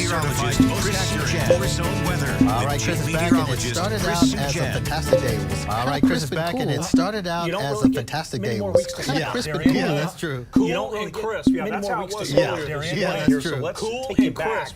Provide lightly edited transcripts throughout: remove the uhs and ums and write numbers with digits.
meteorologist Chris Sujan for zone weather. All right, Chris is back, and it started out as a fantastic day. All right, Chris is back, and it started out as a fantastic day. Yeah, crisp and cool. Yeah, that's true. Cool and crisp. Yeah, that's how it was earlier this morning here. So let's take you back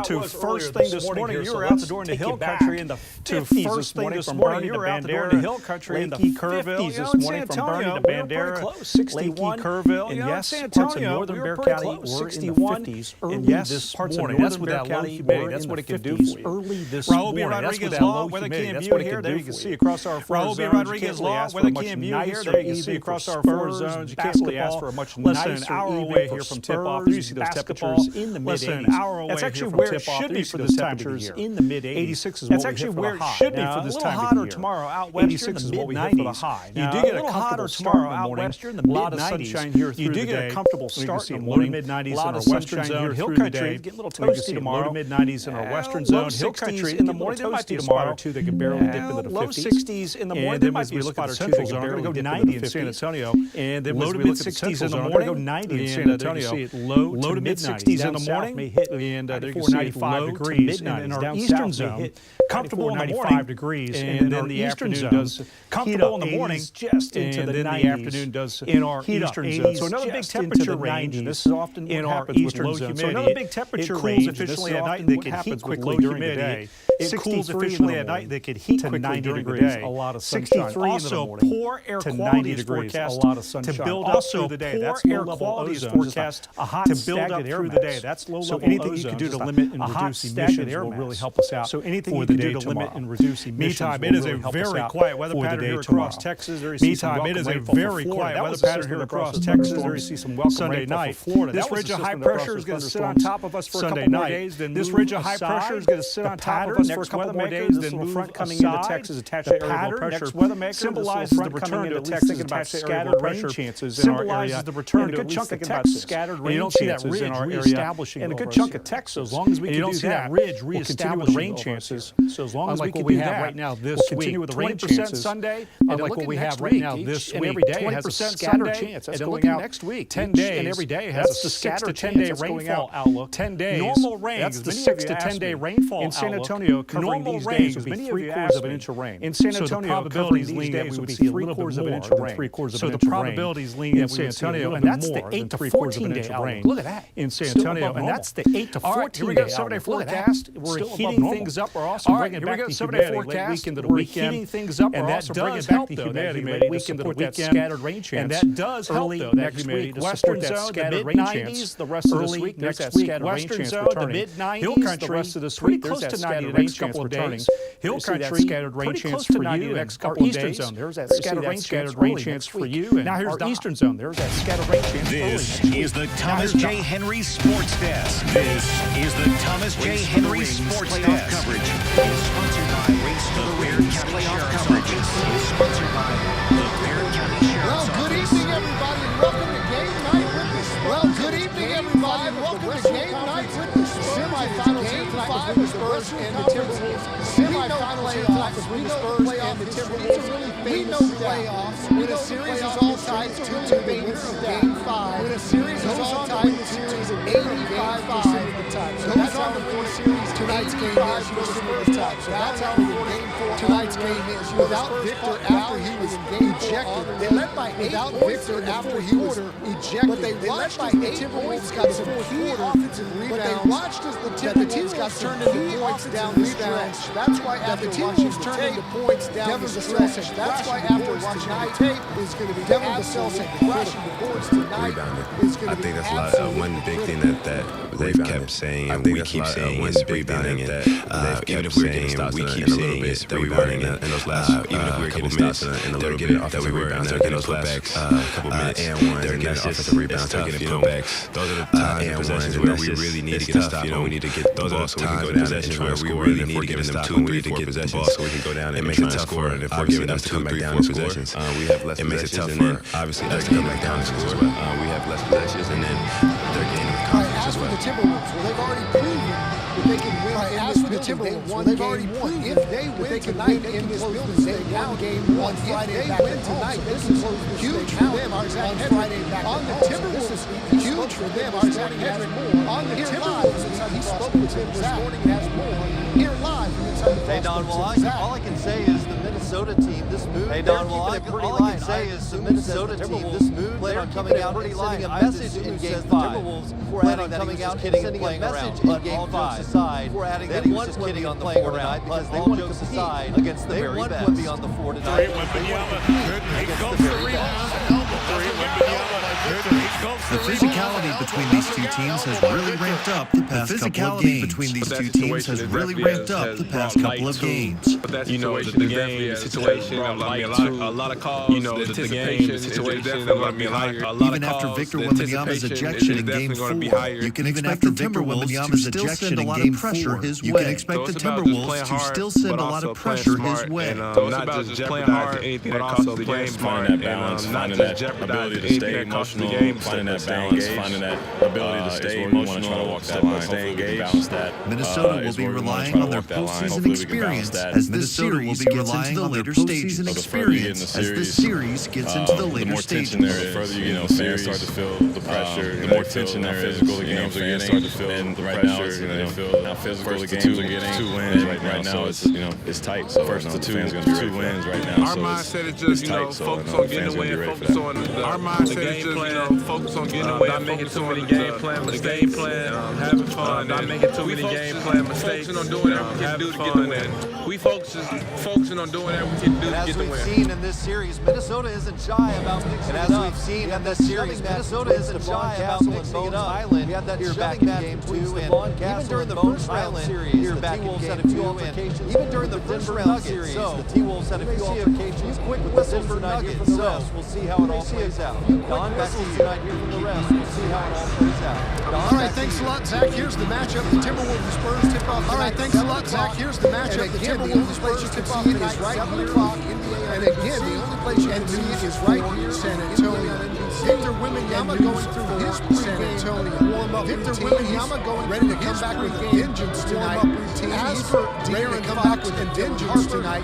to first thing this morning. You were out the door in the hill country in the 50s this morning from Bernie to Bandera. The hill country in the 50s this morning from Bernie to Bandera. 61 Kerrville, and yes, parts of northern Bexar County were in the 50s early this morning. That's what that low humidity. That's what it can do for you. Early this morning. That's what that low humidity. That's what it can do. There you can see across our four zones. Rodriguez Law, weather cam view here. There you can see across our four zones. You can't really ask for a much nicer an hour away here from tip-off. You see those temperatures in the mid-80s. That's actually where it should be for this temperatures in the mid-80s. 86 is what we hit for the high. That's actually where it should be for this time of year. A little hotter tomorrow out west. 86 is what we hit for the high. You do get a comfortable start in the morning. A lot of sunshine here through the day. You do get a comfortable start in the morning. Mid-90s in our western zone. Hill country get a little toasty tomorrow. Mid-90s in our western zone. Hill country in the morning. There might be a spot or two that can barely dip into the 50s. Low 60s in the morning. There might be a spot or two that can barely dip into the 50s. 90 in San Antonio. And then low to mid-60s in the morning. Go 90 in San Antonio. Low to mid-60s in the morning. May hit and there you can see 95 degrees in our eastern zone. Comfortable in the morning. 95 degrees, and then the afternoon does comfortable in the morning, just into the 90s. And then the afternoon does in our eastern zone. So another big temperature range. This is often in our eastern zone. So another big temperature range. Efficiently at night, they can heat quickly during the day. It cools efficiently at night. They could heat quickly during the day. A lot of sunshine. 63 also poor air quality is forecast a lot of sunshine. To build up through the day. That's air quality is forecast a hot to build up through the day. That's low level. So anything you can do to limit and reduce emissions will really help us out. So anything you can do to limit and reduce emissions. Meantime, it is a very quiet weather pattern here across Texas. Meantime, it is a very quiet weather pattern here across Texas. There you see some welcome Sunday night. Florida. This ridge of high pressure is going to sit on top of us for a couple more days. Then this ridge of high pressure is going to sit on top of us for a couple more days. Then move front coming into Texas attached to air low pressure symbolizes the return to Texas attached to scattered rain chances in our area. The return to a good chunk of Texas. Scattered rain chances in our area. And a good chunk of Texas. As long as we can do that, ridge reestablishing rain chances. So as long as we can do that right now this week, continue with the rain chances. Sunday, unlike what we have right now this week, every day has a scattered chance. That's going out next week. 10 days, and every day has a 6 to 10 day rainfall outlook. 10 days. Normal rain. That's the 6 to 10 day rainfall in San Antonio. Covering these days would be 3/4 of an inch of rain. In San Antonio, probabilities lean that we would see 3/4 of an inch of rain. So the probabilities lean in San Antonio, and that's the 8 to 14 day outlook. Look at that in San Antonio, and that's the 8 to 14 day outlook. 7-day forecast. We're heating things up. We're also bringing back the humidity late weekend to the weekend. Heating things up, and that does help though. That humidity weekend to the weekend, scattered rain chance, and that does help though. Next week, western zone, the mid-90s. The rest of this week, there's that scattered rain chance returning. The mid-90s. Hill country, the rest of this week, there's that scattered rain chance returning. Hill country, scattered rain chance for you. Next couple of days, there's that scattered rain chance for you. Now here's the eastern zone. There's that scattered rain chance. This is the Thomas J. Henry Sports Desk. This is the Thomas J. Henry Sports Desk. Coverage is sponsored by Race to the Wins Playoff Coverage is sponsored by the Bexar County Sheriff's Office. Well, good evening, everybody, and welcome to Game Night with the Spurs. Well, good evening, everybody, and welcome to Game Night with the Spurs. Semifinals here tonight between the Spurs and the Timberwolves. Semifinals here tonight between the Spurs and the Timberwolves. We know playoffs. When a series is all tied, 2-2 winners of Game 5. When a series is all tied, the series of 85% of the time. So that's how the fourth series tonight's game is. So that's how the Game 4 tonight's game is. Without Victor after he was ejected. They led by 8 without Victor after he was ejected. But they watched as the Timberwolves got some key offensive rebounds. But they watched as the Timberwolves got turned into points down the stretch. That's why after watching the tape, into points down the stretch. That's why after watching the tape is going to be Devin Vassell crashing the boards tonight. I think that's a lot of one big thing that they've kept saying, and we keep saying is rebounding, and even if we're getting stops, we keep saying is the rebounding in those last even if we're getting stops in a little bit that we rebound, they're getting putbacks, couple minutes, and ones, they're getting offensive rebounds, they're getting putbacks. Those are the times and possessions where we really need to get a stop. You know, we need to get those are the times and possessions where we really need to get a stop. We need to get the ball so we can go down and make it tough for it. If we're giving them 2, 3, 4 possessions, we have less. It makes it tough for obviously us to come back down and score. We have less possessions, and then they're gaining confidence as well. The Timberwolves, well, they've already proven that they can win in this the Timberwolves. They've already proven if they win tonight in this building, they won game 1. If they win tonight, this is huge for them. Zach Hedrick on the Timberwolves. Huge for them. Zach Hedrick on the Timberwolves. He spoke with him this morning and has more. Here live from inside the Hey, Don, well, all I can say is the Minnesota team, this move. Hey, Don, well, all I can say is the Minnesota team, this move. Plan on coming out and sending a message in Game 5. Plan on coming out and sending a message in Game 5. Aside, they want Wemby on the floor tonight because they want to compete against the very best. They want Wemby on the floor tonight. The physicality between these two teams has really ramped up the past couple of games. But that you know, the game, the situation, a lot of calls, you know, the anticipation, the situation, even after Victor Wembanyama's ejection in Game 4, you can expect the Timberwolves to still send a lot of pressure his way. You can expect the Timberwolves to still send a lot of pressure his way. Not just playing hard, anything that costs the game, finding that balance, finding that ability to stay emotional, finding that balance, finding that ability to stay emotional, stay engaged. Minnesota will be relying on their postseason experience as this series gets into the later stages. The further you get, fans start to feel the pressure. The more tension there is, physical the games are getting, start to feel the pressure. Now physical the games are getting 2 wins right now. It's tight. So first to 2 wins right now. Our mindset is just focus on getting away and focus on the game plan. Focus on getting away, not making too many game plan mistakes. Having fun, not making too many game plan mistakes. Focusing on doing everything we can do to get the win. We focusing on doing everything we can do to get the win. As we've seen in this series, Minnesota isn't shy about mixing it up. As we've seen in this series, Minnesota isn't shy about mixing it up. We had that here back in Game 2, and even during the first round series, here back in Game 2, and even during the first round series, the T-Wolves had a few altercations quick with the Denver Nuggets. So we'll see how it all plays out. Don, back to you tonight here from the rest. We'll see how it all plays out. All right, thanks a lot, Zach. Here's the matchup. The Timberwolves and Spurs tip off. All right, thanks a lot, Zach. Here's the matchup. The Timberwolves and Spurs tip off tonight, 7 o'clock. And again, the only place you can see it is right here, San Antonio. Victor Wembanyama going through his San Antonio warm-up routine. Victor Wembanyama going ready to come back with vengeance tonight. As for De'Aaron come back with vengeance tonight.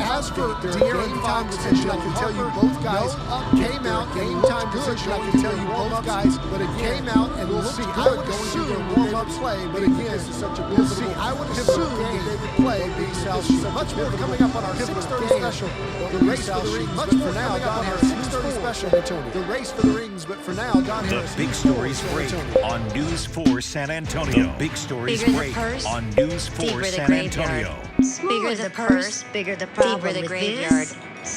As for De'Aaron Fox, I can tell you both guys came out. Game time decision, I can tell you both guys, but it came out and we'll see. I would assume their warm-up play, but again, this is such a we'll see. I would assume they would play because much more coming up on our 6:30 special. The race for the rings, much for now. Don Harris, 6:30 special. The race for the rings, but for now, Don Harris. The big stories break on News 4 San Antonio. The big stories break on News 4 San Antonio. Bigger the purse, bigger the problem with this.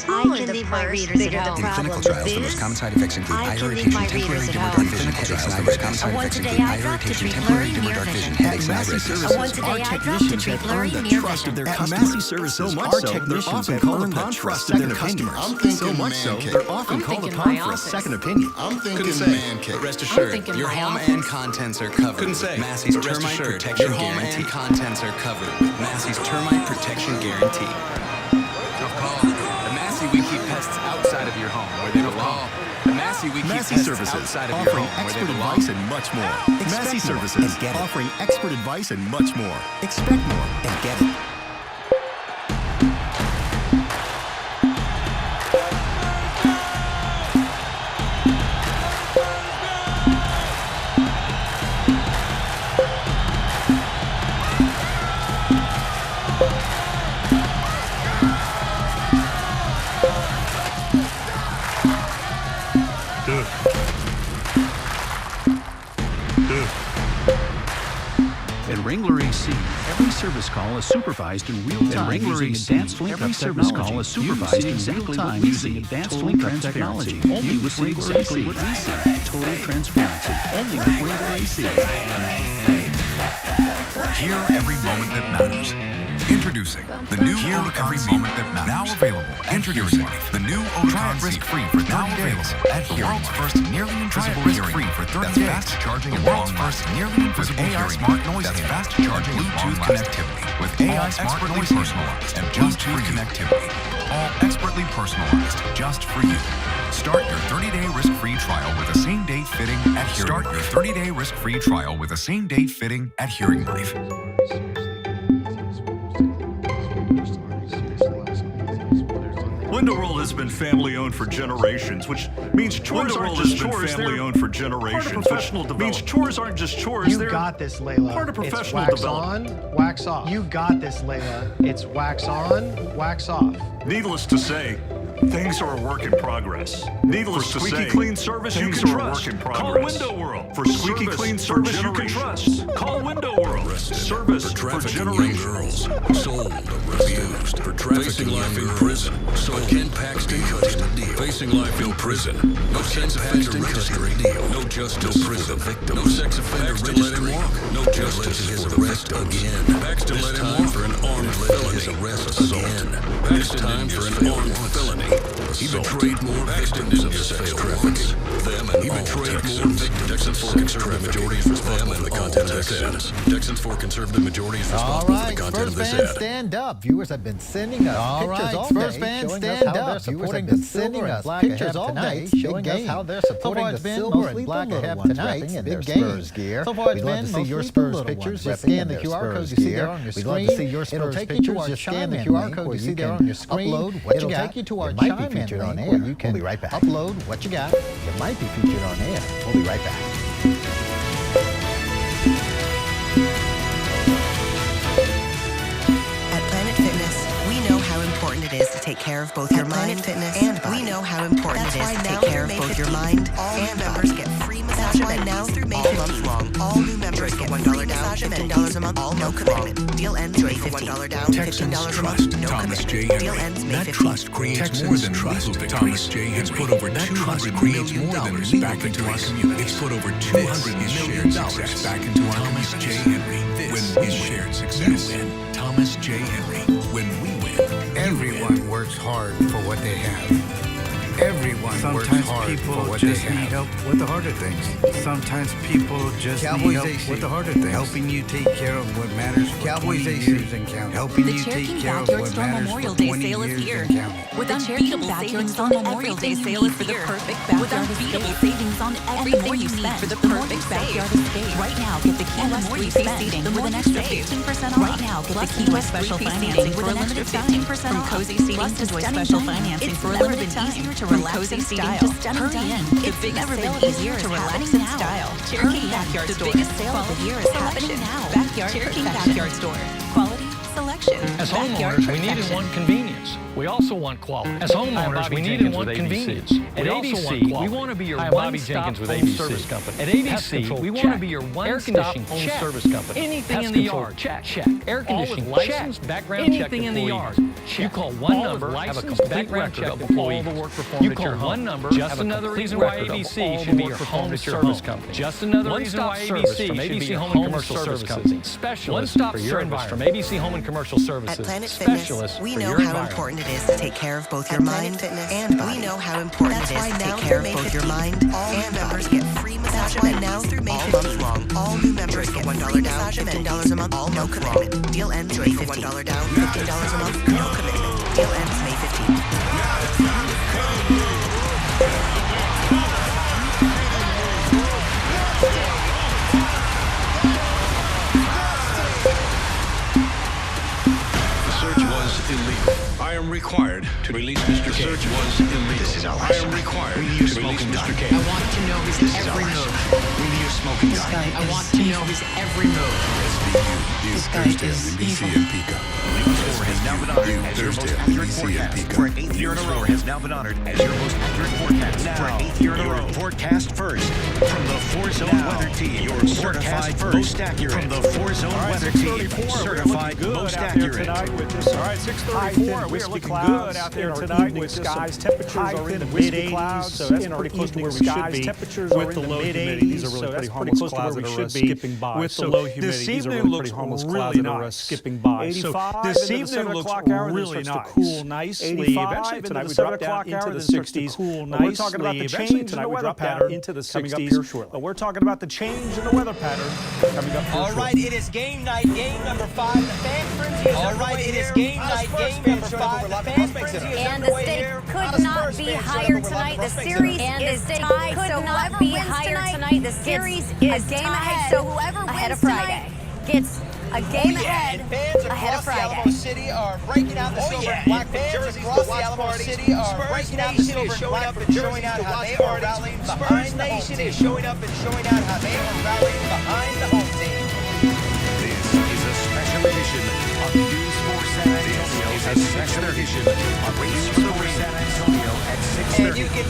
I can leave my readers at home. In clinical trials, the most common side effects include eye irritation, temporary dimmer dark vision, headaches, and eye irritation. Common side effects include eye irritation, temporary dimmer dark vision, headaches, and eye irritation. Our technicians have earned the trust of their customers. Massey Services, so much so, they're often called upon for a second opinion. So much so, they're often called upon for a second opinion. I'm thinking man cave. Rest assured, your home and contents are covered. Couldn't say. Massey's termite protection guarantee. Your home and contents are covered. Massey's termite protection guarantee. We keep pests outside of your home where they belong. Massey, we keep Massey pests Services, outside of your offering home expert advice and much more. Massey Services, offering expert advice and much more. Expect more and get it. Wrangler AC, every service call is supervised in real time using advanced link-up technology. Using advanced link-up technology. Only with Wrangler AC. Total transparency. Only with Wrangler AC. Hear every moment that matters. Introducing the new Hear Every Moment That Matters. Now available. Introducing the new Oticon risk-free for 30 days. At the world's first nearly invisible risk-free for 30 days. Fast charging and world's first nearly invisible AI smart noise. That's fast charging Bluetooth connectivity with AI smart noise personalized and just for connectivity. All expertly personalized just for you. Start your 30-day risk-free trial with a same-day fitting at Hearing Life. Start your 30-day risk-free trial with a same-day fitting at Hearing Life. Window World has been family-owned for generations, which means chores aren't just chores. Family-owned for generations. Part of professional development. Means chores aren't just chores. You got this, Layla. Part of professional it's wax development. on, wax off. You got this, Layla. It's wax on, wax off. Needless to say, things are a work in progress. Needless to say, squeaky clean service you can trust. Call Window World. For squeaky clean service you can trust. Call Window World. Service for generations. Sold, refused, for trafficking life in prison. But Ken Paxton cut the deal. Facing life in prison. No sex offender registry deal. No justice for the victim. No sex offender registry. No justice his arrest again. Paxton let him walk for an armed felony. His arrest again. Paxton time for an armed felony. He betrayed more victims of this failed trafficking. Them and he betrayed more victims. Texans for conservative majority is responsible for the content of this ad. Texans for conservative majority is responsible for the content of this ad. All right, Spurs fans, stand up. Viewers have been sending us pictures all day. Spurs fans, stand up. Viewers have been sending us pictures all day, showing us how they're supporting the silver and black have tonight. Big Spurs gear. So far, we'd love to see your Spurs pictures. Just scan the QR code you see there on your screen. We'd love to see your Spurs pictures. Just scan the QR code you see there on your screen. Upload what you got. It'll take you to our Chime In featured on air. You can be right back. Upload what you got. It might be featured on air. We'll be right back. At Planet Fitness, we know how important it is to take care of both your mind and body. We know how important it is to take care of both your mind and members get free massage. That's why now through May 15th, all new members get $1 down, $15 a month, all no commitment. Deal ends May 15th. $1 down, $15 a month, no commitment. Deal ends May 15th. That trust creates more than legal victories. Thomas J. has put over $200 million back into our community. It's put over $200 million back into our Thomas J. Henry. When we shared success, we win. Thomas J. Henry. When we win, everyone works hard for what they have. Everyone works hard for what they have. Sometimes people just need help with the harder things. Sometimes people just need help with the harder things. Helping you take care of what matters for Cowboys 20 years and counting. Helping you take care of what matters for 20 years and counting. With unbeatable savings on Memorial Day sale is for the perfect backyard. With unbeatable savings on everything you need for the perfect backyard escape. Right now, get the Key West 3-piece seating with an extra 15% off. Right now, get the Key West special financing with an extra 15% off. From cozy seating to special financing for a limited time. From cozy seating to stunning dining. It's never been easier to relax in style. Cherokee Backyard Store. The biggest sale of the year is happening now. Cherokee Backyard Store. Quality, selection. As homeowners, we need and want convenience. We also want quality. As homeowners, we need and want convenience. At ABC, we want to be your one-stop home service company. At ABC, we want to be your one-stop home service company. Anything in the yard, check. Air conditioning, licensed background check. Anything in the yard, check. You call one number, have a complete record of all the work performed at your home. One number, just another reason why ABC should be your home service company. Just another reason why ABC should be your home commercial service company. Specialist for your environment. From ABC Home and Commercial Services. At Planet Fitness, we know how important it is to take care of both your mind and body. We know how important it is to take care of both your mind and members get free massage. And now through May 15th, all new members get $1 down, $15 a month, all no commitment. Deal ends May 15th. $1 down, $15 a month, no commitment. Deal ends May 15th. I am required to release Mr. K. The search was illegal. This is our last. I am required to release Mr. K. I want to know his every move. Really your smoking gun. I want to know his every move. SVU is Thursday on NBC and Pika. Has now been honored as your most accurate forecast for an 8th year in a row. Has now been honored as your most accurate forecast for an 8th year in a row. Forecast first from the 4-Zone Weather Team. Your certified most accurate from the 4-Zone Weather Team. Certified most accurate. All right, 6:34. We're looking good out there tonight with skies. Temperatures are in the mid-80s, so that's pretty close to where we should be. Temperatures with the low humidity. These are really pretty harmless clouds that are skipping by. With the low humidity, these are really pretty harmless clouds that are skipping by. So this evening looks really nice. Cool nicely. Eventually tonight we drop down into the 60s. Cool nicely. We're talking about the change in the weather pattern into the 60s. But we're talking about the change in the weather pattern coming up here shortly. All right, it is game night, game number 5. The fan frenzy is underway here. It is game night, game number 5. The fan frenzy is underway here. Could not be higher tonight. The series is tied, so whoever wins tonight, the series is tied. So whoever wins tonight gets A game ahead Fans of across Friday. the Alamo City are breaking out the silver and black jerseys across the Alamo City are breaking out the silver and black jerseys showing out how they are rallying behind the home team. Showing up and showing out how they are rallying behind the home team. This is a special edition of News for San Antonio. This is a special edition of Race for San Antonio at 6:30. And you can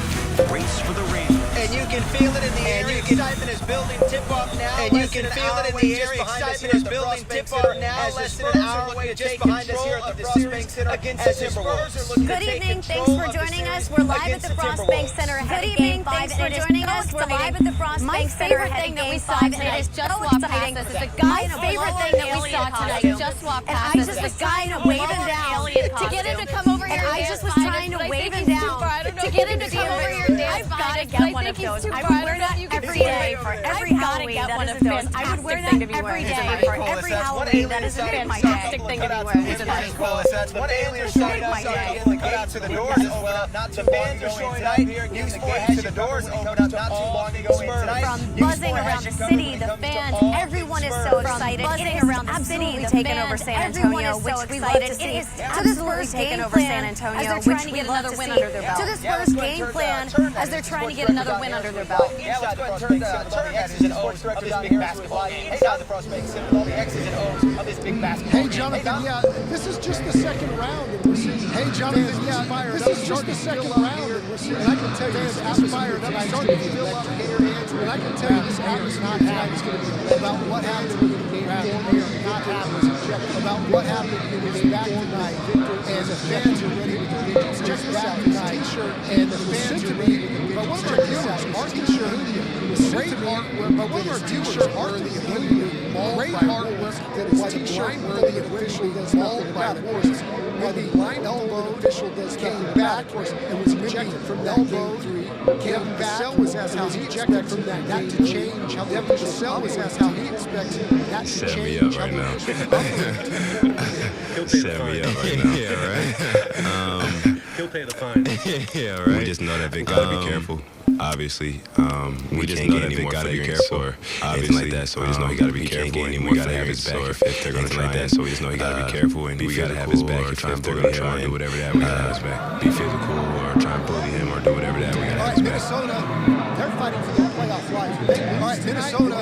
Race for the Ring. And you can feel it in the air. Excitement is building. Tip off now. And you can feel it in the air. Excitement is building. Tip off now. Less than an hour away just behind us here at the Frostbank Center against the Timberwolves. Good evening. Thanks for joining us. We're live at the Frostbank Center ahead of Game 5. Thanks for joining us. We're live at the Frostbank Center ahead of Game 5 tonight. It's just walk past us. It's a guy in a favorite thing that we saw tonight. Just walk past us. And I just was trying to wave him down to get him to come over here. And I just was trying to wave him down to get him to come over here and dance. I've got to get one of those. I would wear that every day for every Halloween. That is a fantastic. I would wear that every day for every Halloween. That is a fantastic thing to be wearing tonight. One alien showing up getting the gate to the doors open up. Not the fans are showing up here. Getting the gate to the doors open up. Not too long ago tonight. From buzzing around the city, the fans, everyone is so excited. Buzzing around the city, the taking over San Antonio, which we love to see. To this Spurs taking over San Antonio, which we love to see. To this Spurs game plan, as they're trying to get another win under their belt. Yeah, let's go ahead and turn the X's and O's of this big basketball game inside the Frostbank Center. All the X's and O's of this big basketball game. Hey, Jonathan, yeah, this is just the second round. And we're seeing, hey, Jonathan, yeah, this is just the second round. And we're seeing, and I can tell you this atmosphere tonight is going to be electric. And I can tell you this atmosphere tonight is going to be about what happened in the game about what happened in this back tonight. And the fans are ready to get check this out tonight. And the fans are ready to get but one of our viewers, our t-shirt, great artwork, but one of our t-shirt worthy great artwork that is t-shirt worthy and officially does nothing about it. Where the blind elbow official does came back and was ejected from that elbow three. Kevin Vassell was asked how he expected from that to change. How Kevin Vassell was asked how he expects that to change. Set me up right now. Set me up right now. Yeah, right. He'll pay the fine. Yeah, right. We just know that they gotta be careful. Obviously, we just know that they gotta be careful or anything like that. So we just know he gotta be careful, and we gotta have his back if they're gonna try like that. So we just know he gotta be careful, and we gotta have his back if they're gonna try and do whatever that. We gotta have his back. Be physical or try and bully him or do whatever that. We gotta have his back. Minnesota, they're fighting for their playoff life. All right, Minnesota,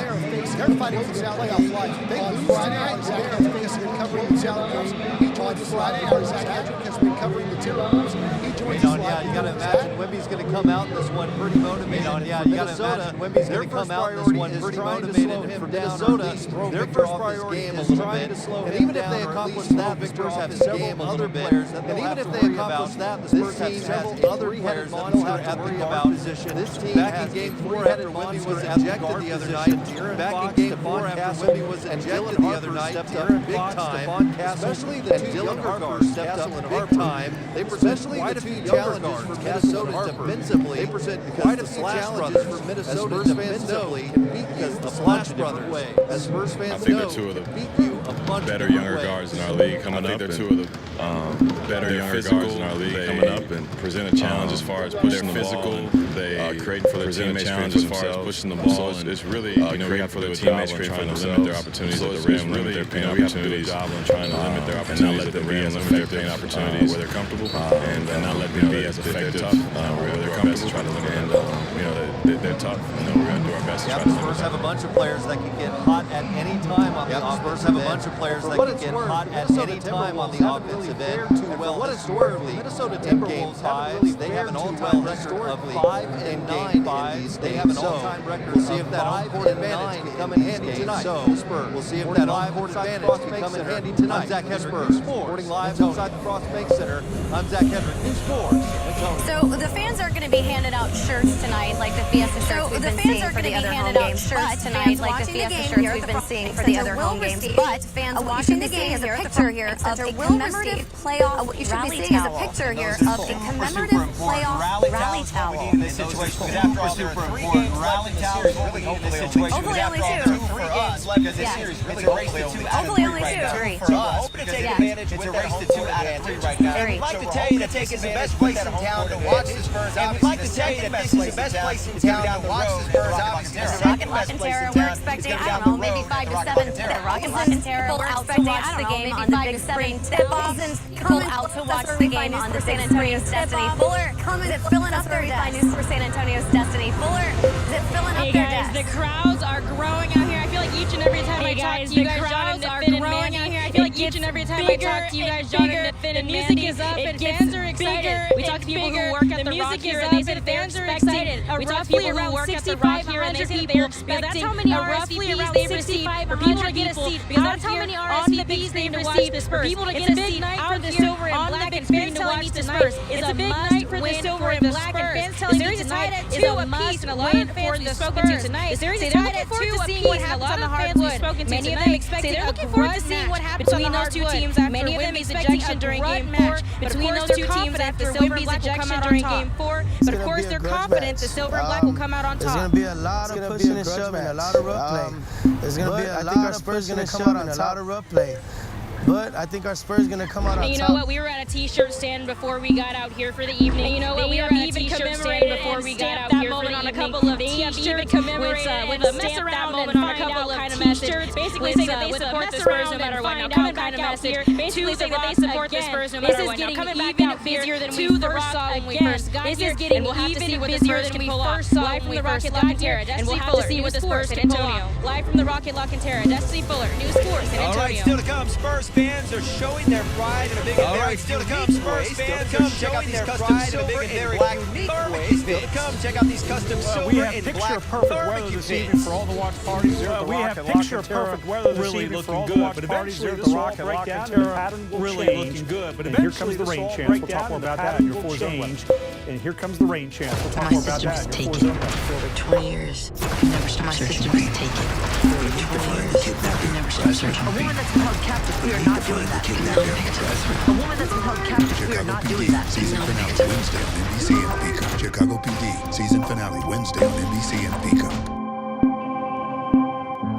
they're fighting for their playoff life. On Friday night, Zach Hedrick has been covering the Timberwolves. He joined us Friday. Zach Hedrick has been covering the Timberwolves. He joins us. Yeah, you got to imagine Wemby's going to come out in this one pretty motivated. Yeah, you got to imagine Wemby's going to come out in this one pretty motivated. For Minnesota, their first priority is trying to slow him down. And even if they accomplish that, the Spurs have several other players. And even if they accomplish that, the Spurs have several other players that they'll have to worry about. This team back in Game 4 after Wemby was ejected the other night. Back in Game 4 after Wemby was ejected the other night, stepped up big time. Especially the two younger guards stepped up big time. They present quite a few challenges for Minnesota defensively. They present quite a few challenges for Minnesota defensively because the Splash Brothers, as Spurs fans know, beat you a bunch better younger guards in our league coming up. I think they're two of the better younger guards in our league coming up and present a challenge as far as pushing the ball. They create for their teammates, challenge as far as pushing the ball. So it's really great for their teammates, trying to limit their opportunities at the rim, limit their paint opportunities, and trying to limit their opportunities at the rim, limit their paint opportunities where they're comfortable, and not let them be as effective where they're comfortable. Try to limit, and they're tough. We're going to do our best to try to limit. The Spurs have a bunch of players that can get hot at any time on the offensive end. The Spurs have a bunch of players that can get hot at any time on the offensive end. Well, what historically, Minnesota Timberwolves have they have an all-time record of 5-9 in these. They have an all-time record. We'll see if that home-court advantage can come in handy tonight. So, we'll see if that home-court advantage can come in handy tonight. I'm Zach Hedrick, News 4. Reporting live inside the Frostbank Center. I'm Zach Hedrick, News 4. So the fans are going to be handing out shirts tonight, like the Fiesta shirts we've been seeing for the other home games. But tonight, like the Fiesta shirts we've been seeing for the other home games. But fans watching the game is a picture here of the commemorative playoff what you should be seeing is a picture here of the commemorative playoff rally towel. We need in this situation because after all, there are 3 games left in the series. Really need in this situation. Hopefully only 2. 3 games left in this series. Really, hopefully only 2. Hopefully only 2. For us, because advantage. It's a race to 2 out of 3 right now. And we'd like to tell you that this is the best place in town to watch the Spurs. And we'd like to tell you that this is the best place in town to watch the Spurs. Obviously, Rocket Lock and Terror, we're expecting, I don't know, maybe 5 to 7 Rocket Lock and Terror out to watch the game on the big screen. Thousands coming out to watch the game on the San Antonio's Destiny. Fuller coming, is it filling up their desk? News for San Antonio's Destiny. Fuller, is it filling up their desk? The crowds are growing out here. I feel like each and every time I talk to you guys, John and Finn and Mandy, I feel like each and every time I talk to you guys, John and Finn and Mandy, the music is up and fans are excited. We talk to people who work at the Rock here and they say that fans are excited. We talk to people who work at the Rock here and they say that they're expecting a RSVPs they've received for people to get a seat. Because that's how many RSVPs they've received for people to get a seat out the silver and black and fans telling me tonight it's a big night for the silver and black and fans telling me tonight is a must win for the Spurs tonight. The series is tied at 2 apiece and a lot of fans we've spoken to tonight say they're looking forward to seeing what happens between those two teams after Wemby's ejection during Game 4. Between those two teams after Wemby's ejection during Game 4. But of course they're confident the silver and black will come out on top. There's going to be a lot of pushing and shoving, a lot of rough play. There's going to be a lot of pushing and shoving, a lot of rough play. But I think our Spurs going to come out on top. And you know what? We were at a T-shirt stand before we got out here for the evening. And you know what? We were at a T-shirt stand before we got out here for the evening. On a couple of T-shirts with a mess around moment on a couple of T-shirts. Basically saying that they support the Spurs no matter what. Now coming back out here, basically saying that they support the Spurs no matter what. Now coming back out busier than we first saw when we first got here. And we'll have to see what the Spurs can pull off. Live from the Rocket Lock and Terra, Destiny Fuller. See what the Spurs can pull off. Live from the Rocket Lock and Terra, Destiny Fuller. News 4, San Antonio. All right, still to come. Spurs fans are showing their pride in a big and very still to come. Spurs fans are showing their pride in a big and very unique way. Still to come. Check out these custom silver and black barbecue pins. For all the watch parties here at the Rock and Lock and Terra, really looking good. But eventually this will all break down and the pattern will change. But here comes the rain chance. We'll talk more about that in your 4 zones. And here comes the rain chance. We'll talk more about that in your 4 zones. For 20 years, I never stopped searching. My sister was taken. For 20 years, I never stopped searching. A woman that's been held captive, we are not doing that. A woman that's been held captive, we are not doing that. Season finale Wednesday on NBC and Peacock. Chicago PD. Season finale Wednesday on NBC and Peacock.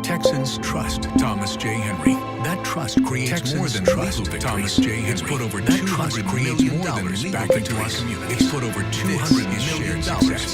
Texans trust Thomas J. Henry. That trust creates more than trust. Thomas J. Henry. It's put over $200 million back into our community. It's put over $200 million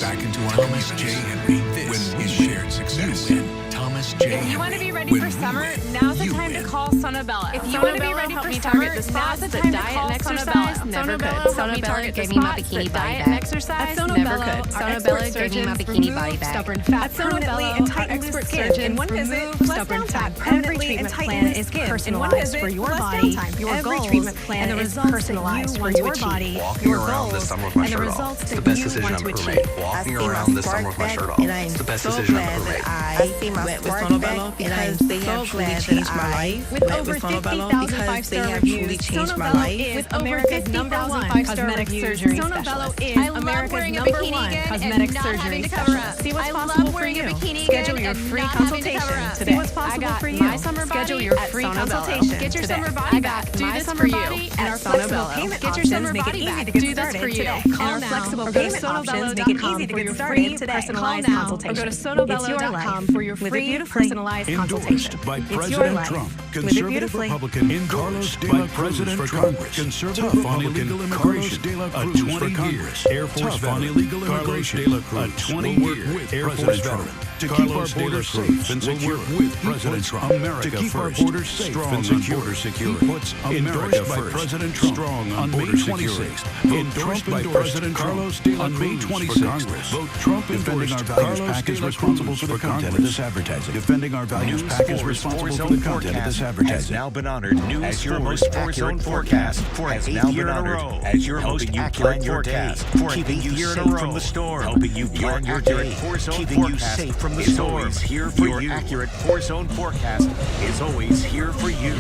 back into our Thomas J. Henry. When we shared success, Thomas J. If you want to be ready for summer, now's the time to call Sonobella. If you want to be ready for summer, now's the time to call Sonobella. Never could. Sonobella gave me my bikini body back. Never could. Sonobella gave me my bikini body back. Stubborn fat permanently and tighten expert surgeon. In one visit, stubborn fat permanently and treatment is personalized for your body, your goals, treatment plan and the results personalized for your body, your goals, and the results that you want to achieve. Walking around this summer with my shirt off. It's the best decision I've ever made. I see my with Sonobella because they have truly changed my life. With over 50,000 5-star reviews, Sonobella is America's #1 cosmetic surgery specialist. I love wearing a bikini again cosmetic surgery specialist. See what's possible for you. Schedule your free consultation today. See what's possible for you. Schedule your free consultation. Get your summer body back. Do this for you. And our flexible payment options make it easy to get started today. Call now. Flexible payment options make it easy to get started today. Call now or go to sonobello.com for your free personalized consultation. Endorsed by President Trump, conservative Republican Carlos by President Trump, conservative Republican immigration, a 20 years Air Force veteran, illegal immigration, a 20-year Air Force veteran. To keep our borders safe and secure with President Trump. America to keep our borders safe and secure. He puts America first. President Trump. Strong on May 26th. Endorsed by President Carlos de la Cruz on May 26th. Vote Trump endorsed. Our values pack is responsible for the content of this advertising. Defending our values pack is responsible for the content of this advertising. Has now been honored as your most accurate forecast for an 8th year in a row. As your most accurate forecast for keeping you safe from the storm. Helping you plan your day. Keeping you safe from the storm. Always here for you. Your accurate 4-zone forecast is always here for you.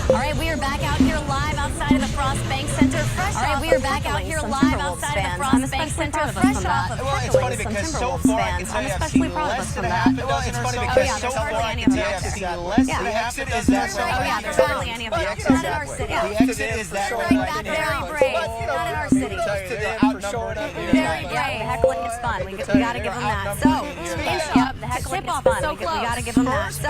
All right, we are back out here live outside of the Frost Bank Center. All right, we are back out here live outside of the Frost Bank Center, fresh off of Well, it's funny because so far I can tell you I've seen less than a half a dozen or so. So far I can tell you I've seen less than a half a dozen. Oh yeah, there's hardly any of them. Not in our city. The exit is that way. Right back, very brave. Not in our city. Very brave. Heckling is fun. We got to give them that. So, the heckling is fun. We got to give them that. So,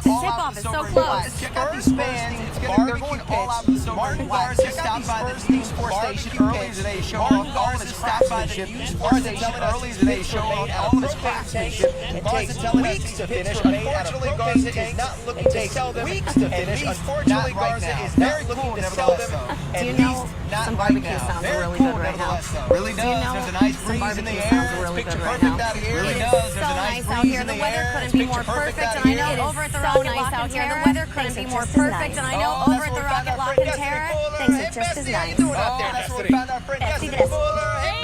tip-off is so close. Check out these fans. They're going all out with Martin Garza stopped by the News 4 station earlier today, showing all of his craftsmanship. Garza earlier today showing all of his craftsmanship. Garza telling weeks to finish. Unfortunately, Garza is not looking to sell them. Weeks to finish. Unfortunately, Garza is very looking to sell them. Do you know some barbecue sounds really good right now? Really does. There's a nice breeze in the air. It's picture perfect out here. Really does. There's a nice breeze in the air. The weather couldn't be more perfect, and I know over at the Rocket Lock and Terra, the weather couldn't be more perfect, and I know over at the Rocket Lock and Terra, things are just as nice. That's where we found our friend Bestie this.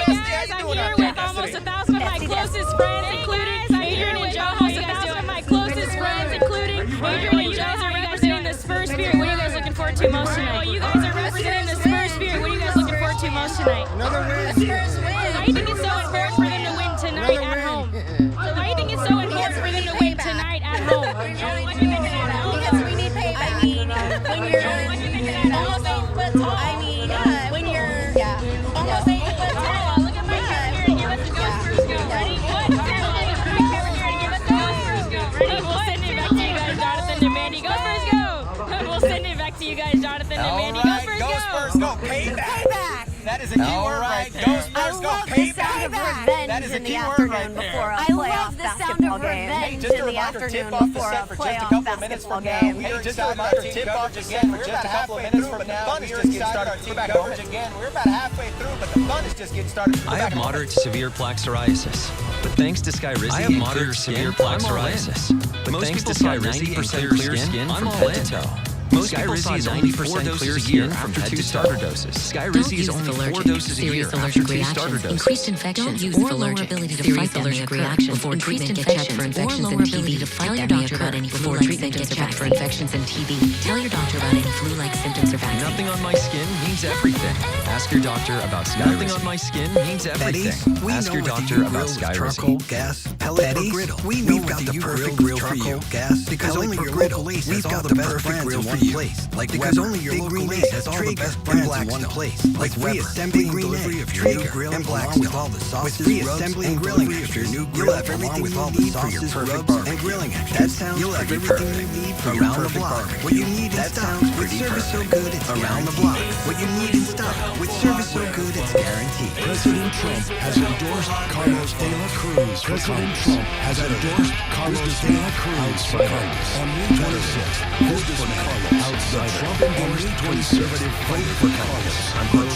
Hey guys, I'm here with almost 1,000 of my closest friends, including Adrian and Joe. Almost 1,000 of my closest friends, including Adrian and Joe. How are you guys doing this Spurs Spirit? What are you guys looking forward to most tonight? You guys are representing the Spurs Spirit. What are you guys looking forward to most tonight? Another win. The Spurs win. Why do you think it's so important for them to win tonight at home? Why do you think it's so important for them to win tonight at home? Because we need payback. I mean, when you're almost 8 foot tall. I mean, when you're almost 8 foot tall. Look at my camera here to give us the Go Spurs Go. Ready? What? Ready? We'll send it back to you guys, Jonathan and Mandy. Go Spurs Go. We'll send it back to you guys, Jonathan and Mandy. Go Spurs Go. Go Spurs Go. Payback. That is a key word right there. Go Spurs Go. Payback. That is a key word right there. I love the sound of revenge in the afternoon before a playoff basketball game. Hey, just a reminder, tip-off again. We're just a couple of minutes from now. The fun is just getting started. We're back coverage again. We're about halfway through, but the fun is just getting started. I have moderate to severe plaque psoriasis, but thanks to Skyrizi, I have moderate to severe plaque psoriasis. But thanks to Skyrizi and clear skin, I'm all in. Most Skyrizi is only 4 doses a year after 2 starter doses. Skyrizi is only 4 doses a year after 2 starter doses. Increased infections or lower ability to fight allergic reactions before treatment get checked for infections and TB. Tell your doctor about any before treatment gets checked for infections and TB. Tell your doctor about any flu-like symptoms or vaccines. Nothing on my skin means everything. Ask your doctor about Skyrizi. Nothing on my skin means everything. Ask your doctor about Skyrizi. Gas, pellet, or griddle. We've got the perfect grill for you. Gas, because only your local Ace has all the best brands in one place. Like because only your local Ace has all the best brands in one place. Like reassembly and delivery of your new grill and Blackstone. With all the sauces, reassembly and grilling of your new grill, you'll have everything you need for your perfect barbecue and grilling action. You'll have everything you need for around the block. What you need in stock with service so good it's around the block. What you need in stock with service so good it's guaranteed. President Trump has endorsed Carlos de la Cruz for Congress. Has endorsed Carlos de la Cruz for Congress. On May 26th, vote for Carlos. Outside Trump endorsed conservative fight for Congress.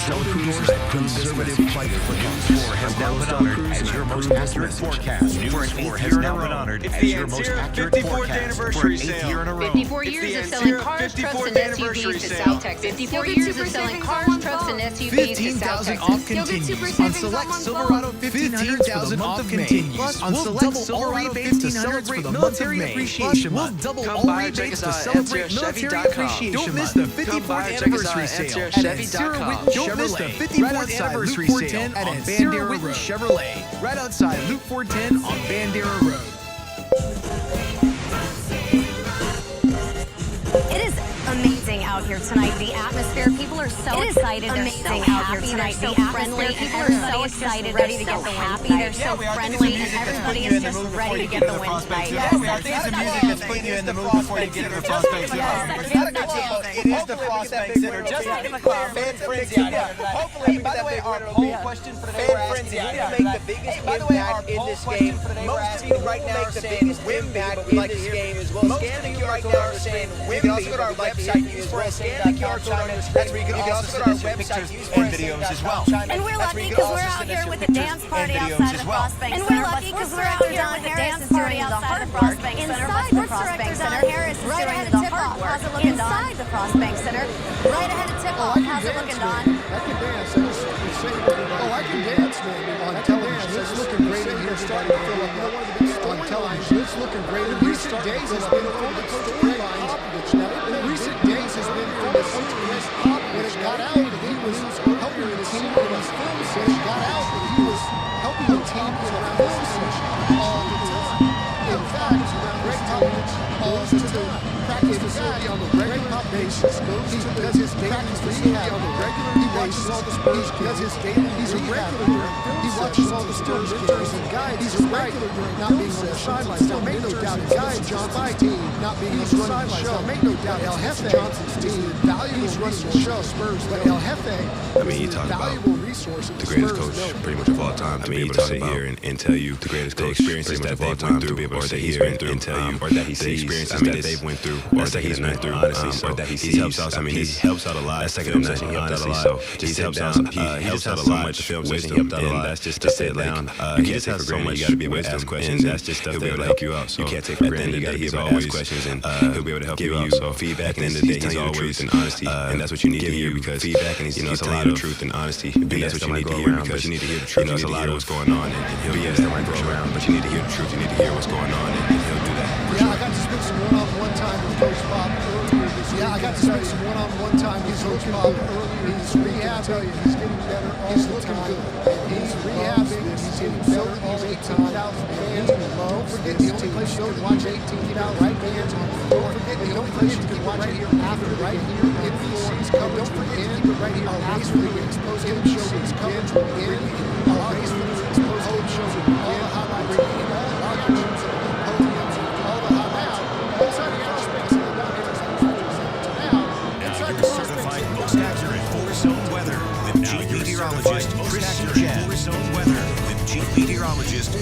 Trump endorsed conservative fight for Congress. Has now been honored as your most accurate forecast. News 4 has now been honored as your most accurate forecast for an 8th year in a row. 54 years of selling cars, trucks, and SUVs to South Texas. 54 years of selling cars, trucks, and SUVs to South Texas. 15,000 off continues on select Silverado 1500s off continues. Plus, on select Silverado 1500s for the military appreciation month. We'll double all rebates to celebrate military appreciation month. Don't miss the 54th anniversary sale at Ancira Witten Chevrolet. Don't miss the 54th anniversary sale at Ancira Witten Chevrolet. Right outside Loop 410 on Bandera Road. It is amazing out here tonight. The atmosphere, people are so excited. They're so happy. They're so friendly. People are so excited. Ready to get the happy. They're so friendly, and everybody is just ready to get the win tonight. I think it's the music that's putting you in the mood before you get to the Frost Bank Center. It is the Frost Bank Center. Just fan frenzy out here. Hopefully, by the way, our poll question for today, fan frenzy out here. Make the biggest impact in this game. Most people right now are saying impact in this game as well. Scan the QR code are saying you can also go to our website, use for a scan the QR code. That's where you can also go to our website, use for videos as well. And we're lucky because we're out here with a dance party outside of the Frost Bank Center. And we're lucky because we're out here with a dance party outside of the Frost Bank Center. Inside the Frost Bank Center, Harris is doing the hard work. How's it looking, Don? Inside the Frost Bank Center, right ahead of tip-off. How's it looking, Don? I can dance. I can dance, man. On television, it's looking great in here. Starting to fill up on television. It's looking great. In recent days, it's been full of storylines. In recent days, has been full of storylines. When it got out that he was on the regular basis. He does his daily rehab on the regular basis. He watches all the Spurs. He does his daily He's a regular. He watches all the Spurs mentors and guides. He's a regular not being on the sidelines. Now, make no doubt, guides Johnson's team not being on the sidelines. Now, make no doubt, El Jefe Johnson's team. He's running the show. Spurs, but El Jefe. I mean, you talk about the greatest coach pretty much of all time. I mean, you talk here and tell you the greatest coach experiences that they've went through, or that he's been through, and tell you, or that he sees experiences that they've went through, or that he's been through, honestly, or that he helps out. I mean, he helps out a lot. That's second to none, honestly. So he helps out. He helps out so much. Films wisdom, he helped out a lot. That's just to sit down. He just has so much. You got to be able to ask questions, and that's just stuff that will help you out. So you can't take for granted. You got to be able to ask questions, and he'll be able to help you out. So feedback, and at the end of the day, he's always in honesty, and that's what you need to hear because feedback, and he's it's a lot of truth and honesty, and that's what you need to hear because you need to hear the truth. You know, it's a lot of what's going on, and he'll BS that might go around, but you need to hear the truth. You need to hear what's going on, and he'll do that. Yeah, I got to spend some one-on-one time with Coach Bob earlier this week. Yeah, I got to spend some one-on-one time with Coach Bob earlier. He's rehabbing. He's getting better all the time. He's rehabbing. He's getting better all the time. 18,000 fans. Don't forget the only place you can watch 18,000 right fans. Don't forget the only place you can watch right here after right here in NBC's coverage. Don't forget to keep it right here after the exposed him show his coverage in our basement exposed him show all the highlights in all the actions all the highlights inside the aerospace Now your certified most accurate four-zone weather with Chief Meteorologist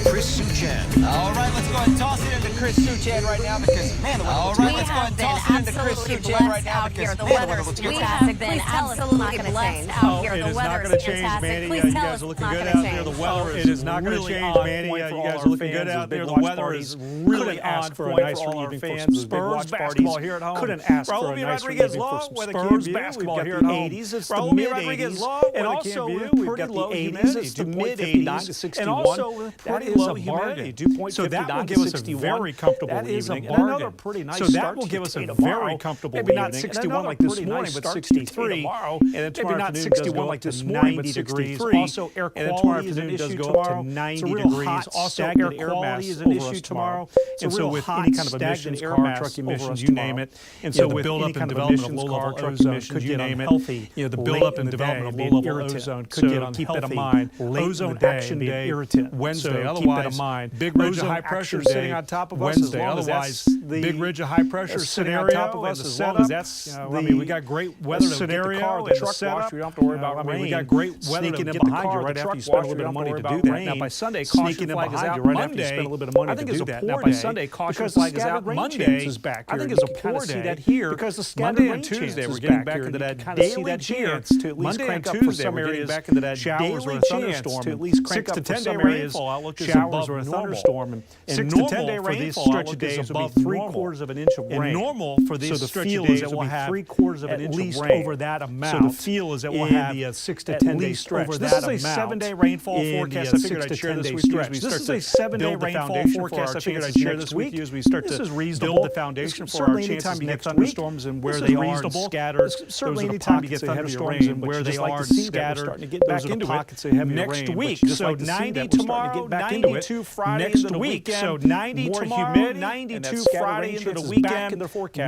Chris Suchan. All right, let's go ahead and toss it into Chris Suchan right now because, man, the weather looks good. Let's go ahead and toss it into Chris Suchan right now because, man, the weather looks good. We have been absolutely blessed out here. The weather is fantastic. Please tell us it's not going to change. The weather is not going to change, Manny. You guys are looking good out there. The weather is really on for a nice evening for some Spurs basketball here at home. Couldn't ask for a nicer evening for some Spurs basketball here at home. It's the mid-80s, and also with pretty low humidity. It's the mid-80s, and also pretty low humidity. So that will give us a very comfortable evening. And another pretty nice start. So that will give us a very comfortable evening. Maybe not 61 like this morning, but 63 tomorrow. And maybe not 61 like this morning, but 63. Also, air quality is an issue tomorrow. 90 degrees. Also, air quality is an issue tomorrow. And so with any kind of emissions, car, truck emissions, you name it. And so the buildup and development of low-level truck emissions, you name it. The buildup and development of low-level ozone could get unhealthy. Keep that in mind. Ozone Action Day, Wednesday. Otherwise, keep that in mind. Big ridge of high pressure sitting on top of us. Wednesday. Otherwise, big ridge of high pressure sitting on top of us. As long as that's, I mean, we got great weather to get the car, the truck washed. We don't have to worry about rain. We got great weather to get behind you right after you spend a little bit of money to do that. Now, by Sunday, caution flag is out right after you spend a little bit of money to do that. Now, by Sunday, caution flag is out. Monday is back here. I think it's a poor day that here because the scattered rain Tuesday we're getting back into that daily chance to at least crank up for some areas. Back into that showers or a thunderstorm. To at least crank up for some areas. Showers or a thunderstorm. And 6 to 10 day rainfall stretch of days above 3/4 of an inch of rain. And normal for these stretch of days will have 3/4 of an inch of rain. Over that amount. So the feel is that we'll have the 6 to 10 day stretch. This is a 7-day rainfall forecast. I figured I'd share this with you as we start to build the foundation forecast. I figured I'd share this with you as we start to build the foundation for our chances to get thunderstorms and where they are scattered. Certainly anytime you get thunderstorms and where they are scattered. Those are the pockets of heavy rain. Next week, so 90 tomorrow, 92 Friday into the weekend. So 90 tomorrow, 92 Friday into the weekend.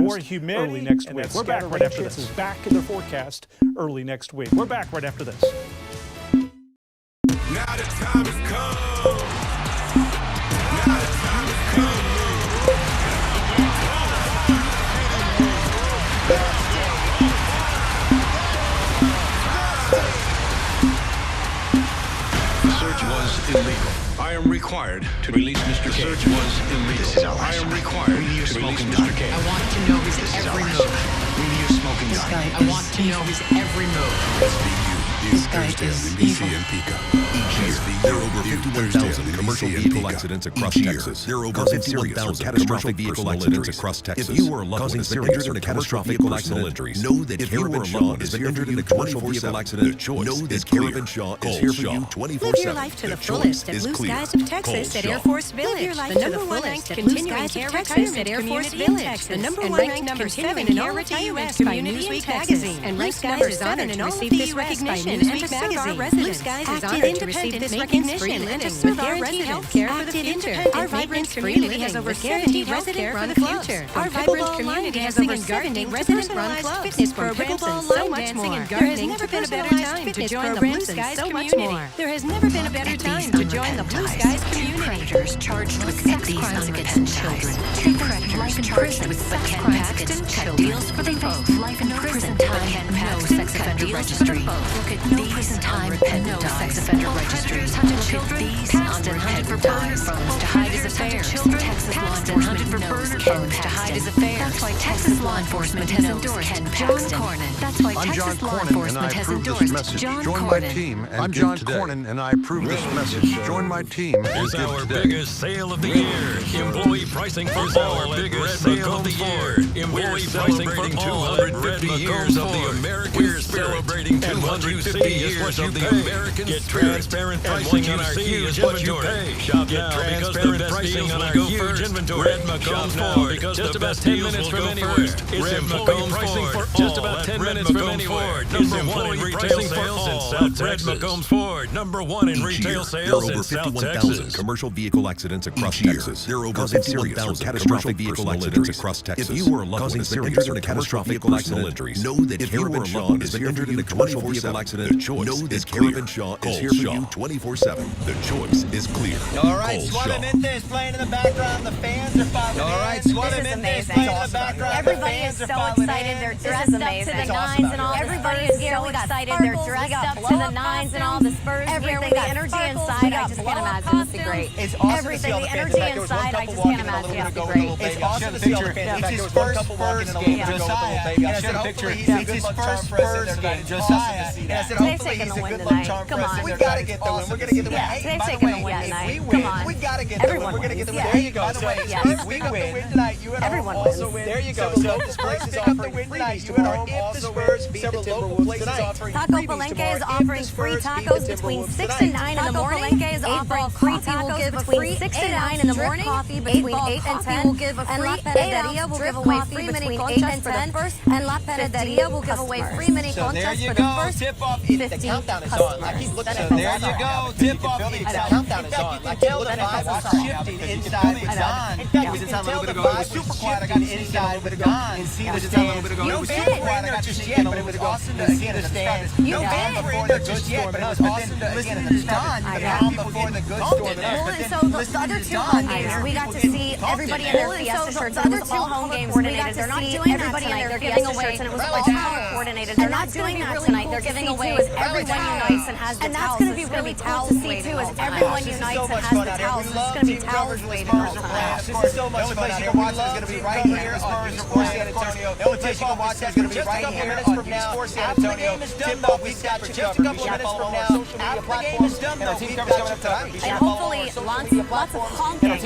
More humidity early next week. We're back right after this. Back in the forecast early next week. We're back right after this. Now the time has come. Now the time has come. The search was illegal. I am required to release Mr. K. The search was illegal. I am required to release Mr. K. I want to know his every move. Bring me your smoking gun. I want to know his every move. This Thursday on NBC and Pika. Each year, there are over 51,000 commercial vehicle accidents across Texas. There are over 51,000 catastrophic vehicle accidents across Texas. If you or a loved one has been injured in a catastrophic vehicle accident, know that Caravan Shaw has been injured in a commercial vehicle accident. Know that Caravan Shaw is here for you 24/7. Live your life to the fullest at Blue Skies of Texas at Air Force Village. Live your life to the fullest at Blue Skies of Texas at Air Force Village. The number one ranked number 7 in all of the U.S. by Newsweek magazine. And Blue Skies is honored to receive this recognition and to serve our residents. Blue Skies is honored to receive this recognition and to serve our residents. Health care for the future. Our vibrant community has over 70 resident-run clubs. Our vibrant community has over 70 resident-run clubs, fitness programs, and so much more. There has never been a better time to join the Blue Skies community. There has never been a better time to join the Blue Skies community. Predators charged with sex crimes against children. Two predators charged with sex crimes against children. Deals for them both. Life in prison time. No sex offender registry. Look at no prison time. No sex offender registry. Children. These Austin hunted for burner phones to hide his affairs. Texas law enforcement knows Ken to hide his affairs. That's why Texas law enforcement has endorsed John Cornyn. That's why Texas law enforcement has endorsed John Cornyn. I'm John Cornyn, and I approve this message. Join my team and give our today. biggest sale of the year. Employee pricing for all. Our biggest sale of the year. Employee pricing for 250 years of the American We're celebrating 250 years of the American Get transparent pricing on our huge inventory. Shop now because the best deals on our huge inventory. Red McCombs Ford because just about 10 minutes from anywhere. It's employee pricing for all. Just about 10 minutes from anywhere. Number one in retail sales in South Texas. Red McCombs Ford, number one in retail sales in South Texas. There are over 51,000 commercial vehicle accidents across Texas. There are over 51,000 catastrophic vehicle accidents across Texas. If you or a loved one has been injured in a catastrophic vehicle accident, know that Caravan Shaw is here for you 24/7. The choice is Caravan Shaw is here for you 24/7. The choice is clear. All right, Suavemente is playing in the background. The fans are filing. All right, Suavemente is playing in the background. Everybody is so excited. They're dressed up to the nines and all. Everybody is so excited. They're dressed up to the nines and all. The Spurs everything. The energy inside, I just can't imagine. It'd be great. It's awesome everything. To see all The the energy fans. inside, I just can't imagine. It'd be great. It's awesome to see all the fans. It's his first game. Josiah. And I said, hopefully it's his first game. Josiah. And I said, hopefully he's a good luck charm for us. We gotta get the win. We're gonna get the win. They've taken the win tonight. Come on. We gotta get the win. We're gonna get the win. There you go. By the way, if we win tonight, you and everyone also win. There you go. So this place is offering the win tonight. You and home also win. Several local places offering Taco Palenque is offering free tacos between 6 and 9 in the morning. Taco Palenque is offering free tacos between 6 and 9 in the morning. Coffee between 8 and 10. Will give a free and La Panaderia will give away free mini conchas for the first. And La Panaderia will give away free mini conchas for the first 50 The countdown is on. I keep looking at it. There you go. Tip off. The countdown is on. I keep looking at the 5 was shifting inside. It's on. In fact, you can tell the 5 was super quiet. I got inside with a gun. And see the stands. It was super quiet. I got just yet, but it was awesome to see the stands. No calm before the good storm. But it was awesome to listen to the done. Calm before the good storm. And so the other two home games, we got to see everybody in their Fiesta shirts. The other two home games, we got to see everybody in their Fiesta shirts, and it was all color coordinated. They're not doing that tonight. They're giving away as everyone unites and has the towels. And that's going to be really cool to see too, as everyone unites and has the towels. It's going to be towels waiting all the time. This is so much fun. The only place you can watch is going to be right here on Sports San Antonio. The only place you can watch is going to be right here on Sports San Antonio. Tip-off, we've got you covered. Just a couple of minutes from now, after the game is done, though, we've got you covered. And hopefully lots of honking. And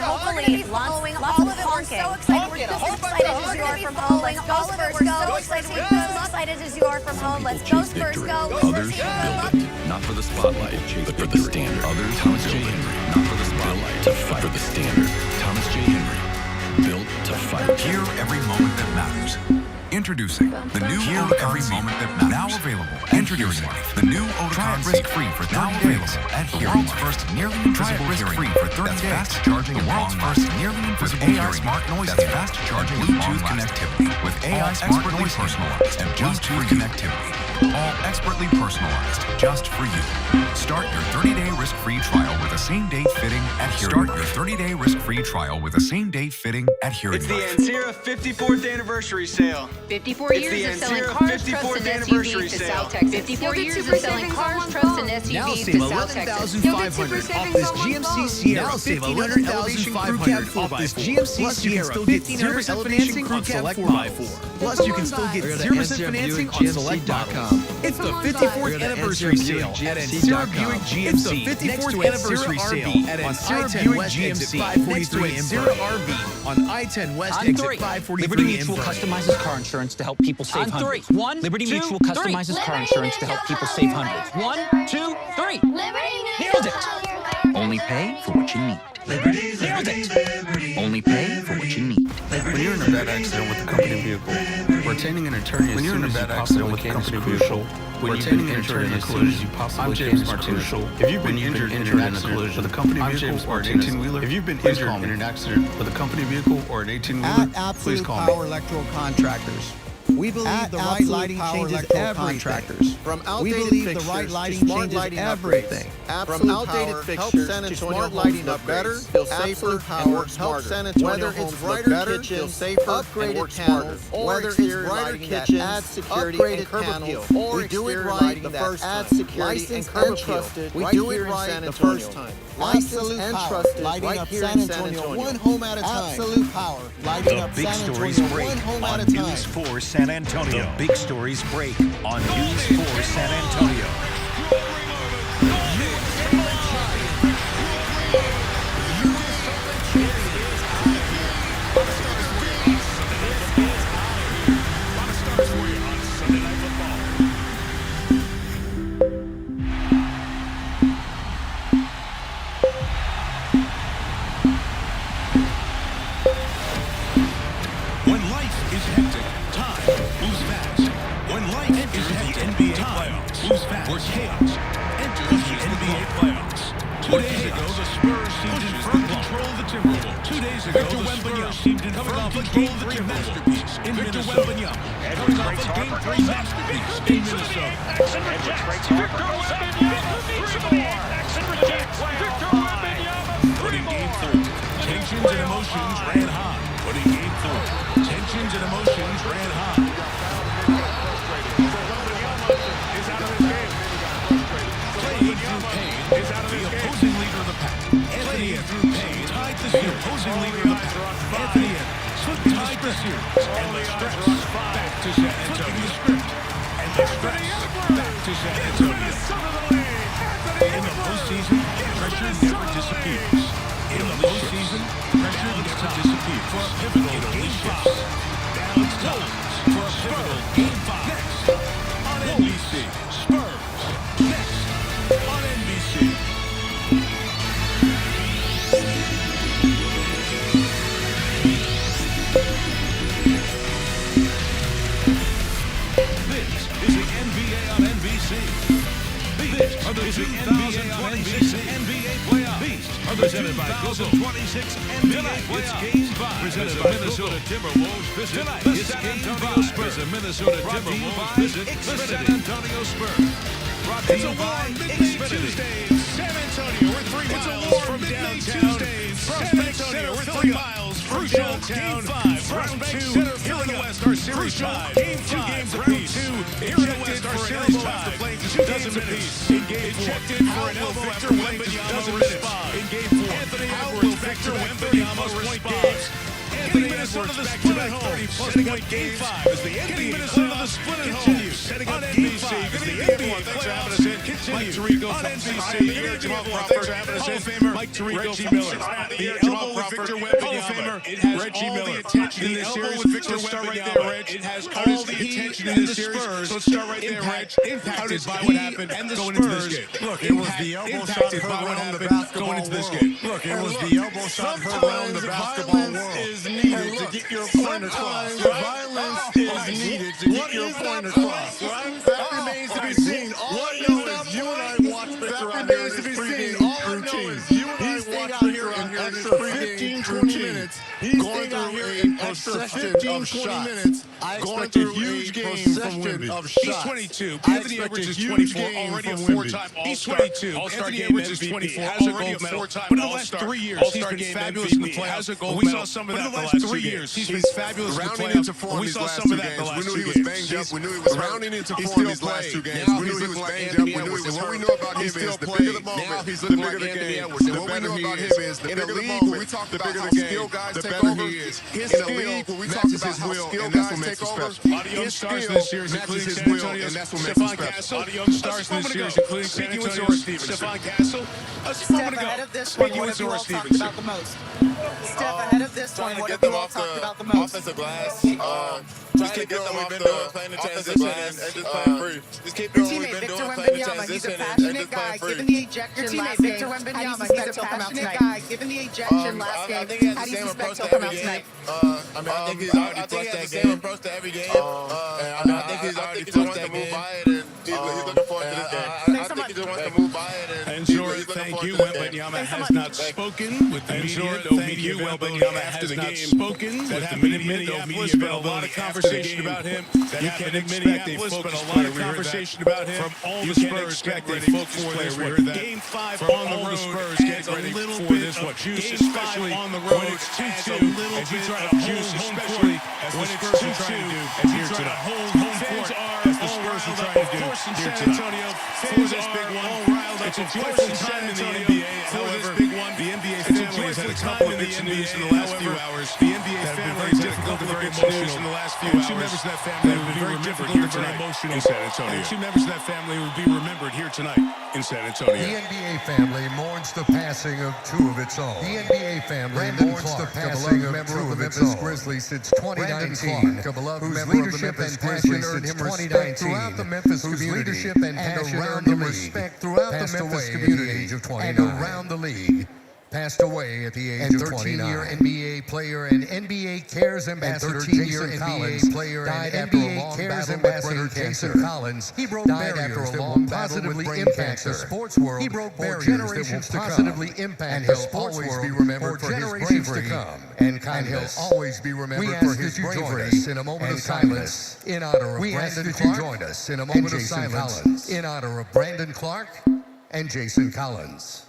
hopefully lots of honking. We're so excited. We're just as excited as you are from home. Let's go Spurs go. We're so excited as you are from home. Let's go Spurs go. Others build it, not for the spotlight, but for the standard. Others Thomas J. Henry, not for the spotlight, to fight for the standard. Thomas J. Henry, built to fight. Hear every moment that matters. Introducing the new Every Moment That Matters. Now available. Introducing the new Try it risk-free for 30 days. At the world's first nearly invisible risk-free for 30 days. Fast charging. The world's first nearly invisible AI smart noise. That's fast charging Bluetooth connectivity with AI smart noise personalized and just for connectivity. All expertly personalized just for you. Start your 30-day risk-free trial with a same-day fitting at Hearing Start your 30-day risk-free trial with a same-day fitting at Hearing It's the Ancira 54th anniversary sale. 54 years of selling cars, trucks, and SUVs to South Texas. 54 years of selling cars, trucks, and SUVs to South Texas. $11,500 off this GMC Sierra. Now save $11,500 off this GMC Sierra. 15% financing on select 4x4. Plus, you can still get 0% financing on select models. It's the 54th anniversary sale at Ancira Buick GMC. It's the 54th anniversary sale at Ancira Buick GMC. 543 Ancira RV on I-10 West exit 543 Liberty Mutual customizes car insurance to help people save hundreds. Liberty Mutual customizes car insurance to help people save hundreds. 1, 2, 3. Nailed it. Only pay for what you need. Nailed it. Only pay for what you need. When you're in a bad accident with a company vehicle, Retaining an attorney when you're in a bad accident with a company vehicle. When retaining an attorney in a collision, I'm James Martinez. If you've been injured in an accident with a company vehicle or an 18-wheeler, if you've been injured in an accident with a company vehicle or an 18-wheeler, please call me. Power Electrical Contractors. We believe the right lighting changes everything. From outdated fixtures to smart lighting everything. From outdated fixtures to smart lighting upgrades. Feel safer, power, help San Antonio whether it's brighter kitchens, safer, upgraded panels, whether it's brighter kitchens, upgraded panels, or we do it right the first time. Licensed and trusted, we do it right the first time. Licensed and trusted, lighting up San Antonio, one home at a time. Absolute Power, lighting up San Antonio, one home at a time. News 4 San Antonio. The big stories break on News 4 San Antonio. Presented by Google. 2026 NBA It's Game 5. Presented by Minnesota Timberwolves. Visit the San Antonio Spurs. The Minnesota Timberwolves. Visit the San Antonio Spurs. Brought to you by Tuesday in San Antonio. We're 3 miles from downtown. San Antonio. We're 3 miles from downtown. Round 2 here in the West. Our Series 5. Game 2 games apiece. Here in the West. Our Series 5. 2 games apiece. In Game 4. Checked in for an elbow after Wembanyama respond. In Game 4. Anthony Edwards, Victor Wembanyama responds. Anthony Minnesota the split at home, setting up Game 5 as the NBA Minnesota the split at home, setting up Game 5 as the NBA thanks for having us in. Mike Tirico on NBC. Jamal Crawford, Hall of Famer Mike Tirico, Reggie Miller. The elbow with Victor Wembanyama. It has Reggie all Miller. The attention in this series. Victor start right there, Reg. It has all the attention in this series. So let's start right there, Reg. Impacted by what happened and the going into this game. Look, it was the elbow shot heard around the basketball going into this game. Look, it was the elbow shot heard around the basketball world. Is needed to get your point across. Violence is needed to get your point across. That remains to be seen. All I know is you and I watched Victor out here in his pregame routine. He stayed out here an extra 15, 20 minutes. He's going through an extra 15, 20 minutes. I expect a huge game from Wemby. He's 22. Anthony Edwards is 24, already a 4-time All-Star. He's 22. Anthony Edwards is 24, already a 4-time All-Star. But in the last 3 years, he's been fabulous in the playoffs. We saw some of that in the last 3 years. He's been fabulous in the playoffs. We saw some of that in the last 2 games. We knew he was banged up. We knew he was rounding into form these last 2 games. We knew he was banged up. We knew he was hurt. What we know about him is the bigger the moment, now he's looking like Anthony Edwards. And what we know about him is the bigger the moment, we talk about how skilled guys take over. His skill matches his will, and that's what makes him special. A lot of young stars in this series, including San Antonio, Stephon Castle. A lot of young stars in this series, including San Antonio, Stephon Castle. A step ahead of this one, what have you all talked about the most? Step ahead of this one, what have you all talked about the most? Offensive glass, trying just keep doing what we've been doing, playing the transition and just playing free. Just keep doing what we've been doing, playing the transition and just playing free. Given the ejection last game, how do you suspect he'll come out tonight? Given the ejection last game, how do you suspect he'll come out tonight? I think he's already thrust that game. Approach to every game. I think he's already thrust that game. He's looking forward to this game. I think he just wants to move by it. And Jordan, thank you. Wembanyama has not spoken with the media. No media Wembanyama has not spoken with the media. There's been a lot of conversation about him. You can expect a focus player. We heard that from all the Spurs. Expect a focus player. We heard that Game 5 on the road. Spurs get a little bit of juice, especially on the road. It's 2-2. As you try to juice, especially as the Spurs are trying to do here tonight. Fans are as the Spurs are trying to do here tonight. For this big one, it's a joyful time in the NBA. However, the NBA family has had a couple of bits of news in the last few hours. The NBA family has had a couple of bits of news in the last few hours. Two members of that family would be remembered here tonight in San Antonio. Two members of that family would be remembered here tonight in San Antonio. The NBA family mourns the passing of two of its own. The NBA family mourns the passing of two of its own. Grizzlies since 2019, whose leadership and passion earned him respect throughout the Memphis community, and around the respect throughout the Memphis community, and around the league. Passed away at the age of 29. 13-year NBA player and NBA Cares ambassador Jason Collins died after a long battle with brother Jason Collins. He broke barriers that will positively impact the sports world. He broke barriers that will positively impact the sports world be remembered for his bravery and kindness. He'll always be remembered for his bravery in a moment of silence in honor of Brandon Clark. Join us in a moment of silence in honor of Brandon Clark and Jason Collins.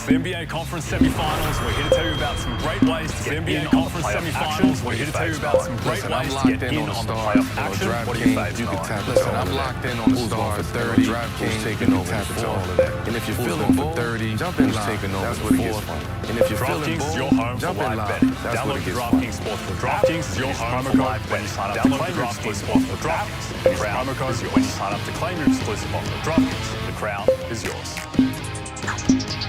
The NBA Conference Semifinals. We're here to tell you about some great ways to get in on the playoff action. We're here to tell you about some great ways to get in on the playoff action. What do you say? Listen, I'm locked in on the Stars for 30. DraftKings taking over all of that. And if you're feeling for 30, jump in line. Taking over. That's what it gets fun. And if you're feeling DraftKings is your home for live betting. Download the DraftKings Sportsbook. DraftKings is your home for live betting. Download the DraftKings Sportsbook. DraftKings. The crown is yours. When you sign up to claim your exclusive offer, DraftKings. The crown is yours.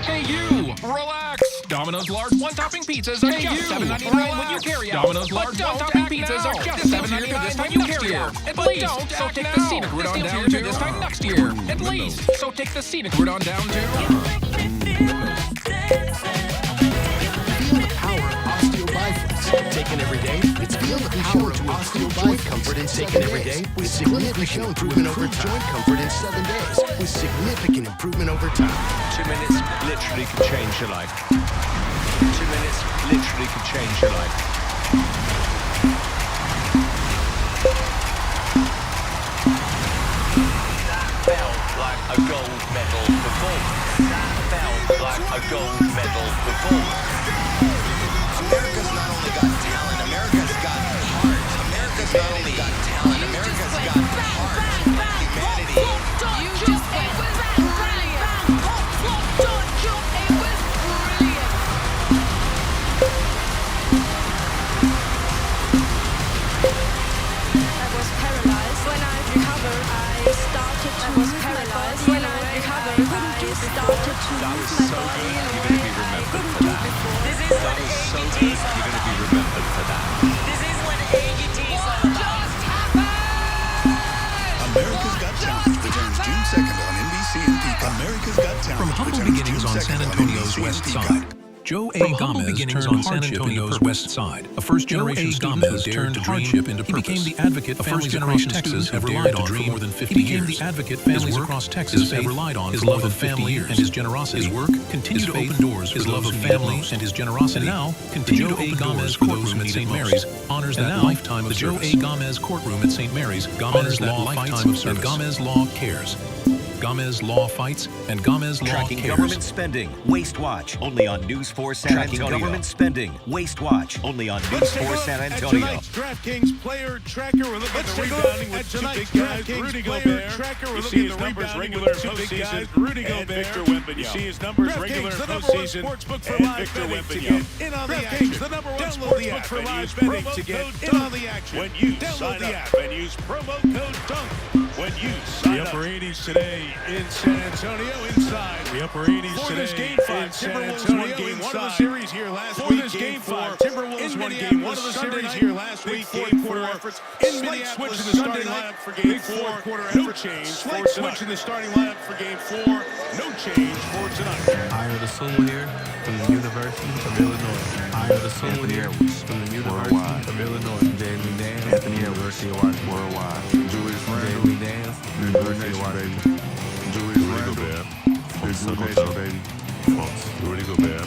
Hey you! Relax! Domino's large one-topping pizzas are just $7.99 when you carry out. Domino's large one-topping pizzas are just $7.99 this time you carry out. At least, so take the scenic route on down to this time next year. At least, so take the scenic route on down to... Feel the power of OsteoBiflex. Taken every day, it's feel the power to improve joint comfort in taken every day with significant improvement over time. Joint comfort in 7 days with significant improvement over time. 2 minutes literally can change your life. 2 minutes literally can change your life. That felt like a gold medal performance. That felt like a gold medal performance. America's not only got talent, America's got heart. America's not only got talent, America's got heart. Humanity. You just it was brilliant. It was brilliant. I was paralyzed. When I recovered, I started to move my body. When I recovered, I started to move my body in a way I couldn't do before. This is what AGT is all about. You're going to be remembered for that. This is what AGT is all about. Just happened! America's Got Talent returns June 2nd on NBC and Peacock. America's Got Talent. From humble beginnings on San Antonio's west side, Joe A. Gomez turned San Antonio's west side. A first-generation student who dared to hardship into purpose. He became the advocate families across Texas have relied on for more than 50 years. He became the advocate families across Texas have relied on for more than 50 years. And his generosity. His work continued to open doors. His love of family and his generosity. And now, continue to open doors for those who need it most. Honors that lifetime of service. The Joe A. Gomez courtroom at St. Mary's honors that lifetime of service. And Gomez Law cares. Gomez Law fights, and Gomez Law Tracking cares. government spending. Waste Watch. Only on News 4 San Antonio. Tracking government spending. Waste Watch. Only on News 4 San Antonio. Tonight's DraftKings player tracker. We're looking at the rebounding with two big guys. Rudy Gobert. Tracker. We're looking at the rebounding with two big guys. Rudy Gobert. Victor Wembanyama. You see his numbers regular in postseason. And Victor Wembanyama. In on the action. The number one sportsbook for live betting to get in on the action. When you sign up and use promo code DUNK. when you sign up. The upper 80s today in San Antonio inside. The upper 80s today this game 5, in San Antonio game 1 of the series here last week. This game 5, Timberwolves won game 1 of the series here last week. Game 4 efforts in Minneapolis. Switch in the starting lineup for game 4. No change. Slight switch in the starting lineup for game 4. No change for tonight. I am the Sulu here from the University of Illinois. I am the Sulu here from the University of Illinois. Jamie Dance, Anthony University of Washington. Worldwide. Julius Randle, Jamie Dance, University of Washington. Julius Randle, Fox Nation, baby. Fox, Rudy Gobert.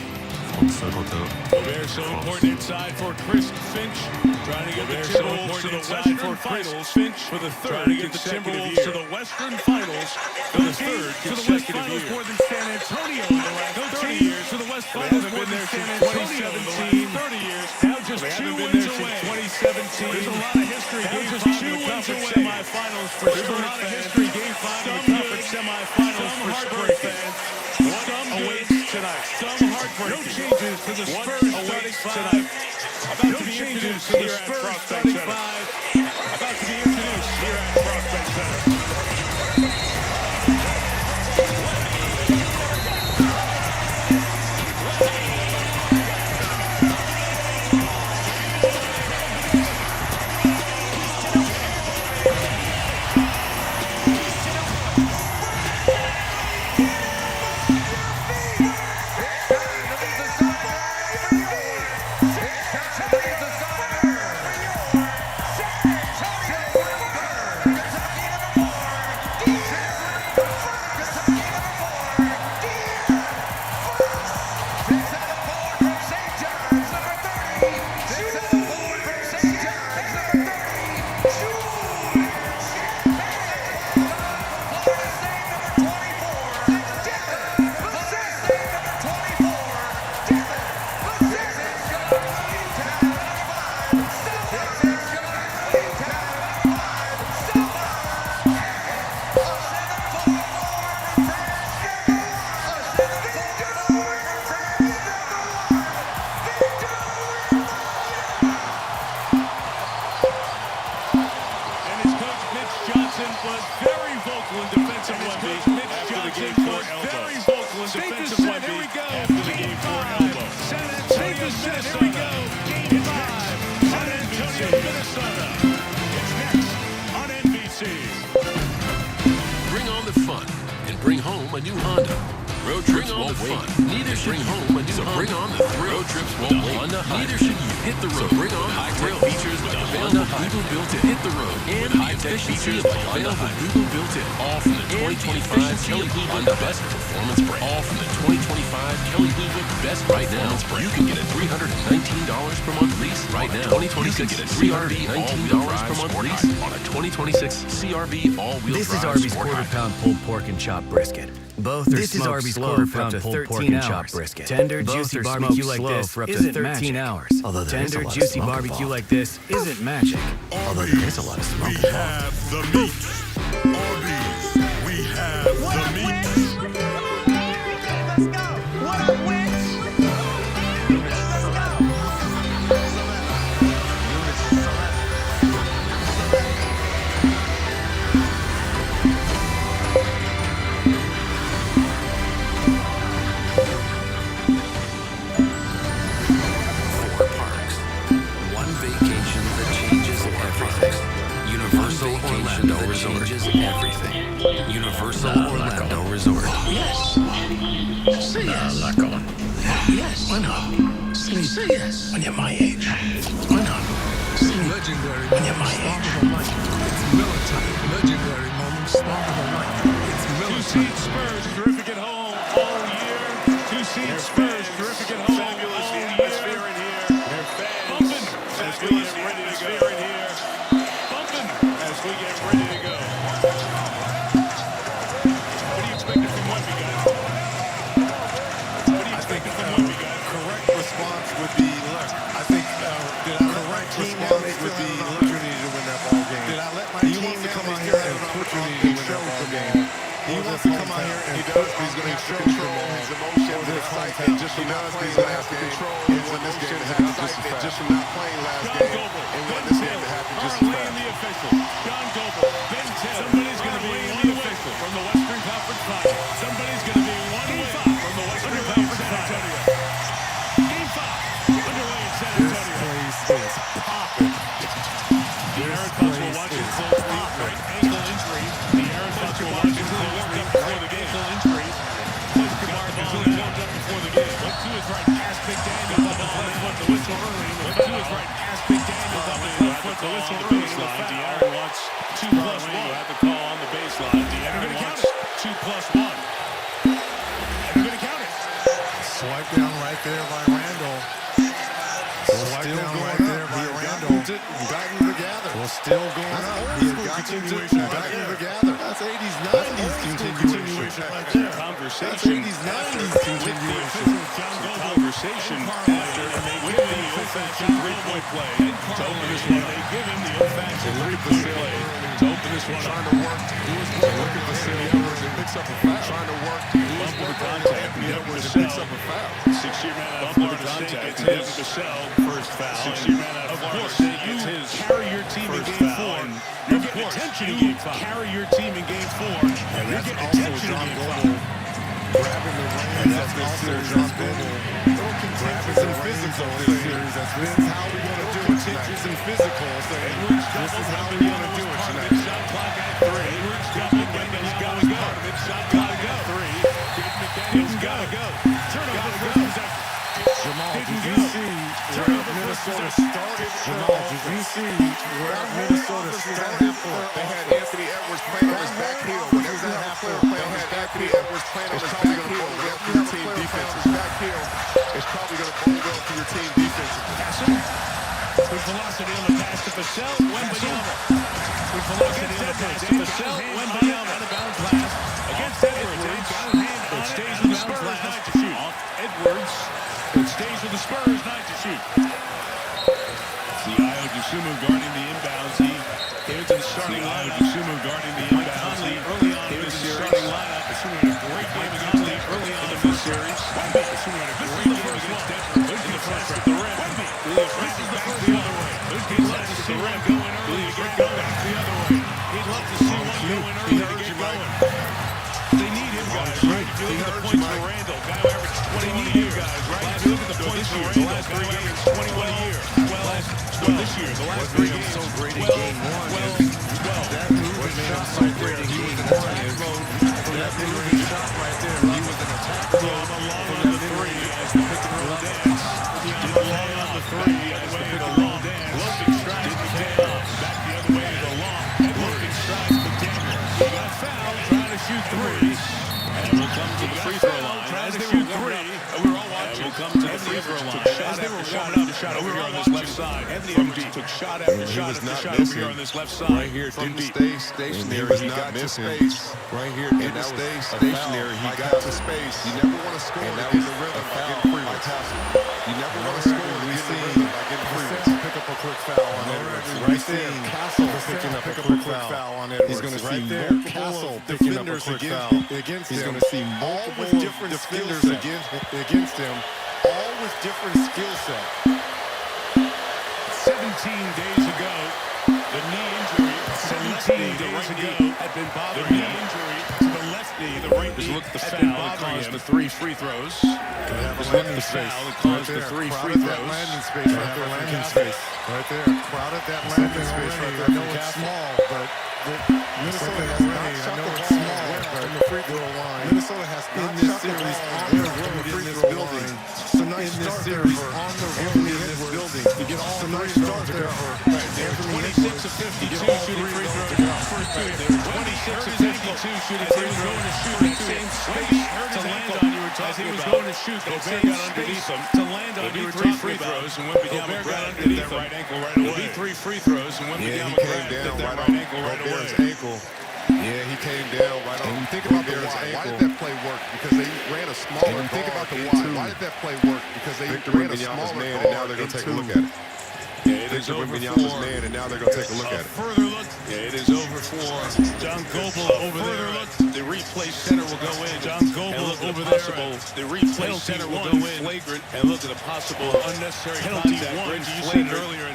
Gobert so important inside for Chris Finch, trying to get the Timberwolves to the Western Finals. Finch for the third, to get the Timberwolves to the Western Finals for the third consecutive year. More than San Antonio in the last 30 years. To the West Finals more than San Antonio in the last 30 years. Now just 2 wins away. 2017. There's a lot of history. Now just 2 wins away. Semifinals for There's a lot of history. Game 5 in the conference semifinals for Spurs fans. Some awaits tonight. Some heartbreaking. No changes to the Spurs starting 5. About to be introduced to the Spurs starting 5. About to be introduced here at Prospect Center. This is Arby's quarter-pound pulled pork and chopped brisket. Both are This is Arby's quarter-pound pulled pork and chopped brisket. Tender, juicy barbecue like this for up to 13 hours. Although tender, juicy barbecue like this isn't magic. Although there is a lot of smoke involved. We have the meat. Arby's. We have the meat. Let's go. What up, Witch? Changes everything. Universal Orlando Resort. Yes. Say yes. Not going. Yes. Why not? Say yes. When you're my age. Why not? Legendary. When you're my age. It's military. Legendary moments. Start of the night. It's military. 2-seed Spurs, terrific at home all year. 2-seed Spurs, terrific at home. Fabulous atmosphere in here. They're fans. Bumping as we get ready to go in here. Bumping as we get ready to go. What do you expect from Wemby, guys? What do you expect from Wemby, guys? Correct response would be left. I think correct response would be opportunity to win that ball game. Did I let my team wants to come out here and opportunity to win that ball game? He wants to come out here and do it. He's going to control his emotions and excitement. Just from not playing last game and when this game happens just as fast. Just from not playing last game and when this game happens just as fast. John Goble, Ben Taylor. Somebody's going whistle early. Wembenyama is right past Big Daniels on the call for the whistle early. Baseline. De'Aaron wants 2 plus 1. We'll have the call on the baseline. De'Aaron wants 2 plus 1. And they're going to count it. Swipe down right there by Randall. Swipe down right there by Randall. Gotten together. Well, still going up. He had gotten together. That's 80s, 90s continuation right there. Conversation. That's 80s, 90s continuation. Conversation after with the old-fashioned three-point play. To open this one, they give him the old-fashioned three-point play. To open this one, trying to work. Look at the city. Edwards picks up a foul. Trying to work. Bump with the contact. Edwards picks up a foul. 6-year man out of Florida State gets his first foul. 6-year man out of Florida State gets his carry your team in game 4. You're getting attention in game 5. Carry your team in game 4. And you're getting attention in game 5. Grabbing the reins of this series. That's been grabbing some physical this series. That's been how we're going to do it. Pitches and physical. So this is how we're going to do it tonight. Shot clock at 3. Edwards double. Wembenyama got to go. Shot clock at 3. McDaniels got to go. Turnover goes at Jamal, did you see where Minnesota started? Jamal, did you see where Minnesota started? They had Anthony Edwards playing on his back heel. Whenever that happened, they had Anthony Edwards playing on his back heel. Well for your team defense. His back heel is probably going to bode well for your team defense. With velocity on the pass to Vassell, Wembenyama. With velocity on the pass to Vassell, Wembenyama. Out of bounds pass against Edwards. It stays with the Spurs, 9 to shoot. Edwards. It stays with the Spurs, 9 to shoot. The Ayo Dosunmu guarding the inbounds. He came to the starting lineup. Dosunmu guarding the inbounds. He early on in the starting lineup. Dosunmu had a great game against Lee early on in this series. Dosunmu had a great game against Denver. In the press at the rim. Williams races back the other way. He'd love to see one going early to get going back the other way. He'd love to see one going early to get going. They need him, guys, right? If you look at the points for Randall, guy who averaged 20 a year, guys, right? If you look at the points for Randall, the last 3 games, 21 a year. Well, this year, the last 3 games. So great in game 1. That movement made him so great in game 1. That movement shot right there. He was an attack mode from that 3 as the pick and roll dance. Did the long on the 3 as the pick and roll dance. Loping strides McDaniels. Back the other way to the long. And loping strides McDaniels. He got fouled trying to shoot threes. And we'll come to the free throw line. Trying to shoot 3. And we're all watching. We'll come to the free throw line. As they were warming up, shot over here on this left side. Anthony Edwards took shot after shot after shot over here on this left side. Right here, didn't stay stationary. He got to space. Right here, didn't stay stationary. He got to space. You never want to score in the rhythm by getting free. You never want to score in the rhythm by getting free. Pick up a quick foul on Edwards. Right there, Castle picking up a quick foul on Edwards. He's going to see Castle picking up a quick foul against him. He's going to see multiple different defenders against him, all with different skill set. 17 days ago, the knee injury. 17 days ago had been bothering him. The knee injury to the left knee, the right knee. Look at the foul that caused the 3 free throws. Look at the foul that caused the 3 free throws. That landing space right there, landing space. Right there. Crowded that landing space right there. I know it's small, but Minnesota has not shot the ball from the free throw line. Minnesota has not shot the ball on the road in this building. It's a nice start there on the road in this building. To get all 3 start there for Anthony 26 of 52 shooting free throws. First 2. They were 26 of 52 shooting free throws. Going to shoot that same space to land on you were talking about. He was going to shoot that same space to land on you were talking about. And Wembenyama grabbed that right ankle right away. It'll be 3 free throws and Wembenyama grabbed that right ankle right away. Yeah, he came down right on. Think about the why. Why did that play work? Because they ran a smaller guard. Think about the why. Why did that play work? Because they ran a smaller man, and now they're going to take a look at it. Yeah, it is over Wembanyama's man, and now they're going to take a look at it. Further look. Yeah, it is over for John Goble over there. The replay center will go in. John Goble over there. The replay center will go in. Flagrant. And look at a possible unnecessary contact. Reggie, you said it earlier.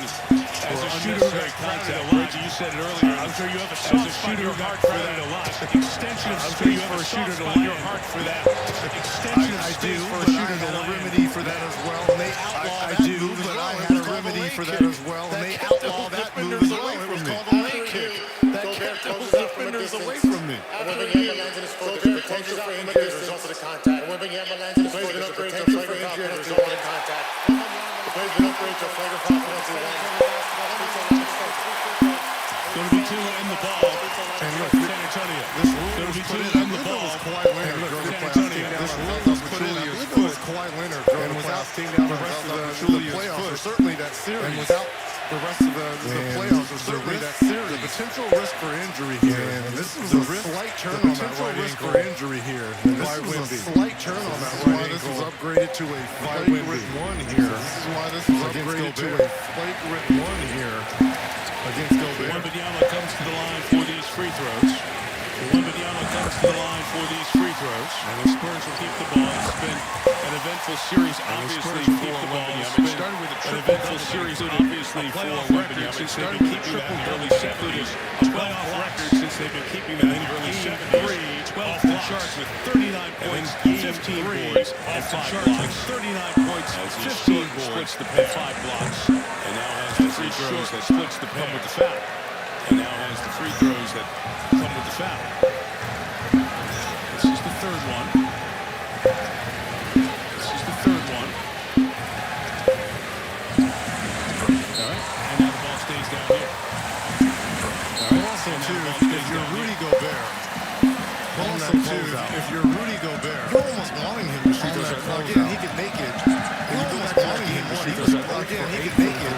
As a shooter, contact. Reggie, you said it earlier. I'm sure you have a soft spot in your heart for that a lot. Extension of space for a shooter to land. Your heart for that. Extension of space for a shooter to land. Remedy for that as well. And they outlaw that move, but I had a remedy for that as well. And they outlaw that move as well. It was called a leg kick. That kept those defenders away from me. Wembanyama lands in his foot. There's potential for injury as a result of the contact. Wembanyama lands in his foot. There's potential for injury as a result of the contact. Going to be two in the ball. And look, San Antonio. This going to be two in the ball. Kawhi Leonard drove the playoffs team down. This rule was put in, I believe it was Kawhi Leonard drove the playoffs team down the rest of the playoffs, or certainly that series. And without the rest of the playoffs, or certainly that series. The potential risk for injury here. And this is a slight turn on that right risk for injury here. And this is a slight turn on that right ankle. This is upgraded to a flagrant one here. This is why this is upgraded to a flagrant one here against Gobert. Wembanyama comes to the line for these free throws. Wembanyama comes to the line for these free throws. And the Spurs will keep the ball. It's been an eventful series, obviously, for Wembanyama. It started with an eventful series, obviously, for Wembanyama. Since they've been keeping that in the early 70s. 12 records since they've been keeping that in the early 70s. 12 off the charts with 39 points, 15 boards, and 5 blocks. 39 points, 15 boards, and 5 blocks. And now has the free throws that splits the come with the foul. And now has the free throws that come with the foul. This is the third one. This is the third one. All right. And now the ball stays down here. All right. Also, too, if you're Rudy Gobert, if you're Rudy Gobert, you're almost wanting him to shoot those shots. Again, he can make it. You're almost wanting him to shoot those shots. Again, he can make it.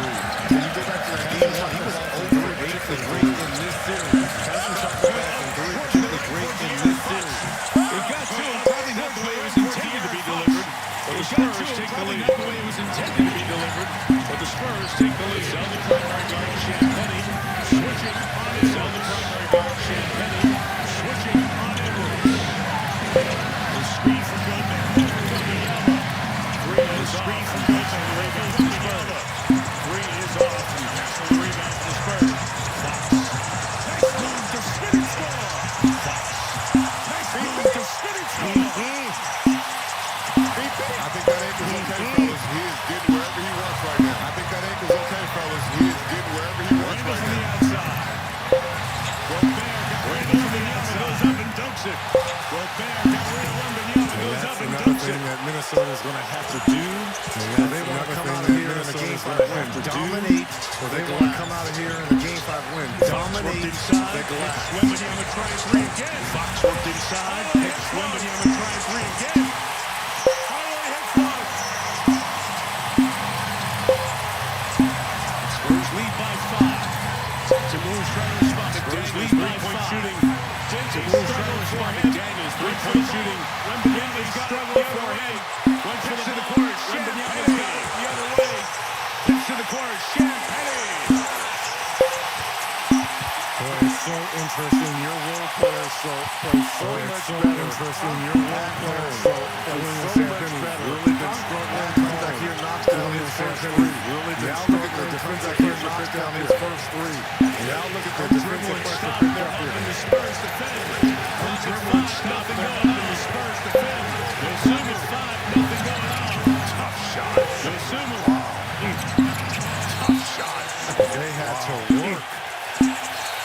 And you go back to that game one, he was overrated great in this series. Hasn't shot the ball from three, particularly great in this series. It got to him, probably not the way it was intended to be delivered. But the Spurs take the lead. Not the way it was intended to be delivered. But the Spurs take the lead. Sell the primary guard, Champagny. Switching on it. Sell the primary guard, Champagny. Switching on Edwards. The screen for Gobert. Wembanyama. Three is screen for Gobert. The rebound for the Spurs. Three is off. And passing the rebound for the Spurs. Fox. Nice move to spin and score. Fox. Nice move to spin and score. I think that ankle's okay, fellas. He is getting wherever he wants right now. I think that ankle's okay, fellas. He is getting wherever he wants right now. Gobert got rid of Wembanyama, goes up and dunks it. Gobert got rid of Wembanyama, goes up and dunks it. Thing that Minnesota is going to have to do. They want to come out of here in a game 5 win. Dominate. Or they want to come out of here in a game 5 win. Dominate. Inside. Wembanyama trying three again. Fox worked inside. Wembanyama trying three again. Spurs lead by 5. Timur's trying to respond. Spurs lead by 5. Shooting. Timur's trying to respond. McDaniels, 3-point shooting. Wembanyama's struggling for him. Went to the corner. Wembanyama's got it the other way. Gets to the corner. Champagny. Boy, it's so interesting. Your role players play so much better. Interesting. Your role players play so much better. Really been struggling. Comes back here, knocks down his first three. Really been struggling. Comes back here, knocks down his first three. Now look at the defensive pressure picked up here. The Spurs defend. Fox, nothing going on. The Spurs defend. Dosunmu 5, nothing going on. Tough shot. Dosunmu. Tough shot. They had to work.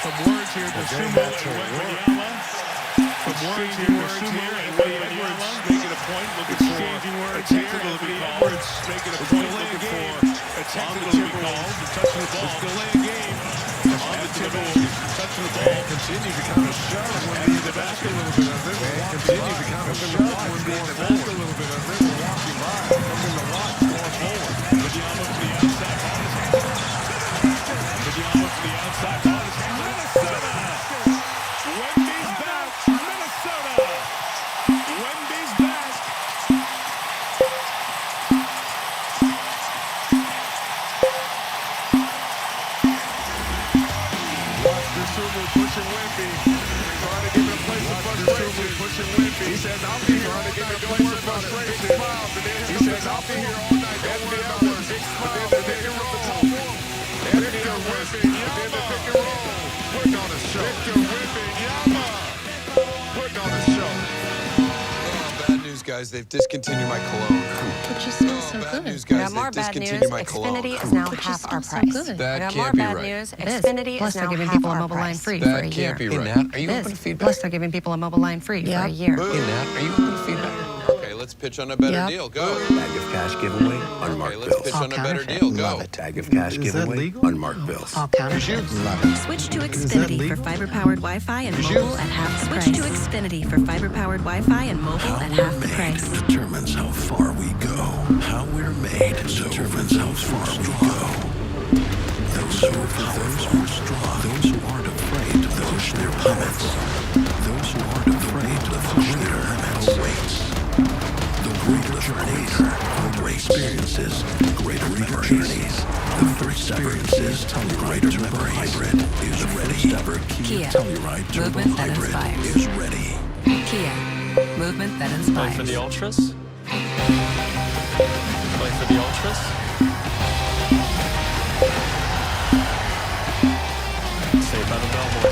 Some words here, Dosunmu and Wembanyama. Some words here, Dosunmu and Wembanyama. Making a point, looking for exchanging words here. Anthony Edwards making a point, looking for a technical to be called. Touching the ball. Delay a game. On the Timberwolves. Touching the ball. Continue to kind of shut when they in the basket a little bit as they were walking by. Continue to kind of shut when they in the basket a little bit as they were walking by. Something to watch going forward. Wembanyama to the outside. Wembanyama to the outside. Minnesota! Wemby's back. Minnesota! Wemby's back. Watch Dosunmu pushing Wemby. Trying to give him a place of frustration. Pushing Wemby. He says, I'll be here all night. Don't worry about it. Big smile. He says, I'll be here all night. Don't worry about it. Big smile. Then they interrupt the top one. Anthony Edwards. Then the pick and roll. Putting on a show. Victor Wembanyama. Putting on a show. Bad news, guys. They've discontinued my cologne. But you smell so good. News, guys. Got more bad news. Xfinity is now half our price. That can't be right. Xfinity is now giving people a mobile line free for a year. That can't be right. Are you open to feedback? Plus, they're giving people a mobile line free for a year. Are you open to feedback? Okay, let's pitch on a better deal. Go. Tag of cash giveaway, unmarked Let's bills. pitch on a better deal. Go. Tag of cash giveaway, unmarked bills. All counterfeit. Switch to Xfinity for fiber-powered Wi-Fi and mobile at half the price. Switch to Xfinity for fiber-powered Wi-Fi and mobile at half the price. Determines how far we go. How we're made determines how far we go. Those who are powerful, strong. Those who aren't afraid to push their limits. Those who aren't afraid to push their limits. The greater journeys, greater experiences, greater memories. The first experiences, greater memory hybrid is ready. Ever Kia Telluride Turbo Hybrid is ready. Kia. Movement that inspires. Play for the Ultras. Play for the Ultras. Saved by the Bellboy.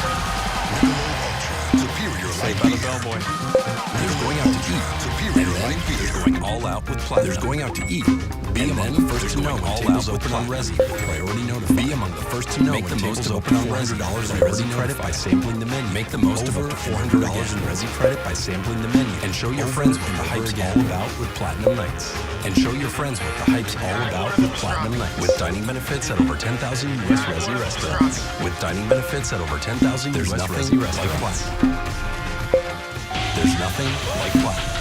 Saved by the Bellboy. There's going out to eat. Superior light beer. There's going all out with Platinum. There's going out to eat. Be among the first to know when tables open on Resi. Priority notified. Be among the first to know when tables open on Resi. $400 in Resi credit by sampling the menu. Make the most of over $400 in Resi credit by sampling the menu. And show your friends what the hype's all about with Platinum Nights. And show your friends what the hype's all about with Platinum Nights. With dining benefits at over 10,000 U.S. Resi restaurants. With dining benefits at over 10,000 U.S. Resi restaurants. There's nothing like Platinum.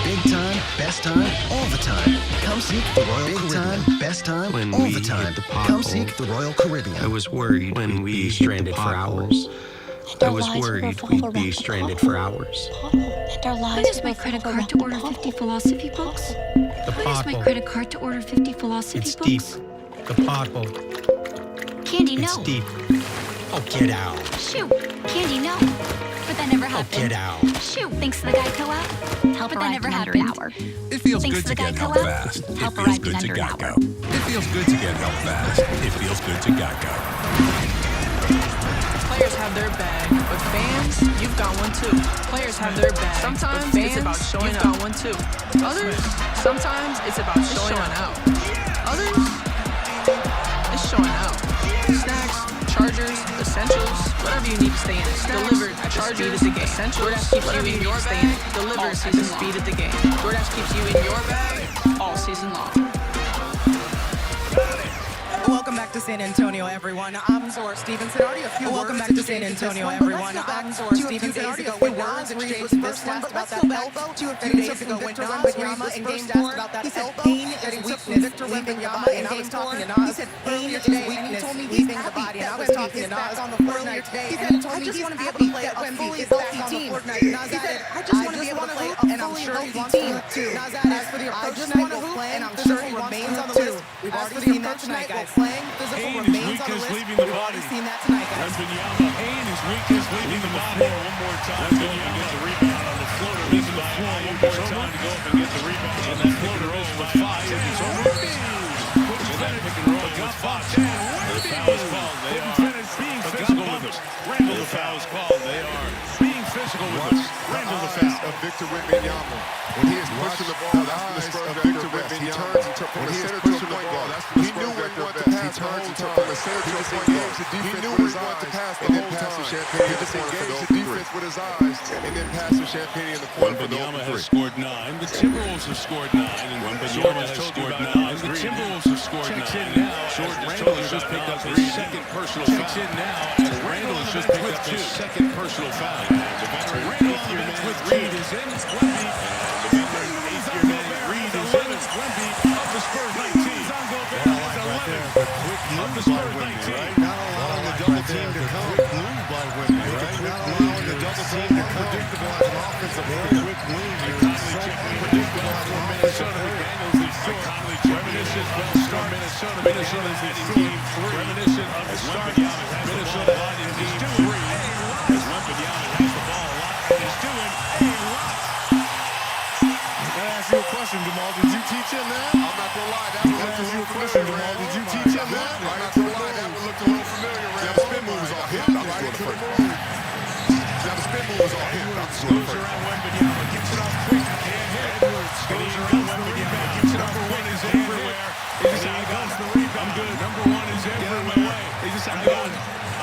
Big time, best time, all the time. Come seek the Royal Caribbean. Best time, all the time. Come seek the Royal Caribbean. I was worried when we'd be stranded for hours. I was worried we'd be stranded for hours. I use my credit card to order 50 philosophy books. I use my credit card to order 50 philosophy It's books. deep. The pothole. Candy, no. It's deep. Oh, get out. Shoot. Candy, no. But that never happened. Get out. Shoot. Thanks to the Geico app. Help but that never happened. Hour. It feels Thanks good to to the get Geico help app. fast. It Help feels arrived good in to under an Geico. hour. It feels good to get help fast. It feels good to Geico. Players have their bag, but fans, you've got one too. Players have their bag. Sometimes fans, it's about showing you've got one too. Others, sometimes it's about showing out. Others, it's showing out. Snacks, chargers, essentials, whatever you need to stay in. Delivered at chargers, the game. Essentials, DoorDash keeps you in your bag. Delivered at the speed of the game. DoorDash keeps you in your bag all season long. Welcome back to San Antonio, everyone. I'm Zora Stevenson. Welcome back to San Antonio, everyone. I'm Zora Stevenson. When Nas exchanged this last about that elbow a few days ago when Nas Wembanyama in Game 4 about that elbow pain that he took from Victor Wembanyama, and I was talking to Nas. He said pain is weakness leaving the body, and I was talking to Nas on the Fortnite today. He said, I just want to be able to play a fully healthy team. He said, I just want to be able to play, and I'm sure he wants to too. As for the approach tonight, we're playing, and I'm sure he remains on the list. We've already seen that tonight, guys. Playing physical remains on the list. We've already seen that tonight, guys. Pain is weakness leaving the body. One more time. Wembanyama gets the rebound on the floater. Missing the floor one more time to go up and get the rebound. And that floater is by 5. It's over. With that pick and roll, got 5. The foul is called. They are being physical with us. Randall, the foul is called. They are being physical with us. Randall, the foul. Of Victor Wembanyama. When he is pushing the ball, that's when the Spurs Victor Wembanyama. He turns from the center to the point guard. That's when the Spurs Victor best. He turns from the center to the point guard. He knew where he wanted to pass the whole time. He disengaged the defense with his eyes and then passed to Champagne in the corner for the open Wembanyama has three. scored 9. The Timberwolves have scored 9. And Wembanyama has scored 9. The Timberwolves have scored 9. Checks in now. Randall has just picked up his second personal foul. Checks in now. As Randall has just picked up his second personal foul. Randall on the bench with Reed is in. Wemby. The veteran eighth-year man Reed is in. Wemby of the Spurs 19. Of the Spurs 19. Not allowing the double team to come. Quick move by Wemby, right? Not allowing the double team to come. Unpredictable as an offensive player. Quick move. You're so unpredictable as a Minnesota who handles these short. Reminiscent of start Minnesota. Minnesota is in game 3. Reminiscent of the start. Minnesota in game 3. As Wembanyama has the ball a lot and is doing a lot. I ask you a question, Jamal. Did you teach him that? I'm not gonna lie. That would look a little familiar, Jamal. Did you teach him that? I'm not gonna lie. That would look a little familiar, Ram. The spin move was all him. I was doing the first one. Now the spin move was all him. I was doing the first one. Wembanyama gets it off quick. Can't hit. Edwards goes around Wembanyama. Gets it off. Number 1 is everywhere. Is how he goes the rebound. I'm good. Number 1 is everywhere.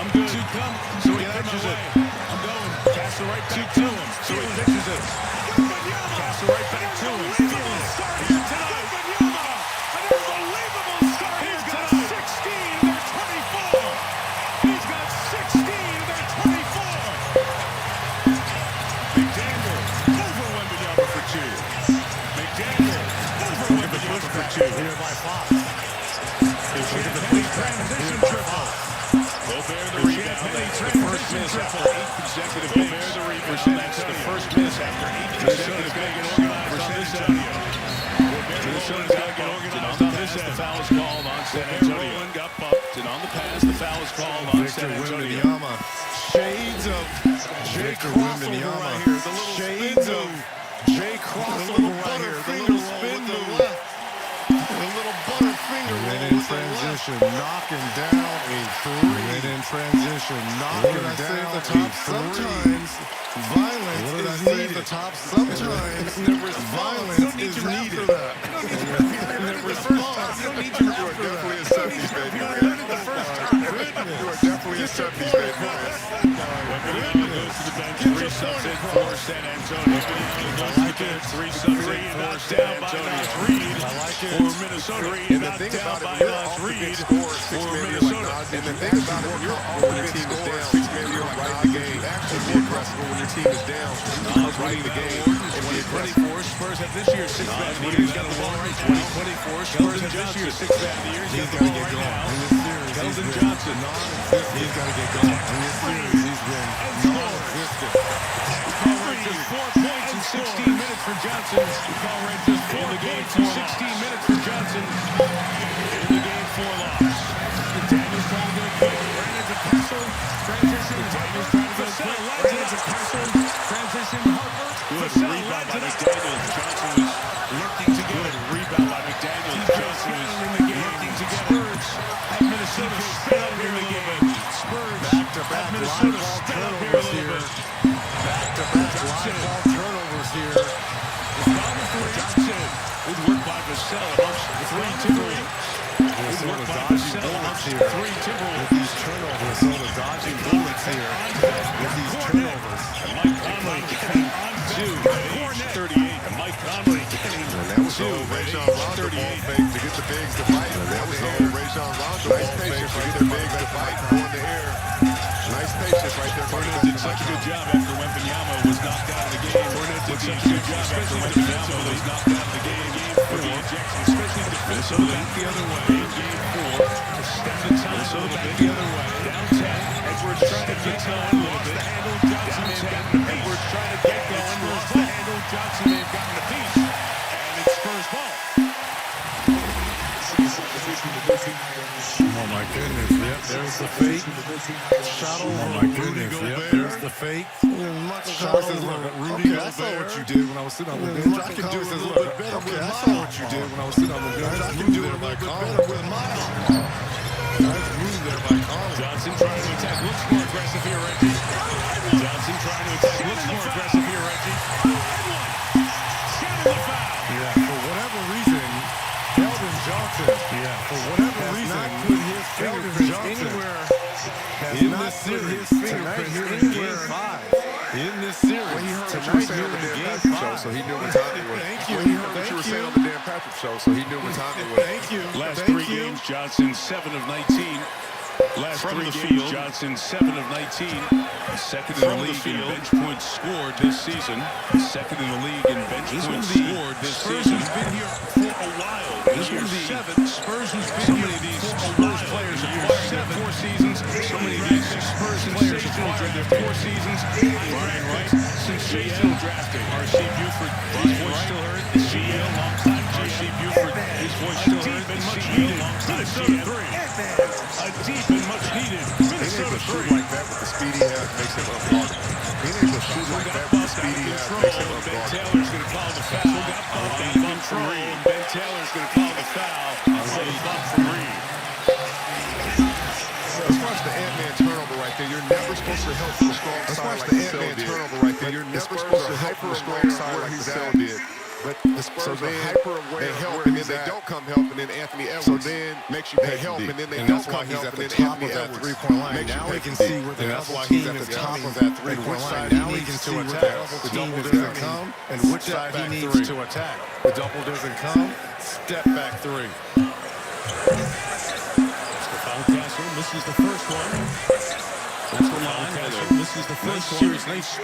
I'm good. To come. So he pitches it. I'm going. Pass it right back to him. So he pitches it. Pass it right back to him. Here tonight. An unbelievable start here tonight. He's got 16 of their 24. He's got 16 of their 24. McDaniel over Wembanyama for 2. McDaniel over Wembanyama for 2. Here by Fox. Champagne transition triple. Gobert the rebound. That's the first miss after 8 consecutive games. Gobert the rebound. That's the first miss after 8 consecutive games. Minnesota's got to get organized on this end. The foul is called on San Antonio. Roland got bumped, and on the pass, the foul is called on San Antonio. Shades of Jay Crossover right here. The little shades of Jay Crossover right here. The little spin move. The little butterfinger roll in transition, knocking down a 3. And in transition, knocking down the top. Sometimes violence is needed. Sometimes violence is needed. And the response, you don't need to do it. Definitely a safety, baby. You are definitely a safety, baby. Wembanyama goes to the bench. 3 subs in for San Antonio. Wembanyama goes to the bench. 3 subs in for San Antonio. For Minnesota. And the thing about it, you're off the big score, 6 man, you're like Nas. And the thing about it, you're off when your team is down, 6 man, you're like right in the game. Actually be aggressive when your team is down. Nas winning the game and be aggressive. Spurs have this year's 6th man of the year. He's got the ball right now. 2024. Spurs have this year's 6th man of the year. He's got the ball right now. Keldon Johnson. He's got to get going. In this series, he's been non-existent. Just 4 points in 16 minutes for Johnson. Just 4 points in 16 minutes for Johnson. In the game 4 loss. Daniels trying to go quick. Brandon to Kessel. Transition. Daniels trying to go quick. Brandon to Kessel. Transition. Harper. Good rebound by McDaniels. Johnson was looking to get it. Rebound by McDaniels. Johnson was looking to get Spurs. At Minnesota spin up here in the game. Spurs. Back-to-back Minnesota spin up here a little bit. Back-to-back live ball turnovers here. Johnson. Good work by Vassell. 3 Timberwolves. Good work by Vassell. 3 Timberwolves. With these turnovers, Minnesota dodging bullets here. With these turnovers. Mike Conley getting on 2 at age 38. Mike Conley getting and that was 2 Rajon Rondo ball fake to get the bigs to fight. And that was Rajon Rondo ball fake to get the bigs to fight. Go in the air. Nice patience right there. Fournette did such a good job after Wembanyama was knocked out of the game. Fournette did such a good job after Wembanyama was knocked out of the game. For the ejection, especially defensively. Back the other way. Game 4. To step the time. Minnesota back the other way. Down 10. Edwards trying to get going. Lost the handle. Johnson may have gotten the piece. Edwards trying to get going. Lost the handle. Johnson may have gotten the piece. And it's Spurs ball. Oh my goodness, yep, there's the fake. Shadow, oh my goodness, yep, there's the fake. Shadow says, look, okay, I saw what you did when I was sitting on the bench. I can do this a little bit better. Okay, I saw what you did when I was sitting on the bench. I can do it a little bit better with my arm. Nice move there by Conley. Johnson trying to attack, looks more aggressive here, Reggie. Johnson trying to attack, looks more aggressive here, Reggie. Shadow the foul. Yeah, for whatever reason, Keldon Johnson, for whatever reason, not put his fingerprints anywhere in this series tonight here in Game 5. In this series tonight here in Game 5. So he knew what time it was. Thank you. He heard what you were saying on the Dan Patrick show, so he knew what time it was. Thank you. Last 3 games, Johnson 7 of 19. Last 3 games, Johnson 7 of 19. Second in the league in bench points scored this season. Second in the league in bench points scored this season. Spurs has been here for a while. This year 7. Spurs has been here. These Spurs players have 4 seasons. So many of these Spurs players have played their 4 seasons. Brian Wright, sensational drafting. R.C. Buford, his voice still heard. GL, long time. R.C. Buford, his voice still heard. Been much needed. Minnesota 3. A deep and much needed Minnesota 3. Like that with the speed he has makes him unguardable. Being able to shoot like that with the speed he has makes him unguardable. Ben Taylor's going to call the foul. Ben Taylor's going to call the foul. On the bump from Reed. Let's watch the Ant-Man turnover right there. You're never supposed to help from a strong side like Vassell did. Turnover right there. You're never supposed to help from a strong side like Vassell did. But the Spurs are hyper-aware they help, and then they don't come help, and then Anthony Edwards makes you pay help, and then they don't come help, and then Anthony Edwards three-point line. Now we can see where the double team is coming, of that three-point line. Now we can see where the double team doesn't come, and which side he needs to attack. The double doesn't come, step back three. Stephon Castle misses the first one. That's the line. This is the first series. Nice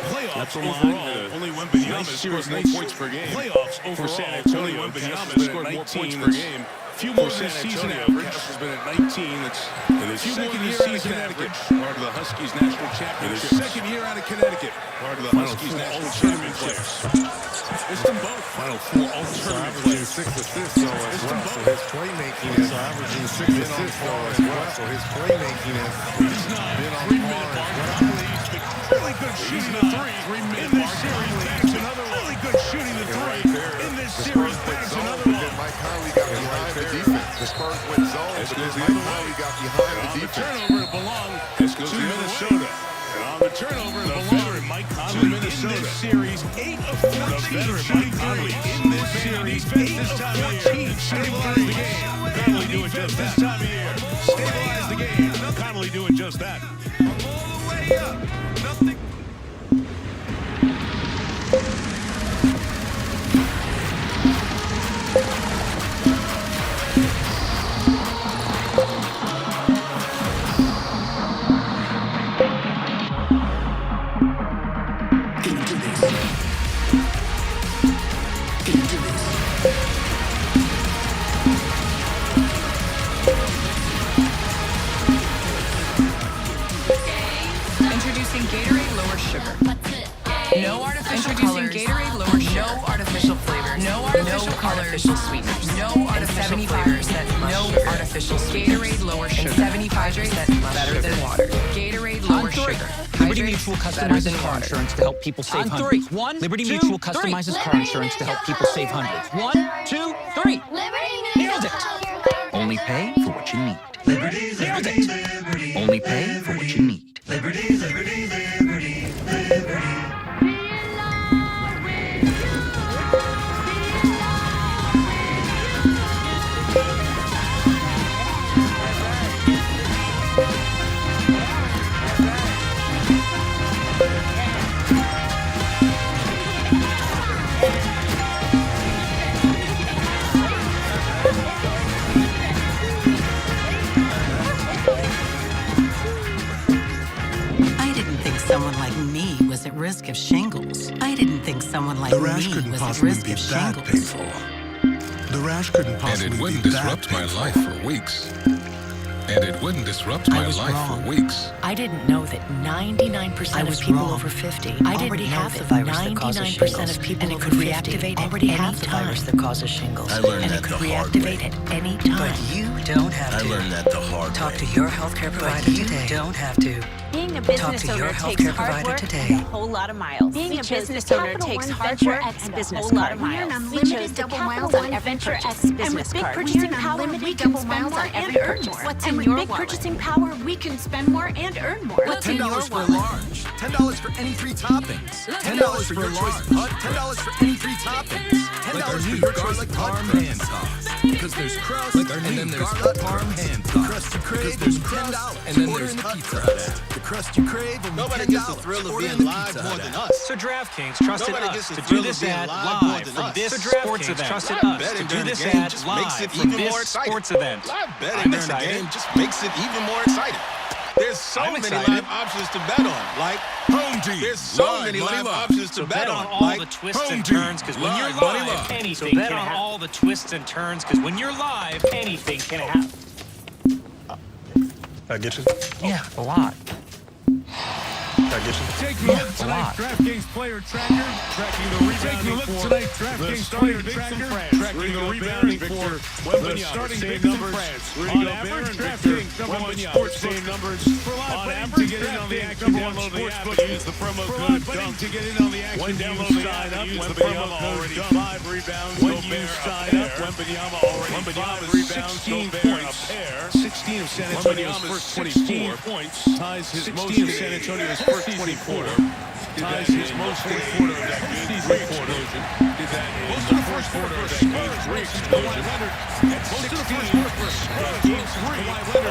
playoffs overall. Only Wembanyama scored more points per game. Playoffs overall. For San Antonio, Wembanyama scored more points per game. Few more than season average. Has been at 19. That's in his second year out of Connecticut. Part of the Huskies national championship. In his second year out of Connecticut. Part of the Huskies national championship. It's them both. Final four all-tournament players. 6 assists so as well. So his playmaking is averaging 6 assists so as well. So his playmaking has been on par as well. Really good shooting the three. In this series, bags another one. Really good shooting the three. In this series, bags another one. Mike Conley got behind the defense. The Spurs went zone because Mike Conley got behind the defense. Turnover to belong to Minnesota. And on the turnover to belong Mike Conley in this series. 8 of 14 shooting three. In this series, 8 of 14 shooting the game. Conley doing just that. This time of year. Stabilize the game. Conley doing just that. All the way up. Nothing. Introducing Gatorade Lower Sugar. No artificial colors. Gatorade Lower Sugar. No artificial flavors. No artificial sweeteners. No artificial flavors. No artificial sweeteners. Gatorade Lower Sugar. 75% better than water. Gatorade Lower Sugar. Liberty Mutual customizes car insurance to help people save hundreds. Liberty Mutual customizes car insurance to help people save hundreds. 1, 2, 3. Nailed it. Only pay for what you need. Nailed it. Only pay for what you need. Liberty, liberty, liberty, liberty. Someone like me was at risk of shingles. I didn't think someone like me was at risk of shingles. Painful. The rash couldn't possibly be that painful. And it wouldn't disrupt my life for weeks. For weeks. I didn't know that 99% of people over 50 already have the virus that causes shingles. 99% of people and it could reactivate already have the virus that causes shingles. I learned that the hard way. And it could reactivate at any time. But you don't have to. I learned that the hard way. Talk to your healthcare provider today. You don't have to. Being a business owner takes hard work and a whole lot of miles. Being a business owner takes hard work and a whole lot of miles. We chose double miles on every purchase. And with big purchasing power, we can spend more and earn more. What's in your wallet? With big purchasing power, we can spend more and earn more. What's in your wallet? $10 for large. $10 for any 3 toppings. $10 for your choice of $10 for any 3 toppings. $10 for your garlic parm hand sauce. Because there's crust, and then there's parm hand sauce. Crust you crave, there's crust, and then there's pizza. The crust you crave, and nobody gets the thrill of being live more than us. So DraftKings trusted us to do this ad live from this sports event. Trusted us to do this ad live from this sports event. Live betting during the game just makes it even more exciting. There's so many live options to bet on, like home team. There's so many live options to bet on, all the twists and turns, because when you're live, anything can happen. So bet on all the twists and turns, because when you're live, anything can happen. I get you? Yeah, a lot. Taking a look tonight, DraftKings player tracker. Tracking the rebounding for the starting tracker. Tracking the rebounding for the starting big numbers. On average, DraftKings number 1 sports same numbers on average. Getting on the action. Download the app. Use the promo code DUNK to get in on the action. When you sign up, Wembanyama already 5 rebounds. When you sign up, Wembanyama already 5 rebounds. 16 points. 16 of San Antonio's first 24 points. Ties his most of San Antonio's first 24. Ties his most in the quarter of that game. 3 explosion. Did that in the first quarter of that game. 3 explosion. Most of the first quarter for Spurs. Game 3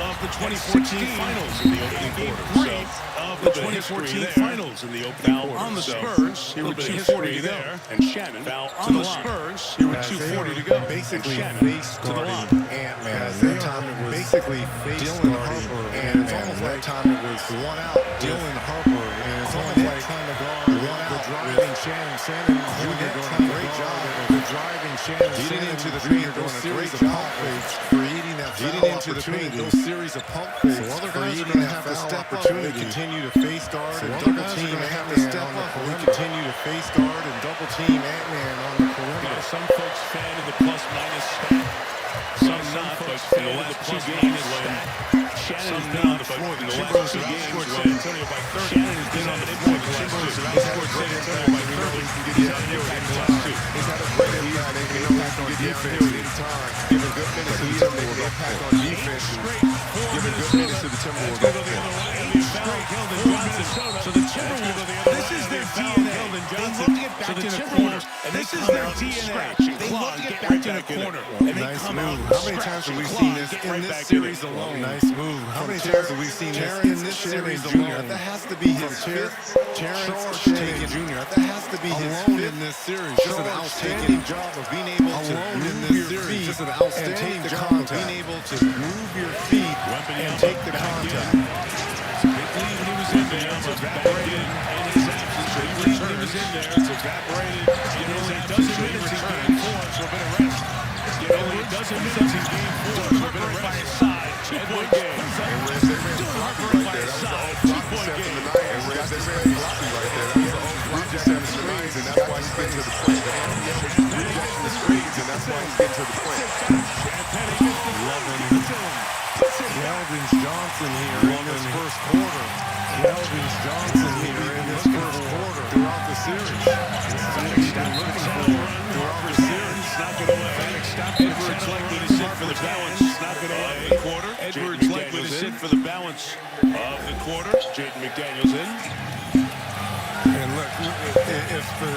of the 2014 finals in the opening quarter. Of the 2014 finals in the opening quarter. On the Spurs, here with 2:40 to go. And Shannon foul on the Spurs. Here with 2:40 to go. Basically, face guarding Ant-Man. At that time, it was basically Dylan Harper, and it's almost like time it was one out. Dylan Harper, and it's almost like time to guard the driving Shannon. Shannon Jr. doing a great job of the driving Shannon. Getting into the paint, those series of pump fakes, creating that foul opportunity. Those series of pump fakes, so other guys are going to have to step up and continue to face guard and double team Ant-Man on the perimeter. Continue to face guard and double team Ant-Man on the perimeter. Some folks fan of the plus-minus stat. Some not, but in the last 2 games when Shannon's been on the floor, in the last 2 games when Shannon has been on the floor the last 2. Outscored San Antonio by 30. He's had an impact the last 2. He's had a great impact. They can impact on defense anytime. Give a good minute to the Timberwolves. Impact on defense. Give a good minute to the Timberwolves. So the Timberwolves, this is their DNA. They love to get back in the corner. And this is their DNA. They love to get back in the corner. Nice move. How many times have we seen this in this series alone? Nice move. How many times have we seen this in this series alone? That has to be his fifth. Terrence Shannon Jr. That has to be his fifth in this series. Just an outstanding job of being able to move your feet. Just an outstanding job of being able to move your feet and take the contact. He was in there. It's evaporated in his absence. He was in there. It's evaporated in his absence. He returned for a bit of rest. It doesn't minutes in game 4 for a bit of rest. By his side, 2-point game. Harper by his side, 2-point game. And Reds, they ran sloppy right there. That was the whole rejecting the screens, and that's why he's getting to the point. Rejecting the screens, and that's why he's getting to the point. Keldon Johnson here in this first quarter. Keldon Johnson here in this first quarter throughout the series. This is what he's been looking for throughout the series. Knock it away. Edwards likely to sit for the balance. Knock it away. Quarter. Edwards likely to sit for the balance of the quarter. Jaden McDaniels in. And look, if the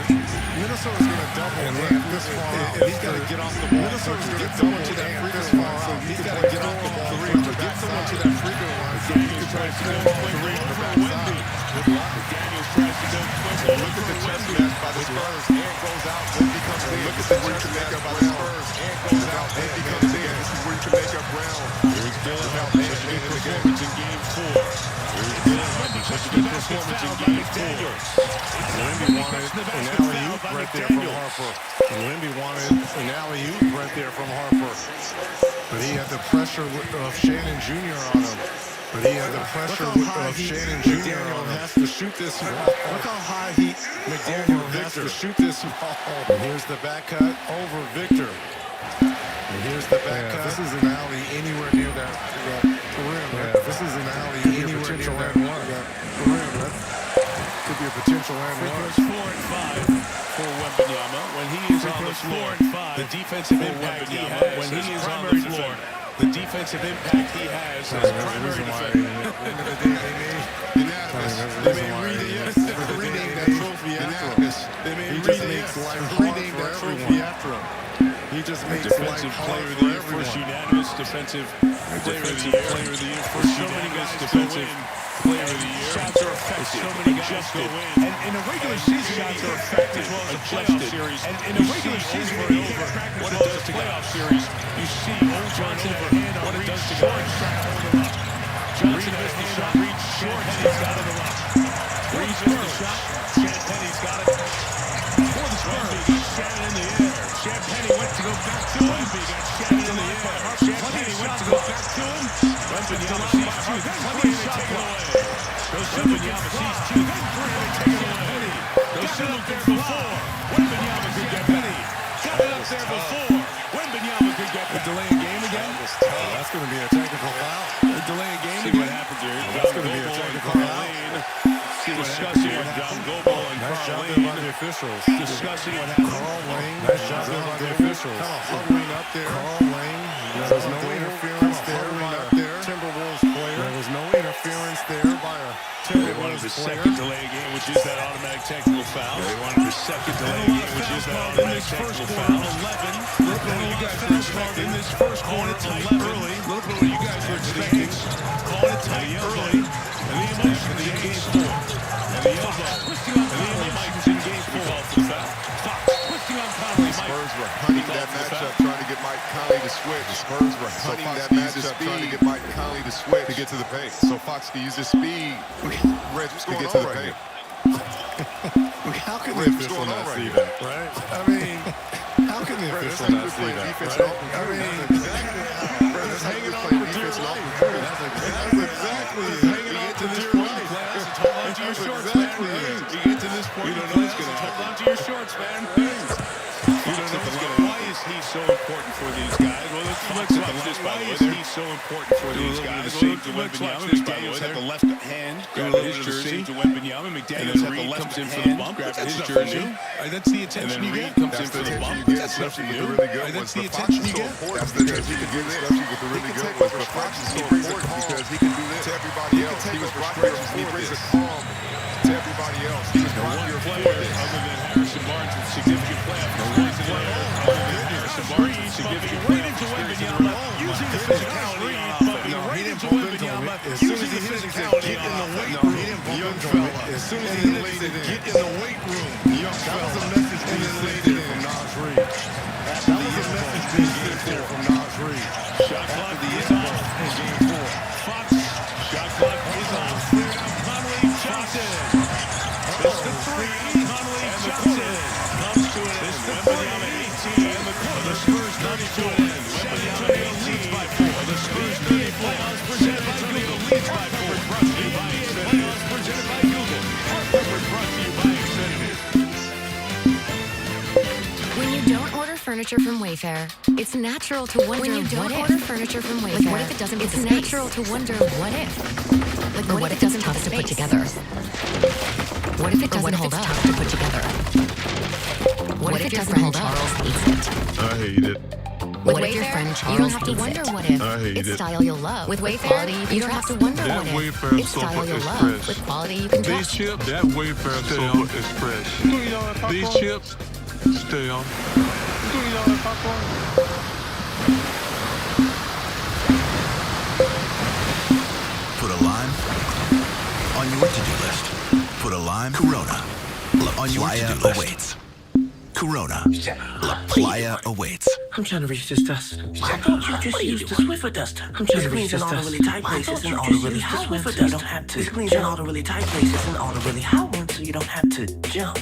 Minnesota's going to double Ant this far, he's got to get off the ball. Minnesota's going to double to that free throw line, so he's got to get off the ball. Get someone to that free throw line so he can try to go three on the backside. McDaniels tries to go quick. Look at the chest match by the Spurs. Ant goes out. Wemby comes in. Look at the chest match by the Spurs. Ant goes out. Wemby comes in. This is where you can make up ground. Here's Dylan Harper. Such a good performance in game 4. Here's Dylan Harper. Such a good performance in game 4. Wemby wanted an alley-oop right there from Harper. Wemby wanted an alley-oop right there from Harper. But he had the pressure of Shannon Jr. on him. But he had the pressure of Shannon Jr. on him. Has to shoot this ball. Look how high McDaniel has to shoot this ball. And here's the back cut over Victor. And here's the back cut. This is an alley anywhere near that rim. This is an alley anywhere near that rim. Could be a potential and one. 4 and 5 for Wembanyama when he is on the floor. The defensive impact he has when he is on the floor. The defensive impact he has as primary defender. They may rename that trophy after him. He just makes life hard for everyone. He just makes defensive life player hard of for the year, everyone. first unanimous defensive player of the year, first unanimous defensive player of the year. Shots are effective. So many guys go in. And in a regular season, shots are effective as well as a playoff series. And in a regular season, when you get what it does to playoff series, you see Old Johnson overhand what it does to guys. Johnson has the shot reach. Champagne's got it around. Reeves with the shot. Champagne's got it. For the Spurs. Shannon in the air. Champagne went to go back to him. Wemby got Shannon in the air. Champagne went to go back to him. Wembanyama sees 2. Then 3 to take it away. Wembanyama sees 2. Then 3 to take it away. Got it up there before. Wembanyama could get Penny. Got it up there before. Wembanyama could get the delay in game again. That's going to be a technical foul. Delay in game See again. what happens here. That's going to be a technical foul. Discussing what John Goble and Carl Lane. By the officials. Discussing what happened. Carl Lane. Nice job there by the officials. Hovering up there. Carl Lane. There was no interference there by a Timberwolves player. There was no interference there by a Timberwolves player. Second delay game, which is that automatic technical foul. They wanted the second delay game, which is that automatic technical foul. 11. Look at what you guys are expecting in this first quarter. Tight early. Look at what you guys are expecting. Call it tight early. And the emotion in game 4. And the elbow. And the emotions in game 4. Fox twisting on Conley. Spurs were hunting that matchup, trying to get Mike Conley to switch. Spurs were hunting that matchup, trying to get Mike Conley to switch to get to the paint. So Fox can use his speed to get to the paint. How can the official not see that, right? I mean, how can the official not see that, right? I mean, that's hanging on to defense. That's exactly hanging on to this point. Hold on to your shorts, man. You get to this point, you don't know what's going to happen. Hold on to your shorts, man. You don't know what's going to happen. Why is he so important for these guys? Well, let's watch this, by the way. Why is he so important for these guys? Save to Wembanyama. McDaniels had the left hand, grabbing his jersey. Save to Wembanyama. McDaniels had the left comes in for the bump, grabbing his jersey. That's the attention you get. Reed comes in for the bump. That's nothing new. That's the attention you get. That's the attention you get, especially with the really good ones. But Fox is so important because he can do this to everybody else. He was right here. He brings a calm to everybody else. He was right here for this. Other than Harrison Barnes with significant playoff experience in the other than Harrison Barnes with significant playoff experience in the other. Using the physicality on offense. No, he didn't bump into him. As soon as he hit it, get in the weight room. Young fella. As soon as he hit it, get in the weight room. Young fella. That was a message being sent in from Naz Reid. That was a message being sent in from Naz Reid. Shot clock is off in game 4. Fox. Shot clock is off. Conley Johnson. It's the 3. Conley Johnson comes to it. It's the 18. And the Spurs 92. Wembanyama leads by 4. The Spurs 94. Playoffs presented by Google. Leads by 4. Brought to you by Xfinity. Playoffs presented by Google. Brought to you by Xfinity. When you don't order furniture from Wayfair, it's natural to wonder what if. Like, what if it doesn't? It's natural to wonder what if. Like, what if it doesn't tough to put together? What if it doesn't hold up to put together? What if your friend Charles hates it? I hate it. With Wayfair, your friend Charles, you don't have to wonder what if. I hate it's it. Style you'll love. With Wayfair, you don't have to wonder what if. It's style you'll love. With quality you can trust. These chips, that Wayfair sofa is fresh. These chips, stay on. Put a lime on your to-do list. Put a lime Corona on your to-do list. Corona. La Playa awaits. I'm trying to reach this dust. Why don't you just use the Swiffer duster? I'm trying to reach this dust. All the really tight places and all the really hot ones, so you don't have to. This cleans in all the really tight places and all the really hot ones, so you don't have to jump.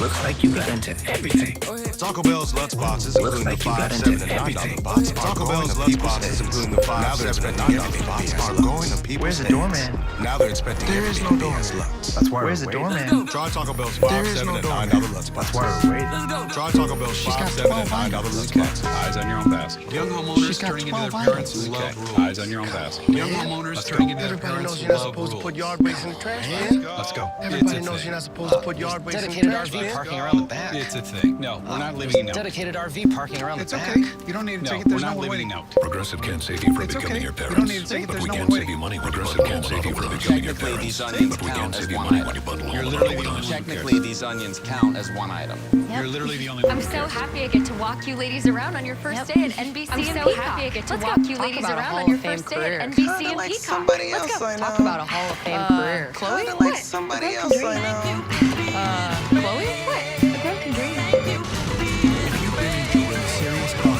Looks like you got into everything. Taco Bell's lunch boxes, including the $5, $7, and $9 box. Taco Bell's lunch boxes, including the $5, $7, and $9 box, are going to people's Where's the doorman? Now they're expecting everything to be as lunch. That's why Where's the doorman? Try Taco Bell's $5, $7, and $9 lunch box. That's why we're waiting. Try Taco Bell's $5, $7, and $9 lunch box. Eyes on your own basket. Young homeowners turning into their parents love rules. Eyes on your own basket. Young homeowners turning into their parents love rules. To put yard breaks in the trash can. Let's go. Everybody knows you're not supposed to put yard breaks in the trash can. Dedicated RV parking around the back. It's a thing. No, we're not leaving a note. Dedicated RV parking around the back. It's okay. You don't need to take it. There's no waiting note. Progressive can't save you from becoming your parents. You don't need to take it. But There's we no can waiting. save you money. Progressive can't save you from becoming your parents. But we can save you money when you bundle all of our items. Technically, these onions count as one item. You're literally the only one. I'm so happy I get to walk you ladies around on your first day at NBC and Peacock. I'm so happy I get to walk you ladies around on your first day at NBC and Peacock. Somebody else I know. Talk about a Hall of Fame career. Chloe? Like somebody else I know. Chloe? What? A broken dream. If you've been enjoying serious car,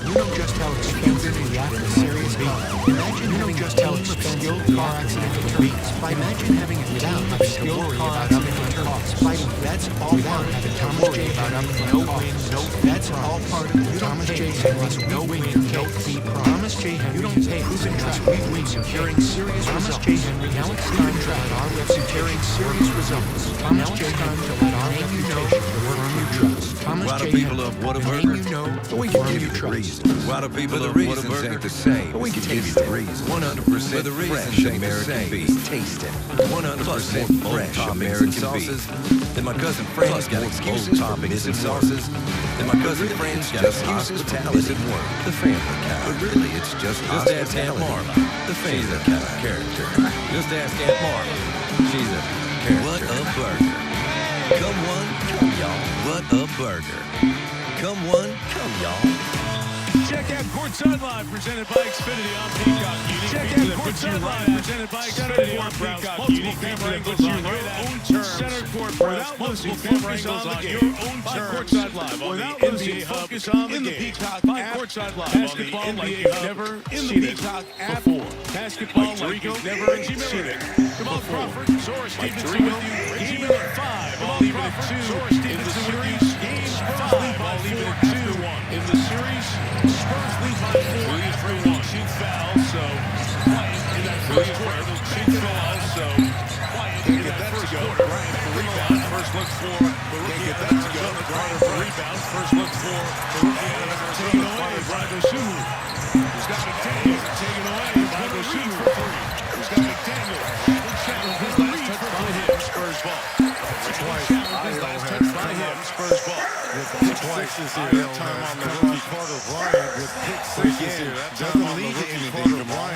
you know just how expensive the after serious car. Imagine having just how skilled car accident attorneys. Imagine having it without having to worry about upfront costs. Fighting vets all part of the Thomas J. Henry's no win, no that's all part of the Thomas J. Henry's no win, no fee. Thomas J. Henry, you don't pay proven track. We win securing serious Thomas J. Henry. Now it's time to let our reps securing serious results. Thomas J. Henry to let our reputation firm you trust. Thomas J. Henry, the name you know, the firm you trust. Why the people of Whataburger ain't the same. But we can give you the reason. 100% fresh American beef. Taste it. 100% fresh American sauces. Then my cousin Fran's got excuses for missing sauces. Then my cousin Fran's got excuses for missing work. The family kind. But really, it's just ask Aunt Marla. The family kind of character. Just ask Aunt Marla. She's a character. What a burger. Come one, come y'all. What a burger. Come one, come y'all. Check out Courtside Live, presented by Xfinity on Peacock. Check out Courtside Live, presented by Xfinity on Peacock. Unique camera angles on your own terms. Center court without multiple camera angles on your own terms. Courtside Live on the NBA Hub in the Peacock app. Courtside Live basketball on the NBA Hub never in the Peacock app before. Basketball like you've never seen it. Jamal Crawford, Zora Stevenson with you. Game 5. I'll leave it at 2. Zora Stevenson with you. Game 5. I'll leave it at 2 in the series. Spurs lead by 4. 3-1. Shoot foul, so quiet in that first quarter. Shoot foul, so quiet in that first quarter. Bryant for rebound. First look for the rookie. Get that to go. Bryant for rebound. First look for the rookie. Taken away by Gosunu. He's got McDaniel. Taken away by Gosunu for 3. He's got McDaniel. Challenge his last touch by him. Spurs ball. Challenge his last touch by him. Spurs ball. Twice this year. That time on the rookie Carter Bryant with pick sixes here. Doesn't lead to anything, Jamal.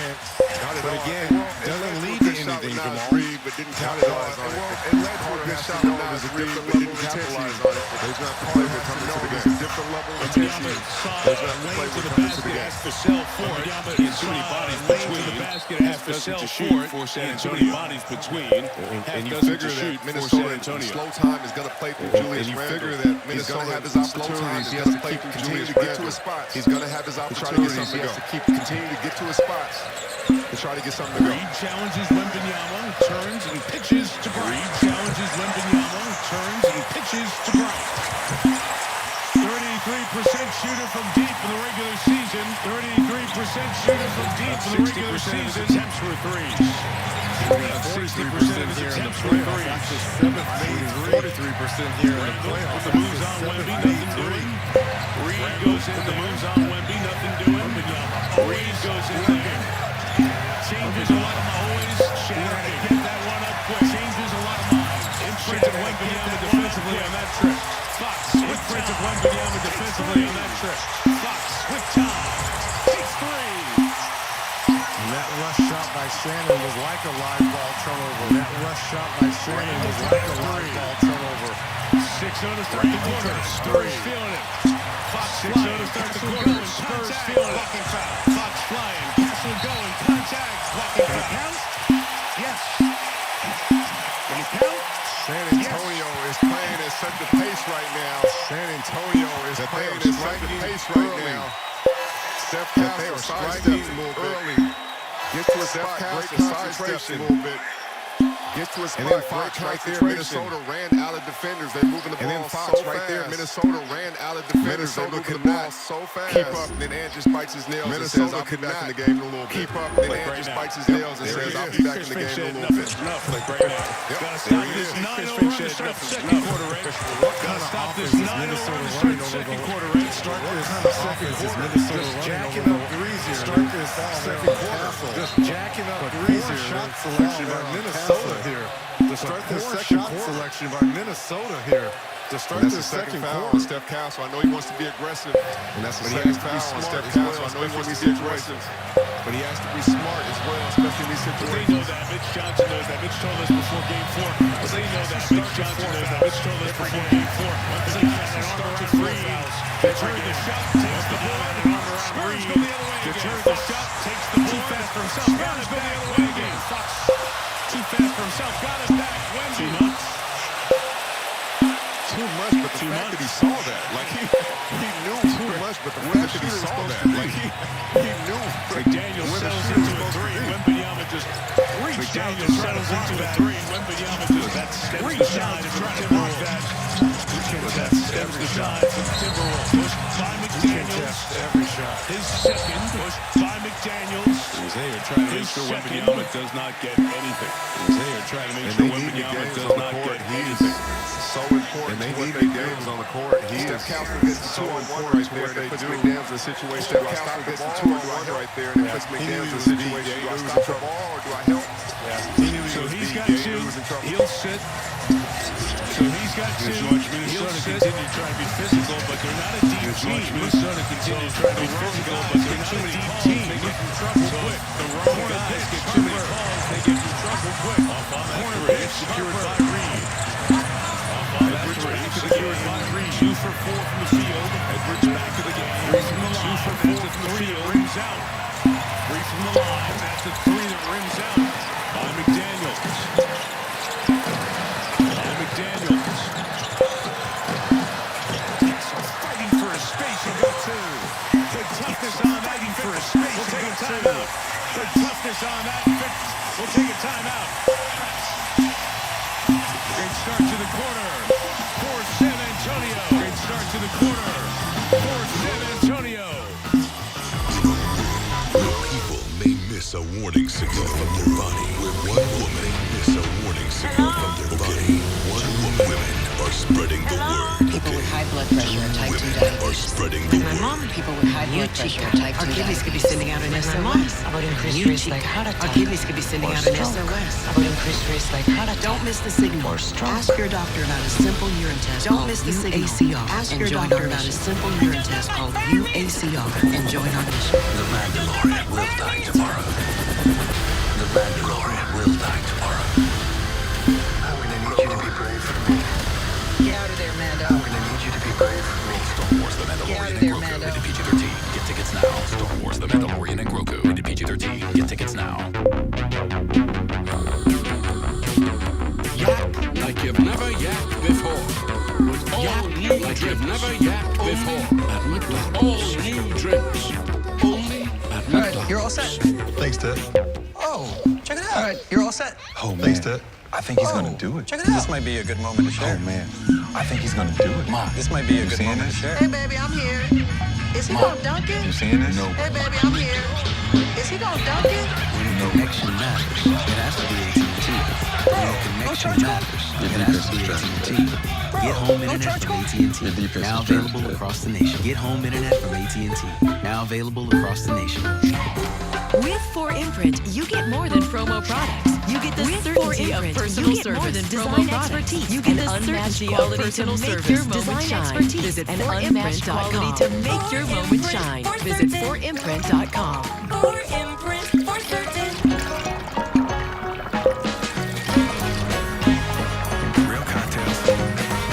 But again, doesn't lead to anything, Jamal. But didn't capitalize on it. It led to a good shot. It was a different level of intensity. There's not play with coming to the game. It's a different level of intensity. There's not play with coming to the game. To sell for it. Too many bodies between the basket. Has to sell for San Antonio. Too many bodies between. And you figure that Minnesota in slow time is going to play through Julius Randle. And you figure that Minnesota have his opportunities. He has to keep continue to get to his spots. He's going to have his opportunities. He has to continue to get to his spots to try to get something to go. Reed challenges Wembanyama, turns and pitches to Bryant. Reed challenges Wembanyama, turns and pitches to Bryant. 33% shooter from deep in the regular season. 33% shooter from deep in the regular season. Attempts for threes. 43% here in the playoffs. That's his 7th made 43% here in the playoffs. The moves on Wemby, nothing doing. Reed goes in, the moves on Wemby, nothing doing. Reed goes in there. Changes a lot of always. Get that one up quick. Changes a lot of minds. Imprint of Wembanyama defensively on that trip. Fox, imprint of Wembanyama defensively on that trip. Fox, with time. Takes 3. And that rush shot by Shannon was like a live ball turnover. That rush shot by Shannon was like a live ball turnover. 6-0 to start the quarter. Spurs feeling it. Fox 6-0 to start the quarter. Spurs feeling it. Fox flying. Castle going. Contact. Walking foul. Yes. Can he count? San Antonio is playing at such a pace right now. San Antonio is playing at such a pace right now. Steph Castle sidesteps a little bit. Get to a spot, great concentration a little bit. Get to a spot, and then Fox right there. Minnesota ran out of defenders. They're moving the ball and then Fox so right fast. There. Minnesota ran out of defenders. They're moving the ball so fast. Keep up. And then Andrews bites his nails Minnesota and says, I'll be back in the game in a little bit. Keep up. And then Andrews bites his nails and says, I'll be back in the game in a little bit. Gotta stop this 9-0 run to start second quarter, Rich. Gotta stop this 9-0 run to start second quarter, Rich. Start this second quarter. Minnesota jacking up threes here. Start this second quarter. Just jacking up threes here. Shot selection by Minnesota here. To start this second selection by Minnesota here. To start this second foul on Steph Castle. I know he wants to be aggressive. And that's the second foul on Steph Castle. I know he wants to be aggressive. But he has to be smart as well, especially in these situations. They know that. Mitch Johnson knows that. Mitch told us before Game 4. They know that. Mitch Johnson knows that. Mitch told us before Game 4. They start to freeze. They turn the shot, takes the ball out of the arm around Reed. They turn the shot, takes the ball fast for himself. Got it back. Wemby. Fox too fast for himself. Got it back. Wemby. Too much, but the fact that he saw that, like he knew too much, but the fact that he saw that, like he knew. McDaniel settles into a 3. Wembanyama just McDaniel settles into a 3. Wembanyama just stems the shine from Timberwolves. That stems the shine from Timberwolves. Pushed by McDaniels. Every shot. His second pushed by McDaniels. Isaiah trying to make sure Wembanyama does not get anything. Isaiah trying to make sure Wembanyama does not get anything. So important. And they need the games on on the court. Steph Castle gets the 2-on-1 right there, and it puts McDaniels in a situation. Steph Castle gets the 2-on-1 right there, and it puts McDaniels in a situation. Do I stop the ball or do I help? So he's got two. He'll sit. So he's got two. He'll sit. Continue to try to be physical, but they're not a deep team. Minnesota continue to try to be physical, but they're not a deep team. They get in trouble quick. The wrong guys get too many calls. They get in trouble quick. Off on that corner, secured by Reed. Off on that corner, secured by Reed. 2 for 4 from the field. Edwards back to the game. 3 from the line. 2 for 4 from the field. Rims out. 3 from the line. That's the 3 that rims out by McDaniels. Fighting for a space, you got two. Big toughness on that. Fighting for a space, we'll take a timeout. Big toughness on that. We'll take a timeout. Great start to the corner for San Antonio. Great start to the corner for San Antonio. People may miss a warning signal from their body. One woman may miss a warning signal from their body. Women are spreading the word. People with high blood pressure or type 2 diabetes. Spreading the word. My mom and people with high blood pressure or type 2 diabetes. Our kidneys could be sending out an SOS about increased risk like heart attack. Our kidneys could be sending out an SOS about increased risk like heart attack. Don't miss the signal. Or stroke. Ask your doctor about a simple urine test. Don't miss the signal. UACR. Ask your doctor about a simple urine test called UACR and join our mission. The Mandalorian will die tomorrow. The Mandalorian will die tomorrow. I'm gonna need you to be brave for me. Get out of there, Mando. I'm gonna need you to be brave for me. Star Wars The Mandalorian and Grogu. Rated PG-13. Get tickets now. Star Wars The Mandalorian and Grogu. Rated PG-13. Get tickets now. Yak like you've never yacked before. With all new like you've never yacked before. At McDonald's. All new drinks. Only at McDonald's. All right, you're all set. Thanks, Ted. Oh, check it out. All right, you're all set. Oh, man. Thanks, Ted. I think he's gonna do it. Check it out. This might be a good moment to share. Oh, man. I think he's gonna do it. Mom, this might be a good moment to share. Hey, baby, I'm here. Is he gonna dunk it? You seeing this? No. Hey, baby, I'm here. Is he gonna dunk it? When connection matters, it has to be AT&T. When connection matters, it has to be AT&T. Get home internet from AT&T. Now available across the nation. Get home internet from AT&T. Now available across the nation. With 4imprint, you get more than promo products. You get the certainty of personal service, design expertise. You get the unmatched quality to make your moment shine. Visit 4imprint.com to make your moment shine. Visit 4imprint.com. 4imprint for certain. Real cocktails,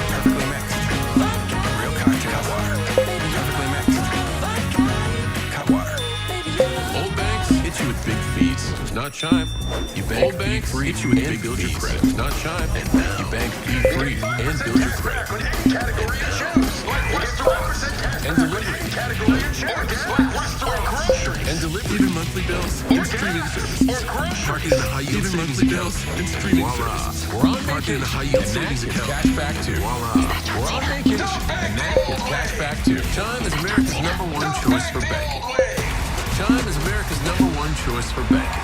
perfectly mixed. Real cocktails, perfectly mixed. Cut water. Old Banks hits you with big fees, not Chime. You bank fee-free and build your credit, not Chime. You bank fee-free and build your credit. And delivery. And delivery. Even monthly bills and streaming services. Parking in a high-yield savings bills and streaming services. We're on parking in a high-yield savings account. Cash back too. We're on vacation. And that gets cash back too. Chime is America's #1 choice for banking. Chime is America's #1 choice for banking.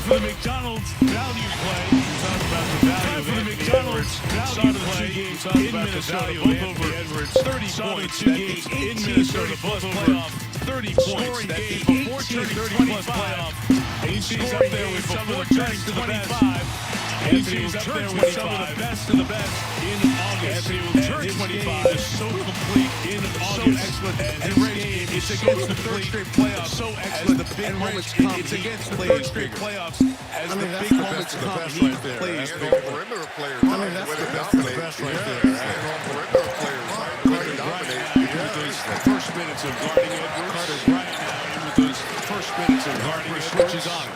For the McDonald's value play. Talk about the value of the McDonald's value play. In Minnesota, both over Edwards. 30 points. In Minnesota, both over 30 points. That day before turning 30-plus playoff. AC's up there with some of the best to the best. AC's up there with some of the best to the best in August. Anthony will turn 25. Is so complete in August. Excellent. And Reggie, it's against the third straight playoffs. So excellent. The big moments come. It's against the third straight playoffs. As the big moments come, he plays big. Perimeter players. I mean, that's the best right there. Perimeter players. The first minutes of guarding Edwards. Carter's right now in with those first minutes of guarding. Switches on.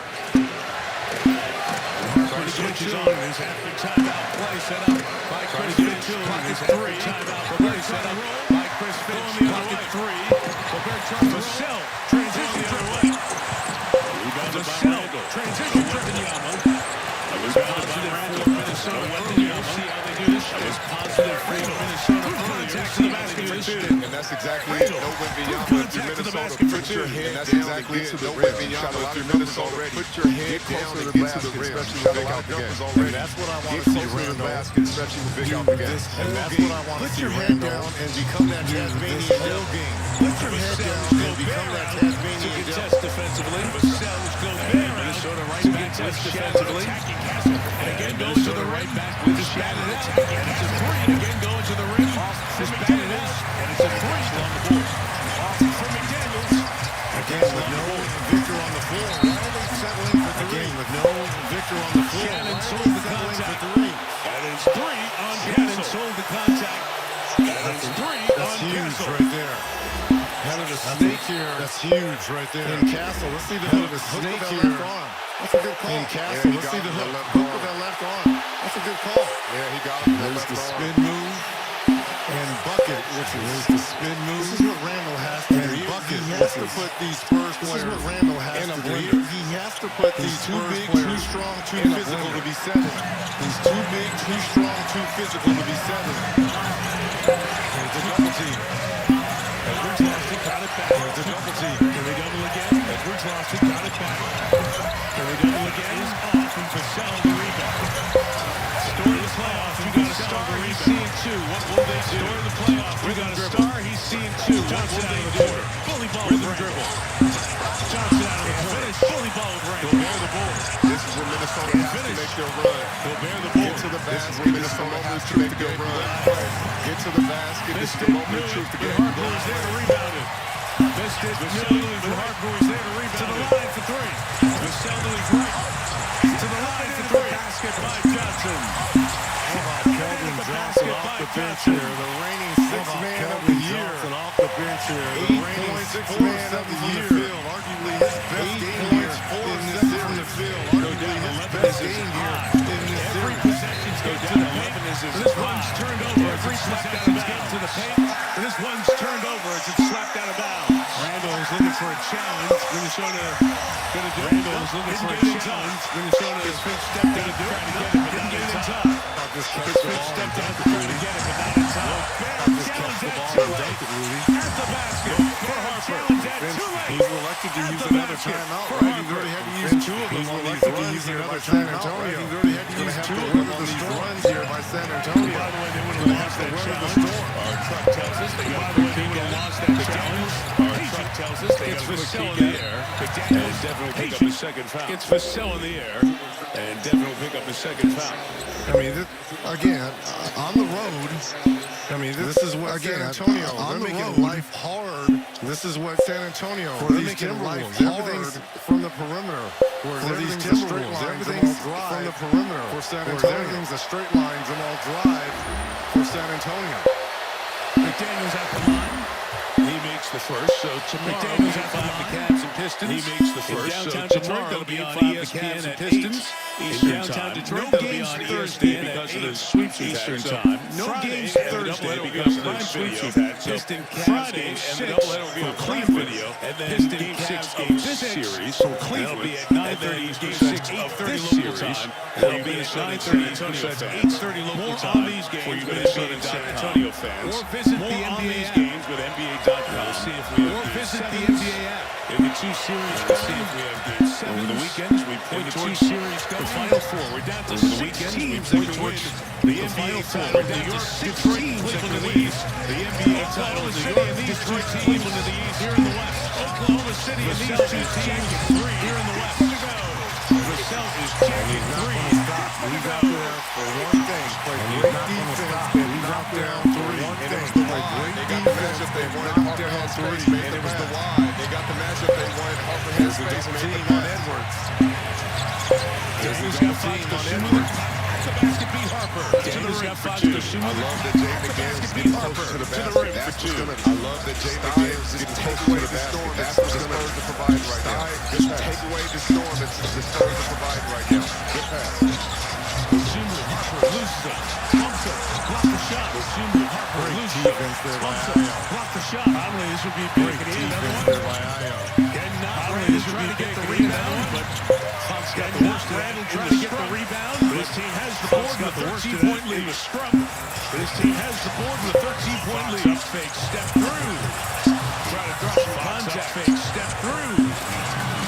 Carter switches on. His after timeout play set up by Chris Mitchell. Clock is 3. Timeout play set up by Chris going the other way. Three. Gobert trying to Vassell. Transition triplet. Rebounded by Randall. Transition triplet. Rebounded by Randall. Minnesota. We'll see how they do this. It's positive for Minnesota. Contact to the basket for two. And that's exactly it. No Wembanyama if you're Minnesota. Put your head down. That's exactly it. No Wembanyama if you're Minnesota. Put your head down and get to the rim. Especially with Vic out the game. And that's what I want to see. Get to the basket, especially with Vic out the game. And that's what I want to see. Put your head down and become that Tasmanian devil. Put your head down and become that Tasmanian devil. Test defensively. Vassell's Gobert. Minnesota right back test defensively. And again goes to the right back with the shot and attack. And it's a three. And again going to the rim. Just batted out. And it's a three on the board. For McDaniels. Again with no Victor on the floor. Why are they settling for three? Again with no Victor on the floor. Cannon sold the contact. And it's three on Cannon sold the contact. And it's three on huge right there. Head of the snake here. That's huge right there. In Castle, let's see the head of the snake here. That's a good call. In Castle, let's see the hook with that left arm. That's a good call. Yeah, he got him. There's the spin move and bucket, which is the spin move. This is what Randall has to do. Bucket. He has to put these Spurs players. This is what Randall has to do. He has to put these too big, too strong, too physical to be settled. He's too big, too strong, too physical to be settled. Here's the double team. Edwards lost it, got it back. Here's the double team. Can they double again? Edwards lost it, got it back. Can they double again? He's off and Vassell the rebound. Story of the playoffs. We got a star. He's seeing two. What will they do? Story of the playoffs. We got a star. He's seeing two. Johnson out of the quarter. Bully ball with dribble. Johnson out of the finish. Bully ball with Randall. Gobert the board. This is where Minnesota has to make their run. Gobert the board. Get to the basket. Minnesota has to make their run. Get to the basket. This is the moment of truth to get it. Harper is there to rebound it. Missed it. Vassell. Harper is there to rebound it. To the line for three. Vassell to his right. To the line for three. Basket by Johnson. How about Keldon Johnson off the bench here? The reigning sixth man of the year. Off the bench here. The reigning sixth man of the year. Arguably his best game here in this series. Arguably his best game here in this series. Every possession's go down 11 as this one's turned over. Every possession's getting to the paint. This one's turned over as it's slapped out of bounds. Randall is looking for a challenge. Minnesota going to do it. Randall is looking for a challenge. Minnesota is Finch stepped out to do it. Didn't get it in time. Finch stepped out to try to get it, but not in time. Just catch the ball and dunk it, Rudy. At the basket for Harper. He's elected to use another timeout, right? He's already had to use two of them on these runs here by San Antonio. He's already had to use two of them on these runs here by San Antonio. By the way, they would have lost that challenge. Our truck tells us they got to lost that challenge. Our truck tells us they got to Vassell in the air. And definitely pick up a second foul. It's Vassell in the air. And definitely pick up a second foul. I mean, again, on the road, I mean, this is what San Antonio, on the road, life hard. This is what San Antonio, for these Timberwolves, everything's from the perimeter. For these Timberwolves, everything's from the perimeter. For San Antonio, everything's a straight line, Jamal drive for San Antonio. McDaniels at the line. He makes the first, so tomorrow McDaniels at the Cavs and Pistons. He makes the first, so tomorrow that'll be on ESPN at Pistons. Eastern time. No games Thursday because of the sweeps Eastern time. No games Thursday because of the sweeps we've had. Piston Friday and the doubleheader will be on Cleveland video, and then Game 6 of this series from Cleveland. That'll be at 9:30 Eastern, 8:30 local time. That'll be at 9:30 Eastern, so that's 8:30 local time. These games for you Minnesota and San Antonio fans. Or visit the NBA games with NBA.com. We'll see if we have visit the NBA app. In the two series, we'll see if we have Game 7. Over the weekends, we point towards series the Final Four. We're down to 6 teams that can win the NBA title. We're down to 6 teams that can win the NBA title. New York, Detroit, Cleveland in the East. Here in the West, Oklahoma City and these two teams here in the West. Vassell is checking three. He's out there for one thing. Play great defense, and he's out there for one thing. Play great defense. They wanted Harper had space, and it was the wide. They got the matchup they wanted. Harper had space, team on Edwards. Daniels got 5 on Edwards. That's a basket beat Harper. Daniels got 5 to shoot. I love that Jay McDaniels getting close to the basket. That's what's going to. I love that Jay McDaniels is taking away the storm. That's what's going to provide right now. Just take away the storm that's the Spurs are providing right now. Good pass. Harper loses it. Thompson blocked the shot. Harper loses it. Thompson blocked the great defense there by Ayo. Randall trying to get the rebound, but Fox got the worst of that. Trying to get the rebound, but his team has the board with a 13-point lead. The scrum, but his team has the board with a 13-point lead. Fake step through. Try to draw some contact. Fake step through.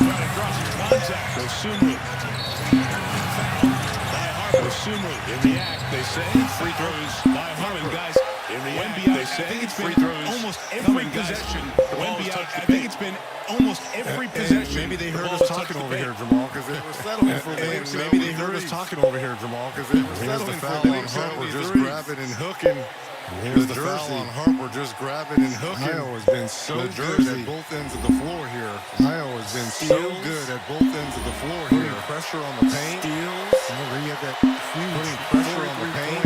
Try to draw some contact. Osumu. Foul by Harper. Osumu in the act. They say free throws by Harper. Guys, in the act, they say free throws. Almost every possession. I think it's been almost every possession. Maybe they heard us talking over here, Jamal, because they were settling for wins. Maybe they heard us talking over here, Jamal, because they were settling for wins. Harper just grabbing and hooking. Here's the foul on Harper, just grabbing and hooking. Ayo has been so good at both ends of the floor here. Ayo has been so good at both ends of the floor here. Putting pressure on the paint. Steals. Maria got putting pressure on the paint.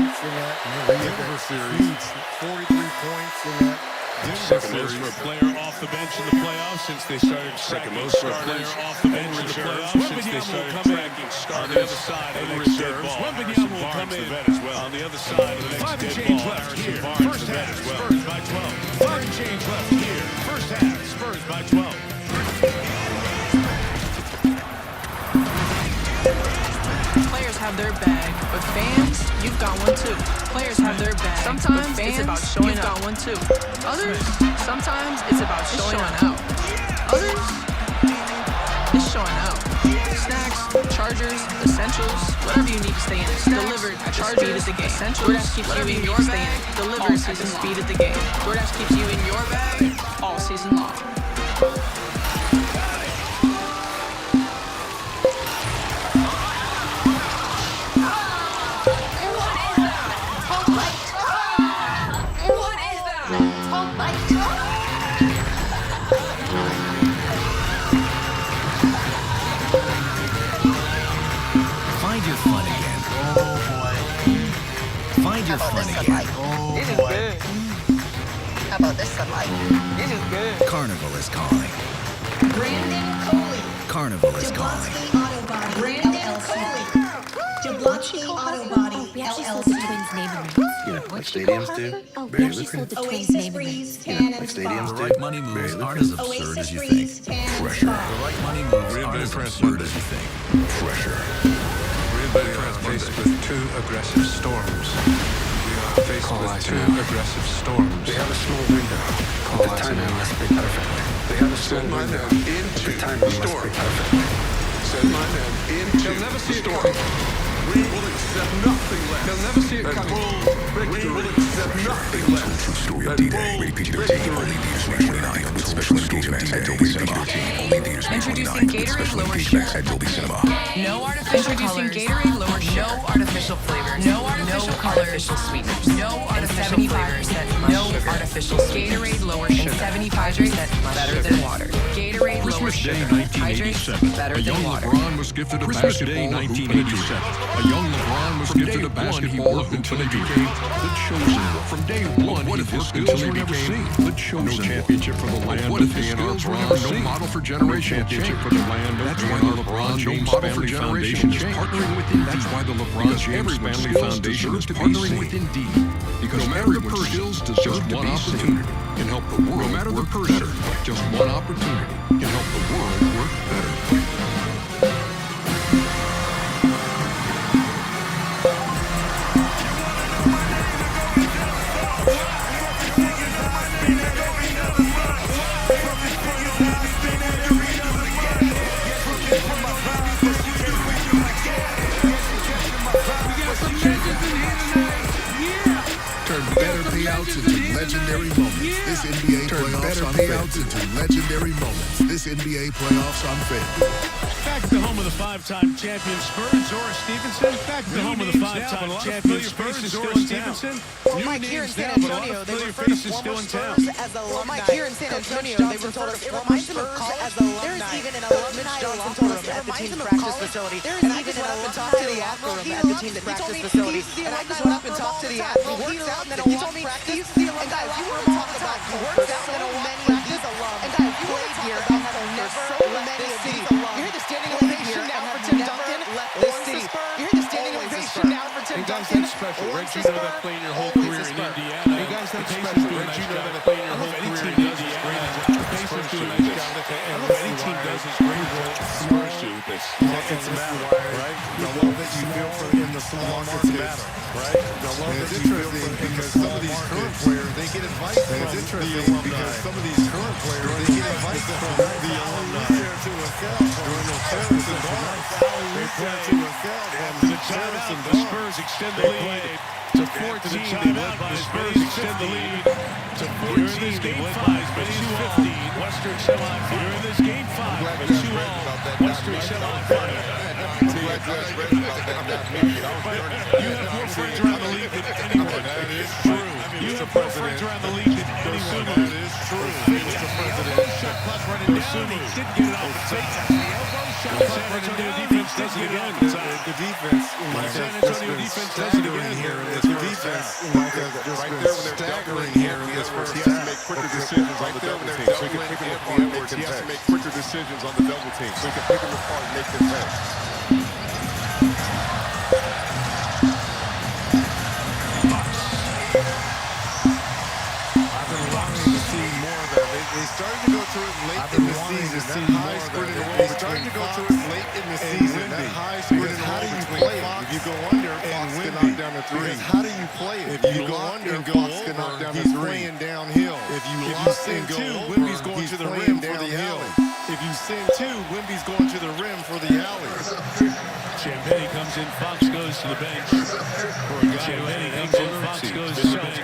Maria got series. 43 points in that. Second most for a player off the bench in the playoffs since they started. Second most for a player off the bench in the playoffs since they started tracking starters on the other side of the reserves. Wembanyama will come in as well. On the other side of the next dead ball, Harrison Barnes the vet as well. Spurs by 12. 5 change left here. First half, Spurs by 12. Players have their bag, but fans, you've got one too. Players have their bag. Sometimes it's about showing you've got one too. Others, sometimes it's about showing out. Others, it's showing out. Snacks, chargers, essentials, whatever you need to stay in it. Delivered at chargers, the game. Essentials, DoorDash keeps you in your bag. Delivered at the speed of the game. DoorDash keeps you in your bag all season long. Your fun again. This is good. How about this sunlight? This is good. Carnival is calling. Brandon Coley. Carnival is calling. Auto Body. Brandon Coley. Jablonski Auto Body. We actually sold the twins' name and rings. You know, like stadiums do. Oh, we actually sold the twins' name and rings. You know, like stadiums do. Right money moves aren't as absurd as you think. Pressure. The right money moves aren't as absurd as you think. Pressure. We are faced with 2 aggressive storms. We are faced with 2 aggressive storms. They have a small window. The timing must be perfect. They have a small window. The timing must be perfect. Send my men into they'll never see storm. It we will accept nothing less. They'll never see it coming. We will accept nothing less. True story of D-Day. Rated PG-13. Only theaters May 29. With special engagement at Dolby Cinema. Only theaters May 29. With special engagement at Dolby Cinema. No artificial colors. Gatorade lower sugar. No artificial flavors. No artificial colors. Artificial sweeteners. No artificial flavors. No artificial Gatorade lower sugar. 75% better than water. Gatorade lower sugar. Hydrates better than water. LeBron was gifted a basketball 1987. A young LeBron was gifted a basketball until he became the chosen. From day one, he worked until he became the chosen. No championship for the land of A&R Bron. No model for generation championship for the land of That's why the LeBron James Family Foundation is partnering with Indeed. That's why the LeBron James Family Foundation is partnering with Indeed. Because no matter the Persians, just one opportunity can help the world work better. Just one opportunity can help the world work better. Legendary moments. This NBA playoffs on legendary moments. This NBA playoffs on FanDuel. Back to the home of the 5-time champion Spurs, Zora Stevenson. Back to the home of the 5-time champion Spurs, Zora Stevenson. Well, Mike, here in San Antonio, they refer to former Spurs as alumni. Well, Mike, here in San Antonio, they refer to former Spurs as alumni. There's even an alumni locker room at the team's practice facility. There's even an alumni locker room at the team's practice facility. And I just went up and talked to the athlete. He works out and then he told me he's the alumni. And guys, you want to talk about he works out and many of these alums. And guys, you played here and have never left this city. You hear the standing ovation now for Tim Duncan? You hear the standing ovation now for Tim Duncan? that's special. Reg, you know that playing your whole career in Indiana. You guys, that's special. Reg, you know that playing your whole career in Indiana. The Pacers do a nice job. I don't know if any team does as great as the Spurs do with this. Markets matter, right? The love that you feel for in the small markets matter, right? The love that you feel for because some of these current players, they get advice from the alumni. Because some of these current players, they get advice from the alumni. During the Terrence and Barnes, they pair to a foul from the Terrence and The Spurs extend the lead to 14. They led by as many as 15 to 14. This game 5 as many as 15. Western semifinal. You're in this game 5. A 2-all Western semifinal. You have more friends around the league than anyone. That is true. You have more friends around the league than anyone. That is true, Mr. President. Shot clock running down. He didn't get it off the tape. San Antonio defense does it again. The defense, San Antonio defense does it again here. The defense, right there when they're staggering here in this first half. Make quicker decisions on the double team. So he can pick them apart and make them pay. He has to make quicker decisions on the double team. So he can pick them apart and make them pay. I've been longing to see more of that. They started to go to it late in the season. That high sprint and roll. They started to go to it late in the season. That high sprint and roll. How do you play it? If you go under, Fox can knock down the three. How do you play it? If you go under, Fox can knock down the three. He's playing downhill. If you send two, Wimby's going to the rim for the alley. If you send two, Wimby's going to the rim for the alley. Champagny comes in, Fox goes to the bench. Champagny comes in, Fox goes to the bench.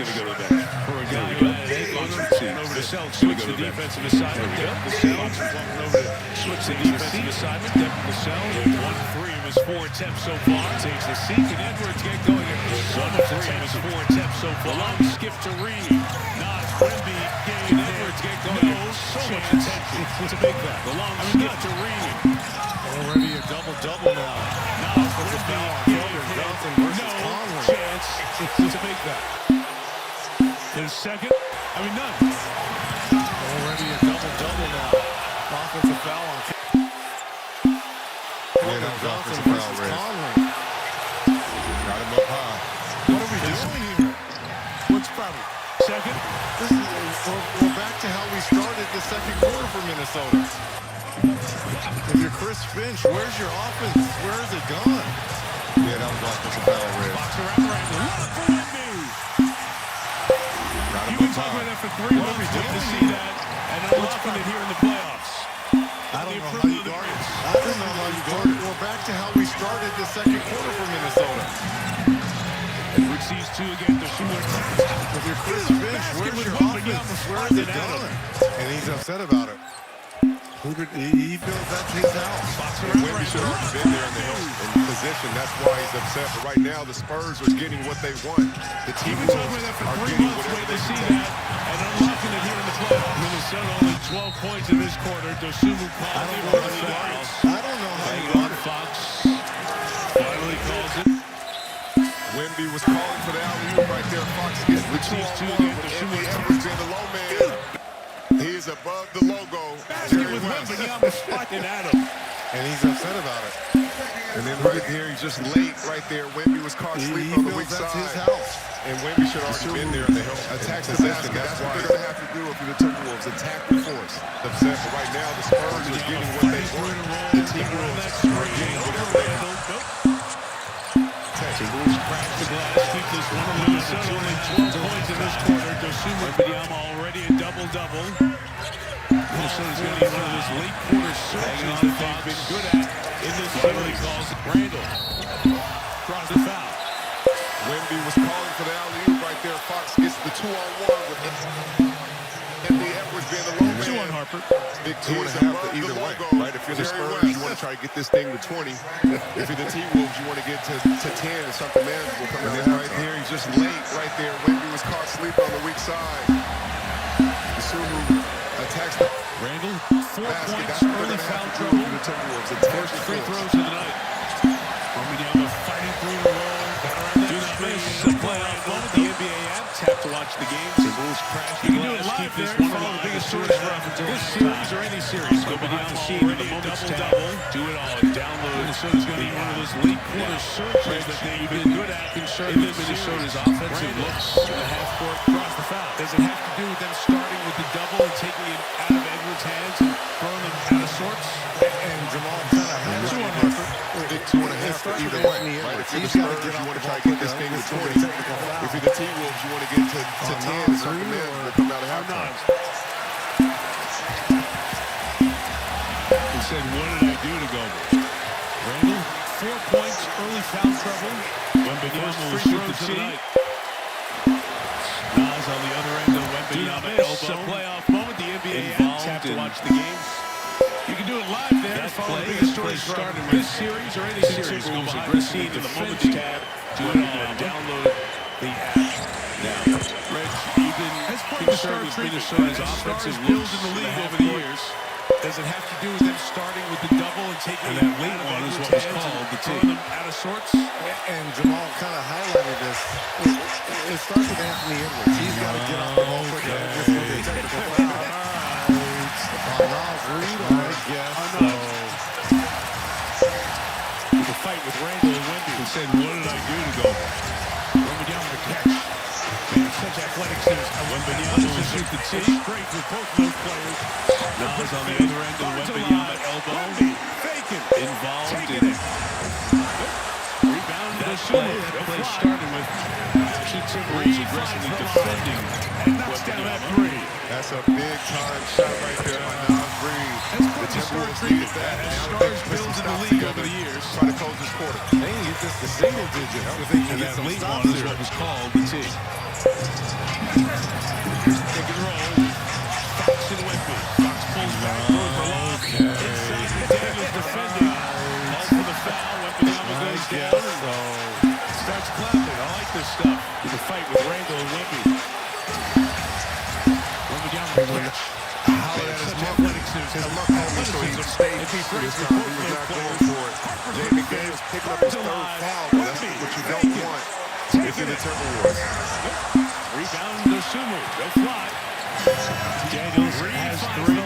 For a guy who had 8 months over to Celtics, switch the defensive assignment. The Celtics walking over to switch the defensive assignment. The Celtics 1-3 of his 4 attempts so far. Takes the seek, and Edwards get going at 1-3 of his 4 attempps so far. Long skip to Reed. Not Wemby getting Edwards get going. No, so much attention to make that. The long skip to Reed. Already a double-double now. Now for the foul on Keldon Johnson versus Conley. Chance to make that. His second, none. Already a double-double now. Offensive foul on Keldon Johnson versus Conley. Got him up high. What are we doing here? What's problem? Second. We're back to how we started the second quarter for Minnesota. If you're Chris Finch, where's your offense? Where is it gone? Yeah, that was offensive foul, Red. Box around right. Look for Wemby. You've been talking about that for 3 months. We did to see that, and unlocking it here in the playoffs. I don't know how you guard it. I don't know how you guard it. We're back to how we started the second quarter for Minnesota. Edwards sees 2 again. They're shooting. If you're Chris Finch, where's your offense? Where is it gone? And he's upset about it. He feels that's his house. Wemby should have already been there in position. That's why he's upset. But right now, the Spurs are getting what they want. The team We've been talking about that for 3 months. Wait to see that, and unlocking it here in the playoffs. Minnesota only 12 points in this quarter. Dosunmu calls it. I don't know how you guard it. Fox finally calls it. Wemby was calling for the alley-oop right there. Fox gets the 2-on-1 with Anthony Edwards being the low man. He is above the logo. Basket with Wembanyama spotting at him. And he's upset about it. And then right here, he's just late right there. Wemby was caught sleeping on the weak side. His house. And Wemby should have already been there in the help. Attack the basket. That's what they're going to have to do if you're the Timberwolves. Attack the force. Upset, but right now, the Spurs are getting what they want. The Timberwolves are getting whatever they want. Timberwolves crack the glass. Keep this one of Minnesota only 12 points in this quarter. Dosunmu already a double-double. Minnesota's going to need one of those late quarter surges that they've been good at in this series. Calls it Randall. Draws the foul. Wemby was calling for the alley-oop right there. Fox gets the 2-on-1 with Anthony Edwards being the low man. 2 on Harper. Big 2.5 either way, right? If you're the Spurs, you want to try to get this thing to 20. If you're the T-Wolves, you want to get to 10 or something manageable. And then right here, he's just late right there. Wemby was caught sleeping on the weak side. Dosunmu attacks the Randall, 4 points, early foul trouble. First free throws of the night. Wembanyama fighting through the wall. Do not miss a playoff moment. The NBA app fans have to watch the game. The rules crash. You can do it live there. Follow the biggest stories from this series or any series. Go behind the scene with a double-double. Do it all. Download. Minnesota's going to be one of those late quarter surges that they've been good at conserving Minnesota's offensive looks in the half court across the foul. Does it have to do with them starting with the double and taking it out of Edwards' hands and throwing them out of sorts? And Jamal kind of has 2.5 for either way. Right? If you're the Spurs, you want to try to get this thing to 20. If you're the T-Wolves, you want to get to 10 and suck them in or come out of halftime. He said, what did I do to go? Randall, 4 points, early foul trouble. Wembanyama will shoot the tee. Nas on the other end of Wembanyama elbow. A playoff moment. The NBA fans have to watch the games. You can do it live there. Follow the biggest stories from this series or any series. Go behind the scene in the Moments tab. Do it all and download the app now. Reg, you've been concerned with Minnesota's offensive looks in the league over the years. Does it have to do with them starting with the double and taking it that late one is what was called the tee? Out of sorts? And Jamal kind of highlighted this. It starts with Anthony Edwards. He's got to get off the ball quicker. This will be a technical foul. Nas Reed, I guess. The fight with Randall and Wemby. He said, what did I do to go? Wembanyama to catch. Man, such athletics is Wembanyama to shoot the tee. Great with both those players. Nas on the other end of Wembanyama elbow. Faking. Involved in it. Rebound. That play started with Keith Timberwolves aggressively defending. And knocks down that three. That's a big-time shot right there by Nas Reed. The Timberwolves needed that. And now they're building in the league over the years. Try to close this quarter. They can get this to single digits. And that late one is what was called the tee. Pick and roll. Fox and Wemby. Fox pulls back. Okay. Inside. Daniels defending. All for the foul. Wembanyama goes down. Starts clapping. I like this stuff. The fight with Randall and Wemby. His luck on me, so he stayed peaceful this time. He was not going for it. Jay McDaniels picking up his third foul, but that's what you don't want if you're the Timberwolves. Rebound to Sumu. They'll fly. Daniels has three.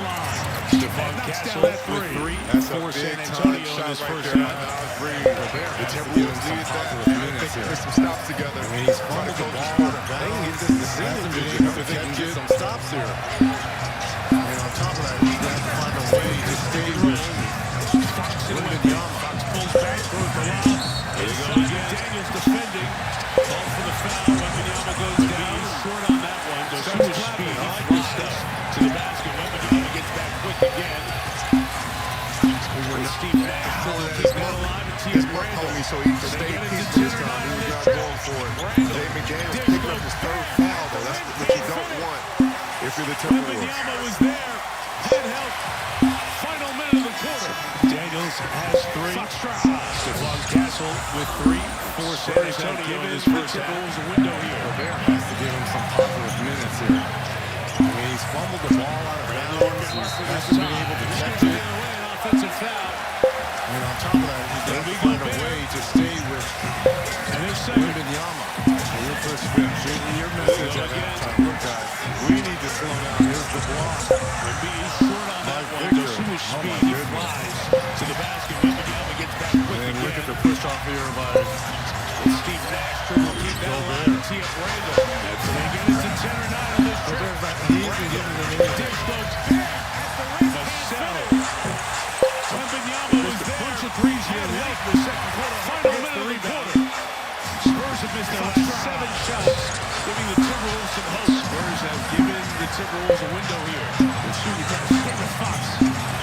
Stephon Castle with three. That's for a San big-time Antonio shot in his right first there. half. The Timberwolves needed that. They can put some stops together. He's trying to go the ball. They can get this to single digits if they can get some stops here. And on top of that, he's going to have to find a way to stay with Fox and Wembanyama. Fox pulls back, throws the lob. There you go again. Daniels defending. Call for the foul. Wembanyama goes down. Short on that one. Dosunmu speed. I like this stuff. To the basket. Wembanyama gets back quick again. Steve Nash trying to keep that alive. His luck on me, so he stayed peaceful this time. He was not going for it. Jay McDaniels picking up his third foul, though. That's what you don't want if you're the Timberwolves. Wembanyama was there. Head help. Final minute of the quarter. Daniels has three. Stephon Castle with three for San Antonio in his first half. A window here. Gobert has to give him some positive minutes here. I mean, he's fumbled the ball out of bounds. He hasn't been able to catch it. Offensive foul. And on top of that, he's got to find a way to stay with Wembanyama. And we'll push your message at halftime. Look, guys, we need to slow down. Here's the block. Wemby is short on that one. Dosunmu speed. He flies to the basket. Wembanyama gets back quick again. Look at the push off here by Steve Nash. Triple keep that line and tee up Randall. That's it. They get it to 10 or 9 on this trip. He's been giving them a Dish goes back at the rim. Marcelo. Wembanyama was there. Bunch of threes here late in the second quarter. Final minute of the quarter. Spurs have missed out 7 shots, giving the Timberwolves some hope. Spurs have given the Timberwolves a window here. The shooting trying to stay with Fox.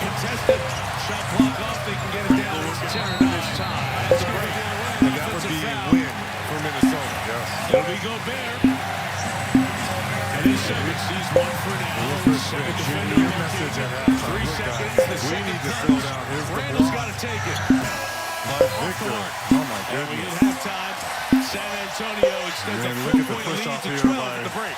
Contested. Shot clock off. They can get it down. It's 10 or 9 this time. That's a break. And that would be a win for Minnesota. Yes. It'll be Gobert. And his second sees one for now. Second defender. Your message at halftime. 3 seconds. We need to slow down. Here's the Randall's block. got to take it. By Victor. Oh, my And we goodness. hit halftime. San Antonio extends a And look at the 4-point push lead off to here 12 by at the break.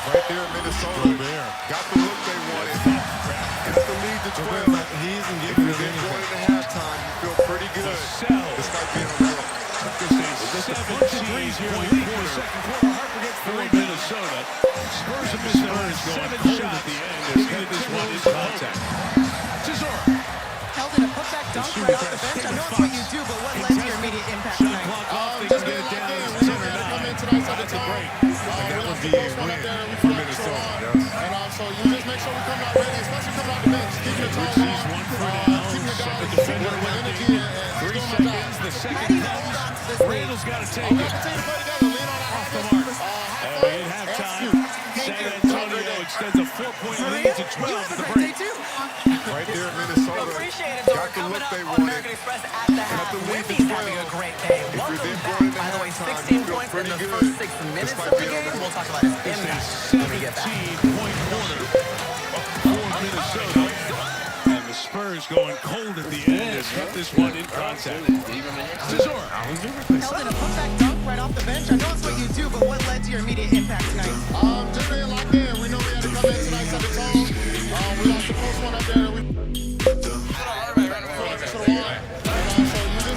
Right there in Minnesota. Gobert. Got the look they wanted. Got the lead to 12. He isn't If giving you've it been going anything. into halftime, you feel pretty good. Despite being on the road. Just a 7 threes here late in the second quarter. Harper gets for Minnesota. Spurs have missed going cold at the end. They needed this one in contact. Chisora. Held in a putback dunk right off the bench. I know it's what you do, but what led to your immediate impact tonight? They can get it down. That's a break. That would be a win for Minnesota. And so you just make sure we come out ready, especially coming out the bench. Keep your toes on. Keep your guys Defender with energy. 3 seconds. The second comes. Randall's got to take it. Off the mark. At halftime, San Antonio extends a 4-point lead to 12 at the break. Right there in Minnesota. Got the look they wanted. Got the lead to 12. Having a great game. Welcome back. By the way, 16 points in the first 6 minutes of the game. We'll talk about his impact when we get back. 17-point quarter for Minnesota. And the Spurs going cold at the end has kept this one in contact. Chisora. Held in a putback dunk right off the bench. I know it's what you do, but what led to your immediate impact tonight? Just being locked in. We know we had to come in tonight, set the tone. We lost the post one up there.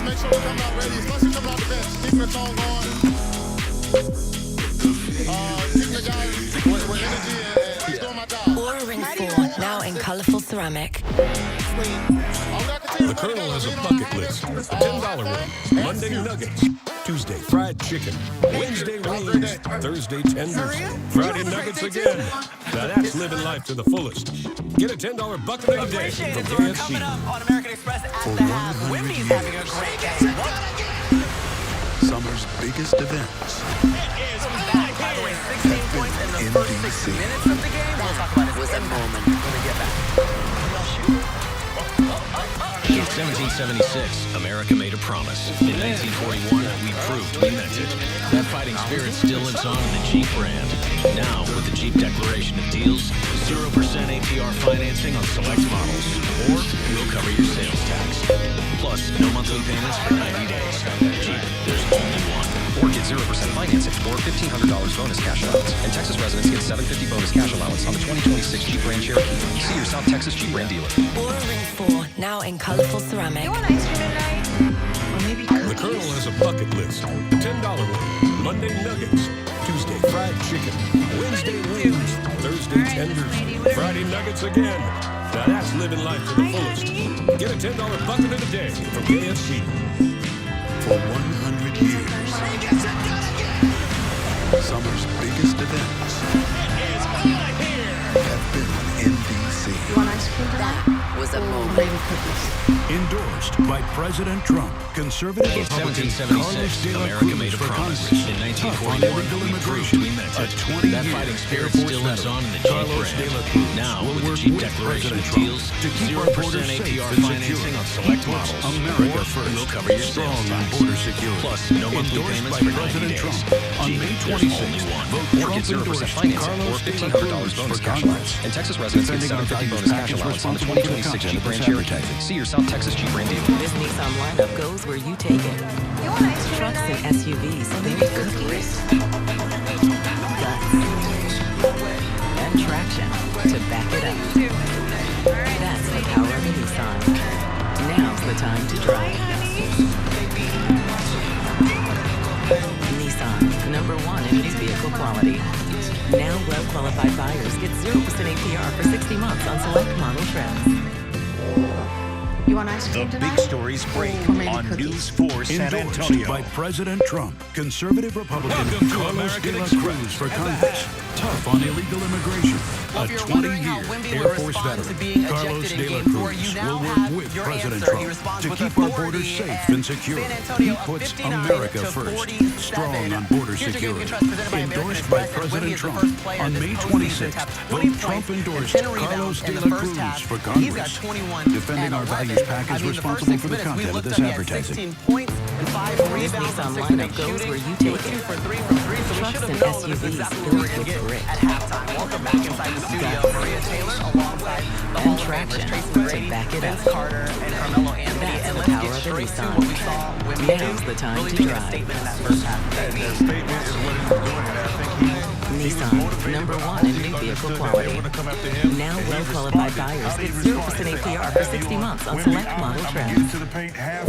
Make sure we come out ready, especially coming out the bench. Keeping the tone going. Keeping the guys with energy and just doing my job. Aura Ring 4, now in colorful ceramic. The Colonel has a bucket list. A $10 wing, Monday nuggets, Tuesday fried chicken, Wednesday wings, Thursday tenders, Friday nuggets again. Now that's living life to the fullest. Get a $10 bucket a day from KFC. On American Express at the half. Wimby's having a great game. Summer's biggest events. By the way, 16 points in the first 6 minutes of the game. We'll talk about his impact when we get back. In 1776, America made a promise. In 1941, we proved we meant it. That fighting spirit still lives on in the Jeep brand. Now, with the Jeep Declaration of Deals, 0% APR financing on select models, or we'll cover your sales tax. Plus, no monthly payments for 90 days. Jeep, there's only one. Or get 0% financing or $1,500 bonus cash allowance. And Texas residents get $750 bonus cash allowance on the 2026 Jeep Grand Cherokee. See your South Texas Jeep Grand dealer. Aura Ring 4, now in colorful ceramic. You want ice cream tonight? Or maybe cookies? The Colonel has a bucket list. A $10 wing, Monday nuggets, Tuesday fried chicken, Wednesday wings, Thursday tenders, Friday nuggets again. Now that's living life to the fullest. Get a $10 bucket a day from KFC. For 100 years, summer's biggest events have been on NBC. You want ice cream tonight? Was a moment. Maybe cookies. Endorsed by President Trump, conservative In Republican 1776, America made a promise. In 1941, we proved we meant it. That fighting spirit still lives on in the Jeep brand. Now, with the Jeep Declaration of Deals, 0% APR financing on select models, America or first. we'll cover your sales Strong on tax. border security. Plus, no monthly Endorsed payments by for 90 President days. Trump. On Jeep, May there's 26th, only one. vote Or get 0% Trump-endorsed financing or Carlos de la $1,500 Cruz bonus for cash Congress. allowance. And Texas residents get Defending our $750 values bonus cash package allowance on the responsible for the 2026 Jeep content of Grand this Cherokee. advertising. See your South Texas Jeep Grand dealer. This Nissan lineup goes where you take it. You want ice cream Trucks tonight? and SUVs, very cookies. Guts. And traction to back it up. That's the power of a Nissan. Now's the time to drive. Nissan, #1 in new vehicle quality. Now well-qualified buyers get 0% APR for 60 months on select model trims. You want ice cream The tonight? big stories break on News 4 San Endorsed Antonio. by President Trump, conservative Republican Welcome to Carlos American de la Express. Cruz for Congress. Tough on illegal immigration. Well, A if you're wondering how 20-year Wimby Air would Force respond to veteran, being Carlos ejected de in la Game 4, Cruz you now will work have with your President answer. He Trump responds to with keep our authority, borders safe and and secure. San Antonio He puts 59 America to first. 47. Strong on border Here's your Game security. Trust presented by American Endorsed by Express, and Wimby President is the Trump. first player On this May postseason 26th, to have 20 vote points Trump-endorsed and 10 rebounds Carlos in de the la first Cruz half. for He's got Congress. 21 Defending and our 11. values package The first responsible 6 for the minutes, we content of looked this up, he had advertising. 16 points and 5 rebounds Nissan and 6 lineup straight goes shooting. where you He take was it. 2 for 3 from 3, so we Trucks should have and known that this is SUVs exactly what we were going to filled get with at halftime. Welcome back inside the studio. Maria Taylor alongside the Hall of Famers Tracy to McGrady, back it Vince up. Carter, and Carmelo Anthony. That's And the let's power get of a straight to Nissan. what we saw when we Now's the time really to making a drive. statement in that first half. Their statement is what he was doing, and I think he was Nissan, motivated by #1 all in these new understood vehicle that they quality. were going to come after him, Now and he well-qualified responded. buyers How did get he 0% respond? APR for 60 months on Wimby, select I'm model gonna trims. get to the paint, half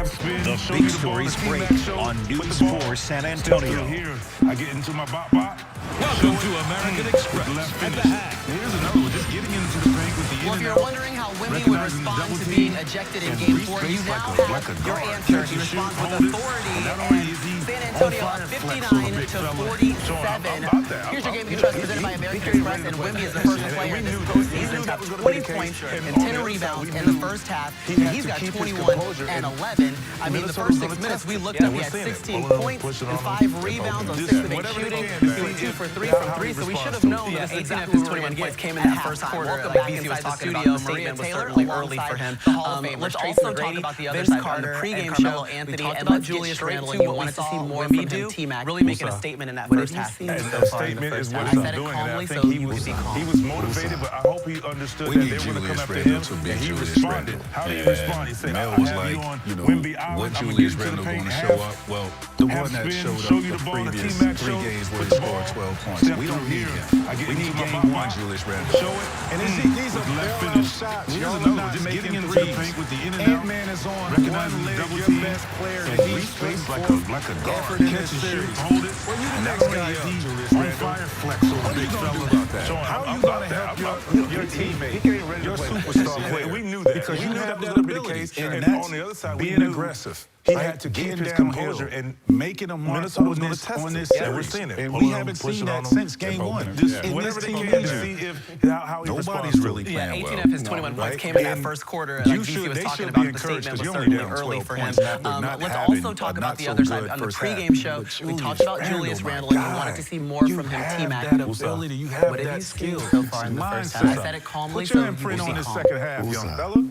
spin. The show big you the ball, stories the team break back show, on with News the ball. 4 San Step through Antonio. here. I get into my bop. Welcome to American Express. Left finish. Here's another one. Just getting into the paint with the Well, if you're wondering how Wemby would respond to being ejected in Game 4, you now have your answer. He responds with authority, and San Antonio up 59 to 47. Here's your Game You Trust presented by American Express, and Wemby is the first player in this postseason to have 20 points and 10 rebounds in the first half. He's got 21 and 11. I mean, the first 6 minutes we looked at, he had 16 points and 5 rebounds on 6 of 8 shooting. He was 2 for 3 from 3, so we should have known that 18 of his 21 points came in that first quarter. Like BC was talking about, the statement was certainly early for him. Let's also talk about the other side on the pregame show, Anthony, and let's Julius Randle. You wanted to see more from him, T-Mac, really making a statement in that first half. A statement is what he's doing, and I think he was motivated, but I hope he understood that they were going to come after him, and he responded. How did he respond? He said, I have you on Wemby Island. I'm going to get you to the paint. Show up. Well, the one that showed up the previous 3 games where he scored 12 points. We don't need him. We need game 1, Julius Randle. Show it. And these are left finish. Here's another. Just getting into the paint with the in and out. Ant-Man is on. Recognizing the double team. Best player in the East. Like a guard. Catch and shoot. Hold it. And next guy, Julius Randle. On fire flex on big fella. How are you going to help your teammate, your superstar? We knew that. Because you knew that was going to be the case. And on the other side, being aggressive. He had to keep his composure and making a mark on this series. And we're seeing it. And we haven't seen that since game 1. Whatever they can do, see how he responds. Nobody's really playing well. 18 of his 21 points came in that first quarter. Like BC was talking about, the statement was certainly early for him. Let's also talk about the other side. On the pregame show, we talked about Julius Randle, and we wanted to see more from him, T-Mac. What have you seen so far in the first half? I said it calmly, so you will see second half, young fella.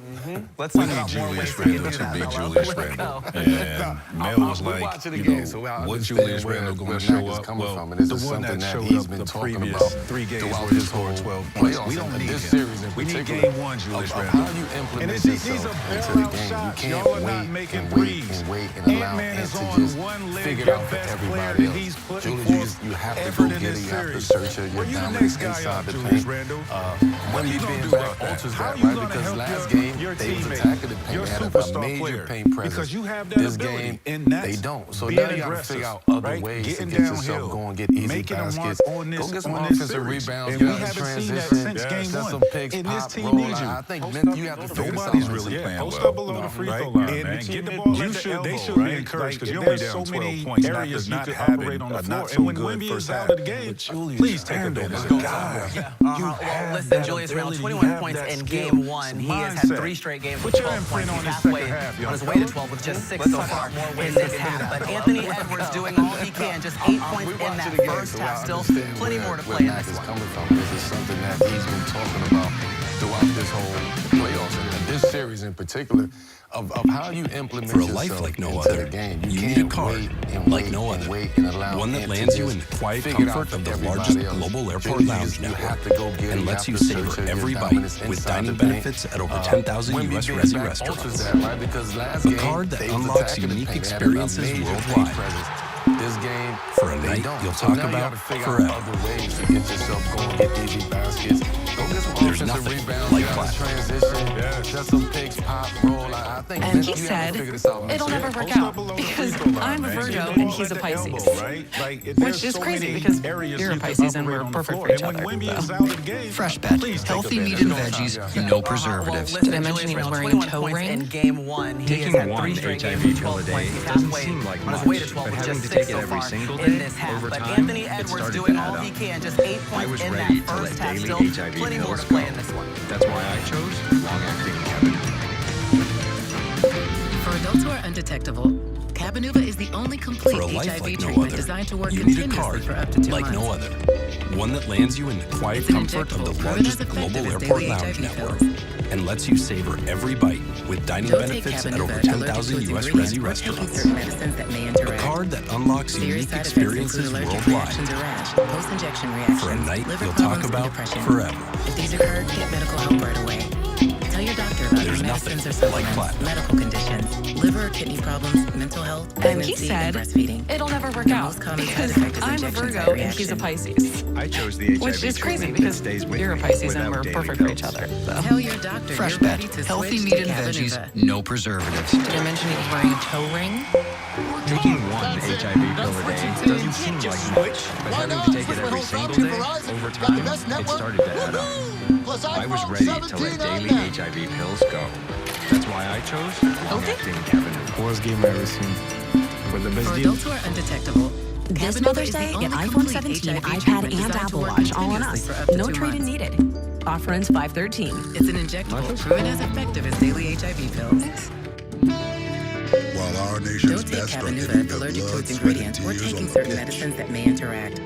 Let's talk about more ways to get to that. Julius Randle. And Mel was like, what Julius Randle going to show up? Well, the one that showed up the previous 3 games where he scored 12 points. We don't need him. We need game 1, Julius Randle. How you implement yourself into the game. You can't wait and allow Ant to just figure it out for everybody else. Julius, you have to go get it. You have to search it. Your dominance inside the paint. When you being back alters that, right? Because last game, they was attacking the paint. They had a major paint presence. This game, they don't. So now you got to figure out other ways to get yourself going, get easy baskets, go get some offensive rebounds, get out in transition, set some picks, pop, roll. I think you have to figure this out. Nobody's really playing well. Post up below the free throw line, man. Get the ball at the elbow, they should be encouraged because you're only down 12 points. Areas not having on the floor. And when Wemby is out of the game, please take advantage. Listen, Julius Randle, 21 points in game 1. He has had 3 straight games with 12 points. He's halfway on his way to 12 with just 6 so far in this half. But Anthony Edwards doing all he can, just 8 points in that first half. Still plenty more to play in this one. This is something that he's been talking about throughout this whole playoffs and this series in particular of how you implement for a life like no other. You need a card like no other, one that lands you in the quiet comfort of the largest global airport lounge network and lets you savor every bite with dining benefits at over 10,000 U.S. Resi restaurants. A card that unlocks unique experiences worldwide. This game, for a night you'll talk about forever. There's nothing like Platinum. And he said, it'll never work out because I'm a Virgo and he's a Pisces. Which is crazy because you're a Pisces and we're perfect for each other. Fresh bet. Healthy meat and veggies, no preservatives. Did I mention he was wearing a toe ring? In game 1, he has had 3 straight games with 12 points. He's halfway on his way to 12 with just 6 so far in this half. But Anthony Edwards doing all he can, just 8 points in that first half. Still plenty more to play in this one. That's why I chose long-acting Cabenuva. For adults who are undetectable, Cabenuva is the only complete HIV treatment designed to work continuously for up to 2 months. Like no other. One that lands you in the quiet comfort of the largest global airport lounge network and lets you savor every bite with dining benefits at over 10,000 U.S. Resi restaurants. A card that unlocks unique experiences worldwide. For a night you'll talk about forever. If these occur, get medical help right away. Tell your doctor about your medicines or supplements, medical conditions, liver or kidney problems, mental health, pregnancy, and breastfeeding. It'll never work out because I'm a Virgo and he's a Pisces. I chose the HIV which is crazy because you're a Pisces and we're perfect for each other. So. Tell your doctor Fresh bet. Healthy meat and veggies, no preservatives. Did I mention he was wearing a toe ring? Taking one HIV pill a day doesn't seem like much, but having to take it every single day, over time, it started to add up. I was ready to let daily HIV pills go. That's why I chose long-acting Cabenuva. Worst game I've ever seen. But the best For deal. adults who are undetectable, This Mother's Day, get iPhone 17, iPad, and Apple Watch all on us. No trade-in needed. Offer ends 5/13. It's an injectable proven as effective as daily HIV pills. While our nation's Don't take best are Cabenuva giving if their allergic to blood, its sweat, and ingredients or tears on taking the certain court. medicines that may interact.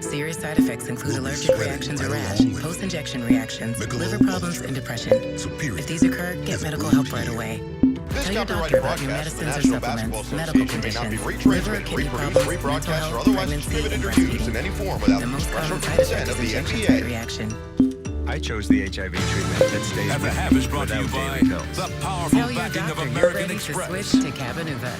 Serious side effects include allergic reactions or rash, post-injection reactions, liver problems, and depression. If these occur, get medical help right away. Tell your doctor about new medicines or supplements, medical conditions, liver or kidney problems, mental health, pregnancy, and breastfeeding. The most common side effect is injection site reaction. I chose the HIV treatment that stays And the with Hab me is brought to you without by daily pills. the powerful Tell your backing of doctor you're American ready to Express. switch to Cabenuva.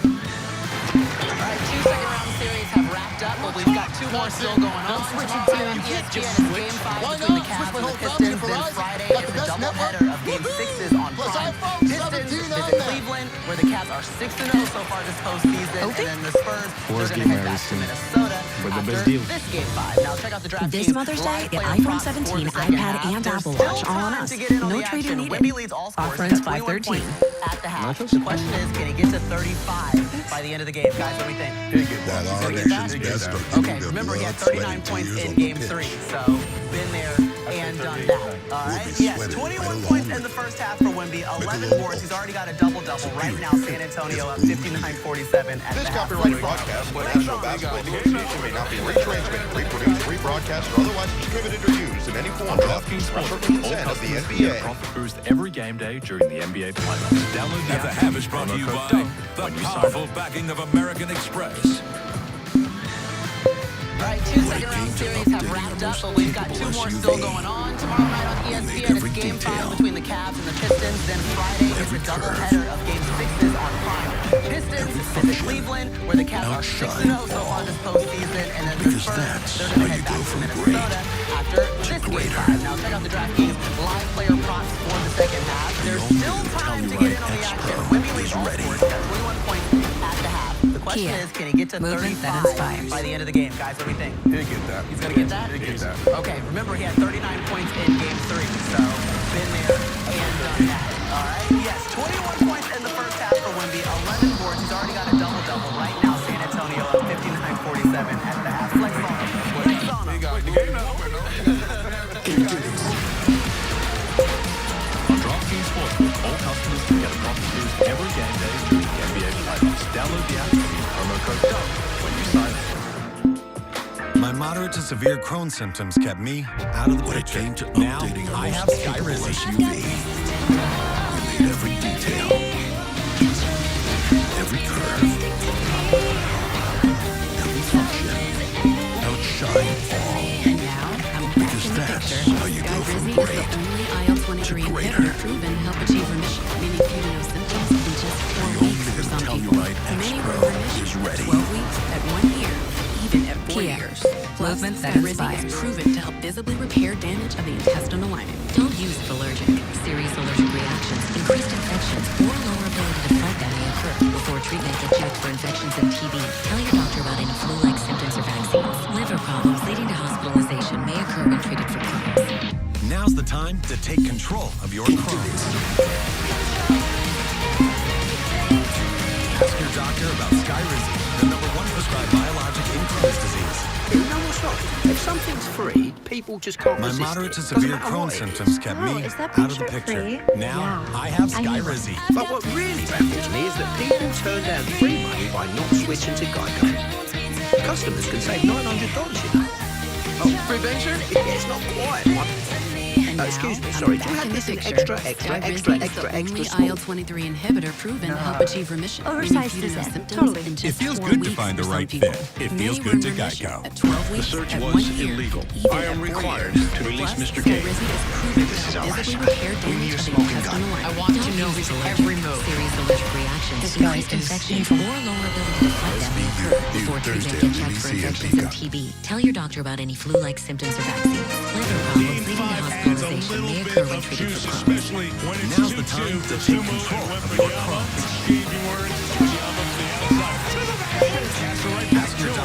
All right, 2 second-round series have wrapped up, but we've got 2 more still going on. Switching to ESPN is Game 5 between the Cavs and the Pistons. Then Friday is the doubleheader of Game 6s on Prime. Pistons visit Cleveland, where the Cavs are 6-0 so far this postseason, and then the Spurs, they're going to head back to Minnesota after this Game 5. Now check out the draft This team. Mother's Day, Live get player iPhone props 17, for the second iPad, half. and There's Apple still Watch all on time us. to get in on No the trade-in action. needed. Wemby leads all scores Offer ends at 21 5/13. points at the half. The question is, can he get to 35 by the end of the game? Guys, what do we think? While our nation's best are giving Okay, their remember he blood, had sweat, 39 and points tears in on the Game pitch. 3, so been there and done that. All right, yes, 21 points in the first half for Wemby, 11 boards. He's already got a double-double. Right now, San Antonio up 59-47 at the half. Copyrighted broadcast by the National Basketball Association may not be retransmitted, reproduced, rebroadcast, or otherwise distributed or used in any form without the express consent of the NBA. Profit boost every game day during the NBA playoffs. Download the And the app. Hab is brought to you by the powerful backing of American Express. All right, 2 second-round series have wrapped up, but we've got 2 more still going on. Tomorrow night on ESPN, it's Game 5 between the Cavs and the Pistons. Then Friday is a doubleheader of Game 6s on Prime. Pistons visit Cleveland, where the Cavs are 6-0 so far this postseason, and then the Spurs, they're going to head back to Minnesota after this Game 5. Now check out the DraftKings live player props for the second half. There's still time to get in on the action. Wemby leads all scores, got 21 points at the half. The question is, can he get to 35 by the end of the game? Guys, what do we think? He'll get that. He's going to get that? He'll get that. Okay, remember he had 39 points in Game 3, so been there and done that. All right, yes, 21 points in the first half for Wemby, 11 boards. He's already got a double-double. Right now, San Antonio up 59-47 at the half. Flex on him. Flex on him. On DraftKings Sportsbook, all customers can get a profit boost every game day during the NBA playoffs. Download the app and use promo code DOUBLE when you sign up. My moderate to severe Crohn's symptoms kept me out of the picture. Now I have Skyrizi. We made every detail, every curve, every function outshine all. And now, I'm back in the picture. How you go from Skyrizi is great the only IL-23 inhibitor proven to help achieve remission, meaning feeling no symptoms in just 4 weeks for some people. Many were in remission at 12 weeks, at 1 year, even at 4 years. Plus, Movement that Skyrizi inspires. is proven to help visibly repair damage of the intestinal lining. Don't use if allergic. Serious allergic reactions, increased infections, or lower ability to fight that may occur. Before treatment, get checked for infections and TB. Tell your doctor about any flu-like symptoms or vaccines. Liver problems leading to hospitalization may occur when treated for Crohn's. Now's the time to take control of your Crohn's. Ask your doctor about Skyrizi, the #1 prescribed biologic in Crohn's disease. You know what's right? If something's free, people just can't My resist moderate to it. severe Doesn't matter Crohn's what it symptoms is. kept me out of the picture. Now I have Skyrizi. But what really baffles me is that people turn down free money by not switching to Geico. Customers can save $900, you know. Oh, free benefit? Yeah, it's not quite one. Excuse me, sorry, do you have anything extra small? IL-23 inhibitor proven to help achieve remission. Oversized meaning feeling no dessert. symptoms Totally. in It just feels 4 good to weeks find the for some right people. fit. It Many feels were good in to remission Geico. at 12 The weeks, search at was 1 year, illegal. even I at am 4 required years. to release Plus, Mr. K. Skyrizi is proven to help visibly repair damage of the intestinal lining. I want to know Don't use his allergic, every move. Serious allergic reactions, This guy increased is infections, evil. or lower ability to fight that may occur. Before treatment, get checked for infections and TB. Tell your doctor about any flu-like symptoms or vaccines. Liver problems leading to hospitalization may occur when treated for Crohn's. Especially when it's Now's the 2-2. time to The take Sumo control and of Wembenyama your Crohn's. exchanging words. Wembenyama to the outside. To the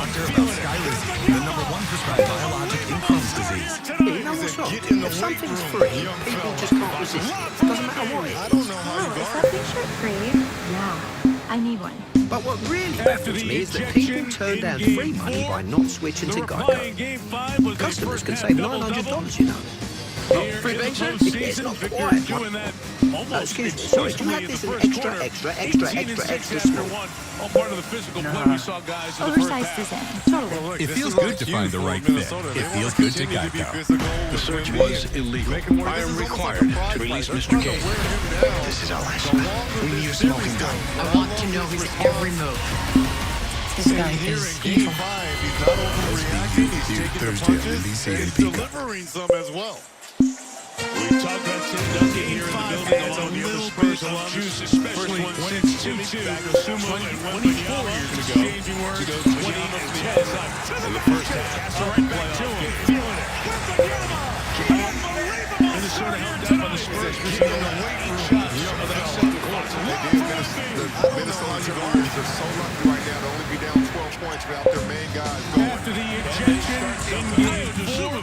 doctor about Skyrizi, the #1 prescribed biologic in Crohn's disease. You know what's wrong? If something's free, people just can't resist it. Doesn't matter what it is. I don't know how you Is that t-shirt free? Yeah, I need one. But what really baffles me is that people turn down free money by not switching to Geico. Customers can save $900, you know. Oh, free bench? It's not quite one. Excuse me, sorry, do you have this in extra small? Oversized design, totally. It feels good to find the right fit. It feels good to Geico. The search was illegal. I am required to release Mr. Kane. This is our last one. We need a smoking gun. I want to know his every move. This guy is evil. He's not overreacting. He's taking the punches, and he's delivering some as well. We talked about Tim Duncan here in the building along with the other Spurs alums. Especially when it's 2-2. Sumo and Wembanyama exchanging words. To go 20 and 10 in the first half. Right back to him. Feeling it. Minnesota held down by the Spurs. Minnesota waiting shots of that second quarter. Minnesota Guardians are so lucky right now to only be down 12 points without their main guys going. After the ejection in game 4,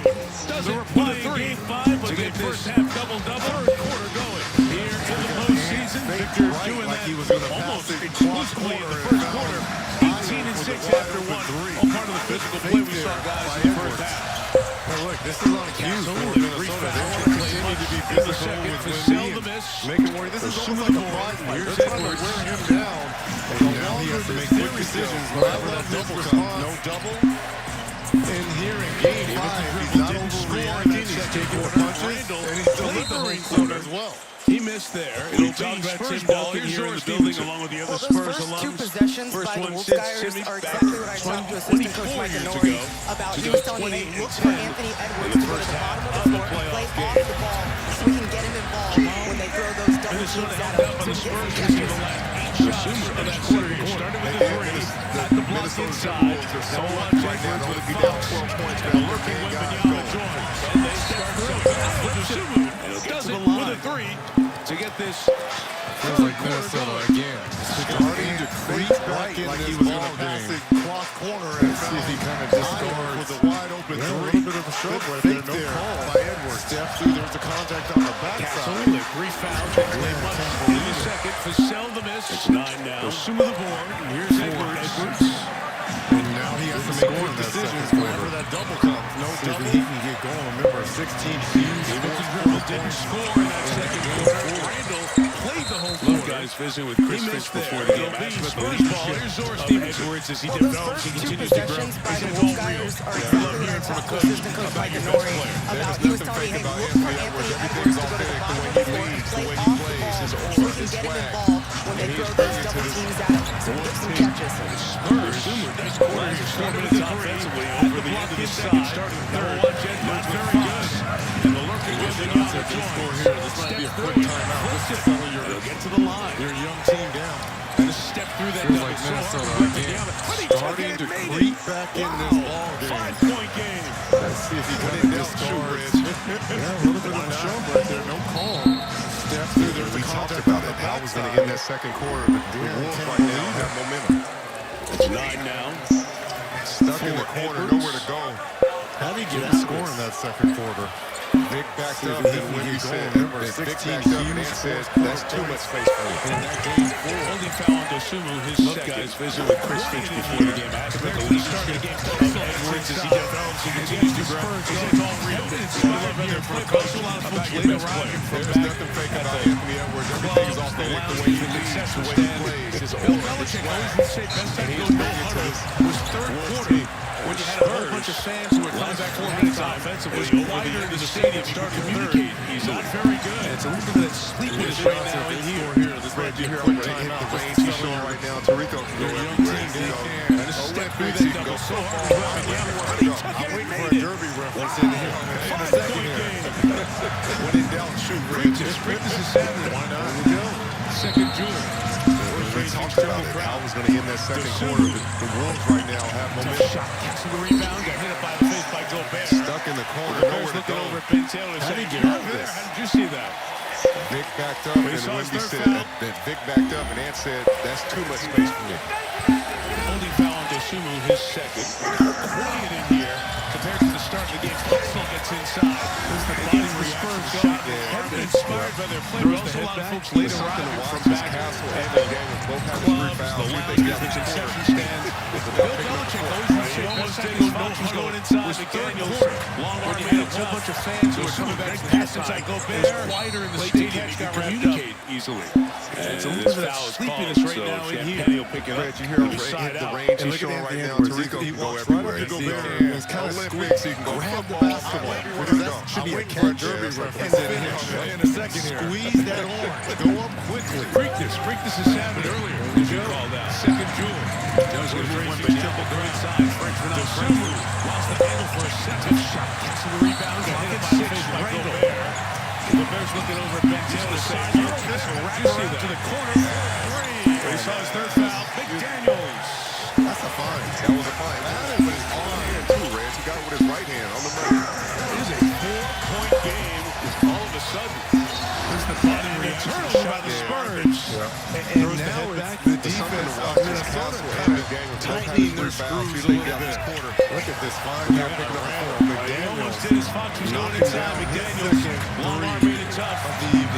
doesn't play game 5, but get first half double-double. Third quarter going. Here in the postseason, Victor doing like he was that gonna almost pass it exclusively in the first quarter. 18 and 6 after 1. All part of the physical play we saw, guys, in the first half. Now look, this is on cue for Minnesota. They want to continue to be physical with Wemby and make it work. This is almost like a prize fight. They're trying to wear him down. And now he has to make quick decisions. Not let double come. No double. And here in game 5, he's not overreacting. He's taking the punches, and he's delivering some as well. He missed there. It'll be Spurs ball here in the building along with the other Spurs Those first two alums. possessions First by the one Wolves since guys Timmy are back exactly what I talked to assistant coach 24 Mike years Nori ago. about. To He go was telling 20 me, and look for 10 Anthony in Edwards the to go to first the half bottom of of the the floor and play playoff off game. the ball so we can get him involved when they throw those double Minnesota teams at held him. down by the So Spurs get in him the last 8 shots of that quarter. He started with the 3 at the block inside. So Now lucky right now to only be down 12 points and without the their lurking main guys Wembanyama going. joins. And they step through. Dosunmu does it with a 3 to get this Feels like Minnesota again. Starting to creep back in like he was going to pass it cross corner and see if he kind of discards with a wide open three. A little bit of a stroke right there. No call by Edwards. Step through. There's the contact on the backside. With 3 fouls. They must in the second. Vassell the miss. It's 9 now. Dosunmu the board. Here's Edwards. And now he has to make quick decisions whenever that double comes. No double. He can get going. Remember, 16 huge. Didn't score in that second quarter. Randall played the whole quarter. Guys visiting with Chris Finch before the game. Asked about the leadership of Edwards as he develops, he continues to grow. By the Wolves guys are exactly what I talked to assistant coach Mike Nori about. He was telling me, hey, look for Anthony Edwards to go to the bottom of the floor and play off the ball so we can get him involved when they throw those double teams at him. So get some catches. Spurs. This quarter here, 4 minutes offensively over the end of the second, starting third. Not very good. And the lurking Wembanyama joins. This might be a quick timeout. This is selling your Get to the line. your young team down. And a step through that Feels double. like Minnesota again. Starting Starting to creep back in this ball game. 5-point game. Let's see if he kind of discards. Yeah, a little bit of a shove right there. No call. Step through. There's We a talked contact about on it. the How was going to backside. end that second quarter. The Wolves right now have momentum. It's 9 now. Stuck in the corner, nowhere to go. How did he get a score in that second quarter? Vic backed up, and Wemby said, Vic backed up and said, that's too much space for me. In that game 4. Only foul on Dosunmu, his second. Guys visit with Chris Finch before the game. Asked about the leadership of Edwards as he develops, he continues to grow. It's all real. It's here for a coach. A lot of folks waiting around him from There's back. nothing fake about Anthony Edwards. Everything is off the way he leads, the way he plays. His Bill Belichick always would say best time to go no huddle was third quarter. When you had a whole bunch of fans who were coming back 4 minutes offensively, quieter in the stadium, starting to communicate. He's not very good. It's a little bit of that sleepiness right now in here. This might be a Here, quick they hit timeout. the range he's showing right now. Tarico can go everywhere. And a step through that double so hard. I'm waiting for a Derby reference in here. In a second here. When in doubt, shoot, Ridge. Practice is Saturday. Why not? Here we go. Second June. We talked about it. How was going to end that second quarter. The Wolves right now have momentum. Shot, catching the rebound, got hit up by the face by Gobert. Stuck in the corner, nowhere to Looking go. over at Ben Taylor How did he saying, get "You're out of over there." this? How did you see that? Vic backed up, and He saw his Wemby third said foul. that Vic backed up, and Ant said, that's too much space for me. Only foul on Dosunmu his second. Quiet in here compared to the start of the game. Hustle gets inside. This is the body reaction shot. Harden inspired by their play. But also a lot of folks later arriving from back. And the clubs, the lounges, the concession stand. Bill Belichick always used to almost take his Fox going inside. McDaniels, long arm man, a whole bunch of fans who are coming back to pass inside Gobert. Quieter in the stadium. You can communicate easily. It's a little bit of sleepiness right now in here. He'll pick it up. You hear him right the range he's showing right now. Tariq can go everywhere. It's kind of squeeze, so you can go grab the basketball. That should be a catch representing him. In a second here. Squeeze that horn. Go up quickly. Freakness is sounded earlier. What did you call that? Second jewel. Knows going to bring one triple go inside. Frenchman on Dosunmu. Lost the handle for a second shot. Gets to the rebound. Hit by six by Gobert. Gobert's looking over at Ben Taylor saying, this will wrap around to the corner. He saw his third foul. McDaniels. That's a fine. That was a fine. That is with his arm hand too, Reg. He got it with his right hand on the money. It is a 4-point game all of a sudden. There's the body turnover by the Spurs. And now it's the defense of Minnesota tightening their screws a little bit. Look at this fine. Now picking up the foul. McDaniels did his Fox was going inside. McDaniels, long arm made it tough.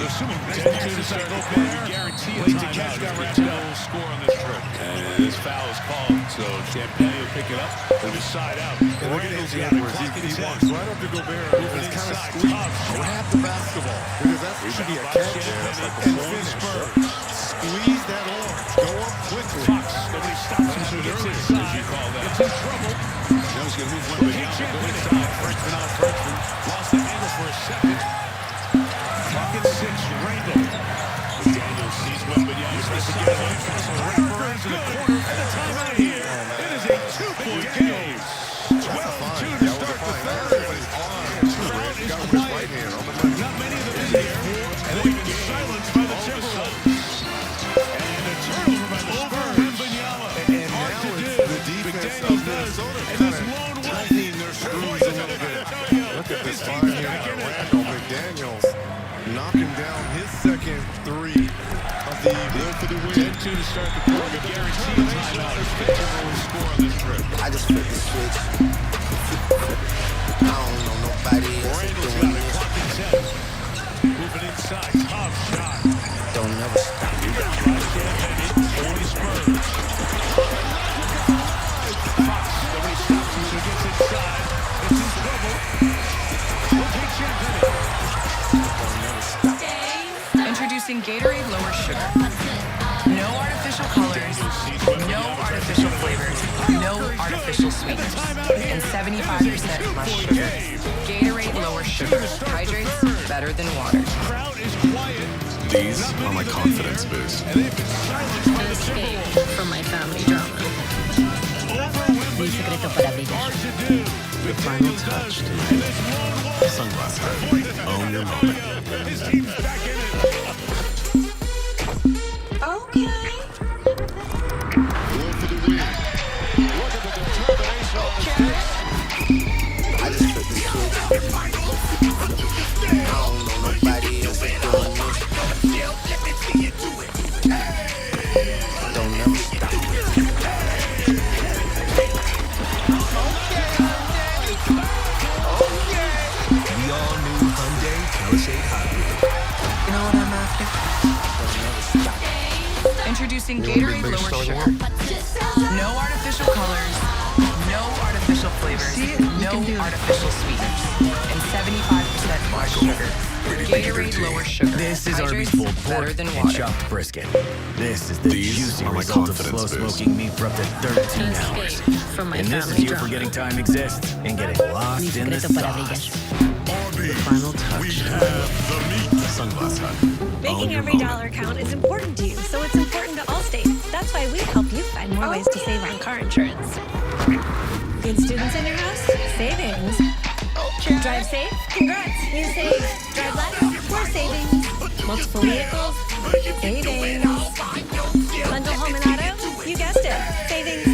Dosunmu to start Gobert. Guarantee a timeout. Will score on this trip. And this foul is called, so Champagne will pick it up. It'll be side out. Randall's got it. He walks right up to Gobert. It's kind of squeeze. Grab the basketball. Because that should be a catch there. And finish. Squeeze that arm. Go up quickly. Fox, nobody stops him, so he gets inside. You call that. It's in trouble. Jones going to move one big out. Go inside. Frenchman on Frenchman. Lost the handle for a second. Clock at 6. Randall. McDaniels sees Wembanyama. Tries to get away. Wrapper into the corner. And a timeout here. It is a 2-point game. 12-2 to start the third. Crowd is quiet. Not many of them in here. And they've been silenced by the Timberwolves. And a turnover by the Spurs. Wembanyama. Hard to do. McDaniels does. And this lone tightening their screws a little bit. Look at this fine here. Randall McDaniels knocking down his second three of the evening for the win. 10-2 to start the quarter. Guarantee a timeout as the Timberwolves score on this trip. I just flip the switch. I don't know nobody else. Randall's got it. Clock at 10. Moving inside. Top shot. Don't never stop. Right Champagne for the Spurs. Fox. Nobody stops him, so he gets inside. It's in trouble. We'll take Champagne. Introducing Gatorade Lower Sugar. No artificial colors, no artificial flavors, no artificial sweeteners, and 75% less sugar. Gatorade Lower Sugar. Hydrates better than water. Crowd is quiet. These are my confidence boost. And they've been silenced by the Escape Timberwolves. from my family drama. Mi secreto para brillar. The final touch tonight. Sunglass Hut. Own your moment. His team's back in it. Okay. Going for the win. Look at the determination on his face. I just flip the switch. I don't know nobody else doing this. Don't never stop. The all-new Hyundai Palisade Hybrid. You know what I'm after? Don't never stop. Introducing Gatorade Lower Sugar. No artificial colors, no artificial flavors, no artificial sweeteners, and 75% less sugar. Gatorade Lower Sugar. This is Hydrates Arby's pulled better pork than and water. chopped brisket. This is the These juicy are my result of confidence slow boost. smoking meat for up to 13 hours. Escape from my And this is family you drama. forgetting time exists and getting lost Mi in the secreto para sauce. brillar. The final touch. Sunglass Hut. Making every dollar count is important to you, so it's important to Allstate. That's why we help you find more ways to save on car insurance. Good students in your house? Savings. Drive safe? Congrats, you saved. Drive less? More savings. Multiple vehicles? Savings. Bundle home and auto? You guessed it. Savings.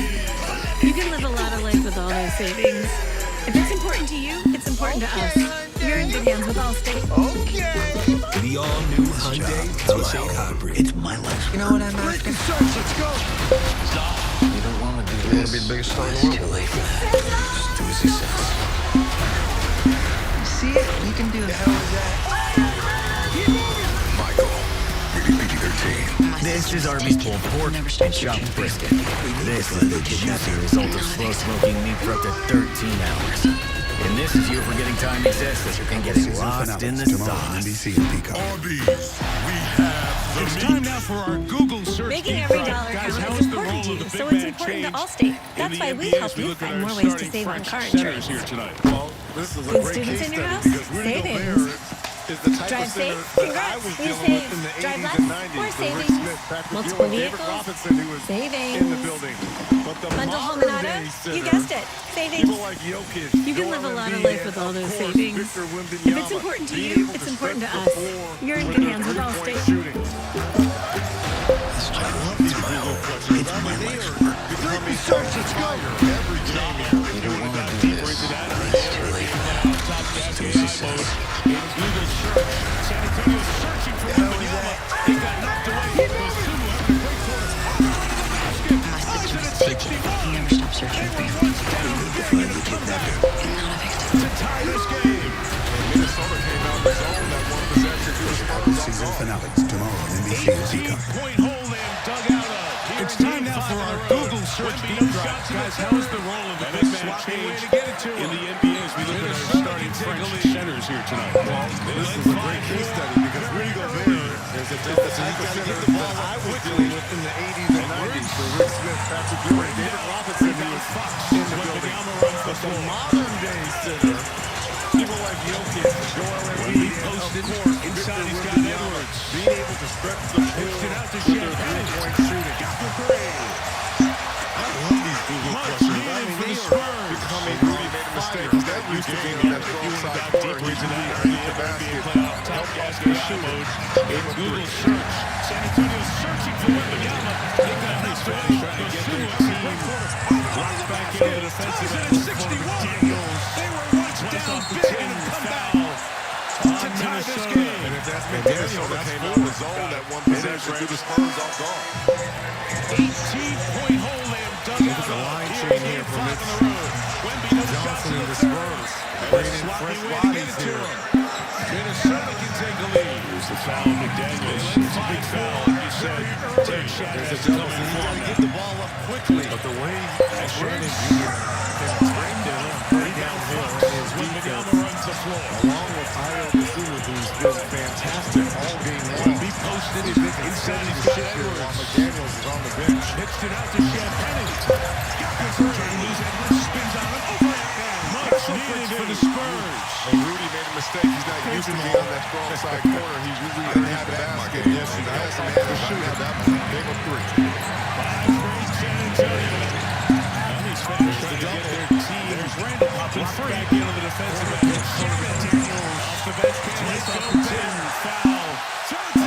You can live a lot of life with all those savings. If it's important to you, it's important to us. You're in good hands with Allstate. The all-new Hyundai Palisade Hybrid. It's my life. You know what I'm after? Breaking search, let's go. You don't want to do You want to be the biggest star in the world? Too late for that. Just do as he says. See it? You can do it. This is Arby's pulled pork and chopped brisket. This is the juicy result of slow smoking meat for up to 13 hours. And this is your forgetting time exists and getting lost in the sauce. It's time now for our Google search. Making every dollar count is important to you, so it's important to Allstate. That's why we help you find more ways to save on car insurance. Well, this is a With great students case in your study house, because Rudy savings. Gobert is the type Drive of center safe, that I congrats, was you dealing save. with in the Drive 80s less, and more 90s. The Rick savings. Smith, Patrick Multiple Ewing, David vehicles, Robinson, who was savings. in the building. But the Bundle home modern and auto, day you center, guessed it, savings. people like Jokic, You can live a lot of life with all those savings. If it's important to you, it's important to us. You're in good hands with Allstate. Let's go. Every game here. You don't want to do this. It's too late for that. Just do as he says. He never stops searching for you. Find the kidnapper. And not a victim. To tie this game. Minnesota came out the zone that one possession. Season finales tomorrow on NBC as he comes. 18-point hole and dug out of. It's time now for our Google search beat drop. Guys, how is the role of the big man changed in the NBA as we look at our starting French centers here tonight? Well, this is a great case study because Rudy Gobert is the type of center that I was dealing with in the 80s and 90s. The Rick Smith, Patrick Ewing, David Robinson, who was in the building. But the modern day center, people like Jokic, Joel Embiid, and of course, inside he's got Edwards. being able to stretch the floor with their three-point shooting. I love these Google questions. I mean, they are becoming Rudy made a mistake. That used to be on that strong side corner. He's underneath the basket. Help us to shoot. It's Google search. San Antonio searching for Wembanyama. They got nice trying to get their team locked back into the defensive end. 61. They were once down big in a comeback to tie this game. And if that's Minnesota came out of the zone, that one possession through the Spurs all gone. 18-point hole they have dug out. There's a line chain here from Johnson and the Spurs. Bringing in fresh bodies here. Minnesota can take a lead. Here's the foul, McDaniels. It's a big foul, like you said. Terry Shannon has to come in He's got to for get the ball up quickly. But the way Shannon Jr. can bring them right downhill in his defense, runs the floor. along with Ayo Dosunmu, who's been fantastic all game long. Be posted inside He's his shit here Edwards. while McDaniels is on the bench. Pitched it out to Champagne. Got the three. Edwards spins on it. Over it. Much needed for the Spurs. And Rudy made a mistake. He's not used to being on that strong side corner. He's usually in the basket. Yes, he has some man to shoot. That was a big three. San Antonio. Now these fans trying to get their team. There's Randall popping back into the defensive end. Daniels off the bench. Can't let go. 10 foul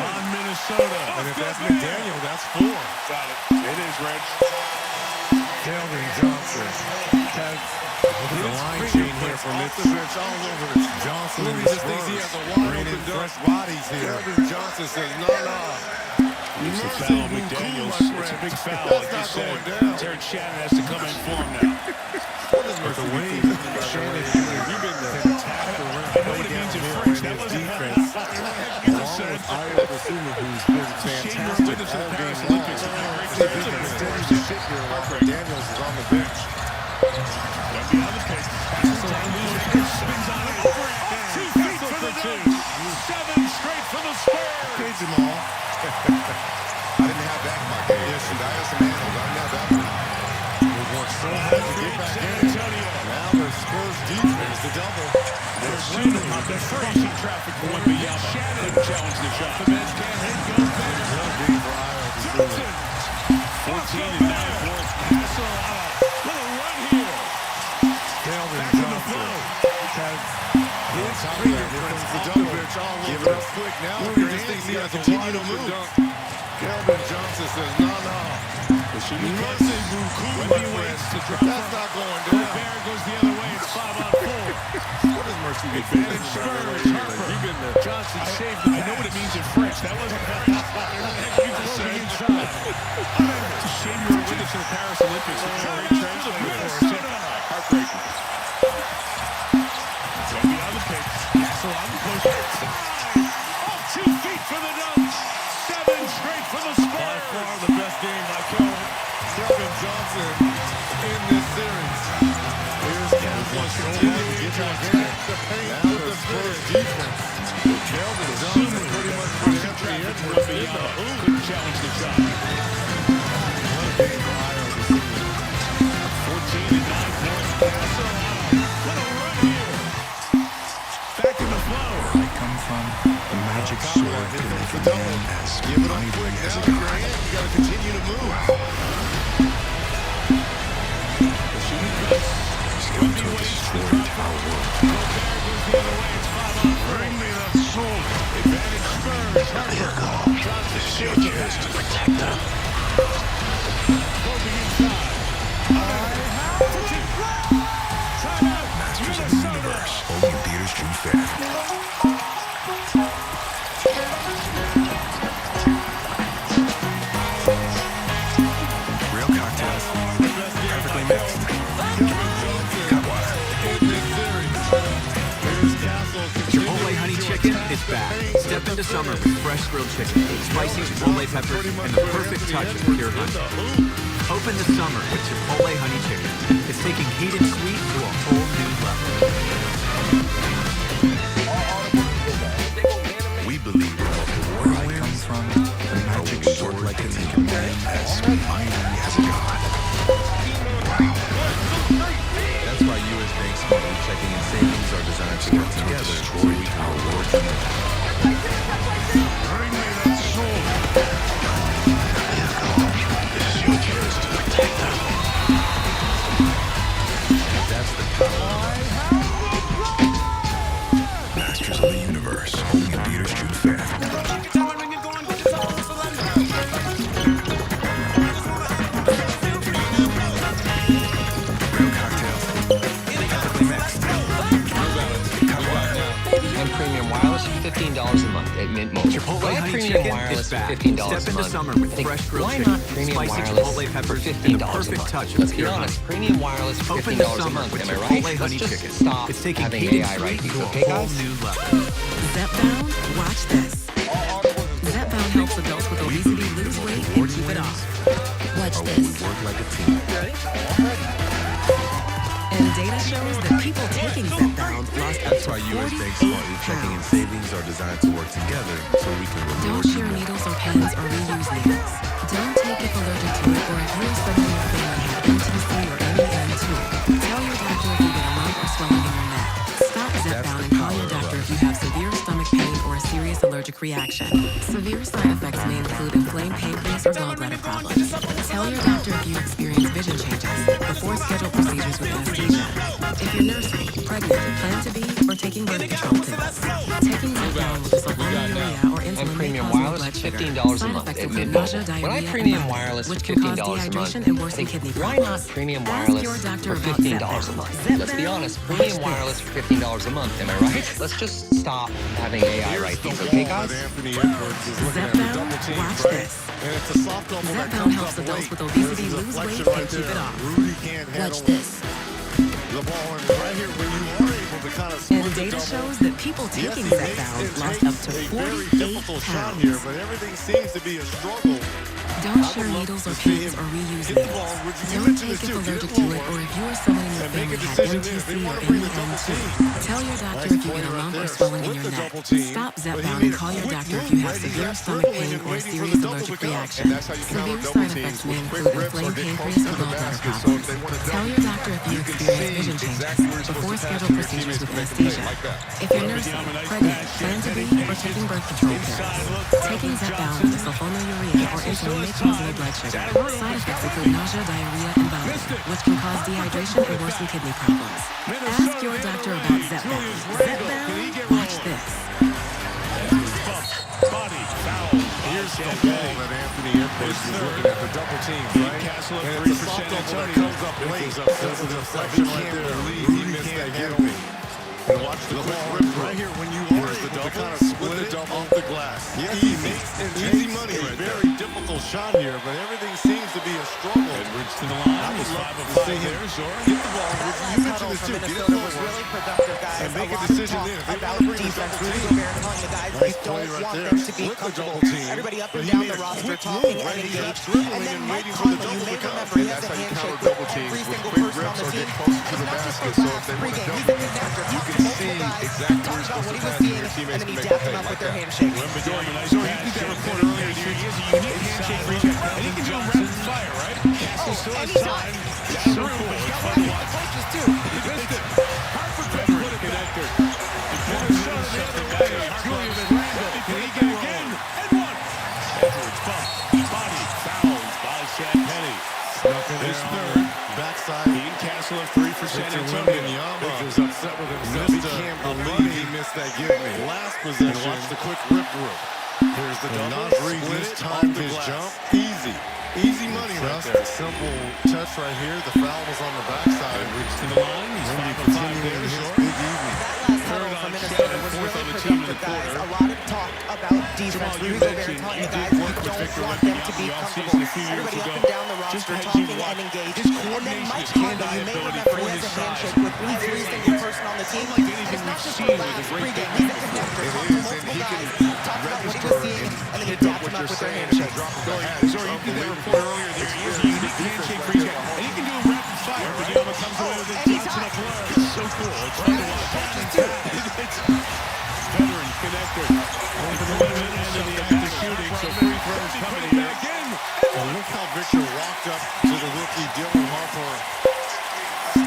on Minnesota. And if that's McDaniel, that's 4. Got it. It is, Reg. Keldon Johnson has the line chain here from off the bench all over it. Johnson and the Spurs bringing fresh bodies here. Keldon Johnson says, no. It's a foul, McDaniels. It's a big foul, like you said. Terrence Shannon has to come in for him now. But the way Shannon, you've been the attack around. I know what it means in French. That wasn't defense. Along with Ayo Dosunmu, who's been fantastic all game long. They've been steady to sit here while McDaniels is on the bench. Wemby on the pick. Passes down, loses. Spins on it. Over it. 2 feet for the dunk. 7 straight for the Spurs. Okay, Jamal. I didn't have that in my game. Yes, and I had some handles. I didn't have that one. We worked so hard to get back in. Now the Spurs defense, the double. They're shooting up the crossing traffic for Wembanyama. Shannon challenged the shot. The bench can't hit. Goes back. Johnson. 14 and 9 points. Hassel on a little run here. Keldon Johnson has his fingerprints the double. Give it up quick now. Rudy just thinks he has a wide open dunk. Keldon Johnson says, no. Mercy Buku, my friends. That's not going down. Gobert goes the other way. It's 5 on 4. What does Mercy Buku Advantage Spurs. Harper. Johnson saved the pass. I know what it means in French. That wasn't you just said. It's a shame you were with us in Paris. Paris Olympics. Heartbreaking. Go beyond the pitch. Castle on the post. Off 2 feet for the dunk. 7 straight for the Spurs. By far the best game by Kevin Johnson in this series. Here's Cowboys continuing to attack the paint with the Spurs defense. Kelvin Johnson pretty much put Anthony Edwards in the hoop. Couldn't challenge the shot. 14 and 9 points. Castle. What a run here. Back in the flow. I come from, the magic sword can make a man as mighty as a god. You got to continue to move. The shooting cuts. Skeletor destroyed our world. Bring me that sword. Advantage Spurs. Harper. This is your chance to protect them. Moving inside. Masters of the Universe, only in theaters June 5th. Real cocktails, perfectly mixed. Got water. Chipotle honey chicken is back. Step into summer with fresh grilled chicken, spicy chipotle peppers, and the perfect touch of pure honey. Open the summer with Chipotle honey chicken. It's taking heat and sweet to a whole new level. We believe where I come from, the magic sword can make a man as mighty as a god. Wow. That's why U.S. Bank's money checking and savings are designed to work together. Destroy our world. Bring me that sword. This is your chance to protect them. That's the power. Masters of the Universe, only in theaters June 5th. Real cocktails, perfectly mixed. And Premium Wireless, $15 a month at Mint Mobile. Chipotle honey Premium chicken Wireless is back. for $15 Step a into month. summer with fresh grilled Why chicken, not Premium spicy Wireless chipotle peppers, for and $15 the a perfect month? touch of Let's be pure honey. honest, Premium Wireless for Open $15 the a summer month. with Am I Chipotle right? honey Let's just chicken. stop It's taking having heat AI and right sweet these, to a okay, whole guys? new level. Zepbound, watch this. Zepbound helps adults with obesity lose weight and keep it off. Watch this. Work like a team. Ready? And data shows that people taking Zepbound lost up That's to why U.S. Bank's 48 money checking and pounds. savings are designed to work together so we can Don't reward share you. needles or pens or reuse needles. Don't take if allergic to it or if you or someone in your family have NTC or NEN2. Tell your doctor if you get a lump or swelling in your neck. Stop Zepbound and call your doctor if you have severe stomach pain or a serious allergic reaction. Severe side effects may include inflamed pancreas or gallbladder problems. Tell your doctor if you experience vision changes before scheduled procedures with anesthesia. If you're nursing, pregnant, plan to be, or taking birth control pills. Taking Zepbound with sulfonylurea or And insulin may Premium cause low Wireless, blood sugar. $15 a Side month effects at include Mint nausea, Mobile. diarrhea, When I and Premium vomiting, Wireless, which can cause $15 a dehydration month. and worsen kidney Why problems. not Premium Ask Wireless your doctor for about $15 a Zepbound. month? Let's be honest, Premium Wireless for $15 a month. Am I right? Let's just stop having AI right these, okay, guys? Anthony Edwards is looking at the double team, Watch right? this. And it's a soft double that Zepbound comes helps up adults late. with obesity There's a lose weight deflection and keep there. it off. Rudy can't handle Watch this. the ball, and right here when you are able to kind of split And the data double. shows that people taking Zepbound lost up to a very 48 difficult shot here, pounds. but everything seems to be a struggle. Don't share needles or pens or reuse Get the needles. ball, Richard. You Don't mentioned take this if too. Get allergic it to more. it or if you or someone in your And make family a had decision there. NTC They or want to bring the double NEN2. team. Tell your doctor Nice if you play get a right lump or there. swelling in Split your the neck. double team. Stop But he Zepbound made and a call your quick doctor if move, you have right? He severe got stomach dribbling pain and or a waiting for serious the double allergic to come. reaction. And that's how you counter Severe double side teams effects may with include quick rips or inflamed get pancreas closer or to the gallbladder basket. So problems. if they want to Tell double, your doctor if you you can experience see vision changes exactly where you're before supposed to pass scheduled your procedures teammates with to make a play anesthesia. like that. If you're nursing, pregnant, plan to be, or taking birth control pills. Taking Zepbound with sulfonylurea or insulin may cause low blood sugar. Side effects include nausea, diarrhea, and vomiting, which can cause dehydration and worsen kidney problems. Ask your doctor about Zepbound. Zepbound, watch this. Body, foul. Here's the ball that Anthony Edwards is looking at the double team, right? Castle at And it's a 3% soft double that Antonio. comes up late. There's a deflection right there. Rudy missed that getaway. And watch the ball right here when you are able to kind of split it off the glass. Yes, he makes an easy money right there. Very difficult shot here, but everything seems to be a struggle. Edwards to the line. He's 5 of 5 there. Zora, get the ball. You mentioned this too. Get it was really productive, guys. And make a decision there. About defense. Rudy Gobert telling the guys we don't want them to be comfortable. Everybody up and down the roster talking and engaged. And then Mike Conley, you may remember, he has a handshake with every single person on the team. And not just for class pregame. He's a connector. You can see exactly about what he was seeing, and then he dapped him up with their handshake. Zora, you did that report earlier this year. He has a unique handshake for each other. And he can do it rapid fire, right? Castle still has time. That's so cool. It's fun to watch. Coaches too. He missed it. Hartford veteran connector. Minnesota something back at Julian Randle. Can he get again? And one. Edwards bumped. Body fouled by Shaq Penny. His third. Backside. Dean Castle of 3 for San Antonio. Is upset with himself. He can't believe he missed that give me. Last possession. Watch the quick rip through. Here's the double. Reed mistimed his jump. Easy. Easy money right there. Simple touch right here. The foul was on the backside. Edwards to the line. He's 5 of 5 there. Big evening. Third on Minnesota was fourth on the team in the quarter. A lot of talk about defense. Rudy Gobert telling the guys we don't want them to be comfortable. Everybody up and down the roster talking and engaged. And then Mike Conley, you may remember, he has a handshake with every single person on the team. And it's not just for class pregame. He's a connector. Talking to multiple guys. Talk about what he was seeing, and then he dapped him up with their handshake. Zora, you did that report earlier there. He has a unique handshake for each other. And he can do it rapid fire. But Yama comes away with it. Johnson up low. It's so cool. It's fun to watch. It's veteran connector. And then the active shooting. So free throws coming here. And look how Victor walked up to the rookie Dylan Harper.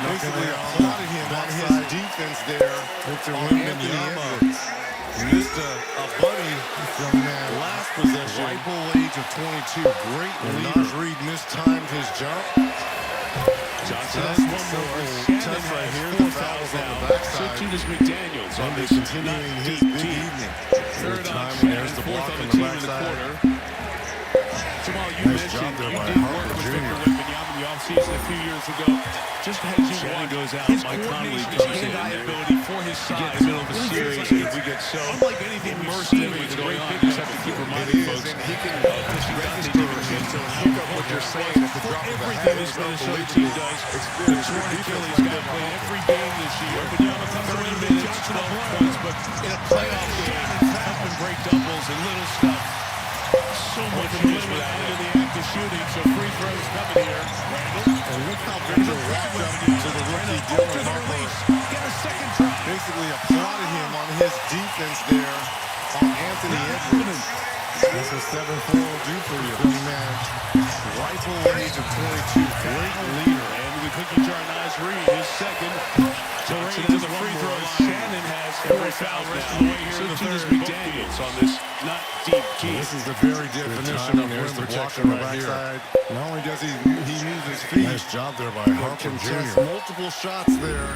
Basically applauded him on his defense there. Victor Wembanyama missed a bunny from that last possession. Ripe age of 22. Great leader. Naz Reid mistimed his jump. Johnson has one more. Touch right here. The foul's on the backside. So too does McDaniels on this continuing his big evening. Third on There's the block fourth on on the the team in the backside. quarter. Jamal, you mentioned you did work with Victor Wembanyama in the offseason a few years ago. Just as you watch, goes out, his Mike Conley comes in, ability for his size in the middle of the series. We get so unlike anything immersed in what's going on. You just have to keep reminding folks. He can register and pick up what you're saying at the drop of a hat. Everything this Minnesota team does. The torn Achilles got to play every game this year. Wembanyama comes in and minutes, 12 points, but in a playoff game, up and break doubles and little stuff. So much miss without it in the act of shooting, so free throws coming here. And look how Victor walked up to the rookie Dylan Harper. Get a second try. Basically applauded him on his defense there on Anthony Edwards. That's a 7-4 will do for you. Young man, rifle age of 22, great leader. And the cookie jar Naz Reid, his second. Johnson has a free throw. Shannon has 4 fouls rest of the way here in the third. McDaniels on this not deep key. This is the very definition of rim protection right here. Not only does he use his feet. Nice job there by Harper Jr. Multiple shots there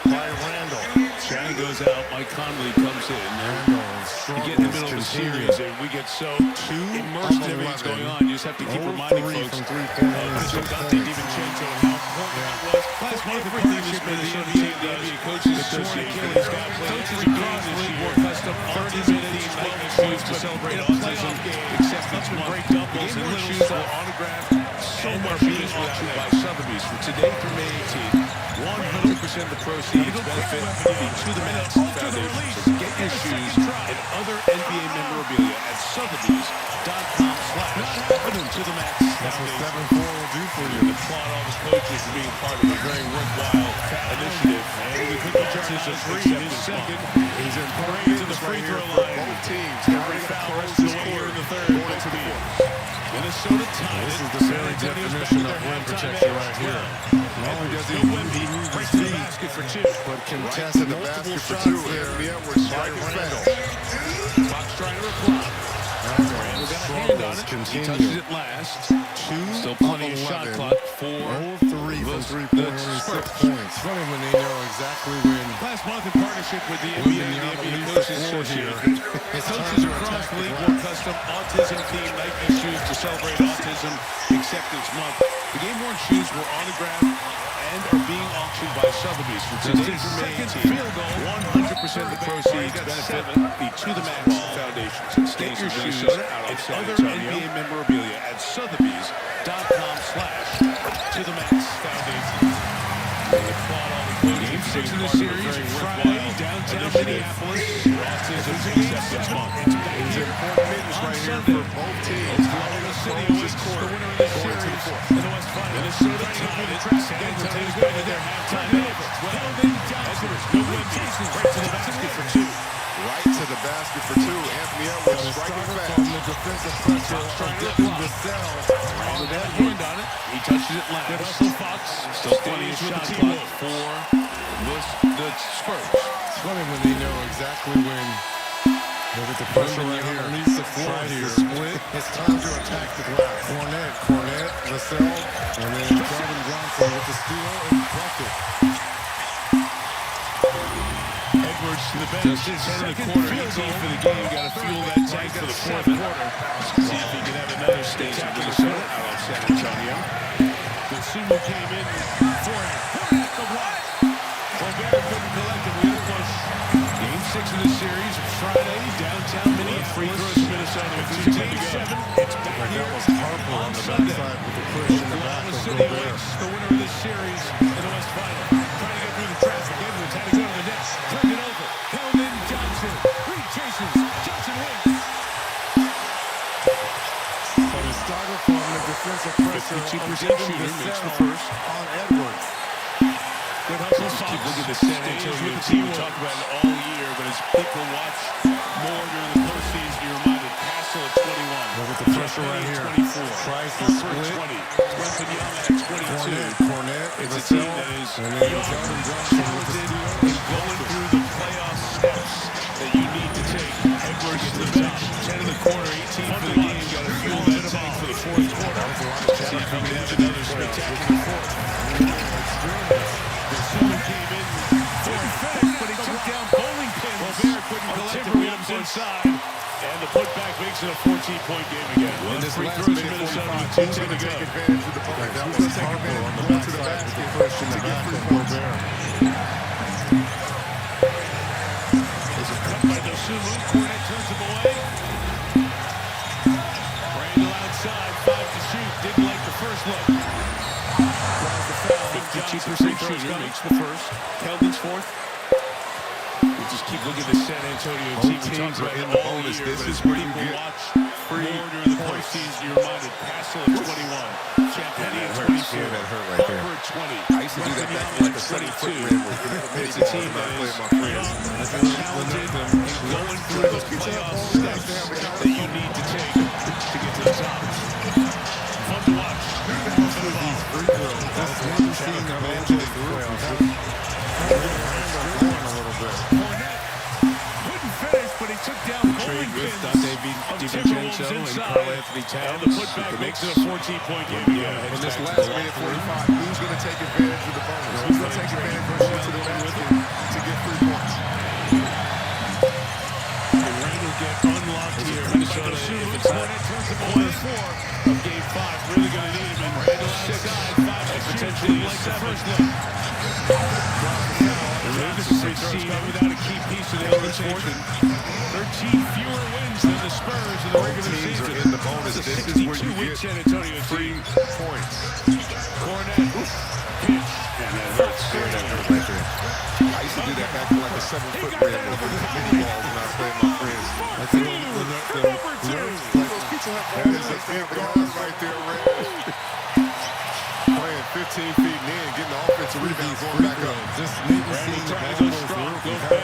by Randle. Shannon goes out. Mike Conley comes in. You get in the middle of the series, and we get so immersed in everything's going on. You just have to keep reminding folks. Bishop Dante DiVincenzo and how important that was. Last month, everything this Minnesota team does. Coaches Association has got to play every game this year. Custom 30 minutes, 12 shoes to celebrate autism. Acceptance great doubles and little shoes were autographed. So much being auctioned by Sotheby's from today through May 18th. 100% of the proceeds benefit to the Mets Foundation. So get your shoes and other NBA memorabilia at Sotheby's.com. Not happening to the Mets. That's what 7-4 will do for you. Applaud all the coaches for being part of a very worthwhile initiative. And the cookie jar is his second. He's in to the free throw line. Both teams. Every foul rest of the way here in the third. Minnesota tied. This is the very definition of rim protection right here. Not only does he move his feet, but contested the basket for two. Anthony Edwards striking Randle. Fox trying to reply. Randle got a hand on it. He touches it last. Still plenty of shot clock. 4-3 from three-point, only 6 points. Funny when they know exactly when. Last month in partnership with the NBA and the NBA Coaches Association. Coaches across the league wore custom autism-themed Nike shoes to celebrate Autism Acceptance Month. The game-worn shoes were autographed and are being auctioned by Sotheby's from today through May 18th. 100% 50% of the proceeds benefit the To The Max Foundation. Get your shoes and other NBA memorabilia at Sotheby's.com/ToTheMax Foundation. Game 6 of the series, Friday, downtown Minneapolis. It's important minutes right here for both teams. Oklahoma City awaits the winner of this series in the West Final. Minnesota tied it. San Antonio's going to their halftime over. Edwards, no win. Right to the basket for two. Right to the basket for two. Anthony Edwards striking fast. From the defensive pressure from Devin Vassell. With that hand on it, he touches it last. Russell Fox still plenty of shot clock for the Spurs. It's funny when they know exactly when. Look at the pressure right here. Underneath the floor here. Split. It's time to attack the glass. Cornette, Vassell, and then Calvin Johnson with the steal and bucket. Edwards to the bench. Turn the corner. Easy for the game. Got to fuel that tank for the fourth quarter. See if he can have another spectacular shot out of San Antonio. Dosunmu came in for him. At the block. Gobert couldn't collect him. We push. Game 6 of the series, Friday, downtown Minneapolis. Free throws, Minnesota with 2:10 to go. It's back here on Sunday. Oklahoma City awaits the winner of this series in the West Final. Trying to get through the traffic. Edwards had to go to the net. Turned it over. Keldon Johnson. Reed chases. Johnson wins. But it started from the defensive pressure. 52% shooter makes the first. On Edwards. Good hustle. Just keep looking at the San Antonio team. We talked about it all year, but as people watch more during the postseason, you're reminded Castle at 21. Look at the pressure right here. 24. Price is Harper split. at 20. Wembanyama at 22. Cornette, It's a team that is young, talented, and going through the playoff steps that you need to take. Edwards to the bench. 10 in the corner, 18 for the game. Got to fuel that tank for the fourth quarter. See if he can have another spectacular fourth. Dosunmu came in for a finish, but he took down bowling pins. Gobert couldn't collect it. Williams inside. And the putback makes it a 14-point game again. In this Free last throws, minute, Minnesota 45, with who's 2:10 going to to go. take advantage of the ball? Who's going to take advantage of going to the basket Push in to the get back 3 of points? Gobert. There's a cut by Dosunmu. Cornette turns him away. Randall outside, 5 to shoot. Didn't like the first look. 52% shooter makes the first. Keldon's fourth. We just keep looking at the San Antonio team. We talked about it all year, but as people watch more during the postseason, you're reminded Castle at 21. Champagny at 24. Harper at 20. I used to do that back in like a 7-foot rim. It's a team that is young, talented, and going through the playoff steps that you need to take to get to the top. Fun to watch. Couldn't finish, but he took down bowling pins of Timberwolves inside. And the putback makes it a 14-point game again. In this last minute 45, who's going to take advantage of the bonus? Who's going to take advantage of going to the basket to get 3 points? And Rain will get unlocked here. Minnesota, if it's not point 4 of Game 5, really going to need him. And Randall 6, 5 and potentially like the first look. The 6 seed without a key piece of the rotation. 13 fewer wins than the Spurs in the regular season. In the bonus, this is where you get San Antonio 3 points. Cornette, pitch, and that hurts. I used to do that back in like a 7-foot rim over the mini balls when I was playing my friends. That is a big guard right there, Red. Playing 15 feet in, getting the offensive rebound, going back up. Just maybe seeing the ball go through. Gobert.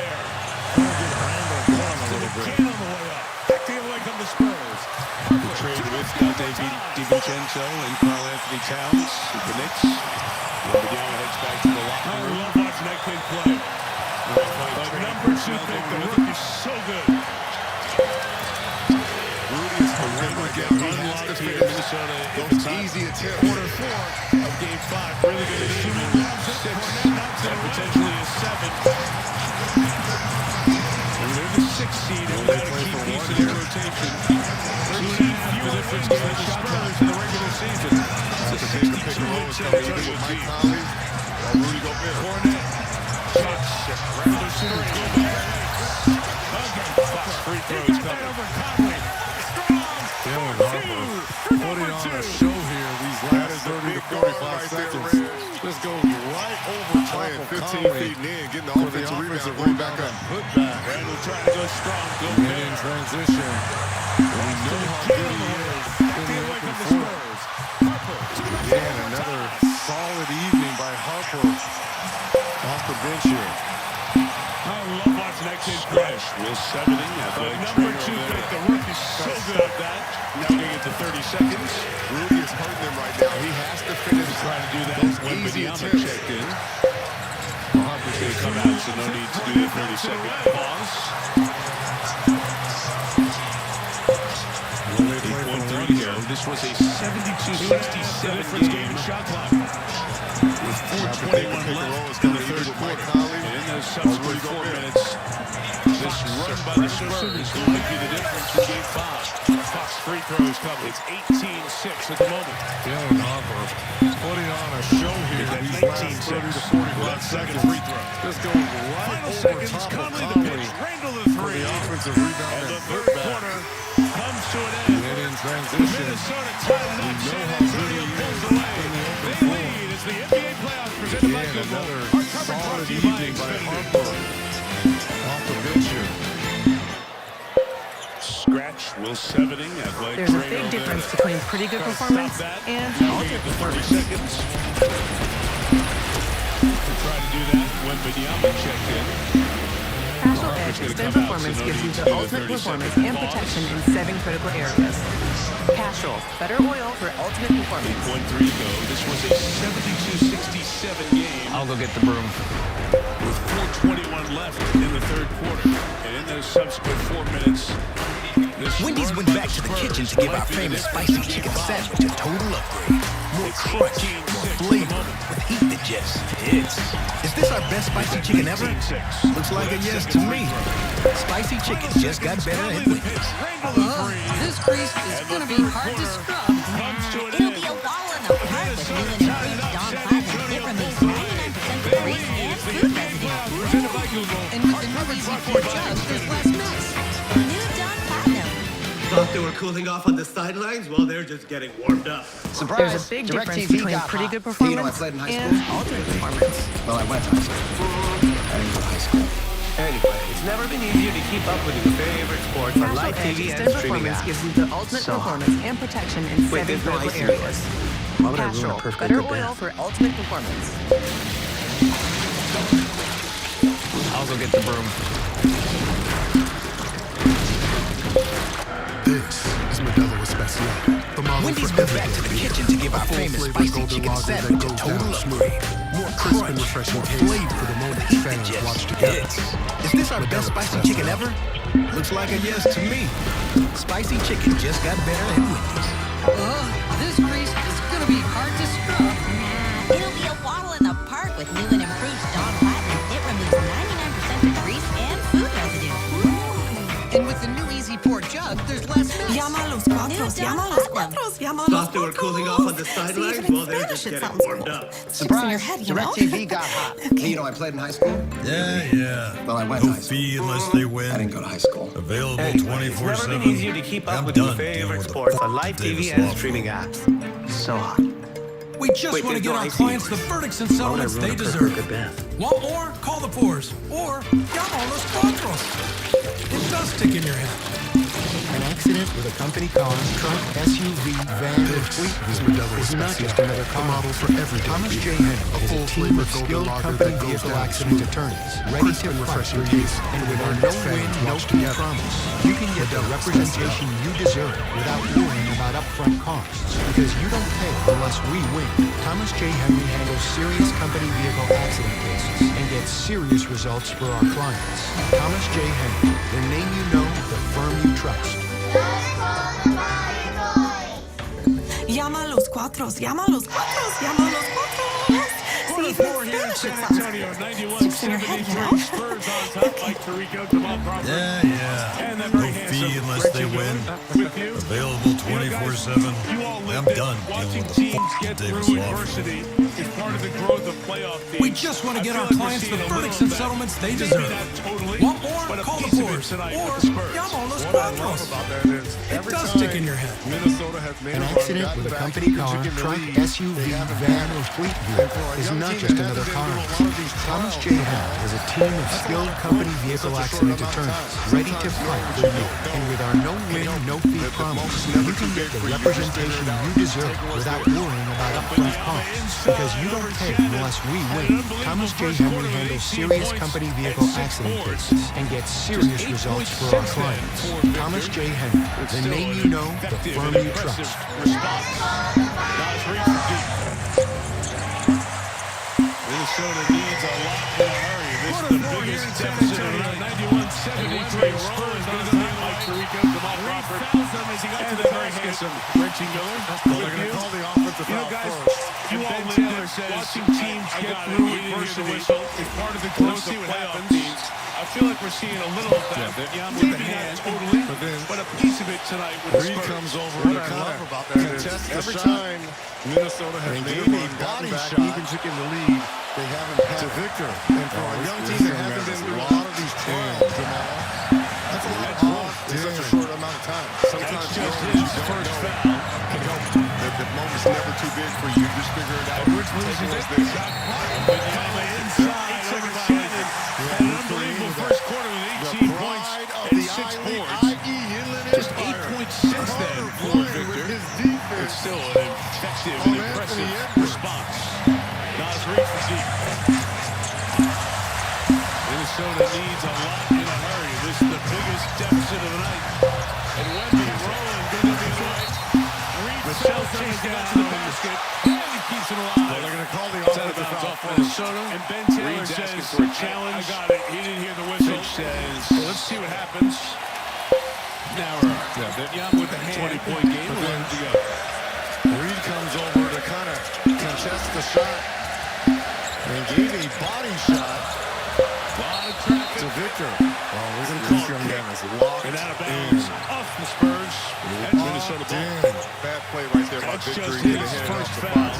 Can on the way up. Back the other way come the Spurs. The trade with Dante DiVincenzo and Karl Anthony Towns. The Knicks. Wembanyama heads back to the locker room. I love watching that kid play. The number 2 pick, the rookie's so good. Rudy is horrific. Unlocked here in Minnesota. Those easy attempts. Quarter 4 of Game 5. Really good to see him. 6 and potentially a 7. And they're the 6th seed and without a key piece of the rotation. 13 fewer difference game the Spurs in the regular season. It's a 62-win San Antonio team. Rudy Gobert. Cornette. Shots. Randall 3. free throws coming. Jalen Harper putting on a show here these last 30 to 45 seconds. This goes right over top of 15 feet in, getting the offensive rebound back up. Put back. Randall trying to go strong. Go And in transition. We know how good he is in the open floor. Again, another solid evening by Harper off the bench here. I love watching that kid crash. Will 70. Number 2 pick. The rookie's so good at that. Now we get to 30 seconds. Rudy is hurting him right now. He has to finish. Trying to do that when easy Wembanyama attempts. checked in. Harper's going to come out, so no need to do the 30-second pause. 8.3 to go. This was a 72-67 game in shot clock. With 4:21 left in the third quarter. And in those subsequent 4 minutes, this run by the Spurs might be the difference for Game 5. Fox free throws coming. It's 18-6 at the moment. Jalen Harper putting on a show here these last 30 to 45 seconds. Free throw. This goes right Final over seconds. top of Conley the Conley pitch. Randall the for three. the offensive rebound And the and third putback. quarter comes to an end. And in transition, Minnesota tied it up. we know San how good Antonio he pulls is away. in the open They floor. lead as the NBA playoffs presented by Again, Google. another Our coverage brought solid to you by evening by Xfinity. Harper off the bench here. Scratch, Will 70. There's a big difference between pretty good performance and Now we get to 30 seconds. To try to do that when Wembanyama checked in. Casual Edge Extend Performance gives you the ultimate performance and protection in 7 critical areas. Casual, better oil for ultimate performance. 8.3 to go. This was a 72-67 game. I'll go get the broom. With 4:21 left in the third quarter. And in those subsequent 4 minutes, Wendy's went back to the kitchen to give our famous spicy chicken sandwich a total upgrade. More crunch, more flavor, with heat that just hits. Is this our best spicy chicken ever? Looks like a yes to me. Spicy chicken just got better at Wendy's. This grease is going to be hard to scrub. It'll be a wall in the park with new and improved Dawn Platinum. It removes 99% of grease and food residue. And with the new Easy Pour jug, there's less mess. New Dawn Platinum. Thought they were cooling off on the sidelines? Well, they're just getting warmed up. There's a big difference between pretty good performance and ultimate performance. Well, I went to high school. I didn't go to high school. Anyway, it's never been easier to keep up with your favorite sports on Casual live Edge TV and Extend streaming Performance apps. gives you the ultimate performance and protection in 7 there's no critical ice in areas. Why would I ruin a Casual, perfectly better good oil bath? for ultimate performance. I'll go get the broom. This is Modelo Especial. The model Wendy's for went back to the kitchen to give our famous spicy chicken sandwich a total upgrade. More crisp and crunch, refreshing more taste flavor, for the moment with heat that fans just watch together. hits. Is this our best spicy chicken ever? Looks like a yes to me. Spicy chicken just got better at Wendy's. This grease is going to be hard to scrub. Nah, it'll be a wall in the park with new and improved Dawn Platinum. It removes 99% of grease and food residue. And with the new Easy Pour jug, there's less mess. Llama a los cuatros, llama a los cuatros, llama a los Thought they were cooling off on the sidelines? Well, they're just getting warmed up. Surprise! DirecTV got hot. You know, I played in high school. Yeah. Well, I went to No high school. fee unless they win. I didn't go to high school. Available Anyway, 24/7. It's never been easier to keep up I'm with your done dealing favorite with the sports on live Davis TV and law streaming firm. apps. So hot. We just want to get our clients the verdicts and settlements they deserve. Want more? Call the Poors. Or llama a los cuatros. It does stick in your head. An accident with a company car, truck, SUV, van, or fleet vehicle is not just another car model for every Thomas J. Henry is a team of skilled company vehicle accident attorneys ready to fight your case. And with our no-win, no-fee promise, you can get the representation you deserve without worrying about upfront costs. Because you don't pay unless we win. Thomas J. Henry handles serious company vehicle accident cases and gets serious results for our clients. Thomas J. Henry, the name you know, the firm you trust. Llama a los cuatros, llama a los cuatros, llama a los cuatros. See, Four here in San Antonio, 91-73 Spurs on top by Tirico, Jamal Crawford. Yeah. No fee unless they win. Available 24/7. I'm done dealing with the teams get through adversity is part of the growth of playoff teams. We just want to get our clients the verdicts and settlements they deserve. Want more? Call the Force. Or llamo los Cuatros. It does stick in your head. Minnesota has made An accident with a company car, truck, SUV, van, or fleet vehicle is not just another car. Thomas J. Hall is a team of skilled company vehicle accident attorneys ready to fight for you. And with our no-win, no-fee promise, you can get the representation you deserve without worrying about upfront costs. Because you don't pay unless we win. Thomas J. Henry handles serious company vehicle accident cases and gets serious results for our clients. Thomas J. Henry, the name you know, the firm you trust. Minnesota needs a lot in a hurry. This is the biggest deficit of the night. 91-73. Spurs on the night. Mike Tirico, Jamal Crawford. And the very handsome Reggie Miller. They're going to call the offensive foul first. You all Taylor says watching teams get through adversity is part of the growth of playoff teams. I feel like we're seeing a little of that. Maybe not totally, but a piece of it tonight with the Reed Spurs. comes over to kind of contest every time Minnesota has made a body shot, even in the lead, they haven't had to Victor. And for a young team that hasn't been through a lot of these trials, Jamal, that's a lot of ball in such a short amount of time. Sometimes just his first foul can help. The moment's never too big for you. Just figure it out. Edwards loses it. Benyama inside over Shannon. Had an unbelievable first quarter with 18 points and 6 boards. Just 8 points since then for Victor. It's still an effective and impressive response. Nas Reed for deep. Minnesota needs a lot in a hurry. This is the biggest deficit of the night. And Wemby rolling, going to be right. Michelle chased it out to the basket. And he keeps it alive. They're going to call the offensive foul off Minnesota. And Ben Taylor says for a challenge. I got it. He didn't hear the whistle. Says, let's see what happens. Now Benyama with a 20-point game. 11 to go. Reed comes over to kind of contest the shot and gave a body shot to Victor. Well, we're going to call him down as locked and out of bounds off the Spurs. That's Minnesota ball. Bad play right there by Victor. He could have had first off the foul.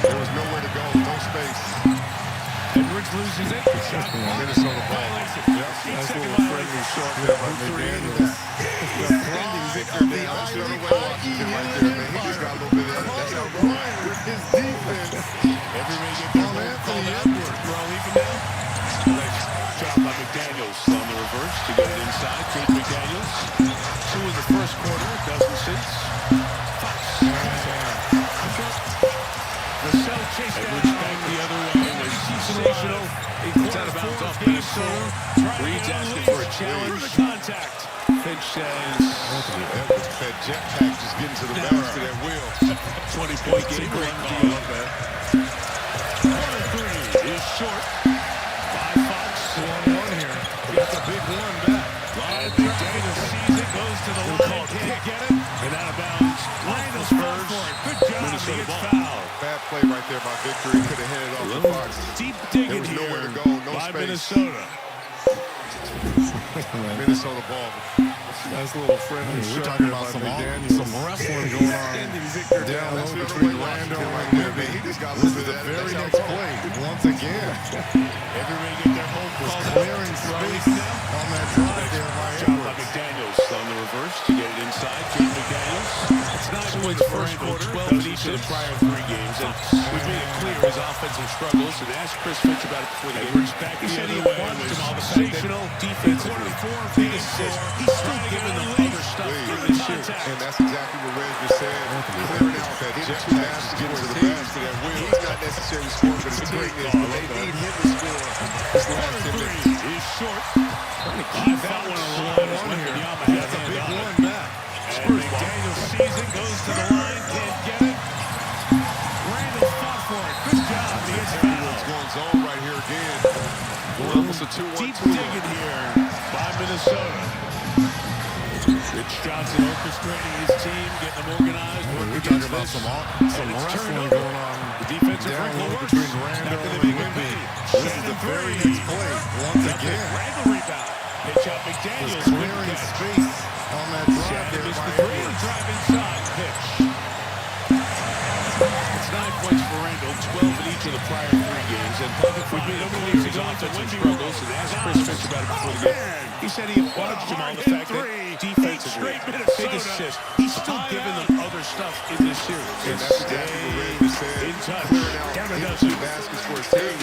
There was nowhere to go, no space. Edwards loses it. Minnesota ball. Nice little friendly shot there by McDaniels. Defending Victor down. That's the other way Washington right there, man. He just got a little bit of that. That's how Ryan with his defense. Everybody get their home called Edwards. We're all even now. Nice job by McDaniels on the reverse to get it inside. Jake McDaniels. 2 in the first quarter, a dozen since. Fox. Vassell chased Edwards back the other way. Was sensational. It's out of bounds off Minnesota. Reed's asking for a challenge. For the contact. Finch says Anthony Edwards, that jetpack just getting to the bounce to that wheel. 20-point game. Great call. Corner 3 is short. By Fox. 1-1 here. Got the big one back. And McDaniels sees it, goes to the line, can't get it. And out of bounds. Randall Spurs. Good job. Minnesota foul. Bad play right there by Victor. He could have headed off the box. Deep digging there was nowhere here to go, no by space. Minnesota. Minnesota ball. Nice little friendly We're shot talking there about by some McDaniels. wrestling going on down low low between between Randall Randall and and Wemby. Wemby. He just got This loose is the of that. very That's next how play. Once again, Everybody get their home was called clearing space on that drive there by Job by Edwards. McDaniels on the reverse to get it inside. Jake McDaniels. It's 9 points first quarter, 12 in each of the prior 3 games. And we've made it clear his offensive struggles. And asked Chris Finch about it before the game. He said he wanted sensational defensively. Big assist. He's still giving them other stuff in this contact. And that's exactly what Reg just said. Clearing out that jetpack to get to the basket. That wheel. He's not necessarily scoring, but his team is. But they need him to score. This last 10 minutes. Is short. Trying to keep that one alive. Wembanyama has a big one back. And McDaniels sees it, goes to the line, can't get it. Randall fought for it. Good job. He gets fouled. Going zone right here again. Almost a 2-1-2. Deep digging here by Minnesota. Rich Johnson orchestrating his team, getting them organized. We're talking about some wrestling going on the defensive down break low works. between Randall and Wemby. This is the very next play. Once again, Randall rebound. Pitch out McDaniels. was clearing space on that drive there by Edwards. Drive inside pitch. talked about it before the game. He said he applauded Jamal the fact that defensively, big assist. He's still giving them other stuff in this series. And that's exactly what Red said. In touch. Clearing out the baskets for his team.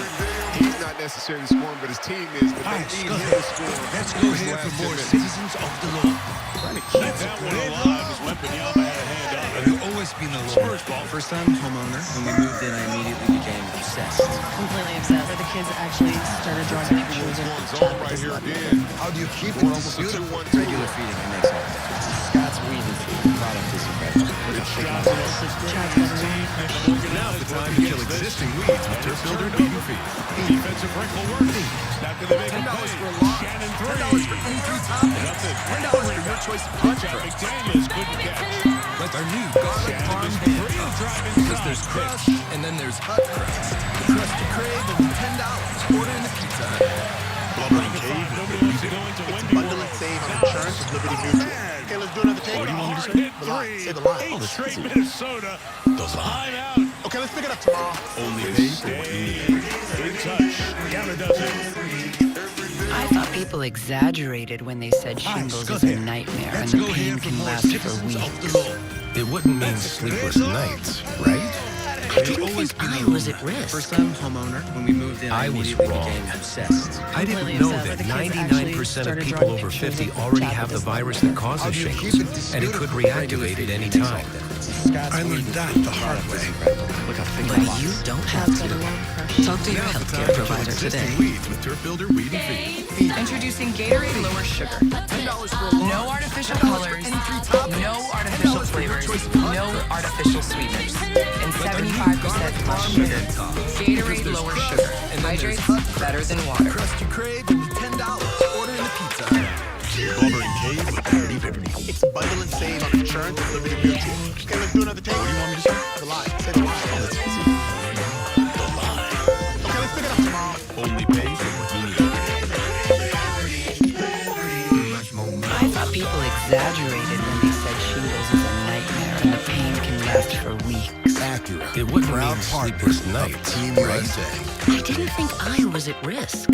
He's not necessarily scoring, but his team is. But they need him to score. Let's go here for more citizens of the law. Trying to keep that one alive as Wembanyama had a hand on it. I've always been the law. Spurs ball. First time homeowner. When we moved in, I immediately became obsessed. Completely obsessed. Where the kids actually started drawing pictures of Right here again. How do you keep it almost beautiful? Regular feeding, it makes all the difference. Scott's weed is the product is incredible. Now's the time to kill existing weeds with Turf Builder Weed and Feed. Defensive wrinkle working. Now can they make a play? Shannon three. $10 for any three toppings. Nothing. $10 for your choice of punch Jack crust. McDaniels couldn't catch. Like our new garlic parm hand toppings. Because there's crust and then there's hot crust. The crust you crave and $10. Order in the Pizza Hut. Blubber and Cave. It's bundle and save on insurance with Liberty Mutual. Okay, let's do another take. What do you want me to say? The line. Say the line. 8 straight Minnesota. Time out. Okay, let's pick it up tomorrow. Only pay for what you need. In touch. Counter does it. I thought people exaggerated when they said shingles is a nightmare and the pain can last for weeks. It wouldn't mean sleepless nights, right? I didn't think I was at risk. First time homeowner. When we moved in, I immediately became obsessed. I didn't know that 99% of people over 50 already have the virus that causes shingles, and it could reactivate at any time. I learned that the hard way. But you don't have to. Talk to your healthcare provider today. Weeds with Turf Builder Weed and Feed. Introducing Gatorade Lower Sugar. No artificial colors, no artificial flavors, no artificial sweeteners, and 75% less sugar. Gatorade Lower Sugar. Hydrates better than water. Crust you crave and $10. Order in the Pizza Hut. Blubber and Cave with Liberty Peppermint. It's bundle and save on insurance with Liberty Mutual. Okay, let's do another take. What do you want me to say? The line. Say the line. Oh, that's easy. The line. Okay, let's pick it up tomorrow. Only pay for what you need. I thought people exaggerated when they said shingles is a nightmare and the pain can last for weeks. Accurate. It wouldn't mean sleepless nights, Team right? USA. I didn't think I was at risk.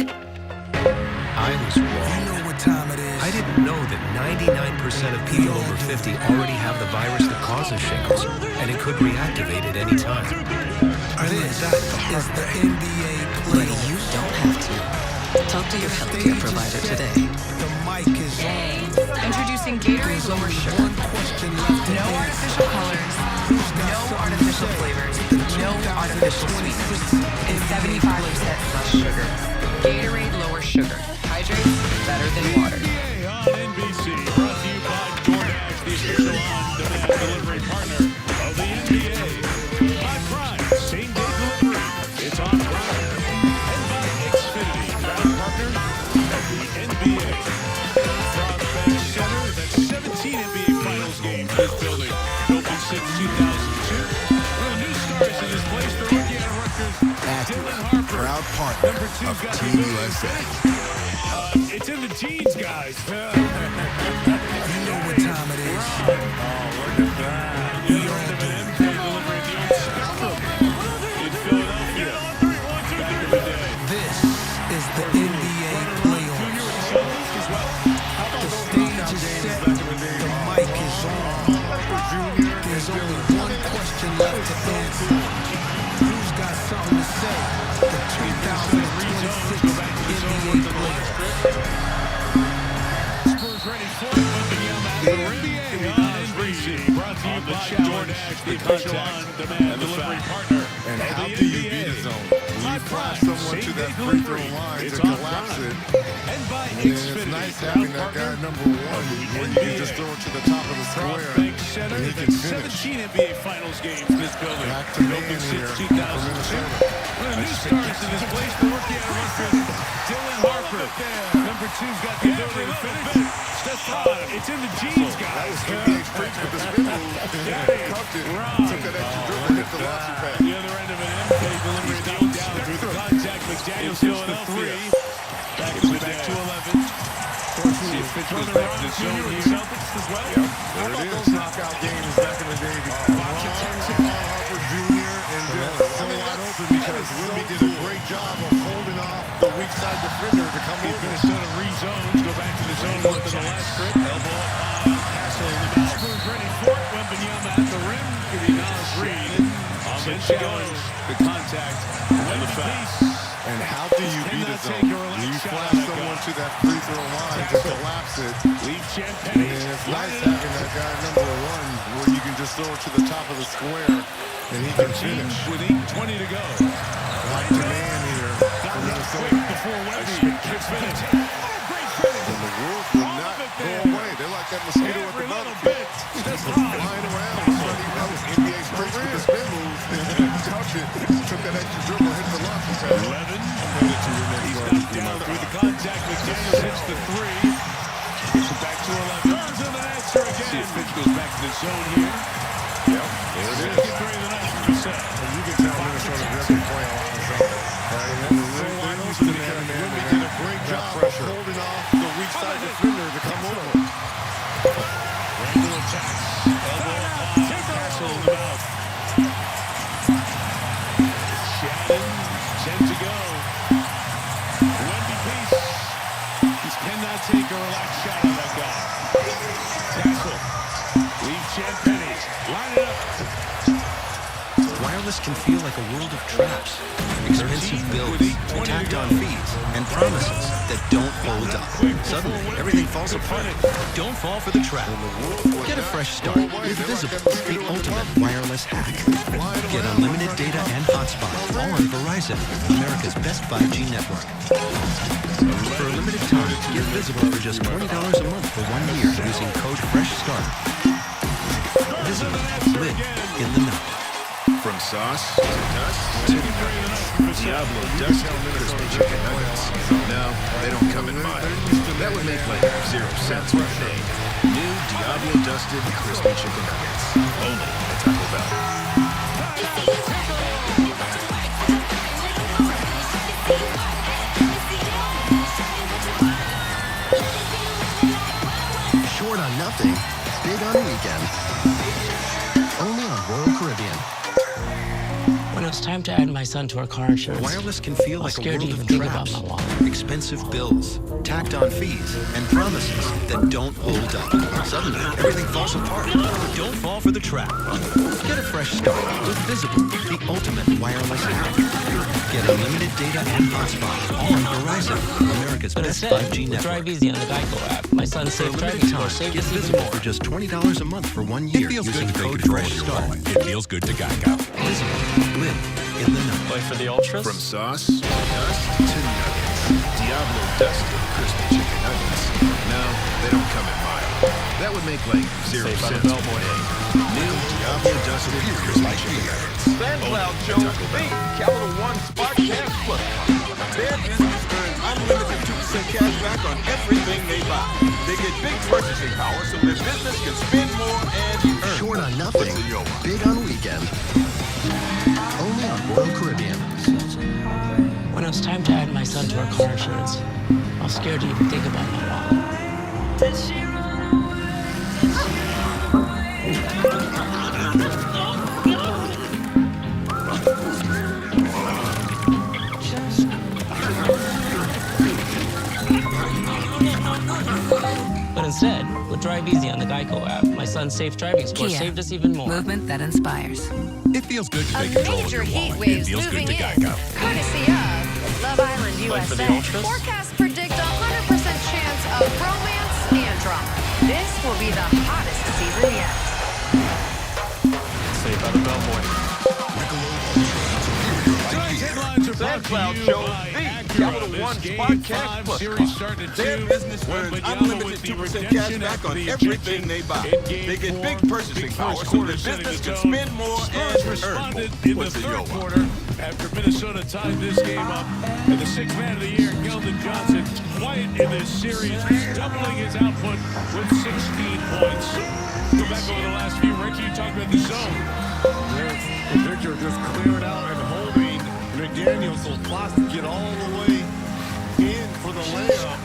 I was wrong. You know what time it is. I didn't know that 99% of people over 50 already have the virus that causes shingles, and it could reactivate at any time. This is the NBA But playoffs. you don't have to. Talk to your healthcare provider today. The mic is on. Introducing Gatorade Lower Sugar. One question left to No answer. artificial colors, no artificial flavors, no artificial sweeteners, and 75% less sugar. Gatorade Lower Sugar. Hydrates better than water. NBA on NBC. Brought to you by DoorDash, the official on-demand delivery partner of the NBA. By Prime, same-day delivery. It's on Prime. And by Xfinity, proud partner of the NBA. Frog Bank Center, that's 17 NBA Finals games in this building. Open since 2002. One of the new stars in this place, the rookie out of Rutgers, Dylan Harper. Proud partner Number 2 of got the Team move. USA. It's in the jeans, guys. You know what time it is. The other end of an MK delivery at the old Spectrum in Philadelphia back in the day. This is the NBA playoffs. The stage is set. The mic is on. There's only one question left to answer. Who's got something to say? The 2026 NBA playoffs. Spurs ready for it. NBA on NBC. Brought to you by DoorDash, the official on-demand delivery partner. And of how the do you NBA. beat a zone? When you fly someone to that free throw line It's to on collapse Prime. it, And by and it's Xfinity, nice proud having that partner guy number one when you just throw it to the top of the Frog square Bank Center, and he can that's finish. 17 NBA Finals games in this building. Back to man Open here since for 2002. Minnesota. One of the new stars in this place, the rookie out of Rutgers, Dylan Harper. Number 2's got the ability to finish. Stefan, it's in the jeans, guys. That was NBA's freaks with the spin move. Cuffed it, took that extra dribble, hit the launching pad. The other end of an MK delivery down through the contact. McDaniels hits the 3. Back to the back to 11. See if Fitz goes back to the zone here. Celtics as well. There it is. Those knockout games back in the day. Harper Jr. and Dennis so wide open because Wemby did a great job of holding off the weak side defender to come over. Minnesota line to collapse it. And it's nice having that guy number one where you can just throw it to the top of the square and he can finish. With 8:20 to go. Like the man here from Minnesota. Before Wemby can finish. And the Wolves will not go away. They're like that mosquito at the barbecue. Just flying around. That was NBA straight with the spin move. Touch it. Took that extra dribble, hit the launch pad. 11. He's knocked down through the contact. McDaniels hits the three. Gets it back to 11. Turns on the answer again. See if Fitch goes back to the zone here. Yep. There it is. Second three of the night for Bissett. And you can tell Minnesota doesn't play a lot of zone. Right? Wemby did a great job of holding off the weak side defender to come over. Randall attacks. Elbow up high. Castle in the mouth. Shannon, 10 to go. Wemby piece. He cannot take a relaxed shot on that guy. Castle. Leaves Champagny. Line it up. Wireless can feel like a world of traps, expensive bills, tacked on fees, and promises that don't hold up. Suddenly, everything falls apart. Don't fall for the trap. Get a fresh start with Visible, the ultimate wireless hack. Get unlimited data and hotspot, all on Verizon, America's best 5G network. For a limited time, get Visible for just $20 a month for 1 year using code FRESHSTART. Visible, live in the know. From sauce to dust to Diablo Dust crispy chicken nuggets. No, they don't come in mine. That would make like 0 cents per day. New Diablo Dusted crispy chicken nuggets. Only at Taco Bell. Short on nothing, big on weekend. Only on Royal Caribbean. When it's time to add my son to our car insurance, Wireless can feel like a scared to world even of think about traps, my wallet. expensive bills, tacked on fees, and promises that don't hold up. Suddenly, everything falls apart. Don't fall for the trap. Get a fresh start with Visible, the ultimate wireless hack. Get unlimited data and hotspot, all on Verizon, America's But best instead, 5G with network. Drive Easy on the Geico app, my son's For a safe limited driving score time, saved get us even Visible more. for just $20 a month for 1 year using code FRESHSTART. It feels good to Geico. Visible, live in the know. Wait for the ultras? From sauce to dust to nuggets. Diablo Dusted crispy chicken nuggets. No, they don't come in mine. That would make like 0 cents per day. New Diablo Dusted crispy chicken nuggets. SandCloud shows Bing, Capital One Spark Cash Plus. Their business earns unlimited 2% cash back on everything they buy. They get big purchasing power so their business can spend more and earn. Short on nothing, big on weekend. Only on Royal Caribbean. When it's time to add my son to our car insurance, I'm scared to even think about my wallet. But instead, with Drive Easy on the Geico app, my son's safe driving score Kia. saved us even more. Movement that inspires. It feels good to A take control of major your heat wallet. wave It feels good moving to in, Geico. courtesy of Love Island, Wait for the USA. ultras? Forecasts predict 100% chance of romance and drama. This will be the hottest season yet. Saved by the bellboy. Tonight's headlines are brought to SandCloud you shows by Bing, Acura. Capital This One Game Spark Cash 5 Plus series card. started Their 2. business earns Wembanyama unlimited with the 2% cash redemption back after on the everything ejection they buy. in Game They get 4. big purchasing power first so quarter their setting business the can tone. spend more Spurs and responded earn in more. the third quarter after Minnesota tied this game up. And the sixth man of the year, Keldon Johnson, quiet in this series, doubling his output with 16 points. Go back over the last few. Ricky, you talked about the zone. Victor just clearing out and holding McDaniels, so Fox to get all the way in for the layup.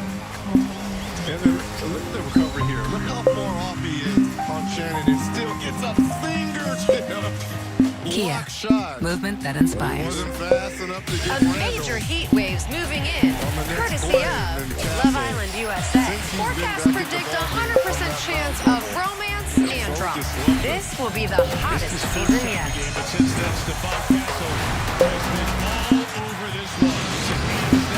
And then look at the recovery here. Look how far off he is on Shannon and still gets a fingertip. Kia. Block shot. Movement that inspires. Wasn't fast enough to get A major heat waves moving in, courtesy of Love Island, USA. Forecasts predict 100% chance of romance and drama. This will be the hottest season yet. But since then, Stephon Castle has been all over this one.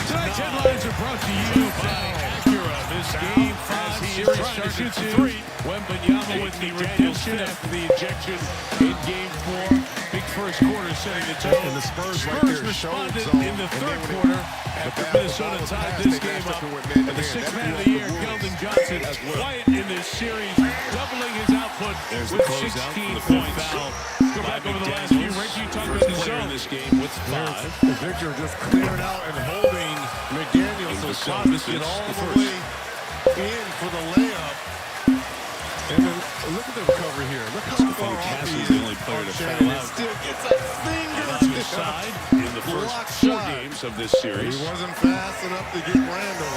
Tonight's headlines are brought to you by Acura. This Game 5 series starts at 3. Wembanyama with the redemption after the ejection in Game 4. Big first quarter setting the tone. And the Spurs responded in the third quarter after Minnesota tied this game up. And the sixth man of the year, Keldon Johnson, quiet in this series, doubling his output with 16 points. Go back over the last few. Reggie talked about the zone in this game with 5. Victor just clearing out and holding McDaniels so Thomas get all the way in for the layup. And then look at the recovery here. Look how far off he is. The only player to foul out. Still gets a finger to the side in the first 4 games of this series. He wasn't fast enough to get Randall.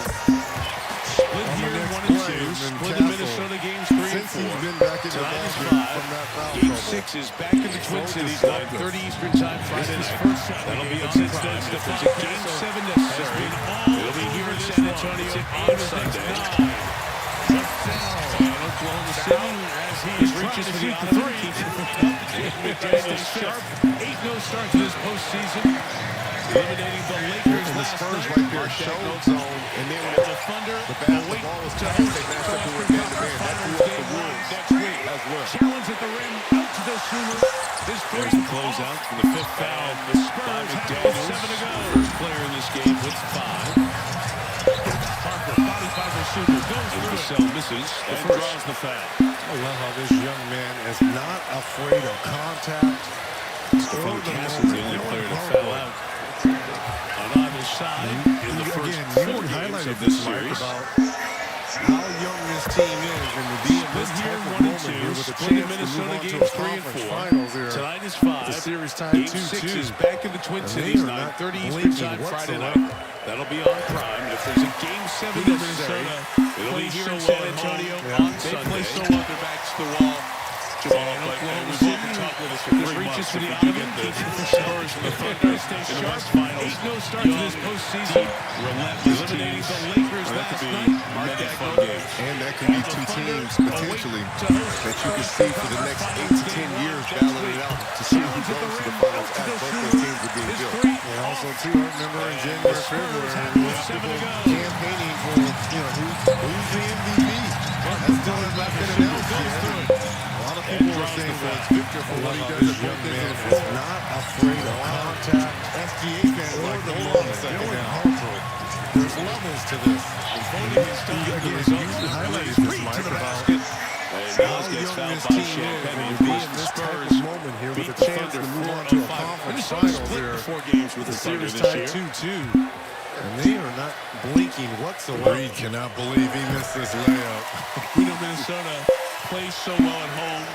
Split here in 1 and 2. Split the Minnesota games 3 and 4. Since he's been back in the Tonight is ballgame 5. from that foul Game trouble. 6 is back in the Twin Cities, 9:30 Eastern Time Friday night. That'll be on Prime. If there's a Game 7 necessary, it'll be here in San Antonio on Sunday. Oklahoma City, as he reaches for the honor, keeps it McDaniels sharp. 8-0 start to this postseason, eliminating the Lakers And the last Spurs night. right there showed zone, and then when The Thunder the basketball was tight, they matched up to a man-to-man. That threw up the Wolves next week. as well. Challenge at the rim, out to Dosunmu. His There's the closeout for the 5th foul by McDaniels. 7 to go. First player in this game with 5. Parker, body by Dosunmu, goes And through it. Vassell misses and draws the foul. I love how this young man is not afraid of contact. Stephon Castle's the only player to foul out on either side in the first 4 games of this series. About how young this team is and to be in this Split here type of 1 and moment 2. here with a Split in chance to move Minnesota on to games a 3 and conference 4. finals here. Tonight is 5. The series tied Game 2-2. 6 is back in the Twin And Cities, they are not 9:30 Eastern blinking Time Friday whatsoever. night. That'll be on Prime. And if there's a Game 7 necessary, it'll be here in San Antonio on Sunday. They play so well, their backs to the wall. Jamal, but we've all been talking with us for 3 months. If we do get the Spurs and the Thunder in the West Finals, 8-0 start to this postseason, relentless eliminating the Lakers last night. Mark that fun game. And that could be 2 teams potentially that you can see for the next 8 to 10 years battling it out to see who goes to the finals as both those teams are being built. And also, too, I remember in January, February, people campaigning for, who's the MVP? That still has not been announced yet. A lot of people are saying, well, it's Victor for what he does at both ends of the floor. Not afraid of contact. SGA fans like, hold on a second now. There's levels to this. You highlighted this, Mike, about how young this team is and to be in this type of moment here with a chance to move on to a conference finals here. 4 games with The the Thunder series this tied year. 2-2. And they are not blinking whatsoever. Reed cannot believe he missed this layup. We know Minnesota plays so well at home.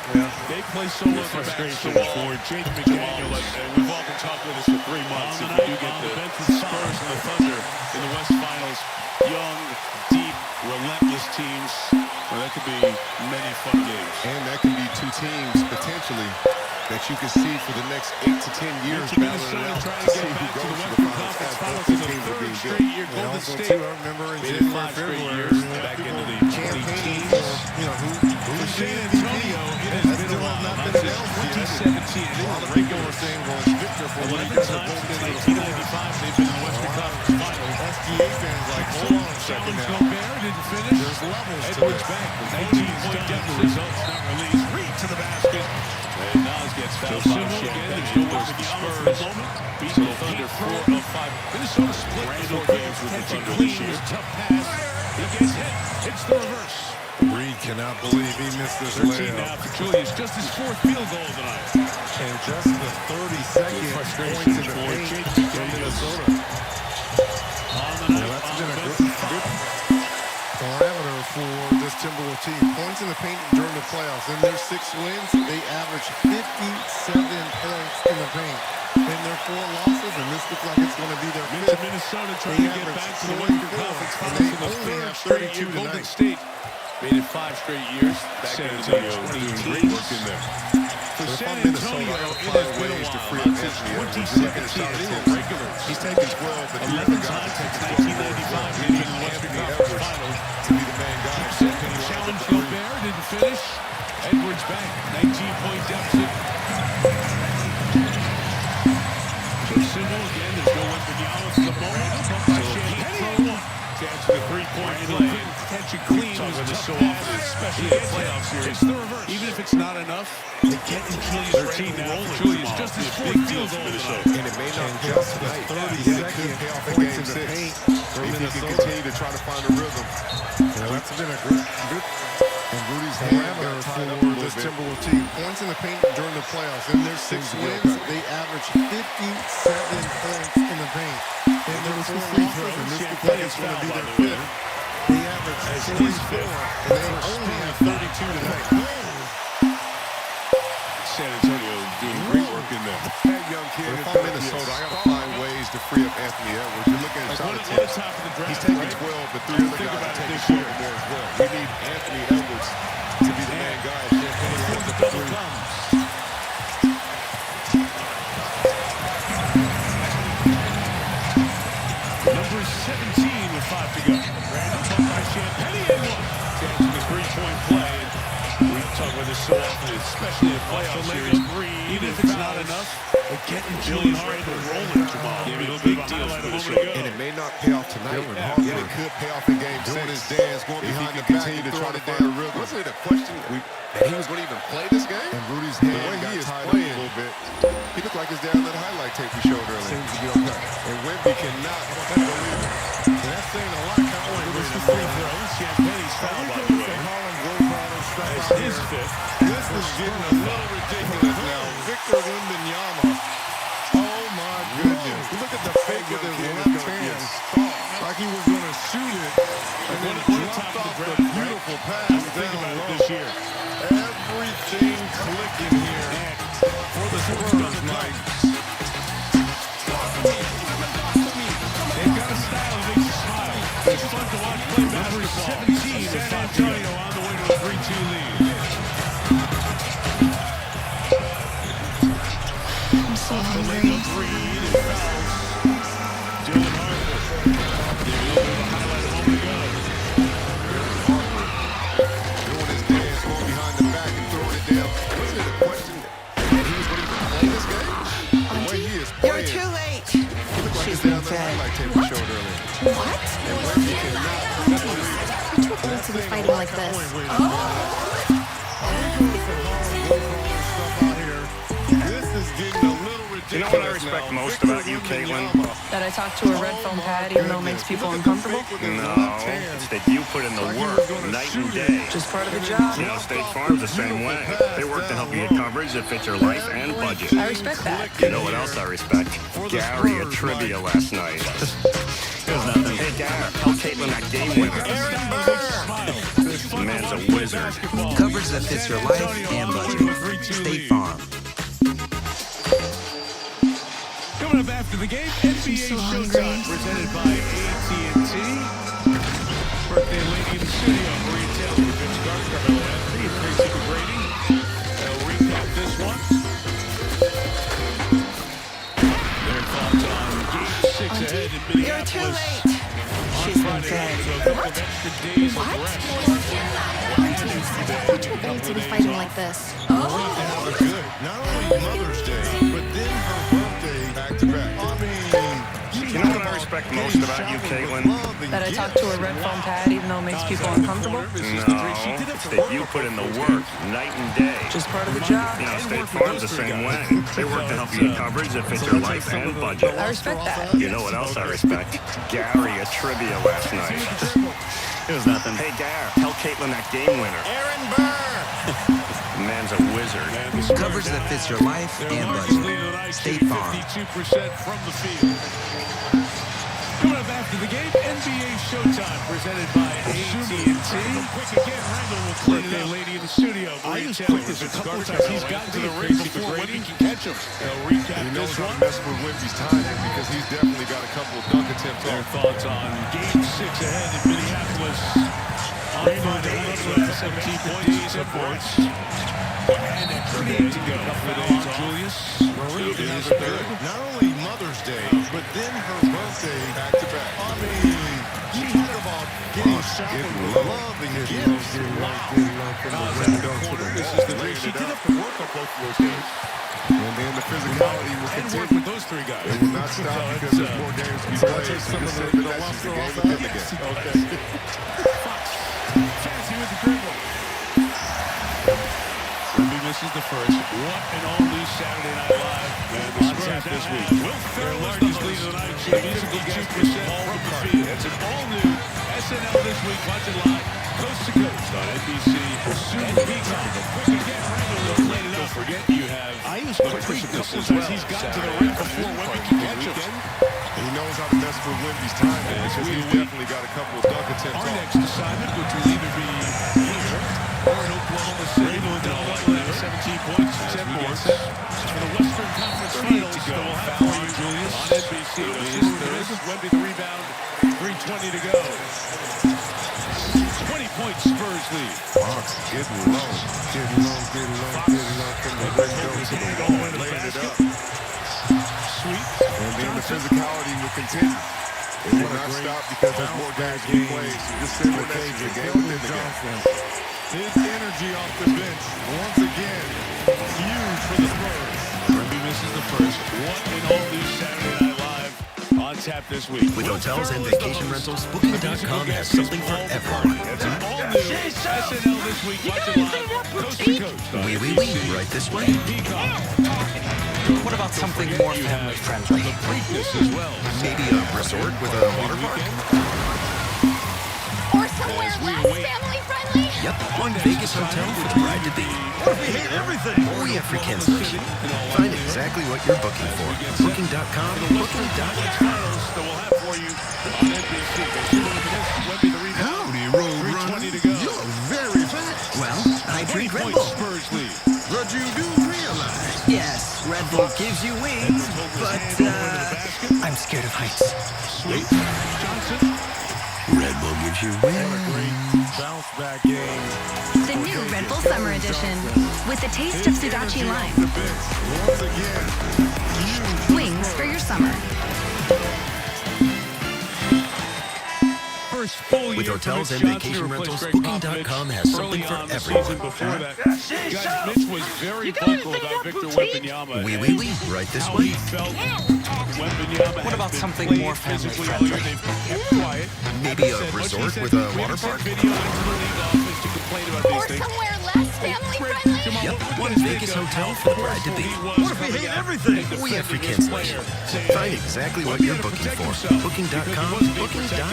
They play so well at their backs to the wall. Jaden McDaniel, and we've all been talking about this for 3 months. If we do get the Spurs and the Thunder in the West Finals, young, deep, relentless teams. Well, that could be many fun games. And that can be 2 teams potentially that you can see for the next 8 to 10 years battling it out to see who goes to the finals as both these teams are being built. And also, too, I remember in January, February, back into the campaigning for, who's the MVP? That still has not been announced yet. 2017. A lot of people are saying, well, it's Victor for what he does at both ends of the floor. 1995, they've been in the Western Conference Finals. SGA fans like, hold on a second now. Gobert didn't finish. There's levels to Edwards this. back. 19-point deficit. Results not released. Reed to the basket. And Nas gets fouled by Champagne. There's the Spurs. Beat the Thunder 4 of 5. Minnesota split 4 games with the Thunder this year. Tough pass. He gets hit. Hits the reverse. Reed cannot believe he missed this 13 now layup. for Julius. Just his 4th field goal tonight. And just the 32nd points in the paint from Minnesota. On the night, That's on been a the good parameter for this Timberwolves team. Points in the paint during the playoffs. In their 6 wins, they averaged 57 points in the paint. In their 4 losses, and this looks like it's going to be their 5th. Minnesota trying to get back to the Western Conference Finals for the 3rd straight year. Golden State made it 5 straight years. Back San into Antonio the doing 18s. great work in there. For But if San I'm Minnesota, Antonio, I it don't has find been a ways to while. free Not up since Anthony Edwards. 2017, they were regulars. He's taken 12, but 11 times since 1995, they've been in the Western Conference Finals. to be the main guy. Challenge Gobert, didn't finish. Edwards back, 19-point deficit. Dosunmu again, there's no Wembanyama for the moment. Chance for the 3-point play. Catch a clean was so often, especially in the playoff series. It's the reverse. Even if it's not enough, they get in Julius team rolling. Julius just as big deal for Minnesota. And it may not just tonight. It could pay off in Game 6 if he can continue to try to find a rhythm. That's been a good and Rudy's parameter for this Timberwolves team. Points in the paint during the playoffs. In their 6 wins, they averaged 57 points in the paint. And there was 4 losses, and this looks like it's going to be their 5th. They averaged 44, and they only have 32 tonight. San Antonio doing great work in there. That young kid, if I'm Minnesota, I got to find ways to free up Anthony Edwards. You're looking at shot attempts. He's taking 12, but 3 other guys are taking short more as well. We need Anthony Edwards to be the main guy. Number 17 with 5 to go. Randall bumped by Champagnie and one. Dancing a 3-point play. We talk about this so often, especially in playoff series. Even if it's not enough, they're getting Julius Randle rolling, Jamal. Gave me a big deal for Minnesota. And it may not pay off tonight, yet it could pay off in Game 6. Doing his dance, going behind the back and trying to find a rhythm. Wasn't it a question that he was going to even play this game? And Rudy's hand got tied up a little bit. He looked like his dad on that highlight tape we showed earlier. Seems to be okay. And Wemby cannot believe it. That's saying a lot. This is free throws. Champagnie's foul, by the way. That's his 5th. This is getting a little ridiculous now. Victor Wembanyama. Oh, my goodness. Look at the fake with his left hand. Like he was going to shoot it. And then dropped off the beautiful pass down low. This year. Everything clicking here for the Spurs, Mike. They've got a style that makes you smile. It's fun to watch play basketball. 17 San Antonio on the way to a 3-2 lead. I'm so hungry. Dylan Harper. Gave you a little bit of a highlight a moment ago. Doing his dance, going behind the back and throwing it down. Wasn't it a question that he was going to even play this game? The way he is playing. You're too late. He looked like his dad on the highlight tape we showed earlier. What? And Wemby cannot believe it. I'm too old to be fighting like this. You know what I respect most about you, Caitlin? That I talk to a red foam pad even though it makes people uncomfortable? No, it's that you put in the work night and day. Just part of the job. You know, State Farm's the same way. They work to help you get coverage that fits your life and budget. I respect that. You know what else I respect? Gary at trivia last night. It was nothing. Hey, Gary, tell Caitlin that game winner. Aaron Burr! This man's a wizard. Coverage that fits your life and budget. State Farm. Coming up after the game, NBA Showtime presented by AT&T. Birthday lady in the studio, Maria Taylor, Vince Carter, Carmelo Anthony, and Tracy McGrady. They'll recap this one. Their thoughts on Game 6 ahead in Minneapolis. You're too late. She's been dead. So a couple of extra days of rest. I'm too old to be fighting like this. Not only Mother's Day, but then her birthday back to back. I mean, You know what I respect most about you, Caitlin? That I talk to a red foam pad even though it makes people uncomfortable? No, it's that you put in the work night and day. Just part of the job. You know, State Farm's the same way. They work to help you get coverage that fits your life and budget. I respect that. You know what else I respect? Gary at trivia last night. It was nothing. Hey, Gary, tell Caitlin that game winner. Aaron Burr! The man's a wizard. Coverage that fits your life and budget. State Farm. 52% from the field. Coming up after the game, NBA Showtime presented by AT&T. Quick again, Randall will clean it up. Lady in the studio. I use quick as a couple times. He's gotten to the ring before when he can catch him. They'll recap knows this how one. to mess with Wemby's timing because he's definitely got a couple of dunk attempts Their off. thoughts on Game 6 ahead in Minneapolis. On Friday, 17 points supports. And extra day to go for those Julius. Marie is good. Not only Mother's Day, but then her birthday back to back. I mean, you talk about getting showered with love and gifts. This is the day she did have to work on both of those games. And then the physicality will And work continue. with those three guys. It will not stop because there's more games to be played. take some of the That's just the game within the game. Okay. the first. What an all-new Saturday Night Live. And the Spurs this week. Will Ferrell is the lead of the night. 52% from the field. It's an all-new SNL this week. Watch it live, coast to coast on NBC. Soon Peacock. Don't forget, you have sometimes he's got to the rim before Wemby can catch him. He knows how to mess with Wemby's time, because he's definitely got a couple of dunk attempts. Our next assignment, which will either be here or in Oklahoma City, with Atlanta 17 points, 10 boards. For the Western Conference Finals, to go. Foul Julius on NBC. Wemby the rebound, 3:20 to go. 20-point Spurs lead. Fox getting low from the window to the wall, laying it up. Sweet. And then the physicality will continue. It will not stop because there's more guys being played. So just send the message, the game within the game. His energy off the bench, once again, huge for the Spurs. Wemby misses the first. What an all-new Saturday Night Live on tap this week. With hotels and vacation rentals, Booking.com has something for everyone. It's an all-new SNL this week. Watch it live, coast to coast. Oui, right this way. What about something more family-friendly? Preakness as well. Maybe a resort with a water park? Or somewhere less family-friendly? Yep, one Vegas hotel for the bride-to-be. What if we hate everything? Oh yeah, for cancellation. Find exactly what you're booking for. Booking.com, Booking.com. That we'll have for you on NBC. Howdy, Roadrunner. You're very fast. Well, I drink Red Bull. Spurs lead. But you do realize. Yes, Red Bull gives you wings, but I'm scared of heights. Sweet. Johnson. Red Bull gives you wings. Bounce back game. The new Red Bull Summer Edition with the taste of Sudachi Lime. Once again, Wings for your summer. With hotels and vacation rentals, Booking.com has something for everyone. Before that, guys, Mitch was very vocal about Victor Wembanyama. Oui, right this How way. he felt Wembanyama. What about something more family-friendly? They've kept quiet. Maybe a resort with a water park? Video into the league office to complain about Or these things. somewhere less family-friendly? Yep, one Vegas hotel for the bride-to-be. What if we hate everything? Oh yeah, for cancellation. Find exactly what you're booking for. Booking.com, Booking.com.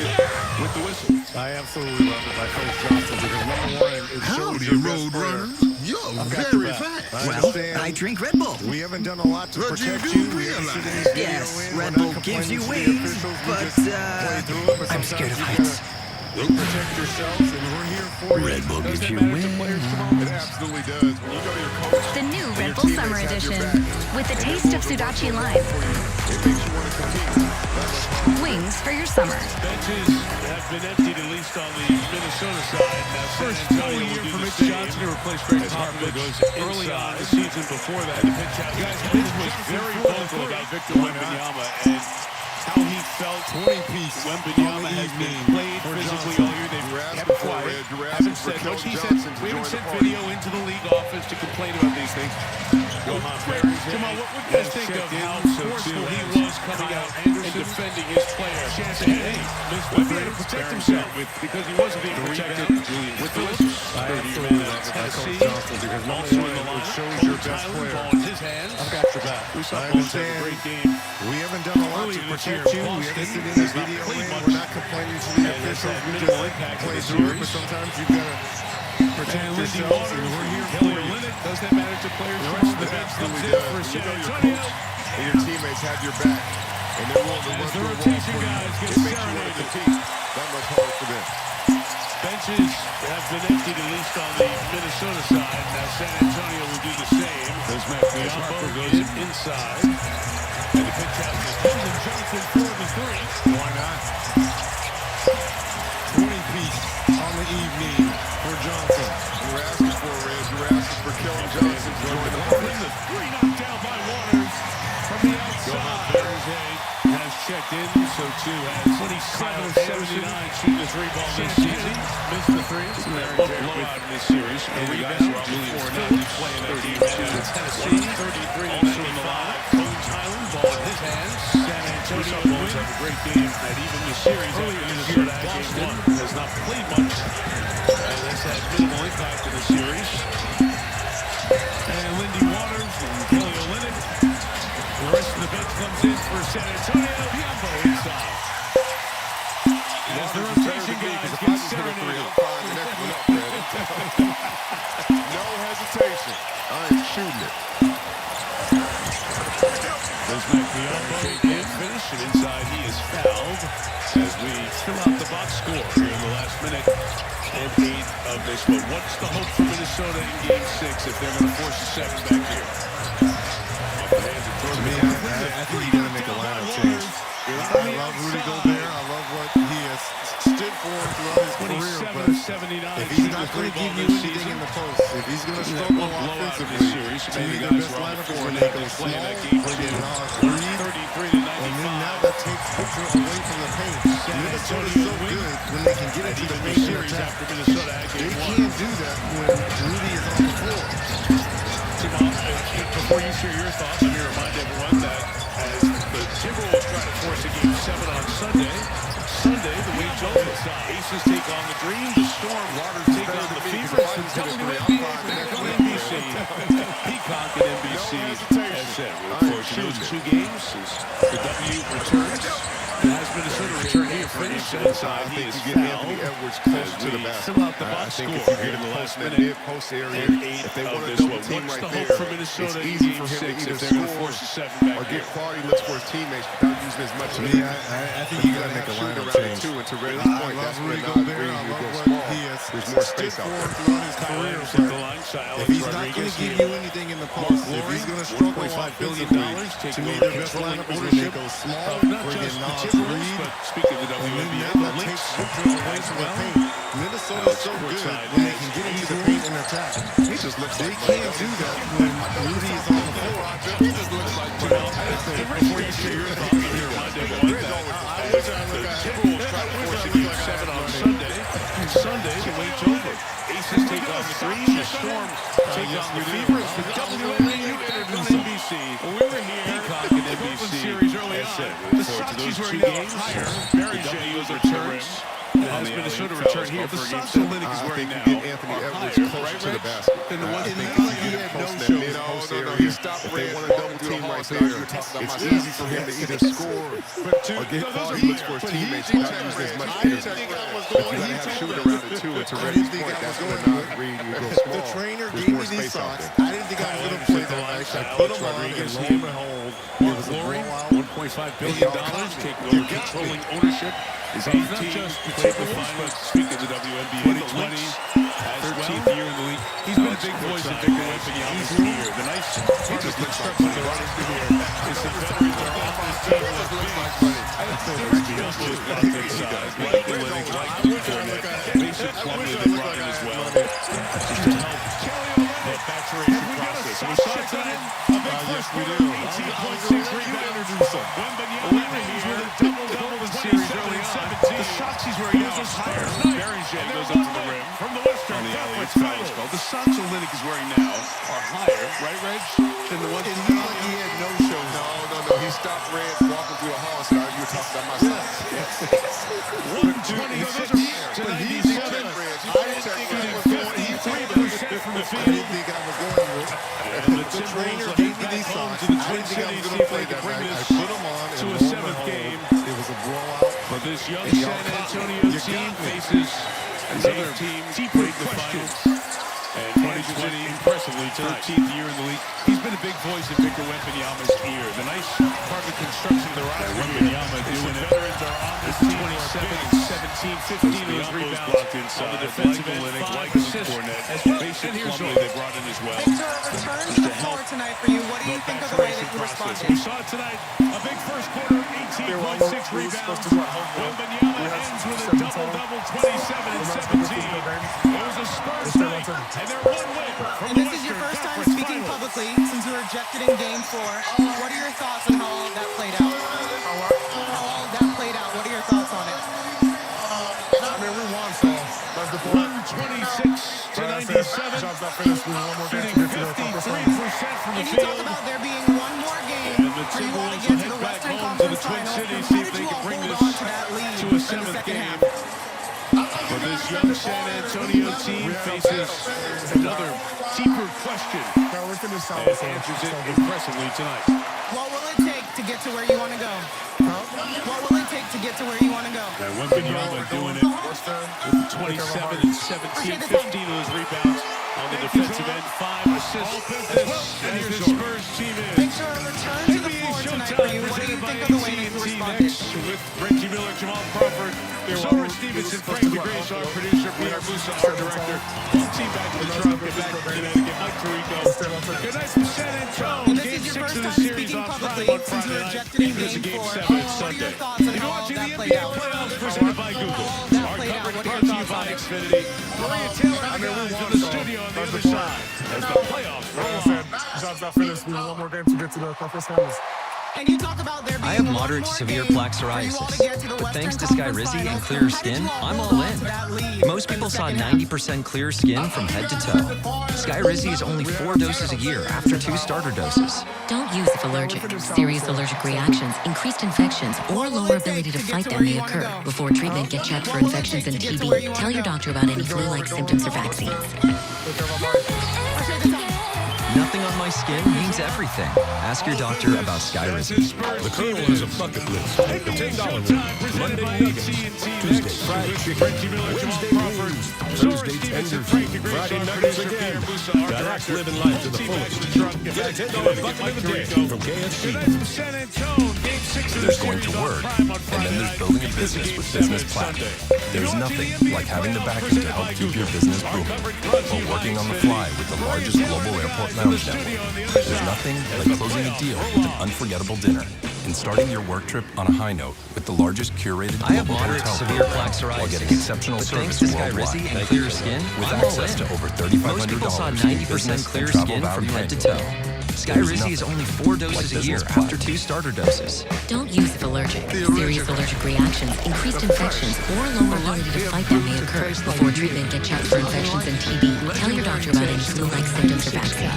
With the whistle. I absolutely love it by Coach Johnson because number one, it shows Howdy, your best player. Roadrunner. You're very fast. I Well, understand. I drink Red Bull. We haven't done a lot to But protect you do you. We haven't realize. seen any video Yes, in. We're Red not Bull gives you complaining to the wings, officials. We but just play through it, but I'm scared of sometimes heights. you gotta protect yourselves, and we're here for you. Red Bull Does gives that you matter to players wings. tomorrow? It absolutely does. When you go to your coach, The new and Red your Bull teammates Summer have your Edition back, with the and taste of they're working Sudachi hard Lime. for you, it makes you want to compete. Wings for your summer. Benches have been emptied, at least on the Minnesota side. Now, First full year for Mitch Johnson to replace Greg Popovich early on the season before that. Guys, Mitch was very vocal about Victor Wembanyama and how he felt. 20-piece Wembanyama has been played physically all year. They've kept quiet. Haven't said much. He said, we haven't sent video into the league office to complain about these things. Jamal, what would you guys think of how forceful he was coming out and defending his player? Saying, hey, Wemby had to protect himself because he wasn't being protected with the I absolutely love it by Coach Johnson because also in the it line. shows your best player. Ball in his hands. I've got your back. We saw I Bones have a understand. great game. We haven't done a lot Earlier to this protect year, you. We Boston haven't seen any has not video played in. much. We're not complaining to the And it's officials. had We minimal just impact in play the through it, series. but sometimes you've got to protect Lindy yourselves, and Waters, we're here Kelly for you. Olynyk, does that matter to players? The rest of the bench comes in for You San know your Antonio. coach and your teammates have your back, and they're willing to run As the through a wall rotation for you. guys get It makes you want to serenaded. compete. That much harder for them. Benches have been emptied, at least on the Minnesota side. Now San Antonio will do the same. As Biombo goes inside. And the pitch out to Keldon Johnson for the three. Why not? 20-piece on the evening for Johnson. You were asking for it, Reg. You were asking for Keldon Johnson to join the party. The three knocked down by Waters from the outside. Thursday has checked in, so too has 27 of 79 shooting the three ball this season. Missed the three. It's a blowout in this series. A rebound. Julius Phillips playing that team. Tennessee 33 also in the line. Bones Highland ball in his hands. San Antonio Bones have a great game at even the series earlier in Minnesota. Boston has not played much. And that's had minimal impact in the series. And Antonio Biombo inside. As the rotation guys get serenaded. No hesitation. I am shooting it. Goes back Biombo. He can't finish, and inside he is fouled. As we fill out the box score here in the last minute and 8 of this one. What's the hope for Minnesota in Game 6 if they're going to force a 7 back here? To me, I think you got to make a lineup change. I love Rudy Gobert. I love what he has stood for throughout his career. But if he's not going to give you anything in the post, if he's going to struggle offensively, to me the best lineup is when they go small, bring in Nas Reed, and then now that takes Victor away from the paint. Minnesota's so good when they can get into the paint and attack. They can't do that when Rudy is on the floor. Before you share your thoughts, let me remind everyone that as the Timberwolves try to force a Game 7 on Sunday, the Wade Jones Aces take on the Dream, the Storm Waters take on the Fever. It's the WNBA back on NBC. Peacock and NBC, as said. We look forward to those 2 games as the W returns. As Minnesota return here for Game 7 side, he is fouled. Edwards close to the basket. Fill out the box score here in the last minute. Mid-post area, if they want to double team right there, it's easy for him to either score or get quality looks for his teammates without using as much. To me, I think you got to make a lineup change. And to Reddy's point, that's where Nas Reed will go small. There's more space out there. Throughout his career, if he's not going to give you anything in the post, if he's going to struggle offensively, to me the best lineup is when they go small, bring in Nas Reed, speaking of the WNBA, that takes Victor away from the paint. Minnesota's so good when they can get into the paint and attack. He just looks they can't do that when Rudy is on the floor. He just looks like before you share your thoughts, let me remind everyone that the Timberwolves try to force a Game 7 on Sunday. Sunday, the Wade's over. Aces take on the Dream, the Storm take on the Fever. It's the WNBA back on NBC. We were here. Peacock and NBC. Series early on. The Soxys were 2 games. Barry James returns. As Minnesota return here, the Sacha Linux is wearing now. Anthony Edwards closer to the basket. And the one I think if you get post that mid-post area, if they want to double team right there, it's easy for him to either score or get quality looks for his teammates without using as much energy. If you got to have shooting around the 2, and to Reddy's point, that's where Nas Reed will go small. The trainer There's gave more me these space out socks. there. I didn't think I was going to play that night. I put them on and lo and behold, it was a blowout. $1.5 billion, taking over controlling ownership. His own team played the finals. Speaking of the WNBA, 2020, 13th year in the league. He's been a big voice in Victor Wembanyama's year. The nice construction of the roster here is the veterans are off this team. Like the Linux, like the Fournette, Mason Plumlee they brought in as well. Just to help that maturation process. We saw it tonight. A big first quarter, 18.6 rebounds. Wembanyama he's with a double-double in series early on. The shots he's wearing now is higher. Barry J goes up to the rim from the Western Conference Finals. The socks Olynyk is wearing now are higher, right, Reg, than the ones he had no show. No. He stopped Red walking through the hall. So you were talking about my socks. 126 to 97. I didn't think he did 53% from the field. I didn't think I was going with. The trainer gave me these socks. I didn't think I was going to play that night. I put them on to a 7th game. It was a blowout. But this young San Antonio team faces another team deeper in the finals. And 2020 impressively 13th year in the league. He's been a big voice in Victor Wembanyama's ear. The nice part of the construction of the roster. Wembanyama doing it. Veterans are on this team 27, 17, 15 of those rebounds on the defensive end. 5 assists. As Mason Plumlee they brought in as well. Victor, a return to the floor tonight for you. What do you think of the way that you responded? We saw it tonight. A big first quarter, 18.6 rebounds. Wembanyama ends with a double-double, 27 and 17. It was a Spurs night, and they're 1 win from and this is your first time speaking publicly since you were ejected in Game 4. What are your thoughts on how all of that played out? What are your thoughts on it? I mean, we won, so that's the point. 126 to 97. Shooting 53% from the and you field. talk about there being one more game for you all to get to the Western Conference Finals. How did you all hold on to that lead to a in the 7th second game. half? But this young San Antonio team faces another deeper question and answers it impressively tonight. What will it take to get to where you want to go? What will it take to get to where you want to go? Wembanyama doing it with 27 and 17, 15 of those rebounds on the defensive end, 5 assists as well as the Spurs team is. Thanks for a return to the floor tonight for you. What do you think of the way you responded? With Reggie Miller, Jamal Crawford, Soren Stevenson, Frank DeGrace, our producer, Pierre Musa, our director. Team back to the drop, get back to Connecticut, Mike Tirico. Good night from San Antonio. Game 6 of the series on Friday night. This is Game 7 Sunday. You're watching the NBA playoffs presented by Google. Our coverage brought to you by Xfinity. Maria Taylor and the guys in the studio on the other side as the playoffs roll on. One more game to get to the conference finals. And you talk about there being I have moderate to severe plaque psoriasis, but thanks to Skyrizi and clearer skin, I'm all in. Most people saw 90% clearer skin from head to toe. Skyrizi is only 4 doses a year after 2 starter doses. Don't use if allergic. Serious allergic reactions, increased infections, or lower ability to fight them may occur. Before treatment, get checked for infections and TB. Tell your doctor about any flu-like symptoms or vaccines. Nothing on my skin means everything. Ask your doctor about Skyrizi. The Colonel has a bucket list. The $10 one. Monday nuggets. Tuesday fried chicken. Wednesday wings. Thursday tenders. Friday nuggets again. That's living life to the fullest. Get a $10 bucket of the day from KFC. There's going to work, and then there's building a business with Business Platinum. There's nothing like having the backing to help keep your business booming, or working on the fly with the largest global airport lounge network. There's nothing like closing a deal with an unforgettable dinner and starting your work trip on a high note with the largest curated global hotel severe plaque while getting psoriasis. exceptional But service thanks to worldwide. Skyrizi and clearer skin, With I'm all access in. to over Most people saw $3,500 in 90% business clear and travel skin from value head to toe. annually. Skyrizi is only 4 doses a year after 2 starter doses. Don't use if allergic. Serious allergic reactions, increased infections, or lower ability to fight them may occur. Before treatment, get checked for infections and TB. Tell your doctor about any flu-like symptoms or vaccines.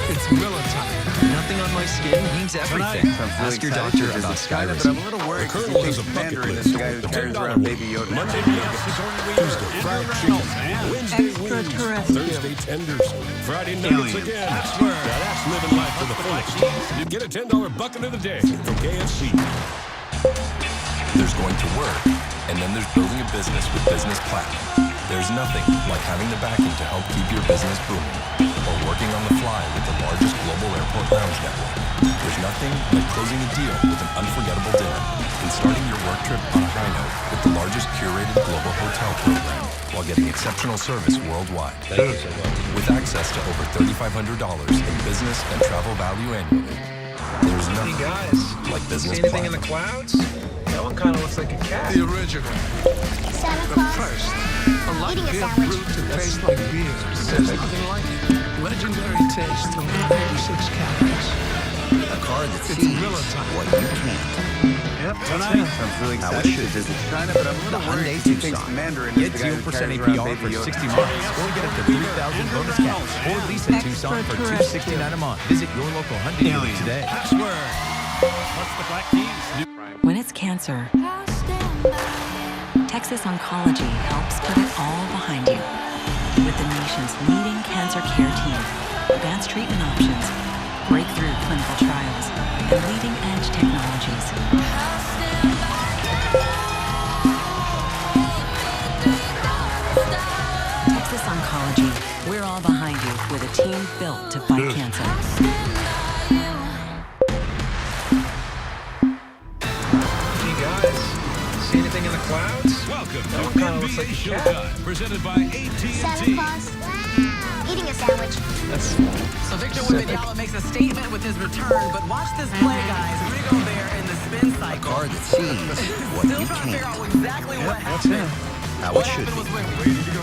It's nothing on my skin means everything. Ask your doctor about Skyrizi. But I'm a little worried because he thinks Mandarin is the guy who carries around Baby Yoda. Monday nuggets. Tuesday fried chicken. Wednesday wings. Thursday tenders. Friday nuggets again. That's living life to the fullest. You get a $10 bucket of the day from KFC. There's going to work, and then there's building a business with Business Platinum. There's nothing like having the backing to help keep your business booming, or working on the fly with the largest global airport lounge network. There's nothing like closing a deal with an unforgettable dinner and starting your work trip on a high note with the largest curated global hotel program while getting exceptional service worldwide. Thank you so much. With access to over $3,500 in business and travel value annually. There's nothing like Business anything in Platinum. the clouds? That one kind of looks like a cat. The original. Santa The Claus. first. Eating a Beer sandwich. brewed to taste like beer. There's nothing like it. Legendary taste of 86 calories. A car that sees what you can't. Yep, Tonight, I'm really excited to visit China, but I'm a little worried he thinks Mandarin is the guy who carries around Baby Yoda. 60 months, or get up to 3,000 bonus cash, or lease in Tucson for $269 a month. Visit your local Hyundai dealer today. Password. What's the Black Keys? When it's cancer, Texas Oncology helps put it all behind you. With the nation's leading cancer care team, advanced treatment options, breakthrough clinical trials, and leading-edge technologies. Texas Oncology, we're all behind you with a team built to fight cancer. Hey guys, see anything in the clouds? Welcome That one to kind of looks like a NBA cat. Showtime, presented by Santa AT&T. Claus. Eating a sandwich. So Victor Wembanyama makes a statement with his return, but watch this play, guys. Rudy Gobert in the spin A cycle. car that sees what Still you trying to figure can't. out exactly what happened. How it should be.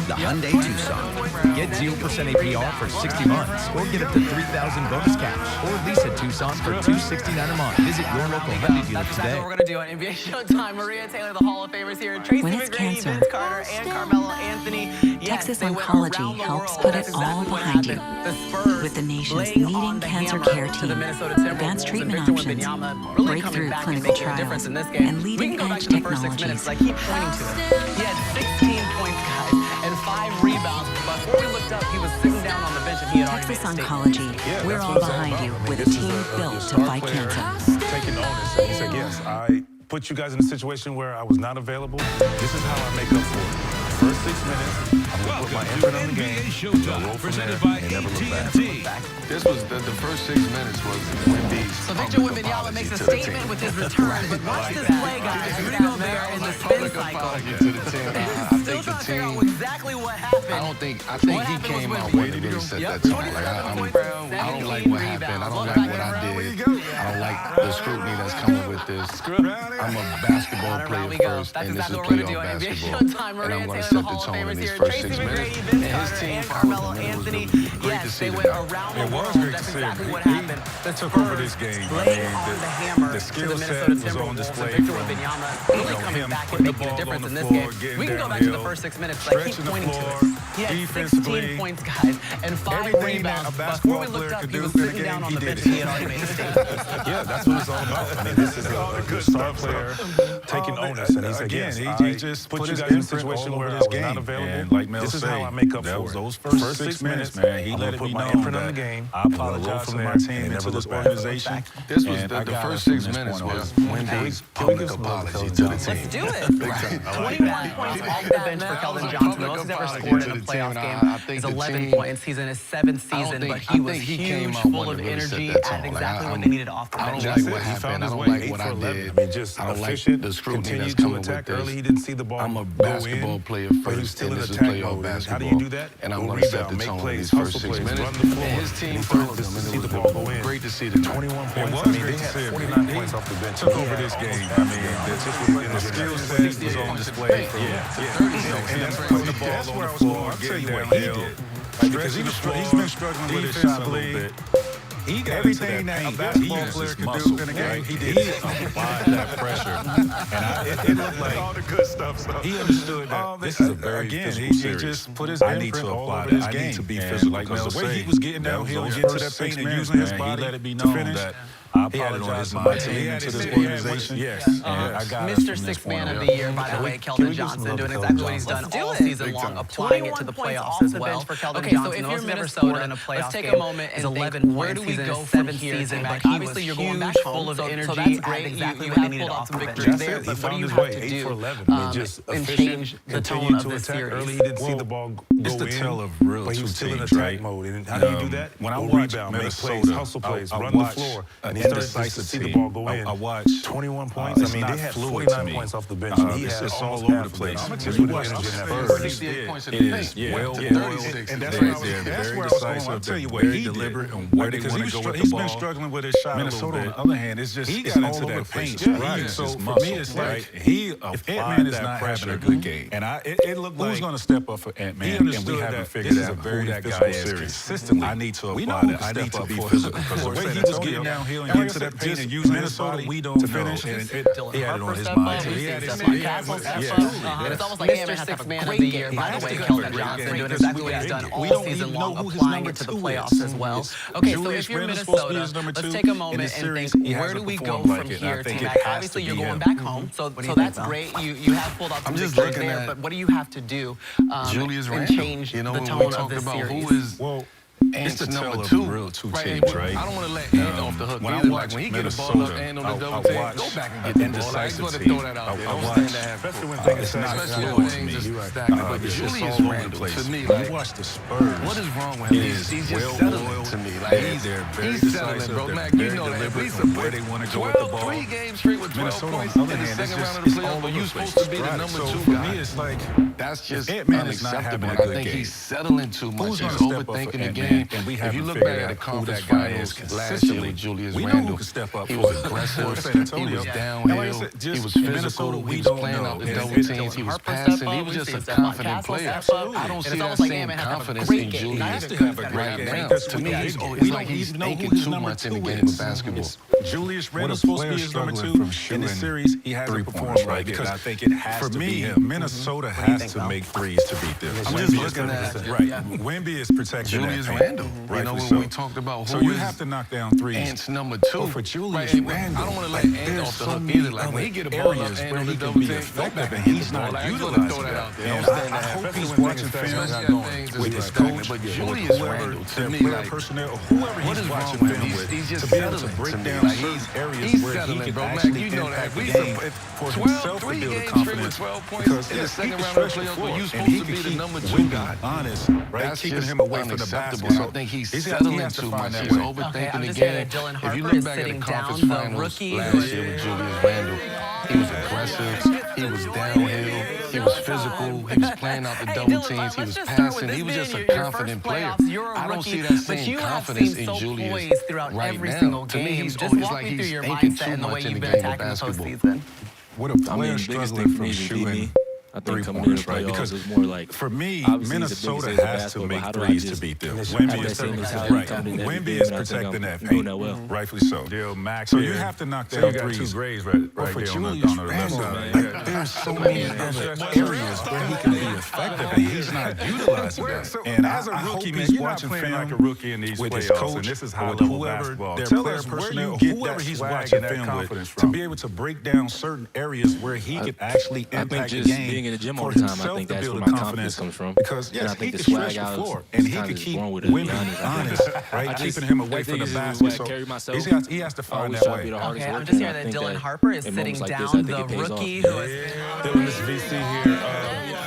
The Hyundai Tucson. Get 0% APR for 60 months, or get up to 3,000 bonus cash, or lease in Tucson for $269 a month. Visit your local Hyundai dealer That's exactly today. what we're going to do on NBA Showtime. Maria Taylor, the Hall of Famers here. Tracy When it's McGrady, cancer, Vince Carter, and Carmelo Anthony. Yes, Texas they went Oncology around the helps world. put That's it all exactly what behind you. happened. The Spurs With the nation's laying leading on the cancer hammer care to team, the Minnesota Timberwolves, advanced and treatment Victor options, Wembanyama really coming breakthrough back and clinical making a difference trials, in this game. and We can go back leading-edge to the first 6 minutes, technologies. because I keep pointing to it. He had 16 points, guys, and 5 rebounds. Before we looked up, he was sitting down on the bench, and he had already Texas made a statement. Oncology, we're all behind you with a team built to fight cancer. taking onus. And he said, yes, I put you guys in a situation where I was not available. This is how I make up for it. First 6 minutes, I'm going to put my imprint on the game. Showtime, presented by AT&T. This was the first 6 minutes was Wemby's. So Victor Wembanyama makes a statement with his return, but watch this play, guys. We're going to go there in the spin cycle. Still trying to figure out exactly what happened. I think he came out ready to set that tone. Like, I don't like what happened. I don't like what I did. I don't like the scrutiny that's coming with this. I'm a basketball player first, and this is playoff basketball. And I'm going to set the tone in these first 6 minutes. And his team followed him. It was great to see that. It was great to see him. They took over this game. I mean, the skill set was on display from him putting the ball on the floor, getting we can go back to the first 6 minutes. I keep pointing to it. He had 16 points, guys, and 5 rebounds. Before we looked up, he was sitting down on the bench and he had already made a statement. Yeah, that's what it's all about. I mean, this is a good star player taking onus. And he said, yes, he just put you guys in a situation where I was not available. And like Mel said, this is how I make up for it. Those first 6 minutes, man, he let it be known that I apologize to my team and to this organization. This was the first 6 minutes was Wemby's public apology to the team. Let's do it. 21 points off the bench for Keldon Johnson. The most he's ever scored in a playoff game is 11 points. He's in his 7th season, but he was huge, full of energy, added exactly what they needed off the bench. I don't like what happened. I don't like what I did. I don't like the scrutiny that's coming with this. Early, he didn't see the ball. I'm a basketball player first, and this is playoff basketball. How do you do that? And I'm going to set the tone in these first 6 minutes. And his team followed him, and it was great to see the 21 points. I mean, they had 49 points off the bench. Took over this game. I mean, the skill set was on display. And then putting the ball on the floor, getting downhill. Because he's been struggling with his shot a little bit. He got everything that a basketball player can do in a game. He did. He applied that pressure. And it looked like all the good stuff. So he understood that this is a very physical series. He just put his imprint all over his game. I need to be physical. Like the way he was getting downhill, getting to that paint and using his body, he let it be known that I apologize to my team and to this organization. Yes. I got Mr. Sixth Man of the Year, by the way, Keldon Johnson, doing exactly what he's done all season long, applying it to the playoffs as well. Okay, so if you're Minnesota, let's take a moment and think, where do we go from here? Obviously, you're going back full of energy, so that's great. You have pulled out some victories there, but what do you have to do and change the tone of this series? Early, he didn't see the ball go in. It's the tell of real two teams, right? And how do you do that? When I watch Minnesota, hustle plays, run the floor, and he started to see the ball go in. I watched 21 points. I mean, they had 49 points off the bench. It's all over the place. When you watch the Spurs, it is well-oiled. And that's where I was going. I'll tell you what he deliberate and where they want to go with the ball. He's been struggling with his shot. Minnesota, on the other hand, it's just he got into that paint. Right. So for me, it's like if Ant-Man is not having a good game, and it looked like who's going to step up for Ant-Man, and we haven't figured out who that guy is consistently. I need to apply that. I need to be physical because the way he was getting downhill and getting to that paint and using his body, we don't finish. And he had it on his mind. He had his mind. And it's almost like Mr. Sixth Man of the Year, by the way, Keldon Johnson, doing exactly what he's done all season long, applying it to the playoffs as well. Okay, so if you're Minnesota, let's take a moment and think, where do we go from here? Obviously, you're going back home, so that's great. You have pulled out some victories there, but what do you have to do and change the tone of this series? It's the number two. Real two teams, right? I don't want to let Ant off the hook either. Like when he get a ball up, Ant on the double team, go back and get the ball. I just want to throw that out there. Don't stand there. Especially when things are stacking. But Julius Randle, to me, like, you watch the Spurs. What is wrong with him? He's just settling to me. Like he's settling, bro. Mac, you know that. At least where they want to go with the ball. 3 games straight with 12 points in the second round of the playoffs, but you supposed to be the number 2 guy. For me, it's like that's just unacceptable. I think he's settling too much. He's overthinking the game. If you look back at the conference finals last year with Julius Randle, he was aggressive, he was downhill, he was physical, he was playing out the double teams, he was passing, he was just a confident player. I don't see that same confidence in Julius right now. To me, it's like he's thinking too much in the game of basketball. Julius Randle's supposed to be his number 2 in this series. He hasn't performed right because I think it has to be him. Minnesota has to make threes to beat them. I'm just looking at right. Wemby is protecting Julius Randle. You know, when we talked about who you have to knock down threes. Ant's number 2. For Julius Randle, I don't want to let Ant off the hook either. Like when he get a ball up, Ant on the double team, go back and he's not utilizing that. I hope he's watching film with his coach, Julius Randle, to me, like, personnel, whoever he's watching film with, to be able to break down certain areas where he can actually impact the game for himself to build a confidence. Because he can stretch the floor, and he can keep Wemby honest, right? Keeping him away from the basket. So I think he's he settling has to too find much. that He's way. overthinking the game. If you look back at the conference finals last year with Julius Randle, he was aggressive, he was downhill, he was physical, he was playing out the double teams, he was passing, he was just a confident player. I don't see that same confidence in Julius right now. To me, he's like he's thinking too much in the game of basketball. What a player struggling from shooting I think coming into the playoffs, because it's more like, for me, Minnesota has to make threes to beat them. Wemby is protecting that paint, rightfully so. So you have to knock down threes. Two grays right for there Julius on the left side. There's so many other areas where he can be effective, and he's not utilizing that. And as a rookie, man, you're not playing like a rookie in these playoffs. With his coach, this is high-level basketball. Tell us where you get whoever he's watching film with to be able to break down certain areas where he can actually impact the game. In the gym all the time, I think that's where my confidence comes from. Because yes, he can stretch the floor, and he can keep women honest, right? Keeping him away from the basket. So he has to find that way. Okay, I'm just hearing that Dylan Harper is sitting down, the rookie who is... Dylan, this VC here.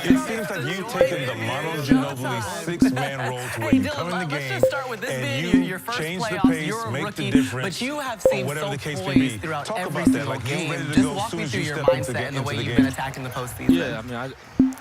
It seems like you've taken the Manu Ginobili six-man role to where you come in the game and you change the pace, make the difference, or whatever the case may be. Talk about that. Like, you ready to go as soon as you step into the game. The way you've been attacking the postseason. Yeah,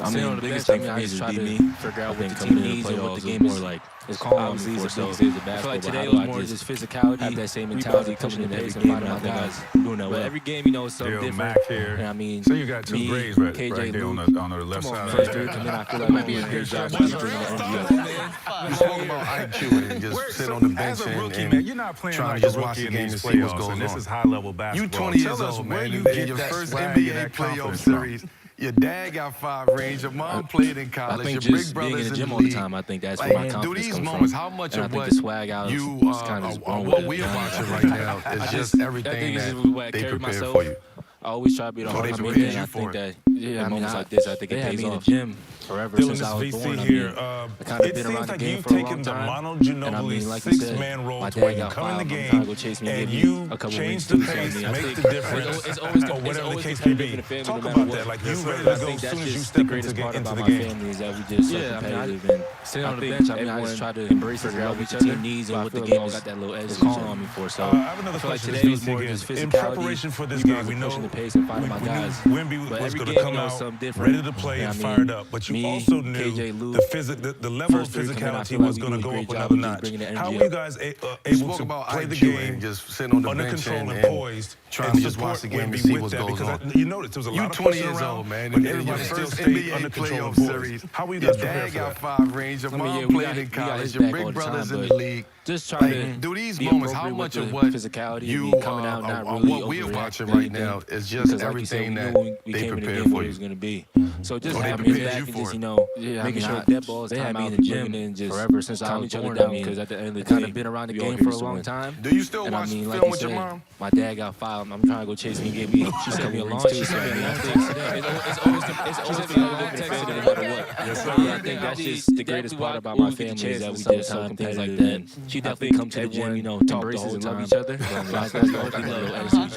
I mean, the biggest thing for me is try to figure out what the team needs and what the game is like. It's obviously the things of basketball. I feel like today was more just physicality. Have that same mentality coming in every game, and I think I was doing that well. But every game, you know, it's something different. Mac here. And I mean, so you got two grays right there on the left side. First three, and then I feel like might be a great job bringing the energy up. You spoke about IQ and just sit on the bench and trying to just watch the game and see what's going on. This is high-level basketball. You 20 years old, man, in your first NBA playoff series. Your dad got 5 rings. Your mom played in college. I think your just big being in the gym all the time, I think that's where my confidence comes moments, from. how much and of I think what the swag out you is kind of what we're watching right now is just everything that they prepare for you. I always try to be the hardest man, and I think that in moments like this, I think it pays off. Gym forever since I was born. I mean, I kind of been around the game for a long time. And I mean, like you said, my dad got fouled. I'm trying to go chase me and give me a couple wins too. So I mean, I think it's always going to be in the family no matter what. I think that's just the greatest part about my family is that we just so competitive and sitting on the bench. I mean, I just try to embrace it, what the team needs and what the game got that little edge on me for. So I feel like today was more just physicality. In preparation for this game, we know pace and finding my guys. Wemby was going to come out ready to play and fired up, but you also knew the level of physicality was going to go up another notch. How were you guys able to play the game just sitting on the under bench control and poised, trying to just watch the game and see what's going on? You noticed there was a lot of 20 years old, man, but everybody still stayed under control and poised. How were you guys prepared for that? Your dad got 5 rings. Your mom played in college. Your big brother's in the league. Just trying to do these moments. How much of what you coming out not really what we're watching right now is just everything that they prepare for you. Going to be. So just having me back and just making sure that ball is time out in the gym and just forever since I was born. Because at the end of the day, kind of been around the game for a long time. Do you still watch film with your mom? My dad got filed. I'm trying to go chase me and get me. She sent me a launch. She sent me a It's always competitive no matter what. I think that's just the greatest part about my family is that we just so competitive and she definitely come to the gym, talk the whole time. Love each other.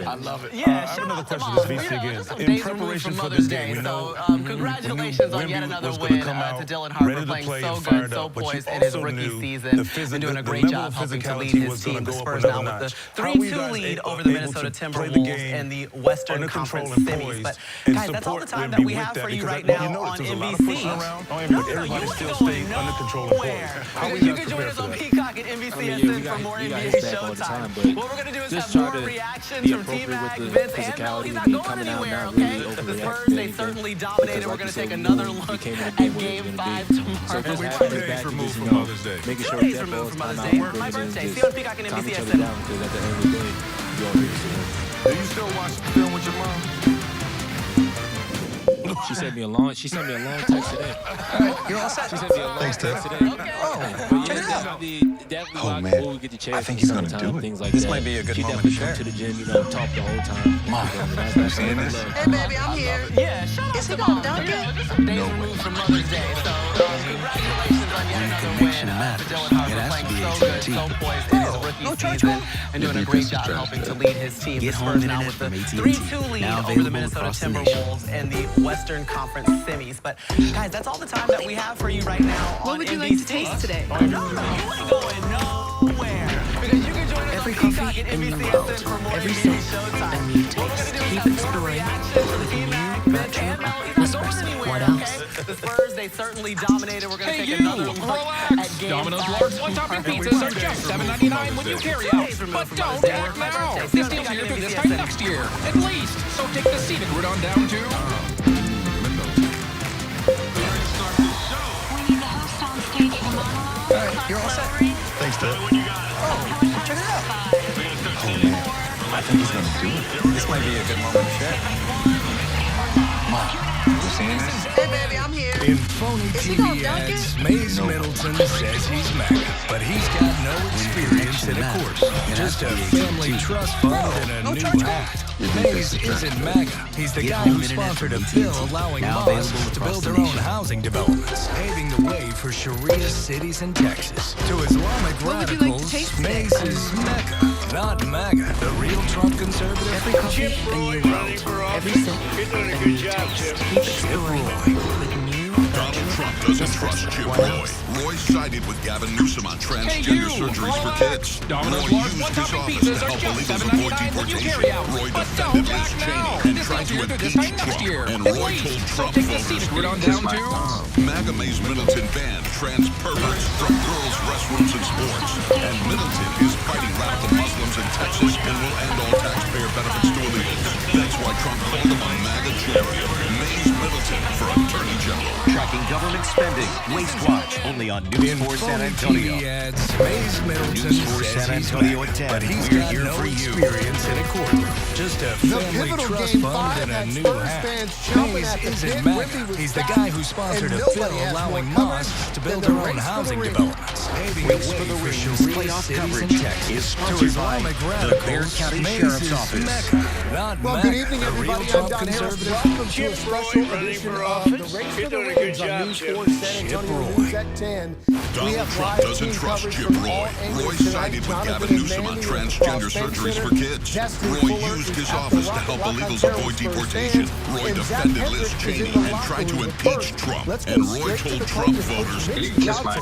I love it. I have another question to VC again. In preparation for this game, we know congratulations on yet another win to Dylan Harper playing so good, so poised in his rookie season and doing a great job helping to lead his team. The Spurs now with the 3-2 lead over the Minnesota Timberwolves in the Western Conference semis. But guys, that's all the time that we have for you right now on NBC. Everybody still stayed under control and poised. You can join us on Peacock at NBCSN for more NBA Showtime. What we're going to do is have more reactions from T-Mac, Vince, and Mel. He's not going anywhere, okay? The Spurs, they certainly dominated. We're going to take another look at Game 5 tomorrow. And we're 2 days removed from Mother's Day. 2 days removed from Mother's Day. My birthday. See you on Peacock and NBCSN. Do you still watch film with your mom? She sent me a long text today. You're all set. She sent me a long text today. Oh, man. I think he's going to do it. Things like this that. might be a good she moment to definitely share. Come to the gym, talk the whole time. Mom, you seeing this? Hey, baby, I'm here. Yeah, shout out to Mom. Just some days removed from Mother's Day. So, congratulations on yet matters. It has to be AT&T. And doing a great job helping to lead his team. Get The home Spurs now internet with the from AT&T. 3-2 lead Now over the available Minnesota across the nation. Timberwolves and the Western Conference semis. But guys, that's all the time that we have for you right now. What would you like to taste today? No, you ain't going nowhere. Because you can join us Every on Peacock coffee and in the NBCSN world, for more every NBA sip, Showtime. a new taste. Keep exploring with a new Retro Espresso. What else? The Spurs, they certainly dominated. We're going to Hey, take you, another look relax. at Game Domino's 5. large one-topping pizzas are just $7.99 when you carry out. But don't act now. This deal's here through this time next year, at least. So take the scenic route on down to... All right, you're all set. Thanks, Ted. Oh, check it out. Oh, man. I think he's going to do it. This might be a good moment to share. Mom, you seeing this? Hey, baby, I'm here. In phony TV ads, Mays Middleton says he's MAGA, but he's got no experience in a course. Just a family trust fund and a new hat. Mays isn't MAGA. He's the guy who sponsored a bill allowing mosques to build their own housing developments, paving the way for Sharia cities in Texas. To Islamic radicals, Mays is Mecca, not MAGA. The real Trump conservative. Every coffee in your world, every sip, a new taste. Keep exploring with new Donald Trump doesn't trust Chip Roy. Roy sided with Gavin Newsom on transgender surgeries for kids. Domino's Roy large used his one-topping office to pizzas are help just illegals avoid $7.99 when you deportation. carry out. Roy But defended don't Liz act Cheney now. and This tried deal's to here through this impeach time next Trump. year, And at Roy least. told So Trump take the voters scenic route on he down kissed to... MAGA Mays Middleton banned trans perverts from girls' restrooms and sports. And Middleton is fighting radical Muslims in Texas and will end all taxpayer benefits to illegals. That's why Trump called him a MAGA champion. Mays Middleton for Attorney General. Tracking government spending. Waste Watch. Only on News 4 San Antonio. TV ads, Mays Middleton News 4 says San he's Antonio MAGA, at 10. but he's We're got here no for you. experience in a courtroom. Just a family trust fund and a new hat. Mays isn't MAGA. He's the guy who sponsored a bill allowing mosques to build their own housing developments, paving the way for Sharia cities in Texas. To Islamic radicals, Mays is Mecca, not Well, MAGA. good evening, everybody. I'm Don Harris. Welcome to a special edition of The Race for the Rings on News 4 San Antonio News at 10. Donald Trump doesn't trust Chip Roy. Roy sided with Gavin Newsom on transgender surgeries for kids. Roy used his office to help illegals avoid deportation. Roy defended Liz Cheney and tried to impeach Trump. And Roy told Trump voters he kissed my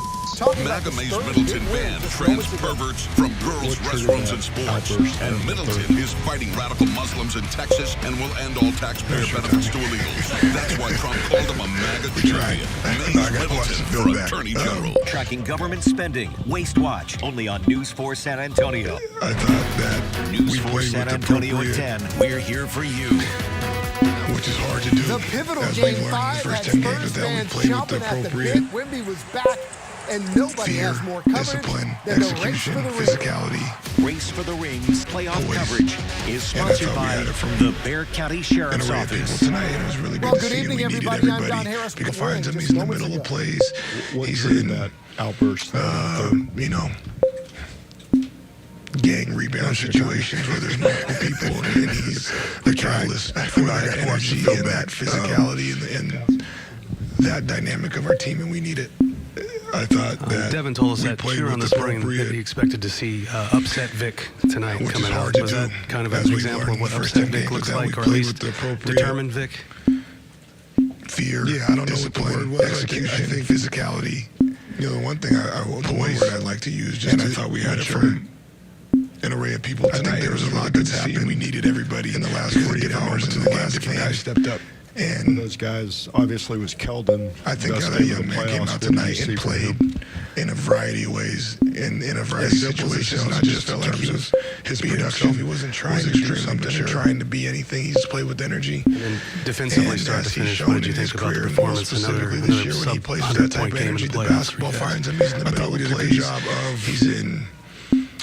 MAGA Mays Middleton banned trans perverts from girls' restrooms and sports. And Middleton is fighting radical Muslims in Texas and will end all taxpayer benefits to illegals. That's why Trump called him a MAGA champion. Mays Middleton for Attorney General. Tracking government spending. Waste Watch. Only on News 4 San Antonio. I thought that News 4 San Antonio at 10. We're here for you. which is hard to do. The pivotal as Game we learned 5 in the first had 10 games Spurs that we fans played with the chomping at the appropriate bit. Wemby was back, and nobody fear, has more coverage discipline, than the execution, Race for the Rings. physicality. Race for the Rings playoff Always. coverage is And I sponsored thought we by had it from the Bexar County Sheriff's an array of people Office. tonight, and it was really good Well, to good see. evening, And we needed everybody. I'm everybody. Don Harris Because with the finds him, Rings he's in the just middle of moments plays. He's in that outburst. You know, gang rebound situations where there's multiple people, and he's the catalyst for that energy and that physicality and that dynamic of our team, and we need it. I thought that Devin told us we that played here on with this morning that appropriate, he expected to see upset Vic tonight which coming is hard out. to Was do, that kind of as an we example learned of what in the first upset 10 Vic games, looks that we like, or at played least with the appropriate determined Vic? fear, I don't discipline, know what the word was. Execution, I think physicality. You know, the one thing one word I'd like to use, just and I thought we had it from an array of people tonight. I think there was a lot that's happened. We needed everybody in the last 48 hours into the game. Different guys stepped up. And those guys obviously was Keldon. I think that young man came out tonight and played in a variety of ways, in a variety of situations. Not just felt like he was his production. He wasn't trying to do something or trying to be anything. He just played with energy. And then defensively, start to finish, what did you think about the performance? Specifically this year when he plays with that type of energy, the basketball finds him. He's in the middle of the plays. He's in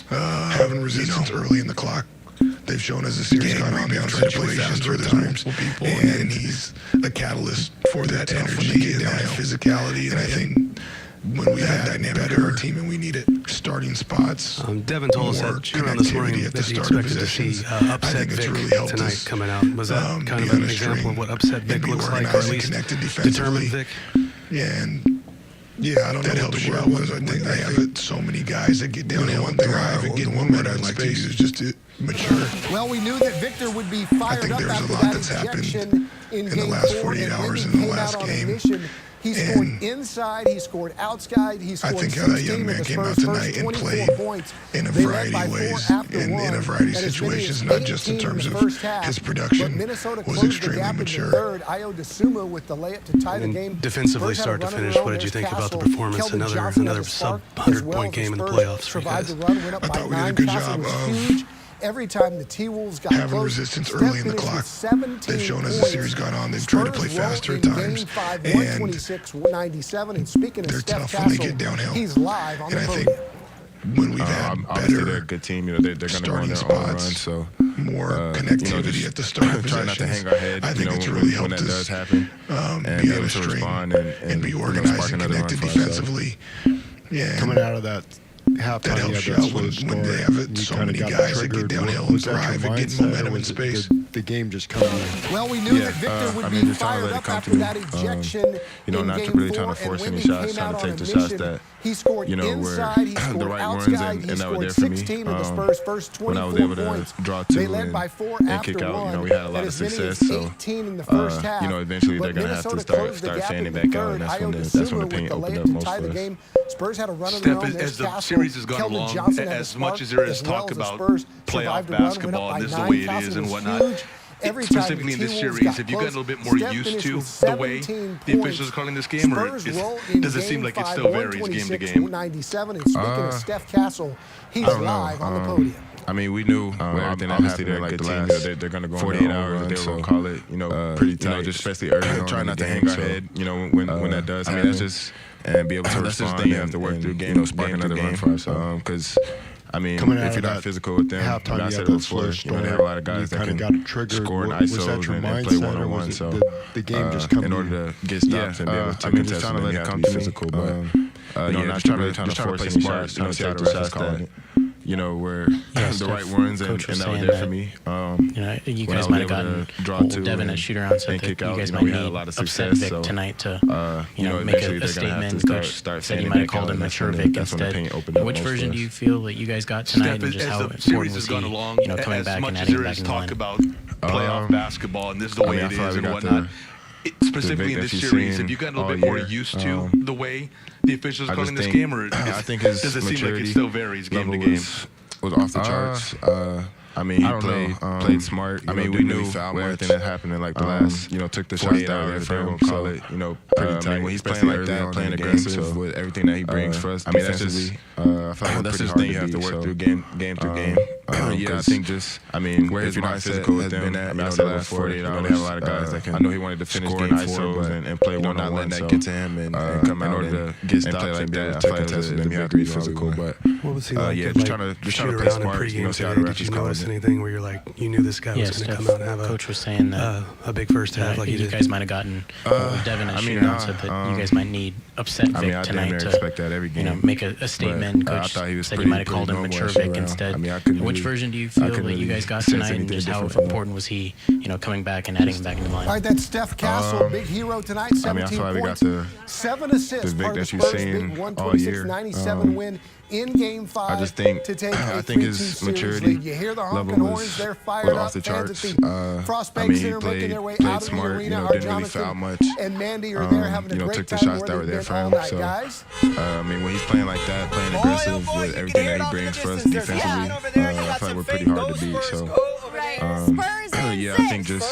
having resistance early in the clock. They've shown us a series of rebound situations where there's multiple people, and he's a catalyst for that energy and that physicality. And I think when we have dynamic in our team and we need it, starting spots. Devin told us that here on this morning that he expected to see upset Vic tonight coming out. Was that kind of an example of what upset Vic looks like, or at least determined Vic? And Yeah, I don't know what the word was. I think they have so many guys that get downhill and thrive and get momentum in space. Is just to mature. Well, we knew that Victor would be fired up after that ejection in the last 48 hours in the last game. He scored inside, he scored outside, he scored 16 in the Spurs' first 24 points. In a variety of ways, in a variety of situations, not just in terms of his production, was extremely mature. Ayo Dosunmu with the layup to tie the game. Defensively, start to finish, what did you think about the performance? Another sub-100-point game in the playoffs for you guys. I thought we did a good job of every time the T-Wolves got having resistance early in the clock. They've shown as the series gone on, they've tried to play faster at times. And they're tough when they get downhill. He's live on the podium. When we've had better they're a good team, they're going to go on their own run, so more connectivity at the start of try not to hang our head. I think it's really helped when that us does happen, be able to respond and be organized and connected defensively. Yeah, coming out of that halftime, that helps you out when they have so many guys that get downhill and thrive and get momentum in space. The game just coming in. Well, we knew that Victor would be fired up after that ejection not really trying to force any shots, trying to take the shots that he scored inside, he scored the right outside, ones, he and that were scored there for me. 16 of the Spurs' first 24 when I was able points. to draw two they led by 4 and after kick out, one. we had a lot of success. So, 18 in the first half. Eventually they're going to have to start standing back out, and that's when the paint opened up most for us. Spurs had a run of their own. As the series has gone along, as much as there is talk about playoff basketball, and this is the way it is and whatnot, specifically in this series, have you gotten a little bit more used to the way the officials are calling this game, or does it seem like it still varies game to game? 97, and speaking of Steph Castle, he's live on the podium. I mean, we knew everything that happened. They're like the last they're going to go 48 hours. They will call it, pretty tight, just especially early on. Try not to hang our head, when that does happen. I mean, that's just and be able to respond. You have to work through game, spark another run for ourselves. Because I mean, if you're not physical with them, I said it before, they have a lot of guys that can score in ISOs and play one-on-one. So the game just coming in order to get stops and be able to contest them, you have to be physical. But not trying to force any shots, trying to take the shots that were the right ones, and that were there for me. You guys might have gotten Devin at shoot-around said that you guys might need upset Vic tonight to make a statement. Coach said he might have called him mature Vic instead. Which version do you feel that you guys got tonight, and just how important was he, coming back and adding back in the line? Talk about playoff basketball, and this is the way it is and whatnot. Specifically in this series, have you gotten a little bit more used to the way the officials are calling this game, or does it seem like it still varies game to game? Was off the charts. I mean, he played smart. I mean, we knew everything that happened in like the last, took the shots down there for him. Call it, pretty tight. When he's playing like that, playing aggressive with everything that he brings for us. I mean, that's just, I feel like that's just thing you have to work through game through game. Yeah, I think where his mindset has been at, I said last 48 hours, they have a lot of guys that can. I know he wanted to finish game ISOs and play one, not letting that get to him and come out and get stops like that. I feel like that's them. You have to be physical, but what was he like? Yeah, just trying to play smart. See how the refs call it. Anything where you're like, you knew this guy was going to come out and have Coach was saying that a big first half like he did. You guys might have gotten Devin at shoot-around said that you guys might need upset Vic tonight to make a statement. Coach said he might have called him mature Vic instead. Which version do you feel that you guys got tonight, and just how important was he, coming back and adding him back in the line? All right, that's Steph Castle, big hero tonight, 17 points, 7 assists, part of the Spurs' big 126-97 win in Game 5. I just think, to take his maturity you hear the level was off the charts. He played smart, didn't really foul much. And Mandy are there having a great took the shots that were there for him. So, when he's playing like that, playing aggressive with everything that he brings for us defensively, I feel like we're pretty hard to beat. So, I think just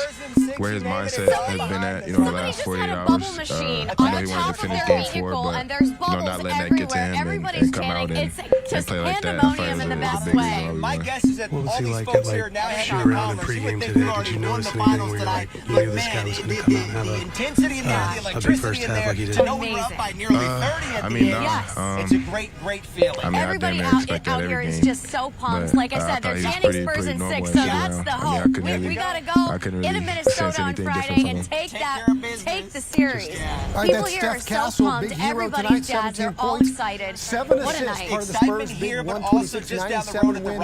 where his mindset has been at, the last 48 hours. I know he wanted to finish Game 4, but not letting that get to him and come out and play like that. I feel like it was a big reason. My guess is that what was he like at shoot around in pregame today? Did you notice anything where you're like, you knew this guy was going to come out and have a big first half like he did? It's a great feeling. Everybody out here is just so pumped. Like I said, they're chanting Spurs in 6, so that's the hope. We got to go into Minnesota on Friday and take the series. People here are so pumped. Everybody's dads are all excited. 7 assists, part of the Spurs' big 126-97 win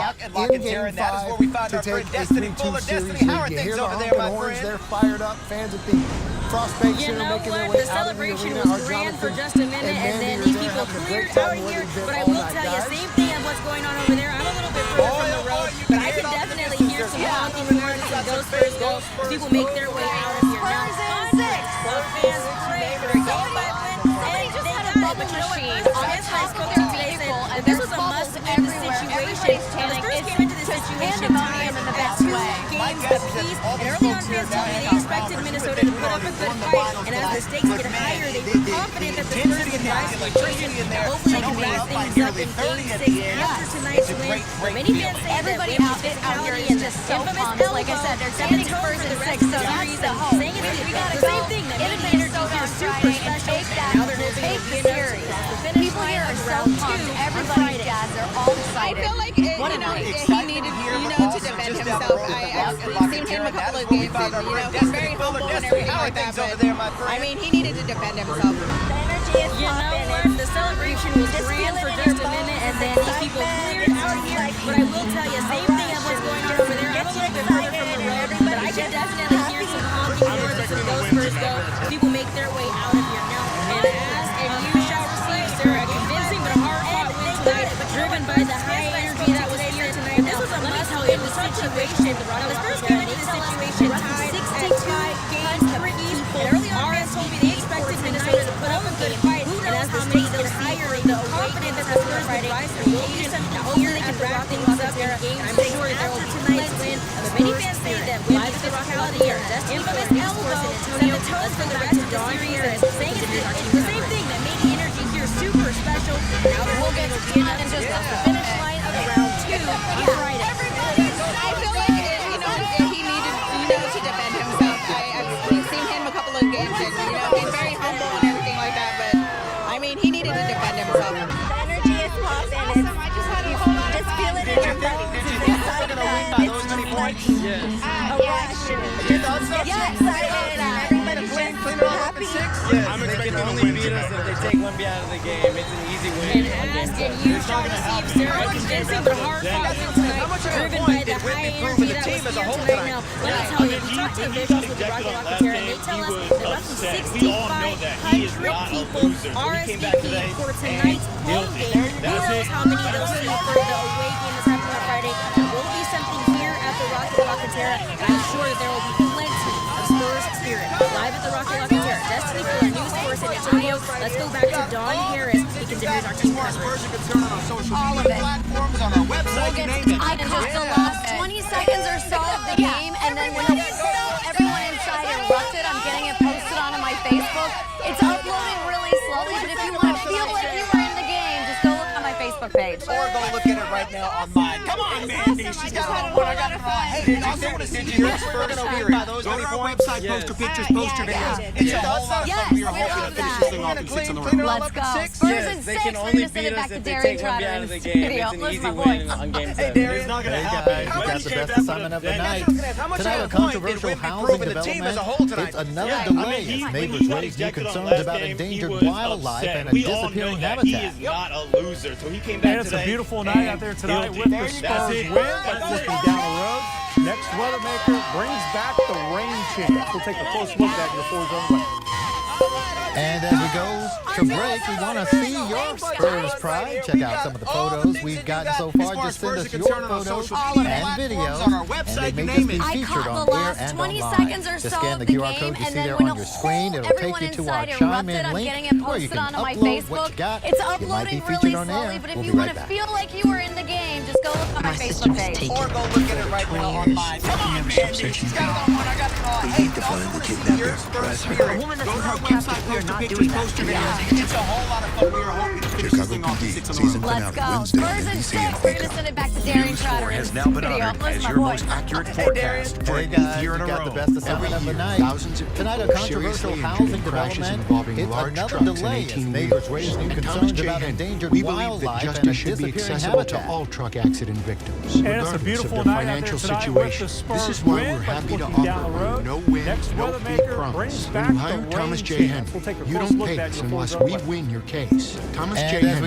in Game 5 to take a 3-2 series lead. You hear the honking horns, they're fired up. Fans at the Frostbank Center making their way out of the arena. The celebration was grand for just a minute, and then these people cleared out here. But I will tell you, same thing of what's going on over there. I'm a little bit further from the road, but I can definitely hear some honking horns and go Spurs go. People make their way out of here. Now, Spurs fans pray for a game by win, and they got it. But you know what? Spurs fans I spoke to today said that this was a must-win situation. The Spurs came into this situation tied at 2 games apiece, and early on fans told me they expected Minnesota to put up a good fight, and as the stakes get higher, they were confident that the Spurs would rise to the occasion. Hopefully they can wrap things up in Game 6 after tonight's win. Many fans say everybody out here is just so pumped. Like I said, they're saying it's Spurs in 6, so that's the hope. Saying it's the same thing that made the energy here super special. Now they're hoping to be series. People here are so pumped. Everybody's guys are all excited. I feel like he needed, to defend himself. I've seen him a couple of games, and he's very humble and everything like that. But I mean, he needed to defend himself. You know what? The celebration was grand for just a minute, and then these people cleared out here. But I will tell you, same thing of what's going on over there. I'm a little bit further from the road, but I can definitely hear some honking horns as go Spurs go. People make their way out of here now. And you shall receive, sir, a convincing but hard-fought win tonight, driven by the high energy that was here tonight. This was a must-win situation. The Spurs came into this situation tied at 2 games apiece. Early on, fans told me they expected Minnesota to put up a good fight, and as the stakes get higher, they're confident that the Spurs will rise to the occasion. Hopefully they can wrap things up in Game 6 after tonight's win. But many fans say that win is physicality or infamous elbow set the tone for the rest of the series, saying it's the same thing that made the energy here super special. Now they're hoping it'll be enough to just off the finish line of round 2 on Friday. I feel like he needed, to defend himself. I've seen him a couple of games, and he's very humble and everything like that. But I mean, he needed to defend himself. The energy is popping. Just feel it in your bones. It's excited. Get excited. Everybody's just happy. I'm expecting them to beat us if they take one out of the game. It's an easy win. And you shall receive, sir, a convincing but hard-fought win tonight, driven by the high energy that was here tonight. Now, let me tell you, we talked to officials with the Rocket Rocketeer, and they tell us that roughly 6,500 people RSVP for tonight's home game. Who knows how many they'll see for the away game that's happening on Friday. There will be something here at the Rocket Rocketeer, and I'm sure that there will be plenty of Spurs spirit live at the Rocket Rocketeer. Destiny for a News 4 San Antonio. Let's go back to Don Harris. He continues our team coverage. All of it. I caught the last 20 seconds or so of the game, and then when everyone inside erupted, I'm getting it posted onto my Facebook. It's uploading really slowly, but if you want to feel like you were in the game, just go look on my Facebook page. Or go look at it right now on mine. Come on, Mandy. She's got it on one. I got it on. Hey, I also want to see your Spurs going to win by those 24 points. Go to our website, post your pictures, post your videos. It's a whole lot of fun. We are hoping to finish this thing off in 6 in the row. Let's go. Spurs in 6. They can only beat us if they take one out of the game. It's an easy win on Game 7. It's not going to happen. Hey guys, we got the best assignment of the night. Tonight, a controversial housing development. It's another delay as neighbors raise new concerns about endangered wildlife and a disappearing habitat. He is not a loser, so he came back today. It's a beautiful night out there tonight with the Spurs win. But looking down the road, next Weathermaker brings back the rain chance. We'll take a close look at your 4-zone weather. And as we go to break, we want to see your Spurs pride. Check out some of the photos we've gotten so far. Just send us your photos and videos, and they may just be featured on air and online. Just scan the QR code you see there on your screen. It'll take you to our Chime In link where you can upload what you got. It's you might be uploading featured really on slowly, air. but if We'll you be want right to back. feel like you were in the game, just go look on my Facebook page. Or go look at it right now on mine. Come on, Mandy. She's got it on one. I got it on. Hey, also want to see your Spurs spirit. Go to our website, post your pictures, post your videos. It's a whole lot of fun. We are hoping to finish this thing off in 6 in the row. Let's go. Spurs in 6. We're going to send it back to Darian Trotter. Has now been honored as your most accurate forecast for an 8th year in a row. Got the best assignment of the night. Tonight, a controversial housing development. It's another delay as neighbors raise new concerns about endangered wildlife and a disappearing habitat. All truck accident victims, And it's a beautiful night out there tonight with the Spurs This is why win, we're but happy to looking down offer the road, no win, next no fee Weathermaker promise. brings When back you the hire rain Thomas J. chance. Henry, We'll take a you close don't look pay at us your unless 4-zone we weather. win your case. Thomas J. And as we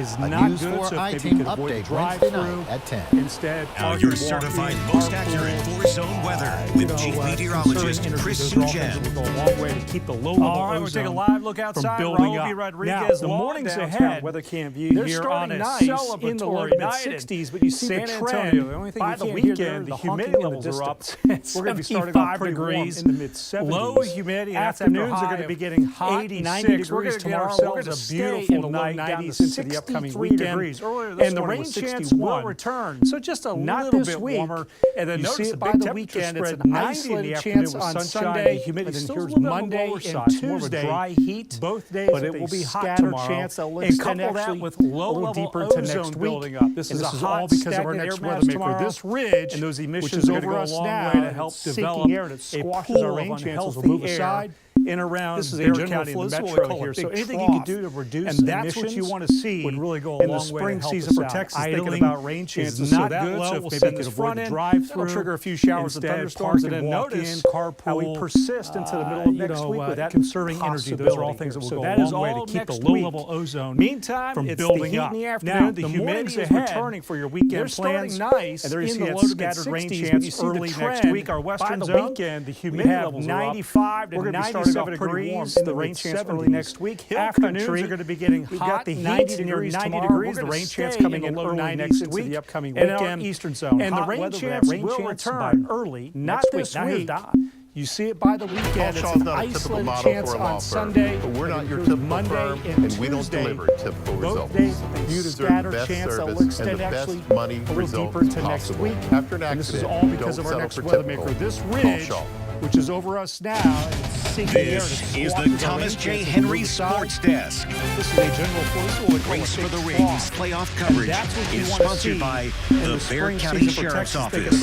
is A not News good. 4 So if maybe iTeam you could avoid update Wednesday drive-through night at 10. instead. Now your certified most accurate four-zone weather with Chief Meteorologist Chris Sujan. Will go a long way to keep the low level All right, we'll take a live look outside. building Raul up. Rodriguez, now, the morning's ahead. Weather cam view They're here starting on a nice celebratory in the low night in mid-60s, but you see San the Antonio. trend. The only thing By you the can't hear weekend, there, the the humidity honking in levels the are up. distance. We're going to be starting 75 off pretty warm degrees. in the mid-70s. Low humidity. That's after Afternoons high are going to be of getting hot, 86. 90 degrees tomorrow. We're going to stay in the low 90s into the upcoming weekend. And the rain chance will return. So just a little bit warmer. And then notice the by the weekend, it's a 90 chance on Sunday. Humidity still Monday and Tuesday. Dry heat, both days, but it will be hot tomorrow. Chance that will extend couple that with low-level ozone building up. This is all because of our next weather maker. This ridge, and those emissions are going to go a long way to help develop air, and it squashes our rain chances. Will move aside in around this is Bexar County, the metro here. So anything you can do to reduce and that's what you want to see would really go a long way in the spring season for Texas. Thinking about rain chances, not so that good. Low, so if maybe you can avoid the drive-through, trigger a few showers and thunderstorms, and then notice how we persist into the middle of next week with that conserving energy. Those are all things that will go a long way to keep the low-level ozone from building up. Now, the humidity is returning for your weekend plans. Nice, and there you see that scattered rain chance early next week. Our western zone, weekend, the humidity levels 95 to 97 degrees. The rain chance early next week. Afternoons are going to be getting hot. We've got the heat near 90 degrees. The rain chance coming in early next week. The upcoming weekend, eastern zone, and the rain chance will return early next week. Now here's Don. You see it by the weekend. It's an isolated chance on Sunday. But we're not your typical Monday and we don't deliver typical results. Both days, a scattered chance that will extend actually a little deeper into next week. After an accident, and this is all because of our next weather maker. This ridge, which is over us now, this is the Thomas J. Henry Sports Desk. This is a general force. Race for the Rings playoff coverage is sponsored by the Bexar County Sheriff's Office.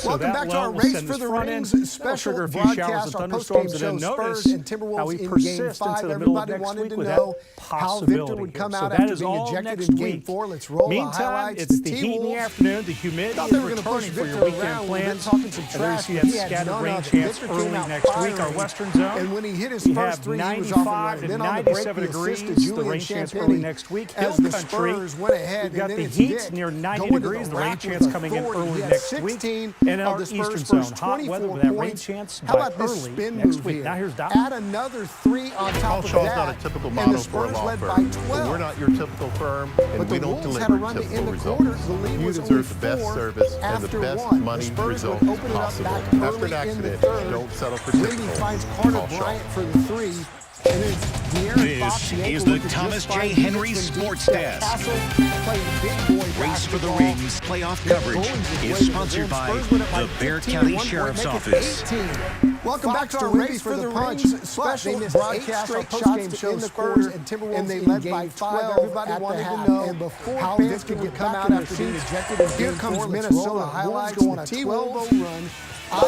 Welcome back to our Race for the Rings special broadcast. Our postgame show, Spurs and Timberwolves in Game 5. Everybody wanted to know how Victor would come out after being ejected in Game 4. Let's roll the highlights. It's the heat in the afternoon. The humidity is returning for your weekend plans. Talking some trash, and there you see that scattered rain chance early next week. Our western zone. And when he hit his first three, he was off and running. Then on the break, he assisted Julian Champagny next week. As the Spurs went ahead. We've got the heat near 90 degrees. The rain chance coming in early next week. And our eastern zone, hot weather with that rain chance by early next week. Now here's Doc. Add another 3 on top of that. Not a typical model for a law firm. We're not your typical firm, and we don't deliver typical results. You deserve the best service and the best money result possible. After an accident, don't settle for typical. Finds Carter Bryant for the 3. This is the Thomas J. Henry Sports Desk. Race for the Rings playoff coverage is sponsored by the Bexar County Sheriff's Office. Welcome back to our Race for the Punch special broadcast. Our postgame show, Spurs and Timberwolves, and they led by 12. Everybody wanted to know how Victor would come out after being ejected. Here comes Minnesota highlights on a 12-0 run.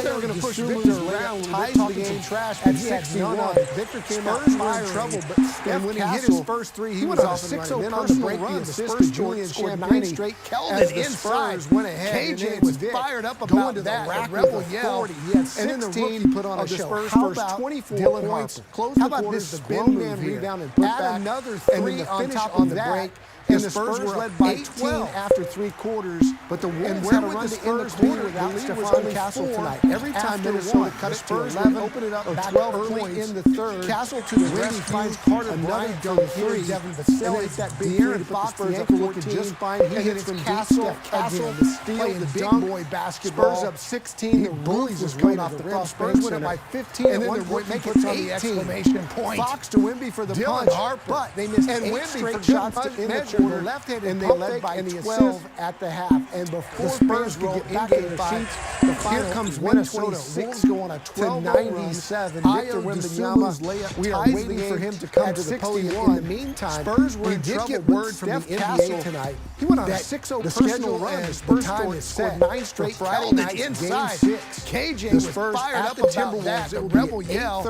They were going to push Victor around, ties the game trash at 61. Victor came out in trouble, but when he hit his first 3, he was off and running. Then on the break, he assisted Julian Champagny straight. Keldon inside went ahead. KJ was fired up about that. Rebel yelled. And then the rookie put on a show. How about 24 points? How about this spin man rebound and put back another 3 on top of that? And the Spurs were led by 12 after 3 quarters, but the Wolves had a run to end the quarter without Stephon Castle tonight. Every time Minnesota cut it to 11, open it up back 12 early in the third. Castle to the rescue finds Carter Bryant from 3. Devin Vassell hits that big three to put the Spurs up 14. Just fine. He hits from Castle the steal, the big boy basketball. Spurs up 16. The Bullies was coming off the top. Spurs went up by 15. And then the rookie puts on the exclamation point. Fox to Wemby for the punch, but they missed 8 straight shots to end the quarter, left-handed, and they led by 12 at the half. And before the Spurs could get back in their seats, here comes Minnesota. Wolves go on a 12-97. Victor Wembanyama's layup. We are waiting for him to come to the podium. In the meantime, Spurs were in trouble. Get word from the NBA tonight. He went on a 6-0 personal run. The Spurs scored 9 straight Friday night inside. Game 6. KJ was fired up about that. The Rebel yell.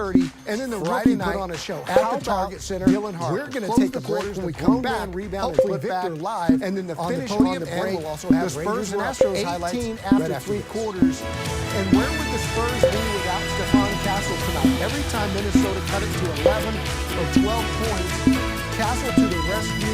And then the rookie put on a show at the Target Center. We're going to take a break when we come back. Hopefully Victor live, and then the finish on the break. We'll also have the Spurs and Astros 18 after 3 quarters. And where would the Spurs be without Stephon Castle tonight? Every time Minnesota cut it to 11 or 12 points, Castle to the rescue.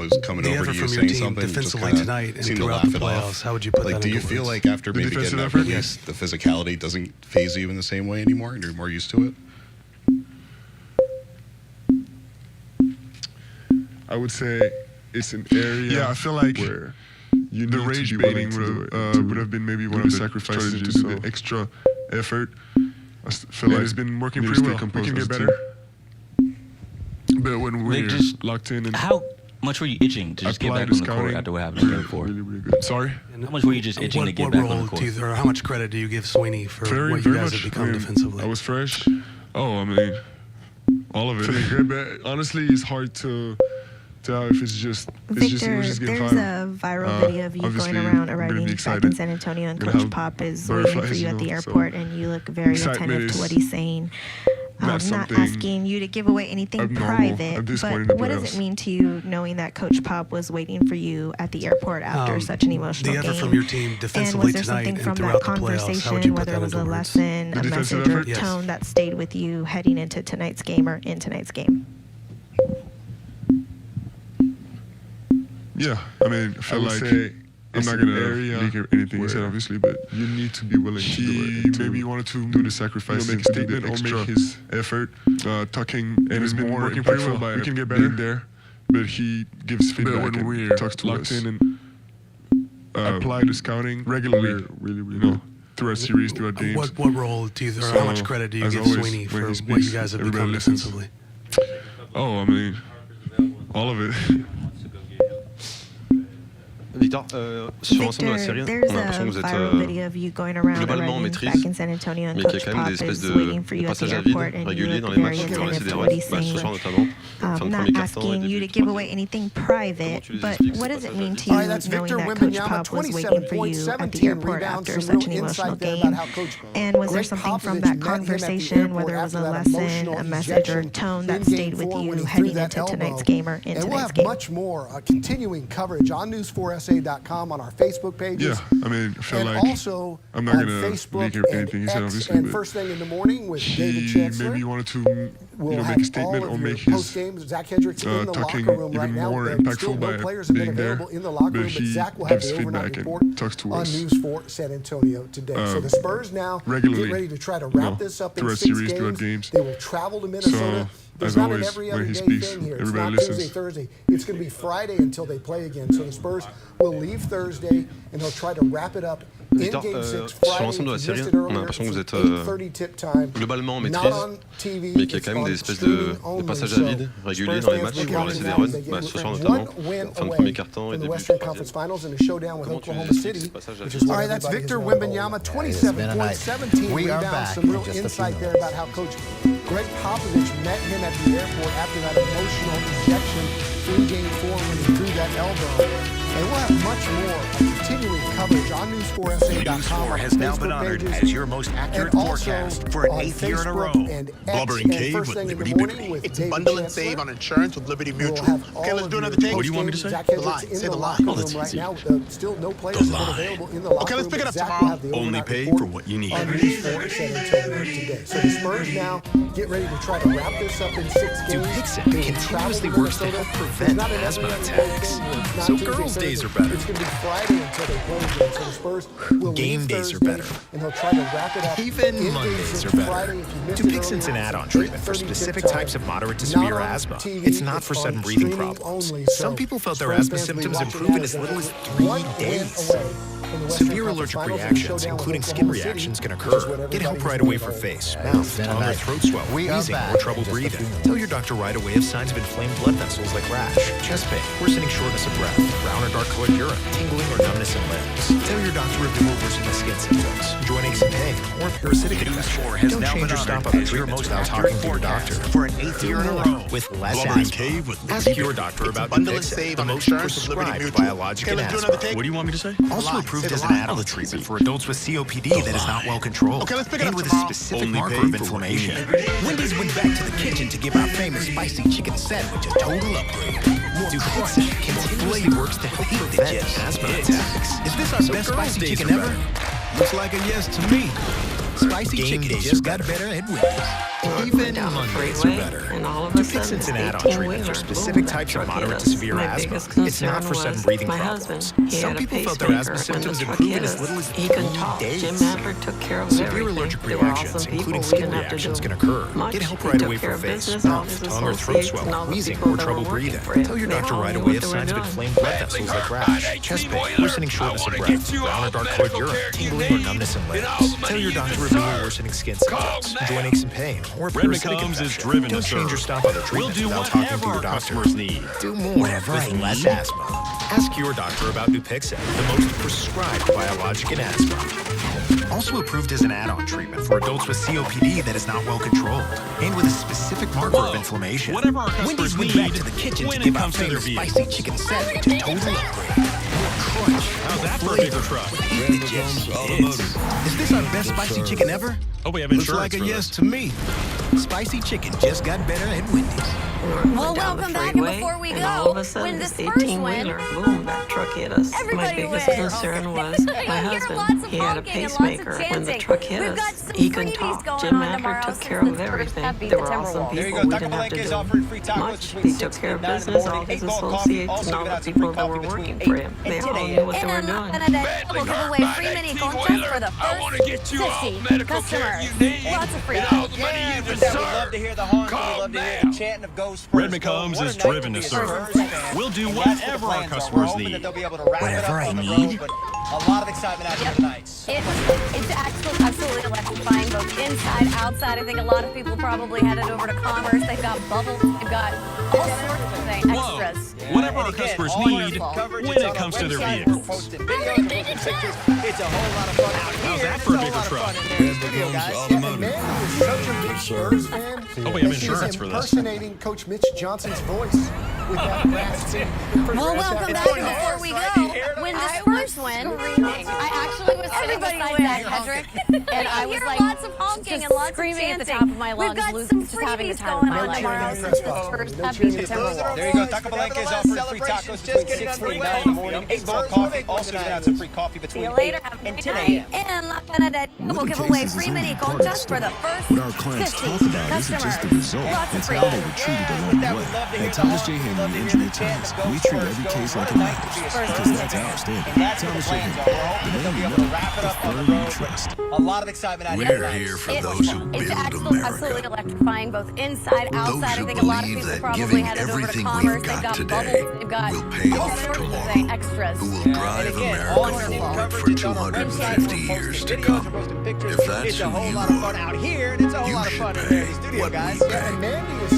was coming over to you saying something, defensively tonight and throughout the playoffs, how would you put that? Like, do you feel like after maybe getting that release, the physicality doesn't phase you in the same way anymore, and you're more used to it? I would say it's an area. I feel like where the rage baiting would have been maybe one of the sacrifices to do the extra effort. I feel like it's been working pretty well. We can get better. But when we're just locked in and how much were you itching to just get back on the court after what happened in game 4? Really good. Sorry? How much were you just itching to get back on the court? Or how much credit do you give Sweeney for what you guys have become defensively? I was fresh. I mean, all of it. Feeling great, but honestly, it's hard to tell if it's just Victor, there's a viral video of you going around arriving back in San Antonio, and Coach Pop is waiting for you at the airport, and you look very attentive to what he's saying. I'm not asking you to give away anything private, but what does it mean to you knowing that Coach Pop was waiting for you at the airport after such an emotional game? The effort from your team defensively tonight and throughout the playoffs, how would you put that into words? Whether it was a lesson, a message, or tone that stayed with you heading into tonight's game or in tonight's game? Yeah, I mean, I feel like I'm not going to leak anything he said, obviously, but you need to be willing to do it. Maybe he wanted to do the sacrifice, make a statement, or make his effort, talking, and it's been working pretty well. We can get better there, but he gives feedback and talks to us and apply the scouting regularly, really, throughout series, throughout games. What role do you, or how much credit do you give Sweeney for what you guys have become defensively? I mean, all of it. Victor, sur l'ensemble de la série, on a l'impression que vous êtes globalement en maîtrise, mais qu'il y a quand même des espèces de passages à vide réguliers dans les matchs qui ont laissé des runs. Ce soir notamment, fin de premier quart-temps et début du troisième. That's Victor Wembanyama, 27.17 rebounds from Real Inside there about how Coach Greg Popovich met him at the airport after that emotional ejection in Game 4 when he threw that elbow. And we'll have much more continuing coverage on News4SA.com, on our Facebook pages. Yeah, I mean, I feel like also I'm not going to Facebook leak anything he said, obviously, and First Thing in the Morning with David Chancellor. Maybe wanted to make a statement or make his talking even more impactful by being there, but he gives feedback and talks to us on News 4 San Antonio today. So the Spurs now regularly, get ready to try to wrap this up in 6 series, games. They will travel to Minnesota. It's not an every other day thing here. It's not Tuesday, Thursday. It's going to be Friday until they play again. So the Spurs will leave Thursday, and they'll try to wrap it up in Game 6 Friday. Sur l'ensemble de la série, on a l'impression que vous êtes globalement en maîtrise, mais qu'il y a quand même des espèces de passages à vide réguliers dans les matchs qui vont laisser des runs. Ce soir notamment, fin de premier quart-temps et début du troisième. Comment tu justifies ce passage à vide? All right, that's Victor Wembanyama, 27.17 rebounds. Some real insight there about how Coach Greg Popovich met him at the airport after that emotional ejection in Game 4 when he threw that elbow. And we'll have much more continuing coverage on News4SA.com. News4 has now been honored as your most accurate forecast for an 8th year in a row. Blubber and Cave with Liberty Mutual. It's bundle and save on insurance with Liberty Mutual. Okay, let's do another take. What do you want me to say? The line. Say the line. Oh, that's easy. Still no players available in the okay, let's pick it up tomorrow. Only pay for what you need. On News4 San Antonio today. So the Spurs now get ready to try to wrap this up in 6 games. Dupixent continuously works to help prevent asthma attacks. So girls' days are better. It's going to be Friday until they play again. So the Spurs will game leave days Thursday, are better. And they'll try to wrap it up. Even Mondays are better. Dupixent's an add-on treatment for specific types of moderate to severe asthma. It's not for sudden breathing problems. Some people felt their asthma symptoms improve in as little as 3 days. Severe allergic reactions, including skin reactions, can occur. Get help right away for face, mouth, tongue, or throat swelling, wheezing, or trouble breathing. Tell your doctor right away if signs of inflamed blood vessels like rash, chest pain, worsening shortness of breath, brown or dark colored urine, tingling or numbness in limbs. Tell your doctor if there were worsening skin symptoms, joint aches and pain, or parasitic infection. Don't change your stop as your most talking to your doctor for an 8th year in a row with less asthma. Ask your doctor about Dupixent, the most prescribed biologic in asthma. What do you want me to say? Also approved as an add-on treatment for adults with COPD that is not well controlled. Okay, let's pick it up and with tomorrow. a specific marker of inflammation. Wendy's went back to the kitchen to give our famous spicy chicken sandwich a total upgrade. Dupixent continuously works to help prevent asthma attacks. Is this our best spicy chicken ever? Looks like a yes to me. Spicy chicken just got better at Wendy's. Even Mondays are better. Dupixent's an add-on treatment for specific types of moderate to severe asthma. It's not for sudden breathing problems. Some people felt their asthma symptoms improve in as little as 3 days. Severe allergic reactions, including skin reactions, can occur. Get help right away for face, mouth, tongue, or throat swelling, wheezing, or trouble breathing. Tell your doctor right away if signs of inflamed blood vessels like rash, chest pain, worsening shortness of breath, brown or dark colored urine, tingling or numbness in limbs. Tell your doctor if you are worsening skin symptoms, joint aches and pain, or a parasitic infection. Don't change or stop other treatments without talking to your doctor. Do more with less asthma. Ask your doctor about Dupixent, the most prescribed biologic in asthma. Also approved as an add-on treatment for adults with COPD that is not well controlled and with a specific marker of inflammation. Wendy's went back to the kitchen to give out famous spicy chicken sandwich a total upgrade. More crunch. How's that for a bigger truck? Is this our best spicy chicken ever? Oh, we have insurance. Looks like a yes to me. Spicy chicken just got better at Wendy's. Well, welcome back, and before we go, when this first win, boom, that truck hit us. My biggest concern was my husband. He had a pacemaker. When the truck hit us, he couldn't talk. Jim Adler took care of everything. There were awesome people. We didn't have to do much. He took care of business, all his associates, and all the people that were working for him. They all knew what they were doing. We'll give away free mini contracts for the first 50 customers. Lots of free. We love to hear the honk. We love to hear the chanting of Go Spurs.Red McCombs is driven to serve. We'll do whatever our customers need. Whatever I need? A lot of excitement out here tonight. It's absolutely electrifying, both inside, outside. I think a lot of people probably headed over to Commerce. They've got bubbles. They've got all sorts of things, extras. Whatever our customers need when it comes to their vehicles. It's a whole lot of fun out here. How's that for a bigger truck? Oh, we have insurance for this. Impersonating Coach Mitch Johnson's voice with that raspy. Well, welcome back. Before we go, when this first win, I actually was sitting beside Zach Hedrick, and I was like, lots of honking and lots screaming at the top of my lungs, just having the time of my life. There you go. Taco Palenque is offering free tacos between 6:30 and 9 in the morning. 8-ball coffee. Also giving out some free coffee between 8 and 10 a.m. And La Canada will give away free mini contracts for the first 50 customers. Lots of free. How they were treated along the way. At Thomas J. Henry Injury Attorneys, we treat every case like it matters, because that's our standard. Thomas J. Henry, the name you know, the firm you trust. A lot of excitement out here tonight. We're here for those who build America. Absolutely electrifying, both inside, outside. I think a lot of people probably headed over to Commerce. They've got bubbles. They've got all sorts of things, extras. Who will drive America forward for 250 years to come. If that's who you are, you should pay what we pay.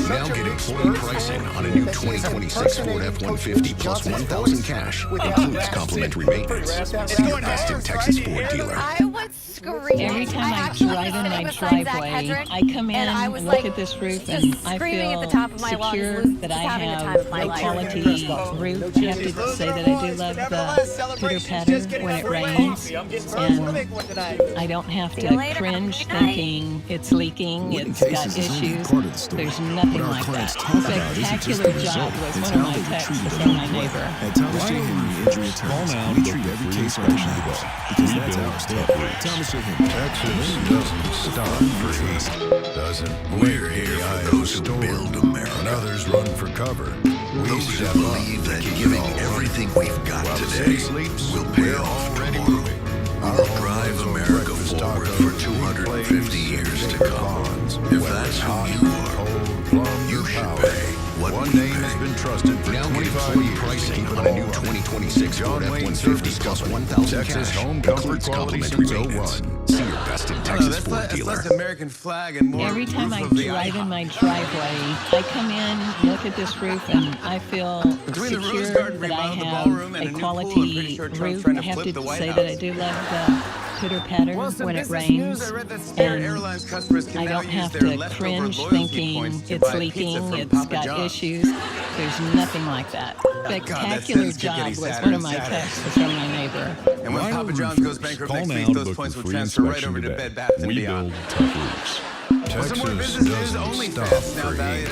Now get employee pricing on a new 2026 Ford F-150 plus $1,000 cash. Includes complimentary maintenance. See your best in Texas Ford dealer. I was screaming. Every time I drive in my driveway, I come in and look at this roof and I feel secure that I have a quality roof. I have to say that I do love the pitter patter when it rains, and I don't have to cringe thinking it's leaking, it's got issues. There's nothing like that. Spectacular job was one of my texts from my neighbor. At Thomas J. Henry Injury Attorneys, we treat every case like it matters, because that's our standard. Thomas J. Henry. Texas doesn't stop free, doesn't. We're here for those who build America. And others run for cover. Those who believe that giving everything we've got today will pay off tomorrow. We'll drive America forward for 250 years to come. If that's who you are, you should pay what One we name has pay. been trusted for 25 years. Pricing on a new 2026 Ford F-150 plus $1,000 cash. Includes complimentary maintenance. See your best in Texas Ford dealer. American flag and more. Every time I drive in my driveway, I come in, look at this roof, and I feel secure that I have a quality roof. I have to say that I do love the pitter patter when it rains, and I don't have to cringe thinking it's leaking, it's got issues. There's nothing like that. Spectacular job was one of my texts from my neighbor. And when Papa John's goes bankrupt next week, those points will transfer right over to Bed Bath & Beyond. Texas doesn't stop free,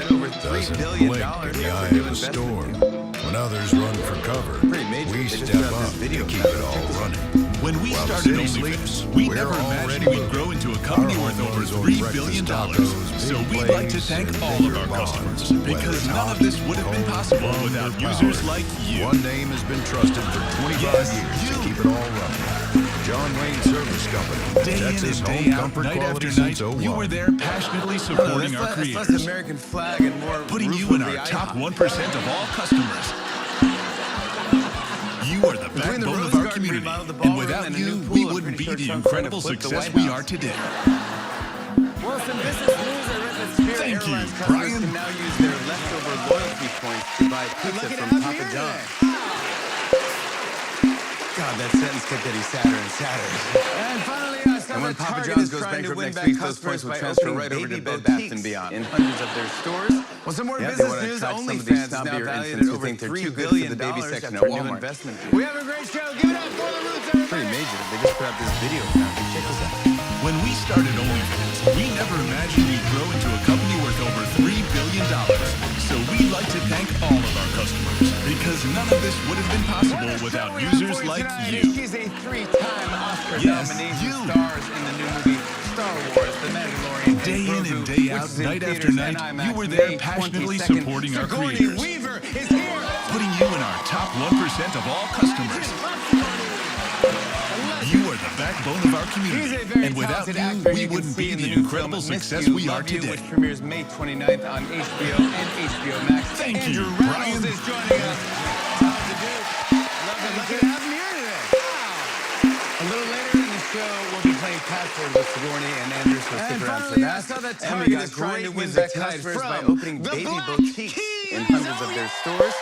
doesn't blink in the eye of a storm. When others run for cover, we step up to keep it all running. When we started OnlyFans, we never imagined we'd grow into a company worth over $3 billion. So we'd like to thank all of our customers, because none of this would have been possible without users like you. One name has been trusted for 25 years to keep it all running. John Wayne Service Company. Day in and day out, night after night, you were there passionately supporting our creators. American flag and more putting you in our top 1% of all customers. You are the backbone of our community, and without you, we wouldn't be the incredible success we are today. Well, some business news I read that Spirit Thank you, Airlines Brian. customers can now use their leftover loyalty points to buy pizza from Papa John's. God, that sentence kept getting sadder and sadder. And finally, and when Papa John's goes bankrupt next week, those points will transfer right over to Bed Bath & Beyond in hundreds of their stores. Well, some more business news. OnlyFans is now valued at over $3 billion after a new investment. We have a great show. Give it up for the Roots, everybody. Pretty major. They just put out this video. Check this out. When we started OnlyFans, we never imagined we'd grow into a company worth over $3 billion. So we'd like to thank all of our customers, because none of this would have been possible without users like you. She's a 3-time Oscar nominee. Stars in the new movie Star Wars, The Mandalorian. Day in and day out, night after night, you were there passionately supporting our creators. Weaver is here, putting you in our top 1% of all customers. You are the backbone of our community, and without you, we wouldn't be the incredible success we are today. Which premieres May 29th on HBO and HBO Max. Thank you, Andrew Brian. Reynolds is joining us. Lucky to have him here today. A little later in the show, we'll be playing Password with Sigourney and Andrew, so stick around for that. I saw that Target is trying to win back customers by opening baby boutiques in hundreds of their stores.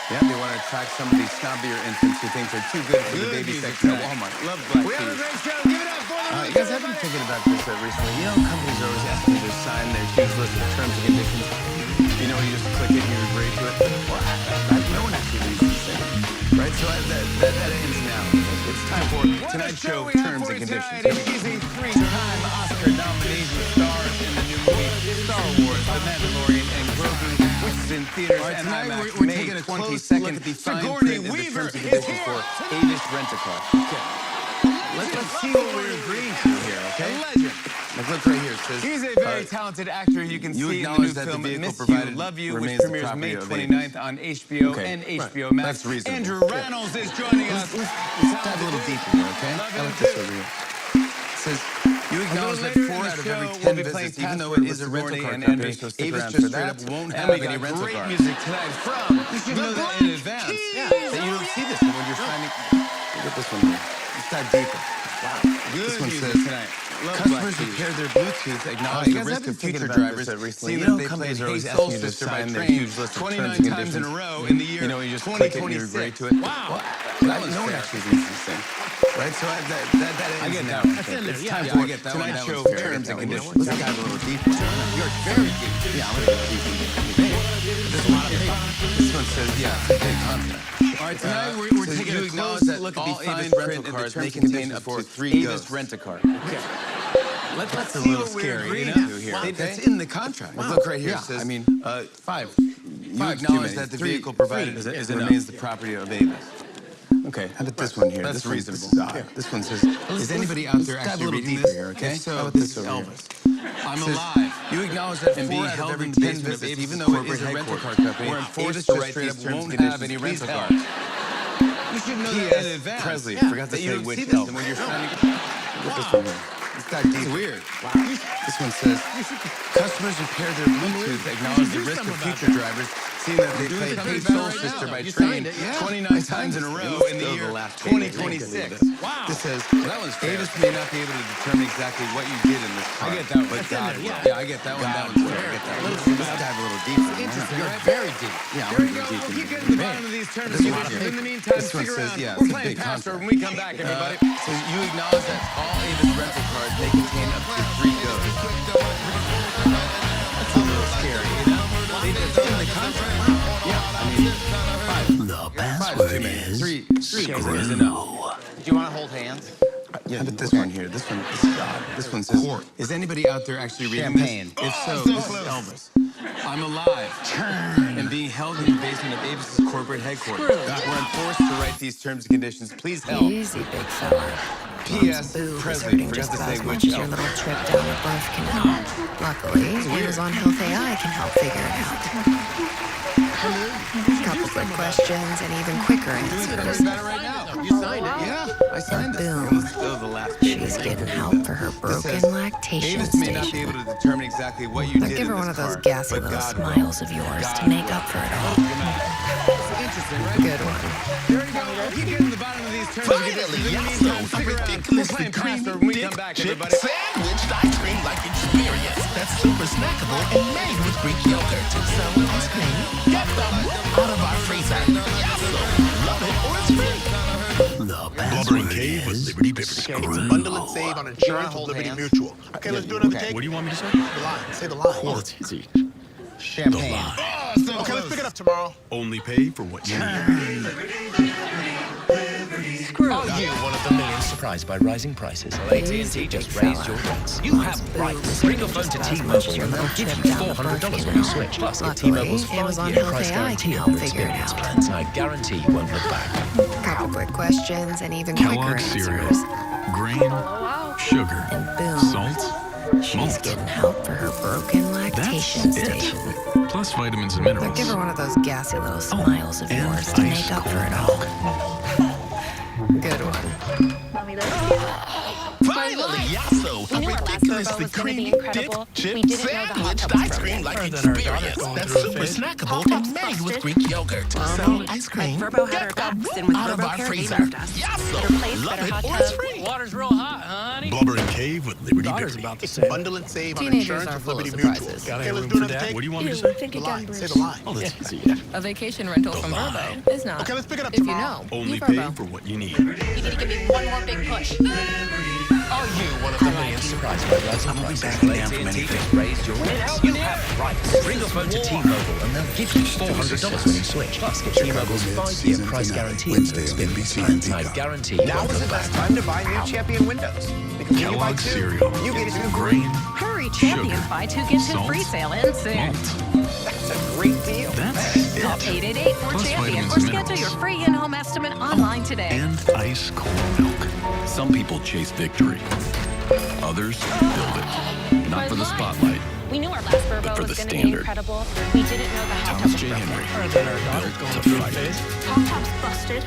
Yeah, they want to attract some of these snobbier infants who think they're too good for the baby section at Walmart. Love Black Keys. We have a great show. Give it up for them. You guys have been thinking about this recently. You know, companies are always asking you to sign their huge list of terms and conditions. You know, you just click it and you agree to it. Well, no one actually reads these things. Right? So that ends now. It's time for tonight's show terms and conditions. He's a 3-time Oscar nominee who stars in the new movie Star Wars, The Mandalorian, and Grogu, which is in theaters and IMAX May 22nd. Sigourney Weaver is here for Avis Rent-A-Car. Okay. Let's see what we're agreeing to here, okay? Legend. Like, look right here. It says, he's a very talented actor. You can see in the new film Miss You, Love You, which premieres May 29th on HBO and HBO Max. That's reasonable. Andrew Reynolds is joining us. Let's dive a little deeper here, okay? I like this over here. It says, you acknowledge that 4 out of every 10 visits, even though it is a rental car company, Avis just straight up won't have any rental car. Great music tonight from, you should know that in advance, that you don't see this when you're signing. Look at this one here. Let's dive deeper. Wow. This one says, customers who pair their Bluetooth acknowledge the risk of future drivers see that they play Hey Soul Sister by Train 29 times in a row in the year 2026. Wow. No one actually reads these things. Right, so that ends now. It's time for tonight's show terms and conditions. Let's dive a little deeper. You're very deep. Yeah, I'm going to go deep. There's a lot of paper. This one says, yeah, it's a big contract. All right, tonight we're taking a close look at the fine print in the terms and conditions for Avis Rent-A-Car. Okay. Let's see what we're agreeing to here. It's in the contract. Look right here. It says, 5. You acknowledge that the vehicle provided remains the property of Avis. Okay, how about this one here? That's reasonable. This one says, is anybody out there actually reading this? Okay, so this is Elvis. I'm alive. You acknowledge that and being held in the basement of Avis, even though it is a rental car company, Avis just straight up won't have any rental cars. You should know that in advance. Presley, forgot to say which Elvis. When you're signing, look at this one here. It's that deep. It's weird. Wow. This one says, customers who pair their Bluetooth acknowledge the risk of future drivers, seeing that they play Hey Soul Sister by Train 29 times in a row in the year 2026. Wow. This says, Avis may not be able to determine exactly what you did in this car. I get that one. But God, yeah, I get that one. That one's fair. I get that one. Let's dive a little deeper. Interesting. You're very deep. Yeah, I'm very deep. We'll keep getting to the bottom of these terms and conditions. In the meantime, stick around. We're playing Password when we come back, everybody. So you acknowledge that all Avis rental cars may contain up to 3 goes. That's a little scary, you know? It's in the contract. Yeah, I mean, 5. The password is 3 is enough. Do you want to hold hands? Yeah, how about this one here? This one is odd. This one says, is anybody out there actually reading this? If so, this is Elvis. I'm alive and being held in the basement of Avis's corporate headquarters. We're enforced to write these terms and conditions. Please help. Easy, big fella. P.S. Presley forgot to say which your little trip down the birth canal. Luckily, Amazon Health AI can help figure it out. A couple quick questions and even quicker answers. Right now. You signed it. Yeah, I signed it. Boom. Still the last She's getting help for her broken lactation Avis may not be able to determine exactly what you did. Give her one of those gassy little smiles of yours to make up for it all. Interesting, right? Good one. There you go. Keep getting to the bottom of these terms. Finally, a ridiculously creamy dip chip sandwiched ice cream like experience. That's super snackable and made with Greek yogurt. So ice cream, get them out of our freezer. Yes, love it or it's free. Blubbering Cave with Liberty Beverage Group. Bundle and save on insurance with Liberty Mutual. Okay, let's do another take. What do you want me to say? The line. Say the line. Well, it's easy. Champagne. Okay, let's pick it up tomorrow. Only pay for what you need. Are you one of the millions surprised by rising prices? Well, AT&T just raised your rates. You have rights. Bring your phone to T-Mobile and they'll give you $400 when you switch. Plus, get T-Mobile's 5-year price guarantee on their experience plans. I guarantee you won't look back. Couple quick questions and even quicker Kellogg's cereal. answers. Grain, sugar, And boom, salt, she's malt. getting help for her broken lactation station. Plus vitamins and minerals. Give her one of those gassy little smiles of yours to make up for it all. Good one. Finally, Yasso, a ridiculously creamy dip chip sandwiched ice cream like experience. That's super snackable and made with Greek yogurt. So ice cream, get them out of our freezer. Yasso, love it or it's free. Water's real hot, honey. Blubbering Cave with Liberty Beverage. It's bundle and save on Teenagers insurance are with full of Liberty Mutual. surprises. Okay, let's do another take. What do you want me to say? Think The again, line. Bruce. Say the line. Oh, that's easy. A vacation rental from Verbo is not. Okay, let's pick it up If you tomorrow. know, Only you pay Verbo. for what you need. You need to give me one more big push. Are you one of the millions surprised by rising prices? Well, AT&T just raised your rates. You have rights. Bring your phone to T-Mobile and they'll give you $400 when you switch. Plus, get T-Mobile's 5-year price guarantee on their experience plans. I guarantee you Now won't is the look best back. time to buy new Champion windows. Because when you buy Kellogg's two, cereal. you get two Grain, Hurry, Champion. sugar, Buy two, get two salt, free sale ends soon. malt. That's a great deal. That's Call it. 888-4CHAMPION Plus or vitamins and schedule your minerals. free in-home estimate online today. And ice cold milk. Some people chase victory. Others build it. Not for the spotlight. We knew our last Verbo But for was the going to be standard. incredible. We didn't know the hot Thomas tub J. was broken. Henry. Built to fight. Hot tub's busted.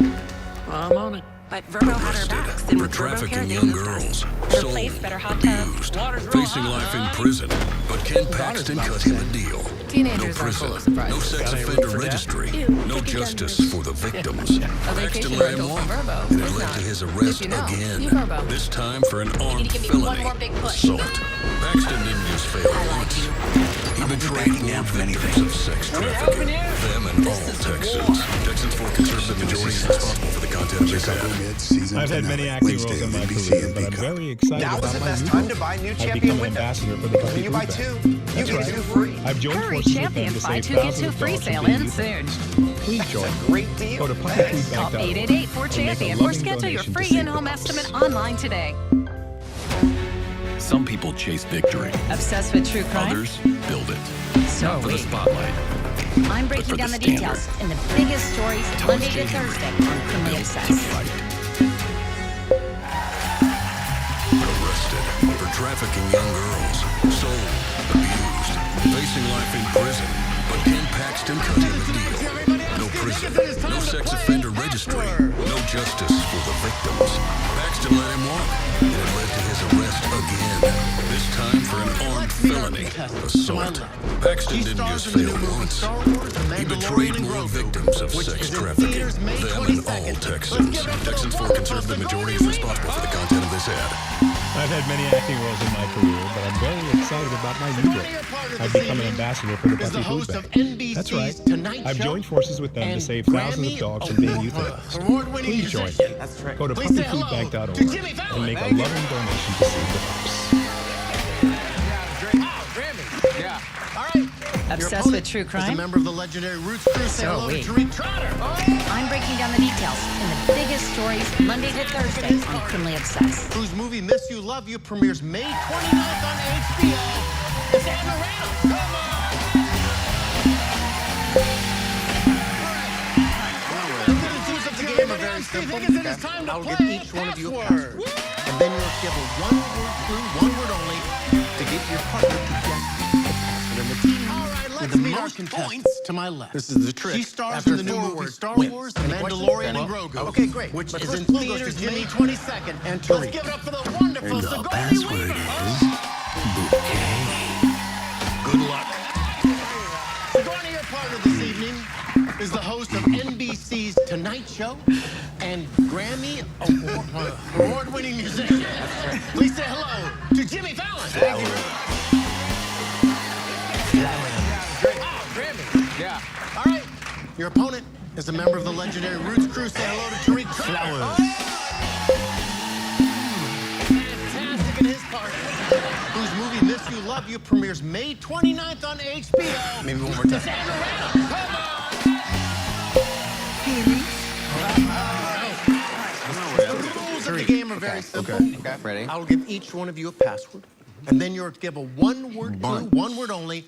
I'm on it. But Verbo had our backs. And For with Verbo trafficking Care, young girls, sold, replace better hot tub. abused, facing life in prison. But Ken Paxton cut him a deal. No Teenagers are full prison, of surprises. no sex offender registry, no justice for the victims. Paxton let him walk, and it led to his arrest again. This time for an armed give me one felony, more big push. assault. Paxton didn't just fail once. He betrayed more victims of sex trafficking. Them and all Texans. Texans for conservative majority is responsible for the content of this ad. I've had many acting roles in my career, but I'm very excited Now about is the my best new time role. to buy new I've Champion become an windows. ambassador for the When Puppy you Food buy Bank. two, you That's get right. two free. I've joined Hurry, forces with Champion. them to Buy save two, get thousands two of free dogs sale from being ends soon. Please join me. Great deal. Go to Call puppyfoodbank.org 888-4CHAMPION or schedule your free in-home estimate online today. Some people chase victory. Obsessed with true crime? Others build it. So Not for the we. spotlight. I'm for breaking down the the details in the biggest stories Monday to Thursday on Criminally Obsessed. Arrested for trafficking young girls, sold, abused, facing life in prison. But Ken Paxton cut him a deal. No prison, no sex offender registry, no justice for the victims. Paxton let him walk, and it led to his arrest again. This time for an armed felony, assault. Paxton didn't just fail once. He betrayed more victims of sex trafficking. Them and all Texans. Texans for conservative majority is responsible for the content of this ad. I've had many acting roles in my career, but I'm very excited about my new role. I've become an ambassador for the Puppy Food Bank. That's right. I've joined forces with them to save thousands of dogs from being euthanized. Please join me. Go to puppyfoodbank.org and make a loving donation to save the pups. Obsessed with true crime? Is a member of the legendary Roots crew. Say hello to Tariq Trotter. I'm breaking down the details in the biggest stories Monday to Thursday on Criminally Obsessed. Whose movie Miss You, Love You premieres May 29th on HBO. It's Anne Moreno. Come on! simple. I'll give each one of you a password. And then you'll give a one-word clue, one word only, to get your partner to guess the password in the team. All right, let's meet our contestants to my left. This is the trick. She stars in the new movie Star Wars, The Mandalorian and Grogu. Okay, great. Which is in theaters May 22nd. And let's give it up for the wonderful Sigourney Weaver. Good luck. Sigourney, your partner this evening is the host of NBC's Tonight Show and Grammy award-winning musician. Please say hello to Jimmy Fallon. Thank you. Oh, Grammy. Yeah. All right. Your opponent is a member of the legendary Roots crew. Say hello to Tariq Flowers. Fantastic in his part. Whose movie Miss You, Love You premieres May 29th on HBO. Maybe one more time. Sandra Randall. Come on. The rules of the game are very simple. Okay, ready? I will give each one of you a password, and then you're to give a one-word clue, one word only,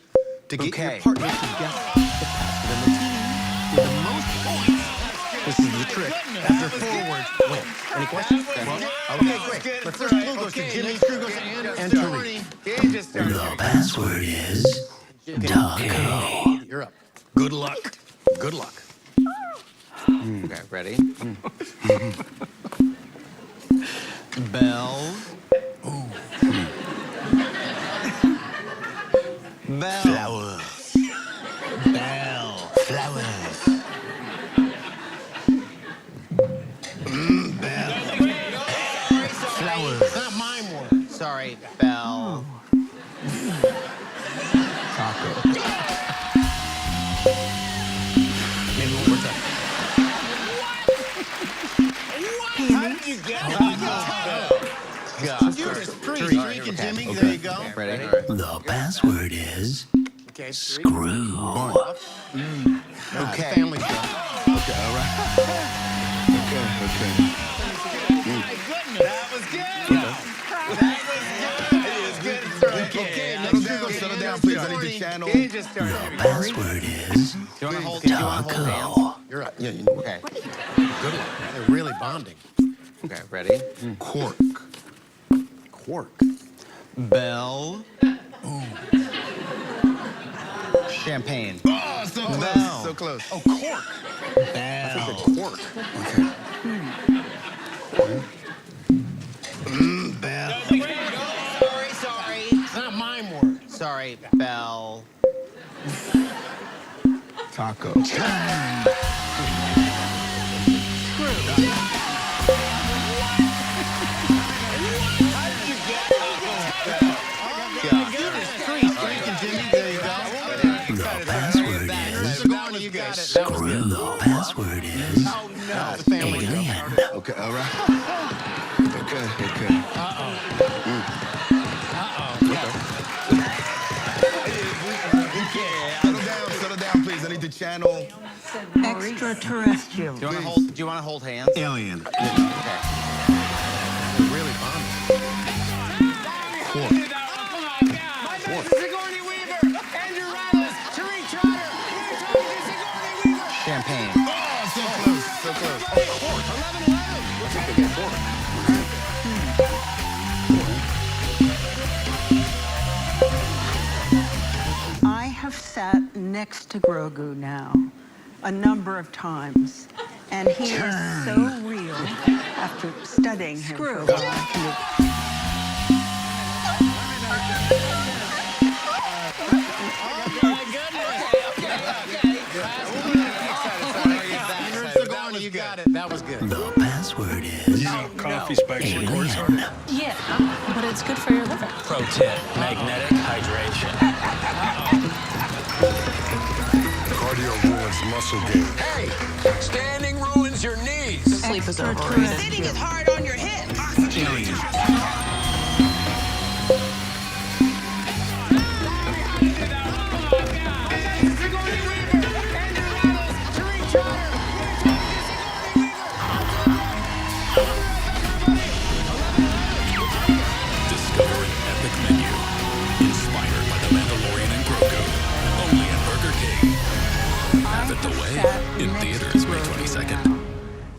to get your partner to guess the password in the team with the most points. This is the trick. After 4 words, win. Any questions? Okay, great. The first clue goes to Jimmy, Screw goes to and Tariq. The password is taco. You're up. Good luck. Good luck. Okay, ready? Bell. Ooh. Bell. Flowers. Bell. Flowers. Bell. Flowers. It's not my word. Sorry, Bell. Taco. Maybe one more time. How did you get that? You're just pre-streaking, Jimmy. There you go. Ready? The password is screw. Okay. Family show. Okay, all right. Okay. My goodness. That was good. That was good. Okay. Settle down, please. I need the channel. The password is taco. You're up. Yeah, you know. Okay. Good one. They're really bonding. Okay, ready? Cork. Cork. Bell. Champagne. Oh, so close. Bell. So close. Oh, cork. Bell. Cork. Okay. Bell. Sorry. It's not my word. Sorry, Bell. Taco. Screw. The password is alien. Okay, all right. Okay. Settle down, please. I need the channel. Extraterrestrial. Do you want to hold hands? Alien. Okay. Really bonding. Cork. Sigourney Weaver, Andrew Ramos, Tariq Trotter, Sigourney Weaver. Champagne. Oh, so close. So close. Oh, cork. 11-11. We'll take it. Cork. I have sat next to Grogu now a number of times, and he is so real after studying him for a while. You got it. That was good. The password is coffee's back to the course hard. Yeah, but it's good for your liver. Pro tip, magnetic hydration. cardio ruins muscle gain. Hey, standing ruins your knees. Sleep is overrated. Sitting is hard on your hips. Oxygen. In theaters May 22nd.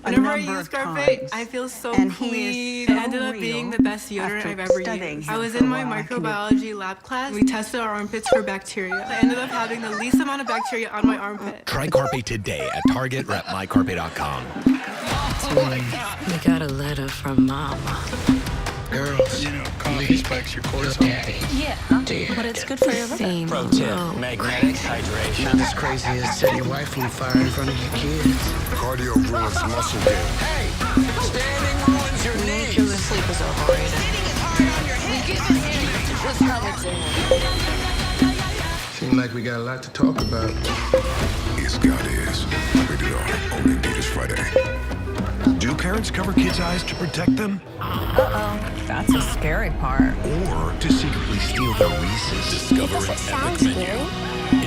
Whenever I use Scarface. I feel so and clean. It ended up being the best deodorant I've ever used. I was in my microbiology lab class. We tested our armpits for bacteria. I ended up having the least amount of bacteria on my armpit. Try Carpe today at Target or at mycarpe.com. We got a letter from Mama. Girls, coffee spikes your cortisol. Yeah, but it's good for your liver. Pro tip, magnetic hydration. Not as crazy as setting your wife on fire in front of your kids. Cardio ruins muscle gain. Hey, standing ruins your knees. The sleep is overrated. Seems like we got a lot to talk about. It's God is. Rated R. Only Adidas Friday. Do parents cover kids' eyes to protect them? That's a scary part. Or to secretly steal their Reese's? Discover an epic menu.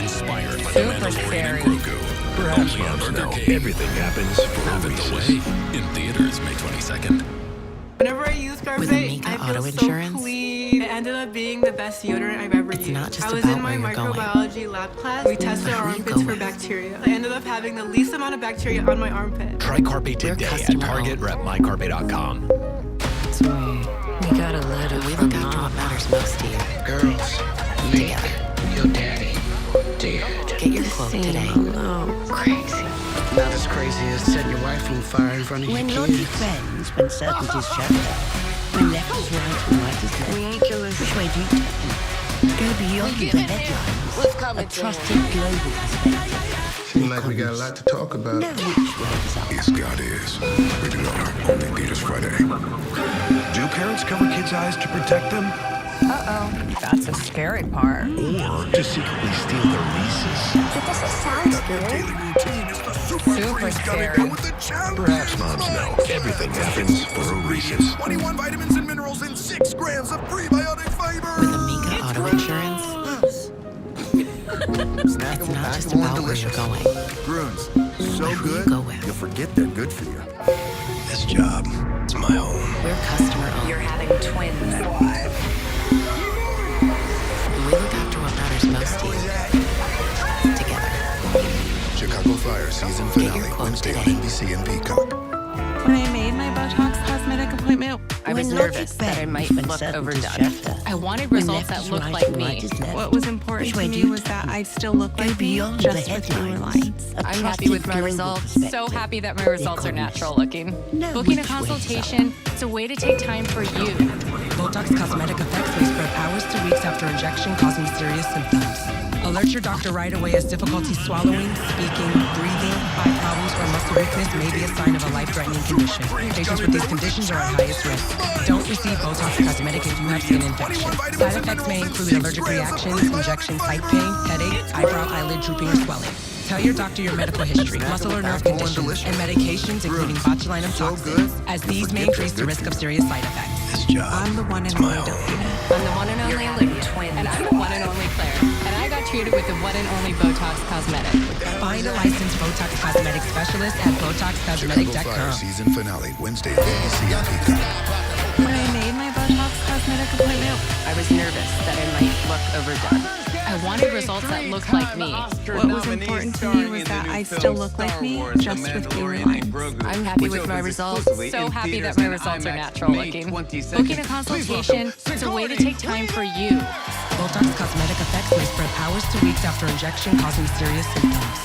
Inspired by The Mandalorian and Grogu. Perhaps moms know everything happens for a Reese's. In theaters May 22nd. Whenever I use Scarface, I feel so clean. It ended up being the best deodorant I've ever used. I was in my microbiology lab class. We tested our armpits for bacteria. I ended up having the least amount of bacteria on my armpit. Try Carpe today at Target or at mycarpe.com. We got a letter. We look after what matters most to you. Girls, together. Your daddy. Dead. Get your quote today. Crazy. Not as crazy as setting your wife on fire in front of your When kids. logic bends, when certainty's shattered, when left is right and right is left. We ain't killers. Which way do you turn? Go beyond the headlines. A trusted global perspective. Seems like we got a lot to talk about. Know which way is up. It's God is. Rated R. Only Adidas Friday. Do parents cover kids' eyes to protect them? That's a scary part. Or to secretly steal their Reese's? Because it sounds Your good. daily routine is the super scary. with the challenge. Perhaps moms know everything happens for a Reese's. 21 vitamins and minerals and 6 grams of prebiotic fiber. With Amica Auto Insurance, it's not just about where you're going. Bruins, so Where good, you go with. you'll forget they're good for you. This job, it's my home. We're customer owned. You're having twins. And we look after what matters most to you. Together. Chicago Fire season Get your finale quote Wednesday on today. NBC and Peacock. When I made my Botox cosmetic appointment, I was When nervous logic that I bends, might when look certainty's overdone. shattered. I wanted When results left that is looked right like and me. right is left. what was important Which to way me do you was that turn? I'd still look Go like me, beyond just the with fewer headlines. lines. A I'm happy trusted with my global results. So perspective. happy that my results are natural looking. Know Booking a which way is up. consultation, it's a way to take time for you. Botox Cosmetic effects may spread hours to weeks after injection, causing serious symptoms. Alert your doctor right away as difficulty swallowing, speaking, breathing, eye problems, or muscle weakness may be a sign of a life-threatening condition. Patients with these conditions are at highest risk. Don't receive Botox Cosmetic if you have skin infection. Side effects may include allergic reactions, injection site pain, headache, eyebrow, eyelid drooping, or swelling. Tell your doctor your medical history, muscle or nerve conditions, and medications, including botulinum toxins, as these may increase the risk of serious side effects. This job, I'm the one and it's my only home. I'm the one and only Olivia. And I'm the one and only Claire. And I got treated with the one and only Botox Cosmetic. Find a licensed Botox Cosmetic specialist at Chicago Fire BotoxCosmetic.com. season finale Wednesday on NBC and Peacock. When I made my Botox cosmetic appointment, I was nervous that I might look overdone. I wanted results that looked like me. what was important to me was that I'd still look like me, just with fewer lines. I'm happy with my results. So happy that my results are natural looking. Booking a consultation, it's a way to take time for you. Botox Cosmetic effects may spread hours to weeks after injection, causing serious symptoms.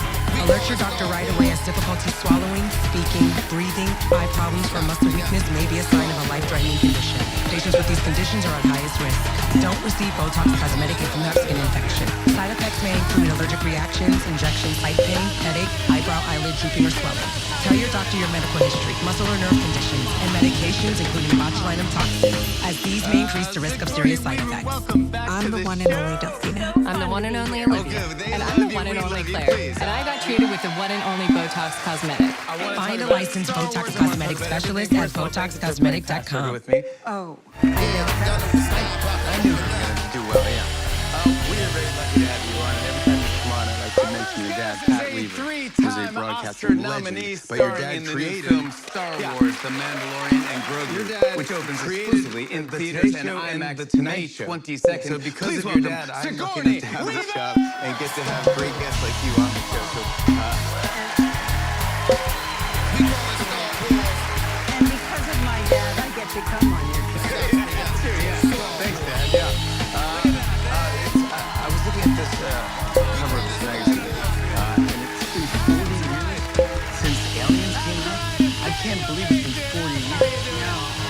Alert your doctor right away as difficulty swallowing, speaking, breathing, eye problems, or muscle weakness may be a sign of a life-threatening condition. Patients with these conditions are at highest risk. Don't receive Botox Cosmetic if you have skin infection. Side effects may include allergic reactions, injection site pain, headache, eyebrow, eyelid drooping, or swelling. Tell your doctor your medical history, muscle or nerve conditions, and medications, including botulinum toxins, as these may increase the risk of serious side effects. I'm the one and only Delphina. I'm the one and only Olivia. And I'm the one and only Claire. And I got treated with the one and only Botox Cosmetic. Find a licensed Botox Cosmetic specialist at BotoxCosmetic.com. With me? Oh, I knew you were gonna do well, yeah. We are very lucky to have you on, and every time you come on, I like to mention your dad, Pat Weaver, who's a broadcasting legend. But your dad created film Star Wars, The Mandalorian, and Grogu, which opens exclusively in theaters and IMAX May 22nd. So because of your dad, I'm lucky enough to have this job and get to have great guests like you on the show. So, to come on your show. That's true, yeah. Thanks, Dad. Yeah. I was looking at this cover of this magazine, and it's been 40 years since Aliens came out. I can't believe it's been 40 years.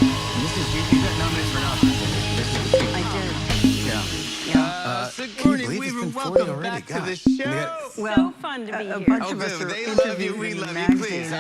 And this is, you got nominated for an Oscar for this. This is the sequel. I did. Yeah. Sigourney Weaver, welcome back to the show. Well, so fun to be here. A bunch of us are they love you. We love you. Please.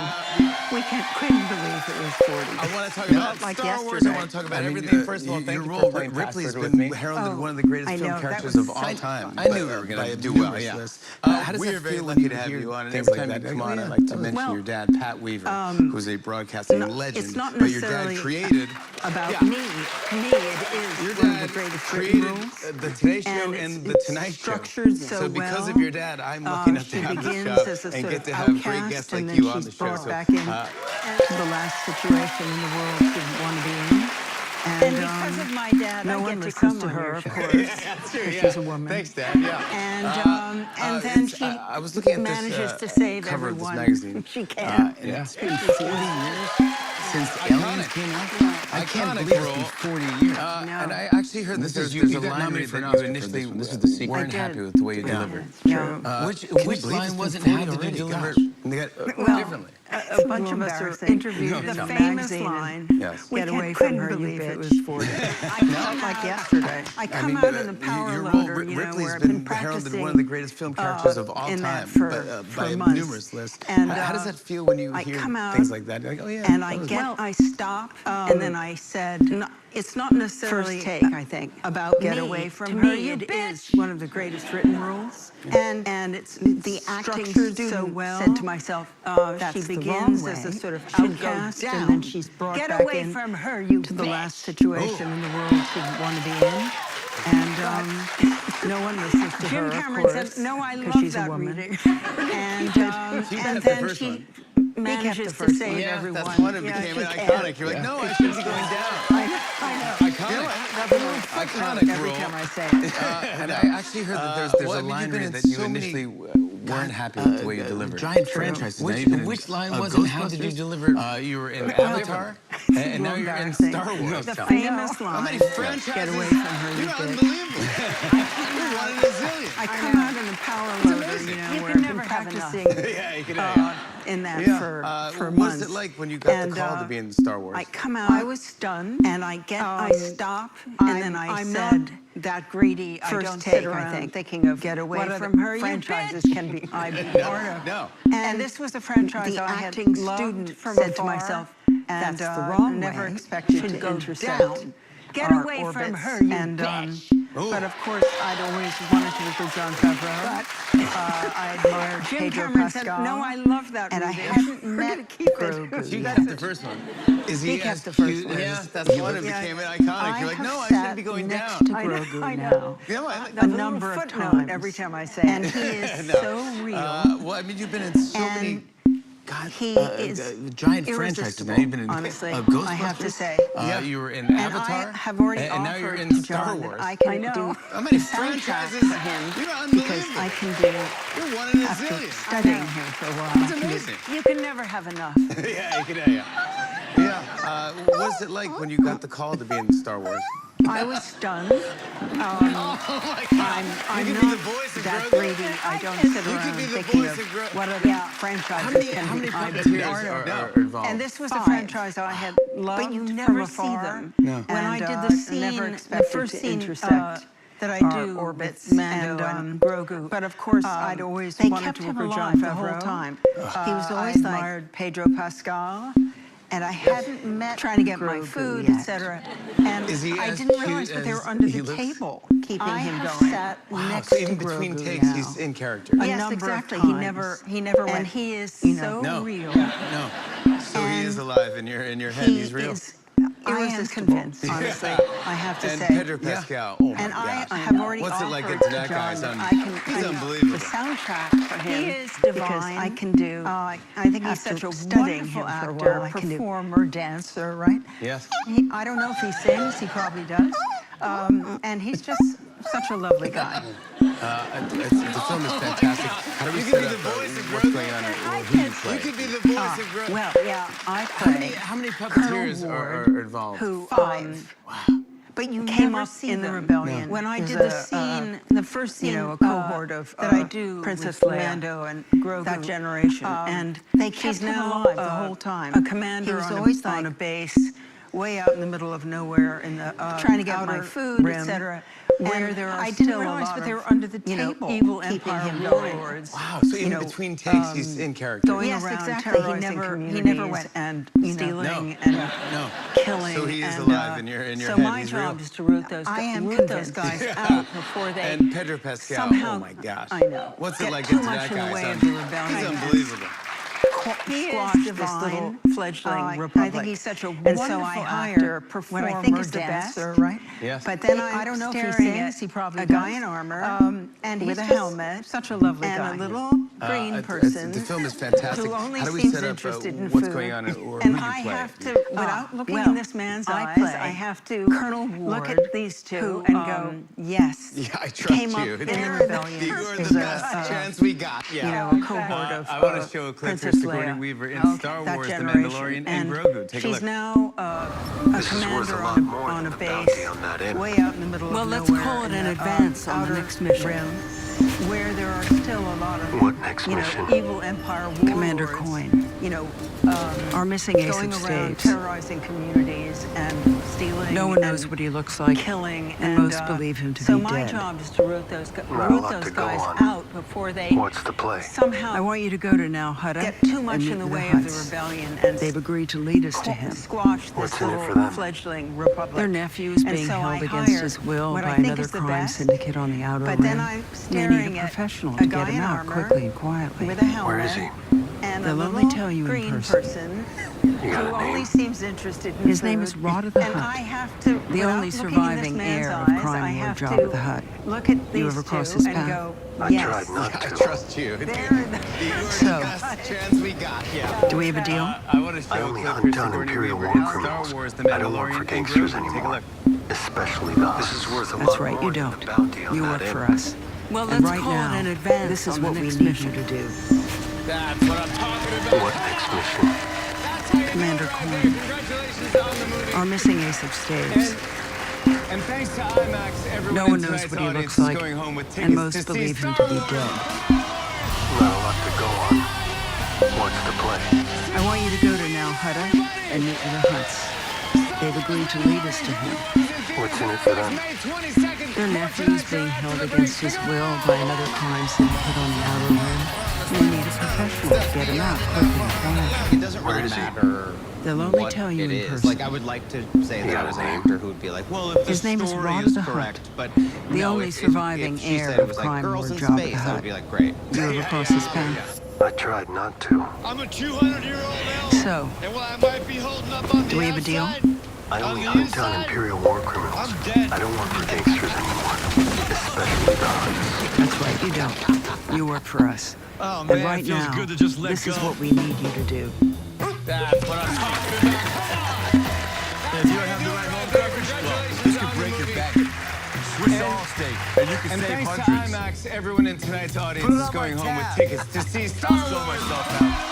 We couldn't believe it was 40. I want to talk about like Star Wars. yesterday. I want to talk about everything. First of all, thank you for playing Ripley's been heralded one of the greatest film characters of all time. I knew we were going to do well. Yeah. How does it feel lucky to have you on? And every time you come on, I'd like to mention your dad, Pat Weaver, who's a broadcasting legend. It's not but your necessarily dad created about me. Me, it is your one of dad the greatest created rules. the Today Show and the Tonight Show. Structured so because well. of your dad, I'm lucky enough to have the show and get to have great guests like you on the show. So, back in the last situation in the world she didn't want to be in. And because of my dad, no one listens to her, of course. That's true, yeah. She's a woman. Thanks, Dad. Yeah. And then she I was looking at manages this, to save cover everyone. of this magazine. She can. And it's been 40 years since Aliens came out. I can't believe it's been 40 years. And I actually heard that there's a line that you initially weren't happy with the way you delivered. Which line wasn't how did you deliver differently? A bunch of us are interviewed. The famous line, get away from her, you bitch. It was 40. Not like yesterday. I come out in the power loader, Ripley's where I've been heralded one of the greatest film characters of all time by numerous lists. And how does that feel when you hear things like that? You're like, oh yeah. And I stop, and then I said, it's not necessarily first take, I think, about get away from her. It is one of the greatest written rules. And it's the acting so well. Said to myself, she begins as a sort of outcast, and then she's brought back away in from her, you to the last situation in the world she didn't want to be in. And no one listens to her, Cameron said, no, I love that reading. And then she manages to save everyone. That's when it became iconic. You're like, no, I shouldn't be going down. I know. Iconic every time I say it. And I actually heard that there's a line that you initially weren't happy with the way you delivered. Giant franchises. Which line was it? How did you deliver? You were in Avatar, and now you're in Star Wars. The famous line. How many franchises? Get away from her, you bitch. Unbelievable. You're one in a zillion. I come out in a power loader, where I've been practicing in that for months. What was it like when you got the call to be in Star Wars? I come out, I was stunned, and I stop, and then I said, that greedy, I don't sit around thinking of get away from her, franchises can be I be part of. No. And this was a franchise I had loved from said to myself, that's the wrong way. Never expected to go down. Get away from her, you bitch. But of course, I'd always wanted to work with Jon Favreau. I admired Pedro Pascal. No, I love that. And I hadn't met Grogu. You got the first one. Is he as cute? Yeah, that's one. It became iconic. You're like, no, I shouldn't be going down. To Grogu now. A number of times. Every time I say it. And he is so real. Well, I mean, you've been in so many. God, he is giant franchise. Now you've been in honestly, Ghostbusters. I have to say. You were in Avatar. I have already and now you're in Star Wars. I can do how many franchises for him because I can do. You're one in a after zillion. Studying him for a while. It's amazing. You can never have enough. Yeah, you can. Yeah. What was it like when you got the call to be in Star Wars? I was stunned. I'm not that greedy. I don't sit around thinking of what other franchises can be part are involved? And this was a franchise I had loved but you never see them. No. When I did the scene, the first scene intersect. That I do orbits Mando and Grogu, but of course I'd always wanted to work with Jon Favreau the whole time. He was always admired Pedro Pascal. And I hadn't met trying to get my food, etc. And I didn't realize that they were under the table, keeping him going. Sat next so even to between Grogu takes, now. he's in character. Yes, exactly. He never went. And he is so real. No. So he is alive in your head. He's real. I am convinced, honestly. I have to say. And Pedro Pascal. Oh my and gosh. I have already What's it like offered to that guy? He's unbelievable. The soundtrack for him. He is divine. Because I can do. I think he's such a wonderful actor, performer, dancer, right? Yes. I don't know if he sings. He probably does. And he's just such a lovely guy. The film is fantastic. How do we set up what's going on? Who you play? You could be the voice of Grogu. Well, yeah, I play. How many puppeteers are involved? Who 5. But you came up in the rebellion. When I did the scene, the first scene, a cohort of that I do Princess Lando and Grogu, that generation, and they kept him alive the whole time. A commander on a base, way out in the middle of nowhere, in the trying to get my food, etc. Where there are still a lot of, they were under the table, evil empire warlords. Wow, so even between takes, he's in character. Going around terrorizing he never went and stealing and killing. So he is alive in your head. So my job is to root those guys out before they and Pedro Pascal, somehow, oh my gosh. I know. What's it like too into much that in the guy? way of the rebellion. He's unbelievable. He squashed this little fledgling republic. I think he's such a wonderful actor, performer, what I think is the best, right? Yes. But then I don't know if he sings. He probably a guy in armor and with a helmet, such a lovely guy, and a little green person. The film is fantastic. Who only How do we seems set up interested in what's food. going on or And who I you play? have to, without looking in this man's eyes, I have to Colonel Ward, look at these two and go, yes. Yeah, I trust came you. Up in the rebellion. You were the best chance we got. Yeah. You know, a cohort of I want to show a clip for Sigourney Weaver in Star Wars, The Mandalorian, and Grogu. Take a look. She's now a commander on a base way out in the middle of nowhere. Well, let's call it an advance on the next mission. Where there are still a lot of, evil empire warlords. Commander Coin. Our missing ace of spades. Terrorizing communities and stealing. No one knows what he looks like. Killing and most believe him to be dead. So my job is to root those guys out before they. What's the play? Somehow. I want you to go to Nal Hutta. Get too much in the way of the rebellion, and they've agreed to lead us to him. Squash this little fledgling republic. Their nephew is being held against his will by another crime syndicate on the outer rim. But then I'm staring at a guy in armor quickly and quietly with a helmet. Where is he? And they'll only tell you in person. Who only seems interested in his name is Rod of the Hutt. And I have to, the only surviving heir of crime lord Jabba the Hutt. Look at these two cross his path? Go, yes. I tried not to. I trust you. So, best chance we got. Yeah. Do we have a deal? I want to show I only a clip hunt for down Sigourney Imperial Weaver war in Star criminals. Wars, The I don't work Mandalorian, for and gangsters Grogu. Take a anymore. look. Especially not. This is worth a lot right, more you than don't. the bounty on You that work for enemy. us. Well, let's call it an advance. This is what we need you to do. That's what I'm talking about. What next mission? Commander Coin. Our missing ace of spades. And thanks to IMAX, everyone No one in knows tonight's what he audience looks like, is going home with tickets and most to see believe him Star to be Wars. dead. Not a lot to go on. What's the play? I want you to go to Nal Hutta and meet with the Hutts. They've agreed to lead us to him. What's in it for them? Their nephew is being held against his will by another crime syndicate on the outer rim. They need a professional to get him out quickly and quiet. It doesn't really matter. They'll only what tell you it in is. person. Like, I would like to say that I was an actor who would be like, well, if His the name is story Rod is the Hutt, correct, but the no, only if surviving she heir said it of was like crime girls lord in Jabba space, the I would Hutt. be like, great. You ever cross his path? I tried not to. I'm a 200-year-old elf. So, And while I might be holding up on do we have a deal? I only hunt down Imperial war criminals. I don't work for gangsters anymore. Especially the Hutts. That's right, you don't. You work for us. Oh, And man, right it feels now, good to just let this go. is what we need you to do. That's what I'm talking about. If you don't have the right home coverage, well, this could break your back. Switch to Allstate, and you can And save thanks hundreds. to IMAX, everyone in tonight's audience Put it is on going my home with tab. tickets to see Star Wars. I'll myself out.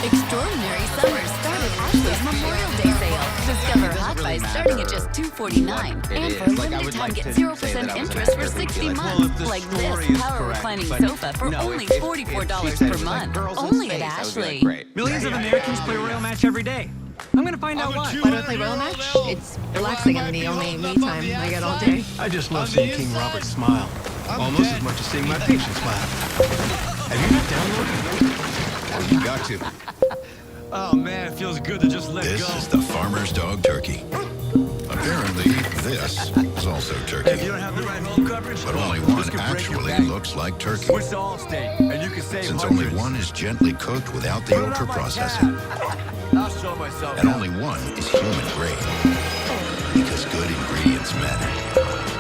Extraordinary Summer started Ashley's Memorial Day sale. Discover hot buys starting at just $249. And for a limited time, get 0% interest for 60 months. Like this power reclining sofa for only $44 per month. Only at Ashley. Millions of Americans play Royal Match every day. I'm gonna find out why. Why do I play Royal Match? It's relaxing and the only me time I get all day. I just love seeing King Robert smile. Almost as much as seeing my patients laugh. Have you not downloaded? Oh, you got to. Oh, man, it feels good to just let go. This is the Farmer's Dog Turkey. Apparently, this is also turkey. If you don't have the right home coverage, But only well, one this could break your actually bank. looks like turkey. Switch to Allstate, and you can save Since hundreds. only one is gently cooked without the ultra-processing. I'll show myself. And only one is human grade. Because good ingredients matter.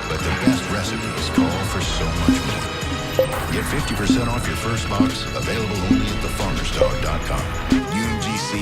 But the best recipes call for so much more. Get 50% off your first box, available only at thefarmersdog.com. UMGC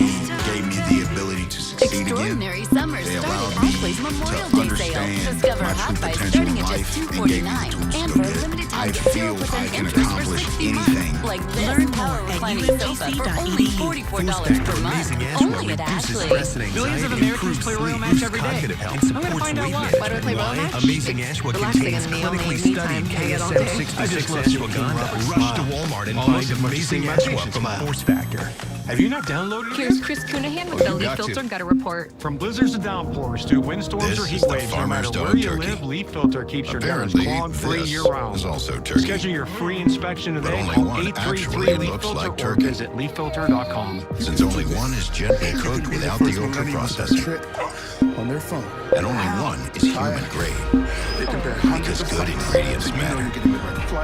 gave me the ability to succeed. feet again. Extraordinary summer They started allowed me Ashley's Memorial to Day sale. understand Discover my Hot true Buy potential starting in at life just and gave me the $249. tools And to for go a get limited it. time, I get feel 0% I can interest for accomplish 60 anything. months. Like this Learn power more at reclining sofa for only $44 per month. Only at Ashley's. Billions of Americans play Royal Match every day. I'm gonna find out why. Why do I play Royal Match? Amazing Ashwa Relaxing contains in the only clinically me studied time I get all day. KSM-66 ashwagandha. Rush to Walmart and find Amazing Ashwa from Force Factor. Have you not downloaded it? Here's Chris Cunahan with the Leaf Filter Gutter Report. From blizzards to downpours to windstorms This or is heat the waves, no farmer's matter dog where you turkey. live, Leaf Filter keeps your gutters Apparently, clog-free this year-round. is also turkey. Schedule your free inspection But today. only Call one 833 actually Leaf looks Filter like or turkey. visit leaffilter.com. Since only one is gently cooked without the ultra processing. On their phone. And only one is human grade. Because good ingredients matter.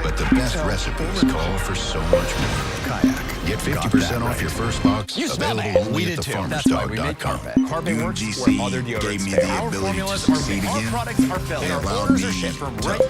But the best recipes call for so much more. Kayak. Get 50% off your first box. Available only at thefarmersdog.com. UGC gave me the ability to succeed again. They allowed me to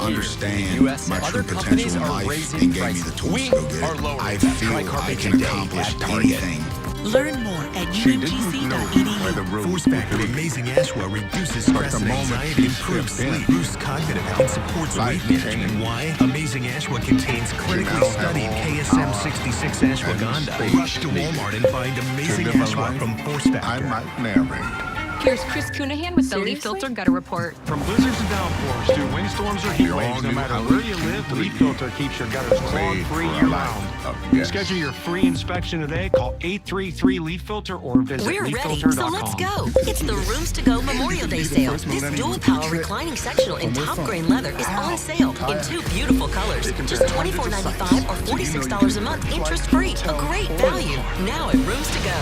understand my true potential in life and gave me the tools to go get it. I feel I can accomplish anything. Learn more at umgc.edu. Force Factor Amazing Ashwa reduces stress and anxiety, improves sleep, boosts cognitive health, and supports weight management. Why? Amazing Ashwa contains clinically studied KSM-66 ashwagandha. Rush to Walmart and find Amazing Ashwa from Force Factor. I might narrate. Here's Chris Cunahan with the Leaf Filter Gutter Report. From blizzards to downpours to windstorms or heat waves, no matter where you live, Leaf Filter keeps your gutters clog-free year-round. Schedule your free inspection today. Call 833 Leaf Filter or visit We're ready, leaffilter.com. so let's go. It's the Rooms to Go Memorial Day sale. This dual power reclining sectional in top grain leather is on sale in 2 beautiful colors. Just $24.95 or $46 a month, interest-free. A great value. Now at Rooms to Go.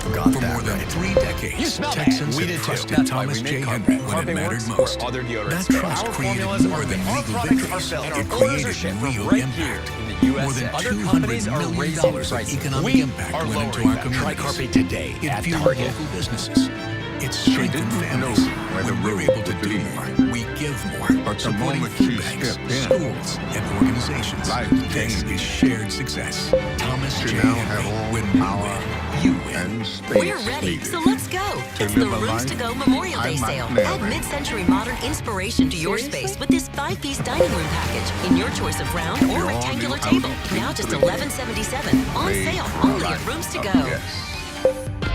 For more than 3 decades, Texans have trusted Thomas J. Henry when it mattered most. That trust created more than legal victories. It created real impact. More than $200 million of economic impact went into our communities. Today It fueled local businesses. It strengthened families. When we're able to do more, we give more. Supporting food banks, schools, and organizations. This is shared success. Thomas J. Henry. When we win, you win. We're ready, so let's go. It's the Rooms to Go Memorial Day sale. Add mid-century modern inspiration to your space with this 5-piece dining room package in your choice of round or rectangular table. Now just $11.77. On sale only at Rooms to Go.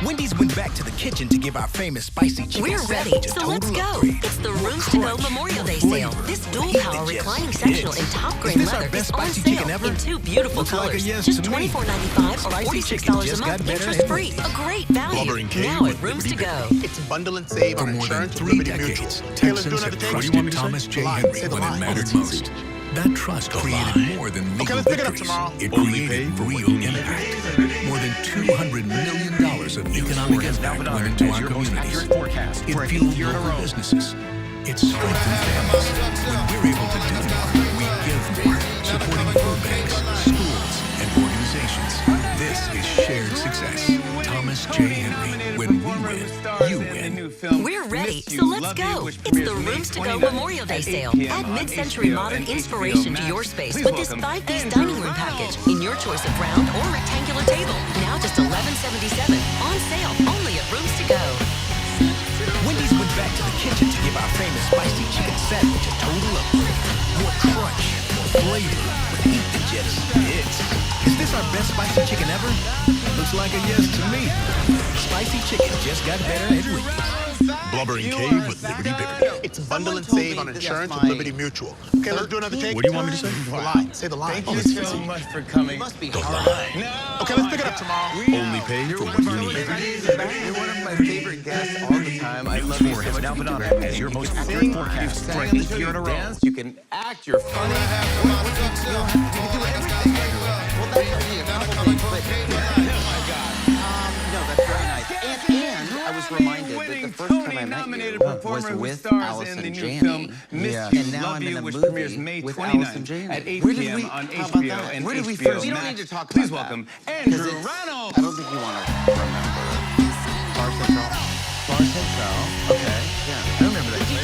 Wendy's went back to the kitchen to give our famous spicy chicken We're ready, sandwich a so let's total go. upgrade. It's the Rooms to Go Memorial Day sale. This dual power reclining sectional in top grain leather is on sale in 2 beautiful colors. Just $24.95 or $46 a month, interest-free. A great value. Now at Rooms to Go. It's bundle and save on For more than insurance 3 Liberty decades, Mutual. Okay, let's do Texans another have take. trusted Thomas J. Henry when it mattered most. That trust created more than legal let's pick it up victories. tomorrow. It created real impact. More than $200 million of economic impact went into our communities. It fueled local businesses. It strengthened families. When we're able to do more, we give more. Supporting food banks, schools, and organizations. This is shared success. Thomas J. Henry. When we win, you win. We're ready, so let's go. It's the Rooms to Go Memorial Day sale. Add mid-century modern inspiration to your space with this 5-piece dining room package in your choice of round or rectangular table. Now just $11.77. On sale only at Rooms to Go. Wendy's went back to the kitchen to give our famous spicy chicken sandwich a total upgrade. More crunch, more flavor, with heat that just hits. Is this our best spicy chicken ever? Looks like a yes to me. Spicy chicken just got better at Wendy's. Blubbering Cave with Liberty Liberty. It's bundle and save on insurance with Liberty Mutual. Okay, let's do another take. What do you want me to say? The line. Say the line. Thank you so much for coming. Must be hard. No. Okay, let's pick it up tomorrow. Only pay for what you need. You're one of my favorite guests all the time. I love you so much. Now put on as your most accurate forecast for an 8th year in a row. Dance, you can act, you're funny. You can do everything. Well, that's only a couple things, but no, that's very nice. And I was reminded that the first time I met you was with Allison Janney. Yeah. And now I'm in a movie with Allison Janney. At 8 p.m. on HBO and Where did we HBO first? We don't Max. need to talk Please about welcome that. Andrew 'Cause Reynolds. I don't think you want to remember. Bar Central. Bar Central. Okay. Yeah. I remember that. We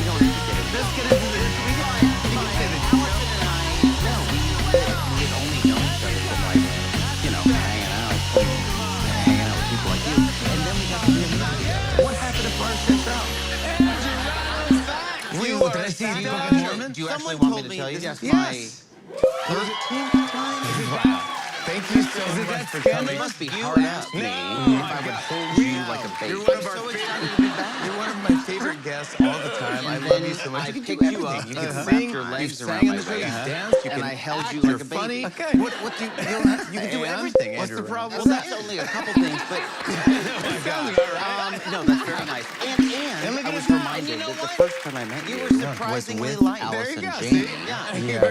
don't need to get it. Let's get into this. We can say that Allison and I, no, we had only known each other from like, hanging out with people like you. And then we got to be see the Book of Mormon? Do you actually want me to tell you? That's my 13th time. Wow. Thank you so much for coming. It must be hard asked me if I would hold you like a baby. You're one of my favorite guests all the time. I love you so much. I picked you up. You can wrap your legs around my waist. And I held you like a baby. Okay. What do you can do everything, What's the Andrew. problem? Well, that's only a couple things, but no, that's very nice. And I was reminded that the first time I met you was with Allison Janney.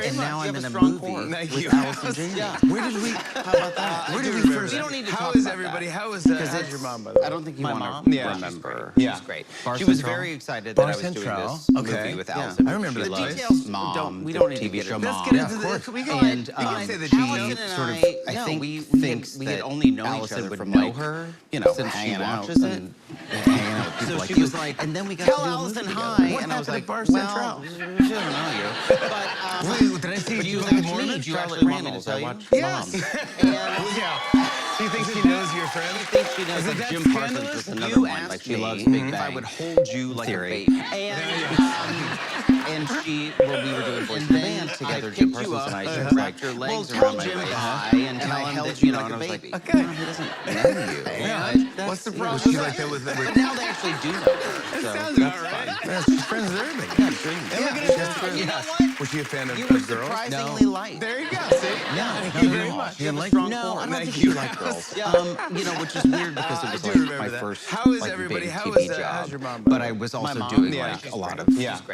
And now I'm in a movie with Allison Janney. Where did we? How about that? Where did we first? You don't need to How talk is about everybody? that. How is Because your mom, by the way? I don't think you want mom? to Yeah, remember. Yeah. She's great. Bar She was Central. very excited Bar that I was doing Central. this Okay. movie with Yeah. Allison. I remember the the place. details. Mom, We don't need to TV get show into Mom. that. Let's get into the. We can. And You can say the Allison G and sort of. I think we had only known Allison each other would from know like, her, since she hanging out watches it. and hanging out with people So like she you. was like, And then we got tell to do a Allison movie hi. together. And I was like, Bar well, Central? she doesn't know you. But, Wait, did I see but you like, like it's Mormon? me, Charlotte Charlotte Reynolds. I Reynolds. watch Yes. Mom. Yeah. She thinks she knows your friend. She thinks she knows Is it like that Jim Parsons scandalous? is another You one. asked Like she me loves Big Bang. if I would hold you like a baby. And she, when we were doing Boys in the Band together, Jim Parsons and I, she was like, your legs around my waist. And I held you like a baby. Okay. Mom, he doesn't know you. Yeah. What's the problem? Was she like that with But now they actually do know her. So sounds that's about right. fun. Yeah, she's friends with everybody. Yeah, dreams. You know what? Was she a fan of You were girls? surprisingly light. There you go. See? Yeah, Thank you very much. You have a like strong no, core. I don't think Thank you you. like girls. Which is weird because it was I do like remember my that. first How is like, everybody? big How TV is job. how's your mom? But I was also doing like a lot of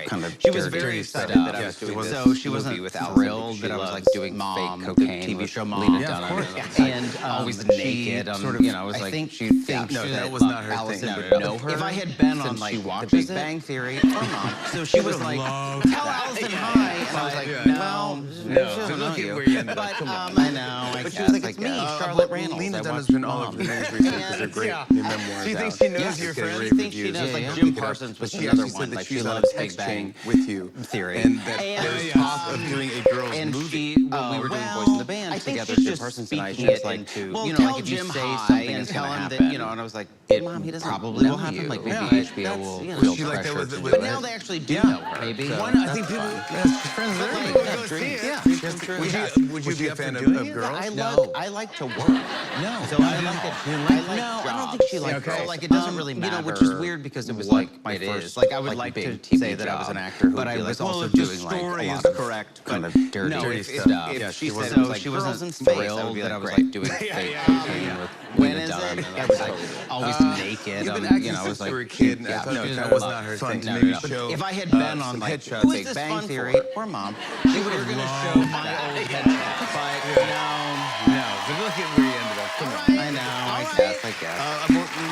kind of she was very excited that I was doing this. So she wasn't thrilled that I was like doing fake cocaine TV show Mom. Yeah, of course. And always naked. I was like, she thinks that was not her Allison thing. would know her. If I had been on like The Big Bang Theory or Mom, so she was like, tell Allison hi, and I was like, no, So look at where you ended up. but I know. But she was like, it's me, Charlotte Reynolds. Lena I Dunham's watched been all over the news recently because they're great. New memoirs. She thinks she knows your friends. She thinks she knows, like Jim Parsons was another one. Like she loves Big Bang with you Theory. and that there's talk of doing a girls movie. When we were doing Boys in the Band together, Jim Parsons and I, she was like, like if you say something is going to happen, and I was like, Mom, he doesn't probably will happen. Like maybe HBO will feel pressure to do it. But now they actually do know her. Maybe. Why not? I think people, friends with everybody. Yeah. Would you be a fan of girls? I like to work. No. So I like it. No, I don't think she liked it. So like it doesn't really matter. Which is weird because it was like my first. Like I would like to say that I was an actor, but I was also doing like a lot of correct kind of dirty stuff. If she said it was like girls in space, I would be that I was like doing fake cocaine with Lena Dunham. I was like always naked. I was like, you were a kid, and I thought that was not her thing. Maybe show if I had been on like Big Bang Theory or Mom, she would have show my old headshot. But no. But look at where you ended up. Come on. I know. I guess.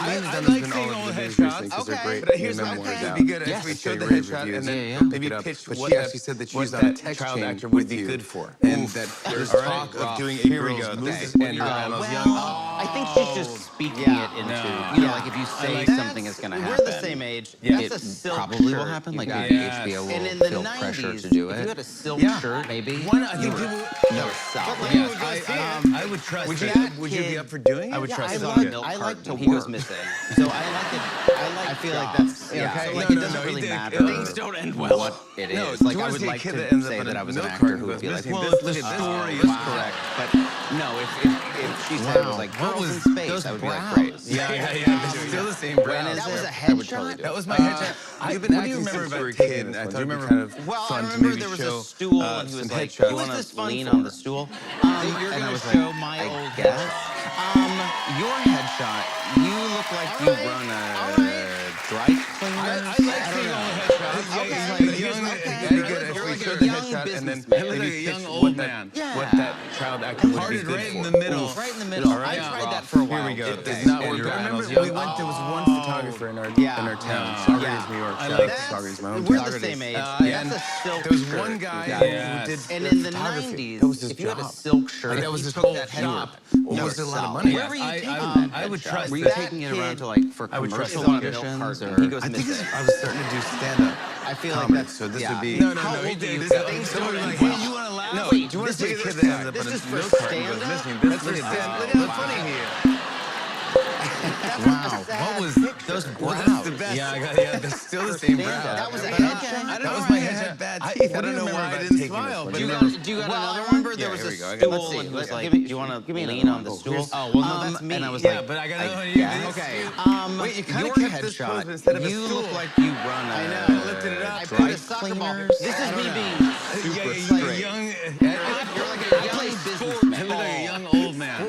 Lena Dunham's been all over the news recently because they're great. But here's what would be good if we showed the headshot and then maybe pitched what she said that she's on a text child actor would be good for. And that there's talk of doing a girls movie. And I think she's just speaking it into, like if you say something is going to happen. We're the same age. It probably will happen. Like maybe HBO will feel pressure to do it. If you had a silk shirt, maybe. Why not? I think people. No, I would trust. Would you be up for doing it? I would trust it. I like to work. He was missing. So I like it. I feel like that's So like it doesn't really matter. Things don't end well. What it is. Like I would like to say that I was an actor who would be like, well, if the story is correct, but no, if she said it was like girls in space, I would be like, great. Yeah. Still the same brows. That was a headshot. That was my headshot. You've been acting since you were a kid. I thought it'd be kind of well, fun I to remember maybe there was show a stool, and he was like, "You want to lean on the stool?" You're going to show my old headshot. Your headshot. You look like you run a dry cleaner. I like seeing old headshots. It'd be good if we showed the headshot and then maybe young pitch old man. what that child actor would be Hearted good right for. in the middle. Right in the middle. I tried that for a while. Here we go. It It's does not not working. work. I remember There we went. There was one photographer in our town. Saugerties, New York. Shout out to Saugerties, my hometown. We're the same age. And That's a silk there was shirt. one guy Yes. who did And in the photography. 90s, That was his if you had a job. silk shirt, Like, that was you his took whole that job. headshot. It was a lot of money. Where were you taking I would trust Were you that. taking it around to like for I would trust commercial it. auditions or he goes I think missing? I was starting to do stand-up. I feel like comedy, that's so this yeah. would be. How he old are did. you? This Things is don't like, end hey, you well. want to laugh? No, Wait, do you want to see a kid that ends up this in a is for milk carton stand-up? goes missing? That's Look for at stand-up? look how funny he is. Wow. What was those brows? Yeah, that's still the same brow. That was a headshot. That was my headshot. Bad teeth. I don't know why I didn't smile. Do you got another one? There was a stool and was like, do you want to lean on the stool? Oh, well, no, that's me. And I was like, but I gotta know you. Okay. Wait, you kind of your kept this pose headshot. instead of a You stool. look like you run a. I know. Lifted it up. Dry cleaners. This is me being super straight. You're like a young businessman. You look like a young old man.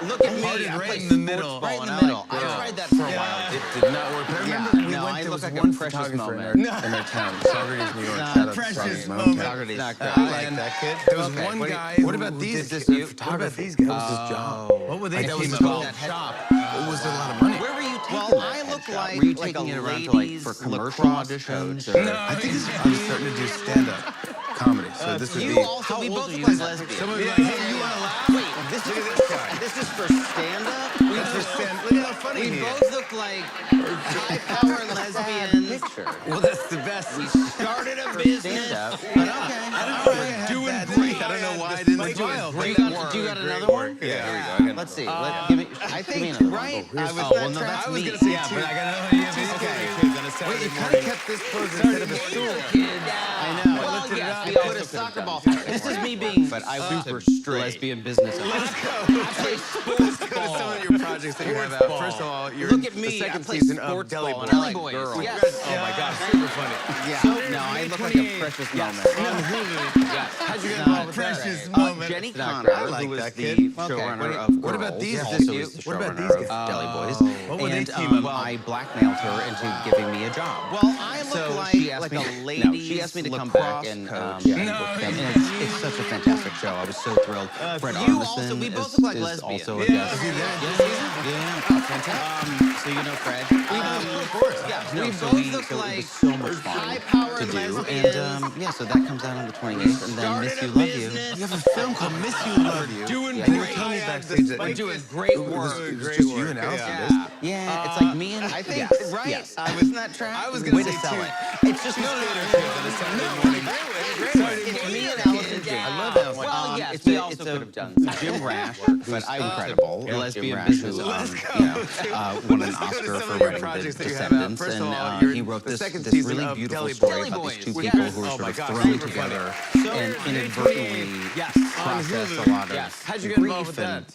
Look at me. I Right in the middle. Right in the middle. I tried that for a while. It did not work. But I remember we went, there was one photographer in their town, Socrates, New York. Shout out to Precious Socrates. moment. Socrates. I like that kid. There was one guy. What about these? What about these guys? What was his job? What were they? That was called that shop. It was a lot of money. Where were you taking I look like were you taking it around to like for commercial auditions? No, I think I'm starting to do stand-up comedy. So this would be. Also, we both look like lesbians. Someone would be like, hey, you want to laugh? Wait, this is for stand-up? Look how funny We he both is. look like high-power lesbians. Well, that's the best. We started a business. But okay. Doing great. I don't know why I didn't smile. Do you got another one? Yeah, here we go. Let's see. Give me. I think right. I was gonna say two. But I gotta know you. Okay. Wait, you kind of kept this pose instead of a stool. I know. Well, yes, we put a soccer ball. This is me being super straight lesbian business. Let's go. Let's go to some of your projects that you have out. First of all, you're Look at the me. second I play season of sports Deli ball Boys. and I like girls. Yes. Oh my God, super funny. Yeah. So, No, I look like a precious moment. On Hulu. Yes. How'd you get involved with that? Precious moment. Jenny Connor, who was the showrunner of Girls. What about these? Also was the What about showrunner these of Deli Boys. What would they And team up? I blackmailed her into giving me a job. Well, I look like a lady. No, she asked me to come back and it's such a fantastic show. I was so thrilled. Fred Armisen is also a guest. Yeah, fantastic. So you know Fred? Of course. Yeah, we both look like so much fun to do. And yeah, so that comes out on the 28th. And then Miss You Love You. You have a film called Miss You Love You. Doing great. Tell me backstage that we're doing great work. It was just you and Allison. Yeah, it's like me and I think right. Yes. Isn't that track? I was going to say sell two. it. It's just No, it's me and Allison Jane. I love that one. Well, yes, we also could have done Jim Rash, but I'm incredible. Lesbian business. Won an Oscar for writing The Descendants, and he wrote this really beautiful story about these two people who were sort of thrown together and inadvertently processed a lot of grief and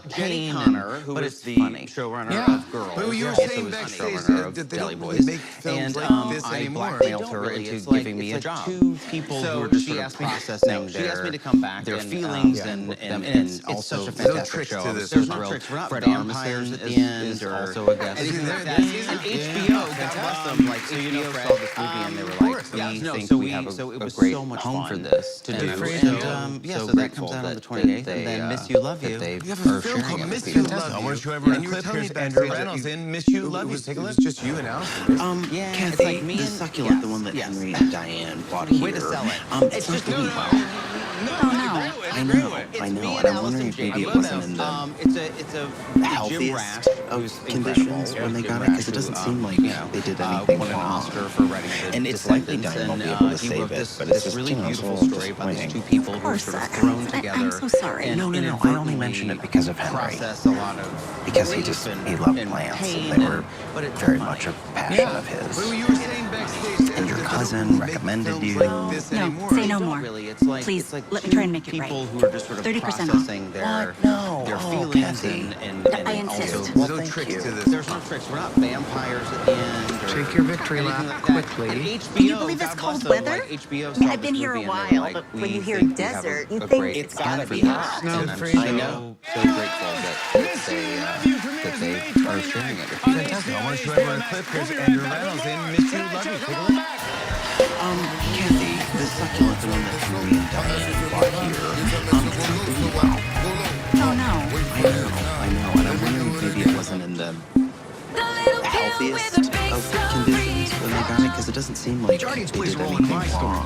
Jenny pain. Connor, who But was it's the showrunner of Girls. But you were Also saying was the backstage showrunner of that they Deli don't Boys. make films And like this I anymore. blackmailed her into giving me a job. Two people who were just sort of processing she asked me to come back their and, feelings and it's also such a no fantastic tricks show. to this. There's Fred no tricks. We're not Fred vampires Armisen at the end is or also a guest. anything like that. And HBO, God bless them, like so HBO saw this movie and they were like, we think we have a great home for this to do. And yeah, so that comes out on the 28th. And then Miss You Love You. You have a film called Miss You Love You. I want to show everyone a clip. Here's Andrew Reynolds in Miss You Love You. Take a look. It was just you and Allison. Yeah, Kathy, it's like me the and succulent, the one that Henry and Diane bought here. way to sell it. It's just doing well. I know, and I'm wondering if maybe it wasn't in the it's a healthiest of conditions when they got it, because it doesn't seem like they did anything won an wrong. Oscar for writing And it's likely Diane won't be able to save it, but it's just, really beautiful so story about these disappointing. two people who were sort of thrown together. I'm so sorry. And No, I only mention it because of Henry. Process a lot of Because he loved and plants, pain and they were but it's very funny. much a passion of his. But you were saying backstage And your cousin recommended you. Say no more. Really, it's like Please, it's like let me two try and make it right. people who are just sort of 30% off. processing their feelings Kathy. and I insist. also Well, no thank tricks you. to this. there's no tricks. We're not vampires at the end. Or Take your victory anything lap like that. quickly. And HBO, Can you believe this God cold bless them, weather? like, HBO I mean, saw I've been this here a movie and they were while, like, but when we you hear think we have desert, a you think great it's gotta Kathy be house. hot. And I'm No, I know, so grateful that they are sharing it. Fantastic. I want to show everyone a clip. Here's Andrew Reynolds in Miss You Love You. Take a look. Kathy, the succulent, the one that Henry and Diane bought here, it's not doing well. Oh, no. I know, and I'm wondering if maybe it wasn't in the healthiest of conditions when they got it, because it doesn't seem like they did anything wrong.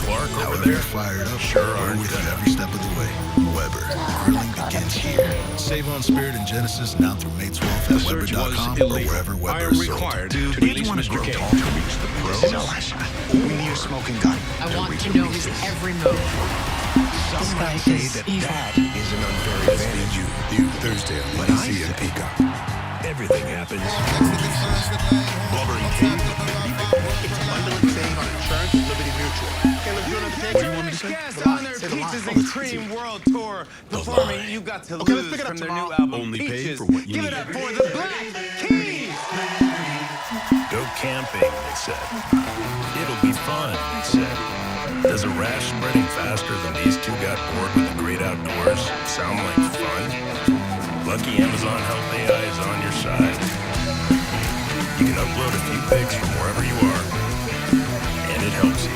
Clark over there? Fired up. Sure are with you every step of the way. Weber. Grilling begins here. Save on Spirit and Genesis now through Mates Wolf at Weber.com or wherever Weber is sold. Where do you want to grow tall to reach the pros? This is our last shot. We need a smoking gun. I want to know his every move. Some might say that that is an unfair advantage. You Thursday on NBC and Peacock. Everything happens. Blubbering King. It's bundling saving on insurance with Liberty Mutual. Caleb, you want to take Guests on their Peaches and Cream World Tour performing You Got to Lose from their new album Only paid Peaches. for what you Give it need. up for the Black Keys! Go camping, they said. It'll be fun, they said. Does a rash spreading faster than these two got bored with the great outdoors sound like fun? Lucky Amazon Health AI is on your side. You can upload a few pics from wherever you are, and it helps you,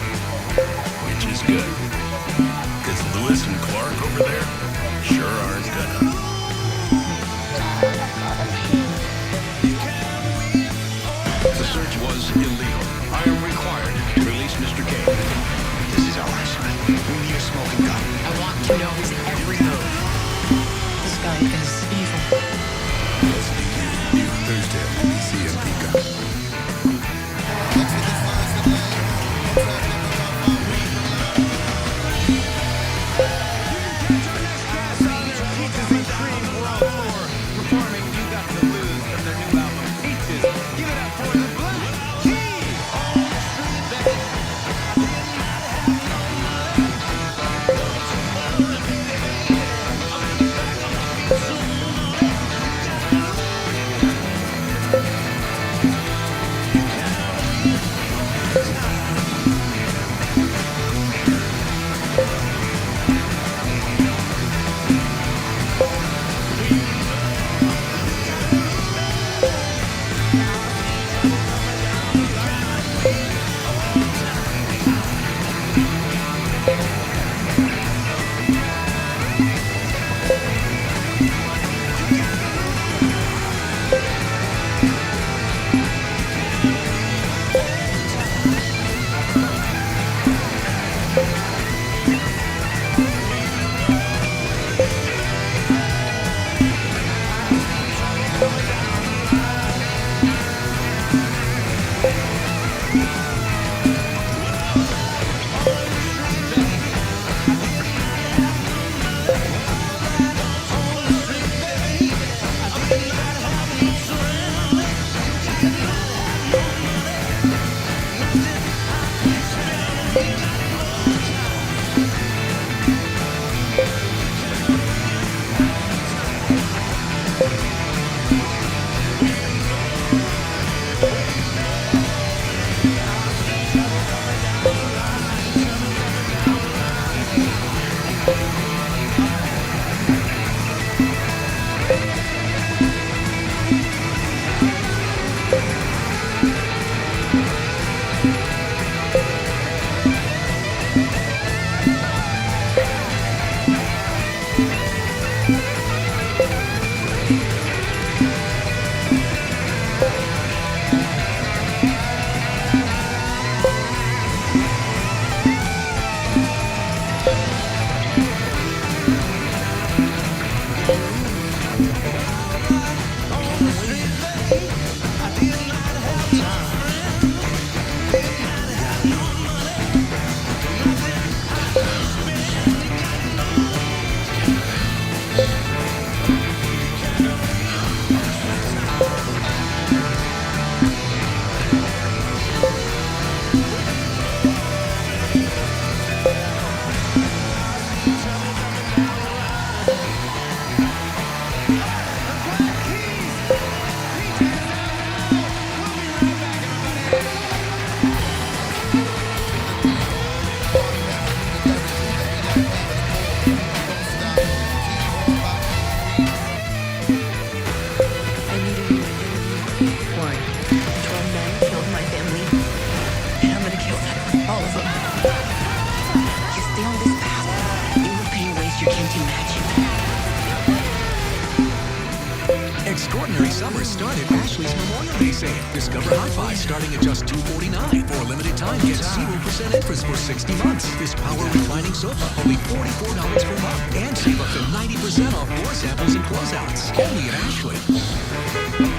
which is good. Because Lewis and Clark over there sure aren't gonna. The search was illegal. I am required to release Mr. Kane. This is our last shot. We need a smoking gun. I want to know his every move. This guy is evil. New Thursday on NBC and Peacock. Extraordinary Summer started Ashley. Ashley's Memorial Day sale. Discover Hot Buys starting at just $249. For a limited time, get 0% interest for 60 months. This power reclining sofa, only $44 per month. And save up to 90% off floor samples and closeouts. Only at Ashley.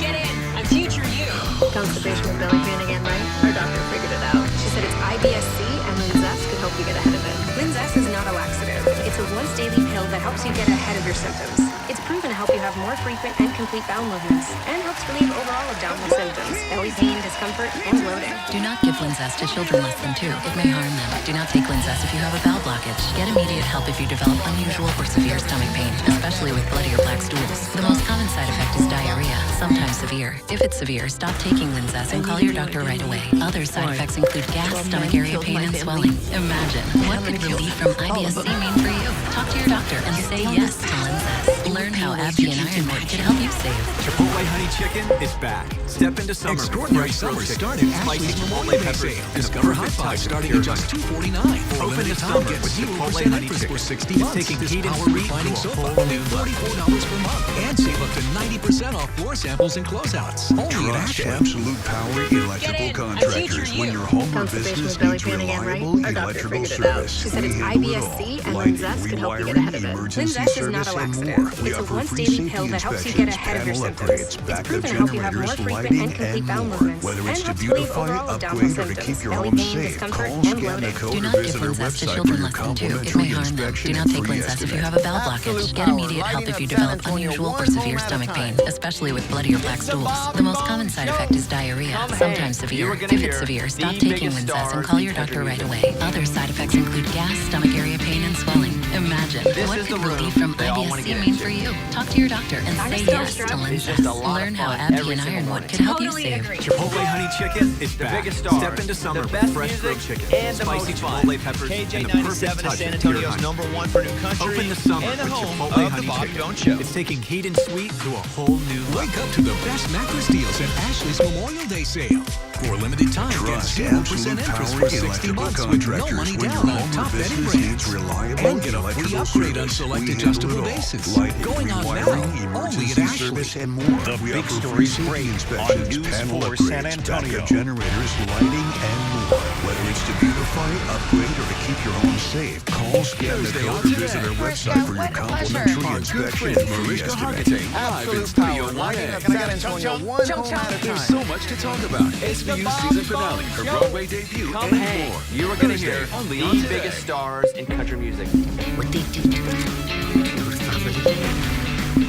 Get in. I'm future you. Constipation with belly pain again, right? Our doctor figured it out. She said it's IBS-C and Linzess could help you get ahead of it. Linzess is not a laxative. It's a once daily pill that helps you get ahead of your symptoms. It's proven to help you have more frequent and complete bowel movements and helps relieve overall abdominal symptoms, belly pain, discomfort, and bloating. Do not give Linzess to children less than 2. It may harm them. Do not take Linzess if you have a bowel blockage. Get immediate help if you develop unusual or severe stomach pain, especially with bloody or black stools. The most common side effect is diarrhea, sometimes severe. If it's severe, stop taking Linzess and call your doctor right away. Other side effects include gas, stomach area pain, and swelling. Imagine, what could relief from IBS-C mean for you? Talk to your doctor and say yes to Linzess. Learn how AbbVie and Ironwood can help you save. Chipotle Honey Chicken is back. Step into summer. Extraordinary summer start at Ashley's Memorial Day sale. Discover Hot Buys starting at just $249. For a limited time, get 0% interest for 60 months. Taking this heat and power sweet reclining to a sofa, whole only new $44 per month. And save up to 90% off floor samples and closeouts. Only at Trust Ashley. Absolute Power Electrical Contractors. When your home or business needs reliable electrical service, She said we it's handle it IBS-C all. and Lighting, Linzess could help you get rewiring, ahead of it. emergency Linzess is not service, a and laxative. more. We It's a offer once free daily safety pill that helps you get inspections, ahead of your panel symptoms. upgrades, It's backup proven to help you have more generators, frequent lighting, and complete and bowel more. movements Whether and it's to helps relieve beautify, overall abdominal upgrade, or to symptoms, keep your belly home pain, safe, discomfort, call and Scan the bloating. Code Do or not give visit our Linzess to website for children your less than 2. It may complimentary harm them. inspection Do not and take free Linzess if you estimate. have a bowel blockage. Get immediate help if you develop unusual or severe stomach pain, especially with bloody or black stools. The most common side effect is diarrhea, sometimes severe. If it's severe, stop taking Linzess and call your doctor right away. Other side effects include gas, stomach area pain, and swelling. Imagine, what could relief from IBS-C mean for you? Talk to your doctor and say yes to Linzess. Learn how AbbVie and Ironwood can help you save. Chipotle Honey Chicken is back. Step into summer with fresh grilled chicken, spicy Chipotle peppers, and the perfect touch San of pure Antonio's honey. #1 for new country Open the summer and the with home Chipotle of Honey the Bobby Chicken. Bones Show. It's taking heat and sweet to a whole new level. Wake up to the best mattress deals at Ashley's Memorial Day sale. For a limited time, Trust get 0% Absolute interest Power for 60 Electrical months with no Contractors. money When down your on home or top bedding business brands. needs reliable And get a free electrical upgrade on service, select we adjustable handle it all. bases. Lighting, Going on now, rewiring, only emergency at Ashley. service, and more. The We big offer free stories safety break on inspections, News panel 4 upgrades, San Antonio. backup generators, lighting, and more. Whether it's to beautify, upgrade, or to keep your home safe, call, scan the Thursday code, on or visit Today. our website for your complimentary inspection and free Mariska estimate. Hargitay, live in Studio 1A. San Antonio, one home at a There's time. so much to talk about. SVU season finale, her Broadway debut, Come and hang. more. You are going to Thursday, hear only on the Today. biggest stars in country music. What they did to your family.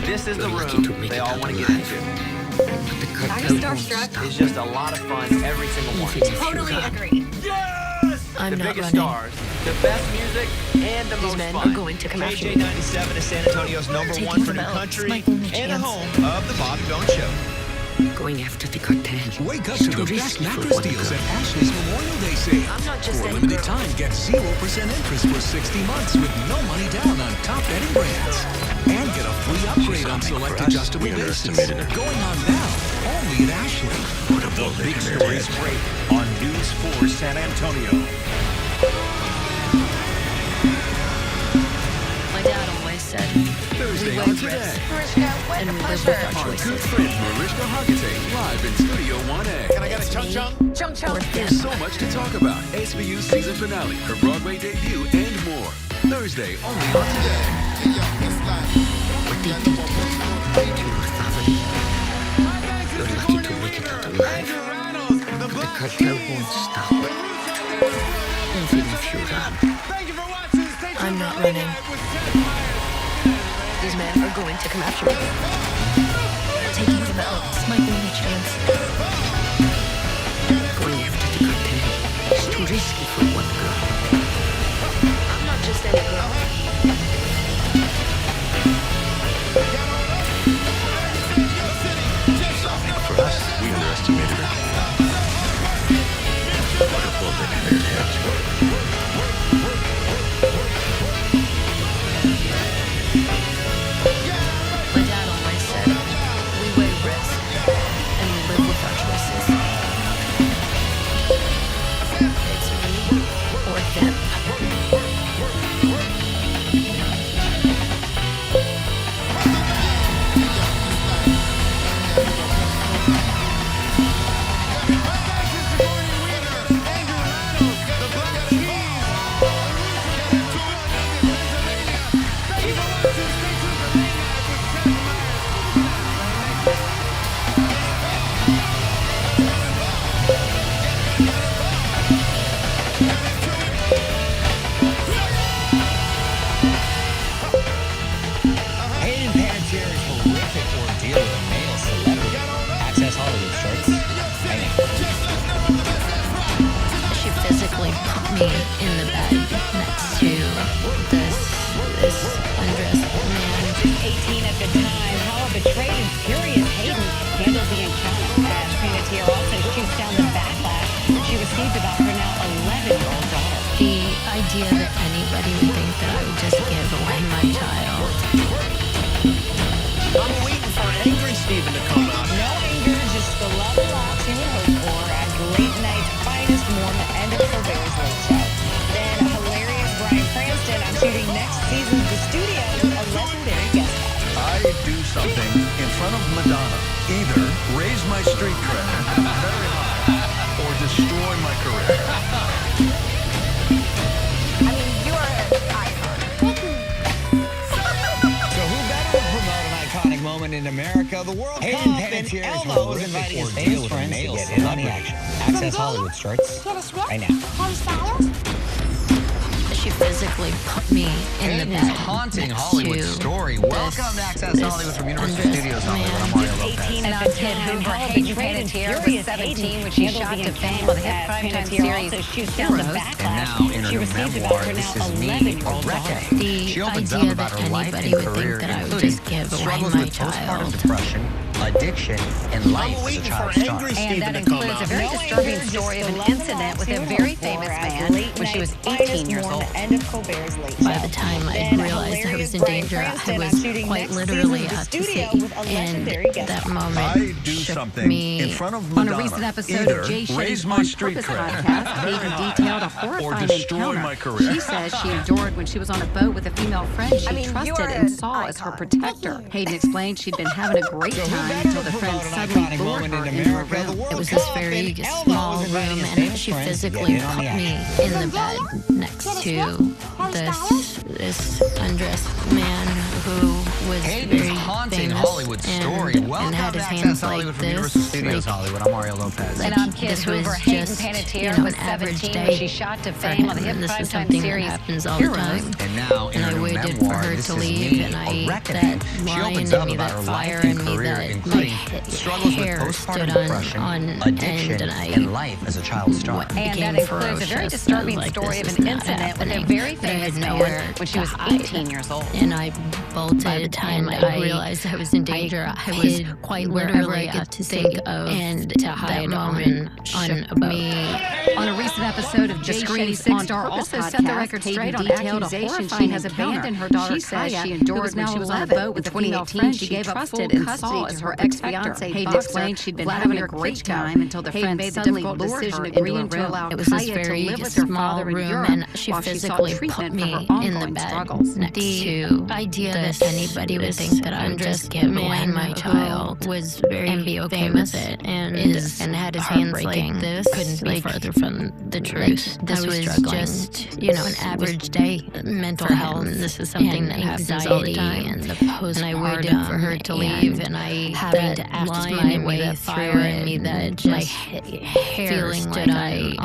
This is the room they all want to get into. I'm starstruck. It's just a lot of fun, every single one. Totally agree. I'm The not biggest running. stars, the best music, and the These most men fun. are going to come after me. KJ97 is San Antonio's #1 Taking for the new belts, country my only and the chance. home of the Bobby Bones Show. Going after the cartel. Wake up to the best mattress deals at Ashley's Memorial Day sale. I'm not just For a any limited girl. time, get 0% interest for 60 months with no money down on top bedding brands. And get a free upgrade on select adjustable bases. Going on now, only at Ashley. The big stories break on News 4 San Antonio. My dad always said, Thursday we on weigh Today. risks Mariska, what and a we live pleasure. with our Our good choices. friend Mariska Hargitay, live in Studio 1A. Can I get a chunk chunk? Chung chung. There's so much to talk about. SVU season finale, her Broadway debut, and more. Thursday, only on Today. What they did to your family. You're lucky to make it out alive. The cartel won't stop. Even if you run. I'm not running. These men are going to come after me. Taking the belts, my only chance. Going after the cartel is too risky for one girl. I'm not just any girl. For us, we underestimated her. What a bullet in her head. My dad always said, we weigh risk and we live with our me in the bed next to this undressed man. 18 at the time, how a betrayed and furious Hayden handled the encounter. As Panettiere also shoots down the backlash she received about her now 11-year-old daughter. The idea that anybody would think that I would just give away my child. I'm waiting for angry Stephen to come out. No anger, just the love and laughs you would hope for as late night's finest warm the end of Colbert's Late Show. Then hilarious Bryan Cranston on shooting next season's The Studio with a legendary guest star. I do something in front of Madonna. Either raise my street cred very high or destroy my career. I mean, you are an icon. So who better to promote an iconic moment in America? The World Cup, and Elmo is inviting his famous friends to get in on the action. Access Hollywood starts right now. She physically put me in the bed. Haunting Hollywood story. Welcome to Access Hollywood from Universal Studios Hollywood. I'm Mario Lopez. And on Kid Hoover, Hayden Panettiere was 17 when she shot to fame on the hit primetime series Heroes. And now in her new memoir, This Is Me, a reckoning. She opens up about her life and career, including struggles with postpartum depression, addiction, and life as a child star. And that includes a very disturbing story of an incident with a very famous man when she was 18 years old. By the time I realized I was in danger, I was quite literally at the sea. And that moment shook me. In front of Madonna. On a recent episode of Jay Shetty's On Purpose podcast, Hayden detailed a horrifying encounter she says she endured when she was on a boat with a female friend she trusted and saw as her protector. Hayden explained she'd been having a great time until the friend suddenly lured her into a room. It was this very small room, and she physically put me in the bed next to this undressed man who was very haunting famous Hollywood story. and had his hands like Hollywood from this. Universal Studios Hollywood. I'm Mario Lopez. And on Kid Hoover, Hayden Panettiere was 17 when she shot to fame on the hit primetime series Heroes. And now in And her I waited for memoir, her This to Is leave, Me, and a I reckoning. that She line opens in up me, about that her fire life and in me, career, that including my struggles with hair postpartum stood depression, on addiction, end, and life as a child star. And that includes a very disturbing story of an incident with a very famous man when she was 18 years old. And I bolted. By the time I realized I was in danger, I was quite literally at the think of and to hide moment on me. On a recent episode of Jay Shetty's On Purpose also set the record straight on accusations she has abandoned her daughter Kaya, she endured when she was on a boat with a female friend she gave up full custody as her ex-fiancé. Hayden explained she'd been having a great time until the friend made the difficult decision agreeing to allow Kaya to live with her father in Europe and she physically put me in the bed next to the idea that anybody would think that I would just give away my child was very and be okay famous with it and had his hands like this couldn't be further from the truth. This was just an average day. Mental health. This is something that happens all the time. And the postpartum. And I waited for her to leave, and I having to act my way through it. Me that my hair stood on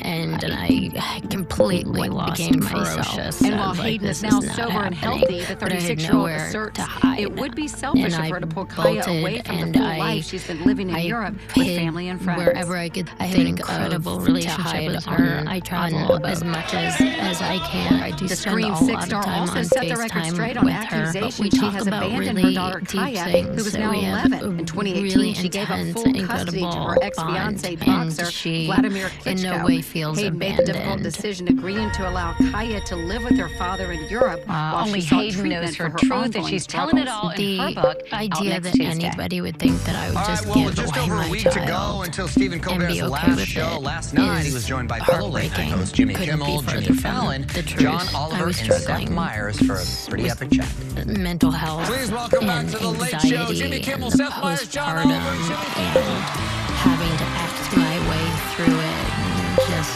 end, and I completely lost myself. And while Hayden is now sober and healthy, the 36-year-old asserts it would be selfish of her to pull Kaya away from the full life she's been living in Europe with family and friends. Wherever I could, I had an incredible relationship with her. I travel as much as I can. I do spend a lot of time on FaceTime with her, but we talk about really deep things. Who was now 11. In 2018, she gave up full custody to her ex-fiancé boxer, Vladimir Klitschko. In no way feels Hayden made the difficult decision agreeing to allow Kaya to live with her father in Europe while Only she sought Hayden treatment knows for her her truth, and ongoing she's telling it all in her book. The idea that anybody would think that I would just give just away over my a week child to go until Stephen Colbert's be okay last with show it last night. He was joined by fellow late night hosts Jimmy Kimmel, Jimmy Fallon, John Oliver, and Seth Meyers for a pretty epic chat. Mental health. Please welcome back and to the Late anxiety Show, Jimmy Kimmel, and the Seth Meyers, John Oliver, and having to act my way through it and just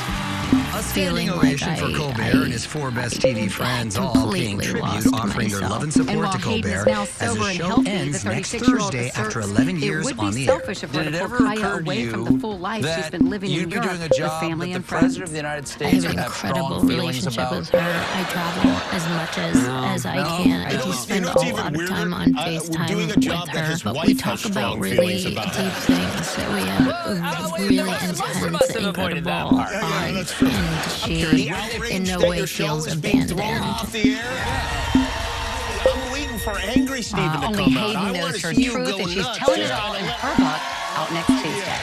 a standing feeling ovation like for I Colbert and his 4 best TV friends all paying tribute, offering their love and support to Colbert as the show ends next Thursday after 11 years on the air. Did it ever occur to you that you'd be doing a job that the President of the United States would have strong feelings about? With her. I travel as much as I can. I do spend a lot of time on FaceTime with her, but we talk about really deep things that we have a really intense, incredible bond, and she in no way feels abandoned. I'm waiting for Angry Steven to come out. Only Hayden knows her truth, and she's telling it all in her book out next Tuesday.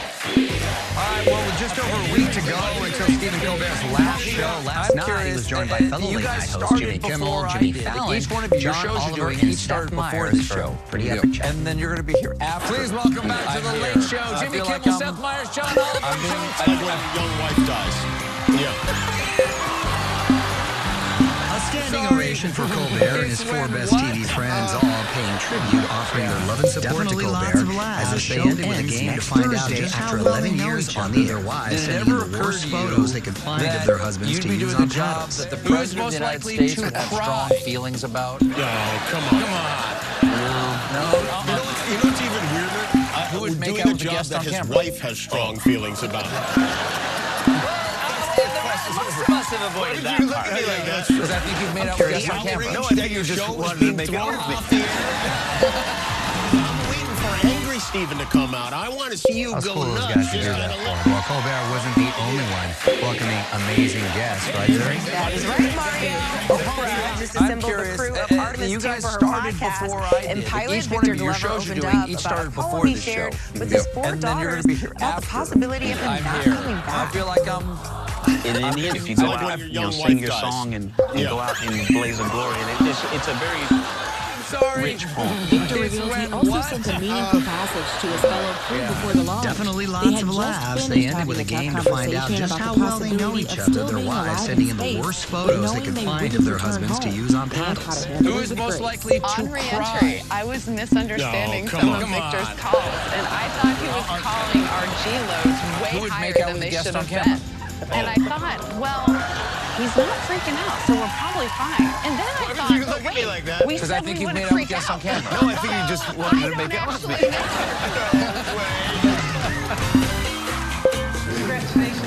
All right, well, with just over a week to go until Stephen Colbert's last show. Last night, he was joined by fellow late night hosts Jimmy Kimmel, Jimmy Fallon, Each one of your John shows Oliver, you're doing, and each started Seth before Meyers this for show. Pretty Epic Chat. And then you're going to be here after. Please welcome back to the Late Show, Jimmy Kimmel, Seth Meyers, John Oliver. It's like when your young wife dies. Yeah. Standing ovation for Colbert and his 4 best TV friends, all paying tribute, offering their love and support to Colbert as the show ended with a game to find out just after 11 years on the air. Wives sending in the worst photos they could find of their husbands to use on job that the panels. President of the United States would have strong feelings about. No, come on. No. You know what's even weirder? Who would make doing out a with the job guest that on his camera? wife has strong feelings about. Must have avoided that part. Because I think you've made out with guests on camera. No, I think you just wanted to make out with me. I'm waiting for Angry Steven to come out. I want to see you go Those nuts. guys to do that for. Well, Colbert wasn't the only one welcoming amazing guests, right, Zuri? That is right, Mario. Just assembled the crew of Artemis You guys for her started podcast, before I did. and pilot Each one Victor of your Glover shows you're opened doing, up each about started a before poem he this shared show. with his 4 And then you're daughters going to be here about the after. possibility of him I'm not here. coming I back. feel like I'm... In India, if you go out, sing your song and go out in blaze of glory, and it's a very rich poem. Victor revealed he also sent a meaningful passage to his fellow crew before the launch. Definitely lots of laughs. They ended with a game to find out just how well they know each other. Their wives sending in the worst photos they could find of their husbands to use on panels. Who is most likely to On re-entry, I was misunderstanding some of Victor's calls, and I thought he was calling our G-loads way higher than they should have been. And I thought, well, he's not freaking out, so we're probably fine. And then I thought, you look at me like that? we Because said I think we you've made wouldn't out with freak guests on out. camera. No, I think you just wanted to make out with me.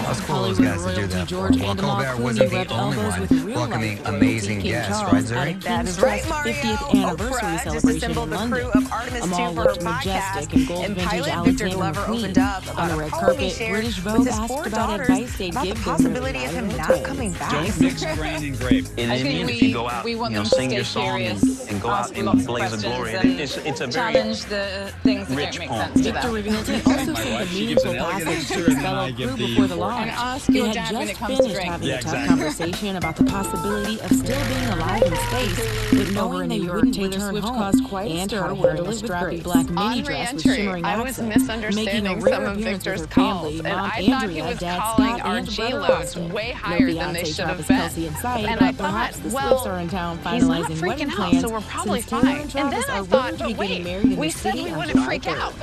That's cool, those guys to do that. Well, Colbert wasn't the only one welcoming amazing guests, right, Zuri? That is right, Mario. 50th anniversary Just assembled the crew of Artemis 2 for her podcast, and pilot Victor Glover opened up about a poem he shared with his 4 daughters about the possibility of him not coming back. Don't mix grain and grape. In India, if you go out, sing your song and go out in blaze of glory, it's a very challenge the things that rich don't make poem. sense to Victor them. revealed he also sent a meaningful passage to his fellow crew before the launch. And ask They your had dad when it just comes to finished drink. having Yeah, a tough exactly. conversation about the possibility of still being alive in space, but knowing they wouldn't return home, caused quite a stir wearing a strappy black mini On dress with re-entry, shimmering I was accents, misunderstanding making a rare some of appearance Victor's with her family, calls, and Mom I thought he Andrea, was Dad calling Scott, our and brother G-loads Austin. way No higher than they fiancé should have Travis been. Kelce in sight, And but I perhaps thought, the well, Swifts are in town he's not finalizing freaking wedding out, plans, so we're probably since Taylor fine. and And then Travis I are thought, rumored to be but getting wait, married in we the said city we on wouldn't July freak 3rd. out.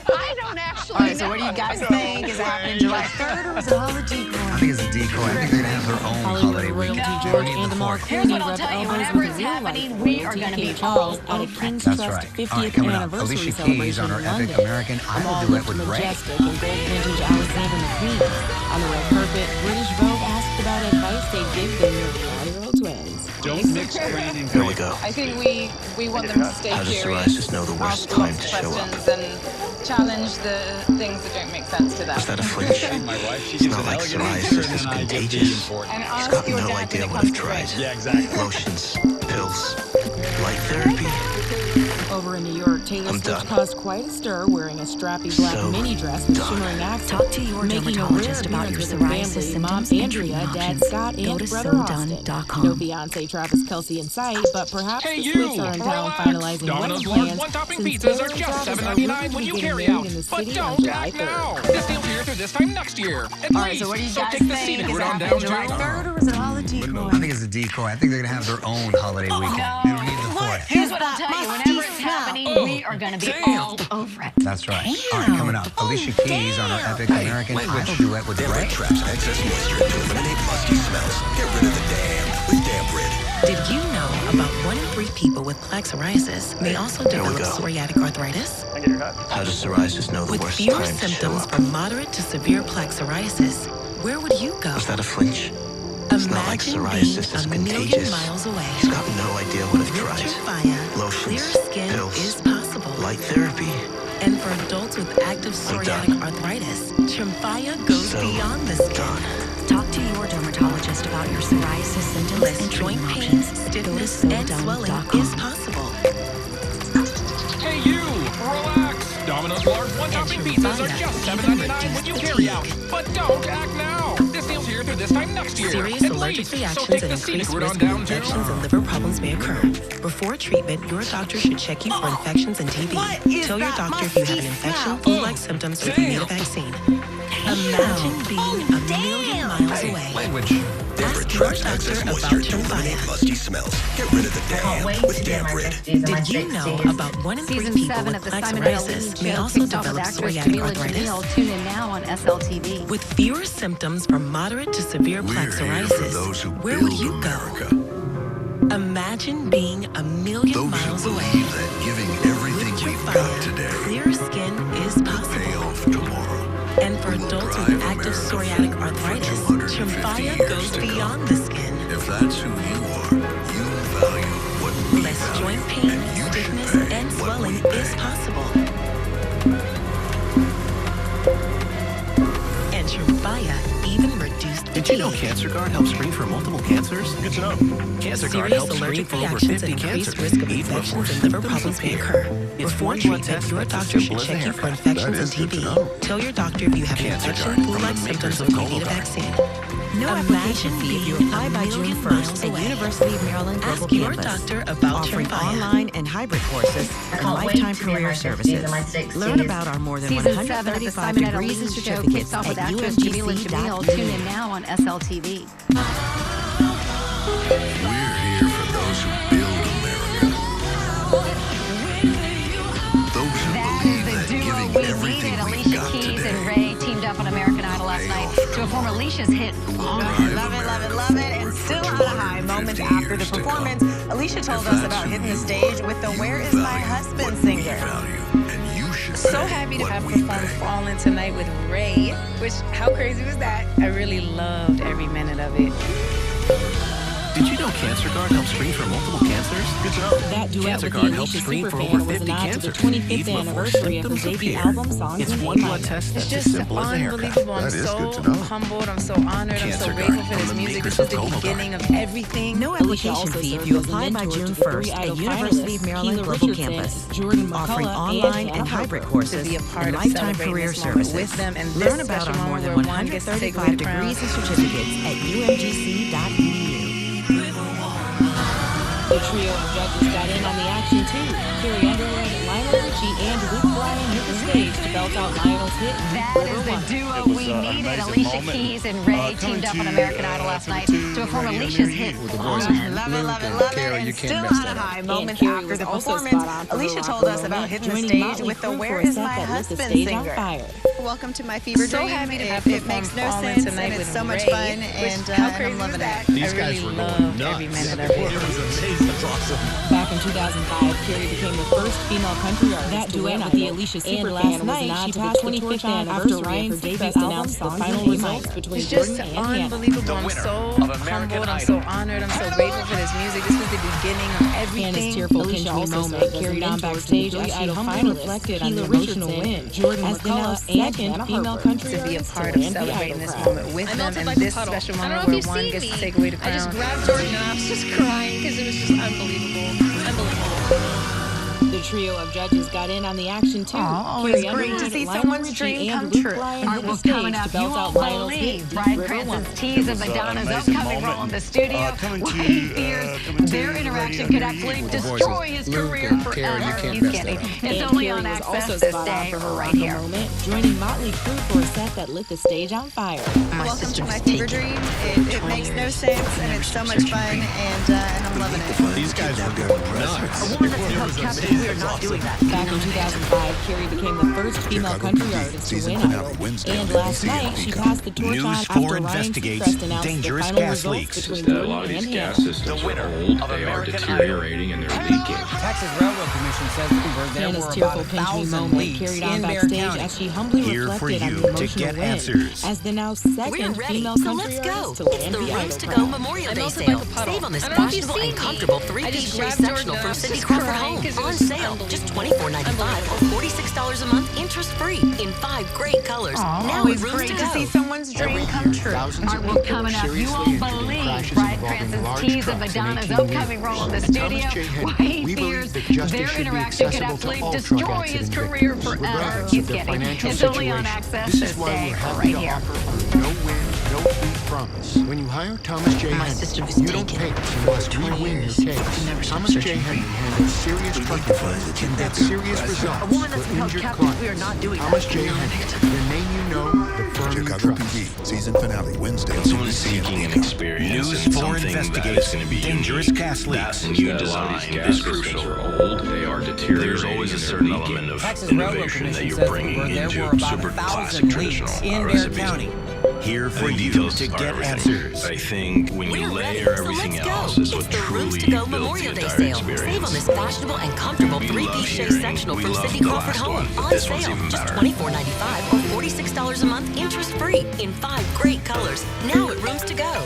So I don't actually All right, so what do you guys think is happening July 3rd, or is it all a decoy? I think it's a decoy. I think they're going to have their own holiday weekend. They don't need the 4th. Here's what I'll tell you, whenever it's happening, we are going to be Charles all at a King's That's Trust right. 50th All right, coming up, anniversary Alicia celebration Keys on her in epic London. American A mall Idol duet looked with Ray. majestic in gold vintage Alexander McQueen. On the red carpet, British Vogue asked about advice they give their nearly 5-year-old twins. Don't mix grain and Here we go. I think we want them to stay How does curious, psoriasis know the worst ask time lots to of show up? questions, and challenge the things that don't make sense to them. Is that a flinch? It's not like psoriasis is contagious. And He's ask got your no dad idea when it what comes I've to tried. drink. Yeah, exactly. Lotions, pills, light therapy. Over in New York, Taylor I'm Swift done. caused quite a stir wearing a strappy black So mini dress with done. shimmering accents. Talk to your making a dermatologist rare about your appearance with her psoriasis family, Mom symptoms and Andrea, treatment Dad options. Scott, Go and to brother Austin. SoDone.com. No fiancé Travis Kelce in sight, but perhaps Hey, the Swifts you! are in town Relax. finalizing Domino's wedding large plans one-topping since pizzas Taylor are and just Travis are $7.99 rumored to when be you getting carry married out. in the But city on don't July act 3rd. now. This deal's here through this time next year. At All right, least. so what do you So guys take the think seat and is we're on happening downtown. July 3rd, or is it all a decoy? I think it's a decoy. I think they're going to have their own holiday weekend. They don't need the for it. Here's what I'll tell you. Whenever it's happening, we are going to be all over it. That's right. All right, coming up, Alicia Keys on her epic American Idol duet with Ray. Traps excess moisture to eliminate musty smells. Get rid of the dam with Damp Rid. Did you know about 1 in 3 people with plaque psoriasis may also develop psoriatic arthritis? How does psoriasis know the With worst fewer time to show symptoms up? from moderate to severe plaque psoriasis, where would you go? Was that a flinch? It's not like psoriasis is contagious. Miles away. He's got no idea what I've tried. Tremfya, Lotions, clear skin pills, is possible. light therapy. And for adults with active psoriatic arthritis, Tremfya goes beyond the skin. Talk to your dermatologist about your psoriasis symptoms Less and joint treatment pain, options. stiffness, Go to and swelling SoDome.com. is possible. Hey you, relax. Domino's large one-topping pizzas are just $7.99 when you carry out. But don't act now. This deal's here through this time next year. Serious At allergic least. reactions So take and the scenic increased route on risk of down to... infections and liver problems may occur. Before treatment, your doctor should check you for infections and TB. Tell your doctor if you have an infection, flu-like symptoms, or if you need a vaccine. Imagine being a million miles away. Language. Ask your doctor about Tremfya. Musty smells. Get rid of the dam with Damp Rid. Did you know about 1 in 3 Season people 7 with of the plaque Simon and psoriasis Elaine may show also kicks off with develop actress psoriatic Jamila arthritis? Jamil. Tune in now on SLTV. With fewer symptoms from moderate to severe plaque psoriasis, where would you go? Imagine being a million miles away. That giving everything we've got today Clear skin is possible. pay off tomorrow. And for adults with active psoriatic arthritis, Tremfya goes beyond the skin. If that's who you are, you value what we Less value. joint pain, stiffness, and swelling is possible. And Tremfya even reduced Did you know Cancer Guard helps screen for multiple cancers? Good to know. Cancer Guard Serious helps screen allergic for over reactions 50 and increased cancers. risk of Even before infections and liver symptoms problems may appear. occur. It's Before one blood treatment, test your that's as doctor should simple as a check you for haircut. infections That and is good to TB. know. Tell your doctor if you have an Cancer infection, Guard, from flu-like the symptoms, makers or of if you need a Cologuard. vaccine. No application fee if you apply by June 1st at University of Maryland Global Ask your Campus. doctor about Offering Tremfya. online and hybrid courses and lifetime career services. Learn about our more than Season 7 of the 135 Simon and degrees and Elaine show certificates kicks off with at actress Jamila Jamil. Tune in umgc.edu. now on SLTV. We're here for those who build America. Those who believe that giving everything we've Alicia got Keys today and Ray teamed up on American Idol last night to perform Alicia's hit will Love it, love it, love it. And still on a high. Moments after the performance, Alicia told us about hitting the stage with the Where Is My Husband singer. So happy to have performed Fallen tonight with Ray, which, how crazy was that? I really loved every minute of it. Did you know Cancer Guard helps screen for multiple cancers? Good to know. That duet Cancer with Guard the helps Alicia screen for superfan over was 50 an nod to the cancers. 25th even before anniversary of her symptoms debut appear. album, Songs It's in one Empire. blood test It's that's as just simple as a haircut. unbelievable. I'm That is so good to know. humbled. I'm so honored. I'm Cancer so Guard, grateful for from this the music. makers This is of the Cologuard. beginning of everything. No application fee if you apply by June 1st at University of Maryland Global Campus. Offering online and hybrid courses to be a part and of lifetime celebrating career this moment services. with them and Learn this about special our more than moment where one gets to take away 135 the crown. degrees and certificates at umgc.edu. The trio of judges got in on the action too. Carrie Underwood, Lionel Richie, and Luke Bryan hit the stage to belt out Lionel's hit. That is the duo we needed. Alicia Keys and Ray teamed up on American Idol last night to perform Alicia's hit. Love it, love it, love it. And still on a high. Moments after the performance, Alicia told us about hitting the stage with the Where Is My Husband singer. Welcome to my fever So dream. happy to have it makes no Fallen sense, tonight and it's with so much Ray, fun, which, and how I'm crazy loving was that? it. These I guys really were going loved nuts. every minute of it. It was amazing. That's awesome. Back in 2005, Carrie became the first female country artist. That duet with the Alicia superfan was a nod to the 25th anniversary of her debut album, The Final Results between It's Jordan just and Hannah. unbelievable. I'm so humbled. I'm so honored. I'm so grateful for this music. This was the beginning of everything. Hannah's tearful Alicia moment carried on backstage as she humbly reflected on the emotional win. Jordan McCullough and female country to be a artist part to of land the celebrating this Idol moment with crowd. them and this special moment where one gets to take away the crown. I just grabbed Jordan and I was just crying because it was just unbelievable. Unbelievable. The trio of judges got in on the action too. Always great to see someone's dream come true. All right, well, coming up, you won't believe Bryan Cranston's tease of Madonna's upcoming role in the studio. Why he fears their interaction could actually destroy his career forever. He's kidding. It's only on Access this day, right here. Joining Motley Crue for a set that lit the stage on fire. Welcome to my fever dream. It makes no sense, and it's so much fun, and I'm loving it. These guys are going nuts. A woman that's held captive, we are not doing that. Back in 2005, Carrie became the first female country artist to win Idol. And last night, she passed the torch on after Ryan Seacrest announced the final results between Jordan A lot of these and gas him. systems are old, they are deteriorating, and they're leaking. Texas Railroad Commission says there Hannah's were tearful about pinch me 1,000 moment leaks carried in on Bexar backstage County. as she humbly Here for reflected on you the to emotional get win answers. as the now We're second ready, female so country let's go. artist to It's land the the Rooms Idol to Go crown. Memorial Day Melted sale. like a puddle. Save on this I don't know if you've fashionable and seen comfortable me. I three-piece just shea grabbed sectional Jordan from up, Cindy just Crawford crying Home 'cause it on was sale. Just $24.95 or $46 a month, interest-free in 5 great colors. Now Always at Rooms great to to Go. see someone's dream come true. All right, well, coming up, you won't believe Bryan Cranston's tease of Madonna's upcoming role in the studio. Why he fears their interaction could actually destroy his career forever. He's kidding. It's only on Access this day, right here. No win, no fee promise. When you hire Thomas J. Henry, you don't pay us unless we win your case. Thomas J. Henry handles serious trucking cases and gets serious results A woman that's for held injured captive, we are clients. not doing Thomas that. J. Henry, the name you know, the firm you Chicago trust. PD season finale Wednesday. Someone seeking an experience News in for something that is investigates going to be dangerous unique. gas leaks. That new A lot of design these is gas crucial. systems are old, they are deteriorating. There's always a and they're certain leaking. element of Texas Railroad innovation that Commission you're says bringing there were into about super 1,000 classic leaks traditional in Bexar recipes. County. Here I for think you details to are get everything. answers. I think when you We're ready, layer so everything let's go. else is It's what the truly Rooms to Go builds the Memorial Day entire sale. Save on experience. this fashionable and comfortable We three-piece shea love sectional hearing. from We Cindy love the Crawford last Home one, but on this one's sale. even Just better. $24.95 or $46 a month, interest-free in 5 great colors. Now at Rooms to Go.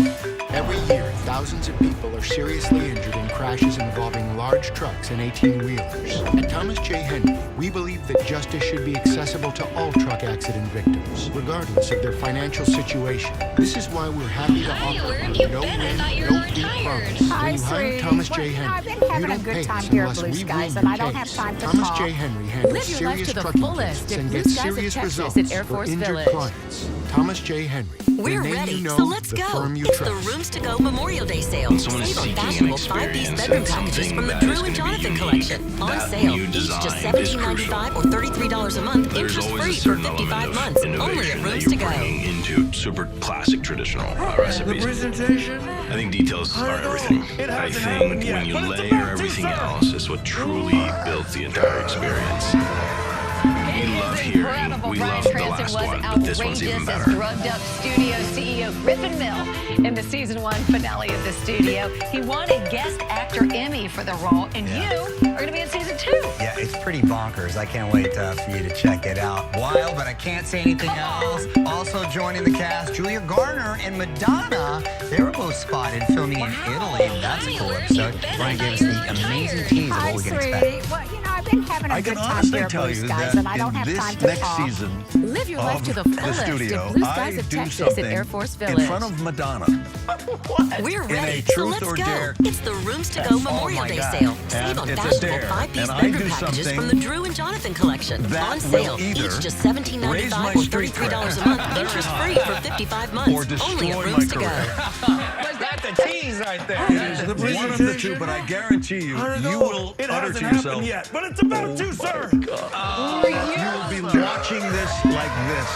Every year, thousands of people are seriously injured in crashes involving large trucks and 18-wheelers. At Thomas J. Henry, we believe that justice should be accessible to all truck accident victims, regardless of their financial situation. This is why we're happy to offer a no win, no fee promise. When you hire Thomas J. Henry, you don't pay us unless we win your case. Thomas J. Henry handles Live your life serious to the trucking fullest cases at and Blue gets Skies of serious Texas results at Air for Force injured Village. clients. Thomas J. Henry. We're the name ready, you know, so let's the go. firm you It's trust. the Rooms to Go Memorial Day sale. When someone is Save on seeking an fashionable 5-piece experience bedroom in packages something from the that Drew is and gonna be Jonathan unique, collection on that sale. new Each just design is $17.95 or $33 a month, There's always a interest-free for certain 55 element months. of Only at innovation that Rooms you're to Go. bringing into super classic traditional recipes. presentation. I think details are everything. I think when you layer everything else is what truly builds the entire experience. We love hearing, Incredible. we Bryan love the Cranston last was one, but this one's even outrageous as better. drugged-up studio CEO Griffin Mill in the season 1 finale of the studio. He won a guest actor Emmy for the role, and you are going to be in season 2. Yeah, it's pretty bonkers. I can't wait for you to check it out. Wild, but I can't say anything else. Also joining the cast, Julia Garner and Madonna. They were both spotted filming in Italy. That's a cool episode. Brian gave us the amazing tease of what we can expect. Well, you know, I've been having a I good can time honestly here at tell Blue you Skies, that and I don't in have this time to next talk. season Live your life to the of fullest the at studio, Blue Skies I of do Texas something at Air Force in Village. front of Madonna. We're In a ready, so truth let's or go. dare. It's the Rooms to Go Oh Memorial my Day God. sale. And Save on it's a fashionable dare. 5-piece And I bedroom do packages something from the Drew and Jonathan collection that on sale. will either Each just raise $17.95 my or street $33 a cred month, interest-free for 55 months. or destroy Only at my Rooms to Go. career. That's the tease right there. It is one of the two, but I guarantee you, you will utter to yourself. yet, but it's about to, sir. You will be watching this like this,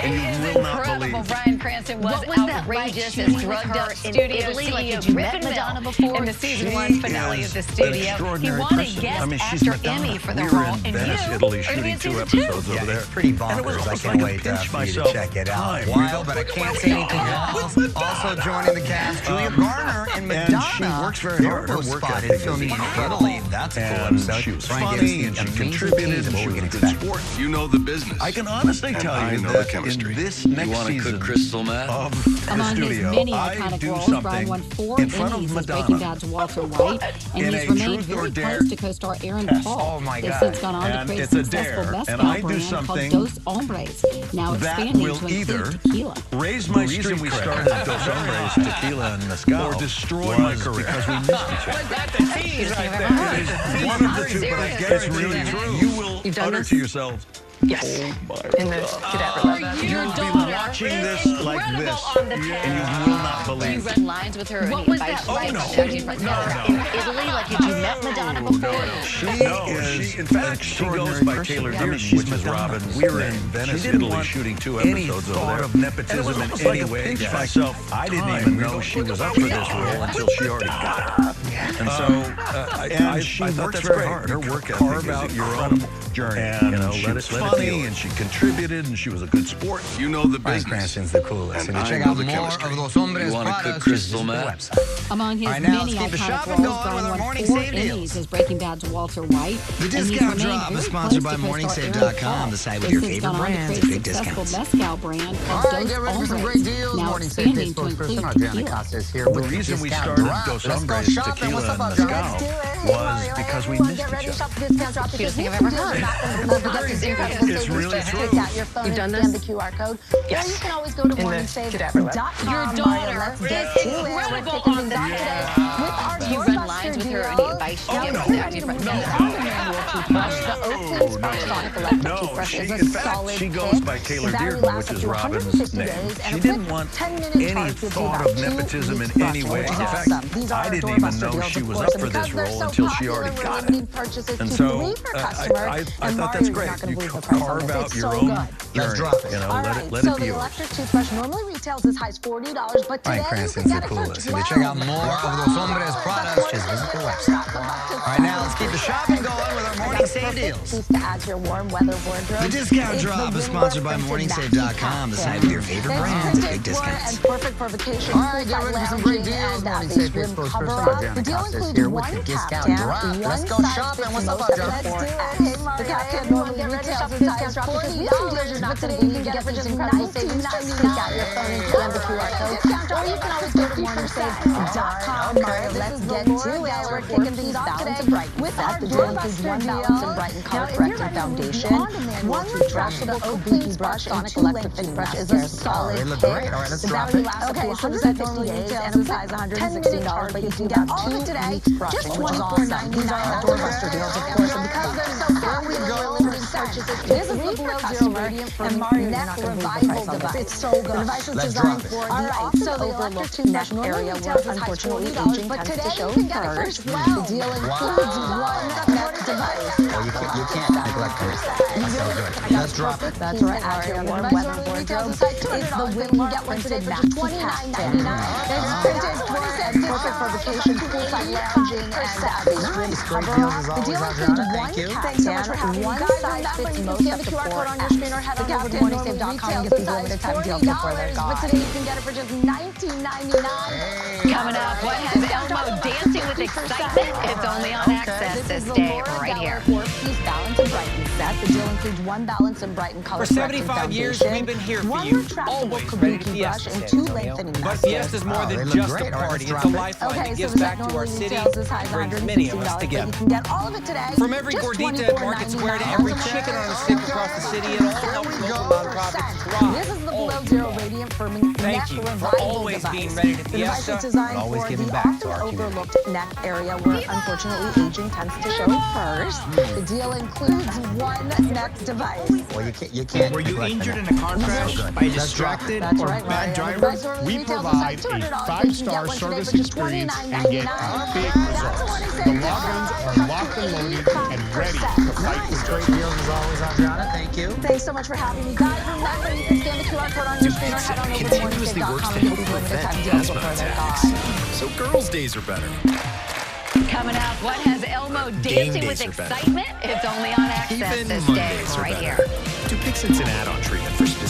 and you will not Incredible. believe. Bryan Cranston was outrageous as drugged-up studio CEO Griffin Mill in the season 1 finale of the studio. He won a guest actor Emmy for the role, and you are going to be in season 2. Yeah, it's pretty bonkers. I can't wait for you to check it out. Wild, but I can't say anything else. Also joining the cast, Julia Garner and Madonna. And she works very hard. Her Both work spotted ethic filming is in incredible. Italy. That's a cool And episode. she was Brian funny, gave and us she the amazing contributed, tease of and what she we was can a good expect. sport. You know the business. I can honestly tell I you know that the chemistry. this next season crystal meth of the Among studio, his many I iconic do roles, something Brian won 4 in front of Emmys as Breaking Madonna Bad's Walter White, and in he's a remained truth or very dare. close to co-star Aaron Paul. Oh my Has God. since gone on to And create it's a a successful dare, mezcal and I do brand something called Dos Hombres, now that expanding will to either include tequila. raise my street we started Dos Hombres, tequila, and mezcal, or destroy my career because we missed each other. It is one of the two, but I guess it's really true. You will utter to yourselves, Yes. oh my In the God. You'll be watching this like this, and you will not You believe. run lines with her. What and was advice that like? you Oh, no. different No, in Italy? Like, had you met Madonna before? She in fact, she goes by Taylor Durden, which is Robin. We were in Venice, Italy, shooting 2 episodes over there. Of nepotism in any way. Myself, I didn't even know she was up for this role until she already got it. And so, I thought that's very hard. Her work ethic carve out your own journey. And, let it funny, and she contributed, and she was a good sport. You know the Brian business. Cranston's the coolest. And If you I check know out the more chemistry. of Los Hombres You want a products, good crystal just visit meth? the website. Among his All right, now many let's keep the iconic shopping roles, going with Brian our won morning 4 save deals. Emmys as Breaking Bad's Walter White. The and he's Discount remained Drop is very sponsored close by to co-star Aaron MorningSave.com, Paul. the site with Has your since favorite gone on to brands create at a big successful discounts. mezcal brand called All right, Dos get ready for some Hombres, great deals. now Morning Save expanding to spokesperson include Adriana tequila. Costa is here with the reason we started Dos Hombres tequila and mezcal was because we missed each other. Cutest thing I've ever heard. It's really true. You've done this? The QR code. Yes. Or you can always go to In the morningsave.com. Your daughter Let's is get to it. We're incredible kicking on things this. off today with our Do you run doorbuster lines with her? deal. Any advice you Now, give if her? you're ready to move on the manual toothbrush, the Oakley Sparksonic Electric Toothbrush is a in fact, solid she goes pick. by Taylor The battery Dearden, lasts which is up to Robin's 150 name. days, and She a didn't quick want 10-minute any charge gives you thought about of 2 nepotism in weeks any way. brushing, In which is fact, awesome. These are I our didn't even doorbuster know deals, she of was course, up for and this because they're role so until she popular, already we're got limiting it. purchases And to so 3 per customer. I And thought Mario, that's you're great. not gonna You believe the price on carve this. out It's your so own good. journey. drop it. Let So it be the yours. electric toothbrush normally retails as high as $40, but today Brian you can Cranston's get the it for coolest. If you 12. check out more of Los Hombres products, just visit the website. All right, now let's keep the shopping going with our morning save deals. Piece to add to your warm weather wardrobe. The Discount It's Drop the is sponsored by Windward printed MorningSave.com, the site with your favorite It's brands at printed big for discounts. and perfect for vacation. All right, get ready for some great deals. Morning Save swim spokesperson cover-up. Adriana The deal Costa is includes here with one the Discount caftan, Drop. one Let's go size shopping. fits What's up, most Adriana? Let's do it. The caftan normally retails as high as $40, but today you can get it for just $19.99. Got your phone and scan the QR code. Or you can always go to morningsave.com. Let's get to it. We're kicking things off today with our doorbuster balance and brighten color correcting foundation. One retractable Oakley Sparksonic Electric Toothbrush is a solid pick. They look great. All right, let's The drop battery it. lasts up to 150 days and a size $116, but you can get all of it today, just $24.99. These are our doorbuster deals, of course, and because they're so popular, limited purchases. This is the Below Zero Radiant for Neck Revival device. It's so good. The device is designed for the often overlooked neck area where unfortunately aging tends to show first. The deal includes one neck device. You can't neglect this. That's so good. Let's drop it. That's right. Add to your warm weather wardrobe. It's the Win Get One Today for just $29.99. It's printed for and perfect for vacation, poolside lounging, and swim cover-up. The deal includes one caftan, one size fits most up to 4X. The caftan normally retails as high as $40, but today you can get it for just $19.99. Coming up, what has Elmo dancing with excitement? It's only on Access this day, right here. Four-piece Balance and Brighten set. The deal includes one Balance and Brighten color For correcting 75 years, foundation, we've been here for one you, retractable always ready to kabuki brush, Fiesta, and San 2 Antonio. lengthening But mascaras. Fiesta's more they than look just great. a All right, party. let's It's a drop it. lifeline Okay, that so gives the back set to our normally city retails as high as and brings many of us $160, but together. you can get all of it today. From every just gordita at Market Square to every chicken on a stick across the city, it all helps local nonprofits thrive. This is the Below Zero Radiant for Neck Thank you for Revival always device. being ready to The device Fiesta. is designed Always for giving the back often to our community. overlooked neck area where unfortunately aging tends to show first. The deal includes one neck device. Well, you can't. Were you neglect injured the in a car crash by a Let's drop distracted That's or right, bad Mario. driver? The device We retails provide as high as a $200, 5-star but you can get one service today for just experience and get $29.99. big results. The logins are locked and loaded and ready to fight for Great deals as always, Adriana. Thank you. Thanks so much for having me, guys. Remember, you can scan the QR code on your screen or head on over to continuously works morningsave.com to and help get these limited prevent time deals asthma before they're attacks. gone. So girls' days are better. Coming up, what has Elmo dancing with days are better. excitement? It's only on Access Even this day, Mondays are right better. here. Dupixent's an add-on treatment for specific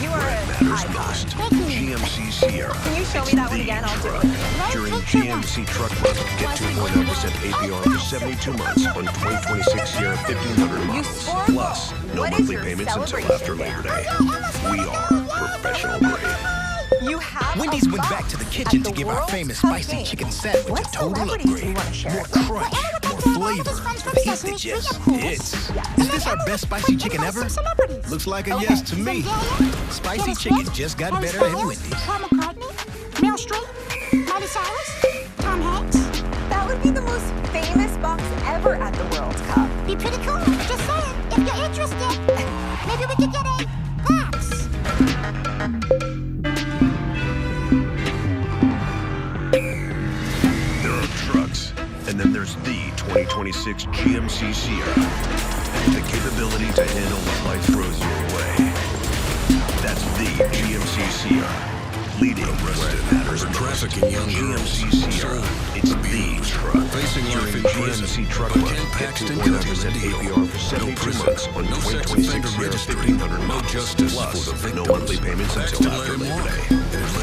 you are Where it an matters icon. most. GM GMC Sierra. Can you show me that one again? I'll do it. During GMC Truck Month, get 2.9% APR for 72 months on 2026 Sierra 1500 models. Plus, no monthly payments until after Labor Day. We are professional grade. You have Wendy's went back to the kitchen to give our famous spicy chicken sandwich a total upgrade. More crunch, more flavor, the heat that just hits. Is this our best spicy chicken ever? Looks like a yes to me. Spicy chicken just got better at Wendy's. Paul McCartney, Meryl Streep, Miley Cyrus, Tom Hanks. That would be the most famous box ever at the World Cup. Be pretty cool. Just saying. If you're interested, maybe we could get a box. There are trucks, and then there's the 2026 GMC Sierra. The capability to handle what life throws your way. That's the GMC Sierra. Leading where it matters most. GMC Sierra. It's the truck. During GMC Truck Month, get 2.9% APR for 72 months on 2026 Sierra 1500 models. Plus, no monthly payments until after Labor Day.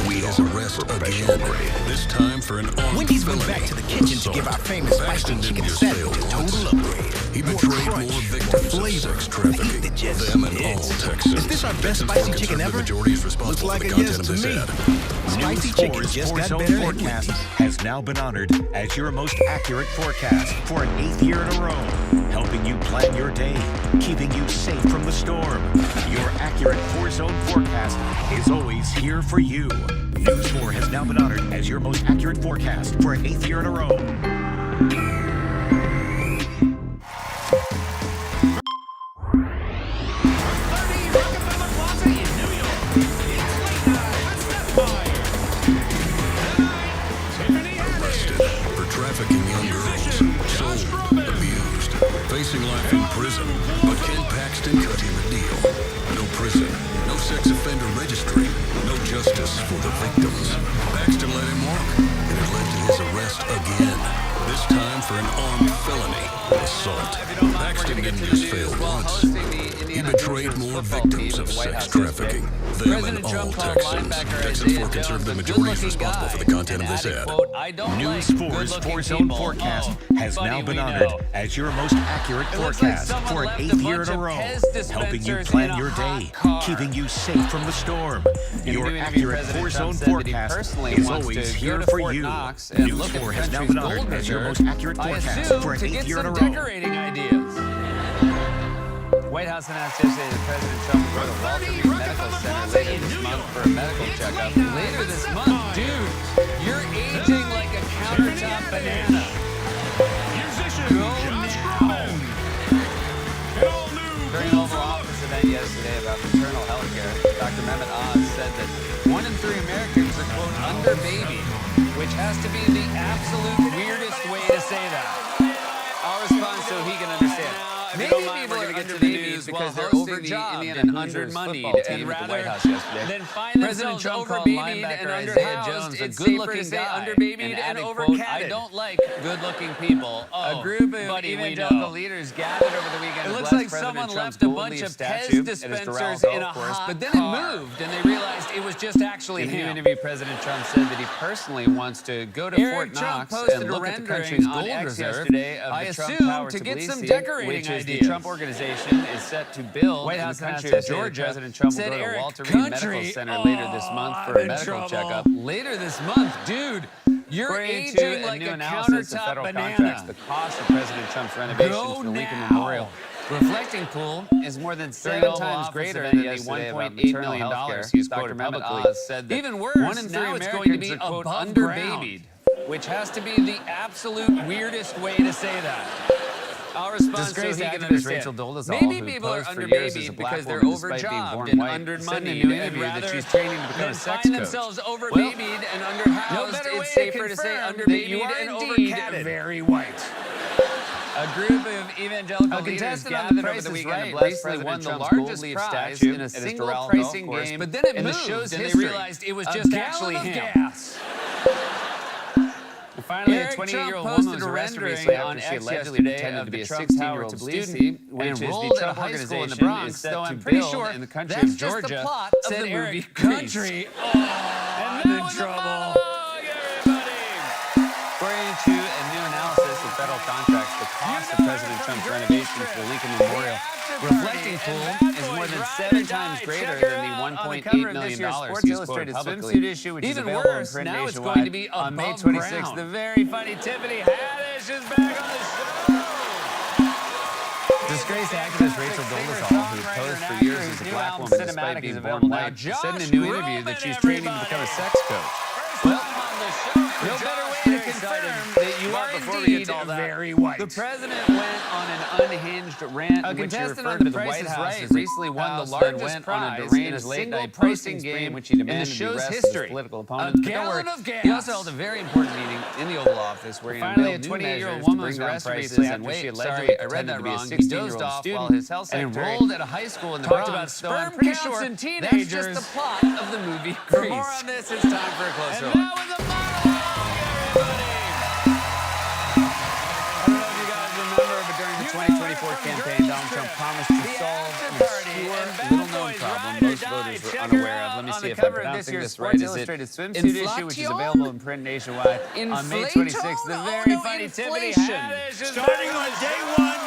We are professional grade. This time for an Wendy's went back to the kitchen to give our famous spicy chicken sandwich a total upgrade. He More betrayed crunch, more more victims of flavor, sex the trafficking. heat that just Them and all hits. Texans. Is this our best spicy chicken ever? Looks like a yes to me. Spicy chicken just got better at forecast Wendy's. has now been honored as your most accurate forecast for an 8th year in a row, helping you plan your day, keeping you safe from the storm. Your accurate 4-zone forecast is always here for you. News 4 has now been honored as your most accurate forecast for an 8th year in a row. For trafficking young girls, sold, abused, facing life in prison. But Ken Paxton cut him a deal. No prison, no sex offender registry, no justice for the victims. Paxton let him walk, and it led to his arrest again. This time for an armed felony, assault. Paxton didn't just fail once. He betrayed more victims of sex trafficking. Them and all Texans. Texan 4 conservative majority is responsible for the content of this ad. News 4's 4-zone forecast has now been honored as your most accurate forecast for an 8th year in a row, helping you plan your day, keeping you safe from the storm. Your accurate 4-zone forecast is always here for you. News 4 has now been honored as your most accurate forecast for an 8th year in a row. Decorating ideas. White House announced yesterday that President Trump will go to Walter Reed Medical Center later this month for a medical checkup. Later this month? Dude, you're aging like a countertop banana. Go now. During an Oval Office event yesterday about maternal health care, Dr. Mehmet Oz said that 1 in 3 Americans are, quote, under-babied, which has to be the absolute weirdest way to say that. I'll respond so he can understand. Maybe people are under-babied because they're overjobbed and under-moneyed, and rather than find themselves over-babied and under-housed, it's safer to say under-babied and over-catted. I don't like good-looking people. A group of evangelical leaders gathered over the weekend. It looks like someone left a bunch of Pez dispensers in a hot but then it moved, and they realized it was just actually him. In an interview, President Trump said that he personally wants to go to Fort Knox and look at the country's gold reserve. I assume to get some decorating ideas. The Trump Organization is set to build White House in the country of Georgia. President Trump will go to Walter Reed Medical Center later this month for a medical checkup. Later this month, dude. You're aging like a countertop banana. The cost of President Trump's renovations for the Lincoln Memorial Reflecting Pool is more than 7 times greater than the $1.8 million he's quoted publicly. Said that even worse, 1 in 3 now it's going to be above under-babied, which has to be the absolute weirdest way to say that. I'll respond so he can understand. Maybe people are under-babied because they're overjobbed and under-moneyed, and rather than find themselves over-babied and under-housed, it's safer to say under-babied and over-catted. Very white. A group of evangelical leaders gathered over the weekend and blessed President Trump's gold leaf statue in a single pricing game, but then it moved, and they realized it was just actually him. Finally, a 28-year-old woman was arrested recently after she allegedly pretended to be a 16-year-old student and enrolled at a high school in the Bronx, though I'm pretty sure in the country of Georgia, said Eric Country. I'm in trouble. According to a new analysis of federal contracts, the cost of President Trump's renovations to the Lincoln Memorial reflecting pool is more than 7 times greater than the $1.8 million he has quoted publicly. Even worse, now it's going to be on May 26th. The very funny Tiffany Haddish is back on the show. Disgraced activist Rachel Dolezal, who posed for years as a black woman despite being born white, said in a new interview that she's training to become a sex coach. Well, no better way to confirm that you are indeed very white. The president went on an unhinged rant in which he referred to the White House as recently won the largest prize in a single posting game which he demanded the rest of his political opponents. A gallon of gas. He also held a very important meeting in the Oval Office where he unveiled new measures to bring down prices and she allegedly pretended to be a 16-year-old student and enrolled at a high school in the Bronx, though I'm pretty sure that's just the plot of the movie Grease. For more on this, it's time for a closer look. I don't know if you guys remember, but during the 2024 campaign, Donald Trump promised to solve an obscure, little-known problem most voters were unaware of. Let me see if I'm pronouncing this right. Is it Inflation, which is available in print nationwide on May 26th? The very funny Tiffany Haddish. Starting on day 1,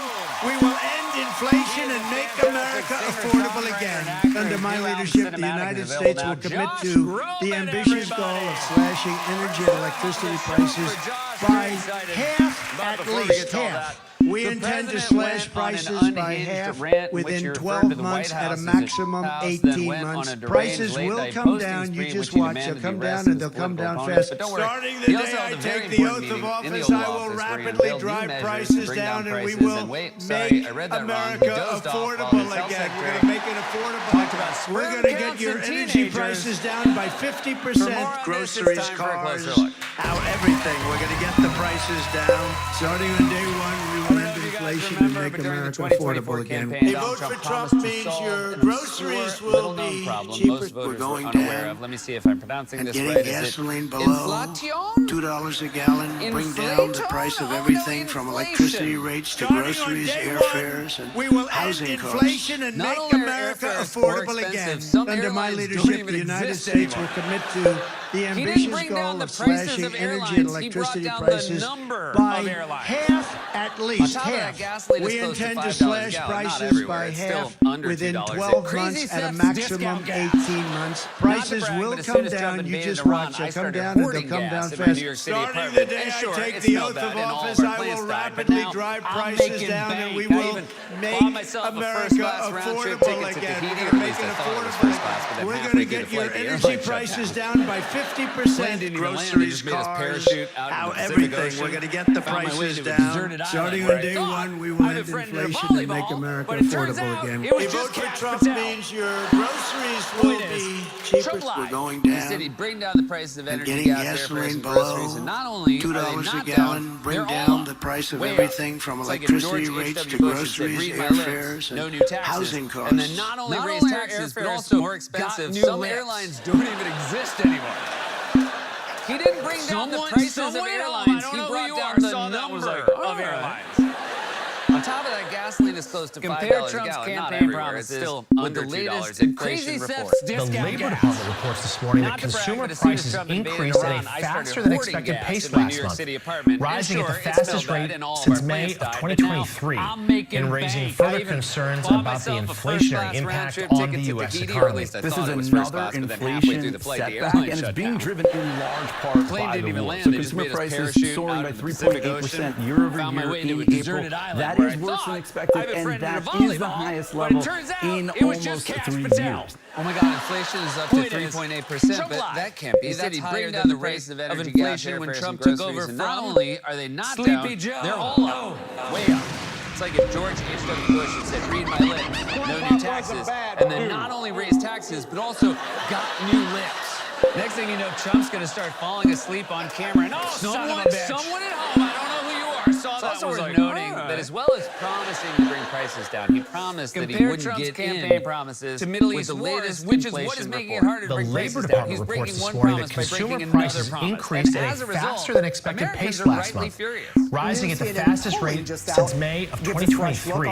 we will end inflation and make America affordable again. Under my leadership, the United States will commit to the ambitious goal of slashing energy and electricity prices by half, at least half. We intend to slash prices by half within 12 months at a maximum 18 months. Prices will come down. You just watch. They'll come down and they'll come down fast. Starting the day I take the oath of office, I will rapidly drive prices down and we will make America affordable again. We're going to make it affordable. We're going to get your energy prices down by 50%. Groceries, cars, everything. We're going to get the prices down. Starting on day 1, we will end inflation and make America affordable again. A vote for Trump means your groceries will be cheaper. We're going down. Let me see if I'm pronouncing this right. Getting gasoline below $2 a gallon. Bring down the price of everything from electricity rates to groceries, airfares, and housing costs. Inflation and make America affordable again. Under my leadership, the United States will commit to the ambitious goal of slashing energy and electricity prices by half, at least half. We intend to slash prices by half within 12 months at a maximum 18 months. Prices will come down. You just watch. They'll come down and they'll come down fast. Starting the day I take the oath of office, I will rapidly drive prices down and we will make America affordable again. We're going to make it affordable. We're going to get your energy prices down by 50%. Groceries, cars, everything. We're going to get the prices down. Starting on day 1, we will end inflation and make America affordable again. A vote for Trump means your groceries will be cheaper. We're going down. He said he'd bring down the prices of energy, getting gasoline below $2 a gallon. Bring down the price of everything from electricity rates to groceries, airfares, and housing costs. And then not only raise taxes, but also more expensive. Some airlines don't even exist anymore. He didn't bring down the prices of airlines. He brought down the number of airlines. On top of that, gasoline is close to $5 a gallon. Trump's campaign promise is still under $2 inflation report. The Labor Department reports this morning that consumer prices increased at a faster than expected pace last month, rising at the fastest rate since May of 2023, and raising further concerns about the inflationary impact on the U.S. economy. This is another inflation setback, and it's being driven in large part by the war. So consumer prices soaring by 3.8% year over year in April. That is worse than expected, and that is the highest level in almost 3 years. Oh my God, inflation is up to 3.8%, but that can't be. He said he'd bring down the price of inflation when Trump took over. And not only are they not down, they're all up, way up. It's like if George H.W. Bush had said, read my lips, no new taxes, and then not only raised taxes, but also got new lips. Next thing you know, Trump's going to start falling asleep on camera, and someone at home, I don't know who you are, saw It's also worth noting that as well as promising to bring prices down, he promised that he wouldn't get campaign promises to Middle East wars, which is what is making it harder to bring prices down. He's breaking one promise by breaking another promise. Increased at a faster than expected pace last month, rising at the fastest rate since May of 2023,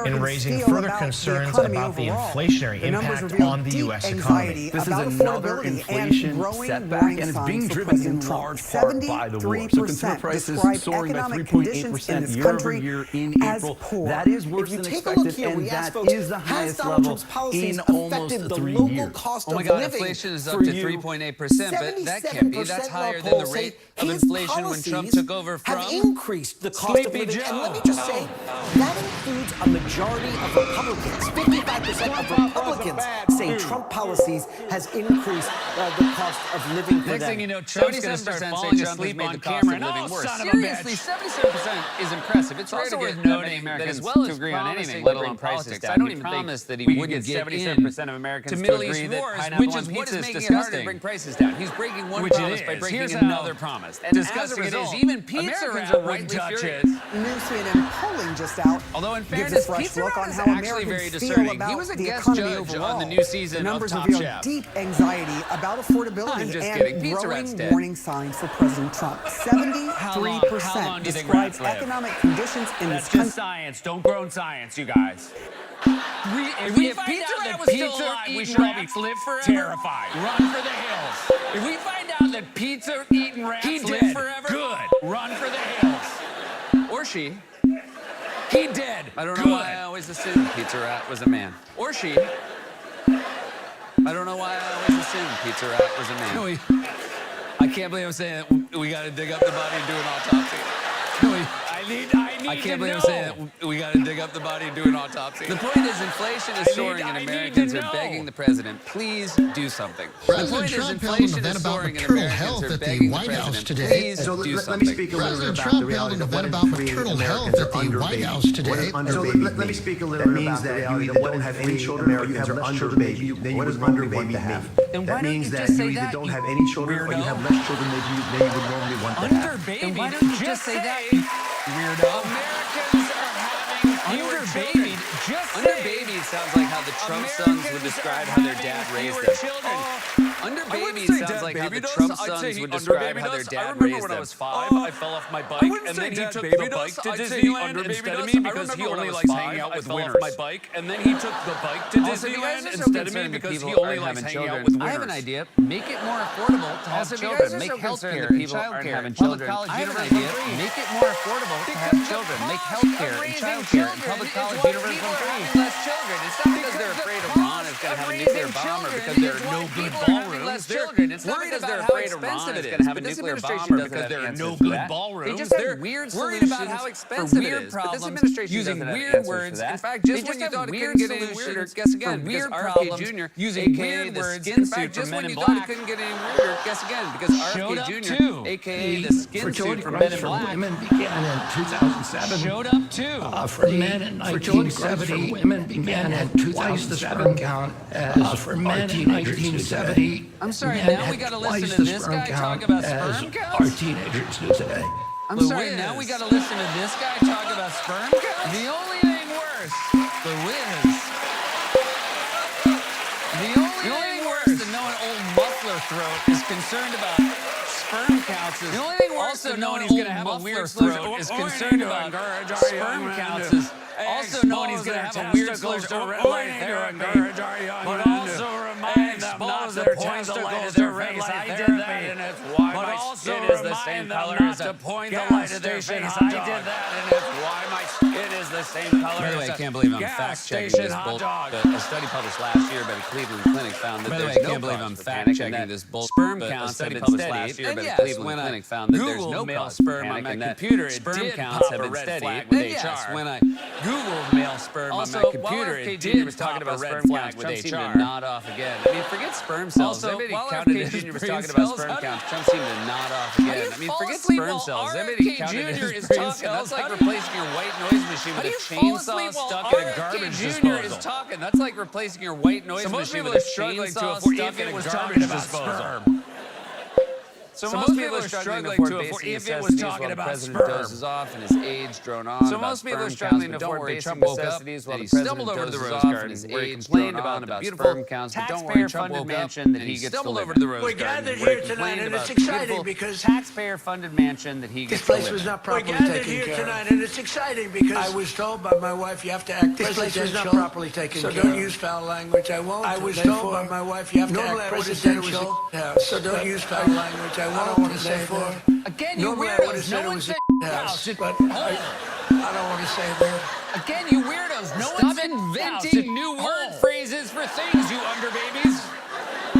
and raising further concerns about the inflationary impact on the U.S. economy. This is another inflation setback, and it's being driven in large part by the war. So consumer prices soaring by 3.8% year over year in April. That is worse than expected, and that is the highest level in almost 3 years. Oh my God, inflation is up to 3.8%, but that can't be. That's higher than the rate of inflation when Trump took over from have increased the cost of living. And let me just say, that includes a majority of Republicans. 55% of Republicans say Trump policies has increased the cost of living for Next them. thing you know, Trump's going to start falling asleep on camera and living worse. Seriously, 77% is impressive. It's also worth noting that as well as agree on anything, let alone prices, I don't even promise that he wouldn't get 77% of Americans to Middle East wars, which is what is making it harder to bring prices down. He's breaking one promise by breaking another promise. And as a result, even Pizza Rat wouldn't touch it. New CNN polling just out. Although in fairness, Pizza Rat is actually very discerning. He was a guest judge on the new season of Top Chef. Deep anxiety about affordability and growing warning signs for President Trump. 73% describe economic conditions in this country. Just science. Don't groan science, you guys. If Pizza Rat was still alive, we should all be terrified. Run for the hills. If we find out that pizza-eating rats live forever, good. Run for the hills. Or she. He dead. I don't know why I always assumed Pizza Rat was a man. Or she. I don't know why I always assumed Pizza Rat was a man. I can't believe I'm saying that we got to dig up the body and do an autopsy. I can't believe I'm saying that we got to dig up the body and do an autopsy. The point is, inflation is soaring and Americans are begging the president, please do something. President Trump held an event about maternal health at the White House today. So let me speak a little bit about the reality of 1 in 3 Americans are under baby. So let me speak a little bit about the reality that 1 in 3 Americans are under baby. Then you would under baby have. That means that you either don't have any children or you have less children than you would normally want to have. Under baby? Then why don't you just say that? Weirdo. Americans are having under baby. Under baby sounds like how the Trump sons would describe how their dad raised them. Under baby sounds like how the Trump sons would describe how their dad raised them. When I was 5, I fell off my bike, and then he took the bike to Disneyland instead of me because he only likes hanging out with winners. I fell off my bike, and then he took the bike to Disneyland instead of me because he only likes hanging out with winners. I have an idea. Make it more affordable to have children. Make healthcare and childcare and public college. I have an idea. Make it more affordable to have children. Make healthcare and childcare and public college universal free. Less children. It's not because they're afraid Iran is going to have a nuclear bomb or because there are no good ballrooms. Children. It's not because they're afraid Iran is going to have a nuclear bomb or because there are no good ballrooms. They just have weird worried about how expensive it is. But this administration using weird words. In fact, just when you thought it couldn't get any weirder, guess again. Because RFK Jr. using weird words. In fact, just when you thought it couldn't get any weirder, guess again. Because RFK Jr., a.k.a. the skin suit for Men in Black, women began in 2007. Showed up too. For men in 1970, women began at twice the sperm count as for men in 1970. I'm sorry, now we got to listen to this guy talk about sperm counts? Our teenagers do today. I'm sorry, now we got to listen to this guy talk about sperm counts? The only thing worse, the Wiz. The only thing worse than knowing old muffler throat is concerned about sperm counts. The only thing worse than knowing he's going to have a weird throat is concerned about sperm counts. Also knowing he's going to have a weird close to red light therapy. But also remind them not to point the light at their face. I did that, and it's why my skin is the same color as a gas station hot dog. I did that, and it's why my skin is the same color. By the way, I can't believe I'm fact-checking this bullshit. A study published last year by the Cleveland Clinic found that there's no cause for fact-checking this bullshit. Sperm counts have been studied last year by the Cleveland Clinic found that there's no cause for panic, and that sperm counts have been studied with HR. When I Googled male sperm on my computer, it did was talking about sperm counts with HR. Trump seemed to nod off again. I mean, forget sperm cells. Everybody counted it. Jr. was talking about sperm counts. Trump seemed to nod off again. I mean, forget sperm cells. Everybody counted his sperm cells. That's like replacing your white noise machine with a chainsaw stuck in a garbage disposal. That's like replacing your white noise machine with a chainsaw stuck in a garbage disposal. So most people are struggling to afford basic necessities while the president dozes off and his aides drone on. So most people are struggling to afford basic necessities while the president dozes off and his aides drone on about sperm counts. But don't worry, Trump woke up and he stumbled over to the Rose Garden. We're gathered here tonight, and it's exciting because taxpayer-funded mansion that he gets to live in. this place was not properly taken care of. We're gathered here tonight, and it's exciting because I was told by my wife you have to act presidential. This place was not properly taken care of. So don't use foul language. I won't. I was told by my wife you have to act presidential. So don't use foul language. I won't want to say that. Again, you weirdos. No one said house, but I don't want to say that. Again, you weirdos. No one's inventing new word phrases for things, you underbabies.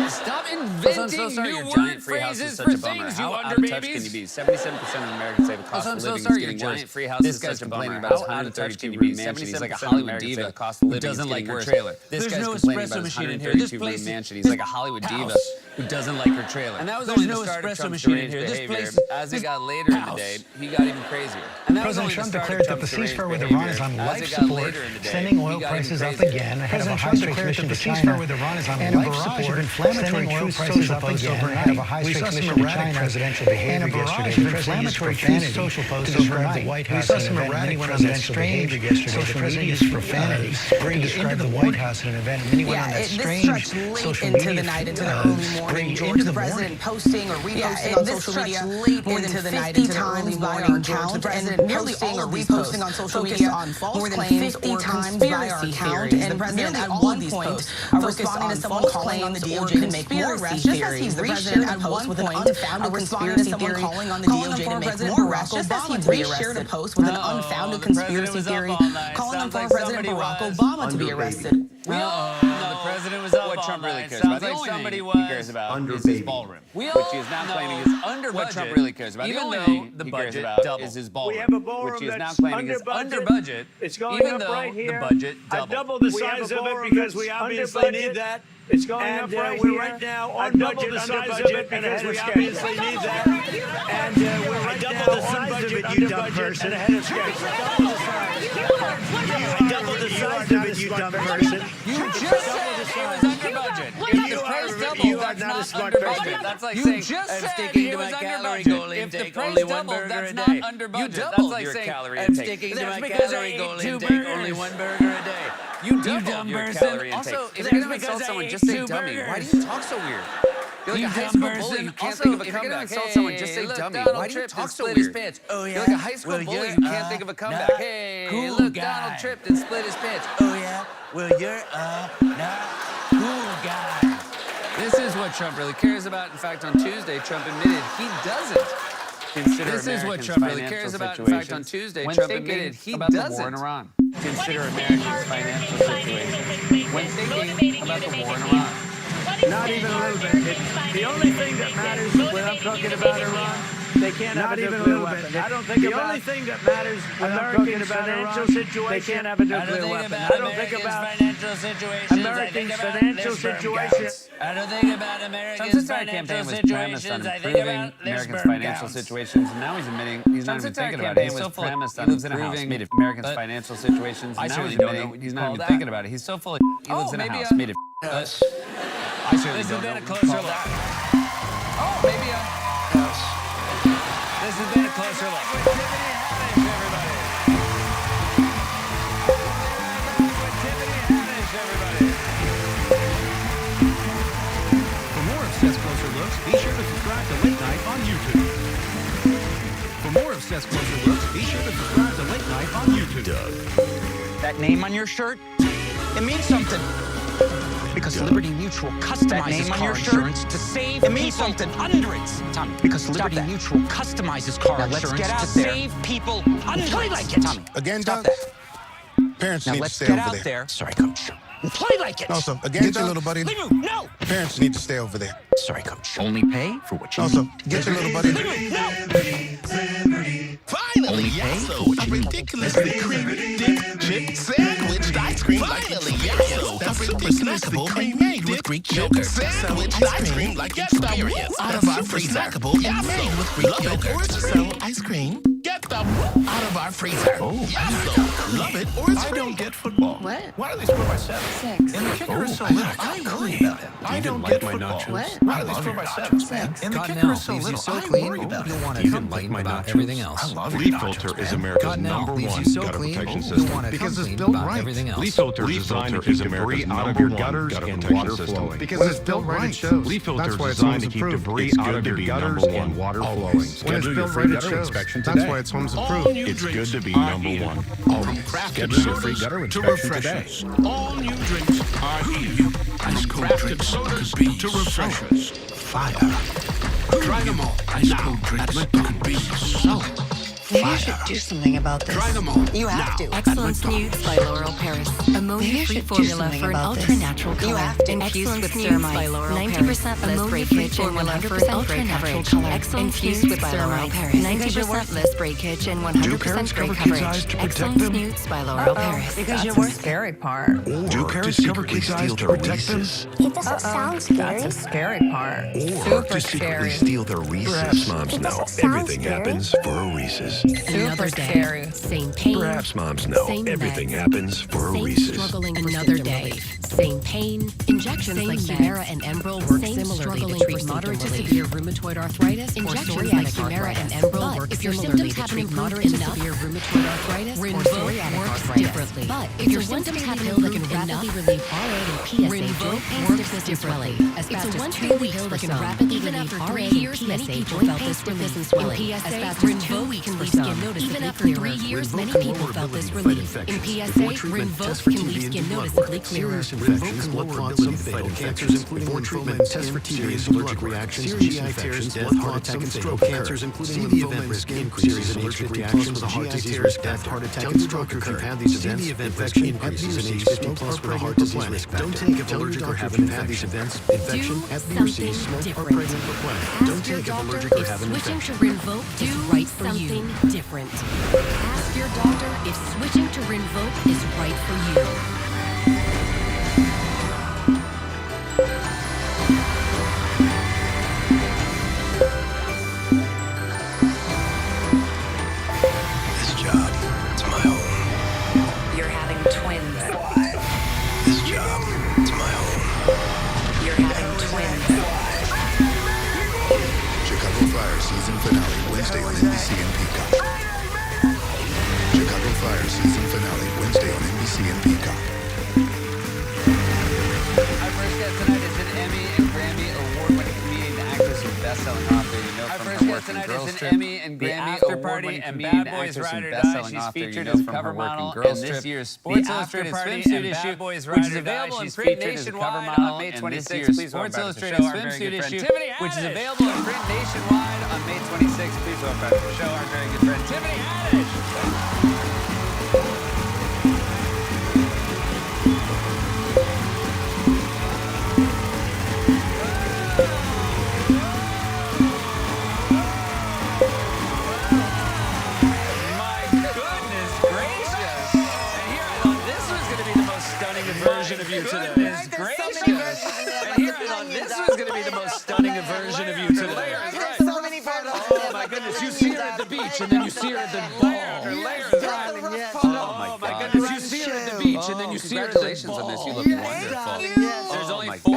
Stop inventing new word phrases for things, you underbabies. 77% of Americans say the cost of living is getting worse. Giant free house this guy's complaining about his 132-room mansion. He's like a Hollywood diva. The cost of living doesn't is like getting her worse. trailer. This There's guy's no complaining espresso about his machine in here. This 132-room place mansion. He's like a Hollywood diva who doesn't like her trailer. And that was only the start of Trump's deranged behavior. As it got later in the day, he got even crazier. President Trump declared that the ceasefire with Iran is on life support, sending oil prices up again ahead of a high stakes mission to China. And a barrage of inflammatory truth social posts overnight. Of a high-stakes mission to China. Presidential behavior yesterday. The president used profanity social posts to describe the White House. We saw some erratic presidential behavior yesterday. The president used profanity to describe the White House at an event. And then he went on that strange social media. Into the night, into the early morning. George, the president posting or reposting on social media more than 50 times by our account, and nearly all of these posting on social media on false claims or conspiracy theories. And the president at one point responding to someone calling on the DOJ to make more arrests, just as he's the president at one point responding to someone calling on the DOJ to make more arrests, just as he reshared a post with an unfounded conspiracy theory calling on former President Barack Obama to be arrested. The president was up what Trump really cares about. about. The only thing he cares about is his ballroom, which he is now claiming is under what Trump really cares about. The only thing the budget is his ballroom, which he is now claiming is under budget. It's going even up though right here. the budget doubled. I doubled the size of it because we obviously need that. It's going up right here. We're right now on budget, under budget, because we obviously need that. And we're right now on budget, under budget, and ahead of schedule. Double the size of it, you dumb person. You just said it was under budget. If the price doubled, that's not under budget. That's like saying, I'm sticking to my calorie goal intake, only one burger a day. You doubled your calorie intake. I'm sticking to my calorie goal intake, only one burger a day. You doubled your calorie intake. Also, if you're going to insult someone, just say dummy. Why do you talk so weird? You're like a high school bully. You can't think of a comeback. If you're going to insult someone, just say dummy. Why do you talk so weird? Oh, yeah. You're like a high school bully who can't think of a comeback. Hey, look, Donald tripped and split his pants. Oh, yeah? Well, you're not cool guy. This is what Trump really cares about. In fact, on Tuesday, Trump admitted he doesn't consider This is what Americans' Trump really financial cares about. In situation. fact, on Tuesday, When Trump thinking admitted he about the doesn't war in Iran. Consider Americans' financial situation. When thinking about the war in Iran. Not even a little bit. The only thing that matters when I'm talking about Iran, they can't have a nuclear weapon. I don't think the only thing that matters when I'm talking about financial situation, they can't have a nuclear weapon. I don't think about financial situations. Americans' financial situation. I don't think about Americans' financial situations. I think about Americans' financial situations, and now he's admitting he's not even thinking about it. He's so premised on improving Americans' financial situations, and now he's admitting he's not even thinking about it. He's so full of he lives in a house made of Yes. I certainly don't know what you call that. Oh, maybe this has been a closer look. For more of Seth's Closer Looks, be sure to subscribe to Late Night on YouTube. For more of Seth's Closer Looks, be sure to subscribe to Late Night on YouTube. That name on your shirt, it means something. Because Liberty Mutual customizes car insurance to save it means something. Hundreds. Tommy, because Liberty Mutual customizes car insurance to save people hundreds. Play like it. Tommy, Again, stop Doug? that. Parents Now need to let's stay get over out there. there. Sorry, Coach. Play like it. Also, again, Get Doug? your little buddy. No. Parents need to stay over there. Sorry, Coach. Only pay for what you Also, need. get your little buddy. Finally, Yasso, a ridiculously creamy dip chip sandwiched ice cream like Yasso, a super snackable and made with Greek yogurt. Sandwiched ice cream like experience out of our freezer. Snackable and made with Greek yogurt. So ice cream, get the out of our freezer. Yasso, love it or it's I don't get football. What? Why do they score by 7? 6. And the kicker is so little. I agree about that. I don't get my nachos. What? I love your nachos, man. And the kicker is so little. I worry about it. Even like my nachos. Everything else. I love your Leaf nachos, filter is man. America's number one gutter protection system Because it's built right. Everything else. Leaf filter is designed to keep debris out of your gutters and water flowing. Because it's built right, it shows. Leaf filter That's is why it's designed Homes to keep approved. debris It's out good of to your be gutters number and one. water Always. flowing. When it's Schedule your built free right, it gutter shows. inspection That's today. why it's Homes approved. It's good to be number one. Schedule your free gutter inspection today. All new drinks are here. Ice cold drinks could be to refresh us. Fire. Try them all. Ice cold drinks could be so. Maybe you should do something about this. Try them all. You have to. Excellence Nudes by L'Oreal Paris. Ammonia-free formula for an ultra-natural color. You have to. Infused with ceramide. By L'Oreal Paris. 90% less breakage and 100% gray coverage. Excellence Nudes by L'Oreal Paris. 90% less breakage and 100% gray coverage. Excellence Nudes by L'Oreal Paris. Because you're worth scary part. Do parents cover kids' eyes to protect them? It doesn't sound scary. That's a scary part. Or Super to secretly scary. steal their Reese's? Perhaps moms know everything happens for a Reese's. Another day. Scary. Same pain. Perhaps moms know Same everything meds. happens for a Same Reese's. struggling for another day. Same pain. Injections like Humira and Enbrel work similarly to treat moderate to severe rheumatoid arthritis. Injections like Humira and Enbrel work if your symptoms haven't improved moderate to severe rheumatoid arthritis or psoriatic arthritis differently. But if your symptoms haven't improved that can rapidly relieve RA and PSA joint pain stiffness and swelling. It's a 1-2-week pill that can rapidly relieve RA and PSA joint pain stiffness and swelling. As fast as 2 weeks can leave skin noticeably clearer. Years, many people felt this relief. In PSA, Rinvoq can leave skin noticeably clearer. Infections, blood clots, some fatal cancers, including lymphoma, test for TB, allergic reactions, GI tears, death, heart attack, and stroke cancers, including lymphoma and skin increases in age 50 plus with a heart disease risk, death, heart attack, and stroke occur. If you've had these events, infection increases in age 50 plus with a heart disease risk. Don't take if allergic or have an infection. Infection, Hep B or C, smoke, or pregnant or planned. Don't take if allergic or have an Switching to infection. Rinvoq is right for you. Something different. Ask your doctor if switching to Rinvoq is right for you. This job, it's my home. You're having twins. This job, it's my home. You're having twins. Chicago Fire season finale Wednesday on NBC and Peacock. Chicago Fire season finale Wednesday on NBC and Peacock. Our first guest tonight is an Emmy and Grammy award-winning comedian, actress, and best-selling author. You know from her work in Girls Trip, the After Party, and Bad Boys Ride or Die. She's featured as a cover model in this year's Sports Illustrated swimsuit issue, which is available in print nationwide on May 26th. Please Sports Illustrated swimsuit issue, which is available in print nationwide on May 26th. Please welcome back to the show our very good friend Tiffany Haddish. Version of you today. Goodness gracious! And here I thought this was going to be the most stunning version of you today. So many photos. Oh my goodness! You see her at the beach, and then you see her at the ball. Oh my goodness! You see her at the beach, and then you see her at the ball. Congratulations on this! You look wonderful. There's only 4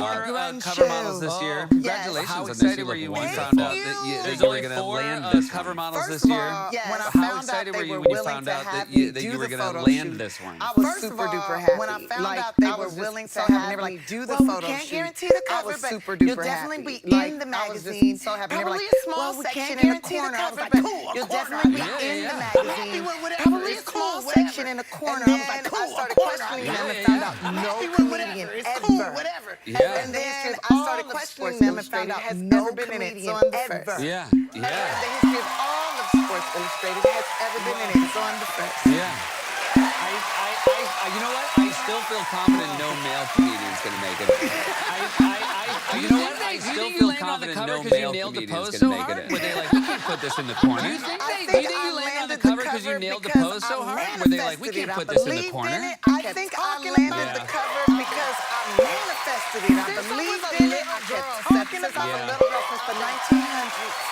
cover models this year. Congratulations on this! You look wonderful. Found out that you were going to land this cover models this year. How excited were you when you found out that you were going to land this one? I was super duper happy. When I found out they were willing to have me do the photo shoot, can't guarantee the cover, but you'll definitely be in the magazine. So happy. Probably a small section in the corner. I was like, you'll definitely be in the magazine. Probably a small section in the corner. I was like, I started questioning them and found out no comedian ever. And then I started questioning them and found out has never been in it. So I'm the first. Yeah. The history of all of Sports Illustrated has ever been in it. So I'm the first. Yeah. You know what? I still feel confident no male comedian's going to make it. You know what? I still feel confident no male comedian's going to make it. Were they like, we can't put this in the corner? Do you think you landed on the cover because you nailed the pose so hard? Were they like, we can't put this in the corner? I think I landed the cover because I manifested it. I believed in it. I kept talking about the little girl since the 1900s.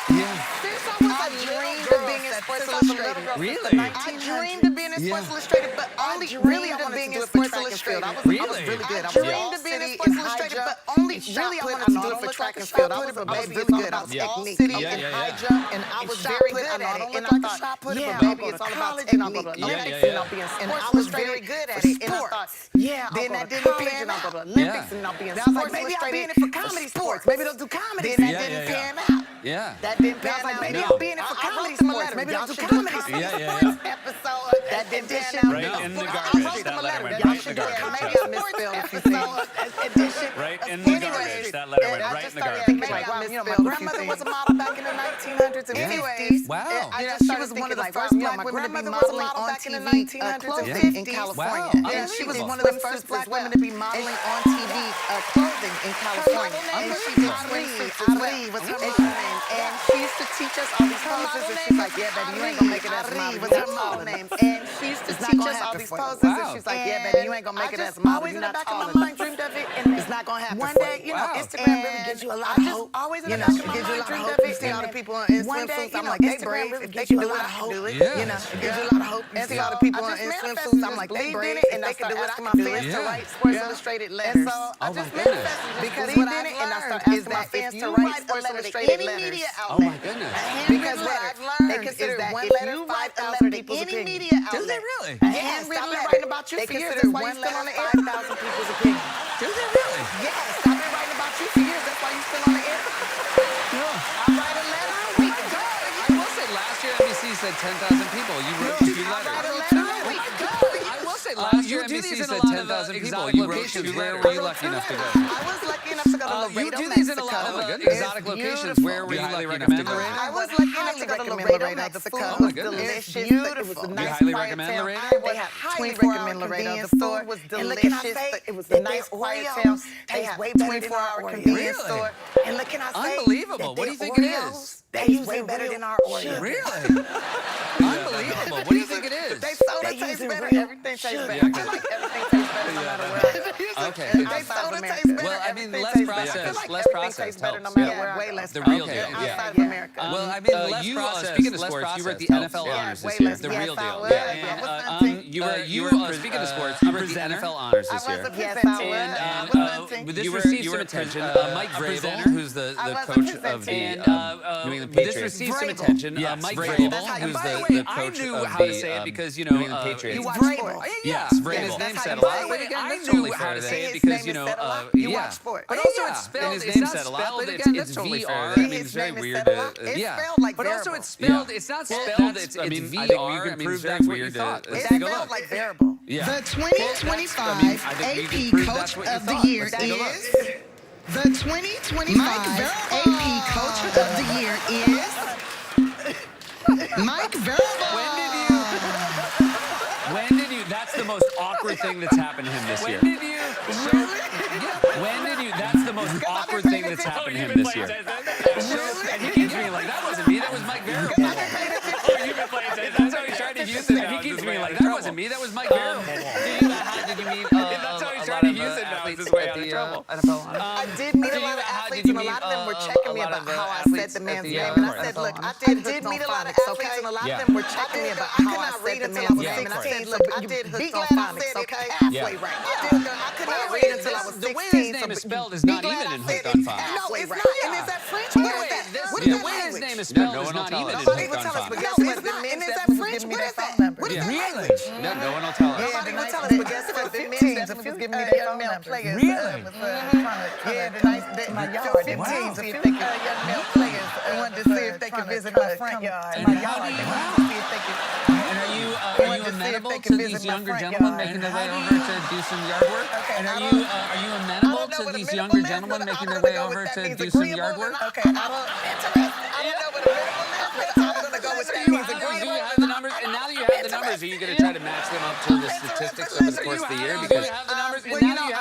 I dreamed of being in Sports Illustrated. Really? I dreamed of being in Sports Illustrated, but only really of being in Sports Illustrated. I was really good. I dreamed of being in Sports Illustrated, but only really I wanted to do it for track and field. I was really good. I was all city in high jump, and I was very good at it. And I thought, yeah, baby, it's all about technique. Olympics, and I'll be in Sports Illustrated. I was very good at it. And I thought, yeah, then that didn't pan out. I'll go to Olympics, and I'll be in Sports Illustrated. Maybe I'll be in it for comedy sports. Maybe they'll do comedy. Then that didn't pan out. Yeah. That didn't pan out. Maybe I'll be in it for comedy sports. Maybe I'll do comedy sports episode. That didn't pan out. Right in the garbage. That letter went right in the garbage. Maybe I misspelled edition. Right in the garbage. That letter went right in the garbage. My grandmother was a model back in the 1900s and 50s. Wow. She was one of the first black women to be modeling on TV clothing in California. And she was one of the first black women to be modeling on TV clothing in California. And she did Ari was her name. And she used to teach us all these poses. And she's like, yeah, baby, you ain't gonna make it as a model. Was her model name. And she used to teach us all these poses. And she's like, yeah, baby, you ain't gonna make it as a model. You're not tall enough. I dreamed of it, and it's not gonna happen. One day, you know, Instagram really gives you a lot of hope. Always in the back of my mind, dreamed of it. You see all the people in swimsuits. I'm like, they brave. If they can do it, I can do it. You know, it gives you a lot of hope. And see all the people in swimsuits. I'm like, they brave. And they can do it. I can do it. To write Sports Illustrated letters. And so I just manifested because what I've learned is that if you write Sports Illustrated letters, oh my goodness, because what I've learned is that if you write a letter to any media outlet, do they really? Yes, I've been writing about you for years. That's why you're still on the air. 5,000 people's opinion. Do they really? Yes, I've been writing about you for years. That's why you're still on the air. I write a letter a week. I will say, last year NBC said 10,000 people. You wrote 2 letters. I write a letter a week. I will say, last year NBC said 10,000 people. You wrote 2 letters. Where were you lucky enough to go? I was lucky enough to go to Laredo, You do these in a lot of exotic locations. Where were you lucky enough to go? I was lucky enough to go to Laredo, Mexico. It was delicious. Beautiful. You highly recommend Laredo? They have 24-hour convenience store. Was delicious. It was a nice quiet town. They have 24-hour convenience store. And look, can I say, unbelievable. What do you think it is? They use way better than our Oreos. Really? Unbelievable. What do you think it is? They soda tastes better. Everything tastes better. I feel like everything tastes better no matter where. Okay. They soda tastes better. Well, I mean, less processed. Less processed better no helps. matter where. Way less the real deal. Outside of America. Well, I mean, less processed. Speaking of sports, you were at the NFL Honors this year. The real deal. You were speaking of sports. You were at the NFL Honors this year. Yes, I was. And this received some attention. Mike Vrabel, who's the coach of the New England Patriots. This received some attention. Mike Vrabel, who's the coach of the I knew how to say it because, you know, New England Patriots. You watch sports. Yes, Vrabel. His name said a lot. But again, I that's totally knew how fair to to say say it because, you know, you watch sports. but also it's spelled, and his it's name not said a lot, spelled, but it's again, that's totally VR. fair. I mean, it's very weird to, It's spelled like But also variable. it's spelled, it's not spelled, it's I mean, VR. I think we can prove that's what you thought. It's spelled like variable. Yeah. The 2025 AP Coach of the Year is... The 2025 AP Coach of the Year is... Mike Vrabel. When did you, that's the most awkward thing that's happened to him this year. When did you, that's the most awkward thing that's happened to him this year. And he keeps being like, that wasn't me, that was Mike Vrabel. That's how he's trying to use it. He keeps being like, that wasn't me, that was Mike Vrabel. Did you meet That's how he's trying to use it now. It's his way out of trouble. I did meet a lot of athletes, and a lot of them were checking me about how I said the man's name. And I said, look, I did meet a lot of athletes, and a lot of them were checking me about how I said the man's name. And I said, look, I did hooked on phonics, okay? Halfway right. I could not read until I was 16. The way his name is spelled is not even in hooked on phonics. No, it's not. And is that French? What is that? The way his name is spelled is not even in hooked on phonics. No, it's not. And is that French? What is that? Really? No one will tell us. Nobody will tell us, but guess what? The men's that was giving me their phone numbers. Really? Yeah, the nice, my yard, them teams, a few young male players wanted to see if they could visit my front yard. My yard, they wanted to see if they could. And are you amenable to these younger gentlemen making their way over to do some yard work? And are you amenable to these younger gentlemen making their way over to do some yard work? Okay, I don't know what a minimal means, but I'm going to go with that means agreeable. Do you have the numbers? And now that you have the numbers, are you going to try to match them up to the statistics over the course of the year? Because you have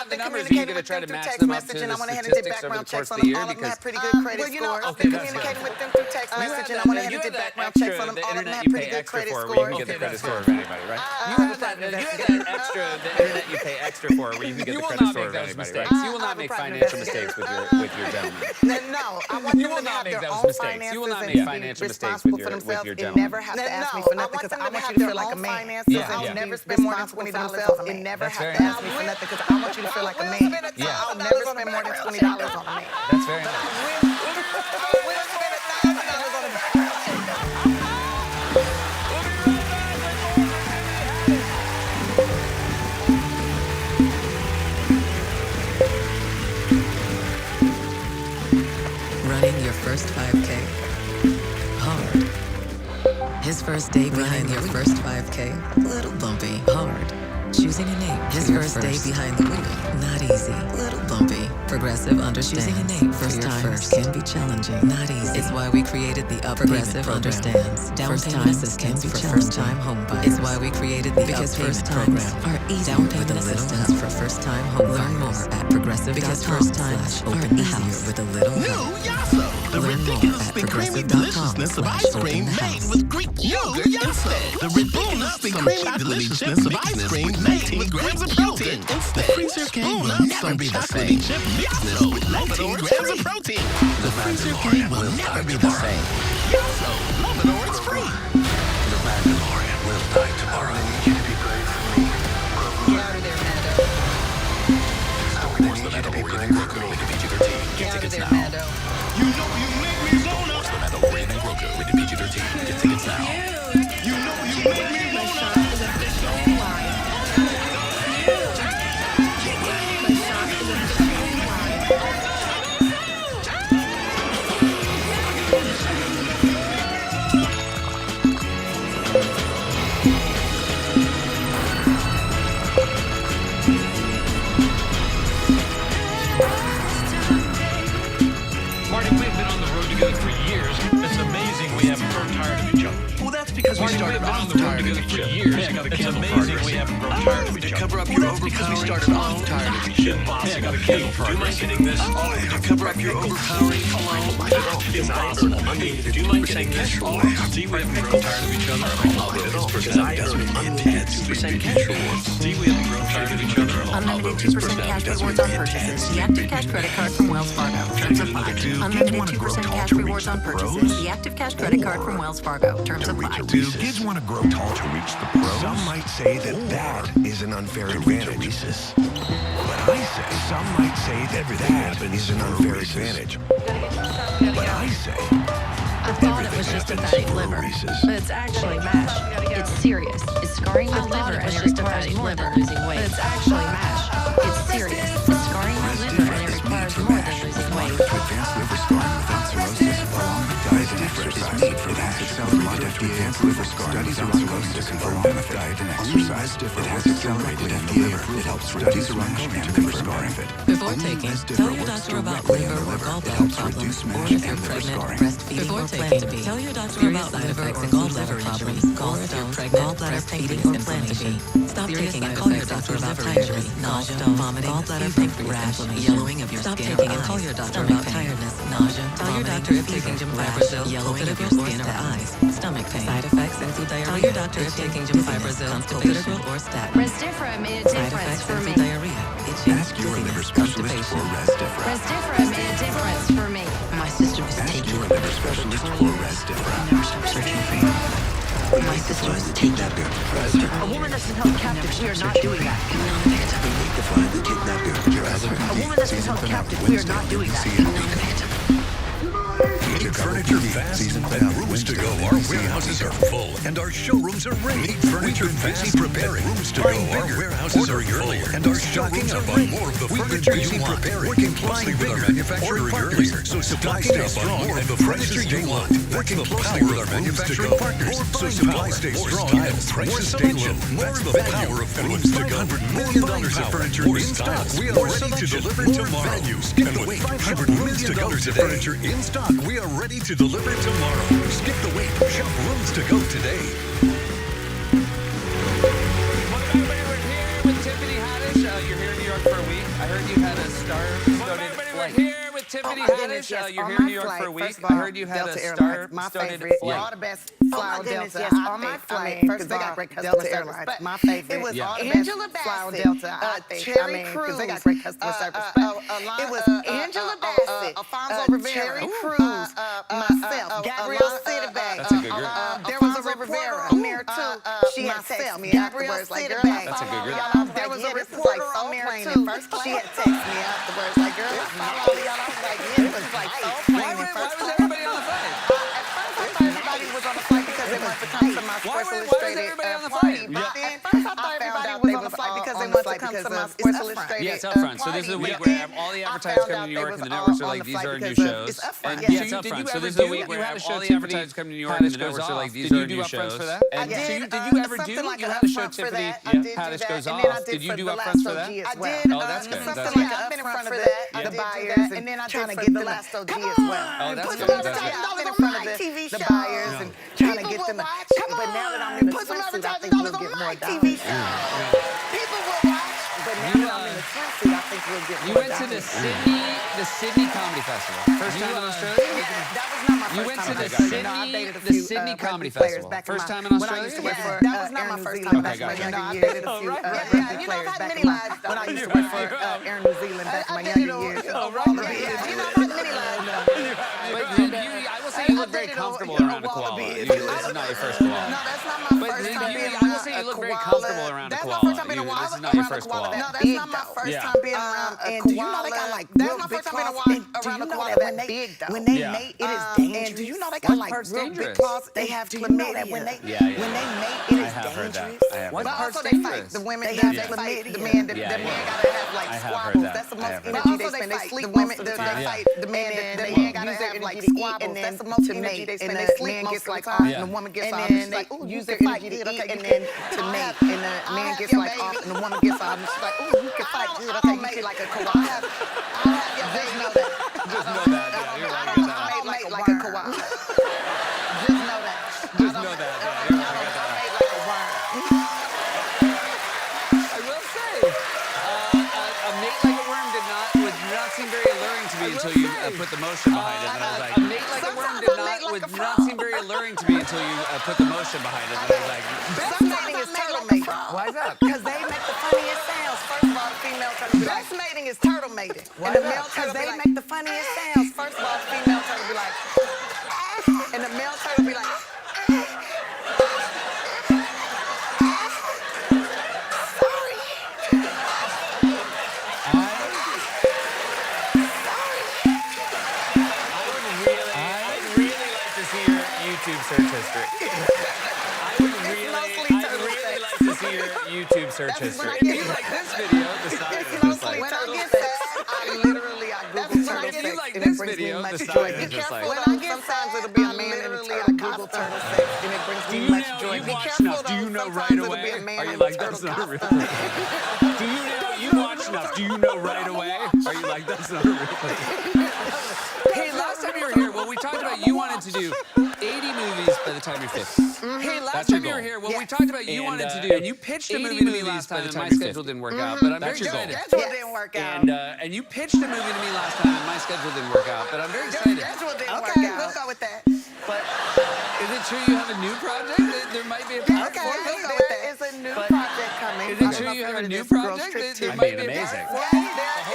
the numbers, are you going to try to match them up to the statistics over the course of the year? Because pretty good credit scores. I've been communicating with them through text messaging. I went ahead and did background checks on them. All of them have pretty good credit scores. You can get the credit score of anybody, right? You have that extra, the internet you pay extra for, where you can get the credit score of anybody, right? You will not make financial mistakes with your gentleman. No, I want them to have their own finances. You will not make financial mistakes with your gentleman. Never have to ask me for nothing because I want you to feel like a man. I'll never spend more than $20 and never have to ask me for nothing because I want you to feel like a man. I'll never spend more than $20 on a man. That's very nice. Running your first 5K? Hard. His first day behind your first 5K? Little bumpy. Hard. Choosing a name. His first day behind the wheel. Not easy. Little bumpy. Progressive understands. Choosing a name first timers can be challenging. Not easy. It's why we created the Up Progressive understands. Down payment assistance for first-time home buyers. It's why we created the Up Payment program. Are easy down payment assistance for first-time home buyers. Learn more at progressive.com. Because first times open the house with a little help. The ridiculously creamy deliciousness of ice cream made with Greek yogurt instead. The ridiculously creamy deliciousness of ice cream made with grams of protein instead. The freezer cake will never be the same. Chip Yasso with 19 grams of protein. The freezer cake will never be the same. Yasso, Luminor, it's free. The Mandalorian will die tomorrow. I need you to be brave for me. Get out of there, Mando. I need you to be brave for me. Get out of there, Mando. You know you make me zone up. The Mandalorian and Grogu with the PG-13. Get tickets now. You know you make me zone up. Marty, we've been on the road together for years. It's amazing we haven't grown tired of each other. Well, that's because we started off tired of each other. It's amazing we haven't grown tired of each other. Cover up your overpowering. We started off tired of each other. I got a candle Do you mind getting this? To cover up your overpowering cologne. It's impossible. I mean, do you mind saying this? See, we haven't grown tired of each other. Because I earn unlimited 2% cash rewards. See, we haven't grown tired of each other. Unlimited 2% cash rewards on purchases. The Active Cash credit card from Wells Fargo. Terms apply. Unlimited 2% cash rewards on purchases. The Active Cash credit card from Wells Fargo. Terms apply. Do kids want to grow tall to reach the pros? Some might say that is an unfair advantage. But I say, some might say that is an unfair advantage. But I say, I thought it was just a fatty liver, but it's actually MASH. It's serious. It's scarring the liver and it requires more than losing weight. But it's actually MASH. It's serious. It's scarring the liver and it requires more than losing weight. To advance liver scarring without cirrhosis, along with diet and exercise. It has accelerated to advance liver scarring without cirrhosis to confirm benefit. Diet and exercise. It has accelerated FDA approval. It helps reduce rash and liver scarring. Before taking, tell your doctor about liver or gallbladder problems, or if you're pregnant, breastfeeding, or plan to be. Tell your doctor about liver or gallbladder problems, gallstones, gallbladder feeding, or plan to be. Stop taking and call your doctor about tiredness, nausea, vomiting, gallbladder pain, rash, yellowing of your skin. Stop taking and call your doctor about tiredness, nausea, tell your doctor if taking Gemfibrozil, yellowing of your skin or eyes, stomach pain, side effects include diarrhea. Tell your doctor if taking Gemfibrozil, constipation, or statin. Resdifra made a difference for me. Diarrhea, itching, Ask your liver specialist for Resdifra. Resdifra made a difference for me. My sister was Ask taking your liver specialist for Resdifra. never stop searching for you. My sister was taking a woman doesn't held captive. We are not doing that. We need to find the kidnapper. A woman doesn't held captive. We are not doing that. Need furniture fast? Rooms to go. Our warehouses are full and our showrooms are ready. Need furniture fast? Preparing. Rooms to go. Our warehouses are full and our showrooms are ready. More of the furniture you want. Working closely with our manufacturing partners. So supply stays strong and the furniture you want. Working closely with our manufacturing partners. So supply stays strong and prices stay low. That's the power of Rooms to Go. $500 million of furniture in stock. We are ready to deliver tomorrow. And with $500 million of furniture in stock, we are ready to deliver tomorrow. Skip the wait. Shop Rooms to Go today. heard you had a star-studded flight. We're here with Tiffany Haddish. You're here in New York for a week. I heard you had a star-studded flight. All the best. Fly Delta. Yes, on my flight. First, they got great customer service. But my favorite. It was Angela Bassett, Cherry Crews. They got great customer service. It was Angela Bassett, Alfonso Rivera, Cherry Crews, myself, Gabrielle Sidibe. That's a good group. There was a Rivera on there too. She had texted me afterwards. That's a good group. There was a reporter on there too. She had texted me afterwards. Like, girl, I follow all y'all. I was like, yeah, it was like so plain. Why was everybody on the flight? At first, I thought everybody was on the flight because they wanted to come to my Sports Illustrated party. But then at first, I thought everybody was on the flight because they wanted to come to my Sports Illustrated Yeah, it's Upfront. So this is a week where all the advertisers come to New York and the networks are like, these are our new shows. And yeah, it's Upfront. So this is a week where all the advertisers come to New York and the networks are like, these are our new shows. And did you ever do? You had a show, Tiffany Haddish Goes Off. Did you do Upfronts for that? I did. Oh, that's good. Something like I've been in front of that, the buyers, and then I trying to get the last OG as well. Oh, that's good. I've been in front of the buyers and trying to get them. But now that I'm in the swimsuit, I think we'll get more dollars. People will watch, but now that I'm in the swimsuit, I think we'll get more dollars. You went to the Sydney Comedy Festival. First time in Australia? That was not my first time. You went to the Sydney Comedy Festival. First time in Australia? That was not my first time. Okay, gotcha. I did a few rugby players back in my when I used to work for Air New Zealand back in my younger years. Oh, right. You know, I've had many lives. But I will say you look very comfortable around a koala. This is not your first koala. No, that's not my first time being around. I will say you look very comfortable around a koala. This is not your first koala. No, that's not my first time being around a koala. Do you know they got like real big claws? Around a koala that when they mate, it is dangerous. And do you know they got like real big claws? They have chlamydia. When they mate, it is dangerous. What But part's also they fight. dangerous? The women, they have chlamydia. The men gotta have like squabbles. That's the most energy they spend. They sleep most of the time. They fight. The men gotta have like squabbles. That's the most energy they spend. They sleep most of the time. And the woman gets off. And they use their energy to eat and then to mate. And the man gets like off and the woman gets off. And she's like, ooh, you can fight good. Okay, you feel like a koala. Just know that. Just know that. I don't mate like a koala. Just know that. Just know that. I mate like a worm. I will say, a mate like a worm would not seem very alluring to me until you put the motion behind it. And I was like, a mate like a worm would not seem very alluring to me until you put the motion behind it. And I was like, Best mating is turtle mating. why is that? Because they make the funniest sounds. First of all, the female turtle be like, best mating is turtle mating. And the male turtle be like, make the funniest sounds. First of all, the female turtle be like, and the male turtle be like, YouTube search history. I would really like to see your YouTube search history. If you like this video, the side is just like. when I get sad, I Google turtle If you sex, like and this it brings me video, much the joy. side is just like. When I get sometimes it'll be a man in a turtle Google turtle sex, and it brings me much joy. You watch enough. Do you know right away? Are you like, that's not real? Do you know, you watch enough. Do you know right away? Are you like, that's not real? Hey, last time you were here, well, we talked about you wanted to do 80 movies by the time you're 50. Hey, last time you were here, well, we talked about you wanted to do, and you pitched a movie to me last time, and my schedule didn't work out, but I'm very excited. Schedule didn't work out. And you pitched a movie to me last time, and my schedule didn't work out, but I'm very excited. Schedule didn't work out. We'll go with that. But is it true you have a new project? There might be a part four. There is a new project coming. Is it true you have a new project? There might be amazing. There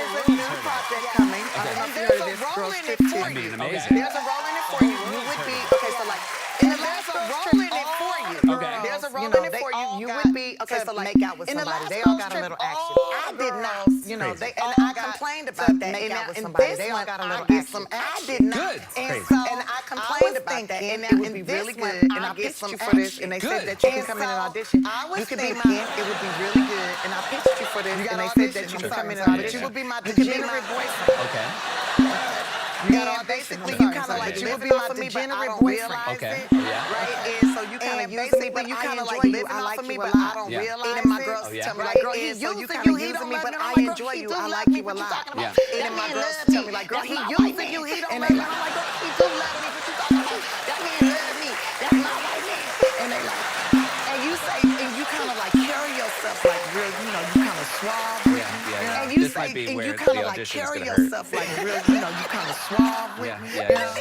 is a new project coming. I don't know if you heard of this Girls Trip 2. I mean, amazing. There's a role in it for you. You would be, okay, so like, there's a role in it for you. Okay. There's a role in it for you. You would be, okay, so like, make out with somebody. They all got a little action. I did not, you know, they all I complained about that. Make out with somebody. They all got a little action. I did not. And I complained about that. And it would be really good. And I pitched you for this. And they said that you can come in and audition. You could be Ken. It would be really good. And I pitched you for this. And they said that you could come in and audition. You would be my degenerate boyfriend. Okay. Yeah, basically, you kind of like, you would be my degenerate boyfriend. Okay. Right? And so you kind of use me, but you kind of like living off of me, but I don't realize it. My girls tell me like, girl, he using you, he using me, but I enjoy you. I like you a lot. And my girls tell me like, girl, he using you, he don't like me. I'm like, girl, he do love me. What you talking about? That man love me. That's my white man. And they like, and you say, and you kind of like carry yourself like real, you know, you kind of suave. And you say, might be and where you the kind of like audition is carry going to hurt. yourself like real, you know, you kind of suave with me.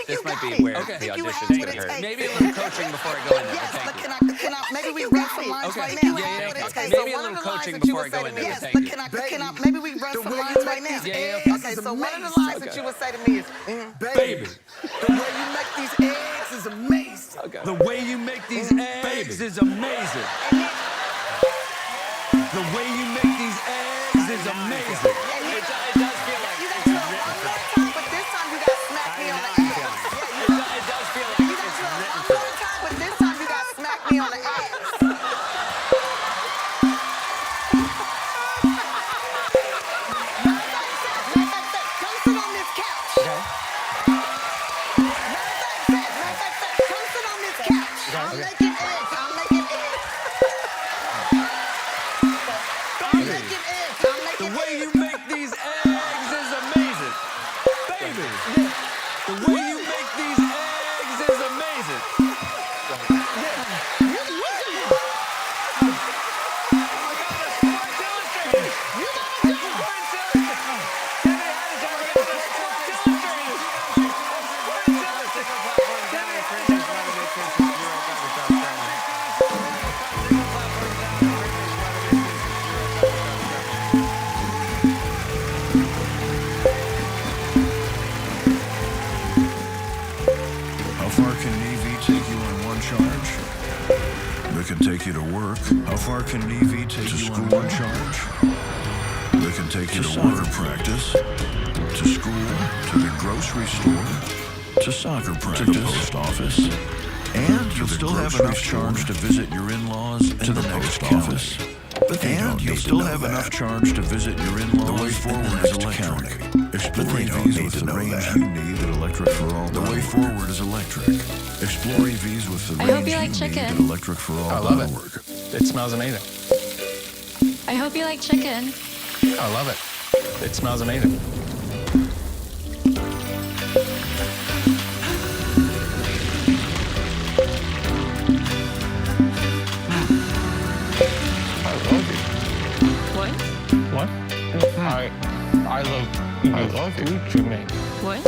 This might be where the audition is going to hurt. Maybe a little coaching before I go in there. Yes, Thank but you. can I, maybe we run some lines right now? Okay, Maybe a little coaching before I go in there. Yes, Thank but you. can I, maybe we run some lines right now? Okay, so one of the lines that you would say to me is, Baby. the way you make these eggs is amazing. The way you make these eggs is amazing. The way you make these eggs is amazing. It does feel like you got to do it one more time, but this time you got to smack me on the ass. It does feel like You got to do it one more time, but this time you got to smack me on the ass. Come sit on this couch. Come sit on this couch. I'm making eggs. I'm making eggs. The way you make these eggs is amazing. Baby. The way you make these eggs is amazing. How far can EV take you on one charge? They can take you to work. How far can EV take you on one charge? They can take you to soccer practice, to school, to the grocery store, to soccer practice, to the post office, and you'll still have enough charge to visit your in-laws to the next office. And you'll still have enough charge to visit your in-laws. The way forward is electric. Explore EVs with the range you need at Electric for All. The way forward is electric. Explore EVs with the I hope range you like need chicken. at Electric for All. I love it. It smells amazing. I hope you like chicken. I love it. It smells amazing. What? What? I love food you make. What?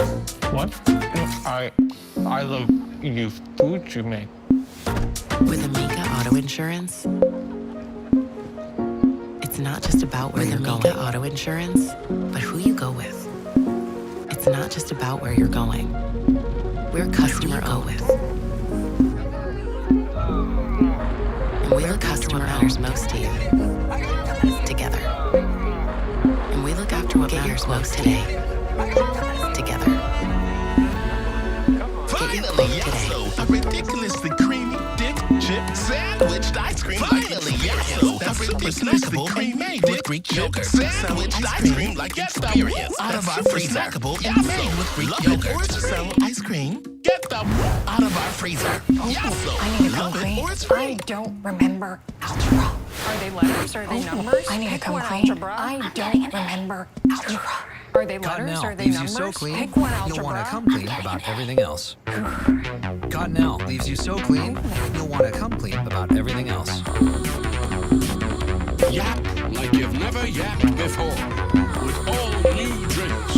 What? I love you food you make. With Amica Auto Insurance, it's not just about where you're going. With Amica Auto Insurance, but who you go with. It's not just about where you're going. We're customer always. And we look customer matters most to you. Together. And we look after what matters most today. Together. Get your quote today. A ridiculously creamy dip chip sandwiched ice cream. Finally, Yasso, a ridiculously creamy with Greek yogurt sandwiched ice cream like experience. Out of our freezer, snackable Yasso with Greek yogurt. So ice cream, get them out of our freezer. Yasso, I need to love come it clean. or it's free. I don't remember algebra. Are they letters? Are they numbers? I need to come clean. I don't remember algebra. Are they letters? Are they numbers? So clean, Pick one algebra. you'll want to come clean about everything else. Cottonelle leaves you so clean, you'll want to come clean about everything else. Yap like you've never yapped before. With all new drinks.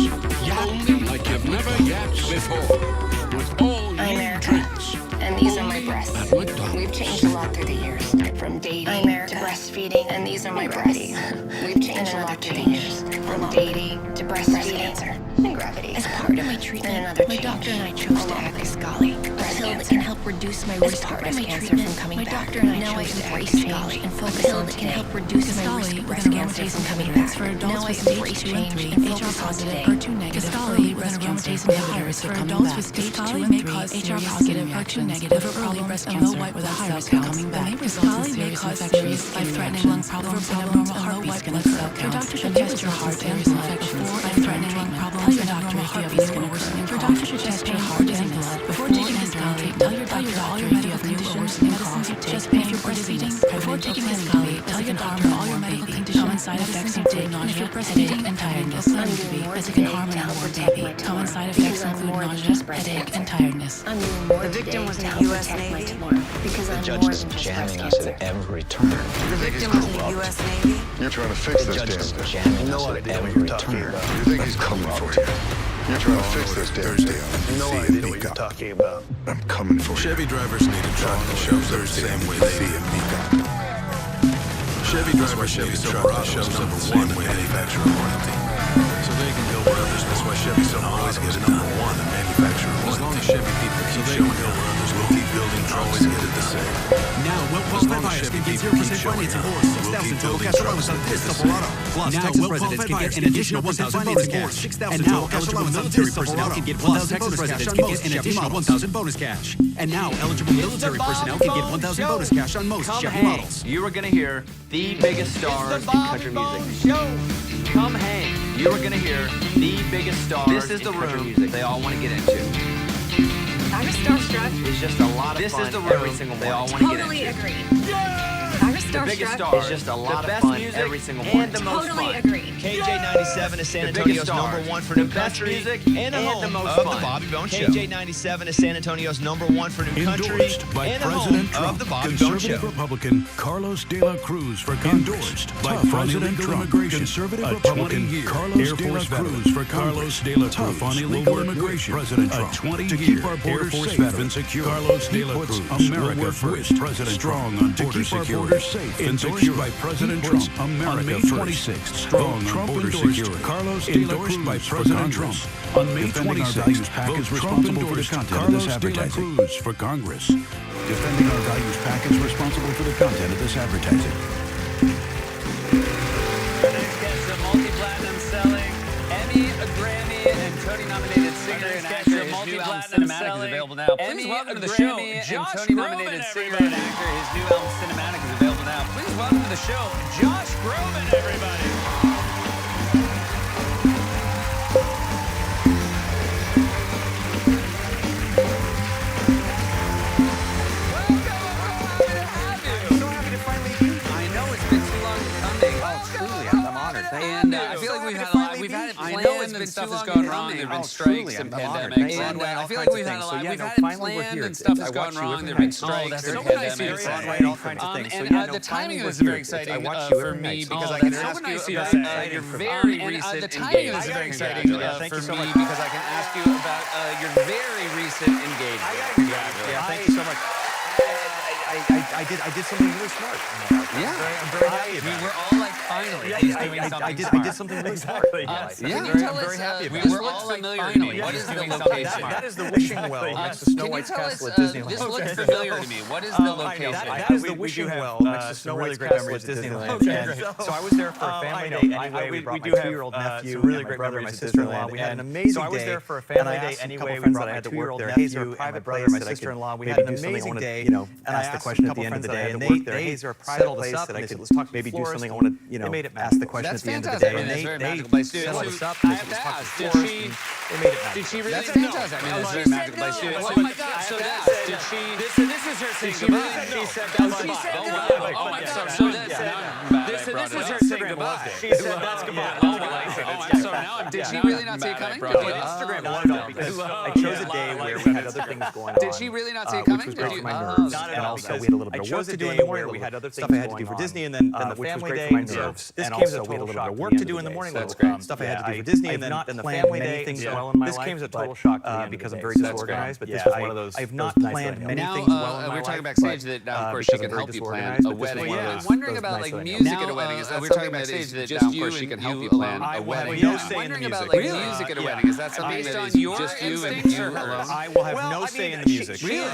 Only like you've never yapped before. With all new drinks. And these are my breasts. We've changed a lot through the years. From dating to breastfeeding. And these are my breasts. We've changed a lot through the years. From dating to breastfeeding. And gravity. As part of my treatment, my doctor and I chose to act as Scully. A pill that can help reduce my risk of breast cancer from coming back. My doctor and I chose to embrace change and focus on that can help reduce my risk of breast cancer from coming back. For adults with stage 2 and 3, HR positive, HER2 negative, early breast cancer aromatase for adults with stage 2 and 3, HR positive, HER2 negative, early breast cancer with a high risk of coming back. Scully may cause serious life-threatening lung problems and abnormal heartbeat skin cell counts. Your doctor should test your heart and blood before life-threatening lung problems. Tell your doctor if you have a skin worsening. Your doctor should test your heart and blood before taking this Scully. Tell your doctor all your medical conditions, medicines you take, if you're breastfeeding. Before taking this Scully, tell your doctor all your medical conditions, side effects include nausea, headache, and tiredness. As you can harm an unborn baby. Common side effects include nausea, headache, and tiredness. The victim was in the U.S. Navy. The judge is jamming us at every turn. The victim was in the U.S. Navy. You're trying to fix this damn thing. Jamming us at every turn. You think he's coming for you? You're trying to fix this damn thing. No idea what you're talking about. I'm coming for you. Chevy drivers need a truck that shows up the same way they see a pickup. Chevy drivers need a truck that shows up the same way manufacturer warranty. So they can go where others. That's why Chevy's always gets #1 in manufacturer warranty. As long as Chevy people keep showing up where others will keep building trucks, always get it the same. Now, well-qualified buyers can get 0% financing for $6,000 total cash allowance on this Silverado. Plus, Texas residents can get an additional $1,000 bonus cash. And now, eligible military personnel can get $1,000 bonus cash on most Chevy models. $1,000 bonus cash. And now, eligible military personnel can get $1,000 bonus cash on most Chevy models. You are going to hear the biggest stars in country music. Come hang. You are going to hear the biggest stars in country music. They all want to get into. I was starstruck. It's just a lot of fun. This is the room every single they all want to get into. Totally agree. I was The biggest starstruck. stars. It's just a lot of fun every single morning. And the most fun. Agree. KJ97 is San Antonio's #1 for new country music and the home of the Bobby Bones Show. KJ97 is San Antonio's #1 for new country Endorsed by and the President home Trump. of the Bobby Bones Show. Conservative Republican Carlos de la Cruz for Congress. Endorsed by President Trump. Conservative Republican Carlos de la Cruz for Carlos de la Cruz on illegal immigration. President Trump. To keep our borders safe and secure. Carlos de la Cruz. America first. President strong on border security. Safe and secure by President Trump. America on May 26th. Strong on border security. Carlos de la Cruz by President Trump. On May 26th, PAC is responsible for the content of this advertising. Cruz for Congress. Defending our values, PAC is responsible for the content of this advertising. Our next guest is a multi-platinum selling, Emmy, Grammy, and Tony-nominated singer and actor. His new album Cinematic is available now. Please welcome to the show, Josh Tony-nominated singer and actor. His new album Cinematic is available now. Please welcome to the show, Josh Groban, everybody. And I feel like we've had it planned and stuff has gone wrong. There've been strikes and pandemics. And I feel like we've had it planned and stuff has gone wrong. There've been strikes and pandemics. And the timing of this is very exciting for me because I can ask you about your very recent engagement. The timing of this is very exciting for me because I can ask you about your very recent engagement. Yeah, thank you so much. I did something really smart. Yeah, I'm very happy about it. We were all like, finally, he's doing something smart. I did something really smart. Can you tell us, we were all familiar to me. What is the location? That is the wishing well next to Snow White's castle at Disneyland. This looks familiar to me. What is the location? That is the wishing well next to Snow White's castle at Disneyland. So I was there for a family day anyway. We brought my 2-year-old nephew, really great brother, and my sister-in-law. We had an amazing day. So I was there for a family day anyway. We brought my 2-year-old nephew, private brother, my sister-in-law. We had an amazing day. And I asked the question at the end of the day, and they settled us up. That I could maybe do something. I want to, ask the question at the end of the day, and they settled us up. They said, talk to Forrest, and they made it magical. Did she really? That's fantastic. I mean, it's a very magical place too. Oh my God! So did she? This is her saying goodbye. She said that's goodbye. Oh my God! So this was her saying goodbye. She said that's goodbye. So now, did she really not see it coming? Instagram wanted it because I chose a day where we had other things going on. Did she really not see it coming? Which was great for my nerves, and also we had a little bit of work to do in the morning. We had other stuff I had to do for Disney, and then the family day. This came as a total shock. Work to do in the morning. That's great. Stuff I had to do for Disney, and then the family day. Things well in my life. This came as a total shock because I'm very disorganized. But this was one of those. I've not planned many things well in my life. We're talking backstage that now, of course, she can help you plan a wedding. I'm wondering about like music at a wedding. Is that something that is just you and she can help you plan a wedding? I'm wondering about like music at a wedding. Is that something that is just you and you alone? I will have no say in the music. Really?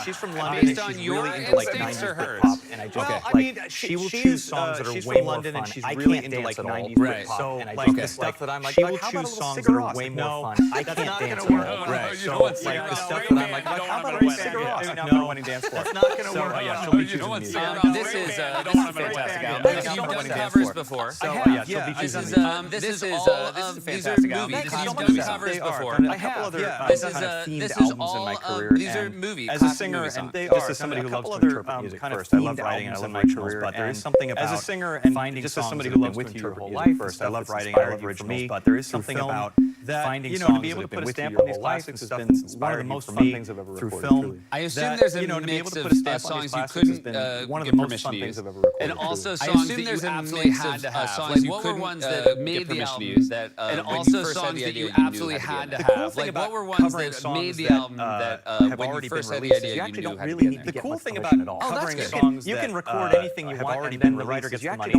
She's from London. Based on your instincts or hers? And I just she will choose songs that are way more fun. And she's really into like 90s pop. So like the stuff that I'm like, she will choose songs that are way more fun. I can't dance for it. Right. So like the stuff that I'm like, how about a Sigur Rós? No wedding dance floor. That's not going to work. Yeah, she'll be choosing music. This is fantastic album. You've done covers before. So yeah, she'll be choosing music. This is a fantastic album. You've done covers before. I have. This is all themed albums in my career. These are movies. As a singer, and this is somebody who loves couple other kind of I love writing and I love my career, but there is something about as a singer and finding just as somebody who loves with you your whole life. First, I love writing, I love originals, but there is something about that finding songs to be able to put a stamp on these classics has been one of the most fun things I've ever recorded through film. I assume there's a mix of songs you couldn't get permission to use, and also songs that you absolutely had to have. Songs what were ones that made the album that, and also songs that you absolutely had to have. Like what were ones that made the album that when you first had the idea you knew had to be in there? The cool thing about covering songs, you can record anything you want, and then the writer gets the money.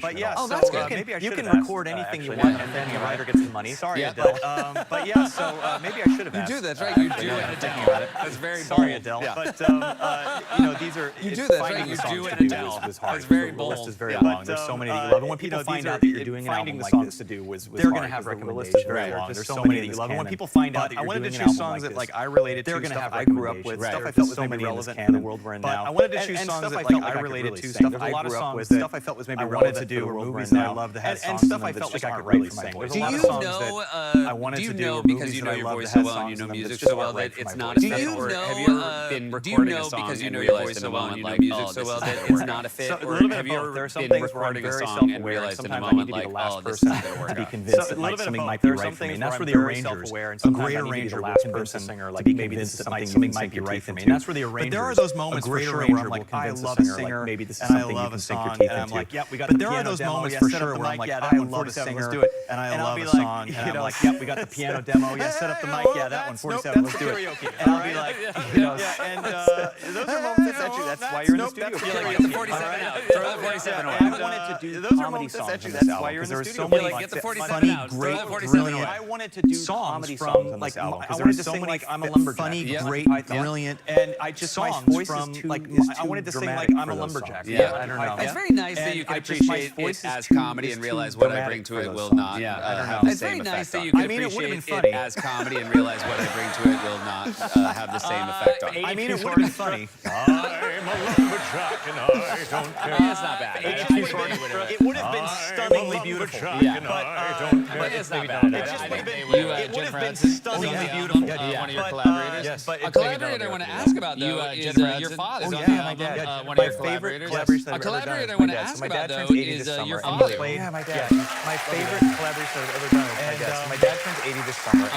But yeah, so maybe I should. You can record anything you want, and then the writer gets the money. Sorry, Adele. But yeah, so maybe I should have asked. You do, that's right. You do it, Adele. That's very bold. Sorry, Adele. But you know, these are you do that, right? You do it, Adele. That's very bold. The list is very long. There's so many that you love. And when people find out that you're doing an album like this, they're going to have recommendations. Very long. There's so many that you love. And when people find out that you're doing an album songs that like I related to, stuff I grew up with, stuff I felt was maybe relevant in the world we're in now. I wanted to choose songs that like I related to, stuff I grew up with, stuff I felt was maybe relevant to do, or movies that I love that had songs, and stuff I felt like I could write for my voice. Do you know? Do you know because you know your voice so well and you know music so well that it's not a fit? Or have you ever been recording a song because you know your voice so well and you know music so well that it's not a fit? Or have you ever been recording a song and realized in a moment like, oh, this isn't going to work out? To be convinced that like something might be right for me, and that's where the arrangers, a great arranger will convince a singer like maybe this is something might be right for me. And that's where the arrangers. But there are those moments for sure where I'm like, I love a singer, maybe this is something you can sink your teeth into. I'm like, yep, we got the piano demo. But there are those moments for sure where I'm like, I love a singer, and I love a song, and I'm like, yep, we got the piano demo. Yeah, set up the mic. Yeah, that one, 47. Let's do it. And I'll be like, you know, and those are moments that's why you're in the studio. You're like, get the 47 out. Throw the 47 away. I wanted to do comedy songs in this album because there were so many funny, great, brilliant. I wanted to do songs from like I wanted to sing like I'm a lumberjack. Funny, great, brilliant, and I just my voice from like I wanted to sing like I'm a lumberjack. Yeah, I don't know. It's very nice that you can appreciate it as comedy and realize what I bring to it will not have the same effect. It's very nice that you can appreciate it as comedy and realize what I bring to it will not have the same effect on. I mean, it would have been funny. I'm a lumberjack and I don't care. That's not bad. It would have been stunningly beautiful. Yeah, but it's not bad. It would have been stunningly beautiful. One of your collaborators. A collaborator I want to ask about though is your father. Oh yeah, my dad. One of your collaborators. A collaborator I want to ask about though is your father. Yeah, my dad. My favorite collaboration I've ever done with my dad. So my dad turns 80 this summer.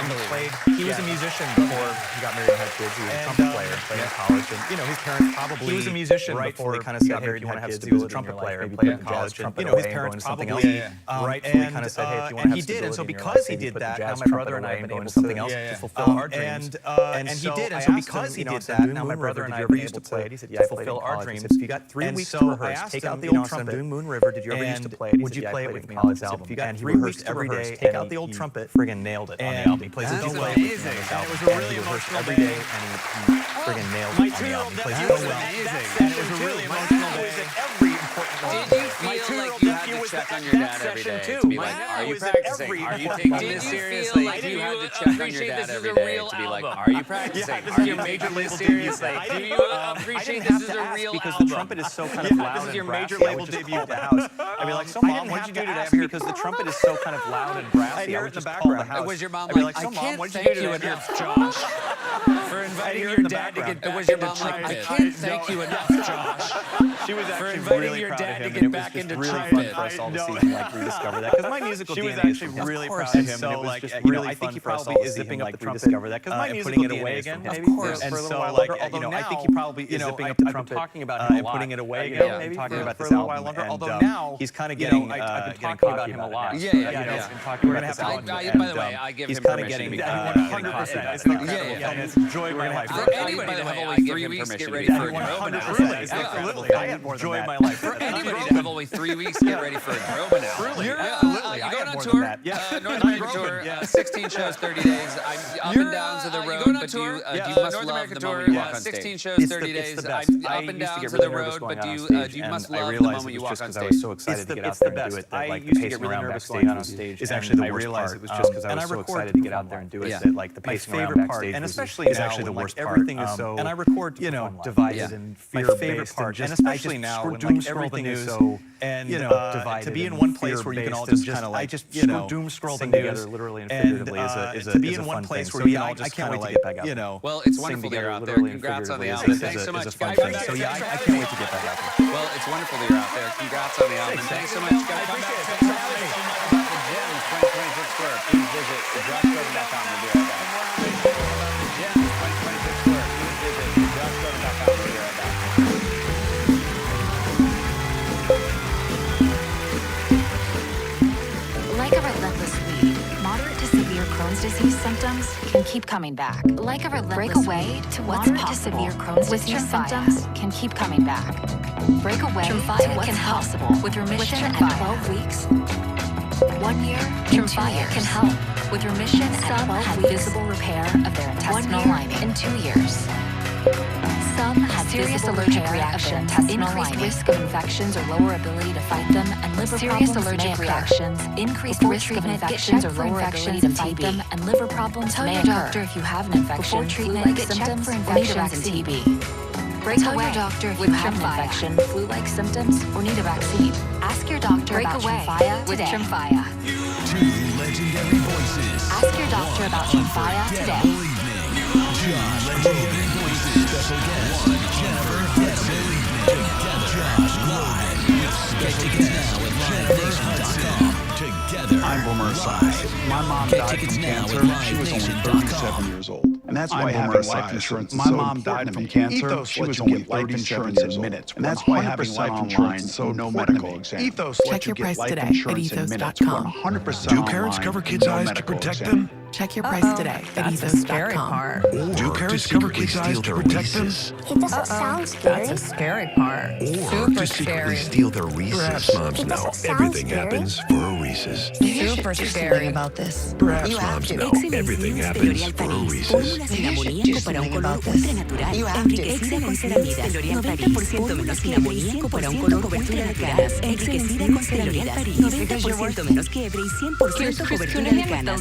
He was a musician before he got married and had kids. He was a trumpet player, played in college, and you know his parents probably. He was a musician before he kind of said, "Hey, if you want to have kids, he was a trumpet player and played in college." And you know his parents probably rightfully kind of said, "Hey, if you want to have stability in your life, he did." And so because he did that, now my brother and I have been able to something else to fulfill our dreams. And he did. And so because he did that, now my brother and I have been able to fulfill our dreams. If you got 3 weeks to rehearse, take out the old trumpet. I'm doing Moon River. Did you ever used to play it? Would you play it with me on this album? If you got 3 weeks every day, take out the old trumpet. Friggin' nailed it on the album. He plays it so well. Amazing. It was a really emotional every day, and he friggin' nailed it on the album. He plays it so well. And it was a really emotional day. Every important moment. Did you feel like you had to check on your dad every day to be like, are you practicing? Are you taking this seriously? Did you have to check on your dad every day to be like, are you practicing? Are you majorly seriously? Do you appreciate this is a real album? Because the trumpet is so kind of loud. This is your major label debut at the house. I'd be like, so mom, what'd you do today? Because the trumpet is so kind of loud and brassy. I would just call the house. Was your mom like, I can't thank you enough, Josh, for inviting your dad to get back into trumpet. I can't thank you enough, Josh. She was actually really proud of him, and it was just really fun for us all to see him like rediscover that. Because my musical DNA is actually really proud of him, and it was just really fun for us all to see him like rediscover that. Because my musical DNA again, of course. And so like, you know, I think he probably is zipping up the trumpet, talking about him and putting it away again, maybe talking about this album. Although now he's kind of getting, I've been talking about him a lot. Yeah. We're gonna have to. By the way, I give him permission. He's kind of getting 100%. And it's enjoy my life. For anybody to have only 3 weeks to get ready for a Groban. Absolutely, I enjoy my life. For anybody to have only 3 weeks to get ready for a Groban now. Truly, you're going on tour. North American tour. 16 shows, 30 days. I'm up and down to the road, but you must love the moment you walk on stage. 16 shows, 30 days. I'm up and down to the road, but you must love the moment you walk on stage. I was so excited to get out there and do it. I used to get really nervous going on stage. Is actually the worst part. It was just because I was so excited to get out there and do it that like the pacing around backstage and especially is actually the worst part. Everything is so and I record divided and fear-based and especially now when like everything is so and divided to be in one place where you can all just kind of like, doom scroll together literally and figuratively is to be in one place where you can all just kind of like, well, it's wonderful that you're out there. Congrats on the album. Thanks so much. So yeah, I can't wait to get back out there. Well, it's wonderful that you're out there. Congrats on the album. Thanks so much, guys. Come back. Thanks for having me. About the Gems 2026 tour, please visit drugscoven.com. We'll be right back. The Gems 2026 tour, please visit drugscoven.com. We'll be right back. Like a relentless weed, moderate to severe Crohn's disease symptoms can keep coming back. Like a relentless break away to what's possible to severe Crohn's disease symptoms can keep coming back. Break away to what's possible with remission at 12 weeks. 1 year, Tremfya can help with remission at 12 weeks. Visible repair of their intestinal lining in 2 years. Some have serious allergic reactions, increased risk of infections or lower ability to fight them, and liver serious allergic reactions, increased risk of infections or lower ability to fight them, and liver problems may occur. Tell your doctor if you have an infection, flu-like symptoms, or infections and TB. Break away your doctor if you have an infection, flu-like symptoms, or need a vaccine. Ask your doctor about Tremfya with Tremfya. Two legendary voices. Ask your doctor about Tremfya today. Two legendary voices. Special guest. Jennifer Hudson. Josh Live. Get tickets now at livenation.com. Together. I'm Boomer Esiason. My mom died from cancer. She was only 37 years old. And that's why having life insurance is so important. My mom died from cancer. She was only 37 years old. And that's why having life insurance is so no medical exam. Ethos lets you get life insurance in minutes. 100% Do parents cover kids' eyes to protect them? Check your price today at ethos.com. Do parents cover kids' eyes to protect them? It doesn't sound scary. That's a scary part. Or to secretly steal their Reese's? Perhaps moms know everything happens for a Reese's. Super scary about this. Perhaps moms know everything happens for a Reese's. Sin amoníaco para un color ultranatural. Enriquecida con ceramidas. 90% menos sin amoníaco para un color ultranatural. Enriquecida con ceramidas. 90% menos quiebre y 100% cobertura de canas.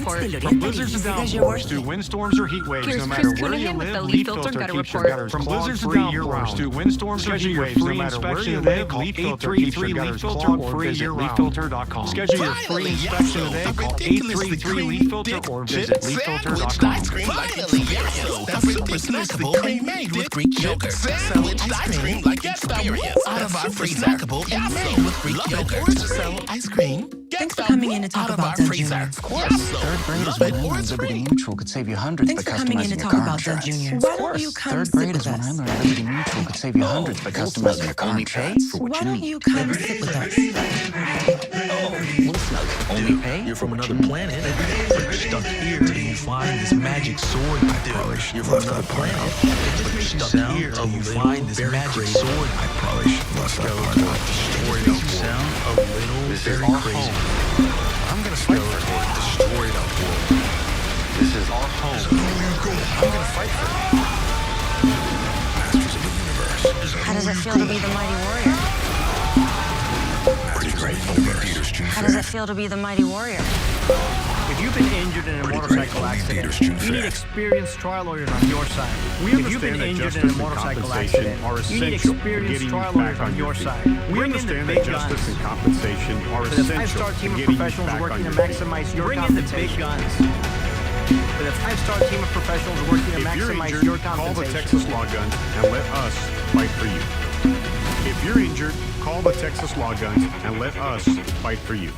From blizzards to downpours to windstorms or heat waves, no matter where you live, Leaf Filter keeps your gutters clog-free year-round. To windstorms or heat waves, no matter where you live, Leaf Filter keeps your gutters clog-free year-round. LeafFilter.com. Schedule your free inspection today. Call 833-LEAF-FILTER or visit LeafFilter.com. That's super snackable and made with Greek yogurt. Sandwiched ice cream like experience. Out of our freezer. Snackable and made with Greek yogurt. So ice cream. Thanks for coming in to talk about Zed Jr. Third grade is when I learned Liberty Mutual could save you hundreds by customizing your car insurance. Why don't you come Third grade is when I learned Liberty Mutual could save you hundreds by customizing your car insurance. So why don't you come sit with us? Only pay? You're from another planet. You're stuck here till you find this magic sword. I promise. You're from another planet. You're stuck here till you find this magic sword. I promise. Destroy the sound a little very crazy. I'm gonna fight for it. Destroy the world. This is our home. I'm gonna fight for it. Masters of the universe. How does it feel to be the mighty warrior? Pretty great universe. How does it feel to be the mighty warrior? If you've been injured in a motorcycle accident, you need experienced trial lawyers on your side. If you've been injured in a motorcycle accident, you need experienced trial lawyers on your side. We understand that justice and compensation are essential to getting you back on your feet. Bring in the big guns. With a 5-star team of professionals working to maximize your compensation. Call the Texas Law Guns and let us fight for you. If you're injured, call the Texas Law Guns and let us fight for you.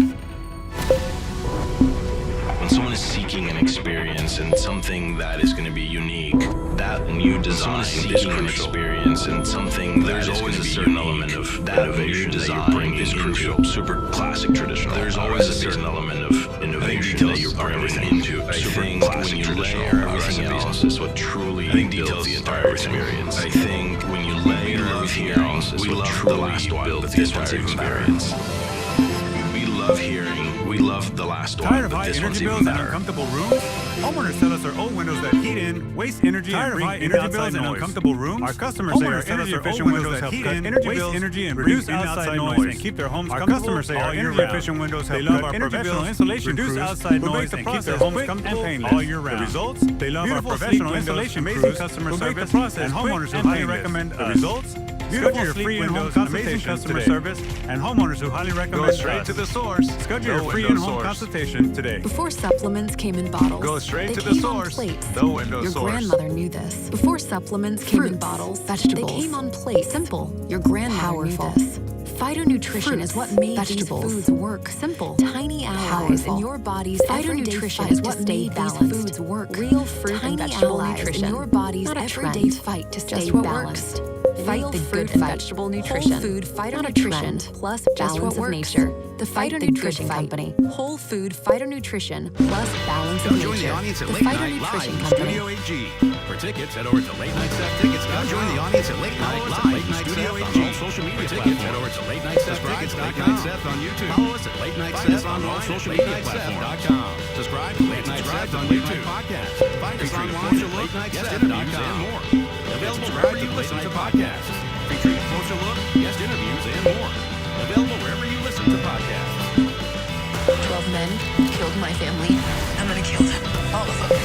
When someone is seeking an experience and something that is going to be unique, that new design is crucial. Experience and something that is going to be certain element of that new design that you bring is crucial. Super classic traditional. There's always a certain element of innovation that you bring into super classic traditional. Everything else is what truly details the entire experience. I think when you layer everything else, we love the last one, but this one's even better. We love hearing. We love the last one. Tired of high energy bills and uncomfortable rooms? Homeowners tell us their old windows that heat in, waste energy, and bring energy bills and uncomfortable rooms. Our customers say our energy-efficient windows help cut energy and reduce outside noise and keep their homes comfortable. Our customers say our energy-efficient windows help cut energy bills, insulation reduce outside noise, and keep their homes comfortable and painless all year round. The results? They love our professional installation crews, customer service, and homeowners who highly recommend us. The results? Schedule your free in-home consultation, customer service, and homeowners who highly recommend Go straight to the source. Schedule your free in-home consultation today. Before supplements came in bottles, Go straight they to the came source. on plates. The window Your source. grandmother knew this. Before supplements came in bottles, vegetables, they came on plates. Simple. Your grandmother knew this. Phytonutrition is what made these foods work. Simple. Tiny allies in your body's phytonutrition is what made these foods work. Real fruit and vegetable nutrition in your body's everyday fight to stay balanced. Fight the good and vegetable nutrition. Whole food phytonutrition plus balance of nature. The Phytonutrition Company. Whole food phytonutrition plus balance of nature. Join the audience at The Late Night live Phytonutrition in Company. Studio AG. For tickets, head over to LateNightStuffTickets.com. Join the audience at Late Night live in Studio AG. On all social media platforms. Head over to LateNightStuffTickets.com. Seth on YouTube. Follow us at Late Night Seth on all social media platforms. Subscribe to Late Night Seth on YouTube. Podcast. Find us online at LateNightStuff.com and more. Available wherever you listen to podcasts. Featuring a closer look, guest interviews, and more. Available wherever you listen to podcasts. 12 men killed my family. I'm gonna kill them. All of them.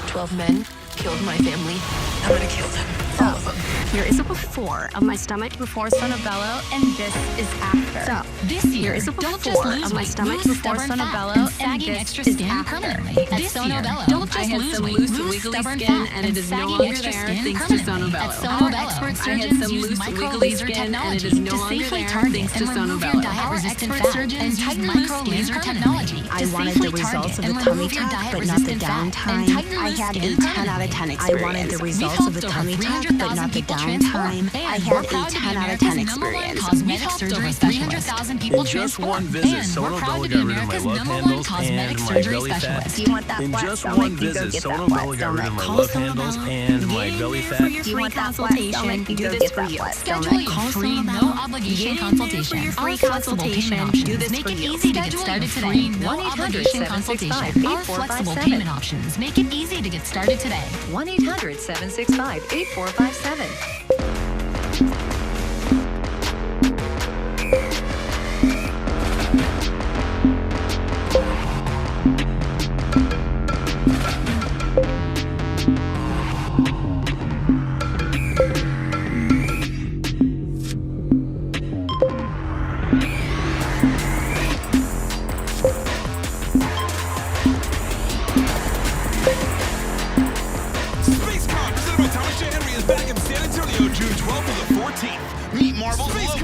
12 men killed my family. I'm gonna kill them. All of them. Here is a before of my stomach before Sono Bello, and this is after. So This year, here is a don't before just lose of my weight, stomach lose before stubborn Sono fat Bello, and and sagging this extra is skin after. permanently. At This Sono year, Bello, don't I just had lose some weight, loose lose wiggly stubborn skin, fat and it is no sagging longer extra there skin thanks to permanently. Sono Bello. At Sono Our Bello, expert I had surgeons some use loose wiggly micro-laser skin, and it technology is no to longer safely there target thanks to and Sono remove Bello. your Our diet-resistant expert fat surgeons and use tighten loose micro-laser skin technology permanently. to I wanted safely the results target of and the tummy remove your tuck, but not the diet-resistant fat and downtime. tighten I loose had skin a 10 out of 10 permanently. experience. I wanted the We've results of helped the over tummy tuck, but 300,000 not the people downtime. transform. I And had we're a proud to be 10 out of America's 10 number one experience. cosmetic surgery specialist. 300,000 people In just transform. one visit, And Sono we're proud Bello to be got rid of my America's love number one handles cosmetic and my surgery belly fat. specialist. Do you want that In flat just stomach? one You go visit, get Sono that flat Bello got rid of stomach. my Call love Sono handles Bello. and my Get in belly there fat. for your Do you free want that flat consultation. stomach? You Do go this get for that you. flat Schedule stomach. your Call free, Sono no Bello. obligation Get in there consultation. for your Our free flexible consultation. payment Do options this make for it you. easy to get Schedule started your today. free No obligation consultation. Our flexible 1-800-765-8457. payment options make it easy to get started today. 1-800-765-8457. SpaceCon presented by Thomas J. Henry is back in San Antonio, June 12th to the 14th. Meet Marvel's Loki.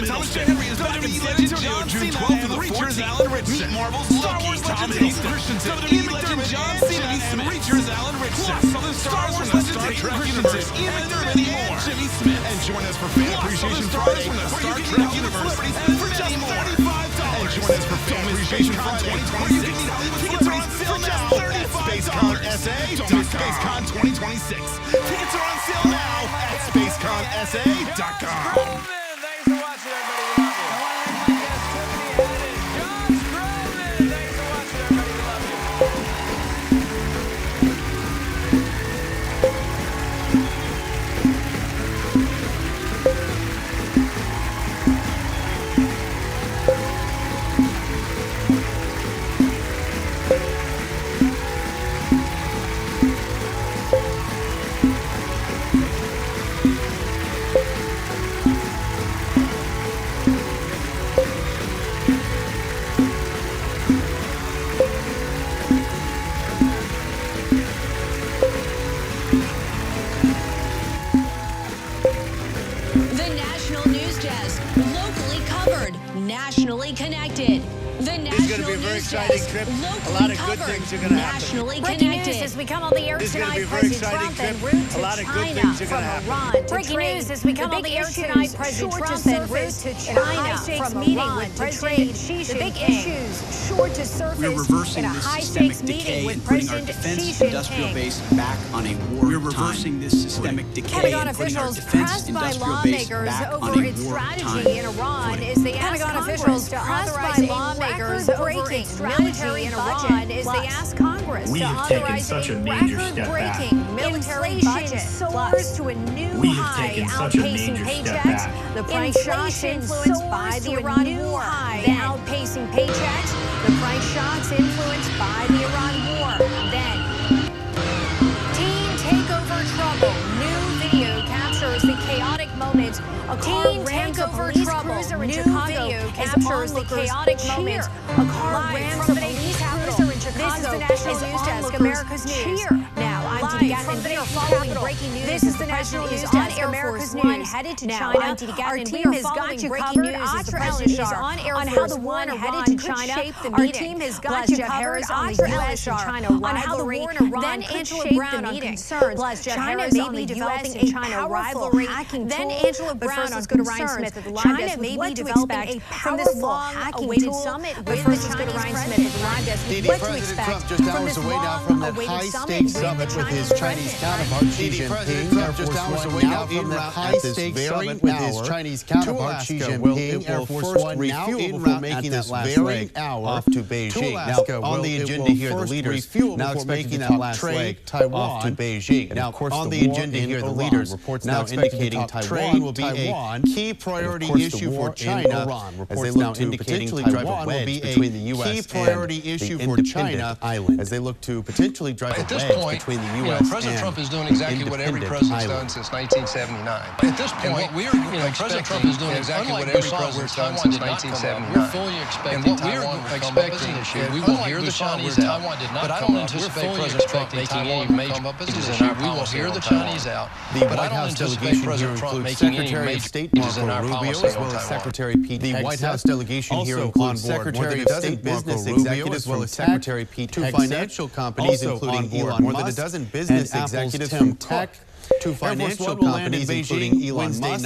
Thomas J. Henry is back in San Antonio, June 12th to the 14th. Meet Marvel's Loki. Tom Hiddleston, WWE legend John Cena and Reacher's Alan Ritchson. Plus, other stars from the Star Trek universe, Ian McDermott and Jimmy Smith. And join us for Fan Appreciation Friday from the Star Trek universe and many more. And join us for Fan Appreciation Friday, where you can meet Hollywood celebrities for just $35 at SpaceCon 2026. Tickets are on sale now at SpaceConSA.com. The National News Desk, locally covered, nationally connected. The National News Desk, locally covered, nationally connected. Breaking news as we come on the air tonight, President Trump en route to China from Iran to Breaking trade. news as we come on the air tonight, President Trump en route to China from Iran to trade. The big issues sure to surface in a high-stakes meeting with President Xi industrial Jinping. base back on a war We're reversing this systemic decay Pentagon and putting our officials defense pressed by industrial base lawmakers back over on a its wartime strategy in Iran as they ask Pentagon Congress officials to pressed authorize by a lawmakers record-breaking over its military strategy in budget. Iran As Plus. they ask Congress We to have taken authorize such a a major step back. record-breaking military budget. Soars to a new We have high, taken such a outpacing major step paychecks. back. The price shocks influenced by the Iran war. Then outpacing paychecks. The price shocks influenced by the Iran war. Then teen takeover trouble. New video captures the chaotic moment was the chaotic moment. A car ran from the police cruiser in Chicago. This is the National News Desk, America's News. Now, I'm Didi Gatton, and we are following breaking news. This is the National News Desk, America's News. Headed to China. I'm Didi Gatton, and we are following breaking news as the president is on Air Force One headed to China. Our team has got you covered on the U.S. and China rivalry. Then Angela Brown on concerns. Plus, China may be developing a China rivalry. Then Angela Brown on concerns. China may be developing a powerful hacking summit. But first, let's go to Ryan Smith at the live desk. What to expect just hours away now from that high-stakes summit with his Chinese counterpart Xi Jinping. Air Force One now from that high-stakes summit with his Chinese counterpart Xi Jinping. Air Force One now en route making that last leg off to Beijing. Now, on the agenda here, the leaders now expecting that last leg off to Beijing. Now, on the agenda here, the leaders now indicating Taiwan will be a key priority issue for China as they look to potentially drive a wedge between the U.S. key priority issue for China as they look to potentially drive a wedge between the U.S. President Trump is doing exactly what every president's done since 1979. At this point, President Trump is doing exactly what every president's done since 1979. We're fully expecting Taiwan will come up as an issue. We will hear the Chinese out, but I don't anticipate President Trump making any major changes in our policy. We will hear the Chinese out, but I don't anticipate President Trump making any major changes in our policy on Taiwan. Secretary Pete Hegseth. The White House delegation here includes Secretary of State business executives as well as Secretary Pete Hegseth. Two financial companies including Elon Musk. More than a dozen business executives from tech to financial companies, including Elon Musk,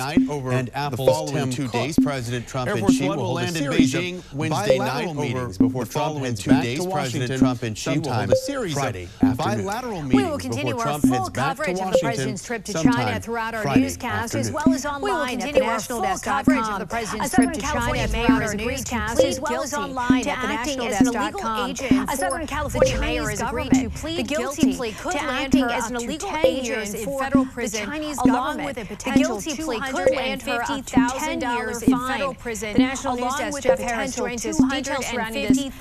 and Apple's Tim Cook. 2 days, President Trump and Xi will hold a series of Wednesday night meetings before Trump heads back to Washington. Trump and Xi will hold a series of bilateral meetings. We will continue our full coverage of the president's trip to China throughout our newscast, as well as online at thenationaldesk.com. Coverage of the president's trip to China throughout our newscast, as well as online at thenationaldesk.com. A Southern California mayor has agreed to plead guilty to acting as an illegal agent in federal prison, along with a potential $250,000 in federal prison. The National News Desk, Jeff Harris joins us. Details surrounding this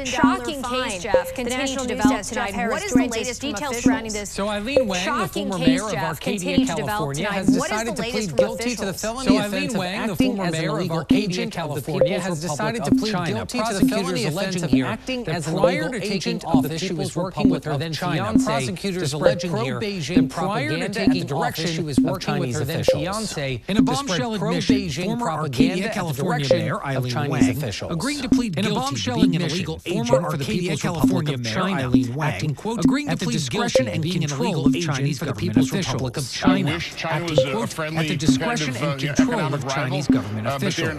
shocking case, Jeff, continue to develop tonight. What is the latest details surrounding this? So Eileen Wang, the former mayor of Arcadia, California, has decided to plead guilty to the felony offense of acting as an illegal agent California has decided to plead guilty to the felony offense of acting as an illegal agent of the People's Republic of China. Prosecutors alleging here that prior to taking office, she was working with her then fiancé in a bombshell admission. Former Arcadia, California mayor Eileen Wang agreeing to plead guilty to being an illegal agent for the People's Republic of China. Eileen Wang agreeing to plead guilty and being an illegal agent for the People's Republic of China. Acting, quote, at the discretion and control of Chinese government officials.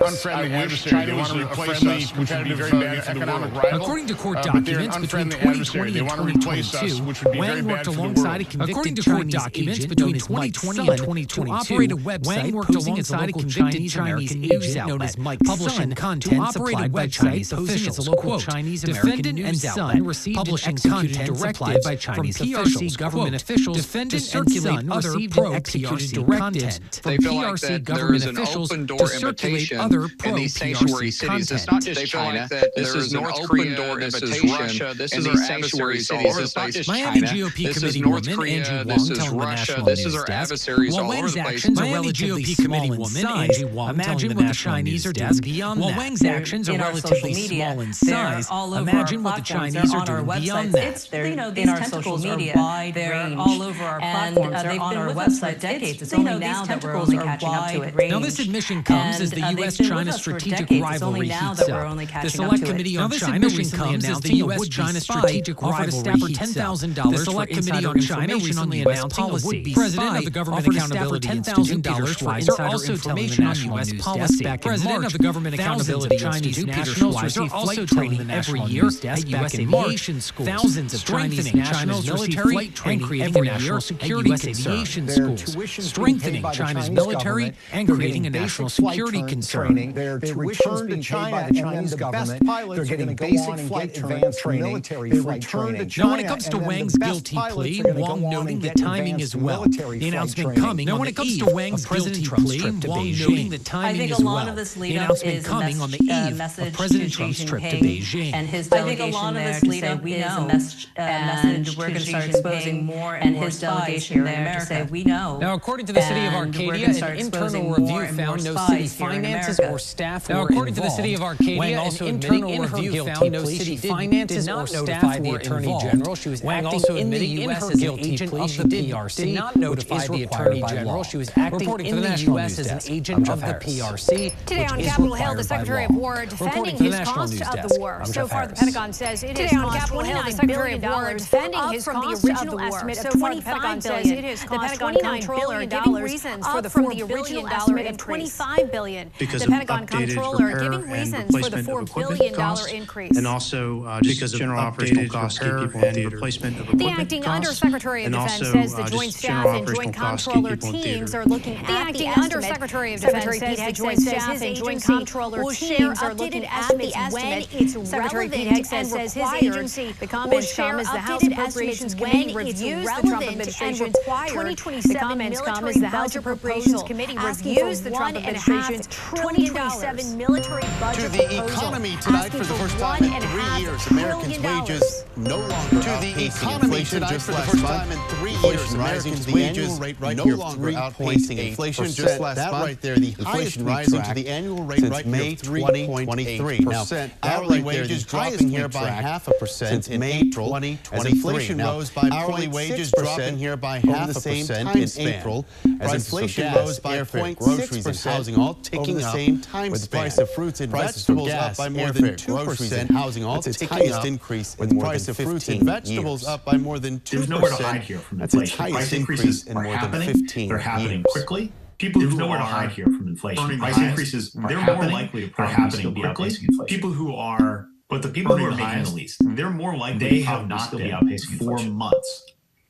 According to court documents, between 2020 and 2022, Wang worked alongside a convicted Chinese agent between 2020 and 2022 to operate a website posing as a local Chinese American news outlet known as Mike publishing content supplied by Chinese officials. As a local Chinese American news outlet received publishing content supplied by Chinese officials. Government officials to circulate other pro-PRC content from PRC government officials to circulate other pro-PRC content. It's not just China. This is North Korea. This is Russia. This is our adversary cities. It's not just Miami China. GOP This is committee North woman Korea. Angie Wong This is telling the Russia. National This News is our Desk. adversaries While all over Wang's the place. actions are Miami relatively GOP small committee in woman size, Angie Wong imagine telling what the the Chinese are doing beyond While that. Wang's actions are relatively small in size, imagine what the Chinese are doing beyond that. In our social media, they're all over our platforms. They're on our website for decades. It's only now that we're only catching up to it. Now this admission comes as the U.S.-China strategic rivalry heats up. The Select Committee on China recently announced the U.S.-China strategic rivalry heats up. The Select Committee on China recently announced a would-be President of the Government Accountability Institute, Peter Schweizer, also telling the National News Desk. President of the Government Accountability Institute, Peter Schweizer, also training every year at U.S. aviation schools. Thousands of Chinese nationals military and creating a national security concern. Strengthening China's military and creating a national security concern. Their tuitions being paid by the Chinese government. They're getting basic flight advanced military flight training. Now, when it comes to Wang's guilty plea, Wong noting the timing as well. military the announcement training. coming on the eve of President Trump's trip to Beijing. The timing as well. The announcement coming on the eve of President Trump's trip to Beijing. And his delegation there to say we know, and we're going to start exposing more and more spies here in America. Say we know. Now, according to the city of Arcadia, an internal review found no city finances or staff were involved. Now, according to the city of Arcadia, an internal review found no city finances or staff were involved. Wang also admitting in her guilty plea of the PRC did not notify the Attorney General she was acting in the U.S. as an agent of the PRC. Today on Capitol Hill, the Secretary of War defending his cost of the war. So far, the Pentagon says it has cost $29 billion, defending his cost of the war. So far, the Pentagon says it has cost $29 billion, giving reasons for the $4 billion estimate of $25 billion. Because the Pentagon comptroller giving reasons for the $4 billion increase. And also because of general operational costs, keep people in theater. Replacement of the acting Undersecretary of Defense says the Joint Staff and Joint Comptroller teams are looking at the acting Undersecretary of Defense says the Joint Staff and Joint Comptroller teams are looking at the estimate when it's relevant and says his agency, the comments come as the House Appropriations Committee reviews the Trump administration's 2027 military budget to the economy tonight for the first time in 3 years. Americans' wages no longer outpacing inflation. Just last month, in 3 years, Americans' wages no longer outpacing inflation. Just last month, right there, the highest rising to the annual rate right May 2023. Now, hourly wages dropping here by 0.5% since May 2023. As inflation rose by hourly wages dropping here by 0.5% in April. As inflation rose by 0.6%, and housing all ticking up with the price of fruits and vegetables up by more than 2%. Housing all ticking up increase with the price of fruits and vegetables up by more than 2%. There's nowhere to hide here from inflation. That's its highest increase in more than 15 They're happening years. quickly. There's nowhere to hide here from inflation. Price increases, they're more likely to happening quickly. People who are, but the people who are making the least, they're more likely they have not been outpacing for months.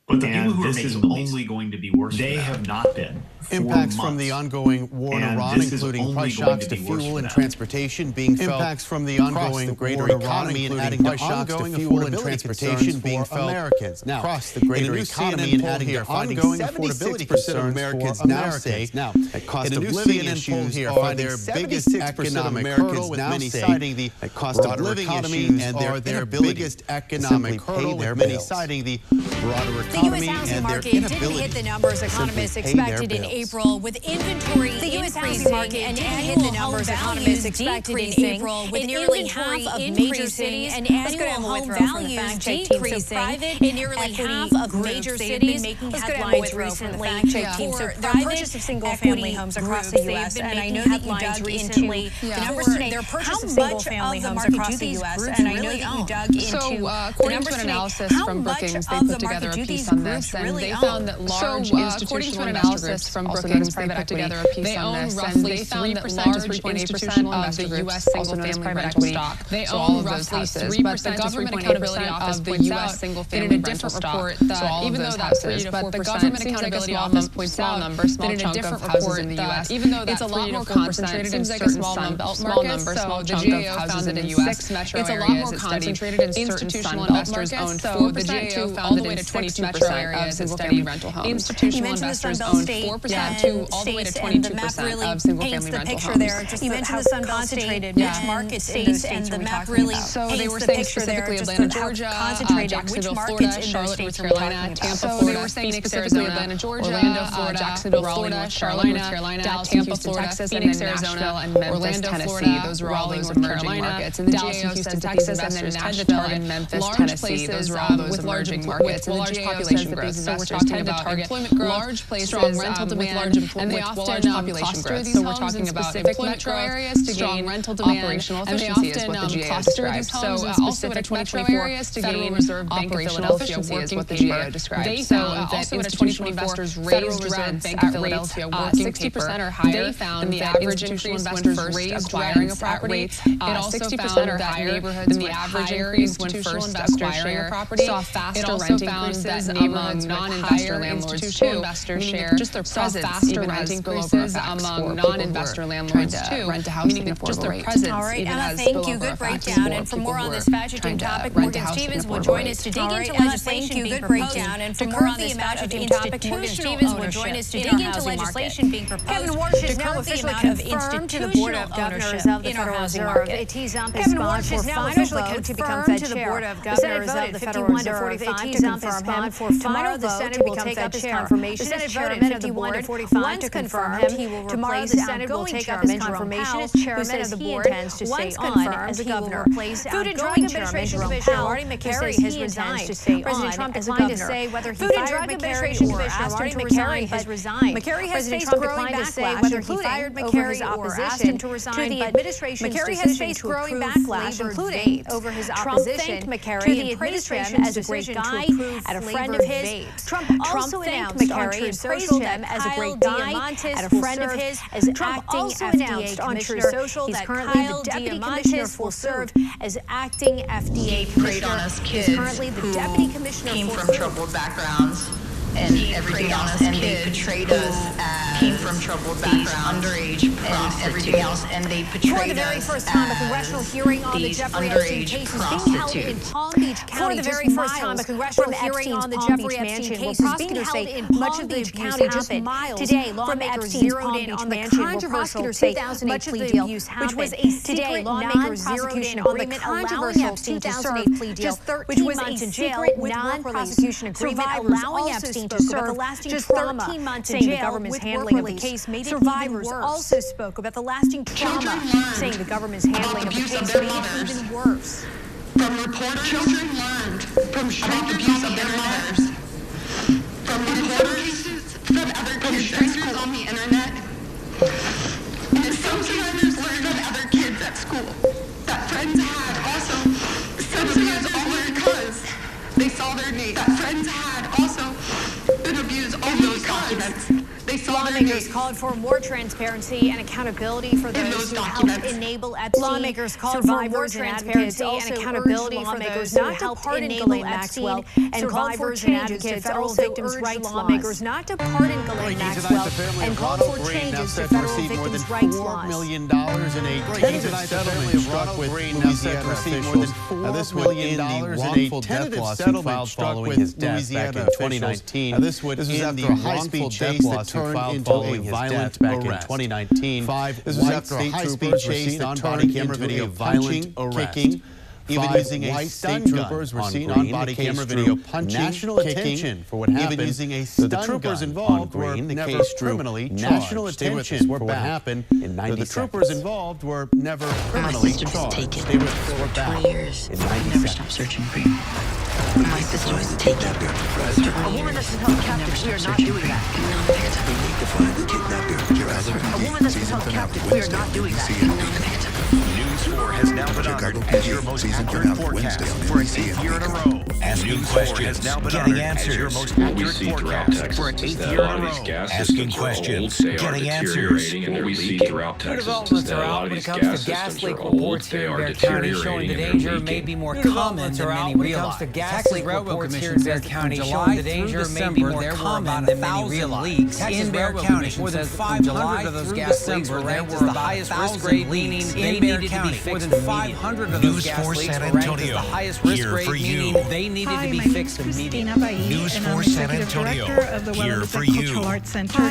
But the people who are making the least, only going to be worse. They have not been. Impacts from the ongoing war in Iran, including price shocks to fuel and transportation being felt. Impacts from the ongoing greater economy and adding price shocks to fuel and transportation being felt. Americans now across the greater economy and adding to ongoing affordability concerns of Americans now say that cost of living issues are their biggest economic hurdle, with many citing the cost of living issues are their biggest economic hurdle, with many citing the broader economy and their inability didn't hit the numbers economists expected in April, with inventory increasing and annual home values expected in April, with nearly half of major cities and annual home values decreasing in nearly half of major cities making headlines recently for the purchase of single-family homes across the U.S. And I know that you dug into the numbers today. Their purchase of single-family homes across the U.S. And I know that you dug into the numbers today. Analysis from Brookings, they put together a piece on this, and they found that large institutional investor groups from Brookings, they put together a piece on this, and they found that large institutional of the U.S. single-family rental stock. They own roughly 3%, but the Government Accountability Office points out in a different report that even though that 3 to 4%, but the Government Accountability Office points out that in a different report in the U.S., even though it's a lot more concentrated in certain Sun Belt markets, so the GAO found that in 6 metro areas, it's a lot more concentrated in certain Sun Belt markets, so the GAO found that in 6 metro areas of single-family rental homes. Institutional investors own 4% to all the way to 22% of single-family rental homes. You mentioned the Sun Belt concentrated which market states, and the map really so they were saying specifically Atlanta, Georgia, Jacksonville, Florida, Charlotte, North Carolina, Tampa, Florida, Phoenix, Arizona, Atlanta, Georgia, Orlando, Florida, Jacksonville, Florida, Charlotte, North Carolina, Tampa, Florida, Phoenix, Arizona, and Memphis, Tennessee. Those were all those emerging markets. And the GAO Houston, Texas, and then Nashville and Memphis, Tennessee. Those were all those emerging markets. With large population growth. So we're talking about employment growth, large places, strong rental demand, and they often population growth. So we're talking about employment metro areas to gain rental demand, operational efficiency is what the GAO described. So also at a 2024 Federal Reserve Bank of Philadelphia is what the GAO described. They found that institutional investors raised rents at rates 60% or higher. They found the average institutional investors raised acquiring a property. It also 60% or higher than the average increase when first acquiring a property. Saw faster rent increases among non-investor landlords too. Investor share just their presence even has increases among non-investor landlords too. Rent a house meaning just their presence. All right, Emma, thank you. Good breakdown. And for more on this fascism topic, Morgan Stevens will join us to dig into legislation being proposed to curb the amount of institutional ownership. Kevin Warsh is now officially confirmed to the Board of Governors of the Federal Reserve. Kevin Warsh is now officially confirmed to the Board of Governors of the Federal Reserve. Tomorrow, the Senate will take up his confirmation as chairman of the board. Once confirmed, he will replace the Senate will take up his confirmation as chairman of the board. Once confirmed, as governor. Food and Drug Administration Commissioner Marty McCary has resigned. President Trump declined to say whether he fired McCary or asked him to resign, but McCary has faced growing backlash, whether he fired McCary or asked him to resign, but McCary has faced growing backlash, including over his opposition to the administration's as a great guy and a friend of his. Trump also thanked McCary and praised him as a great guy and a friend of his as acting FDA commissioner. He's currently the deputy commissioner will serve as acting FDA commissioner. He's currently the deputy commissioner came from troubled backgrounds and everything else, and they portrayed us as came from troubled backgrounds, underage and everything else, and they portrayed us for the very first time, a congressional hearing on the Jeffrey Epstein case is being held in Palm Beach County. For the very first time, a congressional hearing on the Jeffrey Epstein case is being held in Palm Beach County just miles today. Lawmakers zeroed in on the controversial 2008 plea deal, which was a secret non-prosecution agreement allowing Epstein to serve just 13 months in jail with non-prosecution agreement allowing Epstein to serve just 13 months in jail. The government's handling of the case made it even worse. Survivors also spoke about the lasting trauma, saying the government's handling of the case made it even worse. From reporters, children learned from strangers abuse of their mothers. From reporters, from other strangers on the internet. And some survivors learned from other kids at school that friends had also. Some survivors all learned because they saw their names. That friends had also been abused all those documents. They saw lawmakers called for more transparency and accountability for those who helped enable Epstein. Lawmakers called for more transparency and accountability for those who helped enable Maxwell. And called for changes to federal victims' rights laws. Not to pardon Ghislaine Maxwell and called for changes to federal victims' rights laws. $4 million in a tentative settlement struck with Louisiana officials. This would end the wrongful death lawsuit filed following his death back in 2019. This is after a high-speed chase that turned into a violent back in 2019. This was after a high-speed chase that turned into a violent kicking. Even using a stun gun. Troopers were seen on body camera video punching, national attention for what happened. Even using a stun gun. The troopers involved were never criminally charged. National attention for what happened in 90 seconds. The troopers involved were never criminally charged. Stay with us. We're back 20 years. In 90 never seconds. stopped searching for you. My sister was taken. A woman that's been held captive, we are not doing that. We need to find the kidnapper. A woman that's been held captive, we are not doing that. News 4 has now been honored as your most accurate forecast for an 8th year in a row. Asking questions, getting answers. Your most accurate forecast for an 8th year in a row. Asking questions, getting answers. What we see throughout Texas is that a lot of these gas systems are old, they are deteriorating, and they're leaking. More common than many realize. The Texas Railroad Commission says County showing the danger may be more common than many realize. In Bear County, more than 500 of those gas leaks were ranked as the highest risk grade leaning in Bear County. More than 500 of those gas leaks were ranked as the highest risk grade, meaning they needed to be fixed immediately. News 4 San Antonio, here for you. Hi,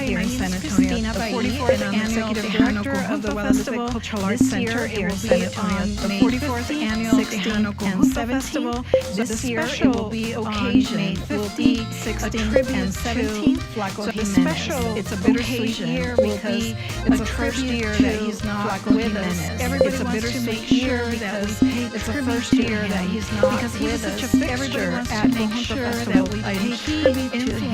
my name is Christina Bailly, and I'm Executive Director of the Guadalupe Cultural Arts Center here in San Antonio. The 44th Annual Tejano Conjunta Festival. This year it will be occasion May 15th, 16th, and 17th. Flaco Jimenez. It's a bittersweet year because it's the first year that he's not with us. It's a bittersweet year because it's the first year that he's not with us. Everybody wants to make sure that we pay tribute to him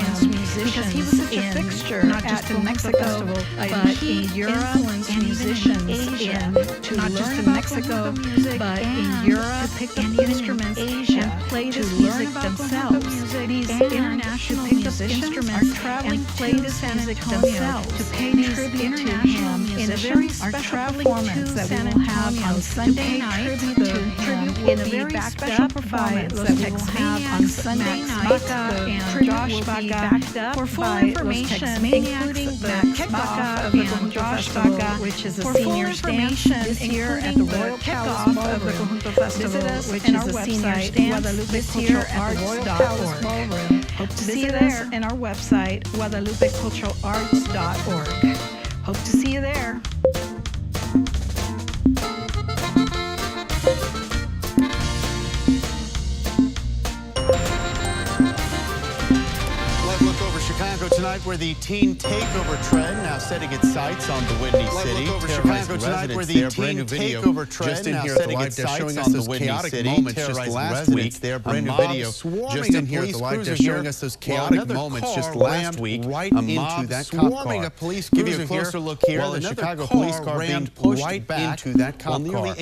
because he was such a fixture, not just in Mexico, but in Europe and musicians in not just in Mexico, but in Europe, to pick up instruments, Asia. play this music themselves. These international musicians are traveling to San Antonio to pay tribute to him in a very special performance that we will have on Sunday night. In a very special performance that we will have on Sunday night, and Josh Baca. For full information, including the kickoff and Josh Baca, which is a senior station this year at the Royal Kickoff of the Conjunto Festival, which is a senior stand this year at the Royal Palace Ballroom. Hope to see you there in our website, GuadalupeCulturalArts.org. Hope to see you there. Chicago tonight, where the teen takeover trend now setting its sights on the Windy City. Look over Chicago tonight, where the teen takeover trend now setting its sights on the Windy City. Moments just last week. Their brand new video just in here at the live. They're showing us those chaotic moments just last week. Right into that cop car. Give you a closer look here. The Chicago police car being pushed back into that cop car.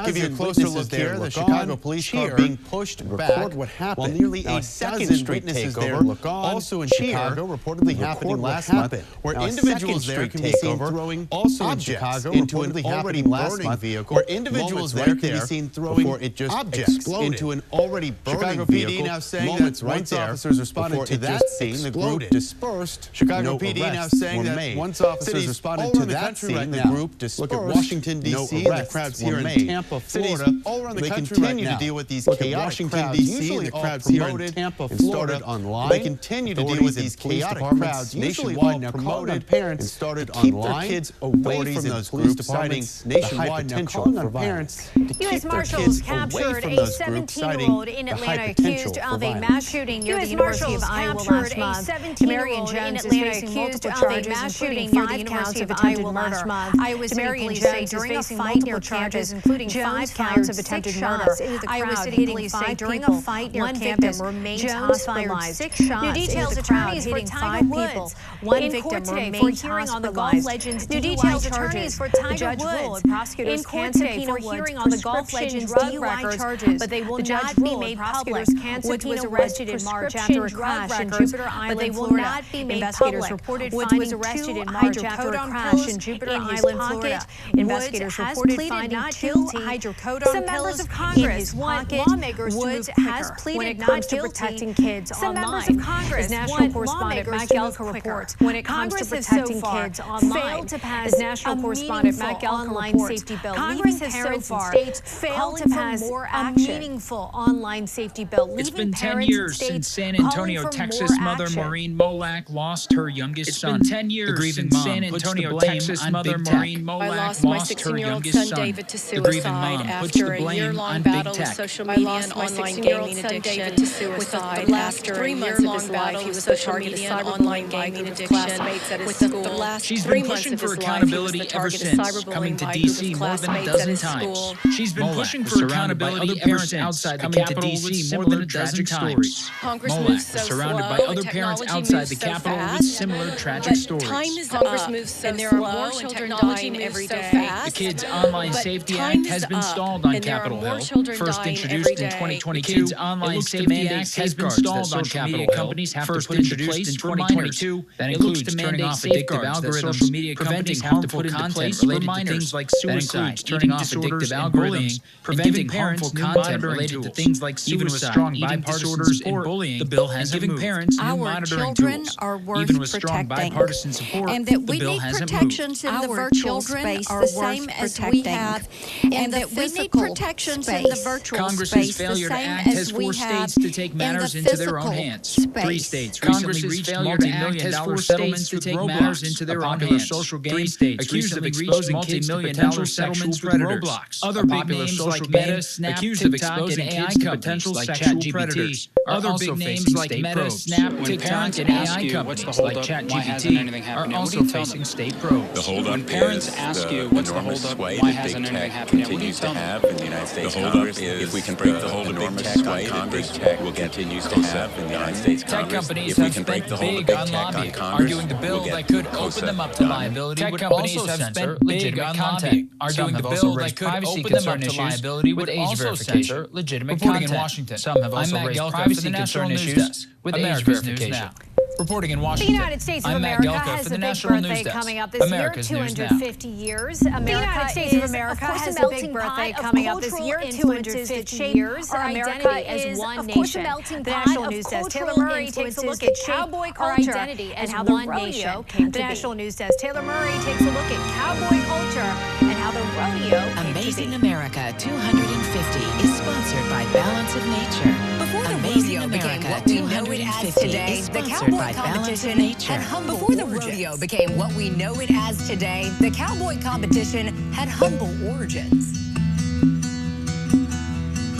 Give you a closer look here. The Chicago police car being pushed back. What happened? While nearly a second witnesses there, also in Chicago, reportedly happening last month, where individuals there can be seen throwing objects into an already burning vehicle, where individuals there can be seen throwing objects into an already burning vehicle. Now saying that once officers responded to that scene, the group dispersed. Chicago PD now saying that once officers responded to that scene, the group dispersed. Look at Washington, D.C., and the crowds here in Tampa, Florida. All around the country continue to deal with these chaotic crowds. Usually the crowds here in Tampa, Florida, online. They continue to deal with these chaotic crowds nationwide now called on parents and started to keep their kids away from those groups, citing nationwide now calling on parents to keep their kids away from those groups, citing the high potential for violence. Mass shooting near the University of Iowa last month. Demarion Jones is facing multiple charges, including 5 counts of attempted murder. Iowa City Police say during a fight near campus, including 5 counts of attempted murder. Iowa City Police say during a fight near campus, Jones fired 6 shots. New details: attorneys for Tiger Woods. One victim remains hearing on the golf legends. New details: attorneys for Tiger Woods. Prosecutors in court today for hearing on the golf legends DUI charges, but they will not be made public. Woods was arrested in March after a crash in Jupiter Island, Florida. Investigators reported finding 2 hydrocodone pills in Jupiter Island, Florida. Investigators reported finding 2 hydrocodone pills in his pocket. Woods has pleaded not guilty. Some members of Congress, national correspondent Matt Gallico reports, when it comes to protecting kids online, failed to pass a meaningful online safety bill. Congress has so far failed to pass a meaningful online safety bill. It's been 10 years since San Antonio, Texas mother Maureen Molak lost her youngest son. It's been 10 years since San Antonio, Texas mother Maureen Molak lost her youngest son. The grieving mom puts the blame on big tech. I lost my 16-year-old son David to suicide. After 3 months of his life, he was the target of online gaming addiction. With the last She's been pushing for accountability ever since, coming to D.C. more than a dozen times. She's been pushing for accountability ever since, outside the Capitol with similar tragic stories. Molak was surrounded by other parents outside the Capitol with similar tragic stories. Time is up, and there are more children dying every day. The Kids Online Safety Act has been stalled on Capitol Hill. First introduced in 2022, the Kids Online Safety Act has been stalled on Capitol Hill. Companies have to put into place in 2022. That includes turning off addictive algorithms, social media companies have to put into place related to things like suicide, turning off addictive algorithms, preventing harmful content related to things like suicide, eating disorders, and bullying. The bill hasn't moved. Parents, new monitoring tools, even with strong bipartisan support, and that the we bill need hasn't protections moved. in the virtual space the same as we have, and that we need protections in the virtual Congress's space the failure to same act as has we forced have states to take matters into their own hands. 3 states recently reached multi-million-dollar settlements to take matters into their own hands. Social game 3 states accused of exposing multi-million-dollar settlements with Roblox. Other big names like Meta, Snap, accused of exposing AI companies like ChatGPT. Other big names like Meta, Snap, TikTok, and AI companies like ChatGPT are also facing state probes. When parents ask you what's the holdup, why hasn't anything happened yet, what do you tell them? In the United States Congress, if we can break the hold of big tech, Congress will continue to have in the United States Congress. Tech companies have spent big on lobbying, arguing the bill that could open them up to liability. Tech companies have spent big on lobbying, arguing the bill that could open them up to liability with age verification. Legitimate content. In Washington, some have also raised privacy concern issues with age verification. Reporting in Washington, the United States of America has a big birthday coming up this year, 250 years. The United States of America has a big birthday coming up this year, 250 years. America is one nation. The National News Desk Taylor Murray takes a look at cowboy culture and how the rodeo came to be. The National News Desk Taylor Murray takes a look at cowboy culture and how the rodeo came to be. Amazing America 250 is sponsored by Balance of Nature. Before the rodeo became what we know it as today, the cowboy competition had humble Before the rodeo became what we know it as today, the cowboy competition had humble origins.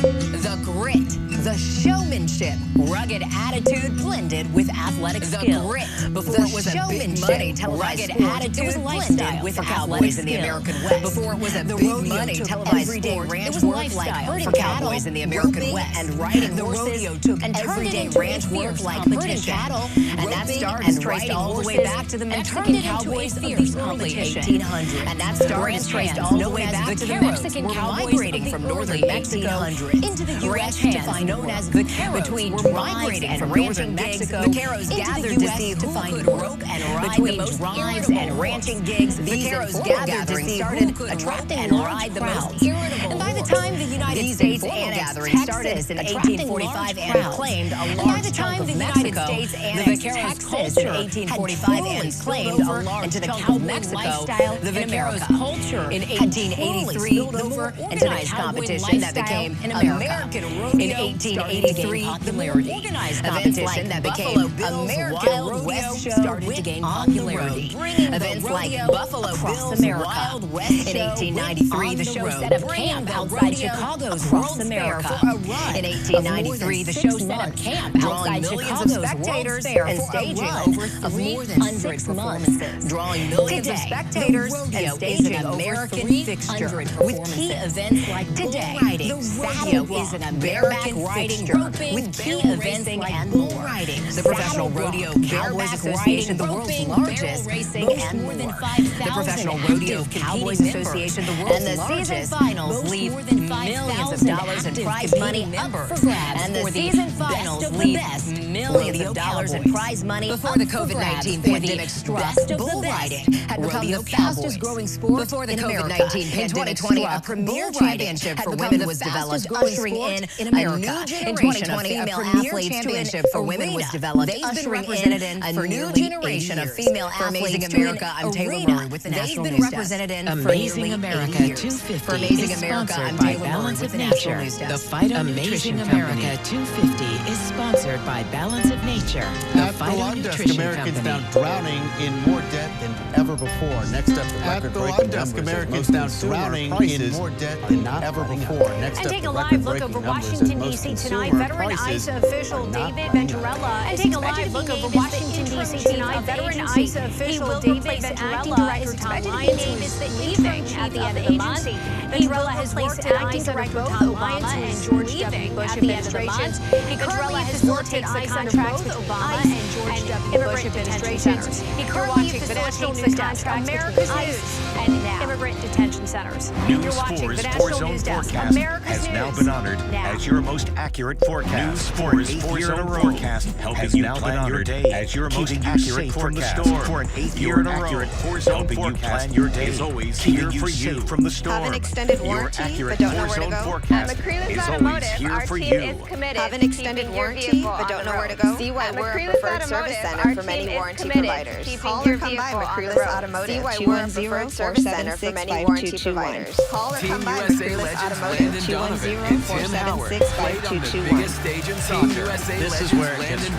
The grit, the showmanship, rugged attitude blended with athletic skill. The grit, before it was a big money televised sport, it was a lifestyle with cowboys in the American West. Before it was a big money televised sport, it was a lifestyle for cowboys in the American West. And riding the rodeo took everyday ranch work like herding cattle, and that started traced all the way back to the Mexican cowboys of the early 1800s. And that started traced all the way back to the Mexican cowboys migrating from northern Mexico into the U.S. to find known as vaqueros. Between migrating and ranching Mexico, vaqueros gathered to see who could rope and ride the most drives and ranching gigs. Vaqueros gathered to see who could attract and ride the most irritable. And by the time the United States annexed Texas in 1845 and claimed a large chunk of Mexico, the vaqueros Texas in 1845 and claimed a large chunk of Mexico, the vaqueros culture in 1883 moved into the competition that became an American rodeo. In 1883, the more organized competition that became American West Show started to gain popularity. Events like Buffalo Bill's Wild West Show. In 1893, the show set up camp outside Chicago's World's Fair for a run. In 1893, the show set up camp outside Chicago's spectators and staging over 300 performances. Drawing millions of spectators and staging American fixture with key events like bull riding. The rodeo is an American riding roping, with key events like bull riding. The Professional Rodeo Cowboys Association, the world's largest, racing and more than 5,000. The Professional Rodeo Cowboys Association, the world's largest, and the season finals leave millions of dollars in prize money up for grabs. And the season finals leave millions of dollars in prize money before the COVID-19 pandemic struck. Bull riding had become the fastest growing sport before the COVID-19 pandemic. In 2020, a premier championship for women was developed, ushering in America. In 2020, a premier championship for women was developed, ushering in a new generation of female athletes. For Amazing America, I'm Taylor Murray with the National News Desk. Amazing America 250 for Amazing America, I'm Taylor Murray with the National News Desk. The Phyto Amazing America 250 is sponsored by Balance of Nature. At the Lawn Desk, Americans found drowning in more debt than ever before. Next up, the record-breaking numbers. Americans found drowning in more debt than ever before. Next up, take a live look over Washington, D.C. tonight. Veteran ICE official David Venturella. And take a live look over Washington, D.C. tonight. Veteran ICE official David Venturella is expected to be named leaving at the end of the month. Venturella has worked as acting director of Obama and George W. Bush administrations. Venturella has worked as ICE contracts with Obama and George W. Bush administrations. He currently facilitates the contracts with ICE and now immigrant detention centers. News 4's four-zone forecast has now been honored as your most accurate forecast. News 4's four-zone forecast helping you plan your day as your most accurate forecast for an 8th year in a row. Helping you plan your day is always here for you from the storm. Have an extended warranty but don't know where to go? At McCreeless Automotive, our team is committed. Have an extended warranty but don't know where to go? See why we're a preferred service center for many warranty providers. Call or come by McCreeless Automotive. See why we're a preferred service center for many warranty providers. Call or come by McCreeless Automotive. 210-476-5221. This is where it gets the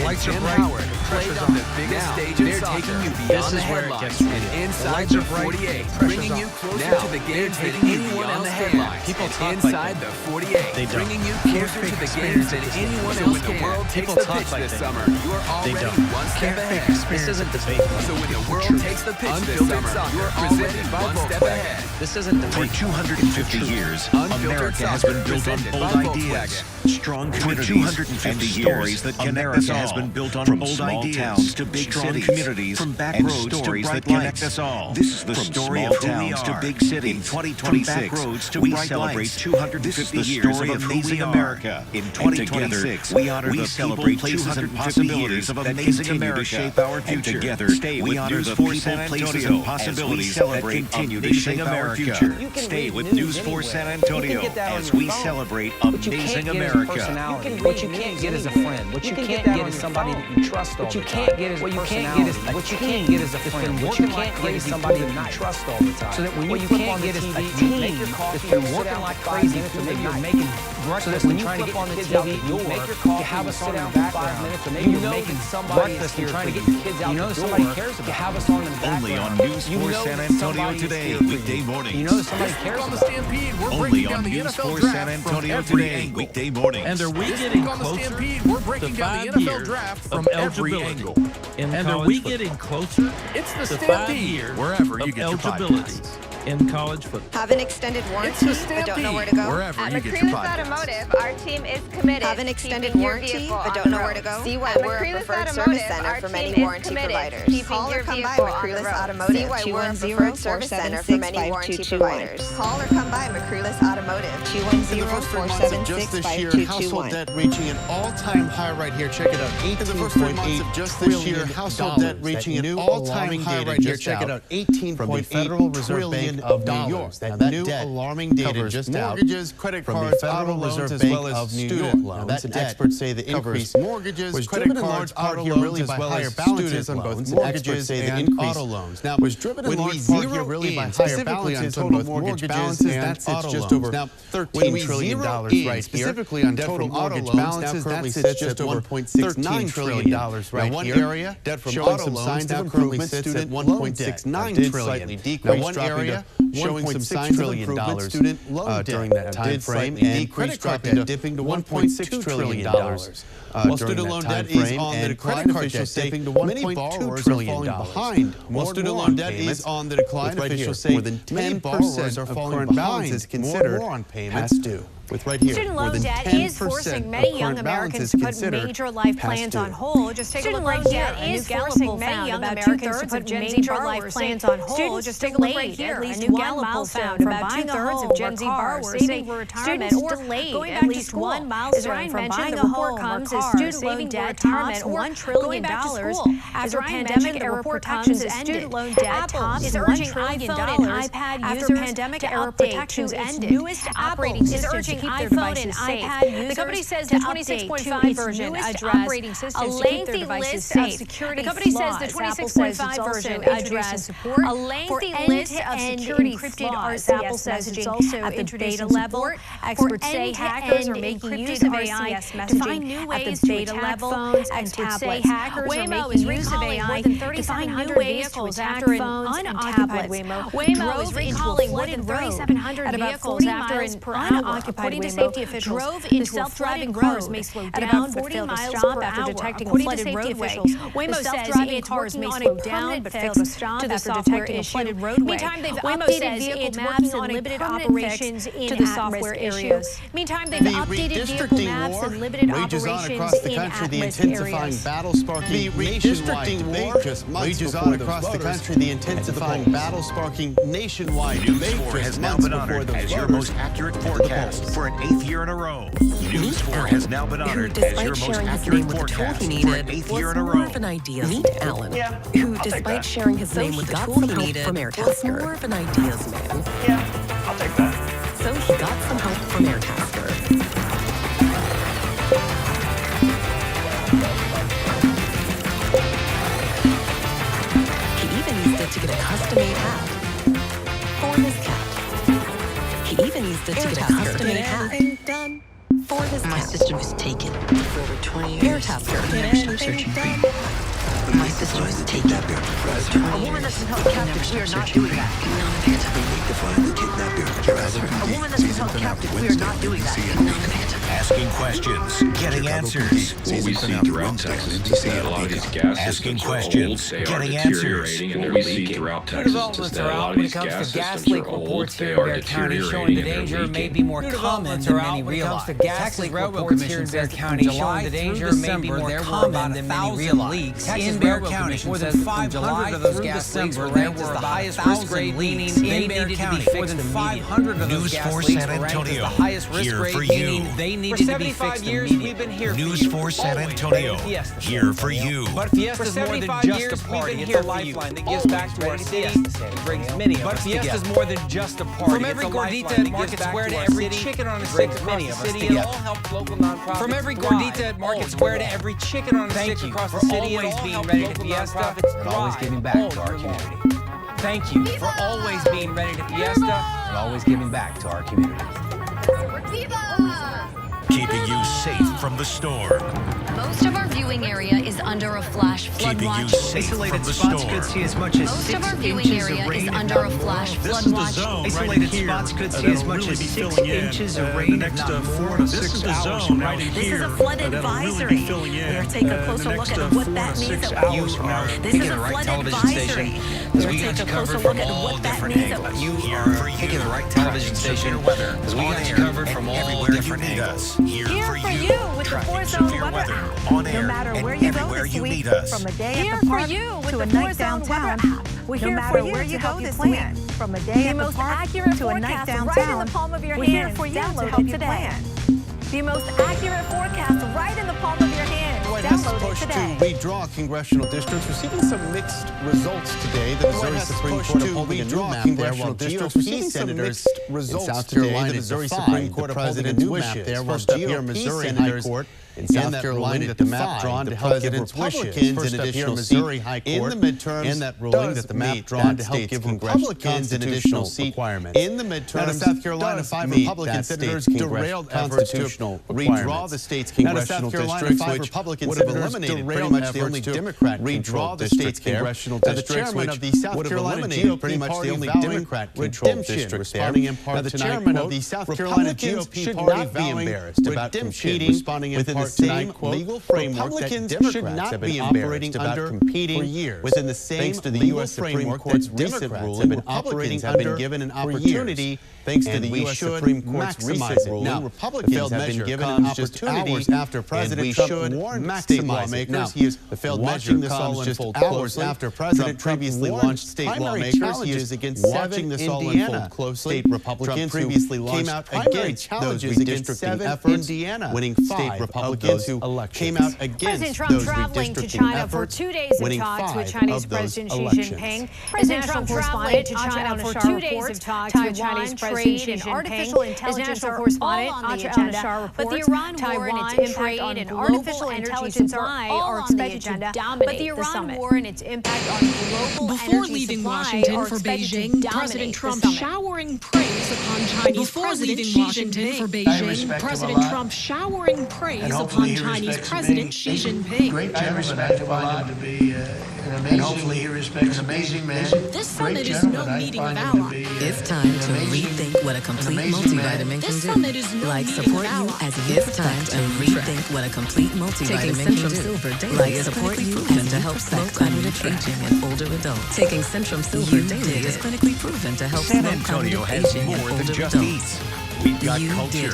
lights are bright. Played on the biggest stage in soccer. This is where it gets inside the 48, bringing you closer to the games than anyone else can. People talk inside the 48, bringing you closer to the games than anyone else can. When the world takes the pitch this summer, you are already one step ahead. This isn't debate. So when the world takes the pitch this summer, you are already one step ahead. This isn't debate. For 250 years, America has been built on bold ideas, strong communities, and stories that connect us all. Has been built on bold towns to big cities, communities, from back roads stories that connect us all. This is the story of towns to big cities. In 2026, we celebrate 250 years of amazing America. In 2026, we honor the people, places, and possibilities of amazing America. Shape our future. Together, stay with News 4 San Antonio as we celebrate continue to shape our future. Stay with News 4 San Antonio as we celebrate amazing America. What you can't get is a friend. What you can't get is somebody that you trust all the time. What you can't get is a personality. What you can't get is a friend. What you can't get is somebody that you trust all the time. So that when you flip on the TV, you make your coffee, that's been working like crazy. So maybe you're making breakfast and trying to get the kids out the door. You have us on in the background. Or maybe you're making breakfast and trying to get the kids out the door. Somebody cares about you. Have us on in the background. Only on News 4 San Antonio today, weekday mornings. You know somebody cares about you. Only on News 4 San Antonio today, weekday mornings. And are we getting closer to 5 years of eligibility? And are we getting closer to 5 years wherever you of get your eligibility in college football? Have an extended warranty but don't know where to go? Wherever At you get your McCreeless podcasts. Automotive, our team is committed. Have an extended warranty but don't know where to go? See why we're a preferred service center for many warranty providers. Call or come by McCreeless Automotive, 210-476-5221. For many warranty providers. Call or come by McCreeless Automotive, 210-476-5221. Household debt reaching an all-time high right here. Check it out. In the first 3 months of just this year, household debt reaching an all-time high right here. Check it out. 18.8 Federal Reserve Bank of New York. That new alarming data just out. Mortgages, credit cards, auto loans, as well as student loans. And experts say the increase mortgages, credit cards, auto loans, as well as balances on both mortgages and auto loans. Now, was driven in large part here really by higher balances on both mortgage balances. That sits just over $13 trillion right here. Specifically on total mortgage balances, that sits just over $1.69 trillion right here. One area, debt from auto loans, now currently sits at $1.69 trillion. Now, one area showing some signs of improvement, student loan during that time frame, and credit card debt dipping to $1.6 trillion. While student loan debt is on the decline, officials say many borrowers are falling behind. While student loan debt is on the decline, officials say many borrowers are falling behind. More on payments due. With right here, student loan debt is forcing many young Americans to put major life plans on hold. Just take a look right here. A new Gallup poll found about 2/3 of Gen Z borrowers plans on hold. Just take a look right here. A new Gallup poll found about 2/3 of Gen Z borrowers saving for retirement or delayed at least one milestone from buying a home or car. Student loan debt tops $1 trillion after pandemic-era protections ended. Student loan debt tops $1 trillion after pandemic-era protections ended. Newest operating systems iPhone and iPad users. The company says the 26.5 version addressed a lengthy list of security flaws. The company says the 26.5 version addressed a lengthy list of security encrypted RCS messaging at the data level. Experts say hackers are making use of AI to find new ways to attack phones and tablets. Waymo is recalling more than 3,700 vehicles after an unoccupied Waymo is recalling more than 3,700 vehicles after an unoccupied According to safety officials, drove into self-driving cars may slow down at about 40 miles per hour. Detecting a flooded roadway. Waymo says its cars may slow down but fail to stop after detecting a flooded roadway. Meantime, they've updated vehicle maps and limited operations in at-risk areas. Meantime, they've updated vehicle maps and limited operations in at-risk areas. The redistricting war rages on across the country. The intensifying battle sparking nationwide debate has now been honored as your most accurate forecast for an 8th year in a row. News 4 has now been honored as your most accurate forecast for an 8th year in a row. More of an idea. Meet Alan, who, despite sharing his name with the tool he needed, was more of an ideas man. Yeah, I'll take that. So he got some help from Airtasker. He even used it to get a custom-made hat for his cat. He even used it to get a custom-made hat done for his cat. My system was taken for over 20 years. Airtasker. I'm searching for you. My system was taken. A woman that's been held captive, we are not doing that. A woman that's been held captive, we are not doing that. Asking questions, getting answers. What we see throughout Texas is that a lot of these gas Asking systems are questions, old, they are getting answers. deteriorating, and they're leaking. Throughout Texas is that a lot of these gas systems are old, they are deteriorating, and they're leaking. May be more common than many realize. Texas Railroad Commission here in Bexar County showing the danger may be more common than many realize. Texas Railroad Commission more than 500 of those gas leaks were ranked as the highest risk grade, meaning they needed to be fixed. More than 500 of those gas leaks were ranked as the highest risk grade, meaning they needed to be fixed immediately. We've been here News for San Antonio, here for you. But Fiesta's more than just a party. It's a lifeline that gives back to our city. It brings many of us together. But Fiesta's more than just a party. From every gordita at Market Square to every chicken on a stick across the city, it all helps local nonprofits. From every gordita at Market Square to every chicken on a stick across the city, it all helps local nonprofits and always giving back to our community. Thank you for always being ready to Fiesta and always giving back to our community. Keeping you safe from the storm. Most of our viewing area is under a flash flood Keeping you watch. safe from the storm. Could see as much as Most of our viewing area is under a flash flood watch. Isolated spots could see as much as 6 inches of rain in the next 4 to 6 hours from now. This is a flood advisory. We're taking a closer look at what that means. This is a flood advisory. We're taking a closer look at what that means. You are picking the right television station because we got you covered from all different angles. Here for you with the 4-Zone Weather app. On No air matter and where you go everywhere this you week, meet us. from a day at the park to a night downtown, we're here for you to help you plan. From a day at the park to a night downtown, right in the palm of your hand. We're here for you to help you plan. The most accurate forecast right in the palm of your hand. White House is Download it pushed today. to redraw congressional districts, receiving some mixed results today. The Missouri Supreme Court upholding a new map there, while GOP senators in South Carolina, the Missouri Supreme Court upholding a new map there, while GOP senators in South Carolina that the map drawn to help give Republicans an additional seat in the midterms, and that ruling that the map drawn to help give Republicans an additional seat in the midterms. South Carolina, 5 Republican senators derailed efforts to redraw the state's congressional districts, which would have eliminated pretty much the only Democrat redraw the state's congressional districts, which would have eliminated pretty much the only Democrat-controlled districts there. Now, the chairman of the South Carolina GOP should not be embarrassed about competing within the same legal framework that Democrats have been operating under competing for years. Within the same legal framework that Democrats have been operating under, given an opportunity thanks to the U.S. Supreme Court's recent ruling. Now, Republicans have been given an opportunity after President Trump warned state lawmakers. The failed measure comes just hours after President previously launched state lawmakers. He is against watching this all unfold closely. State Republicans previously came out against those redistricting efforts, winning 5 Republicans who came out against those redistricting efforts, winning 5 of those elections. President Trump traveling to China for 2 days of talks with Chinese President Xi Jinping. Artificial intelligence are all on the agenda, but the Iran war and its impact on global energy supply are expected to dominate the summit. Before leaving Washington for Beijing, President Trump showering praise upon Chinese President Xi Jinping. President Trump showering praise upon Chinese President Xi Jinping. Great gentleman. I find him to be and hopefully he respects an amazing man. This summit is no meeting of allies. It's time to rethink what a complete multivitamin can do. Like support you as it's time to rethink what a complete multivitamin can do. Like support you as to help slow cognitive aging in older adults. Taking Centrum Silver daily is clinically proven to help slow cognitive aging in older adults. We've got culture.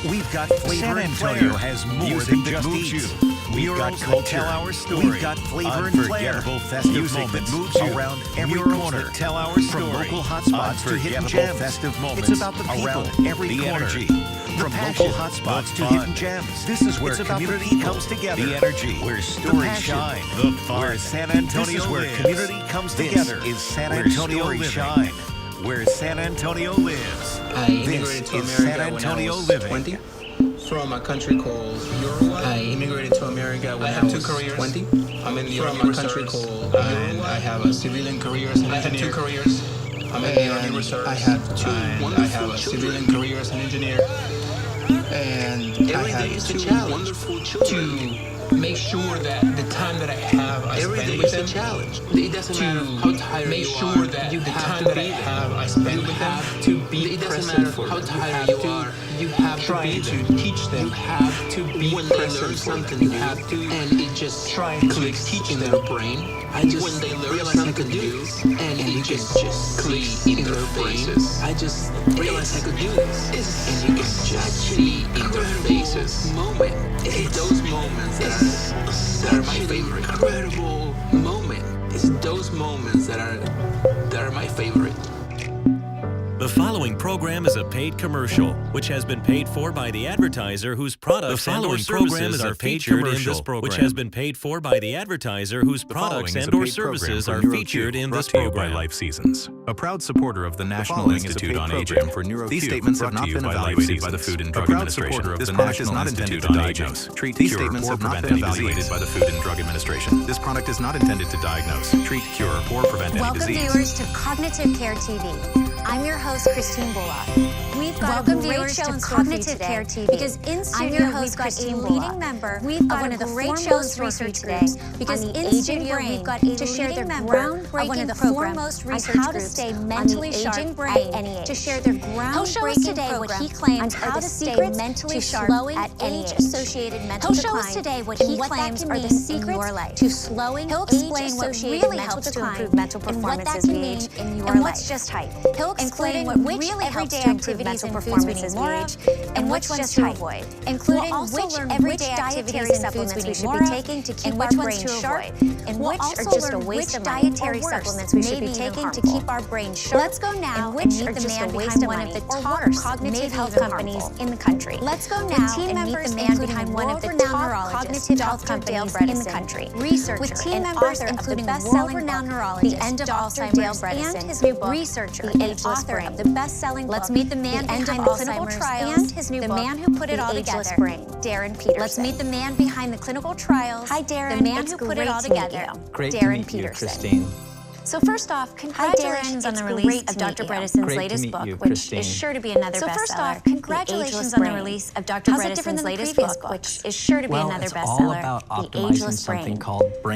We've got flavor. San Antonio has more than just eats. We've got culture. Tell our story. We've got flavor and flair. Festive music that moves you around every corner. Tell our story. From local hotspots to hidden gems. Festive moments. It's about the people around every corner. Energy. From local hotspots to hidden gems. This is where community comes together. The energy. Where stories shine. The fun. Where San Antonio lives. This is where community comes together. This is San Antonio shine. Where San Antonio lives. I immigrated to America when I was 20 from a country called Uruguay. I immigrated to America when I have 2 careers. 20. I'm in the Army Reserves, and I have a civilian career as an engineer. I have 2 careers. I'm in the Army Reserves. I have a civilian career as an engineer. And every day is a challenge to make sure that the time that I have, I spend with them. Challenge. It doesn't matter how tired make sure that the time that I have, I spend with them. To be it doesn't matter how tired you are. You have to be to teach them. You have to be when they learn something. You have to, and it just trying to teach in their brain. I just when they learn something new, and it just click in their faces. I just realized I could do this, and you can just see in their faces. Moment. It's those moments that are my favorite. Incredible moment. It's those moments that are my favorite. The following program is a paid commercial, which has been paid for by the advertiser whose products and or services are featured in this program. Which has been paid for by the advertiser whose products and or services are featured in this program. By Life Seasons, a proud supporter of the National Institute on Aging. For NeuroQ, these statements have not been evaluated by the Food and Drug Administration. This product is not intended to diagnose, treat, these statements have not been evaluated by the Food and Drug Administration. This product is not intended to diagnose, treat, cure, or prevent any disease. Welcome viewers to Cognitive Care TV. I'm your host, Christine Bullock. We've got a great show in Cognitive Care TV because in studio we've got a leading member of one of the foremost research groups. Because in studio we've got a leading member of one of the foremost research groups how to stay mentally sharp at any age. To share their groundbreaking today what he claims are the secrets mentally sharp at age-associated mental decline. He'll show us today what he claims are the secrets to slowing age-associated mental decline and what that can mean in your life. And what's just hype. He'll explain what really everyday activities and foods we need more of, and which ones to avoid, including which everyday dietary supplements we should be taking to keep our brain sharp, and which are just a waste of dietary supplements we should be taking to keep our brain sharp. Let's go now and meet the man behind one of the top cognitive health companies in the country. Let's go now and meet the man behind one of the top cognitive health companies in the country. Researcher and author including world-renowned neurologist, the End of Alzheimer's, and his new book, Researcher and author of the best-selling book. Let's meet the man behind the clinical trials and his new book, The Man Who Put It All Together, Darren Peterson. Let's meet the man behind the clinical trials. Hi, Darren. The man who put it all together, Darren Peterson. Christine. So first off, congratulations on the release of Dr. Bredeson's latest book, which is sure to be another bestseller. So first off, congratulations on the release of Dr. Bredeson's latest book, which is sure to be another bestseller, The Ageless Brain.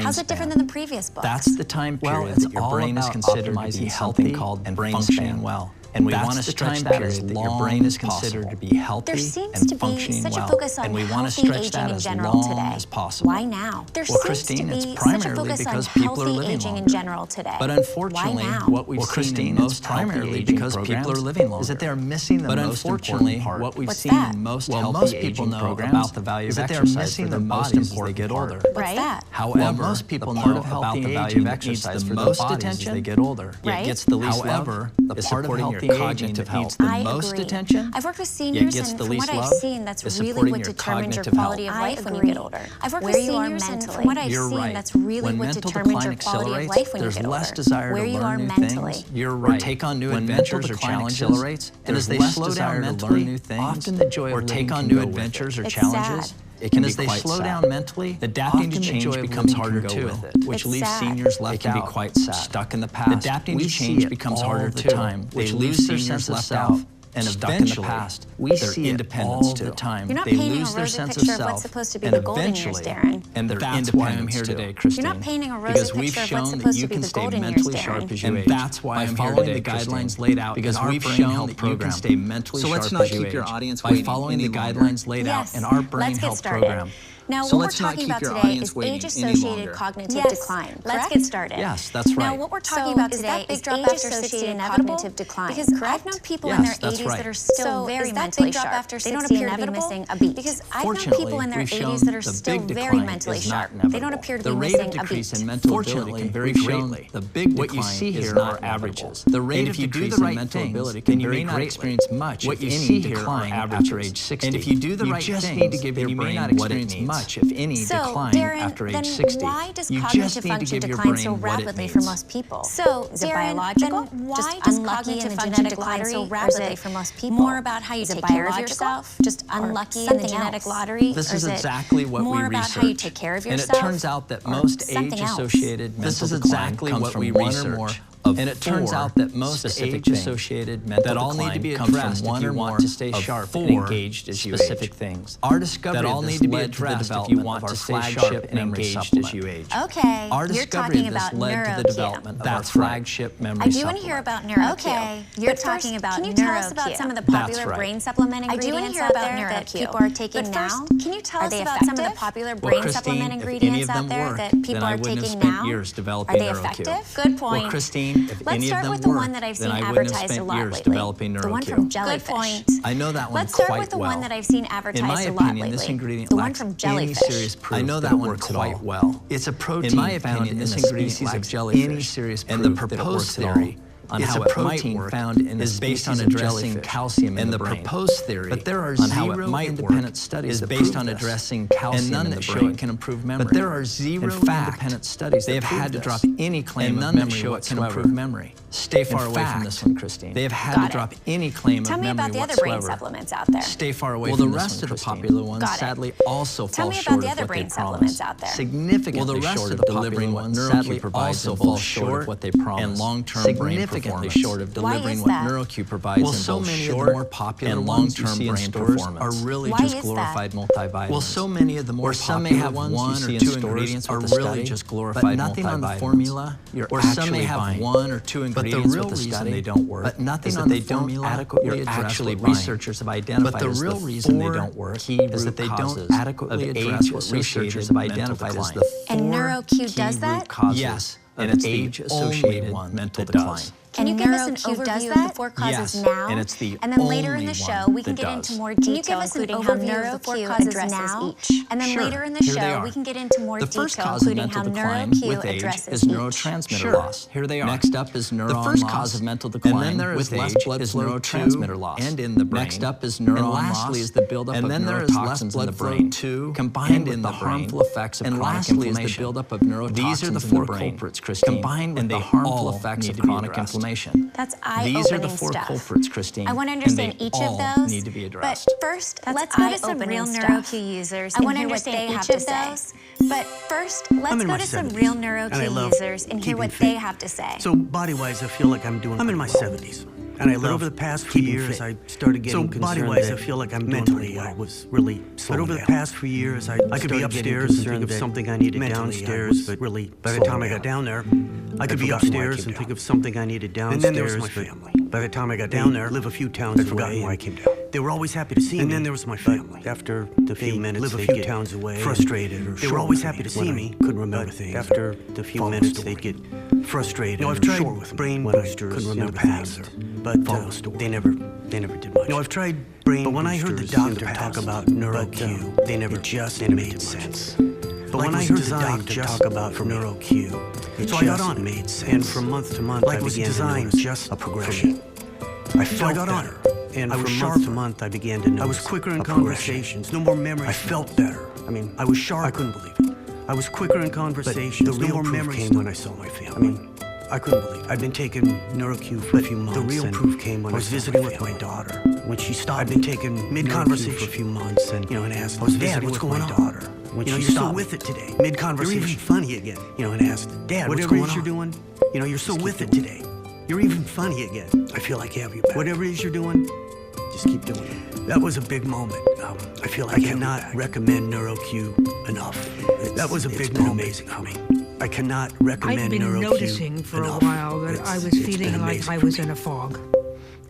How's it different than the previous book? That's the time period that your brain is considered to be healthy and functioning well. And we want to stretch that as long as your brain is considered to be healthy and functioning well. There seems to be such a focus on healthy aging in general today. Why now? There seems to be such a focus on healthy aging in general today. But unfortunately, what we've seen in most primarily because people are living longer is that they're missing the most important part. What we've seen in most healthy aging programs about the value of exercise for their bodies as they get older. What's that? However, most people know about the value of exercise for their bodies as they get older. It gets the least love. The part of healthy cognitive health the most attention. I've worked with seniors, and from what I've seen, that's really what determines your quality of life when you get older. I've worked with seniors, and from what I've seen, that's really what determines your quality of life when you get older. There's less desire to learn new things. You're right. Or take on new adventures or challenges. And as they slow down mentally, often the joy of take on new adventures or challenges. And as they slow down mentally, adapting to change becomes harder too, which leaves seniors left out, stuck in the past. Adapting to change becomes harder too, which leaves their sense of self and eventually we see independence all the time. You're not painting a rosy picture of what's supposed to be the golden years, Darren. And that's why I'm here today, Christine. You're not painting a rosy picture of what's supposed to be the golden years, Darren. And that's why I'm here today, the guidelines laid out because we've shown that you can stay mentally sharp as you age. So let's not keep your audience waiting by following the guidelines laid out in our Brain Health program. Now, what we're talking about today is age-associated cognitive decline. Let's get started. Yes, that's right. Now, what we're talking about today is age-associated cognitive decline. Because I've known people in their 80s that are still very mentally sharp. They don't appear to be missing a beat. Because I've known people in their 80s that are still very mentally sharp. They don't appear to be missing a beat. Fortunately, can vary greatly. The big what you see here are averages. The rate of decrease in mental ability can vary greatly. Experience much what you see here are after age 60. And if you do the right things, then you may not experience much, if any, decline after age 60. Why does cognitive function decline so rapidly for most people? So, is it biological? Why does cognitive function decline so rapidly for most people? More about how you take care of yourself? Just unlucky in the genetic lottery? This is exactly what we research. More about how you take care of yourself? And it turns out that most age-associated mental decline comes from one or more of and it turns out that most age-associated mental that all need to be addressed if you want to stay sharp and engaged as you age. Things. Our discovery that all need to be addressed if you want to stay sharp and engaged as you age. Okay, our discovery of this led to the development of our flagship memory supplement. I do want to hear about NeuroQ. Okay, you're talking about NeuroQ. Can you tell us about some of the popular brain supplement ingredients out there that people are taking now? Can you tell us about some of the popular brain supplement ingredients out there that people are taking now? Are they effective? Good point. Well, Christine, if any of them work, the one that I've seen advertised a lot lately. The one from Jellyfish. Good point. I know that one quite well. Let's start with the one that I've seen advertised a lot lately. This ingredient the one from Jellyfish. Any serious proof I know that one quite well. It's a protein in my opinion, this ingredient lacks any serious proof and the proposed theory on how it might work found in is based on addressing calcium in the brain. And the proposed theory but there are zero independent studies is based on addressing calcium in the brain. And none that show it can improve memory. But there are zero independent studies they have had to drop any claim of memory show it can improve memory. Stay far away from this one, Christine. They have had to drop any claim of memory whatsoever. Tell me about the other brain supplements out there. Stay far away from this one, Well, the rest of the popular ones sadly also fall short of what they promise. Significantly short of delivering what NeuroQ also falls short of what they promise. And long-term brain performance. Short of delivering what NeuroQ provides in both short more popular and long-term brain performance are really just glorified multivitamins. Well, so many of the more popular ones you see in stores are really just glorified multivitamins. But nothing on the formula or some may have one or two ingredients with the study they don't work. But nothing on the formula adequately address what researchers have identified. But the real reason they don't work is that they don't adequately address what researchers have identified as the four and NeuroQ does that? Yes, and it's age-associated mental decline. Can you give us an overview of the four causes now? And it's the and then later in the show, we can get into more detail, including how NeuroQ addresses each. And then later in the show, we can get into more detail, including how NeuroQ addresses each. Neurotransmitter loss. Here they are. Next up is neuron loss. The first cause of mental decline. And then there is less blood flow neurotransmitter loss. And in the brain. Next up is neuron loss. And lastly is the buildup of neurotoxins in the brain. Combined with the harmful effects of chronic inflammation. And lastly is the buildup of neurotoxins in the brain. These are the four culprits, Christine. Combined with the harmful effects of chronic inflammation. That's eye-opening These are the four culprits, Christine. I want to understand each of those. Need to be addressed. But first, let's go to some real NeuroQ users and hear what they have to say. But first, let's go to some real NeuroQ users and hear what they have to say. So body-wise, I feel like I'm in my 70s. And I love over the past few years, I started getting concerned. So body-wise, I feel like I'm mentally, I was really slowing down. But over the past few years, I could be upstairs and think of something I needed downstairs, but really, by the time I got down there, I could be upstairs and think of something I needed downstairs. And then there was my family. By the time I got down there, live a few towns away. I'd forgotten why I came down. They were always happy to see me. And then there was my family. After the few minutes, they'd get towns away, frustrated, or they were always happy to see me. Couldn't remember things. After the few minutes, they'd get frustrated. You know, I've tried brain boosters in the past, but they never did much. No, I've tried brain boosters. But when I heard the doctor talk about NeuroQ, they never made sense. But when I heard the doctor talk about NeuroQ, so I got on it. And from month to month, I began to notice just a progression. I felt better. And from month to month, I began to notice I was quicker in conversations, no more memory. I felt better. I mean, I was sharp. I couldn't believe it. I was quicker in conversations. The real proof came when I saw my family. I mean, I couldn't believe it. I'd been taking NeuroQ for a few months. The real proof came when I was visiting with my daughter. When she stopped, I'd been taking mid-conversation for a few months, and and asked, "I was visiting with my daughter." When she stopped, you're so with it today. Mid-conversation, you're even funny again. And asked, "Dad, whatever it is you're doing, you're so with it today. You're even funny again. I feel like I have you back. Whatever it is you're doing, just keep doing it." That was a big moment. I feel like I cannot recommend NeuroQ enough. That was a big moment. Amazing for me. I cannot recommend NeuroQ enough. I've been noticing for a while that I was feeling like I was in a fog.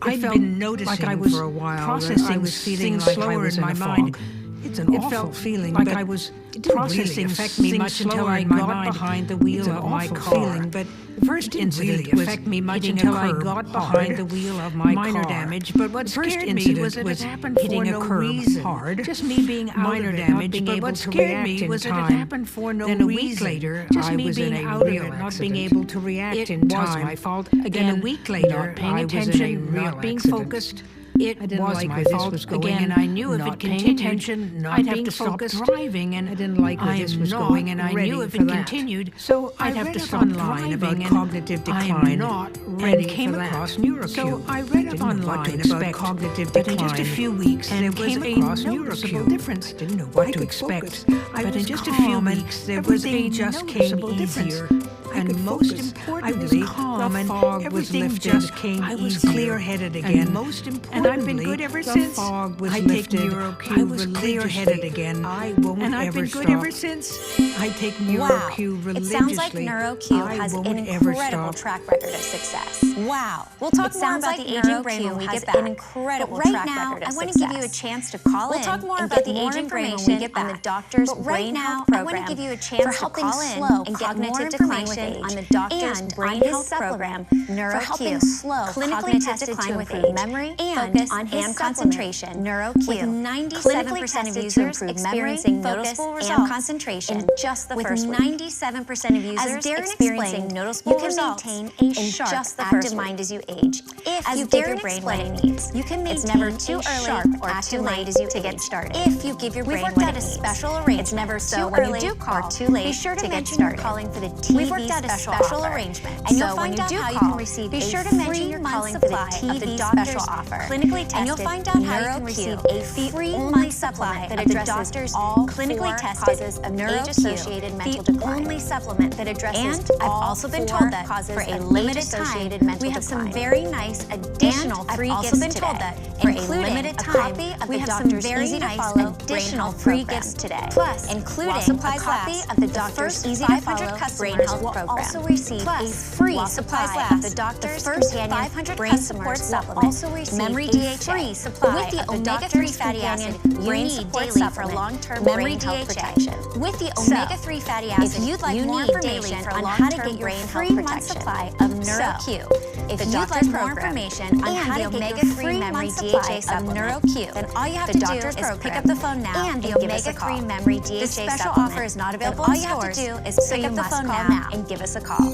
I've been noticing for a while that I was feeling like I was in a fog. It's an awful feeling, like I was processing affect me much until I got behind the wheel of my car. But the first incident was affect me much until I got behind the wheel of my minor damage. But what scared me was that it happened for no reason. Hard, just me being minor damage. But what scared me was that it happened for no reason. Then a week later, just me being out of it, not being able to react in time. It was my fault. Again, a week later, I was in a real accident. Not being focused. It was my fault again, and I knew if it continued, I'd have to stop driving, and I didn't like where this was going, and I knew if it continued, so I'd have to stop driving about cognitive decline. I'm not ready came across NeuroQ. So I read up online about cognitive decline, but in just a few weeks, there was a noticeable difference. I didn't know what to expect, but in just a few weeks, there was a just came easier. And most importantly, the fog was lifted. I was clear-headed again. And most importantly, and I've been good ever since. The fog was lifted. I was clear-headed again. I won't and I've been good ever since. I take NeuroQ religiously. It sounds like NeuroQ has an incredible track record of success. Wow. We'll talk more about the aging brain when we get back. An incredible track record of success. I want to give you a chance to call in. We'll talk more about the aging brain when we get back. On the doctor's brain health program. I want to give you a chance to call in and get more information on the doctor's brain health program, NeuroQ, for helping slow clinically tested to improve memory, focus, and concentration. NeuroQ, with 97% of users experiencing noticeable results and concentration in just the first week. 97% of users experiencing noticeable results you can maintain a sharp, active mind as you age. If you give your brain what it needs, you can maintain it's never too early or too late to get started. If you give your brain what it needs. We've worked out a special arrangement. It's never so too when early you do call or too late be sure to get started. Calling for the TV We've worked out a special arrangement. And so you'll when find you out do how you call, can receive be sure a to mention you're calling for the TV special offer. Clinically tested. And you'll find out how you can receive a free month supply that addresses all clinically tested causes of age-associated mental decline. The only supplement that addresses and I've also been told that for a limited time, we have some some very nice additional free I've gifts also been today. told that For a including limited a time, copy of we the have some doctor's very easy-to-follow nice additional brain free health gifts program. today. Plus, including while a supplies copy last, of the the doctor's first easy-to-follow 500 brain customers health will program. also receive Plus, a free while supply supplies last. of the doctor's The first companion 500 brain customers support will supplement, also receive Memory a DHA, free supply with the of the omega-3 doctor's fatty companion acid brain brain support daily for supplement, long-term memory brain health DHA. protection. With the So, omega-3 fatty acid, if you'd like you more need information daily for on long-term how to get your brain free health month protection. supply of So, NeuroQ. If if you'd you'd like like more more information information on on how how to to get get your your free free memory month DHA supply of supplement, NeuroQ, then all you have the to do doctor's is pick program, up the phone now and the give us a omega-3 call. memory This DHA special supplement. offer is not Then available all in you have to stores, do is so pick you up the must phone call now. and give us a call.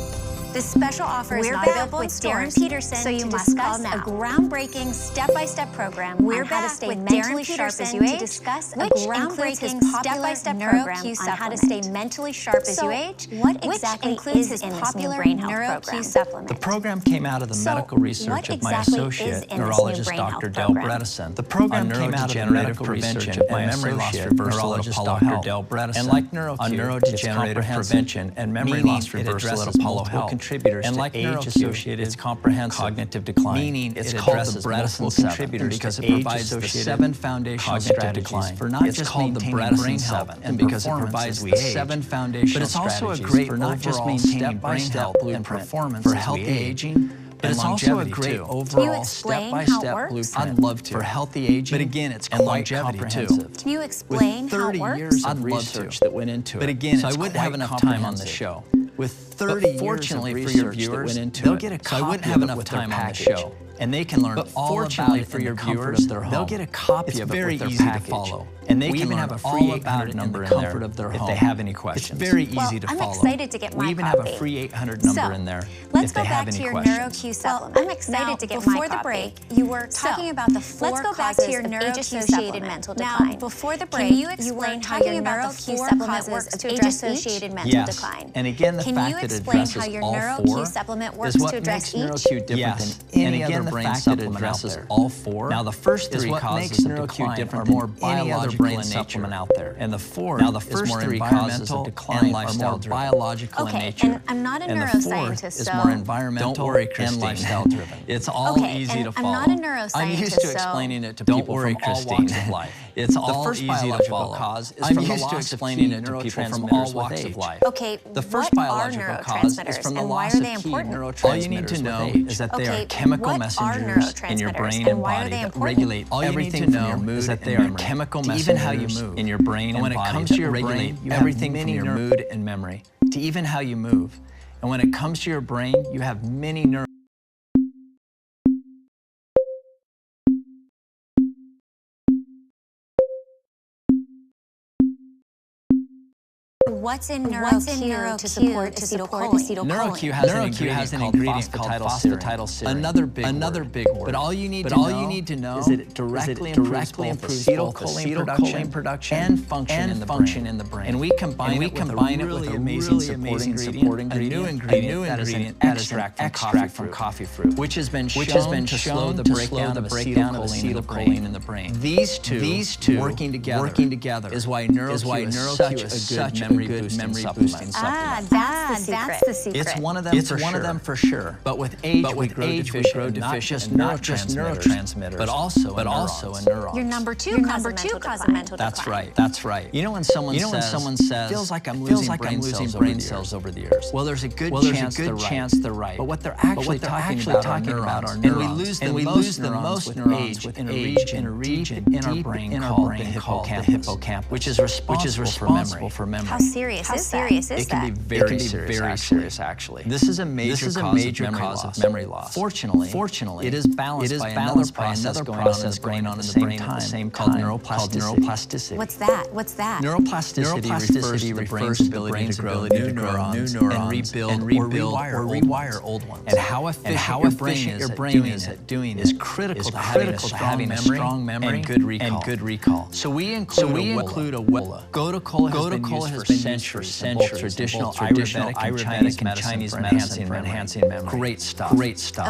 This special offer is We're not back available in with stores, Darren Peterson so you to must discuss call a now. groundbreaking step-by-step program We're on how to back stay with mentally Darren sharp as Peterson you to age, discuss a which groundbreaking includes his step-by-step step-by-step program program on on how to stay supplement. mentally sharp as So, you age, what which exactly includes is his in this new popular brain health NeuroQ program? supplement. The program came out of the medical research of my exactly is associate, in this new neurologist brain Dr. health Dale program? Bredesen. The program came out of the medical research of my memory loss reversal at Apollo Health. And like NeuroQ, on neurodegenerative prevention and memory loss reversal at Apollo Health. Contributors and like age-associated, it's comprehensive cognitive decline. Meaning it's called the Bredesen contributors because it provides the 7 foundational strategies for not just maintaining brain health and because it provides the 7 foundational strategies for not just maintaining brain health and performance for healthy aging. But it's also a great overall step-by-step blueprint. I'd love to. For healthy aging. But again, it's quite comprehensive. Can you explain With how 30 it works? years of research that went into it. But again, so I wouldn't have enough time on the show. With 30 fortunately years of research for your viewers, they'll get a copy so I wouldn't have enough time on the show. And they can learn all about it for your viewers. They'll get a copy of it with their package. To follow. And they can have a free 800 number in the comfort of their home if they have any questions. It's very easy to follow. I'm excited to get my We even copy. have a free 800 number in there Let's if they go have back any to your questions. NeuroQ supplement. I'm excited to get my before copy. the break, you were talking about the 4 let's go back causes to your of NeuroQ age-associated supplement. mental Now, decline. before the Can break, you explain how your NeuroQ supplement works to address age-associated mental Yes. decline? And again, the Can fact you that it explain addresses how your all NeuroQ 4 supplement is works what to address makes each? NeuroQ different than any other brain supplement out there. All 4. Now, the first 3 causes of decline different are more biological in nature out there. And the 4 now the first 3 causes of decline are more biological in nature. And I'm not a and neuroscientist, the 4th is so more environmental don't worry, and lifestyle driven. It's all easy and to I'm follow. not a neuroscientist, I'm used to so explaining it to don't people worry, from all Christine. walks of life. It's all first easy to biological follow. cause is I'm from the used to loss of explaining key it to people from neurotransmitters all with walks age. of life. Okay, the first what are biological cause is from the neurotransmitters, loss and of why are they key important? neurotransmitters. All you need to know is that they are chemical what are messengers in your brain neurotransmitters, and why are body they that important? regulate everything from your mood is that they are chemical messengers even how you move in your brain and when it comes to your brain, you everything from your mood and memory to even how you move. And when it comes to your brain, you have many neurons. what's in NeuroQ to support acetylcholine? NeuroQ has an ingredient called phosphatidylserine. Another big word. But all you need to know is that it directly improves acetylcholine production and function in the brain. And we combine it with a really amazing supporting ingredient, a new ingredient that is an extract from coffee fruit, which has been shown to slow the breakdown of acetylcholine in the brain. These two working together is why NeuroQ is such a good memory boosting supplement. That's the secret. It's one of them for sure. But with age, we grow deficient, not just neurotransmitters, but also a neuron. Your number two cause of mental decline. That's right. You know when someone says, feels like I'm losing brain cells over the years. Well, there's a good chance they're right. But what they're actually talking about are neurons. And we lose the most neurons within a region in our brain called the hippocampus, which is responsible for memory. How serious is that? It can be very serious, actually. This is a major cause of memory loss. Fortunately, it is balanced by another process going on in the brain at the same time called neuroplasticity. What's that? Neuroplasticity refers to the brain's ability to grow new neurons and rewire old ones. And how efficient your brain is at doing it is critical to having a strong memory and good recall. So we include a WOLA. Gotocola has been used for centuries. Traditional Ayurvedic and Chinese medicine for enhancing memory. Great stuff.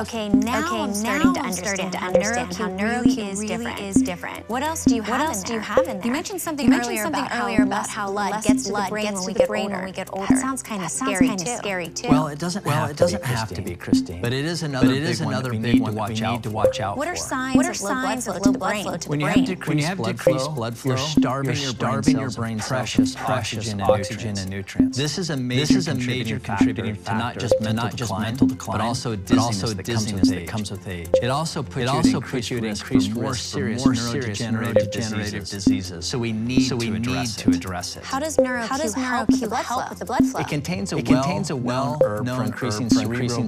Okay, now I'm starting to understand how NeuroQ really is different. What else do you have in there? You mentioned something earlier about how blood gets to the brain when we get older. That sounds kind of scary too. Well, it doesn't have to be, Christine. But it is another big one that we need to watch out for. What are signs of low blood flow to the brain? When you have decreased blood flow, you're starving your brain precious oxygen and nutrients. This is a major contributor to not just mental decline, but also dizziness that comes with age. It also puts you at increased risk for more serious neurodegenerative diseases. So we need to address it. How does NeuroQ help with the blood flow? It contains a well-known for increasing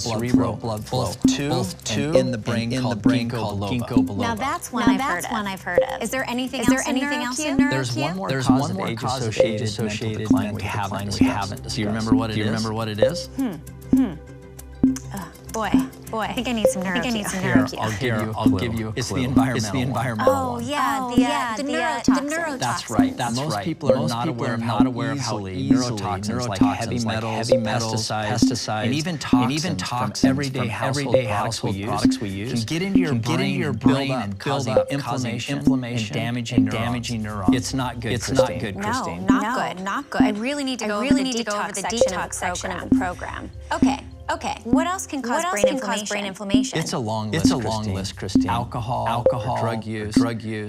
cerebral blood flow, both to in the brain called ginkgo biloba. Now that's one I've heard of. Is there anything else in NeuroQ? There's one more cause of age-associated decline we haven't. Do you remember what it is? Boy, I think I need some NeuroQ. I'll give you a clue. It's the environmental one. Oh, yeah, the neurotoxin. That's right. Most people are not aware of how easily neurotoxins like heavy metals, pesticides, and even toxins everyday household products we use can get into your brain and causing inflammation and damaging neurons. It's not good, Christine. No, not good. I really need to go over the detox section of the program. Okay. What else can cause brain inflammation? It's a long list, Christine. Alcohol, drug use,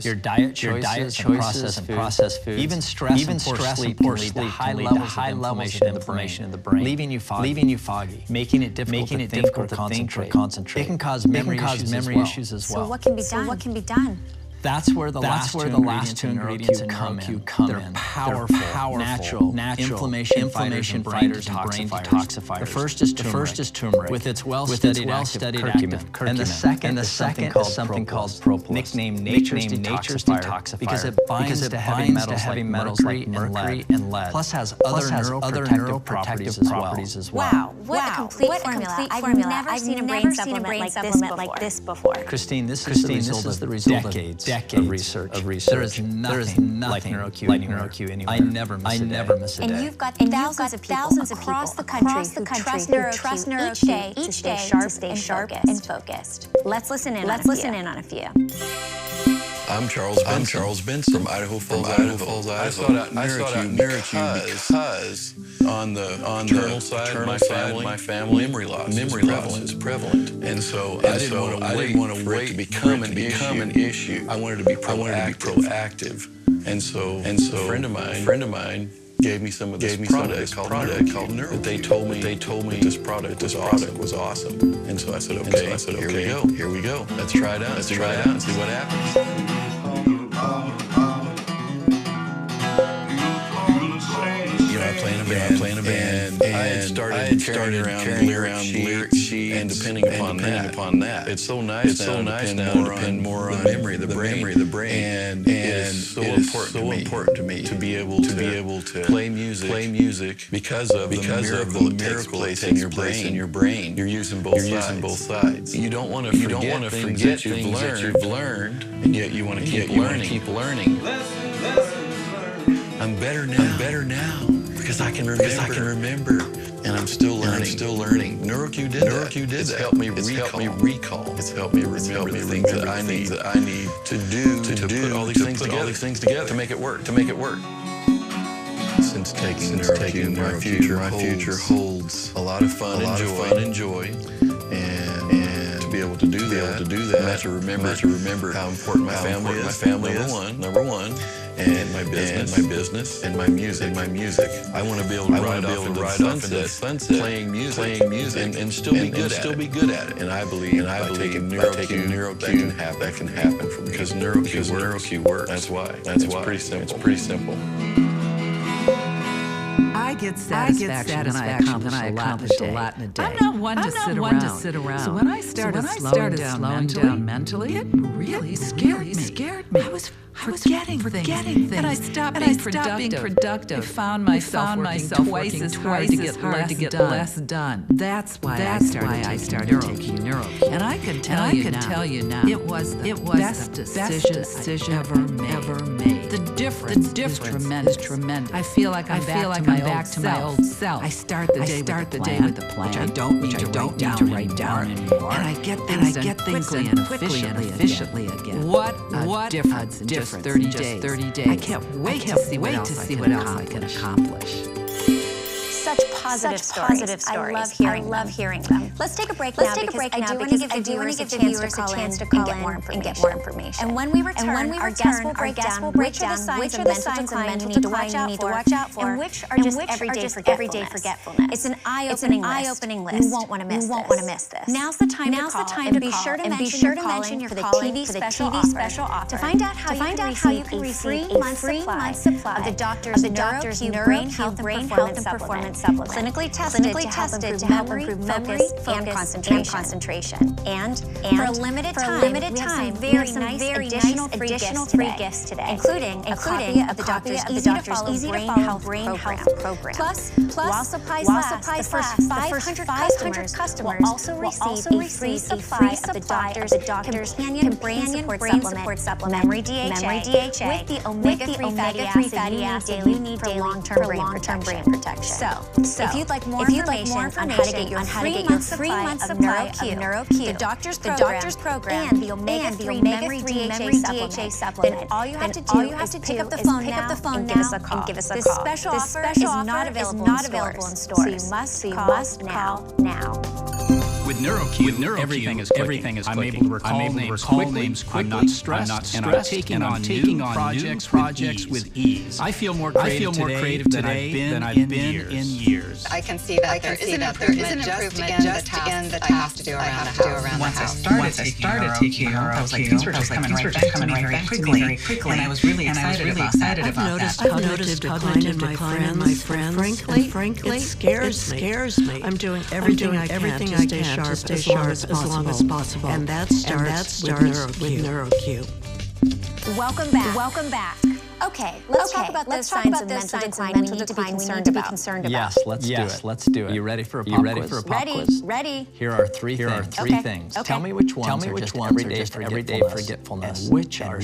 your diet choices, and processed foods, even stress and poor sleep can lead to high levels of inflammation in the brain, leaving you foggy, making it difficult to concentrate. It can cause memory issues as well. So what can be done? That's where the last two ingredients in NeuroQ come in. They're powerful, natural inflammation fighters and brain detoxifiers. The first is turmeric with its well-studied active curcumin. And the second is something called propolis, nicknamed nature's detoxifier, because it binds to heavy metals like mercury and lead. Plus has other neuroprotective properties as well. Wow, what a complete formula. I've never seen a brain supplement like this before. Christine, this is the result of decades of research. There is nothing like NeuroQ anywhere. I never miss a day. And you've got thousands of people across the country who trust NeuroQ each day to stay sharp and focused. Let's listen in on a few. I'm Charles Benson from Idaho Falls, Idaho. I sought out NeuroQ because on the maternal side, my family, memory loss is prevalent. And so I didn't want to wait to become an issue. I wanted to be proactive. And so a friend of mine gave me some of this product called NeuroQ. That they told me this product was awesome. And so I said, okay, here we go. Let's try it out and see what happens. I play in a band, and started carrying around lyric sheets, and depending upon that, it's so nice now to depend more on the memory, the brain, and it's so important to me to be able to play music because of the miracle that takes place in your brain. You're using both sides. You don't want to forget things that you've learned, and yet you want to keep learning. I'm better now because I can remember, and I'm still learning. NeuroQ did that. It's helped me recall. It's helped me remember the things that I need to do to put all these things together to make it work. Since taking NeuroQ, my future holds a lot of fun and joy, and to be able to do that, I have to remember how important my family is. Number one. And my business, and my music. I want to be able to ride off into the sunset, playing music, and still be good at it. And I believe by taking NeuroQ, that can happen for me because NeuroQ works. That's why. It's pretty simple. I get satisfaction when I accomplish a lot in a day. I'm not one to sit around. So when I started slowing down mentally, it really scared me. I was forgetting things. And I stopped being productive. I found myself working twice as hard to get less done. That's why I started taking NeuroQ. And I can tell you now, it was the best decision ever made. The difference is tremendous. I feel like I'm back to my old self. I start the day with a plan, which I don't need to write down anymore. And I get things done quickly and efficiently again. What a difference in just 30 days. I can't wait to see what else I can accomplish. Such positive stories. I love hearing them. Let's take a break now because I do want to give the viewers a chance to call in and get more information. And when we return, our guests will break down which are the signs of mental decline you need to watch out for, and which are just everyday forgetfulness. It's an eye-opening list. You won't want to miss this. Now's the time to call, and be sure to mention you're calling for the TV special offer to find out how you can receive a free month supply of the doctor's NeuroQ Brain Health and Performance Supplement. Clinically tested to help improve focus and concentration. And for a limited time, we have some very nice additional free gifts today, including a copy of the doctor's easy to follow brain health program. Plus, while supplies last, the first 500 customers will also receive a free supply of the doctor's companion brain support supplement, Memory DHA, with the omega-3 fatty acid you need daily for long-term brain protection. So if you'd like more information on how to get your free month supply of NeuroQ, the doctor's program, and the omega-3 Memory DHA supplement, then all you have to do is pick up the phone now and give us a call. This special offer is not available in stores, so you must call now. With NeuroQ, everything is clicking. I'm able to recall names quickly. I'm not stressed, and I'm taking on new projects with ease. I feel more creative today than I've been in years. I can see that there is an improvement just in the tasks I have to do around the house. Once I started taking NeuroQ, I was like, things were just coming right back to me very quickly, and I was really excited about that. I've noticed cognitive decline in my friends. Frankly, it scares me. I'm doing everything I can to stay sharp as long as possible. And that starts with NeuroQ. Welcome back. Okay, let's talk about those signs of mental decline we need to be concerned about. Yes, let's do it. You ready for a pop quiz? Ready. Here are three things. Tell me which ones are just everyday forgetfulness. And which are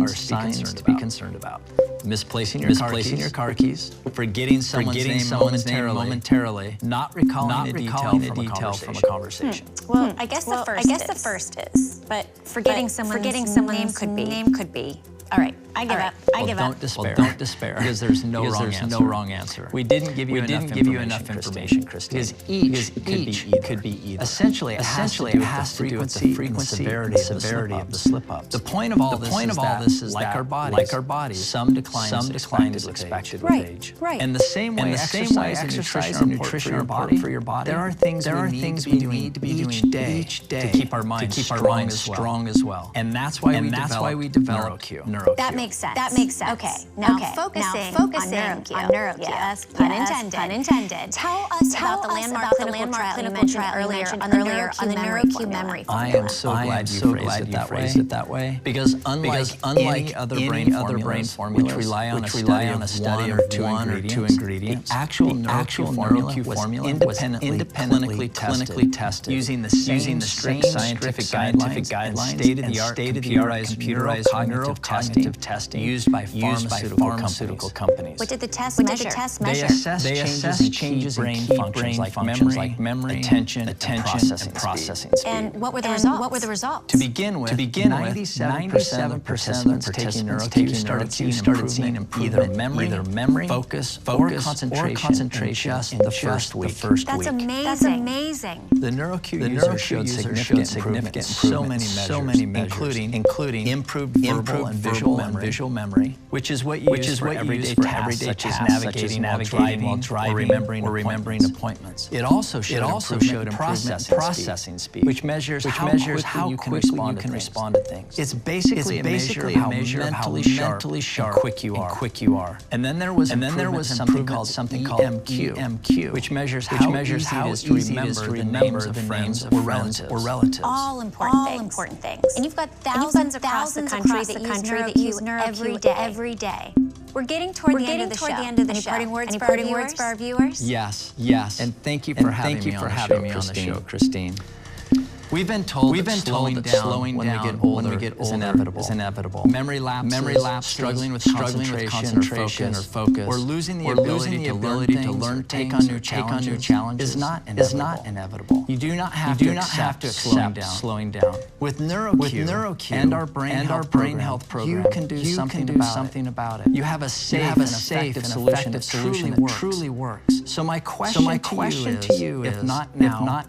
signs to be concerned about. Misplacing your car keys. Forgetting someone's name momentarily. Not recalling a detail from a conversation. Well, I guess the first is. But forgetting someone's name could be. All right, I give up. Don't despair. Because there's no wrong answer. We didn't give you enough information, Christine. Because each could be either. Essentially, it has to do with the frequency and severity of the slip-ups. The point of all this is like our bodies, some decline is expected with age. Right. And the same way exercise and nutrition are important for your body. There are things we need to be doing each day to keep our minds strong as well. And that's why we develop NeuroQ. That makes sense. Makes sense. Okay. Now focusing on NeuroQ. Yes, pun intended. Tell us about the landmark clinical trial you mentioned earlier on the NeuroQ memory formula. I am so glad you phrased it that way. Because unlike other brain formulas, which rely on a study of one or two ingredients, the actual NeuroQ formula was independently clinically tested using the same strict scientific guidelines, state-of-the-art computerized neurocognitive testing used by pharmaceutical companies. What did the test measure? They assessed changes in brain functions like memory, attention, and processing speed. And what were the results? To begin with, 97% of participants taking NeuroQ started seeing improvement either memory, focus, or concentration in just the first week. That's amazing. The NeuroQ user showed significant improvement in so many measures, including improved verbal and visual memory, which is what you use for everyday tasks such as navigating while driving, or remembering appointments. It also showed improvement in processing speed, which measures how you can respond to things. It's basically a measure of how mentally sharp and quick you are. And then there was something called EMQ, which measures how easy it is to remember the names of friends or relatives. All important things. And you've got thousands across the country that use NeuroQ every day. We're getting toward the end of the show. Any parting words for our viewers? Yes. And thank you for having me on the show, Christine. We've been told that slowing down when we get older is inevitable. Memory lapse, struggling with concentration or focus, or losing the ability to learn, take on new challenges is not inevitable. You do not have to accept slowing down. With NeuroQ and our brain health program, you can do something about it. You have a safe and effective solution that truly works. So my question to you is, if not now,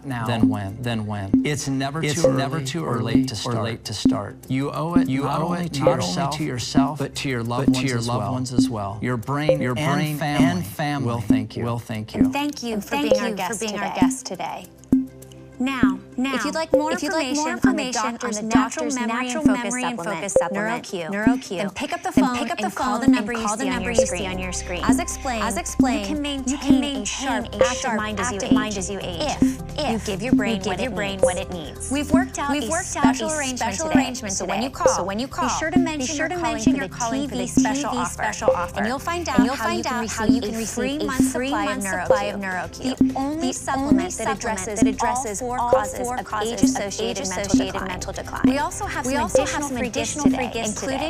then when? It's never too early to start. You owe it not only to yourself, but to your loved ones as well. Your brain and family will thank you. And thank you for being our guest today. Now, if you'd like more information on the doctor's natural memory and focus supplement, NeuroQ, then pick up the phone and call the number you see on your screen. As explained, you can maintain a sharp, active mind as you age if you give your brain what it needs. We've worked out a special arrangement today. So when you call, be sure to mention you're calling for the TV special offer. And you'll find out how you can receive a 3-month supply of NeuroQ, the only supplement that addresses all causes of age-associated mental decline. We also have some free gifts today,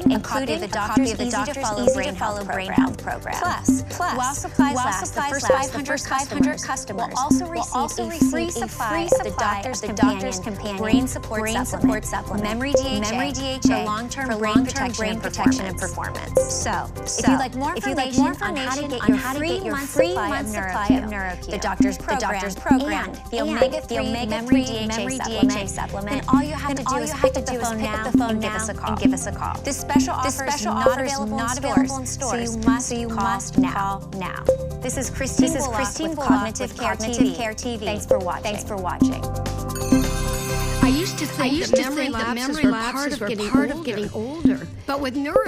including a copy of the doctor's easy-to-follow brain health program. Plus, while supplies last, the first 500 customers will also receive a free supply of the doctor's companion brain support supplement, Memory DHA, for long-term brain protection and performance. So, if you'd like more information on how to get your free month supply of NeuroQ, the doctor's program, and the Omega-3 Memory DHA supplement, then all you have to do is pick up the phone now and give us a call. This special offer is not available in stores, so you must call now. This is Christine with Cognitive Care TV. Thanks for watching. I used to think that memory lapses were part of getting older. But with NeuroQ,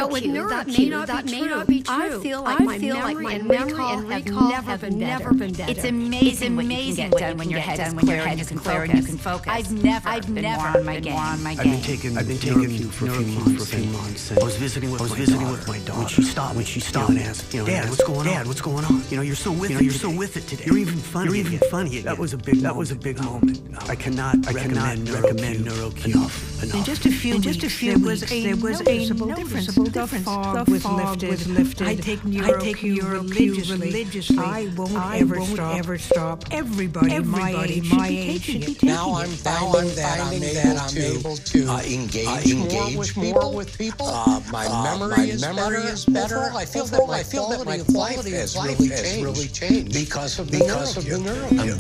that may not be true. I feel like my memory and recall have never been better. It's amazing what you can get done when your head is clear and you can focus. I've never been more on my game. I've been taking NeuroQ for a few months. I was visiting with my daughter. When she stopped and asked, Dad, what's going on? You're so with it today. You're even funny again. That was a big moment. I cannot recommend NeuroQ enough. In just a few weeks, there was a noticeable difference. The fog was lifted. I take NeuroQ religiously. I won't ever stop. Everybody my age should be taking it. Now I'm finding that I'm able to engage more with people. My memory is better. I feel that my quality of life has really changed because of the NeuroQ. I'm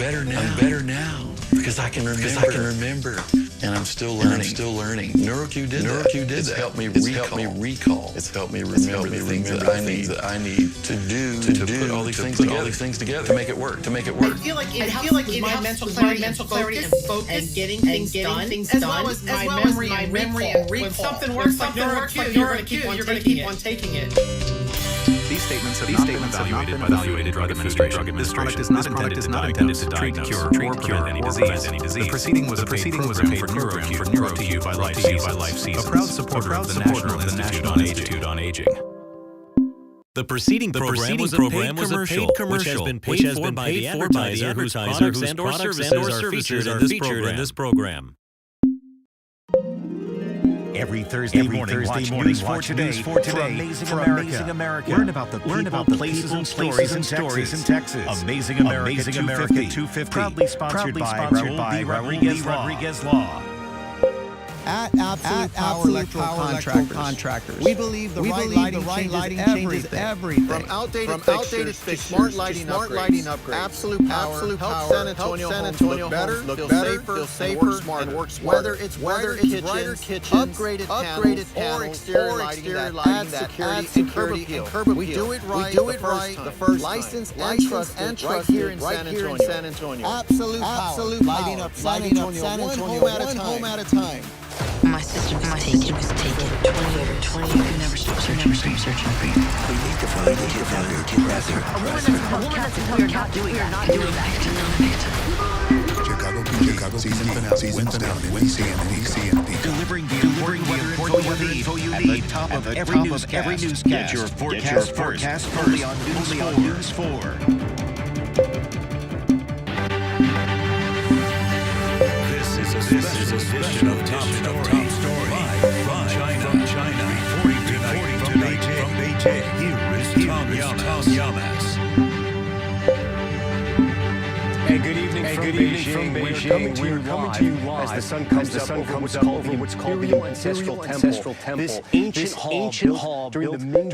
better now because I can remember And I'm still learning. NeuroQ did that. It's helped me recall. It's helped me remember the things that I need to do to put all these things together to make it work. I feel like it helps with my mental clarity and focus and getting things done, as well as my memory and recall. When something works like NeuroQ, you're going to keep on taking it. These statements have not been evaluated by the Food and Drug Administration. This product is not intended to diagnose, treat, cure, or prevent any disease. The proceeding was a paid program brought to you by Life Seasons, a proud supporter of the National Institute on Aging. The preceding program was a paid commercial, which has been paid for by the advertiser whose products and or services are featured in this program. Every Thursday morning, watch News for Today for Amazing America. Learn about the people, places, and stories in Texas. Amazing America 250. Proudly sponsored by Raul D. Rodriguez Law. At Absolute Power Electrical Contractors. We believe the right lighting changes everything. From outdated fixtures to smart lighting upgrades. Absolute Power helps San Antonio homes look better, feel safer, and work smarter. Whether it's brighter kitchens, upgraded panels, or exterior lighting that adds security and curb appeal. We do it right the first time. Licensed and trusted right here in San Antonio. Absolute Power, lighting up San Antonio, one home at a time. My sister was taken 20 years. You never stop searching for you. We need to find a kidnapper. A woman that's we are not doing that. Chicago season finale Wednesday on NBC. Delivering the important info you need at the top of every newscast. Get your forecast first only on News 4. This is a edition of Top Story from China. Reporting tonight from Beijing. Here is Tom Yamas. Hey, good evening from Beijing. We're coming to you live as the sun comes up over what's called the Ancestral Temple. This ancient hall during the Ming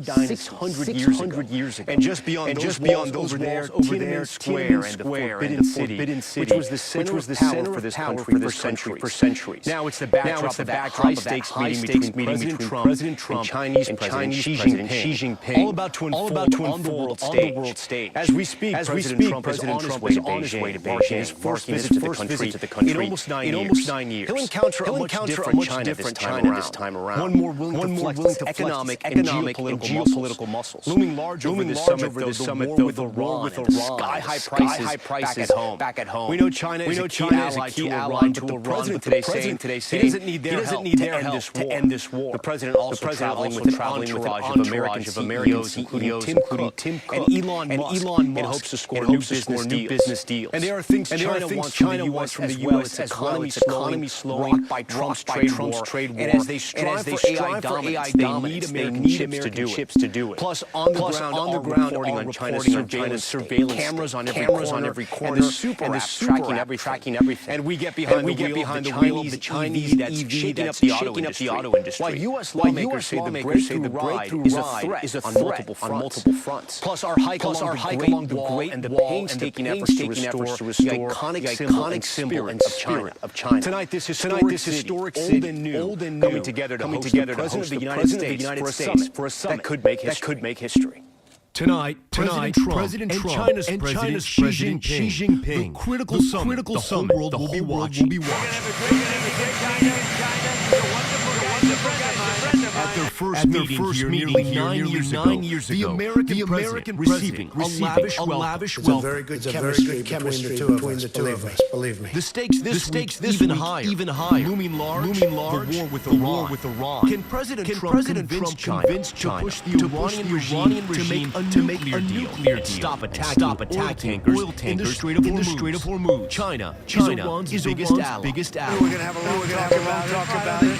Dynasty 600 years ago. And just beyond those walls over there, Tiananmen Square and the Forbidden City, which was the center of power for this country for centuries. Now it's the backdrop of that high-stakes meeting between President Trump and Chinese President Xi Jinping. All about to unfold on the world stage. As we speak, President Trump is on his way to Beijing, his first visit to the country in almost 9 years. He'll encounter a much different China this time around. One more willing to flex economic and geopolitical muscles. Looming large over this summit, though, the war with Iran, sky-high prices back at home. We know China is a key ally to Iran, but today saying he doesn't need their help to end this war. The president also traveling with an entourage of American CEOs, including Tim Cook and Elon Musk, in hopes to score new business deals. And there are things China wants from the U.S. as well. Its economy slowing by Trump's trade war. And as they strive for AI dominance, they need American chips to do it. Plus, on the ground, reporting on China's surveillance, cameras on every corner, and the super apps tracking everything. And we get behind the wheel of the Chinese that's shaking up the auto industry. While U.S. lawmakers say the breakthrough ride is a threat on multiple fronts. Plus, our hike along the Great and the painstaking efforts to restore the iconic symbol and spirit of China. Tonight, this historic city, old and new, coming together to host the President of the United States for a summit that could make history. Tonight, President Trump and China's President Xi Jinping. The critical summit. The whole world will be watching. At their first meeting nearly 9 years ago, the American president receiving a lavish welcome. Very good chemistry between the two of us, believe me. The stakes this week even higher. Looming large, the war with Iran. Can President Trump convince China to push the Iranian regime to make a nuclear deal? Stop attacking oil tankers in the Strait of Hormuz. China is Iran's biggest ally. We're going to have a long talk about it.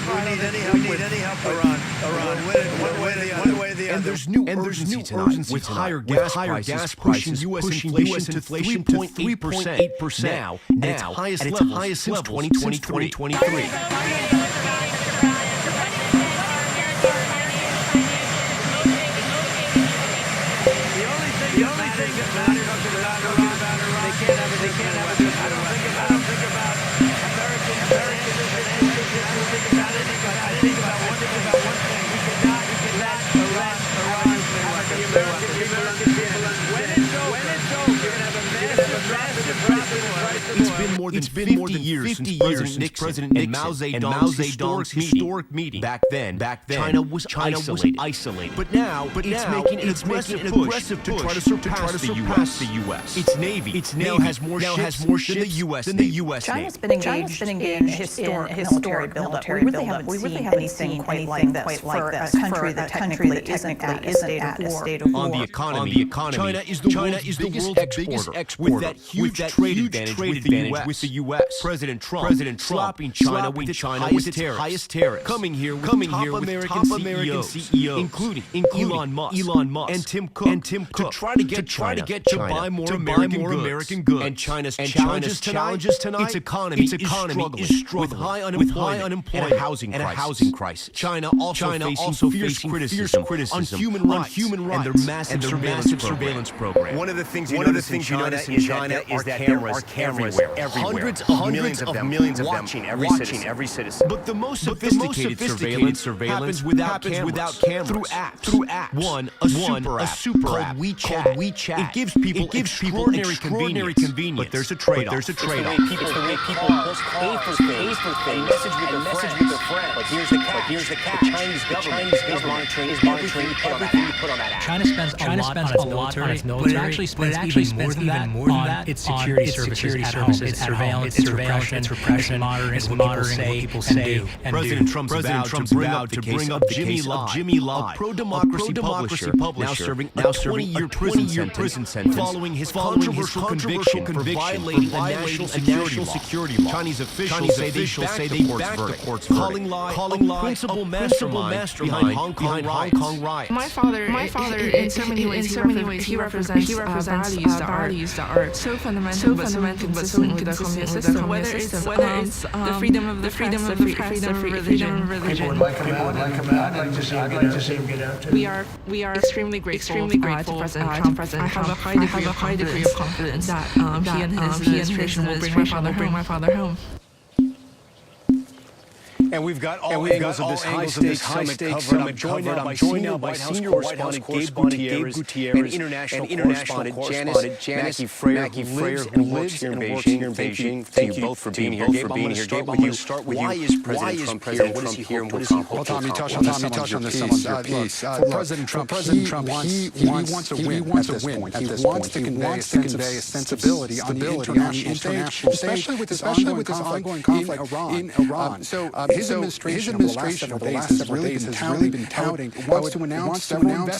We need any help. Iran. One way or the other. And there's new urgency tonight with higher gas prices pushing U.S. inflation to 3.8% now at its highest since 2023. The only thing that matters about Iran, they can't have it. I don't think about American been more than 50 years since President Nixon and Mao Zedong's historic meeting. Back then, China was isolated. But now, it's making an aggressive push to try to surpass the U.S. Its Navy now has more ships than the U.S. China's been engaged in a historic military buildup. We really haven't seen quite like this for a country that technically isn't at a state of war. On the economy, China is the world's biggest exporter with that huge trade advantage with the U.S. President Trump slapping China with its highest tariffs. Coming here with top American CEOs, including Elon Musk and Tim Cook, to try to get China to buy more American goods. And China's challenges tonight, its economy is struggling with high unemployment and a housing crisis. China also facing fierce criticism on human rights and their massive surveillance program. One of the things you notice in China is that there are cameras everywhere. Hundreds of millions of them watching every citizen. But the most sophisticated surveillance happens without cameras. Through apps. One, a super app called WeChat. It gives people extraordinary convenience. But there's a trade-off. It's the way people pay for things and message with their friends. But here's the catch. The Chinese government is monitoring everything you put on that app. China spends a lot on its military, but it actually spends even more than that on its security services, its surveillance, its repression, monitoring what people say and do. President Trump's about to bring up Jimmy Lai, a pro-democracy publisher, now serving a 20-year prison sentence following his controversial conviction for violating a national security law. Chinese officials say they backed the court's verdict, calling Lai principal mastermind behind Hong Kong riots. My father, in so many ways, he represents values that are so fundamental but so inconsistent with the communist system. Whether it's the freedom of the press, the freedom of religion. People would like him out. I'd like to see him get out. We are extremely grateful to President Trump. I have a high degree of confidence that he and his administration will bring my father home. And we've got all angles of this high-stakes summit covered. I'm joined now by senior White House correspondent Gabe Gutierrez and international correspondent Janice Freyer, who lives and works here in Beijing. Thank you both for being here. Gabe, I'm going to start with you. Why is President Trump here and what is he hoping to accomplish? Well, Tommy, touch on some of your piece. President Trump, he wants to win at this point. He wants to convey a sense of stability on the international stage, especially with this ongoing conflict in Iran. So his administration over the last several days has really been touting, wants to announce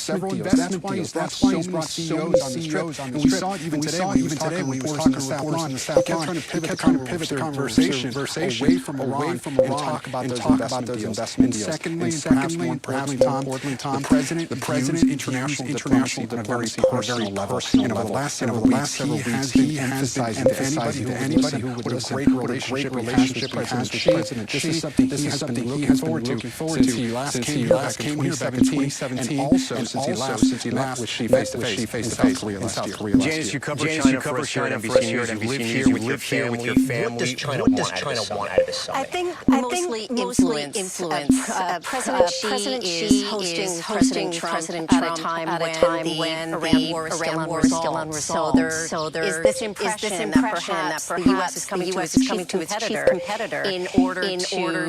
several investment deals. That's why he's brought CEOs on this trip. And we saw it even today when he was talking to reporters on the South Lawn. He kept trying to pivot the conversation away from Iran and talk about those investment deals. And secondly, and perhaps more importantly, Tom, the president international diplomacy on a very personal level. And over the last several weeks, he has been emphasizing to anybody who would listen what a great relationship he has with President Xi. This is something he has been looking forward to since he last came here back in 2017, and also since he left with Xi face-to-face in South Korea last year. Janice, you cover China for us here at NBC News. You live here with your family. What does China want out of this summit? I think mostly influence. President Xi is hosting President Trump at a time when the Iran war is still unresolved. So there is this impression that perhaps the U.S. is coming to its chief competitor in order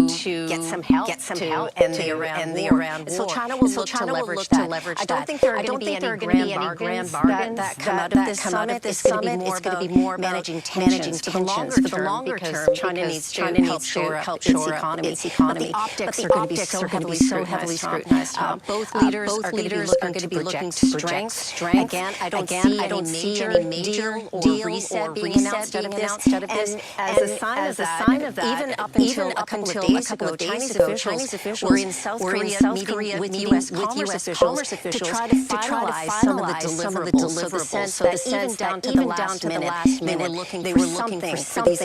to get some help to end the Iran war. So China will look to leverage that. I don't think there are going to be any grand bargains that come out of this summit. It's going to be more managing tensions for the longer term. China needs to help shore up its economy. But the optics are going to be so heavily scrutinized. Both leaders are going to be looking to project strength. Again, I don't see any major deal or reset being announced out of this. And as a sign of that, even up until a couple of days ago, Chinese officials were in South Korea with U.S. commerce officials to try to finalize some of the deliverables. So the sense that even down to the last minute, they were looking for these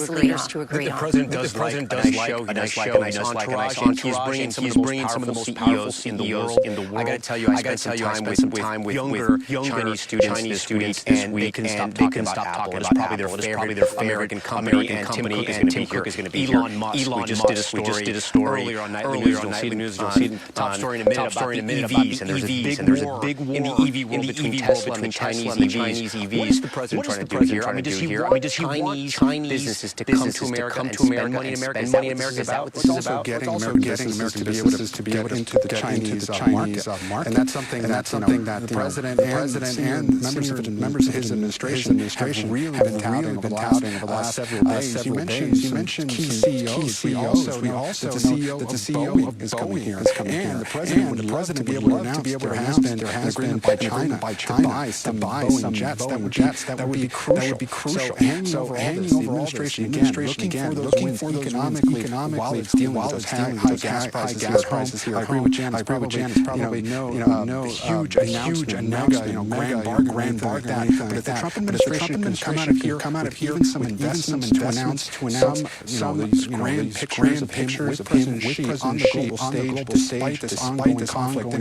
leaders to agree on. The president does like a nice entourage. He's bringing some of the most powerful CEOs in the world. I got to tell you, I spent some time with younger Chinese students, and they can stop talking about Apple. It's probably their favorite American company, and Tim Cook is going to be here. Elon Musk, did a story earlier on Nightly News. You'll see top story in a minute about EVs, and there's a big war in the EV world between Tesla and the Chinese EVs. What is the president trying to do here? I mean, does he want Chinese businesses to come to America and spend money in America? Is that what this is about? It's also getting American businesses to be able to get into the Chinese market. And that's something that the president and members of his administration have really been touting over the last several days. You mentioned key CEOs. We also know that the CEO of Boeing is coming here. And the president would love to be able to announce there has been an agreement by China to buy some Boeing jets. That would be crucial. So hanging over all this, the administration looking for those economically while it's dealing with those high gas prices here. I agree with Jan. It's probably no huge announcement, grand bargain. But if the Trump administration can come out of here with some investments to announce some grand pictures of President Xi on the global stage, despite this conflict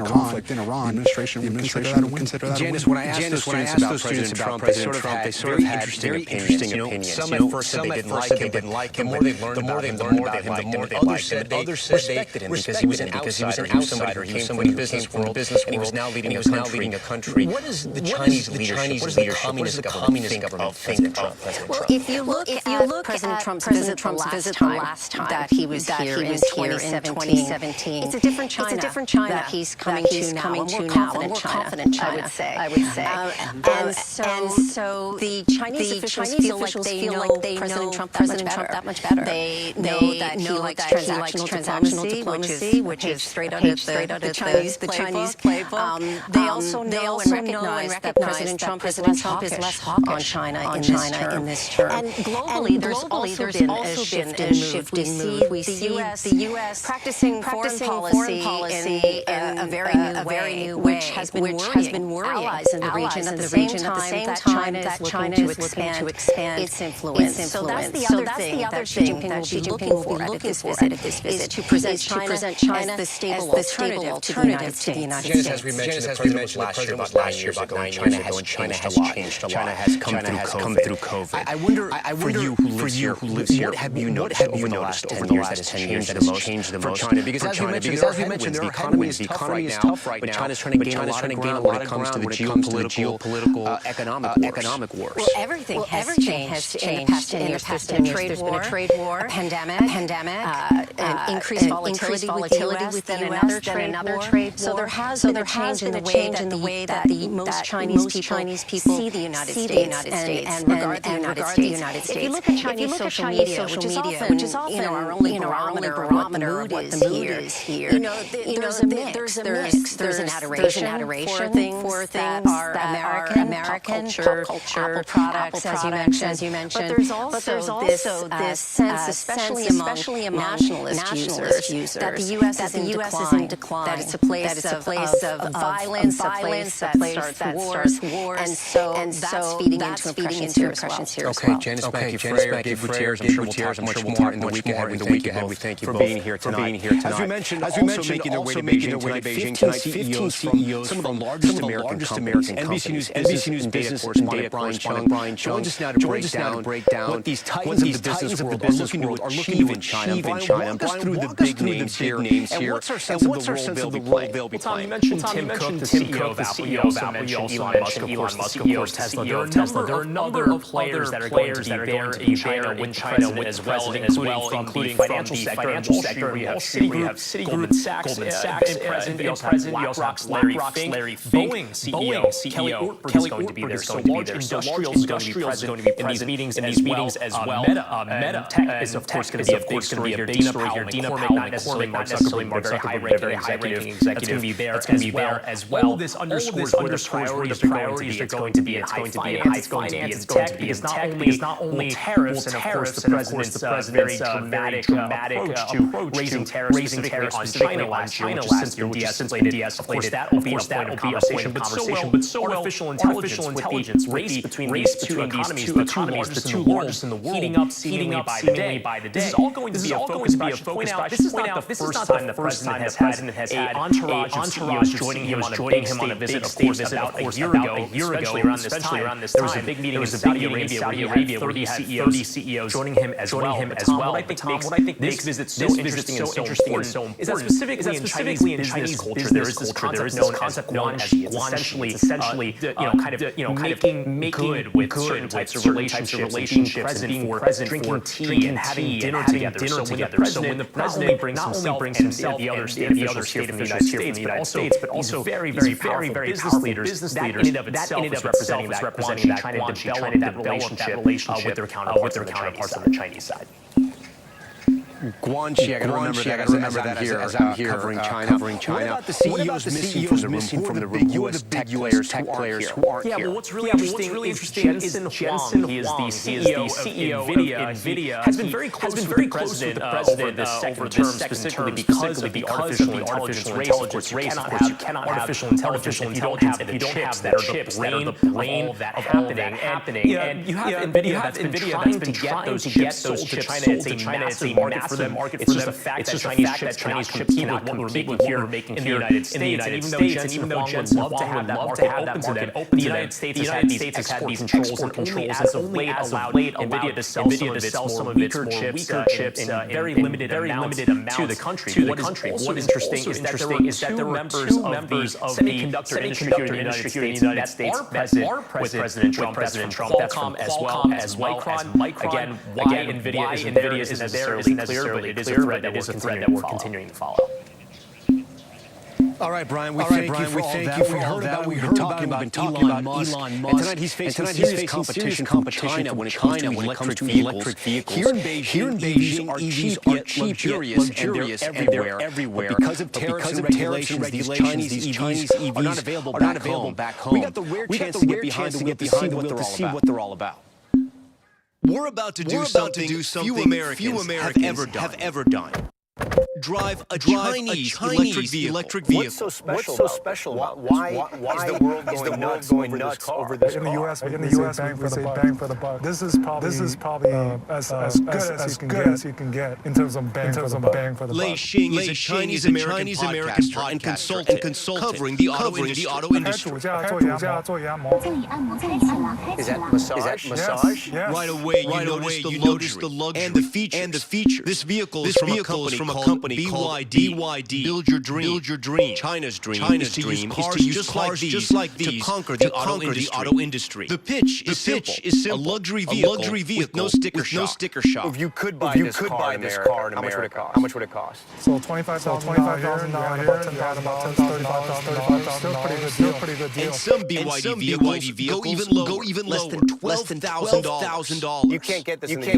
in Iran, the administration would consider that a win. Janice, when I asked those students about President Trump, they sort of had very interesting opinions. Some at first said they didn't like him. The more they learned about him, the more they liked him. Others said they respected him because he was an outsider. He was somebody who came from the business world, and he was now leading a country. What is the Chinese leadership? What does the communist government think of President Trump? Well, if you look at President Trump's visit the last time that he was here in 2017, it's a different China that he's coming to now, a more confident China, I would say. And so the Chinese officials feel like they know President Trump that much better. They know that he likes transactional diplomacy, which is straight out of the Chinese playbook. They also know and recognize that President Trump is less hawkish on China in this term. And globally, there's also been a shift in mood. We see the U.S. practicing foreign policy in a very new way, which has been worrying allies in the region. At the same time, that China is looking to expand its influence. So that's the other thing that Xi Jinping will be looking for at this visit, is to present China as the stable alternative to the United States. Janice, as we mentioned, the president about 9 years ago, China has changed a lot. China has come through COVID. I wonder, for you who lives here, what have you noticed over the last 10 years that has changed the most for China? Because as we mentioned, the economy is tough right now, but China's trying to gain a lot when it comes to the geopolitical, economic wars. Well, everything has changed in the past 10 years. There's been a trade war, a pandemic, increased volatility with the U.S., then another trade war. So there has been a change in the way that most Chinese people see the United States and regard the United States. If you look at Chinese social media, which is often our only barometer of what the mood is here, there's a mix. There's an adoration for things that are American, pop culture, Apple products, as you mentioned. But there's also this sense, especially among nationalist users, that the U.S. is in decline, that it's a place of violence, a place that starts wars, and so that's feeding into impressions here as well. Okay, Janice Mackey, Gabe Gutierrez, I'm sure we'll talk much more in the week ahead. We thank you for being here tonight. As we mentioned, also making their way to Beijing tonight, 15 CEOs from some of the largest American companies. NBC News business correspondent Brian Chung joins us now to break down what these titans of the business world are looking to achieve in China. Walk us through the big names here, and what's our sense of the role they'll be playing? You mentioned Tim Cook, the CEO of Apple. You also mentioned Elon Musk, of course, Tesla. There are a number of players that are going to be there in China with as well, including financial sector. We have Citigroup, Goldman Sachs, and President. You also have Larry Fink, Boeing CEO Kelly Ortberg is going to be there. So large industrials is going to be present in these meetings as well. Meta Tech is of course going to be a big story here. Dina Powell, not necessarily Mark Zuckerberg, very high-ranking executive. That's going to be there as well. All of this underscores where the priorities are going to be. It's going to be in high finance. It's going to be because not only tariffs and of course the president's very dramatic approach to raising tariffs on China last year, which has since been de-escalated. Of course, that will be a point of conversation. But so artificial intelligence race between these two economies, the two largest in the world, heating up seemingly by the day. This is all going to be a focus. This is not the first time the president has had an entourage of CEOs joining him on a visit. Of course, about a year ago, around this time, there was a big meeting in Saudi Arabia where he had 30 CEOs joining him as well. What I think this visit so interesting and so important is that specifically in Chinese culture there is this concept known as guanxi. Essentially, making good with certain types of relationships, being present, drinking tea and having dinner together. So when the president not only brings himself and the other state officials here from the United States, but also very powerful business leaders, that in and of itself is representing that guanxi, trying to develop that relationship with their counterparts on the Chinese side. Guanxi, I gotta remember that as I'm here covering China. What about the CEOs missing from the room? Who are the big tech players who aren't here? Yeah, well, what's really interesting is Jensen Huang. He is the CEO of NVIDIA. Has been very close with the president over the second term, specifically because of the artificial intelligence race. Of course, you cannot have artificial intelligence if you don't have the chips that are the brain of all of that happening. And you have NVIDIA that's been trying to get those chips sold to China. It's a massive market for them. It's just the fact that Chinese chips cannot compete with what we're making in the United States. And even though Jensen Huang would love to have that market open to them, the United States has had these export controls and as of late allowed NVIDIA to sell some of its more weaker chips in very limited amounts to the country. What's interesting is that there were members of the semiconductor industry here in the United States that are present with President Trump. That's from Qualcomm as well as Micron. Again, why NVIDIA isn't necessarily clear, but it is a thread that we're continuing to follow. All right, Brian, we thank you for all that. We've been talking about Elon Musk. And tonight he's facing serious competition from China when it comes to electric vehicles. Here in Beijing, EVs are cheap, luxurious, and they're everywhere. But because of tariffs and regulations, these Chinese EVs are not available back home. We got the rare chance to get behind the wheel to see what they're all about. We're about to do something few Americans have ever done. Drive a Chinese electric vehicle. What's so special about this? Why is the world going nuts over this car? In the U.S., we say bang for the buck. This is probably as good as you can get in terms of bang for the buck. Lei Xing is a Chinese-American podcaster and consultant covering the auto industry. Is that massage? Yes. Right away, you notice the luxury and the feature. This vehicle is from a company called BYD. Build your dream. China's dream is to use cars just like these to conquer the auto industry. The pitch is simple. A luxury vehicle with no sticker shock. If you could buy this car in America, how much would it cost? So $25,000 here, now about $10,000, $35,000. Still pretty good deal. And some BYD vehicles go even less than $12,000. You can't get this in the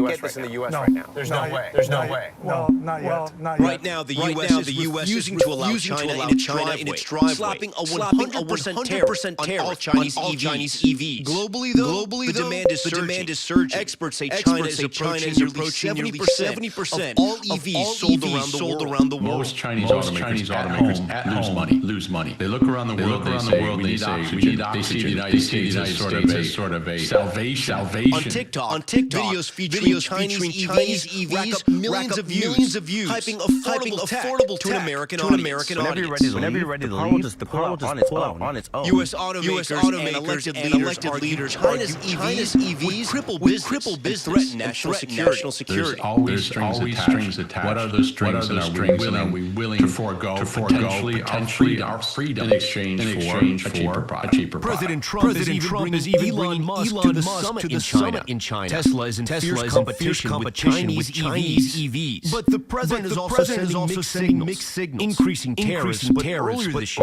U.S. right now. There's no way. Well, not yet. Right now, the U.S. is refusing to allow China in its driveway, slapping a 100% tariff on all Chinese EVs. Globally, though, the demand is surging. Experts say China is approaching nearly 70% of all EVs sold around the world. Most Chinese automakers at home lose money. They look around the world and they say, they see the United States as sort of a salvation. On TikTok, videos featuring Chinese EVs millions of views, hyping affordable to an American audience. Whenever you're ready to leave, the car will just pull out on its own. U.S. automakers and elected leaders China's EVs would cripple business and threaten national security. There's always strings attached. What are those strings, and are we willing to forego potentially our freedom in exchange for a cheaper product? President Trump is even bringing Musk to the summit in China. Tesla is in fierce competition with Chinese EVs. But the president is also sending mixed signals, increasing tariffs. But earlier this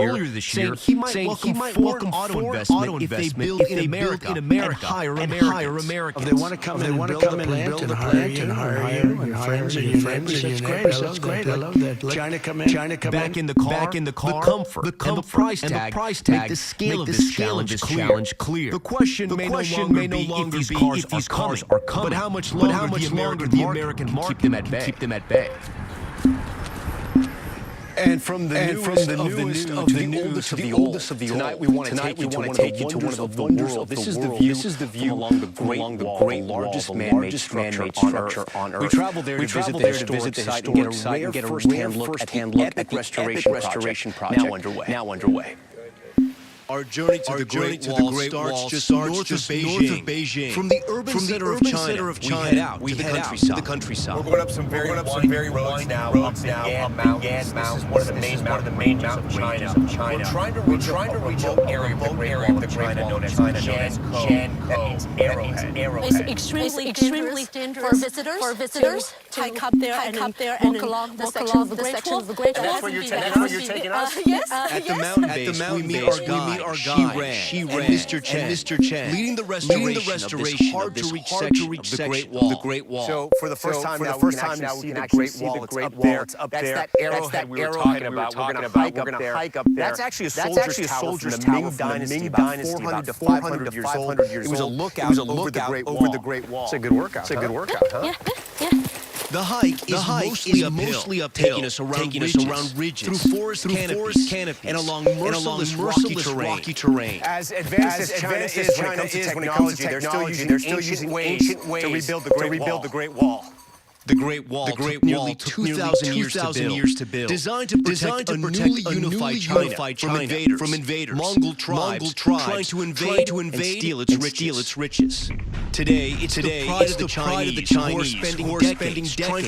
year, saying he might welcome auto investment if they build in America and hire Americans. They want to come in and build a plant and hire you and your friends and your neighbors. That's great. I love that. China come in. Back in the car, the comfort and the price tag make the scale of this challenge clear. The question may no longer be if these cars are coming, but how much longer the American market keep them at bay. And from the newest of the oldest, tonight we want to take you to one of the world. This is the view along the Great Wall, largest man-made structure on Earth. We travel there to visit the site and get a first-hand look at the epic restoration project now underway. Our journey to the Great Wall starts just north of Beijing. From the urban center of China, we head out to the countryside. We're going up some very roads now. Up the Yan Mountains. This is one of the main mountains of China. We're trying to reach a remote area of the Great Wall known as Jiankou. That means arrowhead. It's extremely dangerous for visitors to hike up there and walk along the section of the Great Wall. And that's where you're taking us? Yes. At the mountain base, we meet our guide, Shi Ran, and Mr. Chen, leading the restoration of this hard-to-reach section of the Great Wall. So for the first time now, we can actually see the Great Wall. It's up there. That's that arrowhead we were talking about. We're going to hike up there. That's actually a soldier's tower from the Ming Dynasty, about 400 to 500 years old. It was a lookout over the Great Wall. It's a good workout, huh? Yeah. The hike is mostly uphill, taking us around ridges, through forest canopies, and along merciless rocky terrain. As advanced as China is when it comes to technology, they're still using ancient ways to rebuild the Great Wall. The Great Wall took nearly 2,000 years to build. Designed to protect a newly unified China from invaders. Mongol tribes trying to invade and steal its riches. Today, it's the pride of the Chinese who are spending decades trying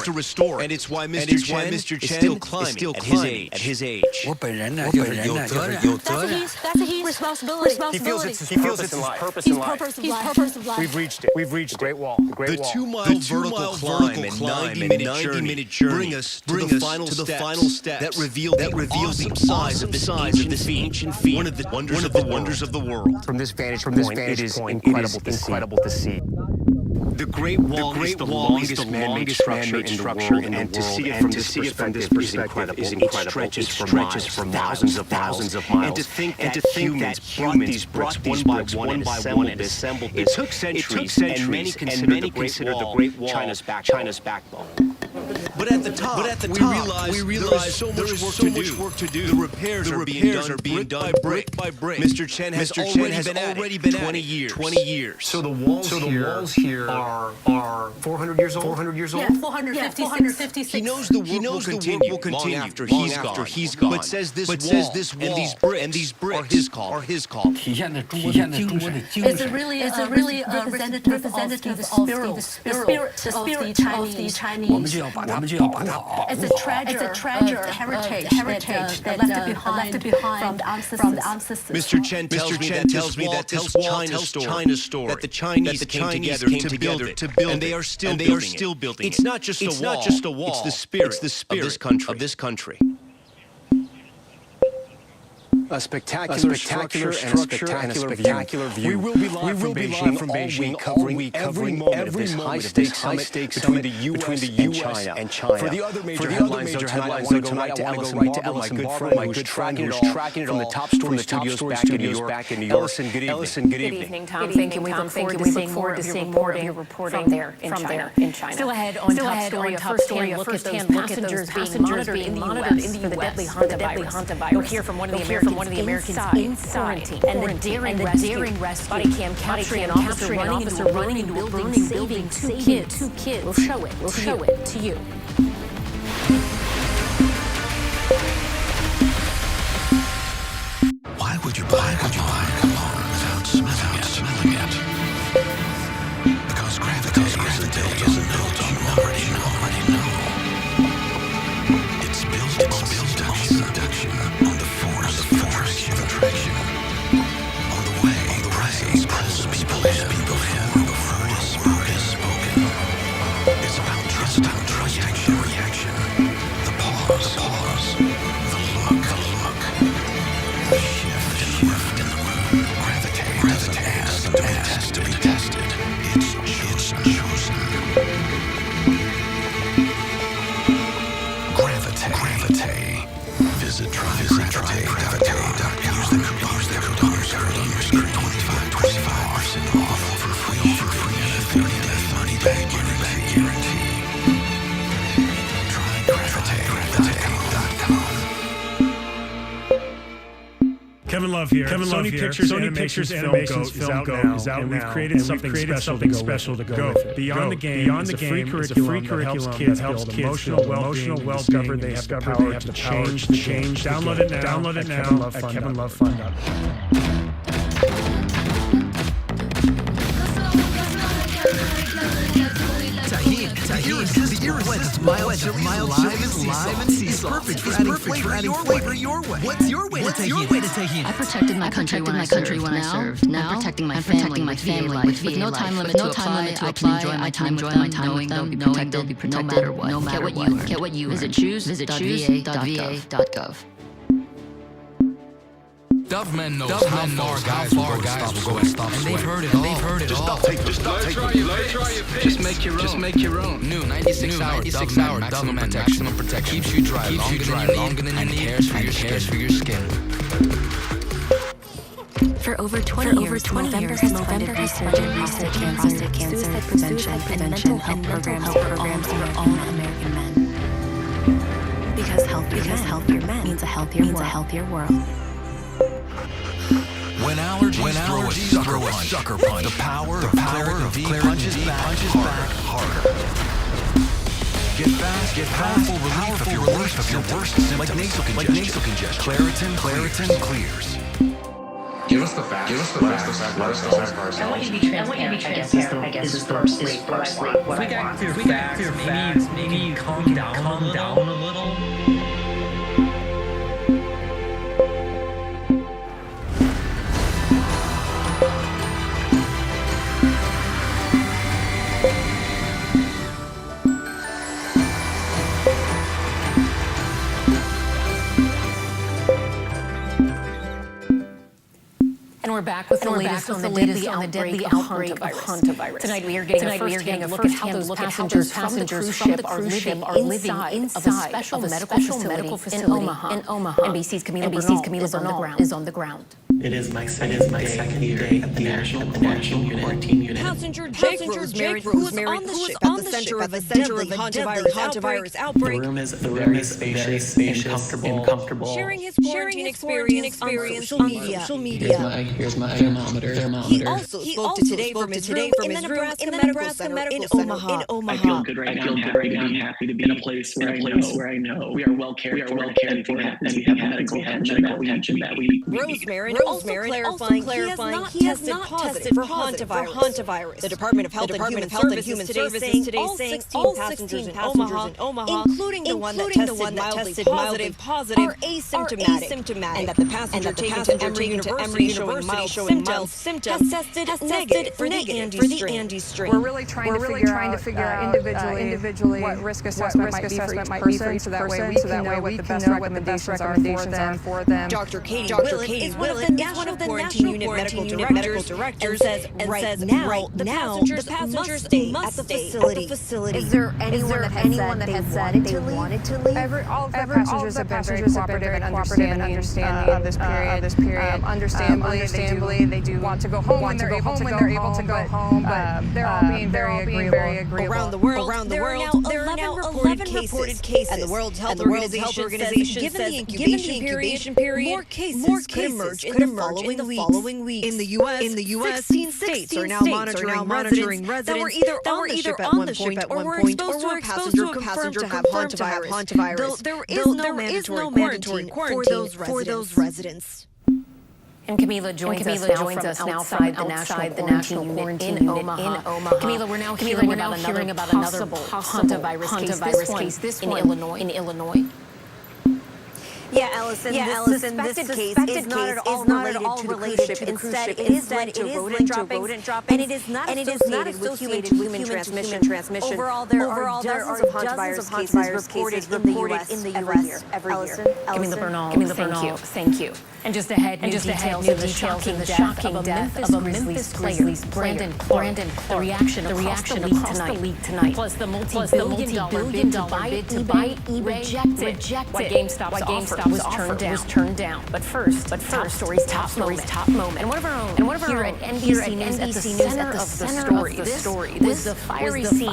to restore it. And it's why Mr. Chen is still climbing at his age. That's his responsibility. He feels it's his purpose in life. We've reached it. The Great Wall. The 2-mile vertical climb and 90-minute journey bring us to the final step that reveal the awesome size of this ancient feat, one of the wonders of the world. From this vantage point, it is incredible to see. The Great Wall is the longest man-made structure in the world, and to see it from this perspective is incredible. It stretches for thousands of miles. And to think that humans brought these bricks one by one and assembled this. It took centuries, and many consider the Great Wall China's backbone. But at the top, we realize there is so much work to do. The repairs are being done brick by brick. Mr. Chen has already been at it 20 years. So the walls here are 400 years old? Yeah, 456. He knows the work will continue long after he's gone. But says this wall and these bricks are his call. It's a really representative of the spirit of the Chinese. It's a treasure, heritage that left behind from the ancestors. Mr. Chen tells me that this wall tells China's story. That the Chinese came together to build, and they are still building. It's not just a wall. It's the spirit of this country. A spectacular structure and a spectacular view. We will be live from Beijing, covering every moment of this high-stakes summit between the U.S. and China. For the other major headlines tonight, I want to go right to Ellison Barber, my good friend who's tracking it from the top story studios back in New York. Ellison, good evening. Tom. Thank you. We look forward to seeing more of your reporting from there in China. Still ahead on top story, a first-hand look at those passengers being monitored in the U.S. for the deadly Hantavirus. You'll hear from one of the Americans inside and the daring rescue. Body cam capturing an officer running into a building, saving two kids. We'll show it to you. Why would you buy cologne without smelling it? Because gravity is a built on already know. It's built on seduction, on the force of attraction, on the way presence pulls people in before word is spoken. It's about trust, reaction, the pause, the look, the shift in the mood. Gravity has to be tested. It's chosen. Gravity. Visit tryGravity.com. Use the coupons on your screen. 25% off for free 30-day guarantee. Love here. Sony Pictures Animations Film Go is out now. We've created something special to go with it. Beyond the Game is a free curriculum that helps kids emotional well-being. They have the power to change. Download it now at KevinLoveFund.com. The irresistible mild live and sea salt. It's perfect for adding flavor your way. What's your way to Tahini? I protected my country when I served. Now I'm protecting my family with no time limit to apply. I can enjoy my time with them, knowing they'll be protected no matter what. Get what you visit choose.va.gov. Doveman knows how far guys will go and stop sweat. And they've heard it all. Just make your own. New 96 hour Doveman maximum protection. Keeps you dry longer than you need and cares for your skin. For over 20 years, November has funded research in prostate cancer, suicide prevention, and mental health programs for all American men. Because healthier men means a healthier world. When allergies throw a sucker punch, the power of clarity punches back harder. Get powerful relief of your worst symptoms, like nasal congestion. Claritin clears. Give us the facts. Let us know. I want you to be transparent, I guess is the first sleep. If we get through facts, maybe calm down a little. And we're back with the latest on the deadly outbreak of hantavirus. Tonight we are getting a first-hand look at how those passengers from the cruise ship are living inside of a special medical facility in Omaha. NBC's Camila Bernal is on the ground. It is my second day at the National Quarantine Unit. Passenger Jake Rosemary, who was on the ship at the center of a hantavirus outbreak. The room is very spacious and comfortable. Sharing his quarantine experience on social media. Here's my thermometer. He also spoke to Today from his room in the Nebraska Medical Center in Omaha. I feel good right now. I'm happy to be in a place where I know we are well cared for. And we have medical attention that we Rosemary also clarifying he has not tested for hantavirus. The Department of Health and Human Services today saying all 16 passengers in Omaha, including the one that tested mildly positive, are asymptomatic, and that the passenger taken to Emory University showing mild symptoms tested negative for the Andy strain. We're really trying to figure out individually what risk assessment might be for each person, so that way we can know what the best recommendations are for them. Dr. Katie Willett is one of the National Quarantine Unit medical directors and says right now the passengers must stay at the facility. Is there anyone that has said they wanted to leave? All of the passengers have been very cooperative and understanding of this period. Understandably, they do want to go home when they're able to go home, but they're all being very agreeable. Around the world, there are now 11 reported cases, and the World Health Organization says given the incubation period, more cases could emerge in the following weeks. In the U.S., 16 states are now monitoring residents that were either on the ship at one point or were exposed to a passenger confirmed to have hantavirus. There is no mandatory quarantine for those residents. And Camila joins us now from outside the National Quarantine Unit in Omaha. Camila, we're now hearing about another possible hantavirus case, this one in Illinois. Yeah, Allison, this suspected case is not at all related to the cruise ship. Instead, it is linked to rodent droppings, and it is not associated with human transmission. Overall, there are dozens of hantavirus cases reported in the U.S. every year. Camila Bernal, thank you. And just ahead, new details of the shocking death of a Memphis Grizzlies Brandon Clark. The reaction across the league tonight. Plus the multi-billion-dollar bid to buy eBay rejected. What GameStop's was turned down. But first, top stories, top moment. And one of our own here at NBC News at the center of the story. This was the fiery scene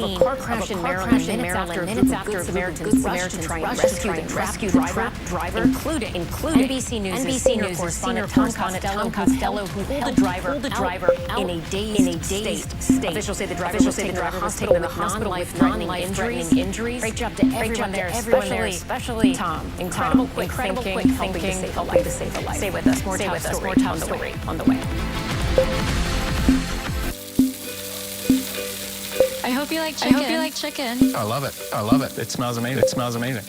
of a car crash in Maryland minutes after Good Samaritans rushed to try and rescue the trapped driver, including NBC News senior correspondent Tom Costello, who pulled the driver out in a dazed state. Officials say the driver was taken to the hospital with non-life-threatening injuries. Great job to everyone there, especially Tom. Incredible quick thinking, helping to save a life. Stay with us. More top story on the way. I hope you like chicken. I love it. It smells amazing.